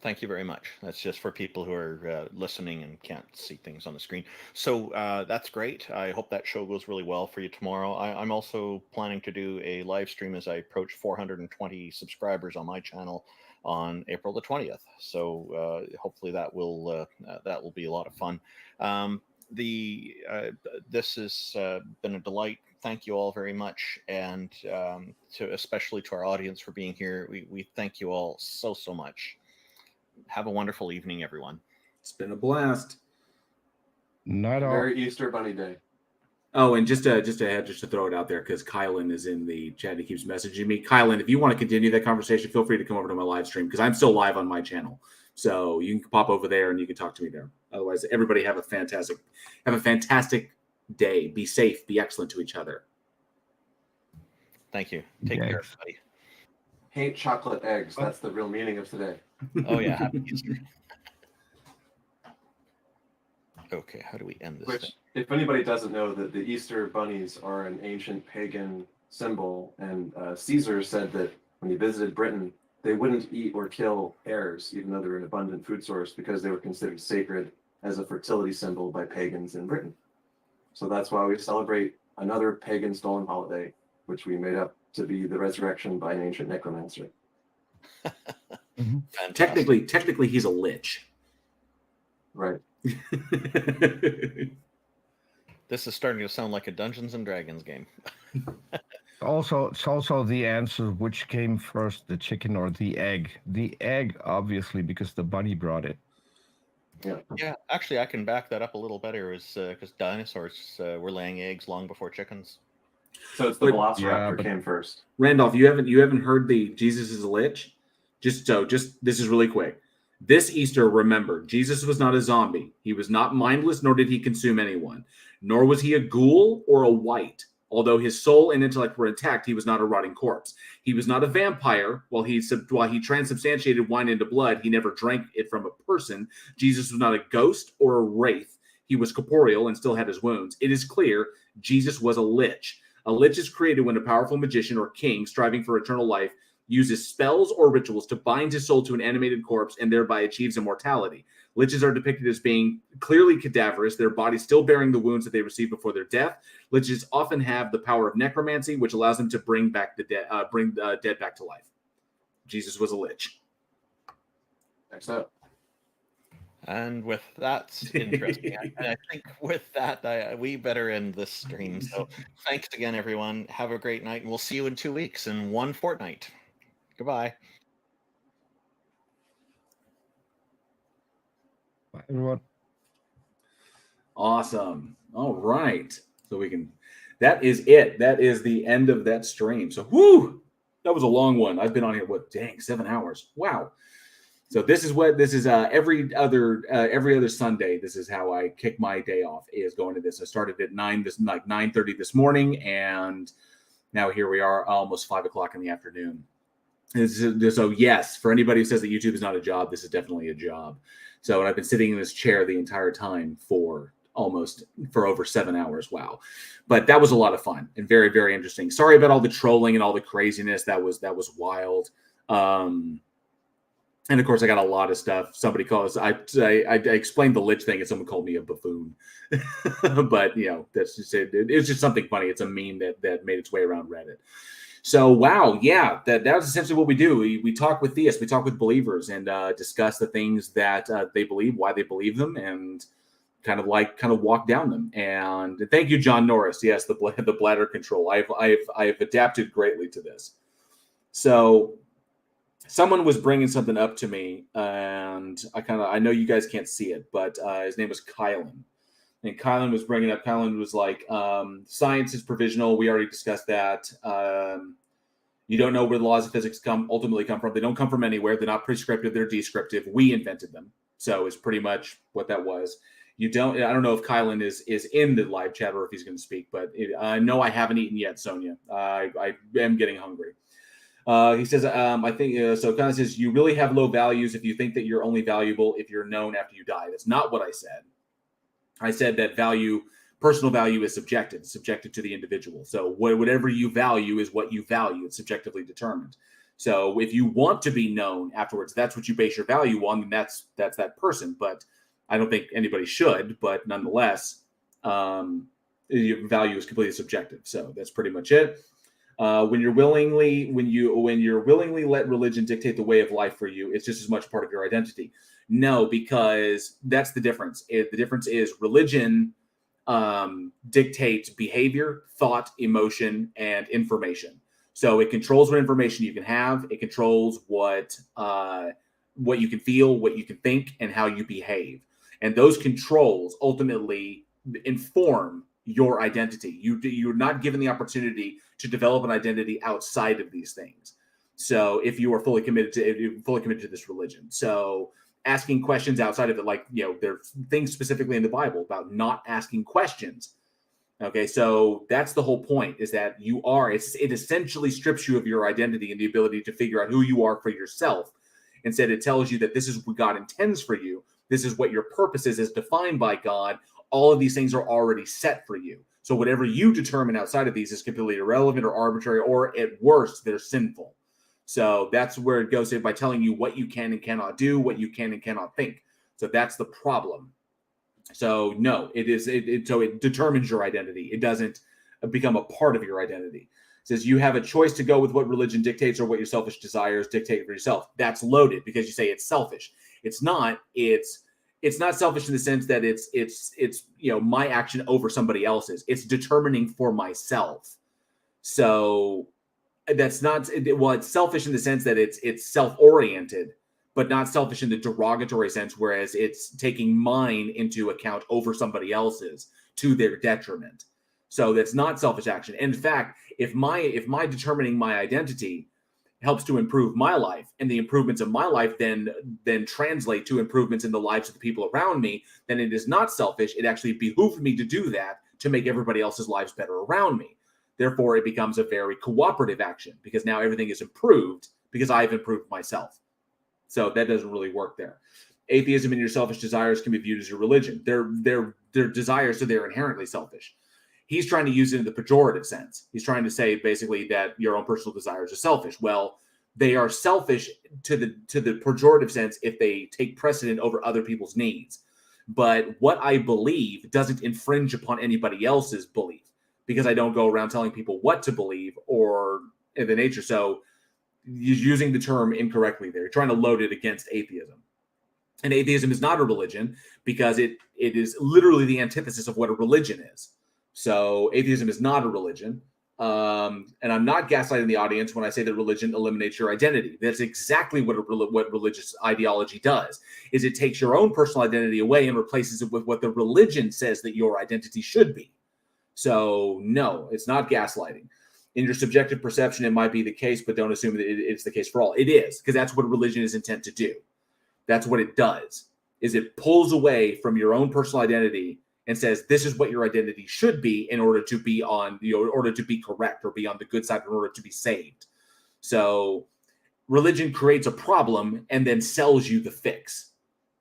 [SPEAKER 2] Thank you very much. That's just for people who are listening and can't see things on the screen. So that's great. I hope that show goes really well for you tomorrow. I'm also planning to do a live stream as I approach 420 subscribers on my channel on April the 20th. So hopefully that will be a lot of fun. This has been a delight. Thank you all very much, and especially to our audience for being here. We thank you all so much. Have a wonderful evening, everyone.
[SPEAKER 1] It's been a blast.
[SPEAKER 3] Night all.
[SPEAKER 10] Merry Easter Bunny Day.
[SPEAKER 1] Oh, and just to throw it out there, because Kylan is in the chat. He keeps messaging me. Kylan, if you want to continue that conversation, feel free to come over to my live stream, because I'm still live on my channel. So you can pop over there and you can talk to me there. Otherwise, everybody have a fantastic day. Be safe. Be excellent to each other.
[SPEAKER 2] Thank you. Take care, everybody.
[SPEAKER 10] Hate chocolate eggs. That's the real meaning of today.
[SPEAKER 2] Oh yeah, happy Easter. Okay, how do we end this?
[SPEAKER 10] Which, if anybody doesn't know, that the Easter bunnies are an ancient pagan symbol, and Caesar said that when he visited Britain, they wouldn't eat or kill hares, even though they're an abundant food source, because they were considered sacred as a fertility symbol by pagans in Britain. So that's why we celebrate another pagan stolen holiday, which we made up to be the resurrection by an ancient necromancer.
[SPEAKER 1] Technically, he's a lich.
[SPEAKER 10] Right.
[SPEAKER 2] This is starting to sound like a Dungeons and Dragons game.
[SPEAKER 3] It's also the answer, which came first, the chicken or the egg? The egg, obviously, because the bunny brought it.
[SPEAKER 2] Yeah, actually, I can back that up a little better, because dinosaurs were laying eggs long before chickens.
[SPEAKER 10] So it's the Velociraptor came first.
[SPEAKER 1] Randolph, you haven't heard the Jesus is a lich? Just this is really quick. This Easter, remember, Jesus was not a zombie. He was not mindless, nor did he consume anyone. Nor was he a ghoul or a wight. Although his soul and intellect were intact, he was not a rotting corpse. He was not a vampire. While he transubstantiated wine into blood, he never drank it from a person. Jesus was not a ghost or a wraith. He was corporeal and still had his wounds. It is clear Jesus was a lich. A lich is created when a powerful magician or king striving for eternal life uses spells or rituals to bind his soul to an animated corpse and thereby achieves immortality. Liches are depicted as being clearly cadaverous, their bodies still bearing the wounds that they received before their death. Liches often have the power of necromancy, which allows them to bring back the dead back to life. Jesus was a lich.
[SPEAKER 10] Excellent.
[SPEAKER 2] And with that, interesting. I think with that, we better end this stream. So thanks again, everyone. Have a great night, and we'll see you in 2 weeks, in one fortnight. Goodbye.
[SPEAKER 3] Bye, everyone.
[SPEAKER 1] Awesome. All right. So that is it. That is the end of that stream. So, that was a long one. I've been on here, 7 hours. Wow. So this is every other Sunday. This is how I kick my day off, is going to this. I started at 9:30 this morning, and now here we are, almost 5 o'clock in the afternoon. So yes, for anybody who says that YouTube is not a job, this is definitely a job. So, and I've been sitting in this chair the entire time for over 7 hours. Wow. But that was a lot of fun and very, very interesting. Sorry about all the trolling and all the craziness. That was wild. And of course, I got a lot of stuff. Somebody calls. I explained the lich thing, and someone called me a buffoon. But that's just it. It's just something funny. It's a meme that made its way around Reddit. So wow, yeah, that was essentially what we do. We talk with theists, we talk with believers, and discuss the things that they believe, why they believe them, and kind of walk down them. And thank you, John Norris. Yes, the bladder control. I've adapted greatly to this. So. Someone was bringing something up to me, and I know you guys can't see it, but his name was Kylan. And Kylan was bringing up, Kylan was like, science is provisional. We already discussed that. You don't know where the laws of physics ultimately come from. They don't come from anywhere. They're not prescriptive. They're descriptive. We invented them. So it's pretty much what that was. I don't know if Kylan is in the live chat or if he's going to speak, but no, I haven't eaten yet, Sonia. I am getting hungry. He says, I think, so kind of says, you really have low values if you think that you're only valuable if you're known after you die. That's not what I said. I said that personal value is subjective to the individual. So whatever you value is what you value. It's subjectively determined. So if you want to be known afterwards, that's what you base your value on, and that's that person. But I don't think anybody should. But nonetheless, your value is completely subjective. So that's pretty much it. When you're willingly let religion dictate the way of life for you, it's just as much part of your identity. No, because that's the difference. The difference is religion dictates behavior, thought, emotion, and information. So it controls what information you can have. It controls what you can feel, what you can think, and how you behave. And those controls ultimately inform your identity. You're not given the opportunity to develop an identity outside of these things. So if you are fully committed to this religion, so asking questions outside of it, like, there's things specifically in the Bible about not asking questions. Okay, so that's the whole point, is that it essentially strips you of your identity and the ability to figure out who you are for yourself. Instead, it tells you that this is what God intends for you. This is what your purpose is as defined by God. All of these things are already set for you. So whatever you determine outside of these is completely irrelevant or arbitrary, or at worst, they're sinful. So that's where it goes in by telling you what you can and cannot do, what you can and cannot think. So that's the problem. So no, so it determines your identity. It doesn't become a part of your identity. It says you have a choice to go with what religion dictates or what your selfish desires dictate for yourself. That's loaded because you say it's selfish. It's not. It's not selfish in the sense that it's my action over somebody else's. It's determining for myself. So that's not, well, it's selfish in the sense that it's self-oriented, but not selfish in the derogatory sense, whereas it's taking mine into account over somebody else's to their detriment. So that's not selfish action. In fact, if my determining my identity helps to improve my life, and the improvements of my life then translate to improvements in the lives of the people around me, then it is not selfish. It actually behooves me to do that to make everybody else's lives better around me. Therefore, it becomes a very cooperative action because now everything is improved because I've improved myself. So that doesn't really work there. Atheism and your selfish desires can be viewed as your religion. They're desires, so they're inherently selfish. He's trying to use it in the pejorative sense. He's trying to say basically that your own personal desires are selfish. Well, they are selfish to the pejorative sense if they take precedent over other people's needs. But what I believe doesn't infringe upon anybody else's belief, because I don't go around telling people what to believe or in the nature. So you're using the term incorrectly there. You're trying to load it against atheism. And atheism is not a religion because it is literally the antithesis of what a religion is. So atheism is not a religion. And I'm not gaslighting the audience when I say that religion eliminates your identity. That's exactly what religious ideology does, is it takes your own personal identity away and replaces it with what the religion says that your identity should be. So no, it's not gaslighting. In your subjective perception, it might be the case, but don't assume that it's the case for all. It is, because that's what religion is intent to do. That's what it does, is it pulls away from your own personal identity and says, this is what your identity should be in order to be correct or be on the good side in order to be saved. So religion creates a problem and then sells you the fix,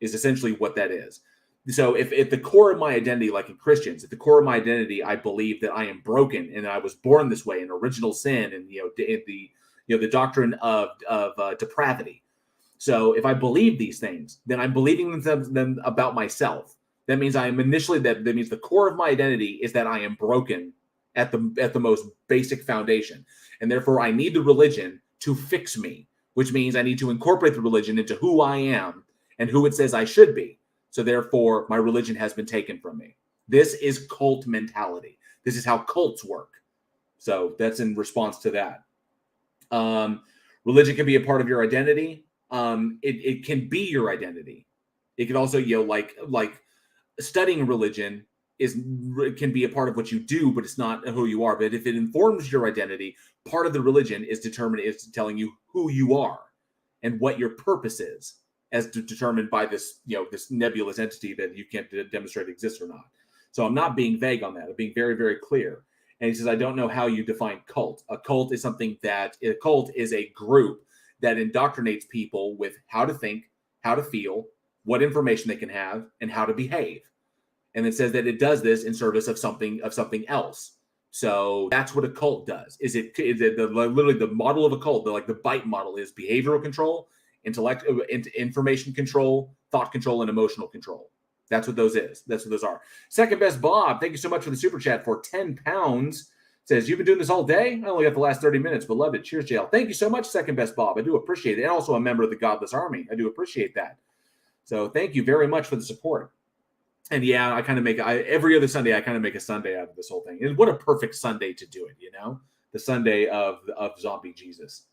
[SPEAKER 1] is essentially what that is. So if the core of my identity, like in Christians, at the core of my identity, I believe that I am broken and I was born this way in original sin and the doctrine of depravity. So if I believe these things, then I'm believing them about myself. That means that means the core of my identity is that I am broken at the most basic foundation, and therefore I need the religion to fix me, which means I need to incorporate the religion into who I am and who it says I should be. So therefore, my religion has been taken from me. This is cult mentality. This is how cults work. So that's in response to that. Religion can be a part of your identity. It can be your identity. It can also, like studying religion can be a part of what you do, but it's not who you are. But if it informs your identity, part of the religion is telling you who you are and what your purpose is, as determined by this nebulous entity that you can't demonstrate exists or not. So I'm not being vague on that. I'm being very, very clear. And he says, I don't know how you define cult. A cult is a group that indoctrinates people with how to think, how to feel, what information they can have, and how to behave. And it says that it does this in service of something else. So that's what a cult does. Literally the model of a cult, the BITE model is behavioral control, information control, thought control, and emotional control. That's what those is. That's what those are. Second best Bob, thank you so much for the super chat for 10 pounds. Says, you've been doing this all day? I only got the last 30 minutes, but loved it. Cheers, JL. Thank you so much, second best Bob. I do appreciate it. And also a member of the Godless Army. I do appreciate that. So thank you very much for the support. And yeah, I kind of every other Sunday, I kind of make a Sunday out of this whole thing. And what a perfect Sunday to do it, the Sunday of zombie Jesus.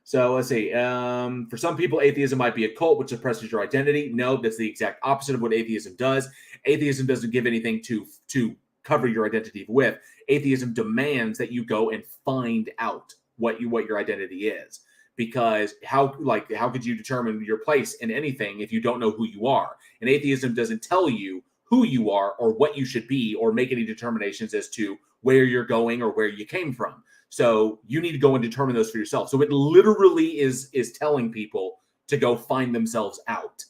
[SPEAKER 1] So let's see. For some people, atheism might be a cult, which suppresses your identity. No, that's the exact opposite of what atheism does. Atheism doesn't give anything to cover your identity with. Atheism demands that you go and find out what your identity is. Because how could you determine your place in anything if you don't know who you are? And atheism doesn't tell you who you are or what you should be or make any determinations as to where you're going or where you came from. So you need to go and determine those for yourself. So it literally is telling people to go find themselves out,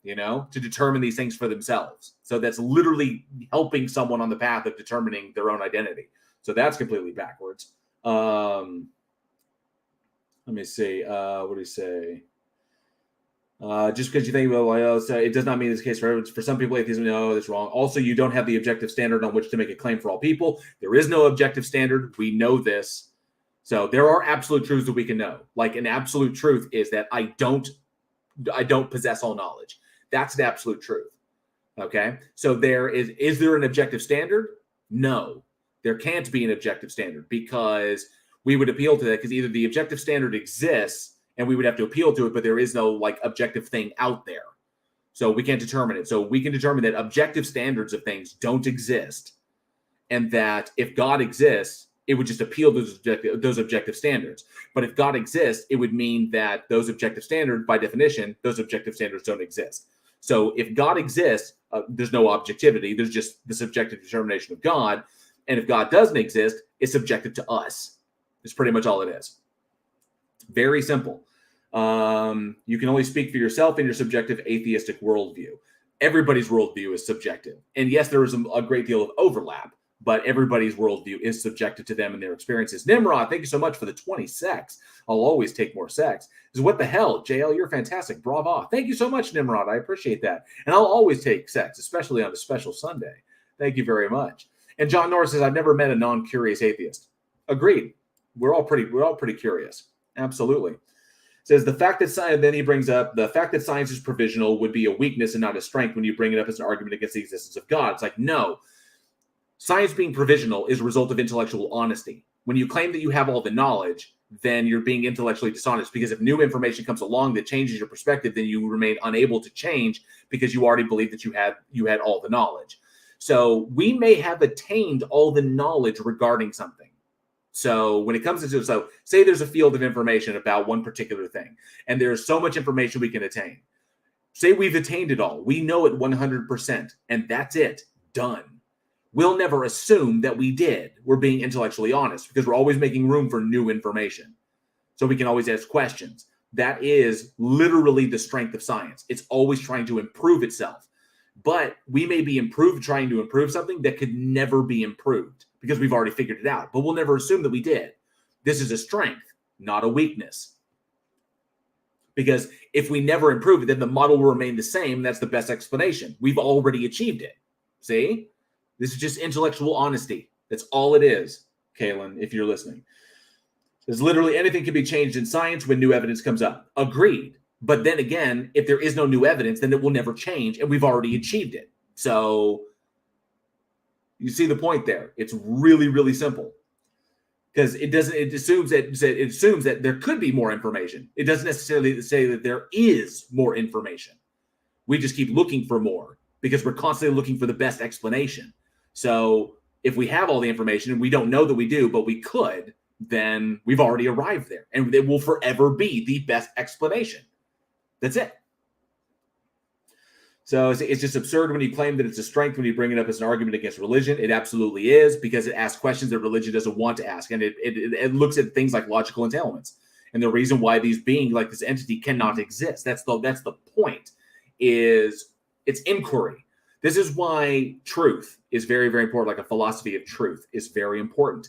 [SPEAKER 1] to determine these things for themselves. So that's literally helping someone on the path of determining their own identity. So that's completely backwards. Let me see. What do you say? Just because you think, it does not mean this case for everyone. For some people, atheism, no, that's wrong. Also, you don't have the objective standard on which to make a claim for all people. There is no objective standard. We know this. So there are absolute truths that we can know. Like an absolute truth is that I don't possess all knowledge. That's an absolute truth. Okay. So is there an objective standard? No, there can't be an objective standard because we would appeal to that because either the objective standard exists and we would have to appeal to it, but there is no objective thing out there. So we can't determine it. So we can determine that objective standards of things don't exist. And that if God exists, it would just appeal to those objective standards. But if God exists, it would mean that those objective standards, by definition, those objective standards don't exist. So if God exists, there's no objectivity. There's just the subjective determination of God. And if God doesn't exist, it's subjective to us. It's pretty much all it is. Very simple. You can only speak for yourself in your subjective atheistic worldview. Everybody's worldview is subjective. And yes, there is a great deal of overlap, but everybody's worldview is subjective to them and their experiences. Nimrod, thank you so much for the 20 sex. I'll always take more sex. What the hell? JL, you're fantastic. Bravo. Thank you so much, Nimrod. I appreciate that. And I'll always take sex, especially on a special Sunday. Thank you very much. And John Norris says, I've never met a non-curious atheist. Agreed. We're all pretty curious. Absolutely. Says the fact that science, then he brings up the fact that science is provisional would be a weakness and not a strength when you bring it up as an argument against the existence of God. It's like, no, science being provisional is a result of intellectual honesty. When you claim that you have all the knowledge, then you're being intellectually dishonest because if new information comes along that changes your perspective, then you remain unable to change because you already believe that you had all the knowledge. So we may have attained all the knowledge regarding something. So when it comes to, so say there's a field of information about one particular thing, and there's so much information we can attain. Say we've attained it all. We know it 100%, and that's it. Done. We'll never assume that we did. We're being intellectually honest because we're always making room for new information. So we can always ask questions. That is literally the strength of science. It's always trying to improve itself. But we may be trying to improve something that could never be improved because we've already figured it out. But we'll never assume that we did. This is a strength, not a weakness. Because if we never improve it, then the model will remain the same. That's the best explanation. We've already achieved it. See? This is just intellectual honesty. That's all it is, Kalen, if you're listening. There's literally anything can be changed in science when new evidence comes up. Agreed. But then again, if there is no new evidence, then it will never change, and we've already achieved it. So you see the point there. It's really, really simple. Because it assumes that there could be more information. It doesn't necessarily say that there is more information. We just keep looking for more because we're constantly looking for the best explanation. So if we have all the information and we don't know that we do, but we could, then we've already arrived there. And it will forever be the best explanation. That's it. So it's just absurd when you claim that it's a strength when you bring it up as an argument against religion. It absolutely is because it asks questions that religion doesn't want to ask. And it looks at things like logical entailments. And the reason why these beings like this entity cannot exist. That's the point is it's inquiry. This is why truth is very, very important. Like a philosophy of truth is very important.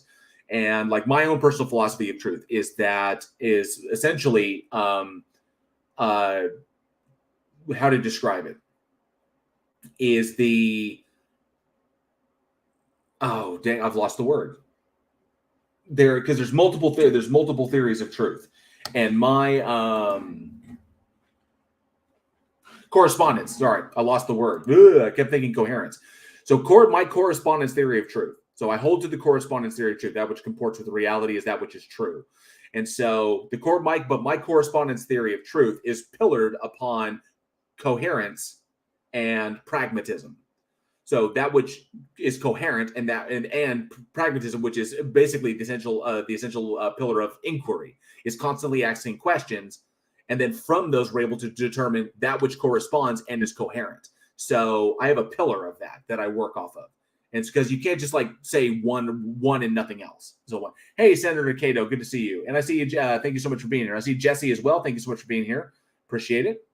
[SPEAKER 1] And like my own personal philosophy of truth is essentially how to describe it is oh dang, I've lost the word there, because there's multiple theories of truth, and my correspondence. Sorry, I lost the word. Ugh, I kept thinking coherence. So my correspondence theory of truth. So I hold to the correspondence theory of truth. That which comports with reality is that which is true. And so my correspondence theory of truth is pillared upon coherence and pragmatism. So that which is coherent and pragmatism, which is basically the essential pillar of inquiry, is constantly asking questions. And then from those, we're able to determine that which corresponds and is coherent. So I have a pillar of that I work off of. And it's because you can't just like say one and nothing else. So hey, Senator Cato, good to see you. And I see you. Thank you so much for being here. I see Jesse as well. Thank you so much for being here. Appreciate it.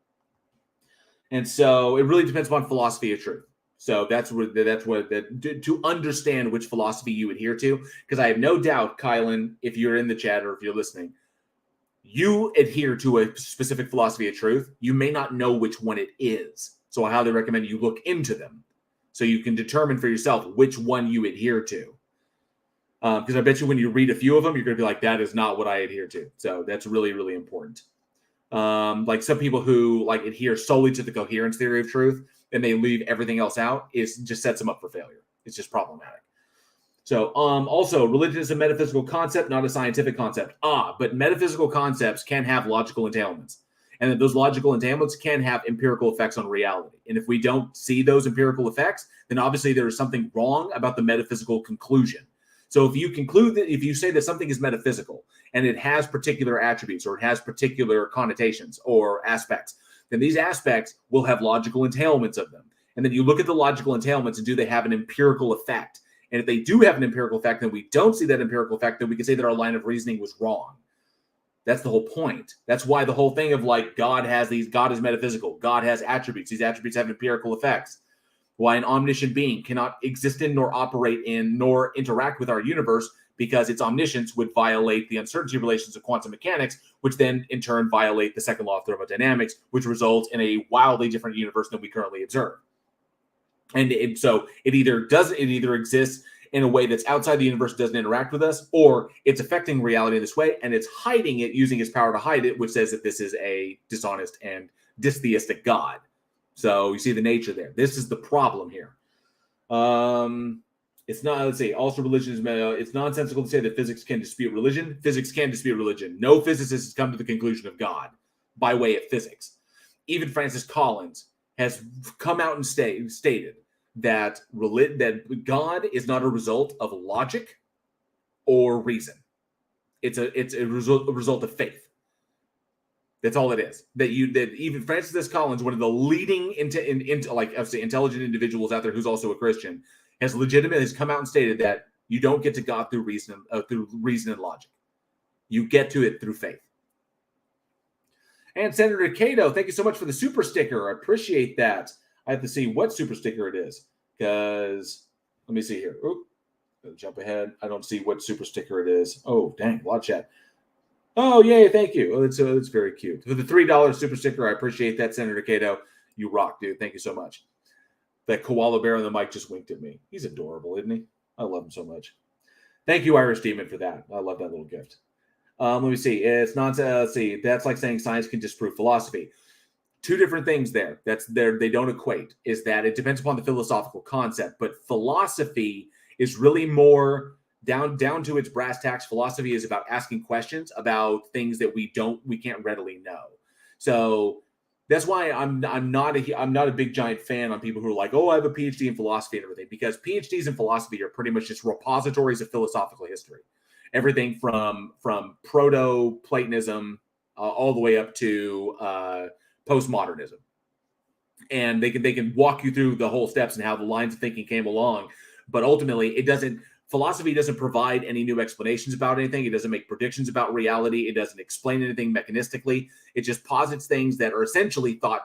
[SPEAKER 1] And so it really depends upon philosophy of truth. So that's what to understand which philosophy you adhere to, because I have no doubt, Kylan, if you're in the chat or if you're listening, you adhere to a specific philosophy of truth. You may not know which one it is. So I highly recommend you look into them so you can determine for yourself which one you adhere to. Because I bet you when you read a few of them, you're going to be like, that is not what I adhere to. So that's really, really important. Like some people who like adhere solely to the coherence theory of truth and they leave everything else out, just sets them up for failure. It's just problematic. So also, religion is a metaphysical concept, not a scientific concept. But metaphysical concepts can have logical entailments. And that those logical entailments can have empirical effects on reality. And if we don't see those empirical effects, then obviously there is something wrong about the metaphysical conclusion. So if you conclude that, if you say that something is metaphysical and it has particular attributes or it has particular connotations or aspects, then these aspects will have logical entailments of them. And then you look at the logical entailments and do they have an empirical effect? And if they do have an empirical effect, then we don't see that empirical effect, then we can say that our line of reasoning was wrong. That's the whole point. That's why the whole thing of like God is metaphysical. God has attributes. These attributes have empirical effects. Why an omniscient being cannot exist in nor operate in nor interact with our universe, because its omniscience would violate the uncertainty relations of quantum mechanics, which then in turn violate the second law of thermodynamics, which results in a wildly different universe than we currently observe. And so it either exists in a way that's outside the universe, doesn't interact with us, or it's affecting reality in this way, and it's hiding it, using its power to hide it, which says that this is a dishonest and dystheistic God. So you see the nature there. This is the problem here. It's not, let's see, also religion is, it's nonsensical to say that physics can dispute religion. Physics can dispute religion. No physicist has come to the conclusion of God by way of physics. Even Francis Collins has come out and stated that God is not a result of logic or reason. It's a result of faith. That's all it is. That even Francis S. Collins, one of the leading intelligent individuals out there, who's also a Christian, has come out and stated that you don't get to God through reason and logic. You get to it through faith. And Senator Cato, thank you so much for the super sticker. I appreciate that. I have to see what super sticker it is, because let me see here. Oop, jump ahead. I don't see what super sticker it is. Oh, dang, a lot of chat. Oh, yay, thank you. Oh, it's very cute. For the $3 super sticker, I appreciate that, Senator Cato. You rock, dude. Thank you so much. That koala bear on the mic just winked at me. He's adorable, isn't he? I love him so much. Thank you, Irish Demon, for that. I love that little gift. Let me see. It's nonsense. Let's see. That's like saying science can disprove philosophy. Two different things there. They don't equate. Is that it depends upon the philosophical concept, but philosophy is really more down to its brass tacks. Philosophy is about asking questions about things that we can't readily know. So that's why I'm not a big giant fan on people who are like, oh, I have a PhD in philosophy and everything, because PhDs in philosophy are pretty much just repositories of philosophical history. Everything from proto-Platonism all the way up to postmodernism. And they can walk you through the whole steps and how the lines of thinking came along. But ultimately, philosophy doesn't provide any new explanations about anything. It doesn't make predictions about reality. It doesn't explain anything mechanistically. It just posits things that are essentially thought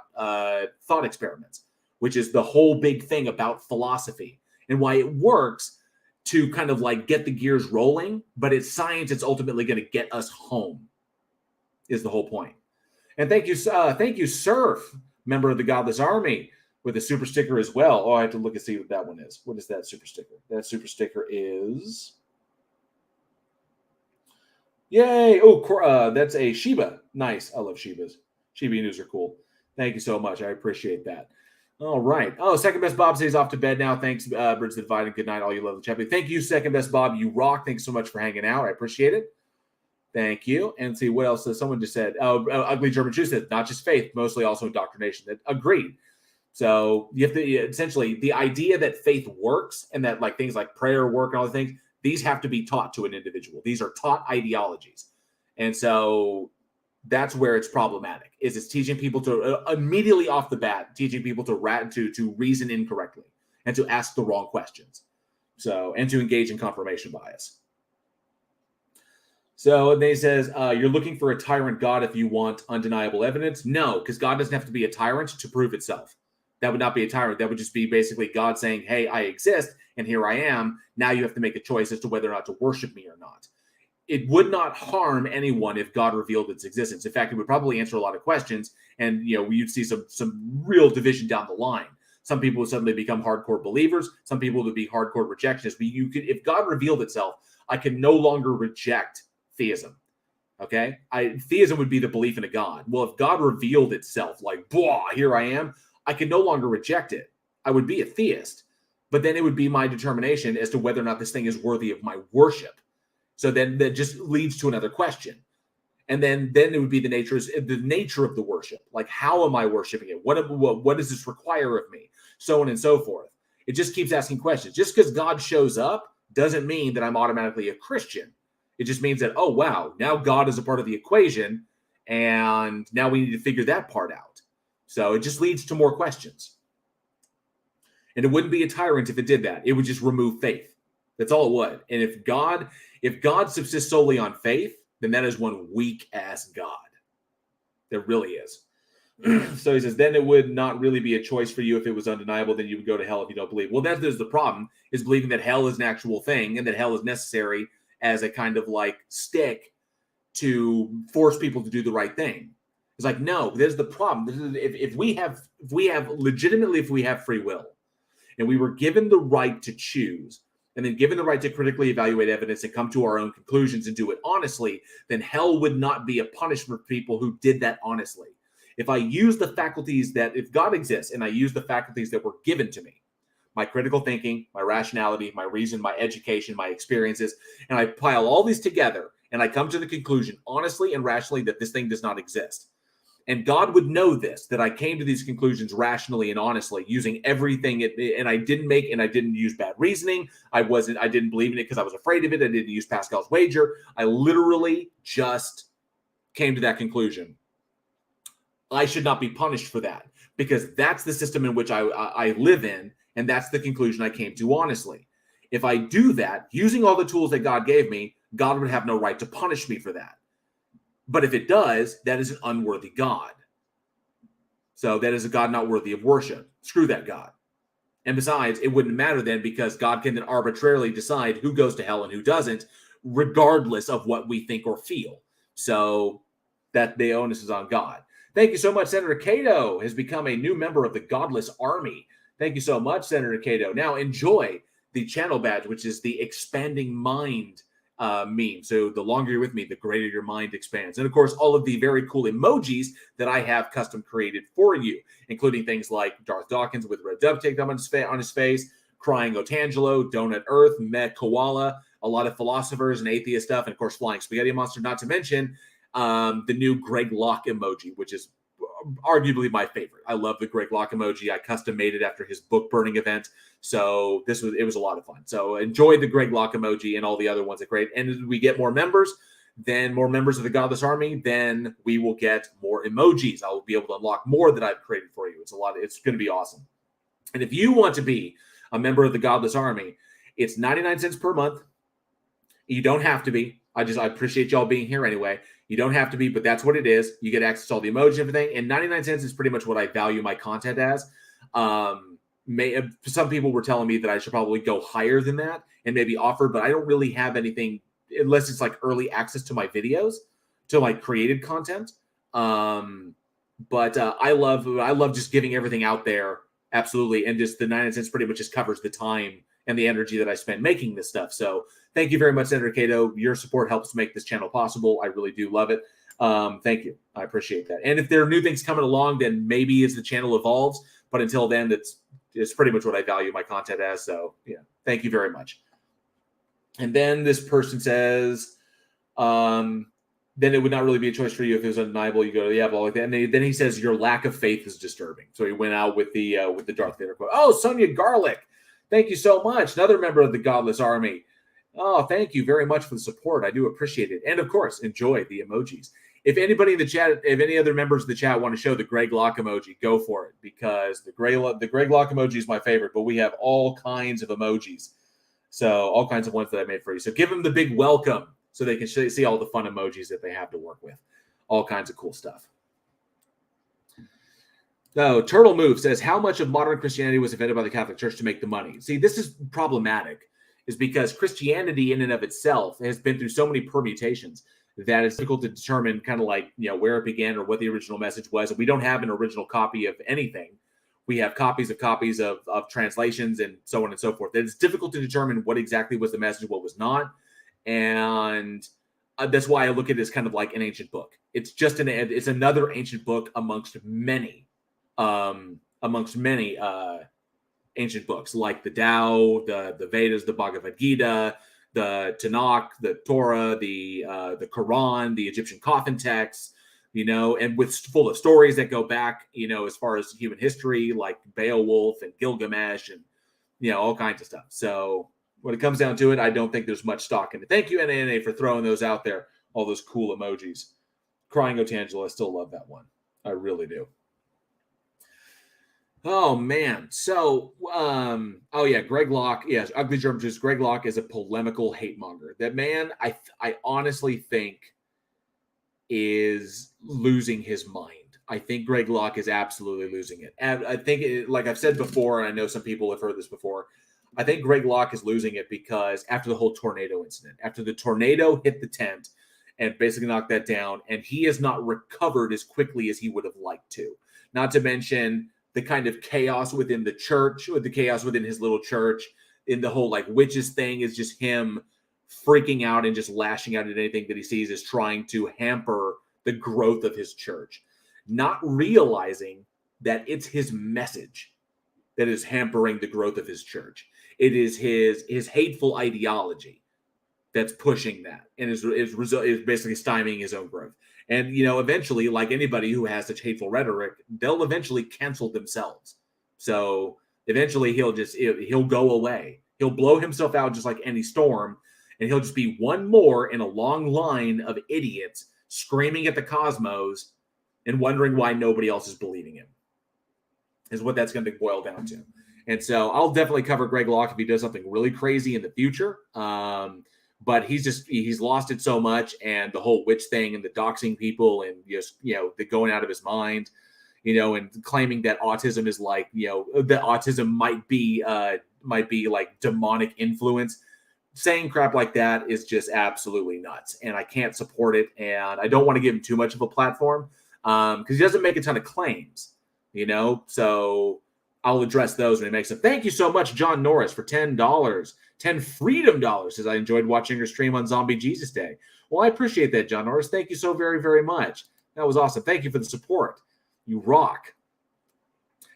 [SPEAKER 1] experiments. which is the whole big thing about philosophy and why it works to kind of like get the gears rolling, but it's science that's ultimately going to get us home is the whole point. And thank you, Surf, member of the Godless Army, with a super sticker as well. Oh, I have to look and see what that one is. What is that super sticker? That super sticker is... Yay! Oh, that's a Shiba. Nice. I love Shibas. Shiba Inus are cool. Thank you so much. I appreciate that. All right. Oh, Second Best Bob says off to bed now. Thanks, Bridge the Divide, and good night, all you love the champion. Thank you, Second Best Bob. You rock. Thanks so much for hanging out. I appreciate it. Thank you. And see what else. Someone just said, Ugly German Jew said, not just faith, mostly also indoctrination. That agreed. So you have to essentially the idea that faith works and that like things like prayer work and all the things, these have to be taught to an individual. These are taught ideologies. And so that's where it's problematic, is it's teaching people to immediately off the bat, teaching people to reason incorrectly and to ask the wrong questions. So, and to engage in confirmation bias. So then he says, you're looking for a tyrant God if you want undeniable evidence. No, because God doesn't have to be a tyrant to prove itself. That would not be a tyrant. That would just be basically God saying, hey, I exist, and here I am. Now you have to make a choice as to whether or not to worship me or not. It would not harm anyone if God revealed its existence. In fact, it would probably answer a lot of questions, and you'd see some real division down the line. Some people would suddenly become hardcore believers. Some people would be hardcore rejectionists. But if God revealed itself, I can no longer reject theism. Okay? Theism would be the belief in a God. Well, if God revealed itself, like, blah, here I am, I can no longer reject it. I would be a theist, but then it would be my determination as to whether or not this thing is worthy of my worship. So then that just leads to another question. And then it would be the nature of the worship. Like, how am I worshiping it? What does this require of me? So on and so forth. It just keeps asking questions. Just because God shows up doesn't mean that I'm automatically a Christian. It just means that, oh, wow, now God is a part of the equation, and now we need to figure that part out. So it just leads to more questions. And it wouldn't be a tyrant if it did that. It would just remove faith. That's all it would. And if God subsists solely on faith, then that is one weak-ass God. There really is. So he says, then it would not really be a choice for you if it was undeniable, then you would go to hell if you don't believe. Well, that is the problem, is believing that hell is an actual thing and that hell is necessary as a kind of like stick to force people to do the right thing. It's like, no, there's the problem. If we have free will, and we were given the right to choose, and then given the right to critically evaluate evidence and come to our own conclusions and do it honestly, then hell would not be a punishment for people who did that honestly. If I use the faculties if God exists and I use the faculties that were given to me, my critical thinking, my rationality, my reason, my education, my experiences, and I pile all these together and I come to the conclusion honestly and rationally that this thing does not exist. And God would know this, that I came to these conclusions rationally and honestly, using everything. And I didn't use bad reasoning. I didn't believe in it because I was afraid of it. I didn't use Pascal's wager. I literally just came to that conclusion. I should not be punished for that because that's the system in which I live in. And that's the conclusion I came to honestly. If I do that, using all the tools that God gave me, God would have no right to punish me for that. But if it does, that is an unworthy God. So that is a God not worthy of worship. Screw that God. And besides, it wouldn't matter then because God can then arbitrarily decide who goes to hell and who doesn't, regardless of what we think or feel. So that the onus is on God. Thank you so much. Senator Cato has become a new member of the Godless Army. Thank you so much, Senator Cato. Now enjoy the channel badge, which is the expanding mind meme. So the longer you're with me, the greater your mind expands. And of course, all of the very cool emojis that I have custom created for you, including things like Darth Dawkins with red dove taped on his face, crying Otangelo, Donut Earth, Meh Koala, a lot of philosophers and atheist stuff, and of course, Flying Spaghetti Monster, not to mention the new Greg Locke emoji, which is arguably my favorite. I love the Greg Locke emoji. I custom made it after his book burning event. So it was a lot of fun. So enjoy the Greg Locke emoji and all the other ones that great. And as we get more members, then more members of the Godless Army, then we will get more emojis. I will be able to unlock more that I've created for you. It's going to be awesome. And if you want to be a member of the Godless Army, it's 99 cents per month. You don't have to be. I appreciate y'all being here anyway. You don't have to be, but that's what it is. You get access to all the emojis and everything. And 99 cents is pretty much what I value my content as. Some people were telling me that I should probably go higher than that and maybe offer, but I don't really have anything unless it's like early access to my videos, to like created content. But I love just giving everything out there. Absolutely. And just the 99 cents pretty much just covers the time and the energy that I spend making this stuff. So thank you very much, Senator Cato. Your support helps make this channel possible. I really do love it. Thank you. I appreciate that. And if there are new things coming along, then maybe as the channel evolves. But until then, it's pretty much what I value my content as. So yeah, thank you very much. And then this person says, then it would not really be a choice for you if it was undeniable. You go, yeah, but like that. And then he says, your lack of faith is disturbing. So he went out with the Darth Vader quote. Oh, Sonia Garlic, thank you so much. Another member of the Godless Army. Oh, thank you very much for the support. I do appreciate it. And of course, enjoy the emojis. If anybody in the chat, if any other members of the chat want to show the Greg Locke emoji, go for it, because the Greg Locke emoji is my favorite. But we have all kinds of emojis, so all kinds of ones that I made for you. So give them the big welcome, so they can see all the fun emojis that they have to work with. All kinds of cool stuff. So Turtle Move says, how much of modern Christianity was invented by the Catholic Church to make the money? See, this is problematic, is because Christianity in and of itself has been through so many permutations that it's difficult to determine kind of like, where it began or what the original message was. And we don't have an original copy of anything. We have copies of translations and so on and so forth. It's difficult to determine what exactly was the message, what was not. And that's why I look at it as kind of like an ancient book. It's just it's another ancient book amongst many ancient books like the Tao, the Vedas, the Bhagavad Gita, the Tanakh, the Torah, the Quran, the Egyptian coffin texts, and with full of stories that go back, as far as human history, like Beowulf and Gilgamesh and, all kinds of stuff. So when it comes down to it, I don't think there's much stock in it. Thank you, NANA, for throwing those out there, all those cool emojis. Crying Otangelo, I still love that one. I really do. Oh, man. So, oh, yeah, Greg Locke. Yes, Ugly German Juice. Greg Locke is a polemical hate monger. That man, I honestly think, is losing his mind. I think Greg Locke is absolutely losing it. And I think, like I've said before, and I know some people have heard this before, I think Greg Locke is losing it because after the whole tornado incident, after the tornado hit the tent and basically knocked that down, and he has not recovered as quickly as he would have liked to. Not to mention the kind of chaos within the church, or the chaos within his little church, in the whole like witches thing is just him freaking out and just lashing out at anything that he sees as trying to hamper the growth of his church, not realizing that it's his message that is hampering the growth of his church. It is his hateful ideology that's pushing that and is basically stymieing his own growth. And, eventually, like anybody who has such hateful rhetoric, they'll eventually cancel themselves. So eventually he'll go away. He'll blow himself out just like any storm, and he'll just be one more in a long line of idiots screaming at the cosmos and wondering why nobody else is believing him, is what that's going to boil down to. And so I'll definitely cover Greg Locke if he does something really crazy in the future. But he's lost it so much, and the whole witch thing and the doxing people and just, the going out of his mind, and claiming that autism is like, that autism might be like demonic influence. Saying crap like that is just absolutely nuts, and I can't support it. And I don't want to give him too much of a platform because he doesn't make a ton of claims, So I'll address those when he makes them. Thank you so much, John Norris, for $10. 10 freedom dollars, says I enjoyed watching your stream on Zombie Jesus Day. Well, I appreciate that, John Norris. Thank you so very, very much. That was awesome. Thank you for the support. You rock.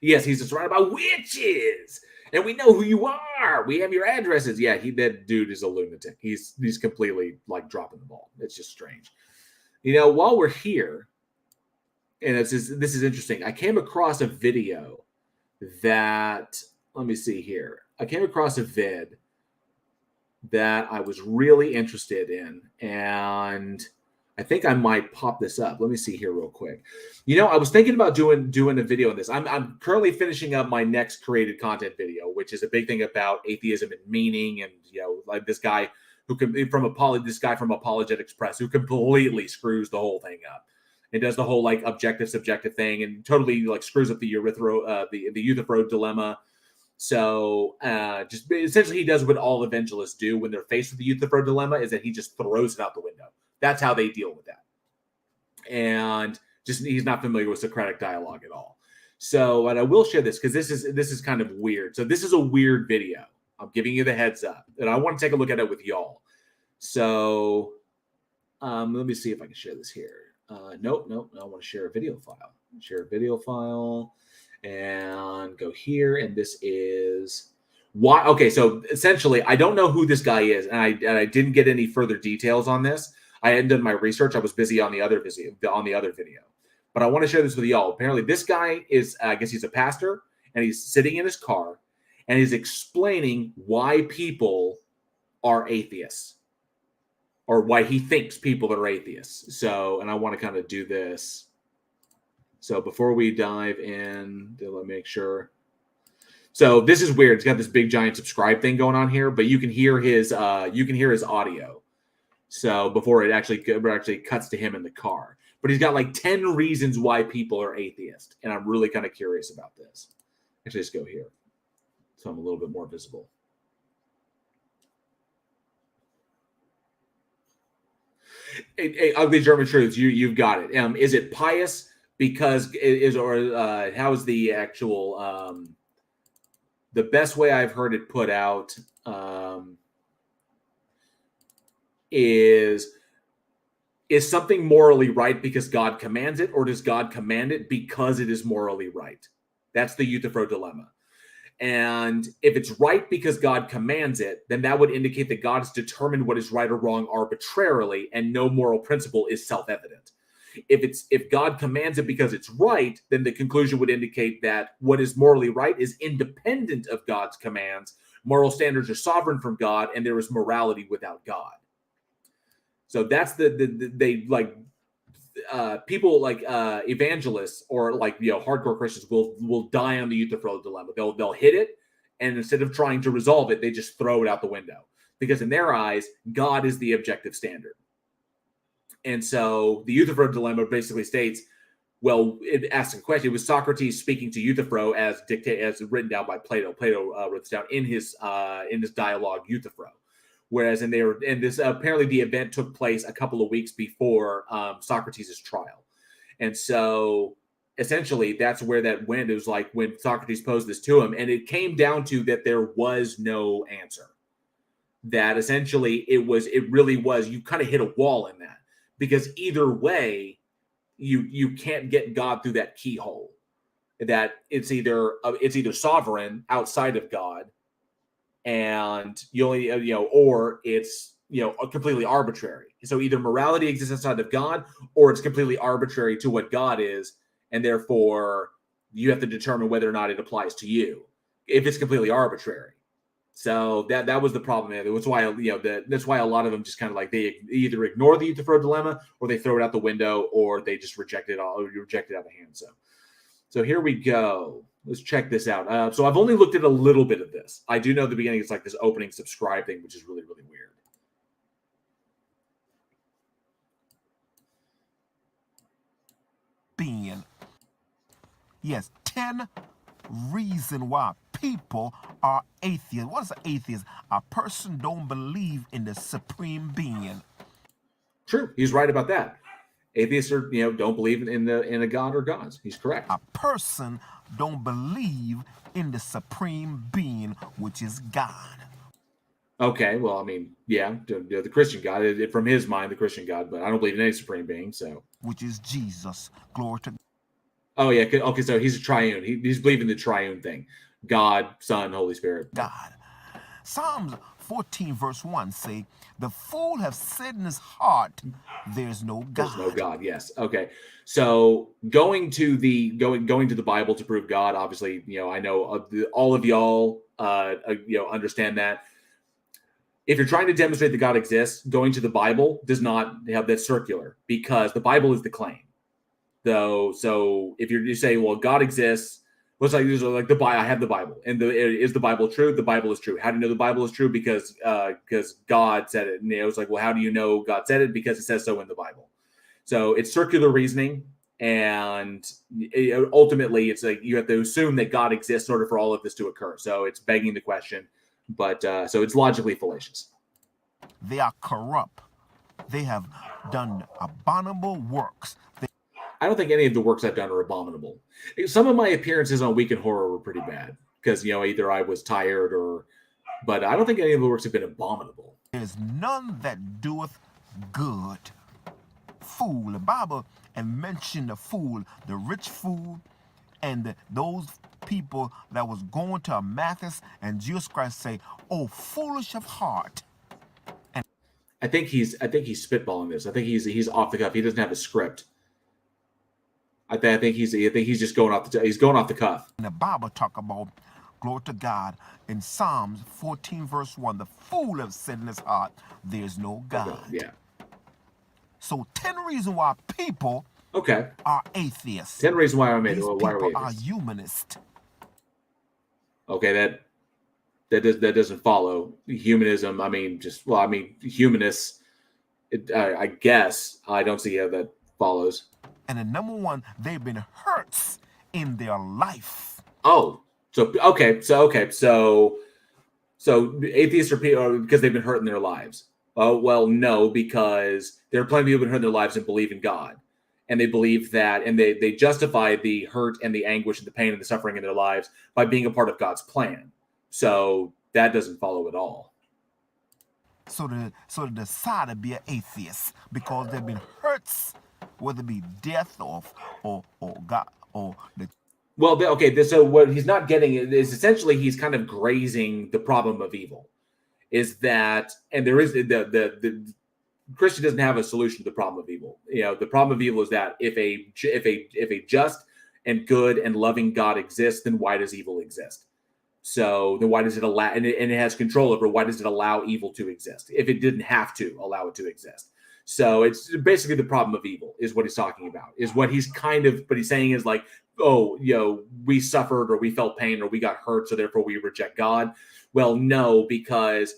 [SPEAKER 1] Yes, he's just right about witches. And we know who you are. We have your addresses. Yeah, that dude is a lunatic. He's completely like dropping the ball. It's just strange. While we're here, and this is interesting. I came across a video that, let me see here. I came across a vid that I was really interested in, and I think I might pop this up. Let me see here real quick. I was thinking about doing a video on this. I'm currently finishing up my next created content video, which is a big thing about atheism and meaning, and like this guy who can from Apologetics Press who completely screws the whole thing up. It does the whole like objective subjective thing and totally like screws up the Euthyphro dilemma. So just essentially he does what all evangelists do when they're faced with the Euthyphro dilemma, is that he just throws it out the window. That's how they deal with that. And just he's not familiar with Socratic dialogue at all. So, and I will share this because this is kind of weird. So this is a weird video. I'm giving you the heads up, and I want to take a look at it with y'all. So let me see if I can share this here. Nope. I want to share a video file. Share a video file and go here. And this is why. Okay, so essentially, I don't know who this guy is, and I didn't get any further details on this. I hadn't done my research. I was busy on the other video. But I want to share this with y'all. Apparently, this guy is, I guess he's a pastor, and he's sitting in his car, and he's explaining why people are atheists, or why he thinks people are atheists. So, and I want to kind of do this. So before we dive in, let me make sure. So this is weird. It's got this big giant subscribe thing going on here, but you can hear his audio. So before it actually cuts to him in the car. But he's got like 10 reasons why people are atheist. And I'm really kind of curious about this. Actually, let's go here. So I'm a little bit more visible. Ugly German Truths, you've got it. Is it pious because how is the actual the best way I've heard it put out is something morally right because God commands it, or does God command it because it is morally right? That's the Euthyphro dilemma. And if it's right because God commands it, then that would indicate that God has determined what is right or wrong arbitrarily, and no moral principle is self-evident. If God commands it because it's right, then the conclusion would indicate that what is morally right is independent of God's commands. Moral standards are sovereign from God, and there is morality without God. So that's people like evangelists or like hardcore Christians will die on the Euthyphro dilemma. They'll hit it, and instead of trying to resolve it, they just throw it out the window, because in their eyes, God is the objective standard. And so the Euthyphro dilemma basically states, well, it asks a question. It was Socrates speaking to Euthyphro as written down by Plato. Plato wrote this down in his dialogue Euthyphro. Whereas apparently the event took place a couple of weeks before Socrates' trial. And so essentially that's where that went. It was like when Socrates posed this to him, and it came down to that there was no answer. That essentially it really was, you kind of hit a wall in that, because either way, you can't get God through that keyhole. That it's either sovereign outside of God, and you only or it's completely arbitrary. So either morality exists outside of God, or it's completely arbitrary to what God is, and therefore you have to determine whether or not it applies to you if it's completely arbitrary. So that was the problem. That's why that's why a lot of them just kind of like they either ignore the Euthyphro dilemma, or they throw it out the window, or they just reject it out of hand. So here we go. Let's check this out. So I've only looked at a little bit of this. I do know at the beginning it's like this opening subscribe thing, which is really, really weird.
[SPEAKER 11] Being. Yes, 10 reasons why people are atheists. What is an atheist? A person don't believe in the supreme being.
[SPEAKER 1] True. He's right about that. Atheists are, don't believe in a God or gods. He's correct.
[SPEAKER 11] A person don't believe in the supreme being, which is God.
[SPEAKER 1] Okay, well, I mean, yeah, the Christian God, from his mind, the Christian God, but I don't believe in any supreme being, so.
[SPEAKER 11] Which is Jesus. Glory to God.
[SPEAKER 1] Oh, yeah, okay, so he's a triune. He's believing the triune thing. God, Son, Holy Spirit.
[SPEAKER 11] God. Psalms 14 verse 1 say, the fool have said in his heart, there's no God.
[SPEAKER 1] There's no God, yes. Okay. So going to the Bible to prove God, obviously, I know all of y'all understand that. If you're trying to demonstrate that God exists, going to the Bible does not have that circular, because the Bible is the claim. So if you say, well, God exists, what's like the Bible? I have the Bible, and is the Bible true? The Bible is true. How do you know the Bible is true? Because God said it. And it's like, well, how do you know God said it? Because it says so in the Bible. So it's circular reasoning, and ultimately it's like you have to assume that God exists in order for all of this to occur. So it's begging the question, but so it's logically fallacious.
[SPEAKER 11] They are corrupt. They have done abominable works.
[SPEAKER 1] I don't think any of the works I've done are abominable. Some of my appearances on Week in Horror were pretty bad because, either I was tired but I don't think any of the works have been abominable.
[SPEAKER 11] There's none that doeth good. Fool, the Bible and mention the fool, the rich fool, and those people that was going to Matthias and Jesus Christ say, "Oh, foolish of heart." And
[SPEAKER 1] I think he's spitballing this. I think he's off the cuff. He doesn't have a script. I think he's just going off the cuff.
[SPEAKER 11] And the Bible talk about, glory to God, in Psalms 14 verse 1, the fool have said in his heart, "There's no God."
[SPEAKER 1] Yeah.
[SPEAKER 11] So 10 reasons why people are atheists.
[SPEAKER 1] 10 reasons why I'm
[SPEAKER 11] These
[SPEAKER 1] why
[SPEAKER 11] people
[SPEAKER 1] are we
[SPEAKER 11] are
[SPEAKER 1] atheists?
[SPEAKER 11] humanist.
[SPEAKER 1] Okay, that doesn't follow humanism. Humanists. I guess I don't see how that follows.
[SPEAKER 11] And the number one, they've been hurts in their life.
[SPEAKER 1] Oh, so atheists are people because they've been hurt in their lives. Oh, well, no, because there are plenty of people who've been hurt in their lives and believe in God. And they believe that, and they justify the hurt and the anguish and the pain and the suffering in their lives by being a part of God's plan. So that doesn't follow at all.
[SPEAKER 11] So they decide to be an atheist because they've been hurts, whether it be death or God or the.
[SPEAKER 1] Well, so what he's not getting is essentially he's kind of grazing the problem of evil. Is that, and there is the Christian doesn't have a solution to the problem of evil. The problem of evil is that if a just and good and loving God exists, then why does evil exist? So then why does it allow, and it has control over, why does it allow evil to exist if it didn't have to allow it to exist? So it's basically the problem of evil is what he's talking about, is what he's but he's saying is like, we suffered or we felt pain or we got hurt, so therefore we reject God. Well, no, because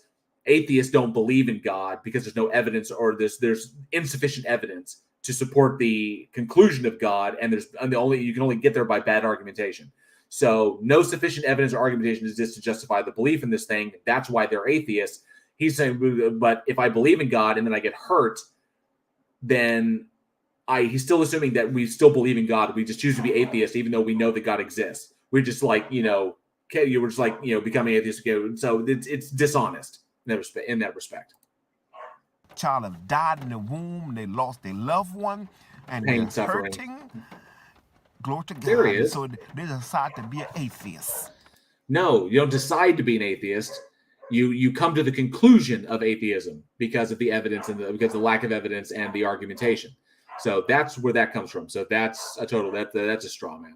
[SPEAKER 1] atheists don't believe in God because there's no evidence or there's insufficient evidence to support the conclusion of God, and you can only get there by bad argumentation. So no sufficient evidence or argumentation exists to justify the belief in this thing. That's why they're atheists. He's saying, but if I believe in God and then I get hurt, then he's still assuming that we still believe in God. We just choose to be atheists, even though we know that God exists. We're just like, we're just like, becoming atheists. So it's dishonest in that respect.
[SPEAKER 11] Child have died in the womb. They lost their loved one, and
[SPEAKER 1] Pain,
[SPEAKER 11] they're
[SPEAKER 1] suffering.
[SPEAKER 11] hurting. Glory to God.
[SPEAKER 1] There he is.
[SPEAKER 11] So they decide to be an atheist.
[SPEAKER 1] No, you don't decide to be an atheist. You come to the conclusion of atheism because of the evidence and because of the lack of evidence and the argumentation. So that's where that comes from. So that's a straw man.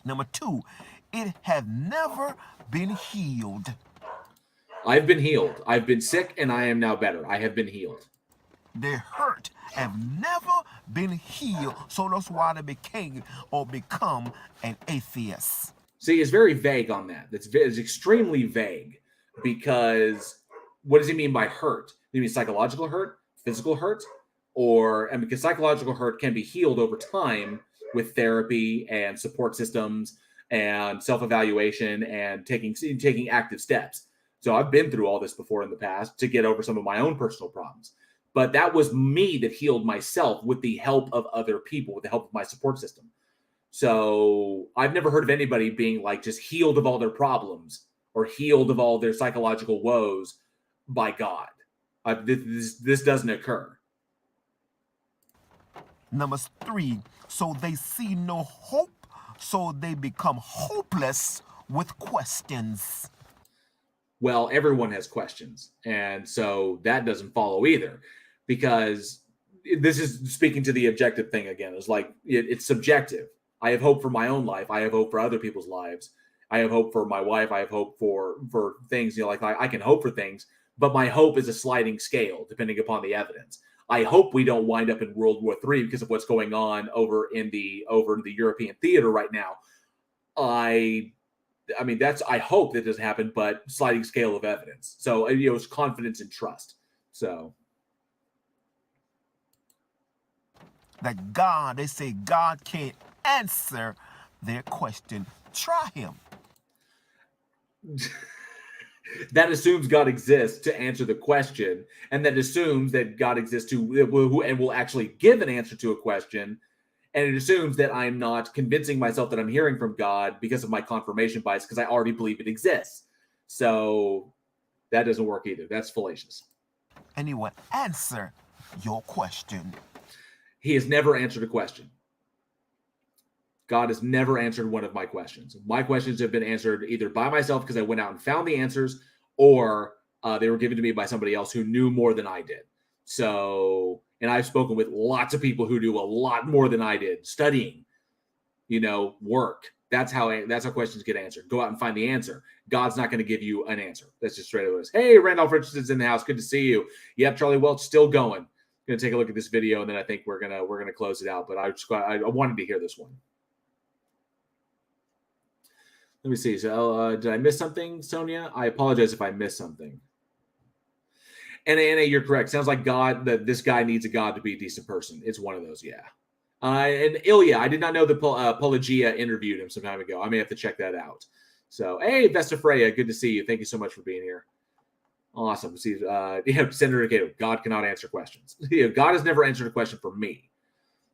[SPEAKER 11] Number two, it has never been healed.
[SPEAKER 1] I've been healed. I've been sick and I am now better. I have been healed.
[SPEAKER 11] Their hurt have never been healed. So that's why they became or become an atheist.
[SPEAKER 1] See, it's very vague on that. It's extremely vague because what does he mean by hurt? Do you mean psychological hurt, physical hurt? Because psychological hurt can be healed over time with therapy and support systems and self-evaluation and taking active steps. So I've been through all this before in the past to get over some of my own personal problems. But that was me that healed myself with the help of other people, with the help of my support system. So I've never heard of anybody being like just healed of all their problems or healed of all their psychological woes by God. This doesn't occur.
[SPEAKER 11] Number three, so they see no hope, so they become hopeless with questions.
[SPEAKER 1] Well, everyone has questions. And so that doesn't follow either, because this is speaking to the objective thing again. It's like it's subjective. I have hope for my own life. I have hope for other people's lives. I have hope for my wife. I have hope for things, like I can hope for things, but my hope is a sliding scale depending upon the evidence. I hope we don't wind up in World War III because of what's going on over in the European theater right now. I hope that doesn't happen, but sliding scale of evidence. So, it's confidence and trust. So.
[SPEAKER 11] that God, they say God can't answer their question. Try him.
[SPEAKER 1] That assumes God exists to answer the question, and that assumes that God exists and will actually give an answer to a question. And it assumes that I'm not convincing myself that I'm hearing from God because of my confirmation bias, because I already believe it exists. So that doesn't work either. That's fallacious.
[SPEAKER 11] And he will answer your question.
[SPEAKER 1] He has never answered a question. God has never answered one of my questions. My questions have been answered either by myself because I went out and found the answers, or they were given to me by somebody else who knew more than I did. So, and I've spoken with lots of people who do a lot more than I did, studying, work. That's how questions get answered. Go out and find the answer. God's not going to give you an answer. That's just straight away. Hey, Randolph Richardson's in the house. Good to see you. Yep, Charlie Welch still going. Going to take a look at this video, and then I think we're gonna close it out. But I wanted to hear this one. Let me see. So, did I miss something, Sonia? I apologize if I missed something. And Anna, you're correct. Sounds like this guy needs a God to be a decent person. It's one of those, yeah. And Ilya, I did not know that Pelagia interviewed him some time ago. I may have to check that out. So, hey, Vesta Freya, good to see you. Thank you so much for being here. Awesome. See, Senator Cato, God cannot answer questions. God has never answered a question for me.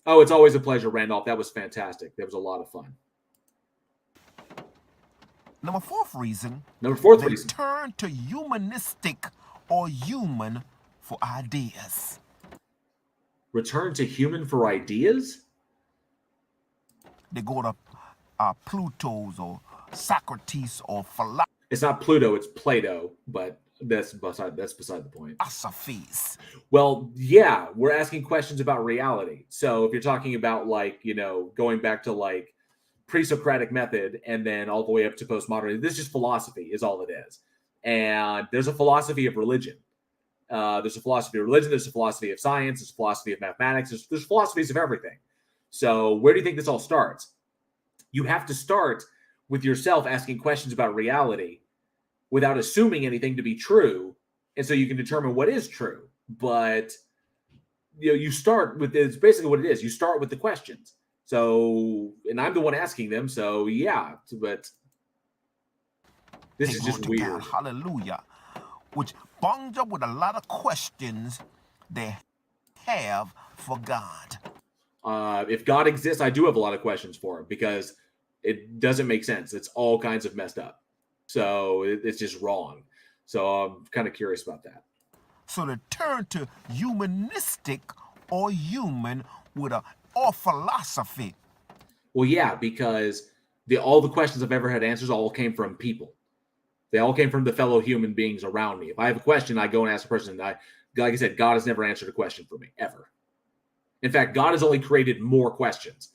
[SPEAKER 1] Oh, it's always a pleasure, Randolph. That was fantastic. That was a lot of fun.
[SPEAKER 11] Number fourth reason. Turn to humanistic or human for ideas.
[SPEAKER 1] Return to human for ideas?
[SPEAKER 11] They go to Pluto's or Socrates or philosophy.
[SPEAKER 1] It's not Pluto, it's Plato, but that's beside the point.
[SPEAKER 11] Philosophies.
[SPEAKER 1] Well, yeah, we're asking questions about reality. So if you're talking about going back to pre-Socratic method and then all the way up to postmodern, this is just philosophy is all it is. And there's a philosophy of religion. There's a philosophy of religion. There's a philosophy of science. There's a philosophy of mathematics. There's philosophies of everything. So where do you think this all starts? You have to start with yourself asking questions about reality without assuming anything to be true. And so you can determine what is true. But you start with, it's basically what it is. You start with the questions. So, and I'm the one asking them. So yeah, but this is just weird.
[SPEAKER 11] God, hallelujah. Which bungs up with a lot of questions they have for God.
[SPEAKER 1] If God exists, I do have a lot of questions for him because it doesn't make sense. It's all kinds of messed up. So it's just wrong. So I'm kind of curious about that.
[SPEAKER 11] So to turn to humanistic or human with or philosophy.
[SPEAKER 1] Well, yeah, because all the questions I've ever had answers all came from people. They all came from the fellow human beings around me. If I have a question, I go and ask the person. Like I said, God has never answered a question for me, ever. In fact, God has only created more questions.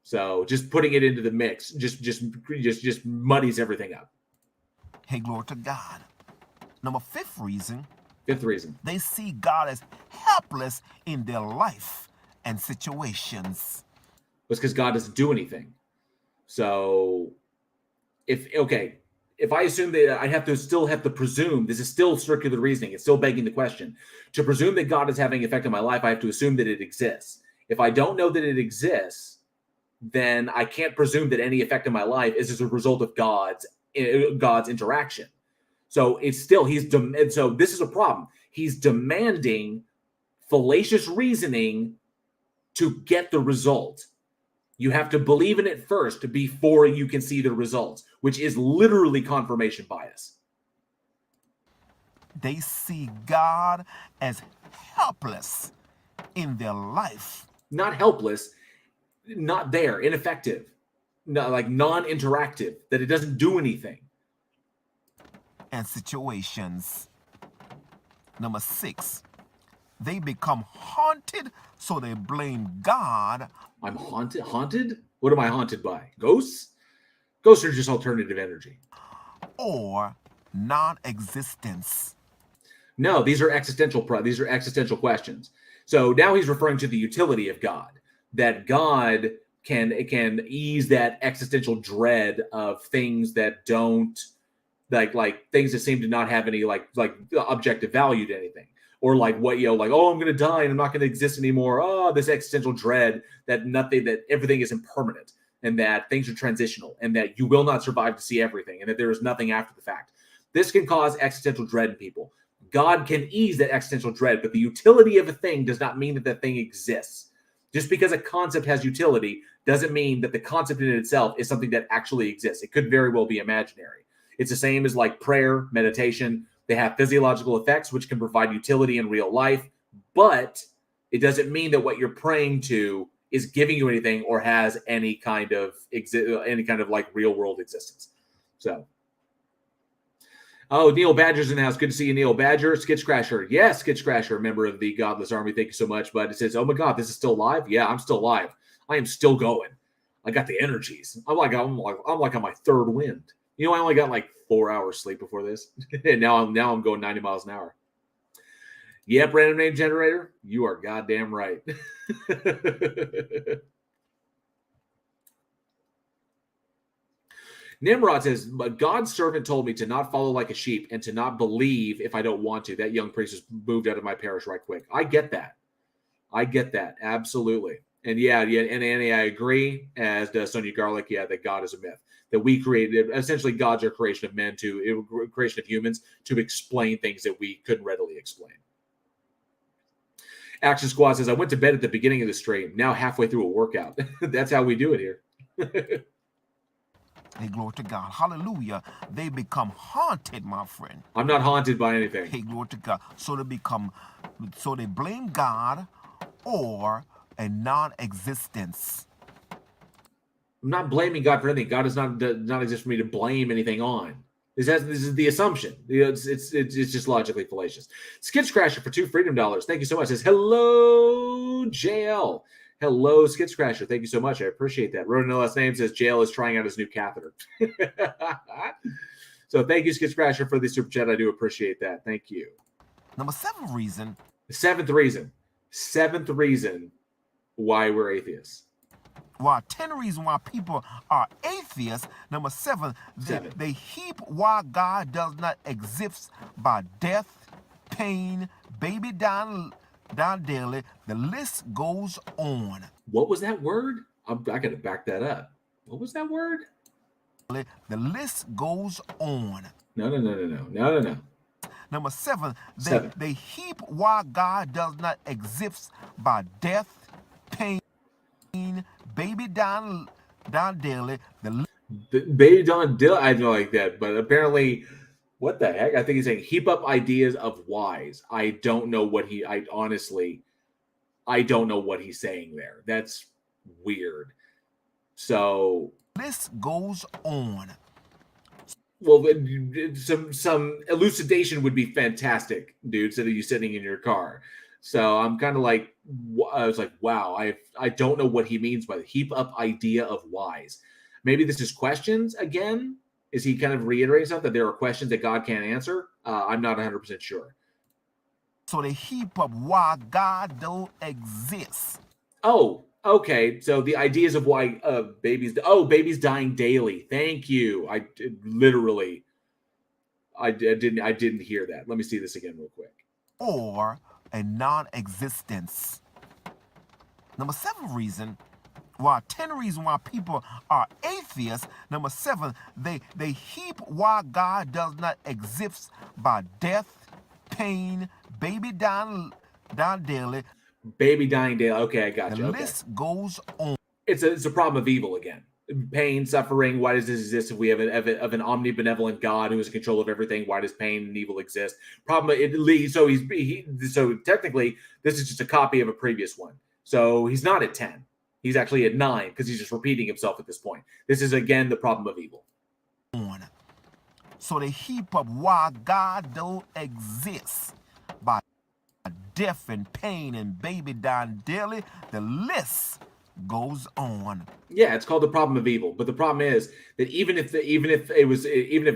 [SPEAKER 1] So just putting it into the mix just muddies everything up.
[SPEAKER 11] Hey, glory to God. Number fifth reason. They see God as helpless in their life and situations.
[SPEAKER 1] It's because God doesn't do anything. So if I assume that I still have to presume, this is still circular reasoning. It's still begging the question. To presume that God is having an effect on my life, I have to assume that it exists. If I don't know that it exists, then I can't presume that any effect on my life is as a result of God's interaction. So it's still, so this is a problem. He's demanding fallacious reasoning to get the result. You have to believe in it first before you can see the results, which is literally confirmation bias.
[SPEAKER 11] They see God as helpless in their life.
[SPEAKER 1] Not helpless, not there, ineffective, non-interactive, that it doesn't do anything.
[SPEAKER 11] And situations. Number 6, they become haunted, so they blame God.
[SPEAKER 1] I'm haunted? Haunted? What am I haunted by? Ghosts? Ghosts are just alternative energy.
[SPEAKER 11] Or non-existence.
[SPEAKER 1] No, these are existential questions. So now he's referring to the utility of God, that God can ease that existential dread of things that don't like things that seem to not have any like objective value to anything. or like what, like, oh, I'm going to die and I'm not going to exist anymore. Oh, this existential dread that everything is impermanent and that things are transitional and that you will not survive to see everything and that there is nothing after the fact. This can cause existential dread in people. God can ease that existential dread, but the utility of a thing does not mean that that thing exists. Just because a concept has utility doesn't mean that the concept in itself is something that actually exists. It could very well be imaginary. It's the same as like prayer, meditation. They have physiological effects which can provide utility in real life, but it doesn't mean that what you're praying to is giving you anything or has any kind of like real world existence. So, oh, Neil Badger's in the house. Good to see you, Neil Badger. Skitch Crasher. Yes, Skitch Crasher, member of the Godless Army. Thank you so much. But it says, oh my God, this is still live? Yeah, I'm still live. I am still going. I got the energies. I'm like on my third wind. I only got like 4 hours sleep before this. And now I'm going 90 miles an hour. Yep, random name generator. You are goddamn right. Nimrod says, God's servant told me to not follow like a sheep and to not believe if I don't want to. That young priest was moved out of my parish right quick. I get that. Absolutely. And yeah, and Annie, I agree, as does Sonia Garlic, that God is a myth. That we created, essentially God's our creation of men creation of humans to explain things that we couldn't readily explain. Action Squad says, I went to bed at the beginning of the stream, now halfway through a workout. That's how we do it here.
[SPEAKER 11] Hey, glory to God. Hallelujah. They become haunted, my friend.
[SPEAKER 1] I'm not haunted by anything.
[SPEAKER 11] Hey, glory to God. So they blame God or a non-existence.
[SPEAKER 1] I'm not blaming God for anything. God does not exist for me to blame anything on. This is the assumption. It's just logically fallacious. Skitch Crasher for $2 freedom dollars. Thank you so much. Says hello, JL. Hello, Skitch Crasher. Thank you so much. I appreciate that. Wrote no last name. Says JL is trying out his new catheter. So thank you, Skitch Crasher, for the super chat. I do appreciate that. Thank you.
[SPEAKER 11] Number 7 reason.
[SPEAKER 1] Seventh reason why we're atheists.
[SPEAKER 11] Well, 10 reasons why people are atheists. Number 7, they heap why God does not exist by death, pain, baby down daily. The list goes on.
[SPEAKER 1] What was that word? I got to back that up. What was that word?
[SPEAKER 11] The list goes on.
[SPEAKER 1] No.
[SPEAKER 11] Number 7, they heap why God does not exist by death, pain, baby down daily.
[SPEAKER 1] Baby down daily. I don't like that, but apparently, what the heck? I think he's saying heap up ideas of whys. I don't know what I don't know what he's saying there. That's weird. So
[SPEAKER 11] this goes on.
[SPEAKER 1] Well, some elucidation would be fantastic, dude. Instead of you sitting in your car. So I'm kind of like, I was like, wow, I don't know what he means by the heap up idea of whys. Maybe this is questions again. Is he kind of reiterating something that there are questions that God can't answer? I'm not 100% sure.
[SPEAKER 11] So they heap up why God don't exist.
[SPEAKER 1] Oh, okay. So the ideas of why babies dying daily. Thank you. I didn't hear that. Let me see this again real quick.
[SPEAKER 11] Or a non-existence. Number 7 reason. Well, 10 reasons why people are atheists. Number 7, they heap why God does not exist by death, pain, baby dying daily.
[SPEAKER 1] Baby dying daily. Okay, I got you.
[SPEAKER 11] The list goes on.
[SPEAKER 1] It's a problem of evil again. Pain, suffering. Why does this exist if we have an omnibenevolent God who is in control of everything? Why does pain and evil exist? So technically, this is just a copy of a previous one. So he's not at 10. He's actually at 9 because he's just repeating himself at this point. This is, again, the problem of evil.
[SPEAKER 11] So they heap up why God don't exist by death and pain and baby dying daily. The list goes on.
[SPEAKER 1] Yeah, it's called the problem of evil. But the problem is that even if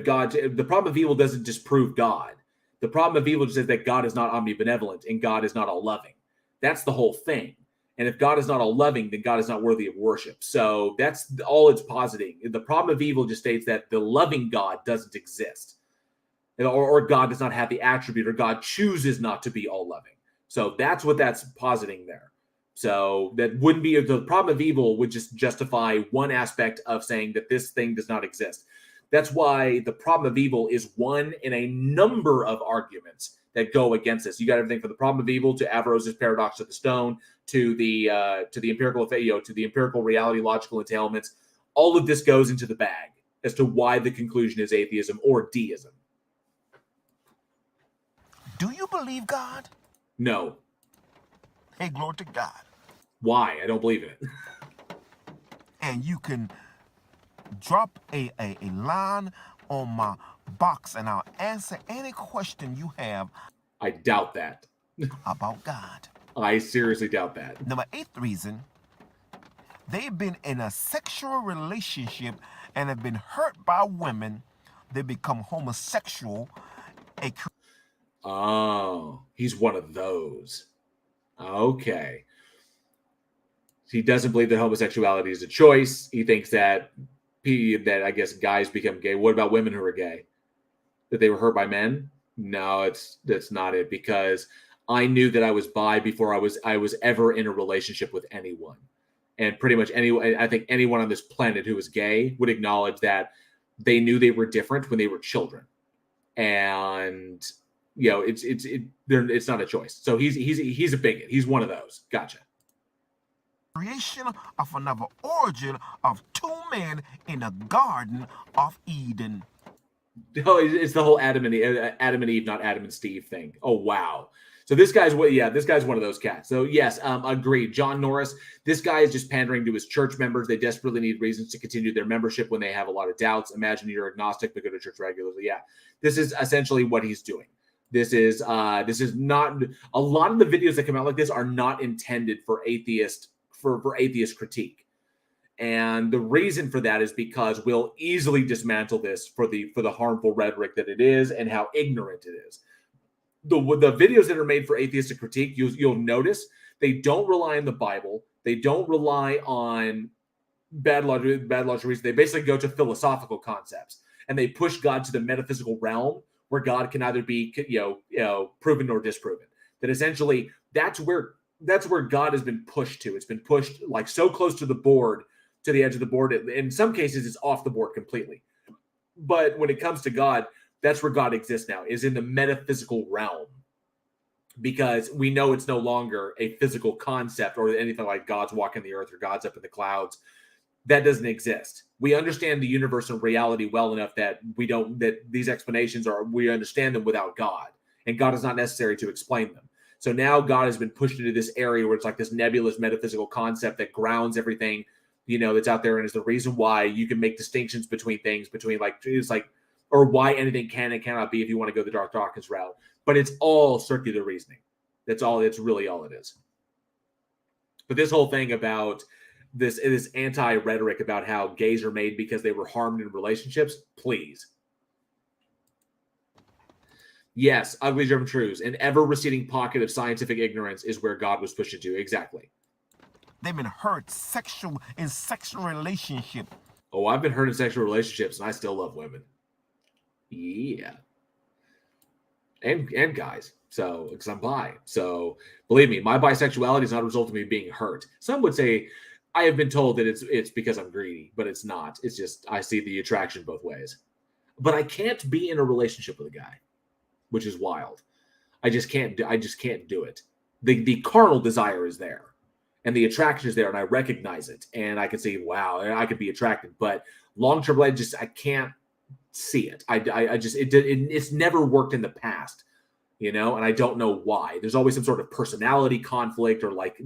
[SPEAKER 1] God, the problem of evil doesn't disprove God. The problem of evil just says that God is not omnibenevolent and God is not all loving. That's the whole thing. And if God is not all loving, then God is not worthy of worship. So that's all it's positing. The problem of evil just states that the loving God doesn't exist. or God does not have the attribute, or God chooses not to be all loving. So that's what that's positing there. So that wouldn't be the problem of evil would just justify one aspect of saying that this thing does not exist. That's why the problem of evil is one in a number of arguments that go against this. You got everything from the problem of evil to Averroes' paradox of the stone to the empirical, to the empirical reality, logical entailments. All of this goes into the bag as to why the conclusion is atheism or deism.
[SPEAKER 11] Do you believe God?
[SPEAKER 1] No.
[SPEAKER 11] Hey, glory to God.
[SPEAKER 1] Why? I don't believe in it.
[SPEAKER 11] And you can drop a line on my box and I'll answer any question you have.
[SPEAKER 1] I doubt that.
[SPEAKER 11] About God.
[SPEAKER 1] I seriously doubt that.
[SPEAKER 11] Number 8th reason, they've been in a sexual relationship and have been hurt by women. They become homosexual.
[SPEAKER 1] Oh, he's one of those. Okay. He doesn't believe that homosexuality is a choice. He thinks that I guess guys become gay. What about women who are gay? That they were hurt by men? No, that's not it, because I knew that I was bi before I was ever in a relationship with anyone. And pretty much I think anyone on this planet who is gay would acknowledge that they knew they were different when they were children. And it's not a choice. So he's a bigot. He's one of those. Gotcha.
[SPEAKER 11] Creation of another origin of 2 men in the Garden of Eden.
[SPEAKER 1] Oh, it's the whole Adam and Eve, not Adam and Steve thing. Oh, wow. So this guy's one of those cats. So yes, agreed. John Norris, this guy is just pandering to his church members. They desperately need reasons to continue their membership when they have a lot of doubts. Imagine you're agnostic but go to church regularly. Yeah, this is essentially what he's doing. This is not, a lot of the videos that come out like this are not intended for atheist critique. And the reason for that is because we'll easily dismantle this for the harmful rhetoric that it is and how ignorant it is. The videos that are made for atheistic critique, you'll notice they don't rely on the Bible. They don't rely on bad logic reason. They basically go to philosophical concepts and they push God to the metaphysical realm where God can either be proven or disproven. That essentially that's where God has been pushed to. It's been pushed like so close to the board, to the edge of the board. In some cases, it's off the board completely. But when it comes to God, that's where God exists now, is in the metaphysical realm. Because we know it's no longer a physical concept or anything like God's walking the earth or God's up in the clouds. That doesn't exist. We understand the universe and reality well enough that these explanations we understand them without God. And God is not necessary to explain them. So now God has been pushed into this area where it's like this nebulous metaphysical concept that grounds everything, that's out there, and is the reason why you can make distinctions between things, or why anything can and cannot be if you want to go the dark darkness route. But it's all circular reasoning. That's really all it is. But this whole thing about this anti-rhetoric about how gays are made because they were harmed in relationships, please. Yes, ugly German truths. An ever-receding pocket of scientific ignorance is where God was pushed into. Exactly.
[SPEAKER 11] They've been hurt in sexual relationship.
[SPEAKER 1] Oh, I've been hurt in sexual relationships, and I still love women. Yeah. And guys. So, because I'm bi. So, believe me, my bisexuality is not a result of me being hurt. Some would say I have been told that it's because I'm greedy, but it's not. It's just I see the attraction both ways. But I can't be in a relationship with a guy, which is wild. I just can't do it. The carnal desire is there. And the attraction is there, and I recognize it, and I can say, "Wow, I could be attracted." But long-term, I can't see it. It's never worked in the past, and I don't know why. There's always some sort of personality conflict, or like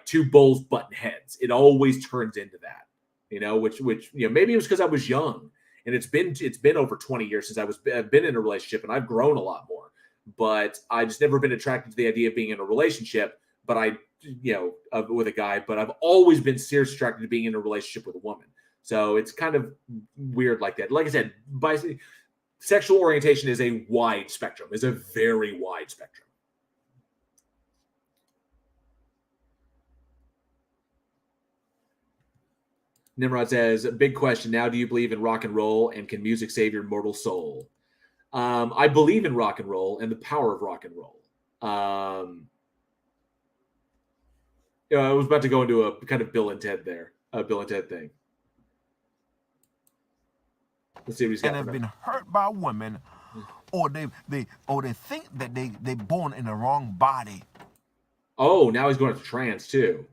[SPEAKER 1] two bulls butting heads. It always turns into that, which maybe it was because I was young, and it's been over 20 years since I've been in a relationship, and I've grown a lot more. But I just never been attracted to the idea of being in a relationship. But with a guy, but I've always been seriously attracted to being in a relationship with a woman. So it's kind of weird like that. Like I said, sexual orientation is a wide spectrum, is a very wide spectrum. Nimrod says, big question. Now, do you believe in rock and roll, and can music save your mortal soul? I believe in rock and roll and the power of rock and roll. I was about to go into a kind of Bill and Ted there, a Bill and Ted thing. Let's see what he's got.
[SPEAKER 11] And have been hurt by women, or they think that they born in the wrong body.
[SPEAKER 1] Oh, now he's going to trans too.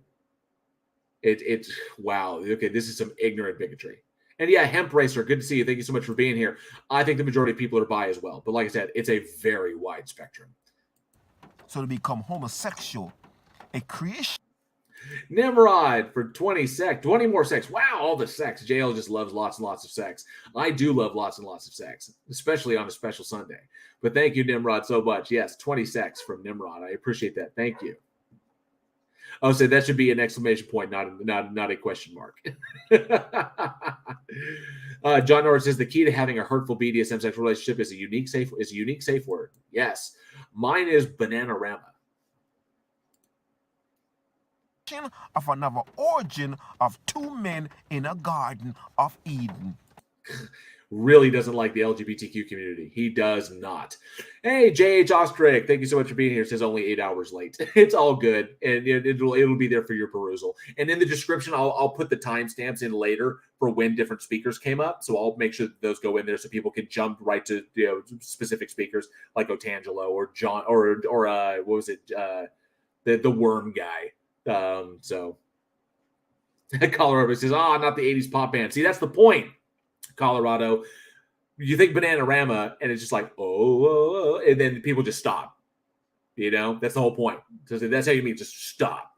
[SPEAKER 1] It's wow. Okay, this is some ignorant bigotry. And yeah, Hemp Racer, good to see you. Thank you so much for being here. I think the majority of people are bi as well. But like I said, it's a very wide spectrum.
[SPEAKER 11] So to become homosexual, a creation.
[SPEAKER 1] Nimrod for 20 more sex. Wow, all the sex. JL just loves lots and lots of sex. I do love lots and lots of sex, especially on a special Sunday. But thank you, Nimrod, so much. Yes, 20 sex from Nimrod. I appreciate that. Thank you. Oh, so that should be an exclamation point, not a question mark. John Norris says the key to having a hurtful BDSM sexual relationship is a unique safe word. Yes, mine is Bananarama.
[SPEAKER 11] Of another origin of two men in a garden of Eden.
[SPEAKER 1] Really doesn't like the LGBTQ community. He does not. Hey, JH Ostrich, thank you so much for being here. It says only 8 hours late. It's all good, and it'll be there for your perusal. And in the description, I'll put the timestamps in later for when different speakers came up. So I'll make sure that those go in there so people can jump right to specific speakers like Otangelo or John or what was it? The worm guy. So Colorado says, not the 80s pop band. See, that's the point. Colorado, you think Bananarama, and it's just like, oh, and then people just stop. That's the whole point. So that's how you mean, just stop.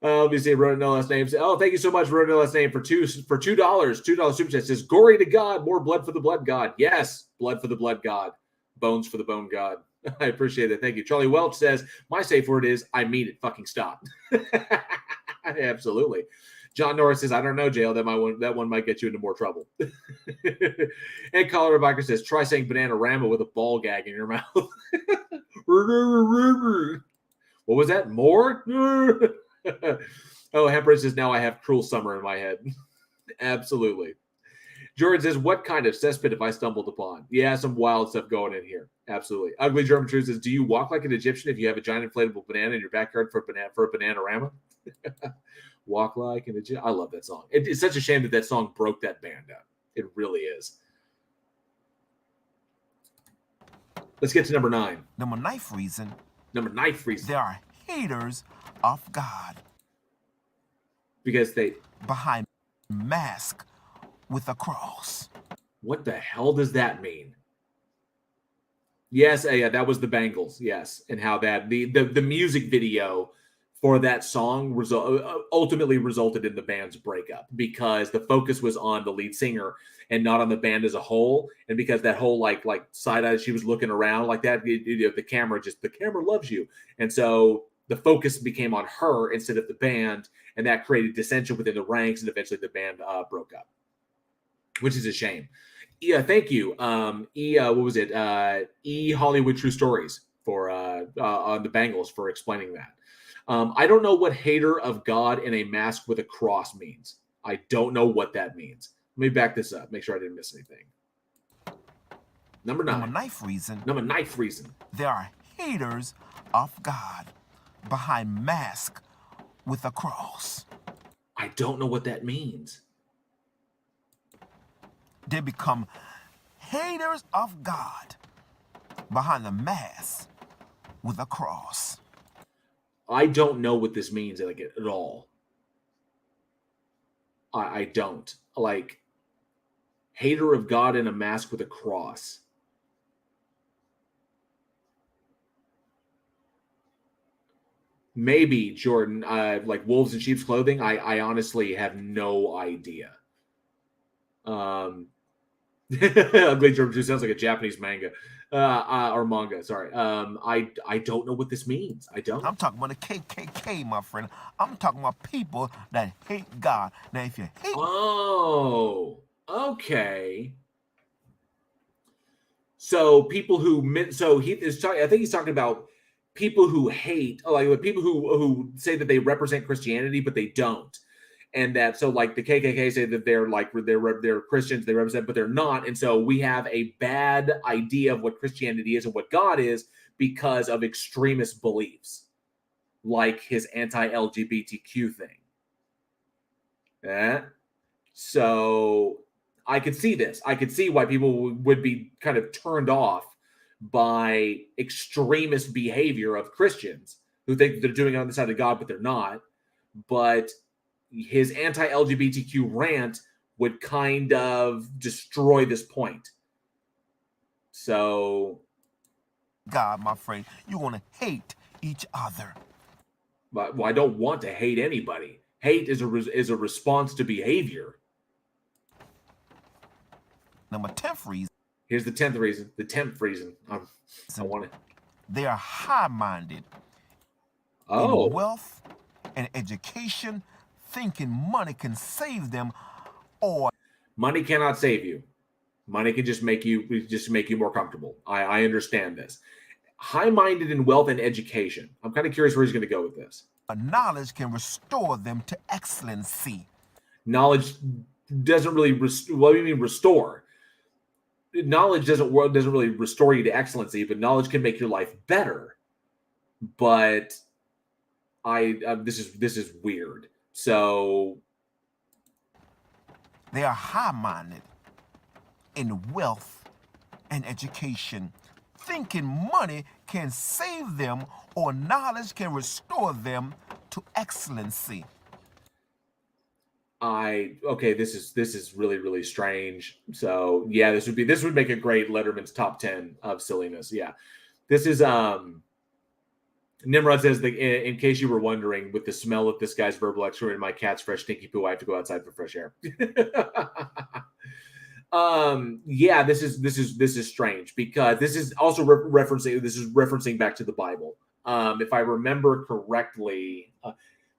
[SPEAKER 1] Let me see, wrote no last names. Oh, thank you so much, wrote no last name for $2. $2 super chat says, glory to God, more blood for the blood God. Yes, blood for the blood God, bones for the bone God. I appreciate it. Thank you. Charlie Welch says, my safe word is, I mean it. Fucking stop. Absolutely. John Norris says, I don't know, JL. That one might get you into more trouble. And Colorado Biker says, try saying Bananarama with a ball gag in your mouth. What was that? More? Oh, Hemper says, now I have Cruel Summer in my head. Absolutely. Jordan says, what kind of cesspit have I stumbled upon? Yeah, some wild stuff going in here. Absolutely. Ugly German Truth says, do you walk like an Egyptian if you have a giant inflatable banana in your backyard for a Bananarama? Walk like an Egyptian. I love that song. It's such a shame that song broke that band up. It really is. Let's get to number 9.
[SPEAKER 11] Number 9th reason.
[SPEAKER 1] There
[SPEAKER 11] are haters of God.
[SPEAKER 1] Because they
[SPEAKER 11] behind mask with a cross.
[SPEAKER 1] What the hell does that mean? Yes, yeah, that was the Bangles. Yes, and how that the music video for that song ultimately resulted in the band's breakup because the focus was on the lead singer and not on the band as a whole. And because that whole like side eye, she was looking around like that, the camera loves you. And so the focus became on her instead of the band. And that created dissension within the ranks. And eventually the band broke up, which is a shame. Yeah. Thank you. What was it? Hollywood True Stories for on the Bangles for explaining that. I don't know what hater of God in a mask with a cross means. I don't know what that means. Let me back this up. Make sure I didn't miss anything. Number 9.
[SPEAKER 11] Number
[SPEAKER 1] 9th reason.
[SPEAKER 11] There are haters of God behind mask with a cross.
[SPEAKER 1] I don't know what that means.
[SPEAKER 11] They become haters of God behind the mask with a cross.
[SPEAKER 1] I don't know what this means at all. I don't. Like, hater of God in a mask with a cross. Maybe, Jordan, like wolves in sheep's clothing. I honestly have no idea. Ugly German 2 sounds like a Japanese manga. Or manga, sorry. I don't know what this means. I don't.
[SPEAKER 11] I'm talking about the KKK, my friend. I'm talking about people that hate God. Now, if you hate...
[SPEAKER 1] Oh, okay. So people who... So he is talking... I think he's talking about people who hate... Like people who say that they represent Christianity, but they don't. And that, so like the KKK say that they're Christians, they represent, but they're not. And so we have a bad idea of what Christianity is and what God is because of extremist beliefs, like his anti-LGBTQ thing. Yeah. So I could see this. I could see why people would be kind of turned off by extremist behavior of Christians who think they're doing it on the side of God, but they're not. But his anti-LGBTQ rant would kind of destroy this point. So,
[SPEAKER 11] God, my friend, you're going to hate each other.
[SPEAKER 1] But well, I don't want to hate anybody. Hate is a response to behavior.
[SPEAKER 11] Number 10th reason.
[SPEAKER 1] Here's the 10th reason. The 10th reason. I want it.
[SPEAKER 11] They are high-minded.
[SPEAKER 1] Oh.
[SPEAKER 11] In wealth and education, thinking money can save them, or
[SPEAKER 1] money cannot save you. Money can just make you more comfortable. I understand this. High-minded in wealth and education. I'm kind of curious where he's going to go with this.
[SPEAKER 11] Knowledge can restore them to excellency.
[SPEAKER 1] Knowledge doesn't really what do you mean restore? Knowledge doesn't really restore you to excellency, but knowledge can make your life better. But this is weird. So
[SPEAKER 11] they are high-minded in wealth and education, thinking money can save them or knowledge can restore them to excellency.
[SPEAKER 1] This is really, really strange. So yeah, this would make a great Letterman's top 10 of silliness. Yeah. This is Nimrod says that in case you were wondering, with the smell of this guy's verbal excrement and my cat's fresh stinky poo, I have to go outside for fresh air. Yeah, this is strange because this is also referencing back to the Bible. If I remember correctly,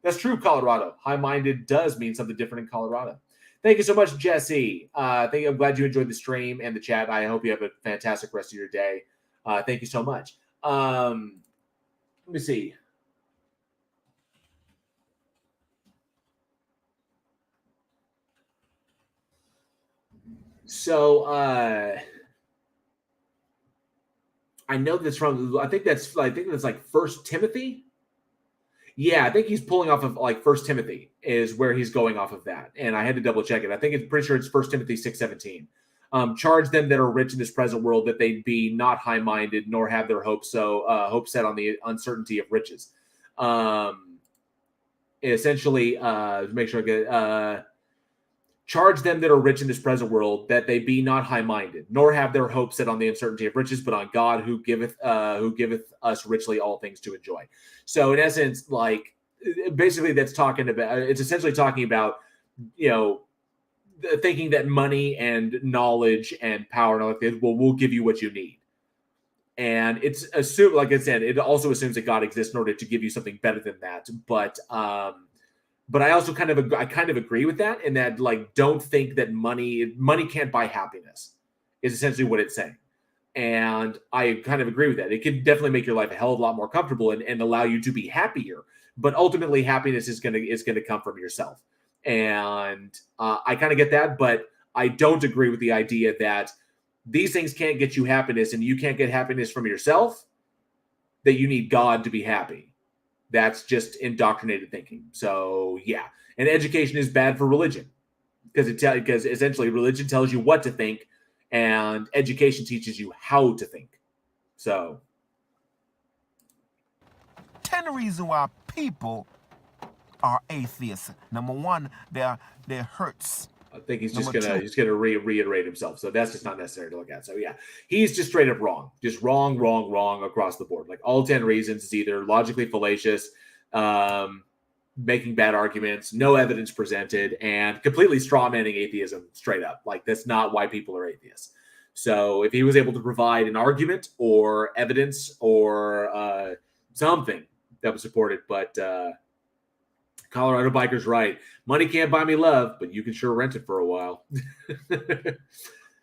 [SPEAKER 1] that's true. Colorado, high-minded does mean something different in Colorado. Thank you so much, Jesse. I'm glad you enjoyed the stream and the chat. I hope you have a fantastic rest of your day. Thank you so much. Let me see. So I know that's from. I think that's like First Timothy. Yeah, I think he's pulling off of like First Timothy is where he's going off of that, and I had to double check it. I think it's pretty sure it's First Timothy 6:17. Charge them that are rich in this present world that they be not high-minded, nor have their hopes set on the uncertainty of riches. Essentially, make sure I get charge them that are rich in this present world that they be not high-minded, nor have their hopes set on the uncertainty of riches, but on God who giveth us richly all things to enjoy. So in essence, like basically that's talking about, it's essentially talking about, thinking that money and knowledge and power and all that will give you what you need. And it's assumed, like I said, it also assumes that God exists in order to give you something better than that. But I also kind of agree with that, in that, like, don't think that money can't buy happiness is essentially what it's saying. And I kind of agree with that. It can definitely make your life a hell of a lot more comfortable and allow you to be happier. But ultimately, happiness is going to come from yourself. And I kind of get that, but I don't agree with the idea that these things can't get you happiness and you can't get happiness from yourself, that you need God to be happy. That's just indoctrinated thinking. So yeah, and education is bad for religion because essentially religion tells you what to think and education teaches you how to think. So
[SPEAKER 11] 10 reasons why people are atheists. Number one, their hurts.
[SPEAKER 1] I think he's gonna reiterate himself. So that's just not necessary to look at. So yeah, he's just straight up wrong. Just wrong across the board. Like all 10 reasons is either logically fallacious, making bad arguments, no evidence presented, and completely strawmanning atheism straight up. Like that's not why people are atheists. So if he was able to provide an argument or evidence or something that would support it, but Colorado Biker's right. Money can't buy me love, but you can sure rent it for a while.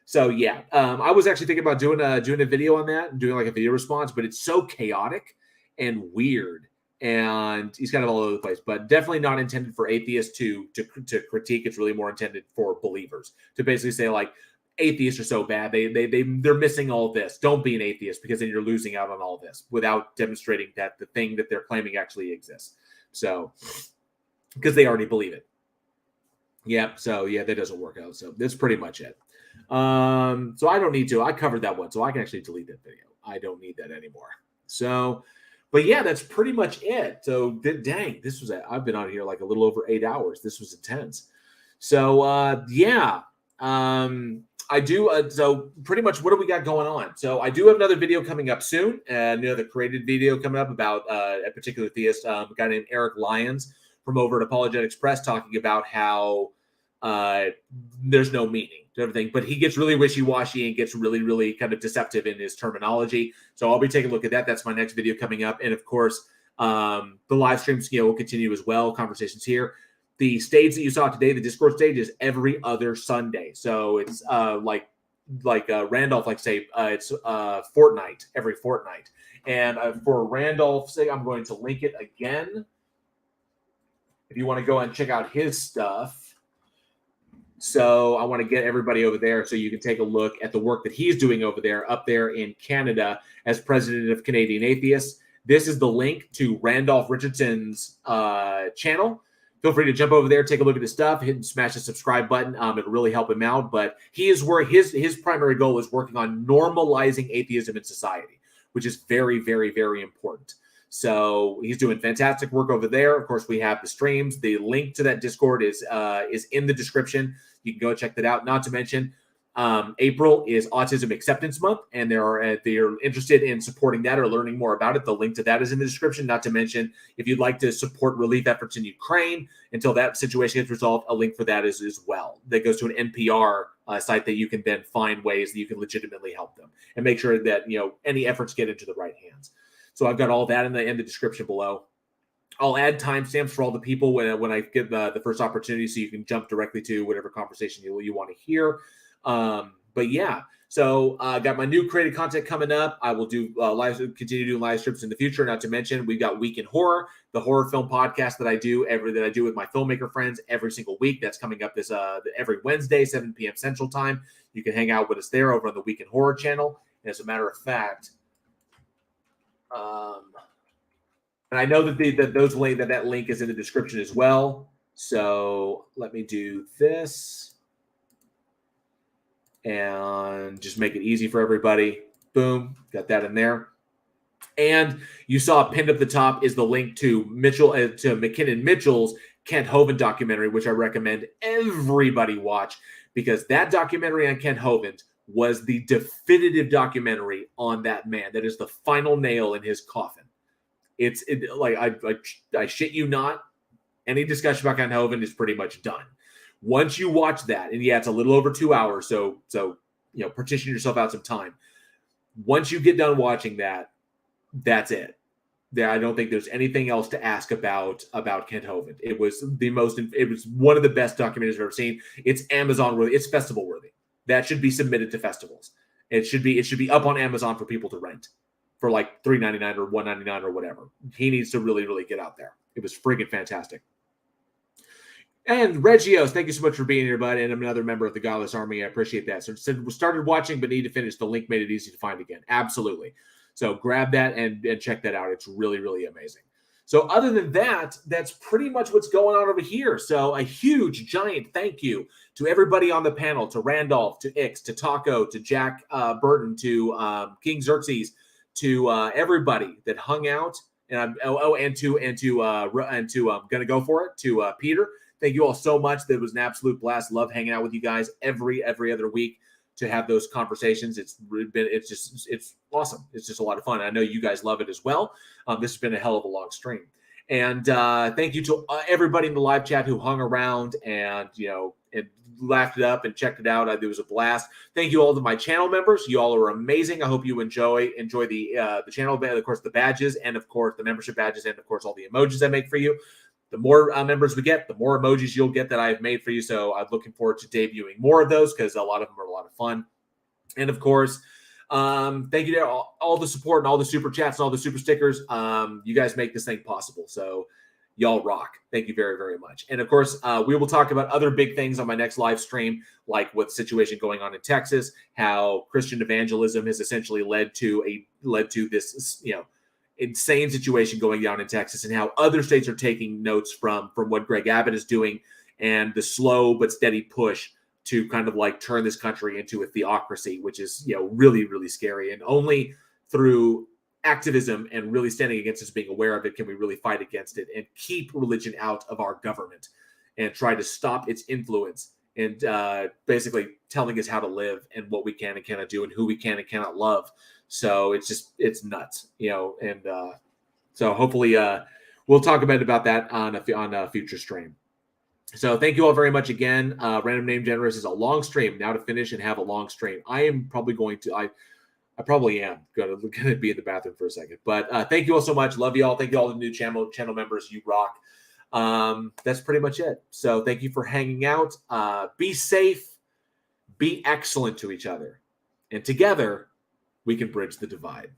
[SPEAKER 1] So yeah, I was actually thinking about doing a video on that, doing like a video response, but it's so chaotic and weird and he's kind of all over the place, but definitely not intended for atheists to critique. It's really more intended for believers to basically say, like, atheists are so bad. They're missing all this. Don't be an atheist, because then you're losing out on all this without demonstrating that the thing that they're claiming actually exists. So, because they already believe it. Yeah. So yeah, that doesn't work out. So that's pretty much it. So I don't need to. I covered that one, so I can actually delete that video. I don't need that anymore. So, but yeah, that's pretty much it. So dang, this was I've been on here like a little over 8 hours. This was intense. So yeah. I do. So pretty much, what do we got going on? So I do have another video coming up soon. Another created video coming up about a particular theist, a guy named Eric Lyons from over at Apologetics Press, talking about how there's no meaning to everything, but he gets really wishy-washy and gets really, really kind of deceptive in his terminology. So I'll be taking a look at that. That's my next video coming up. And of course, the live streams, will continue as well. Conversations here. The stage that you saw today, the Discord stage, is every other Sunday. So it's like Randolph, it's fortnight, every fortnight. And for Randolph's sake, I'm going to link it again if you want to go and check out his stuff. So I want to get everybody over there so you can take a look at the work that he's doing over there, up there in Canada as president of Canadian Atheists. This is the link to Randolph Richardson's channel. Feel free to jump over there, take a look at his stuff, hit and smash the subscribe button. It'll really help him out. But he is where his primary goal is working on normalizing atheism in society, which is very, very, very important. So he's doing fantastic work over there. Of course, we have the streams. The link to that Discord is in the description. You can go check that out. Not to mention, April is Autism Acceptance Month, and they're interested in supporting that or learning more about it. The link to that is in the description. Not to mention, if you'd like to support relief efforts in Ukraine until that situation gets resolved, a link for that is as well. That goes to an NPR site that you can then find ways that you can legitimately help them and make sure that any efforts get into the right hands. So I've got all that in the description below. I'll add timestamps for all the people when I get the first opportunity, so you can jump directly to whatever conversation you want to hear. But yeah, so I got my new created content coming up. I will do continue doing live strips in the future. Not to mention, we've got Week in Horror, the horror film podcast that I do with my filmmaker friends every single week. That's coming up this every Wednesday, 7 p.m. Central Time. You can hang out with us there over on the Week in Horror channel. And as a matter of fact, and I know that that link is in the description as well. So let me do this and just make it easy for everybody. Boom, got that in there. And you saw pinned up the top is the link to McKinnon Mitchell's Kent Hovind documentary, which I recommend everybody watch, because that documentary on Kent Hovind was the definitive documentary on that man. That is the final nail in his coffin. I shit you not, any discussion about Kent Hovind is pretty much done. Once you watch that, and yeah, it's a little over 2 hours, so partition yourself out some time. Once you get done watching that, that's it. I don't think there's anything else to ask about Kent Hovind. It was one of the best documentaries I've ever seen. It's Amazon worthy. It's festival worthy. That should be submitted to festivals. It should be up on Amazon for people to rent for like $3.99 or $1.99 or whatever. He needs to really, really get out there. It was freaking fantastic. And Regios, thank you so much for being here, bud. And I'm another member of the Godless Army. I appreciate that. So we started watching, but need to finish. The link made it easy to find again. Absolutely. So grab that and check that out. It's really, really amazing. So other than that, that's pretty much what's going on over here. So a huge, giant thank you to everybody on the panel, to Randolph, to Ix, to Taco, to Jack Burton, to King Xerxes, to everybody that hung out, and to Gonna Go For It, to Peter. Thank you all so much. That was an absolute blast. Love hanging out with you guys every other week to have those conversations. It's awesome. It's just a lot of fun. I know you guys love it as well. This has been a hell of a long stream. And thank you to everybody in the live chat who hung around and laughed it up and checked it out. It was a blast. Thank you all to my channel members. You all are amazing. I hope you enjoy the channel, of course, the badges, and of course the membership badges, and of course all the emojis I make for you. The more members we get, the more emojis you'll get that I've made for you. So I'm looking forward to debuting more of those, because a lot of them are a lot of fun. And of course, Thank you to all the support and all the super chats and all the super stickers. You guys make this thing possible. So y'all rock. Thank you very, very much. And of course, we will talk about other big things on my next live stream, like what situation going on in Texas, how Christian evangelism has essentially led to this, insane situation going down in Texas, and how other states are taking notes from what Greg Abbott is doing, and the slow but steady push to kind of like turn this country into a theocracy, which is, really, really scary. And only through activism and really standing against this, being aware of it, can we really fight against it and keep religion out of our government and try to stop its influence, and basically telling us how to live and what we can and cannot do and who we can and cannot love. So it's nuts, and so hopefully we'll talk about that on a future stream. So thank you all very much again. Random Name Generous is a long stream now to finish and have a long stream. I am probably going to, I probably am going to be in the bathroom for a second, but thank you all so much. Love you all. Thank you all the new channel members. You rock. That's pretty much it. So thank you for hanging out. Be safe, be excellent to each other, and together we can bridge the divide.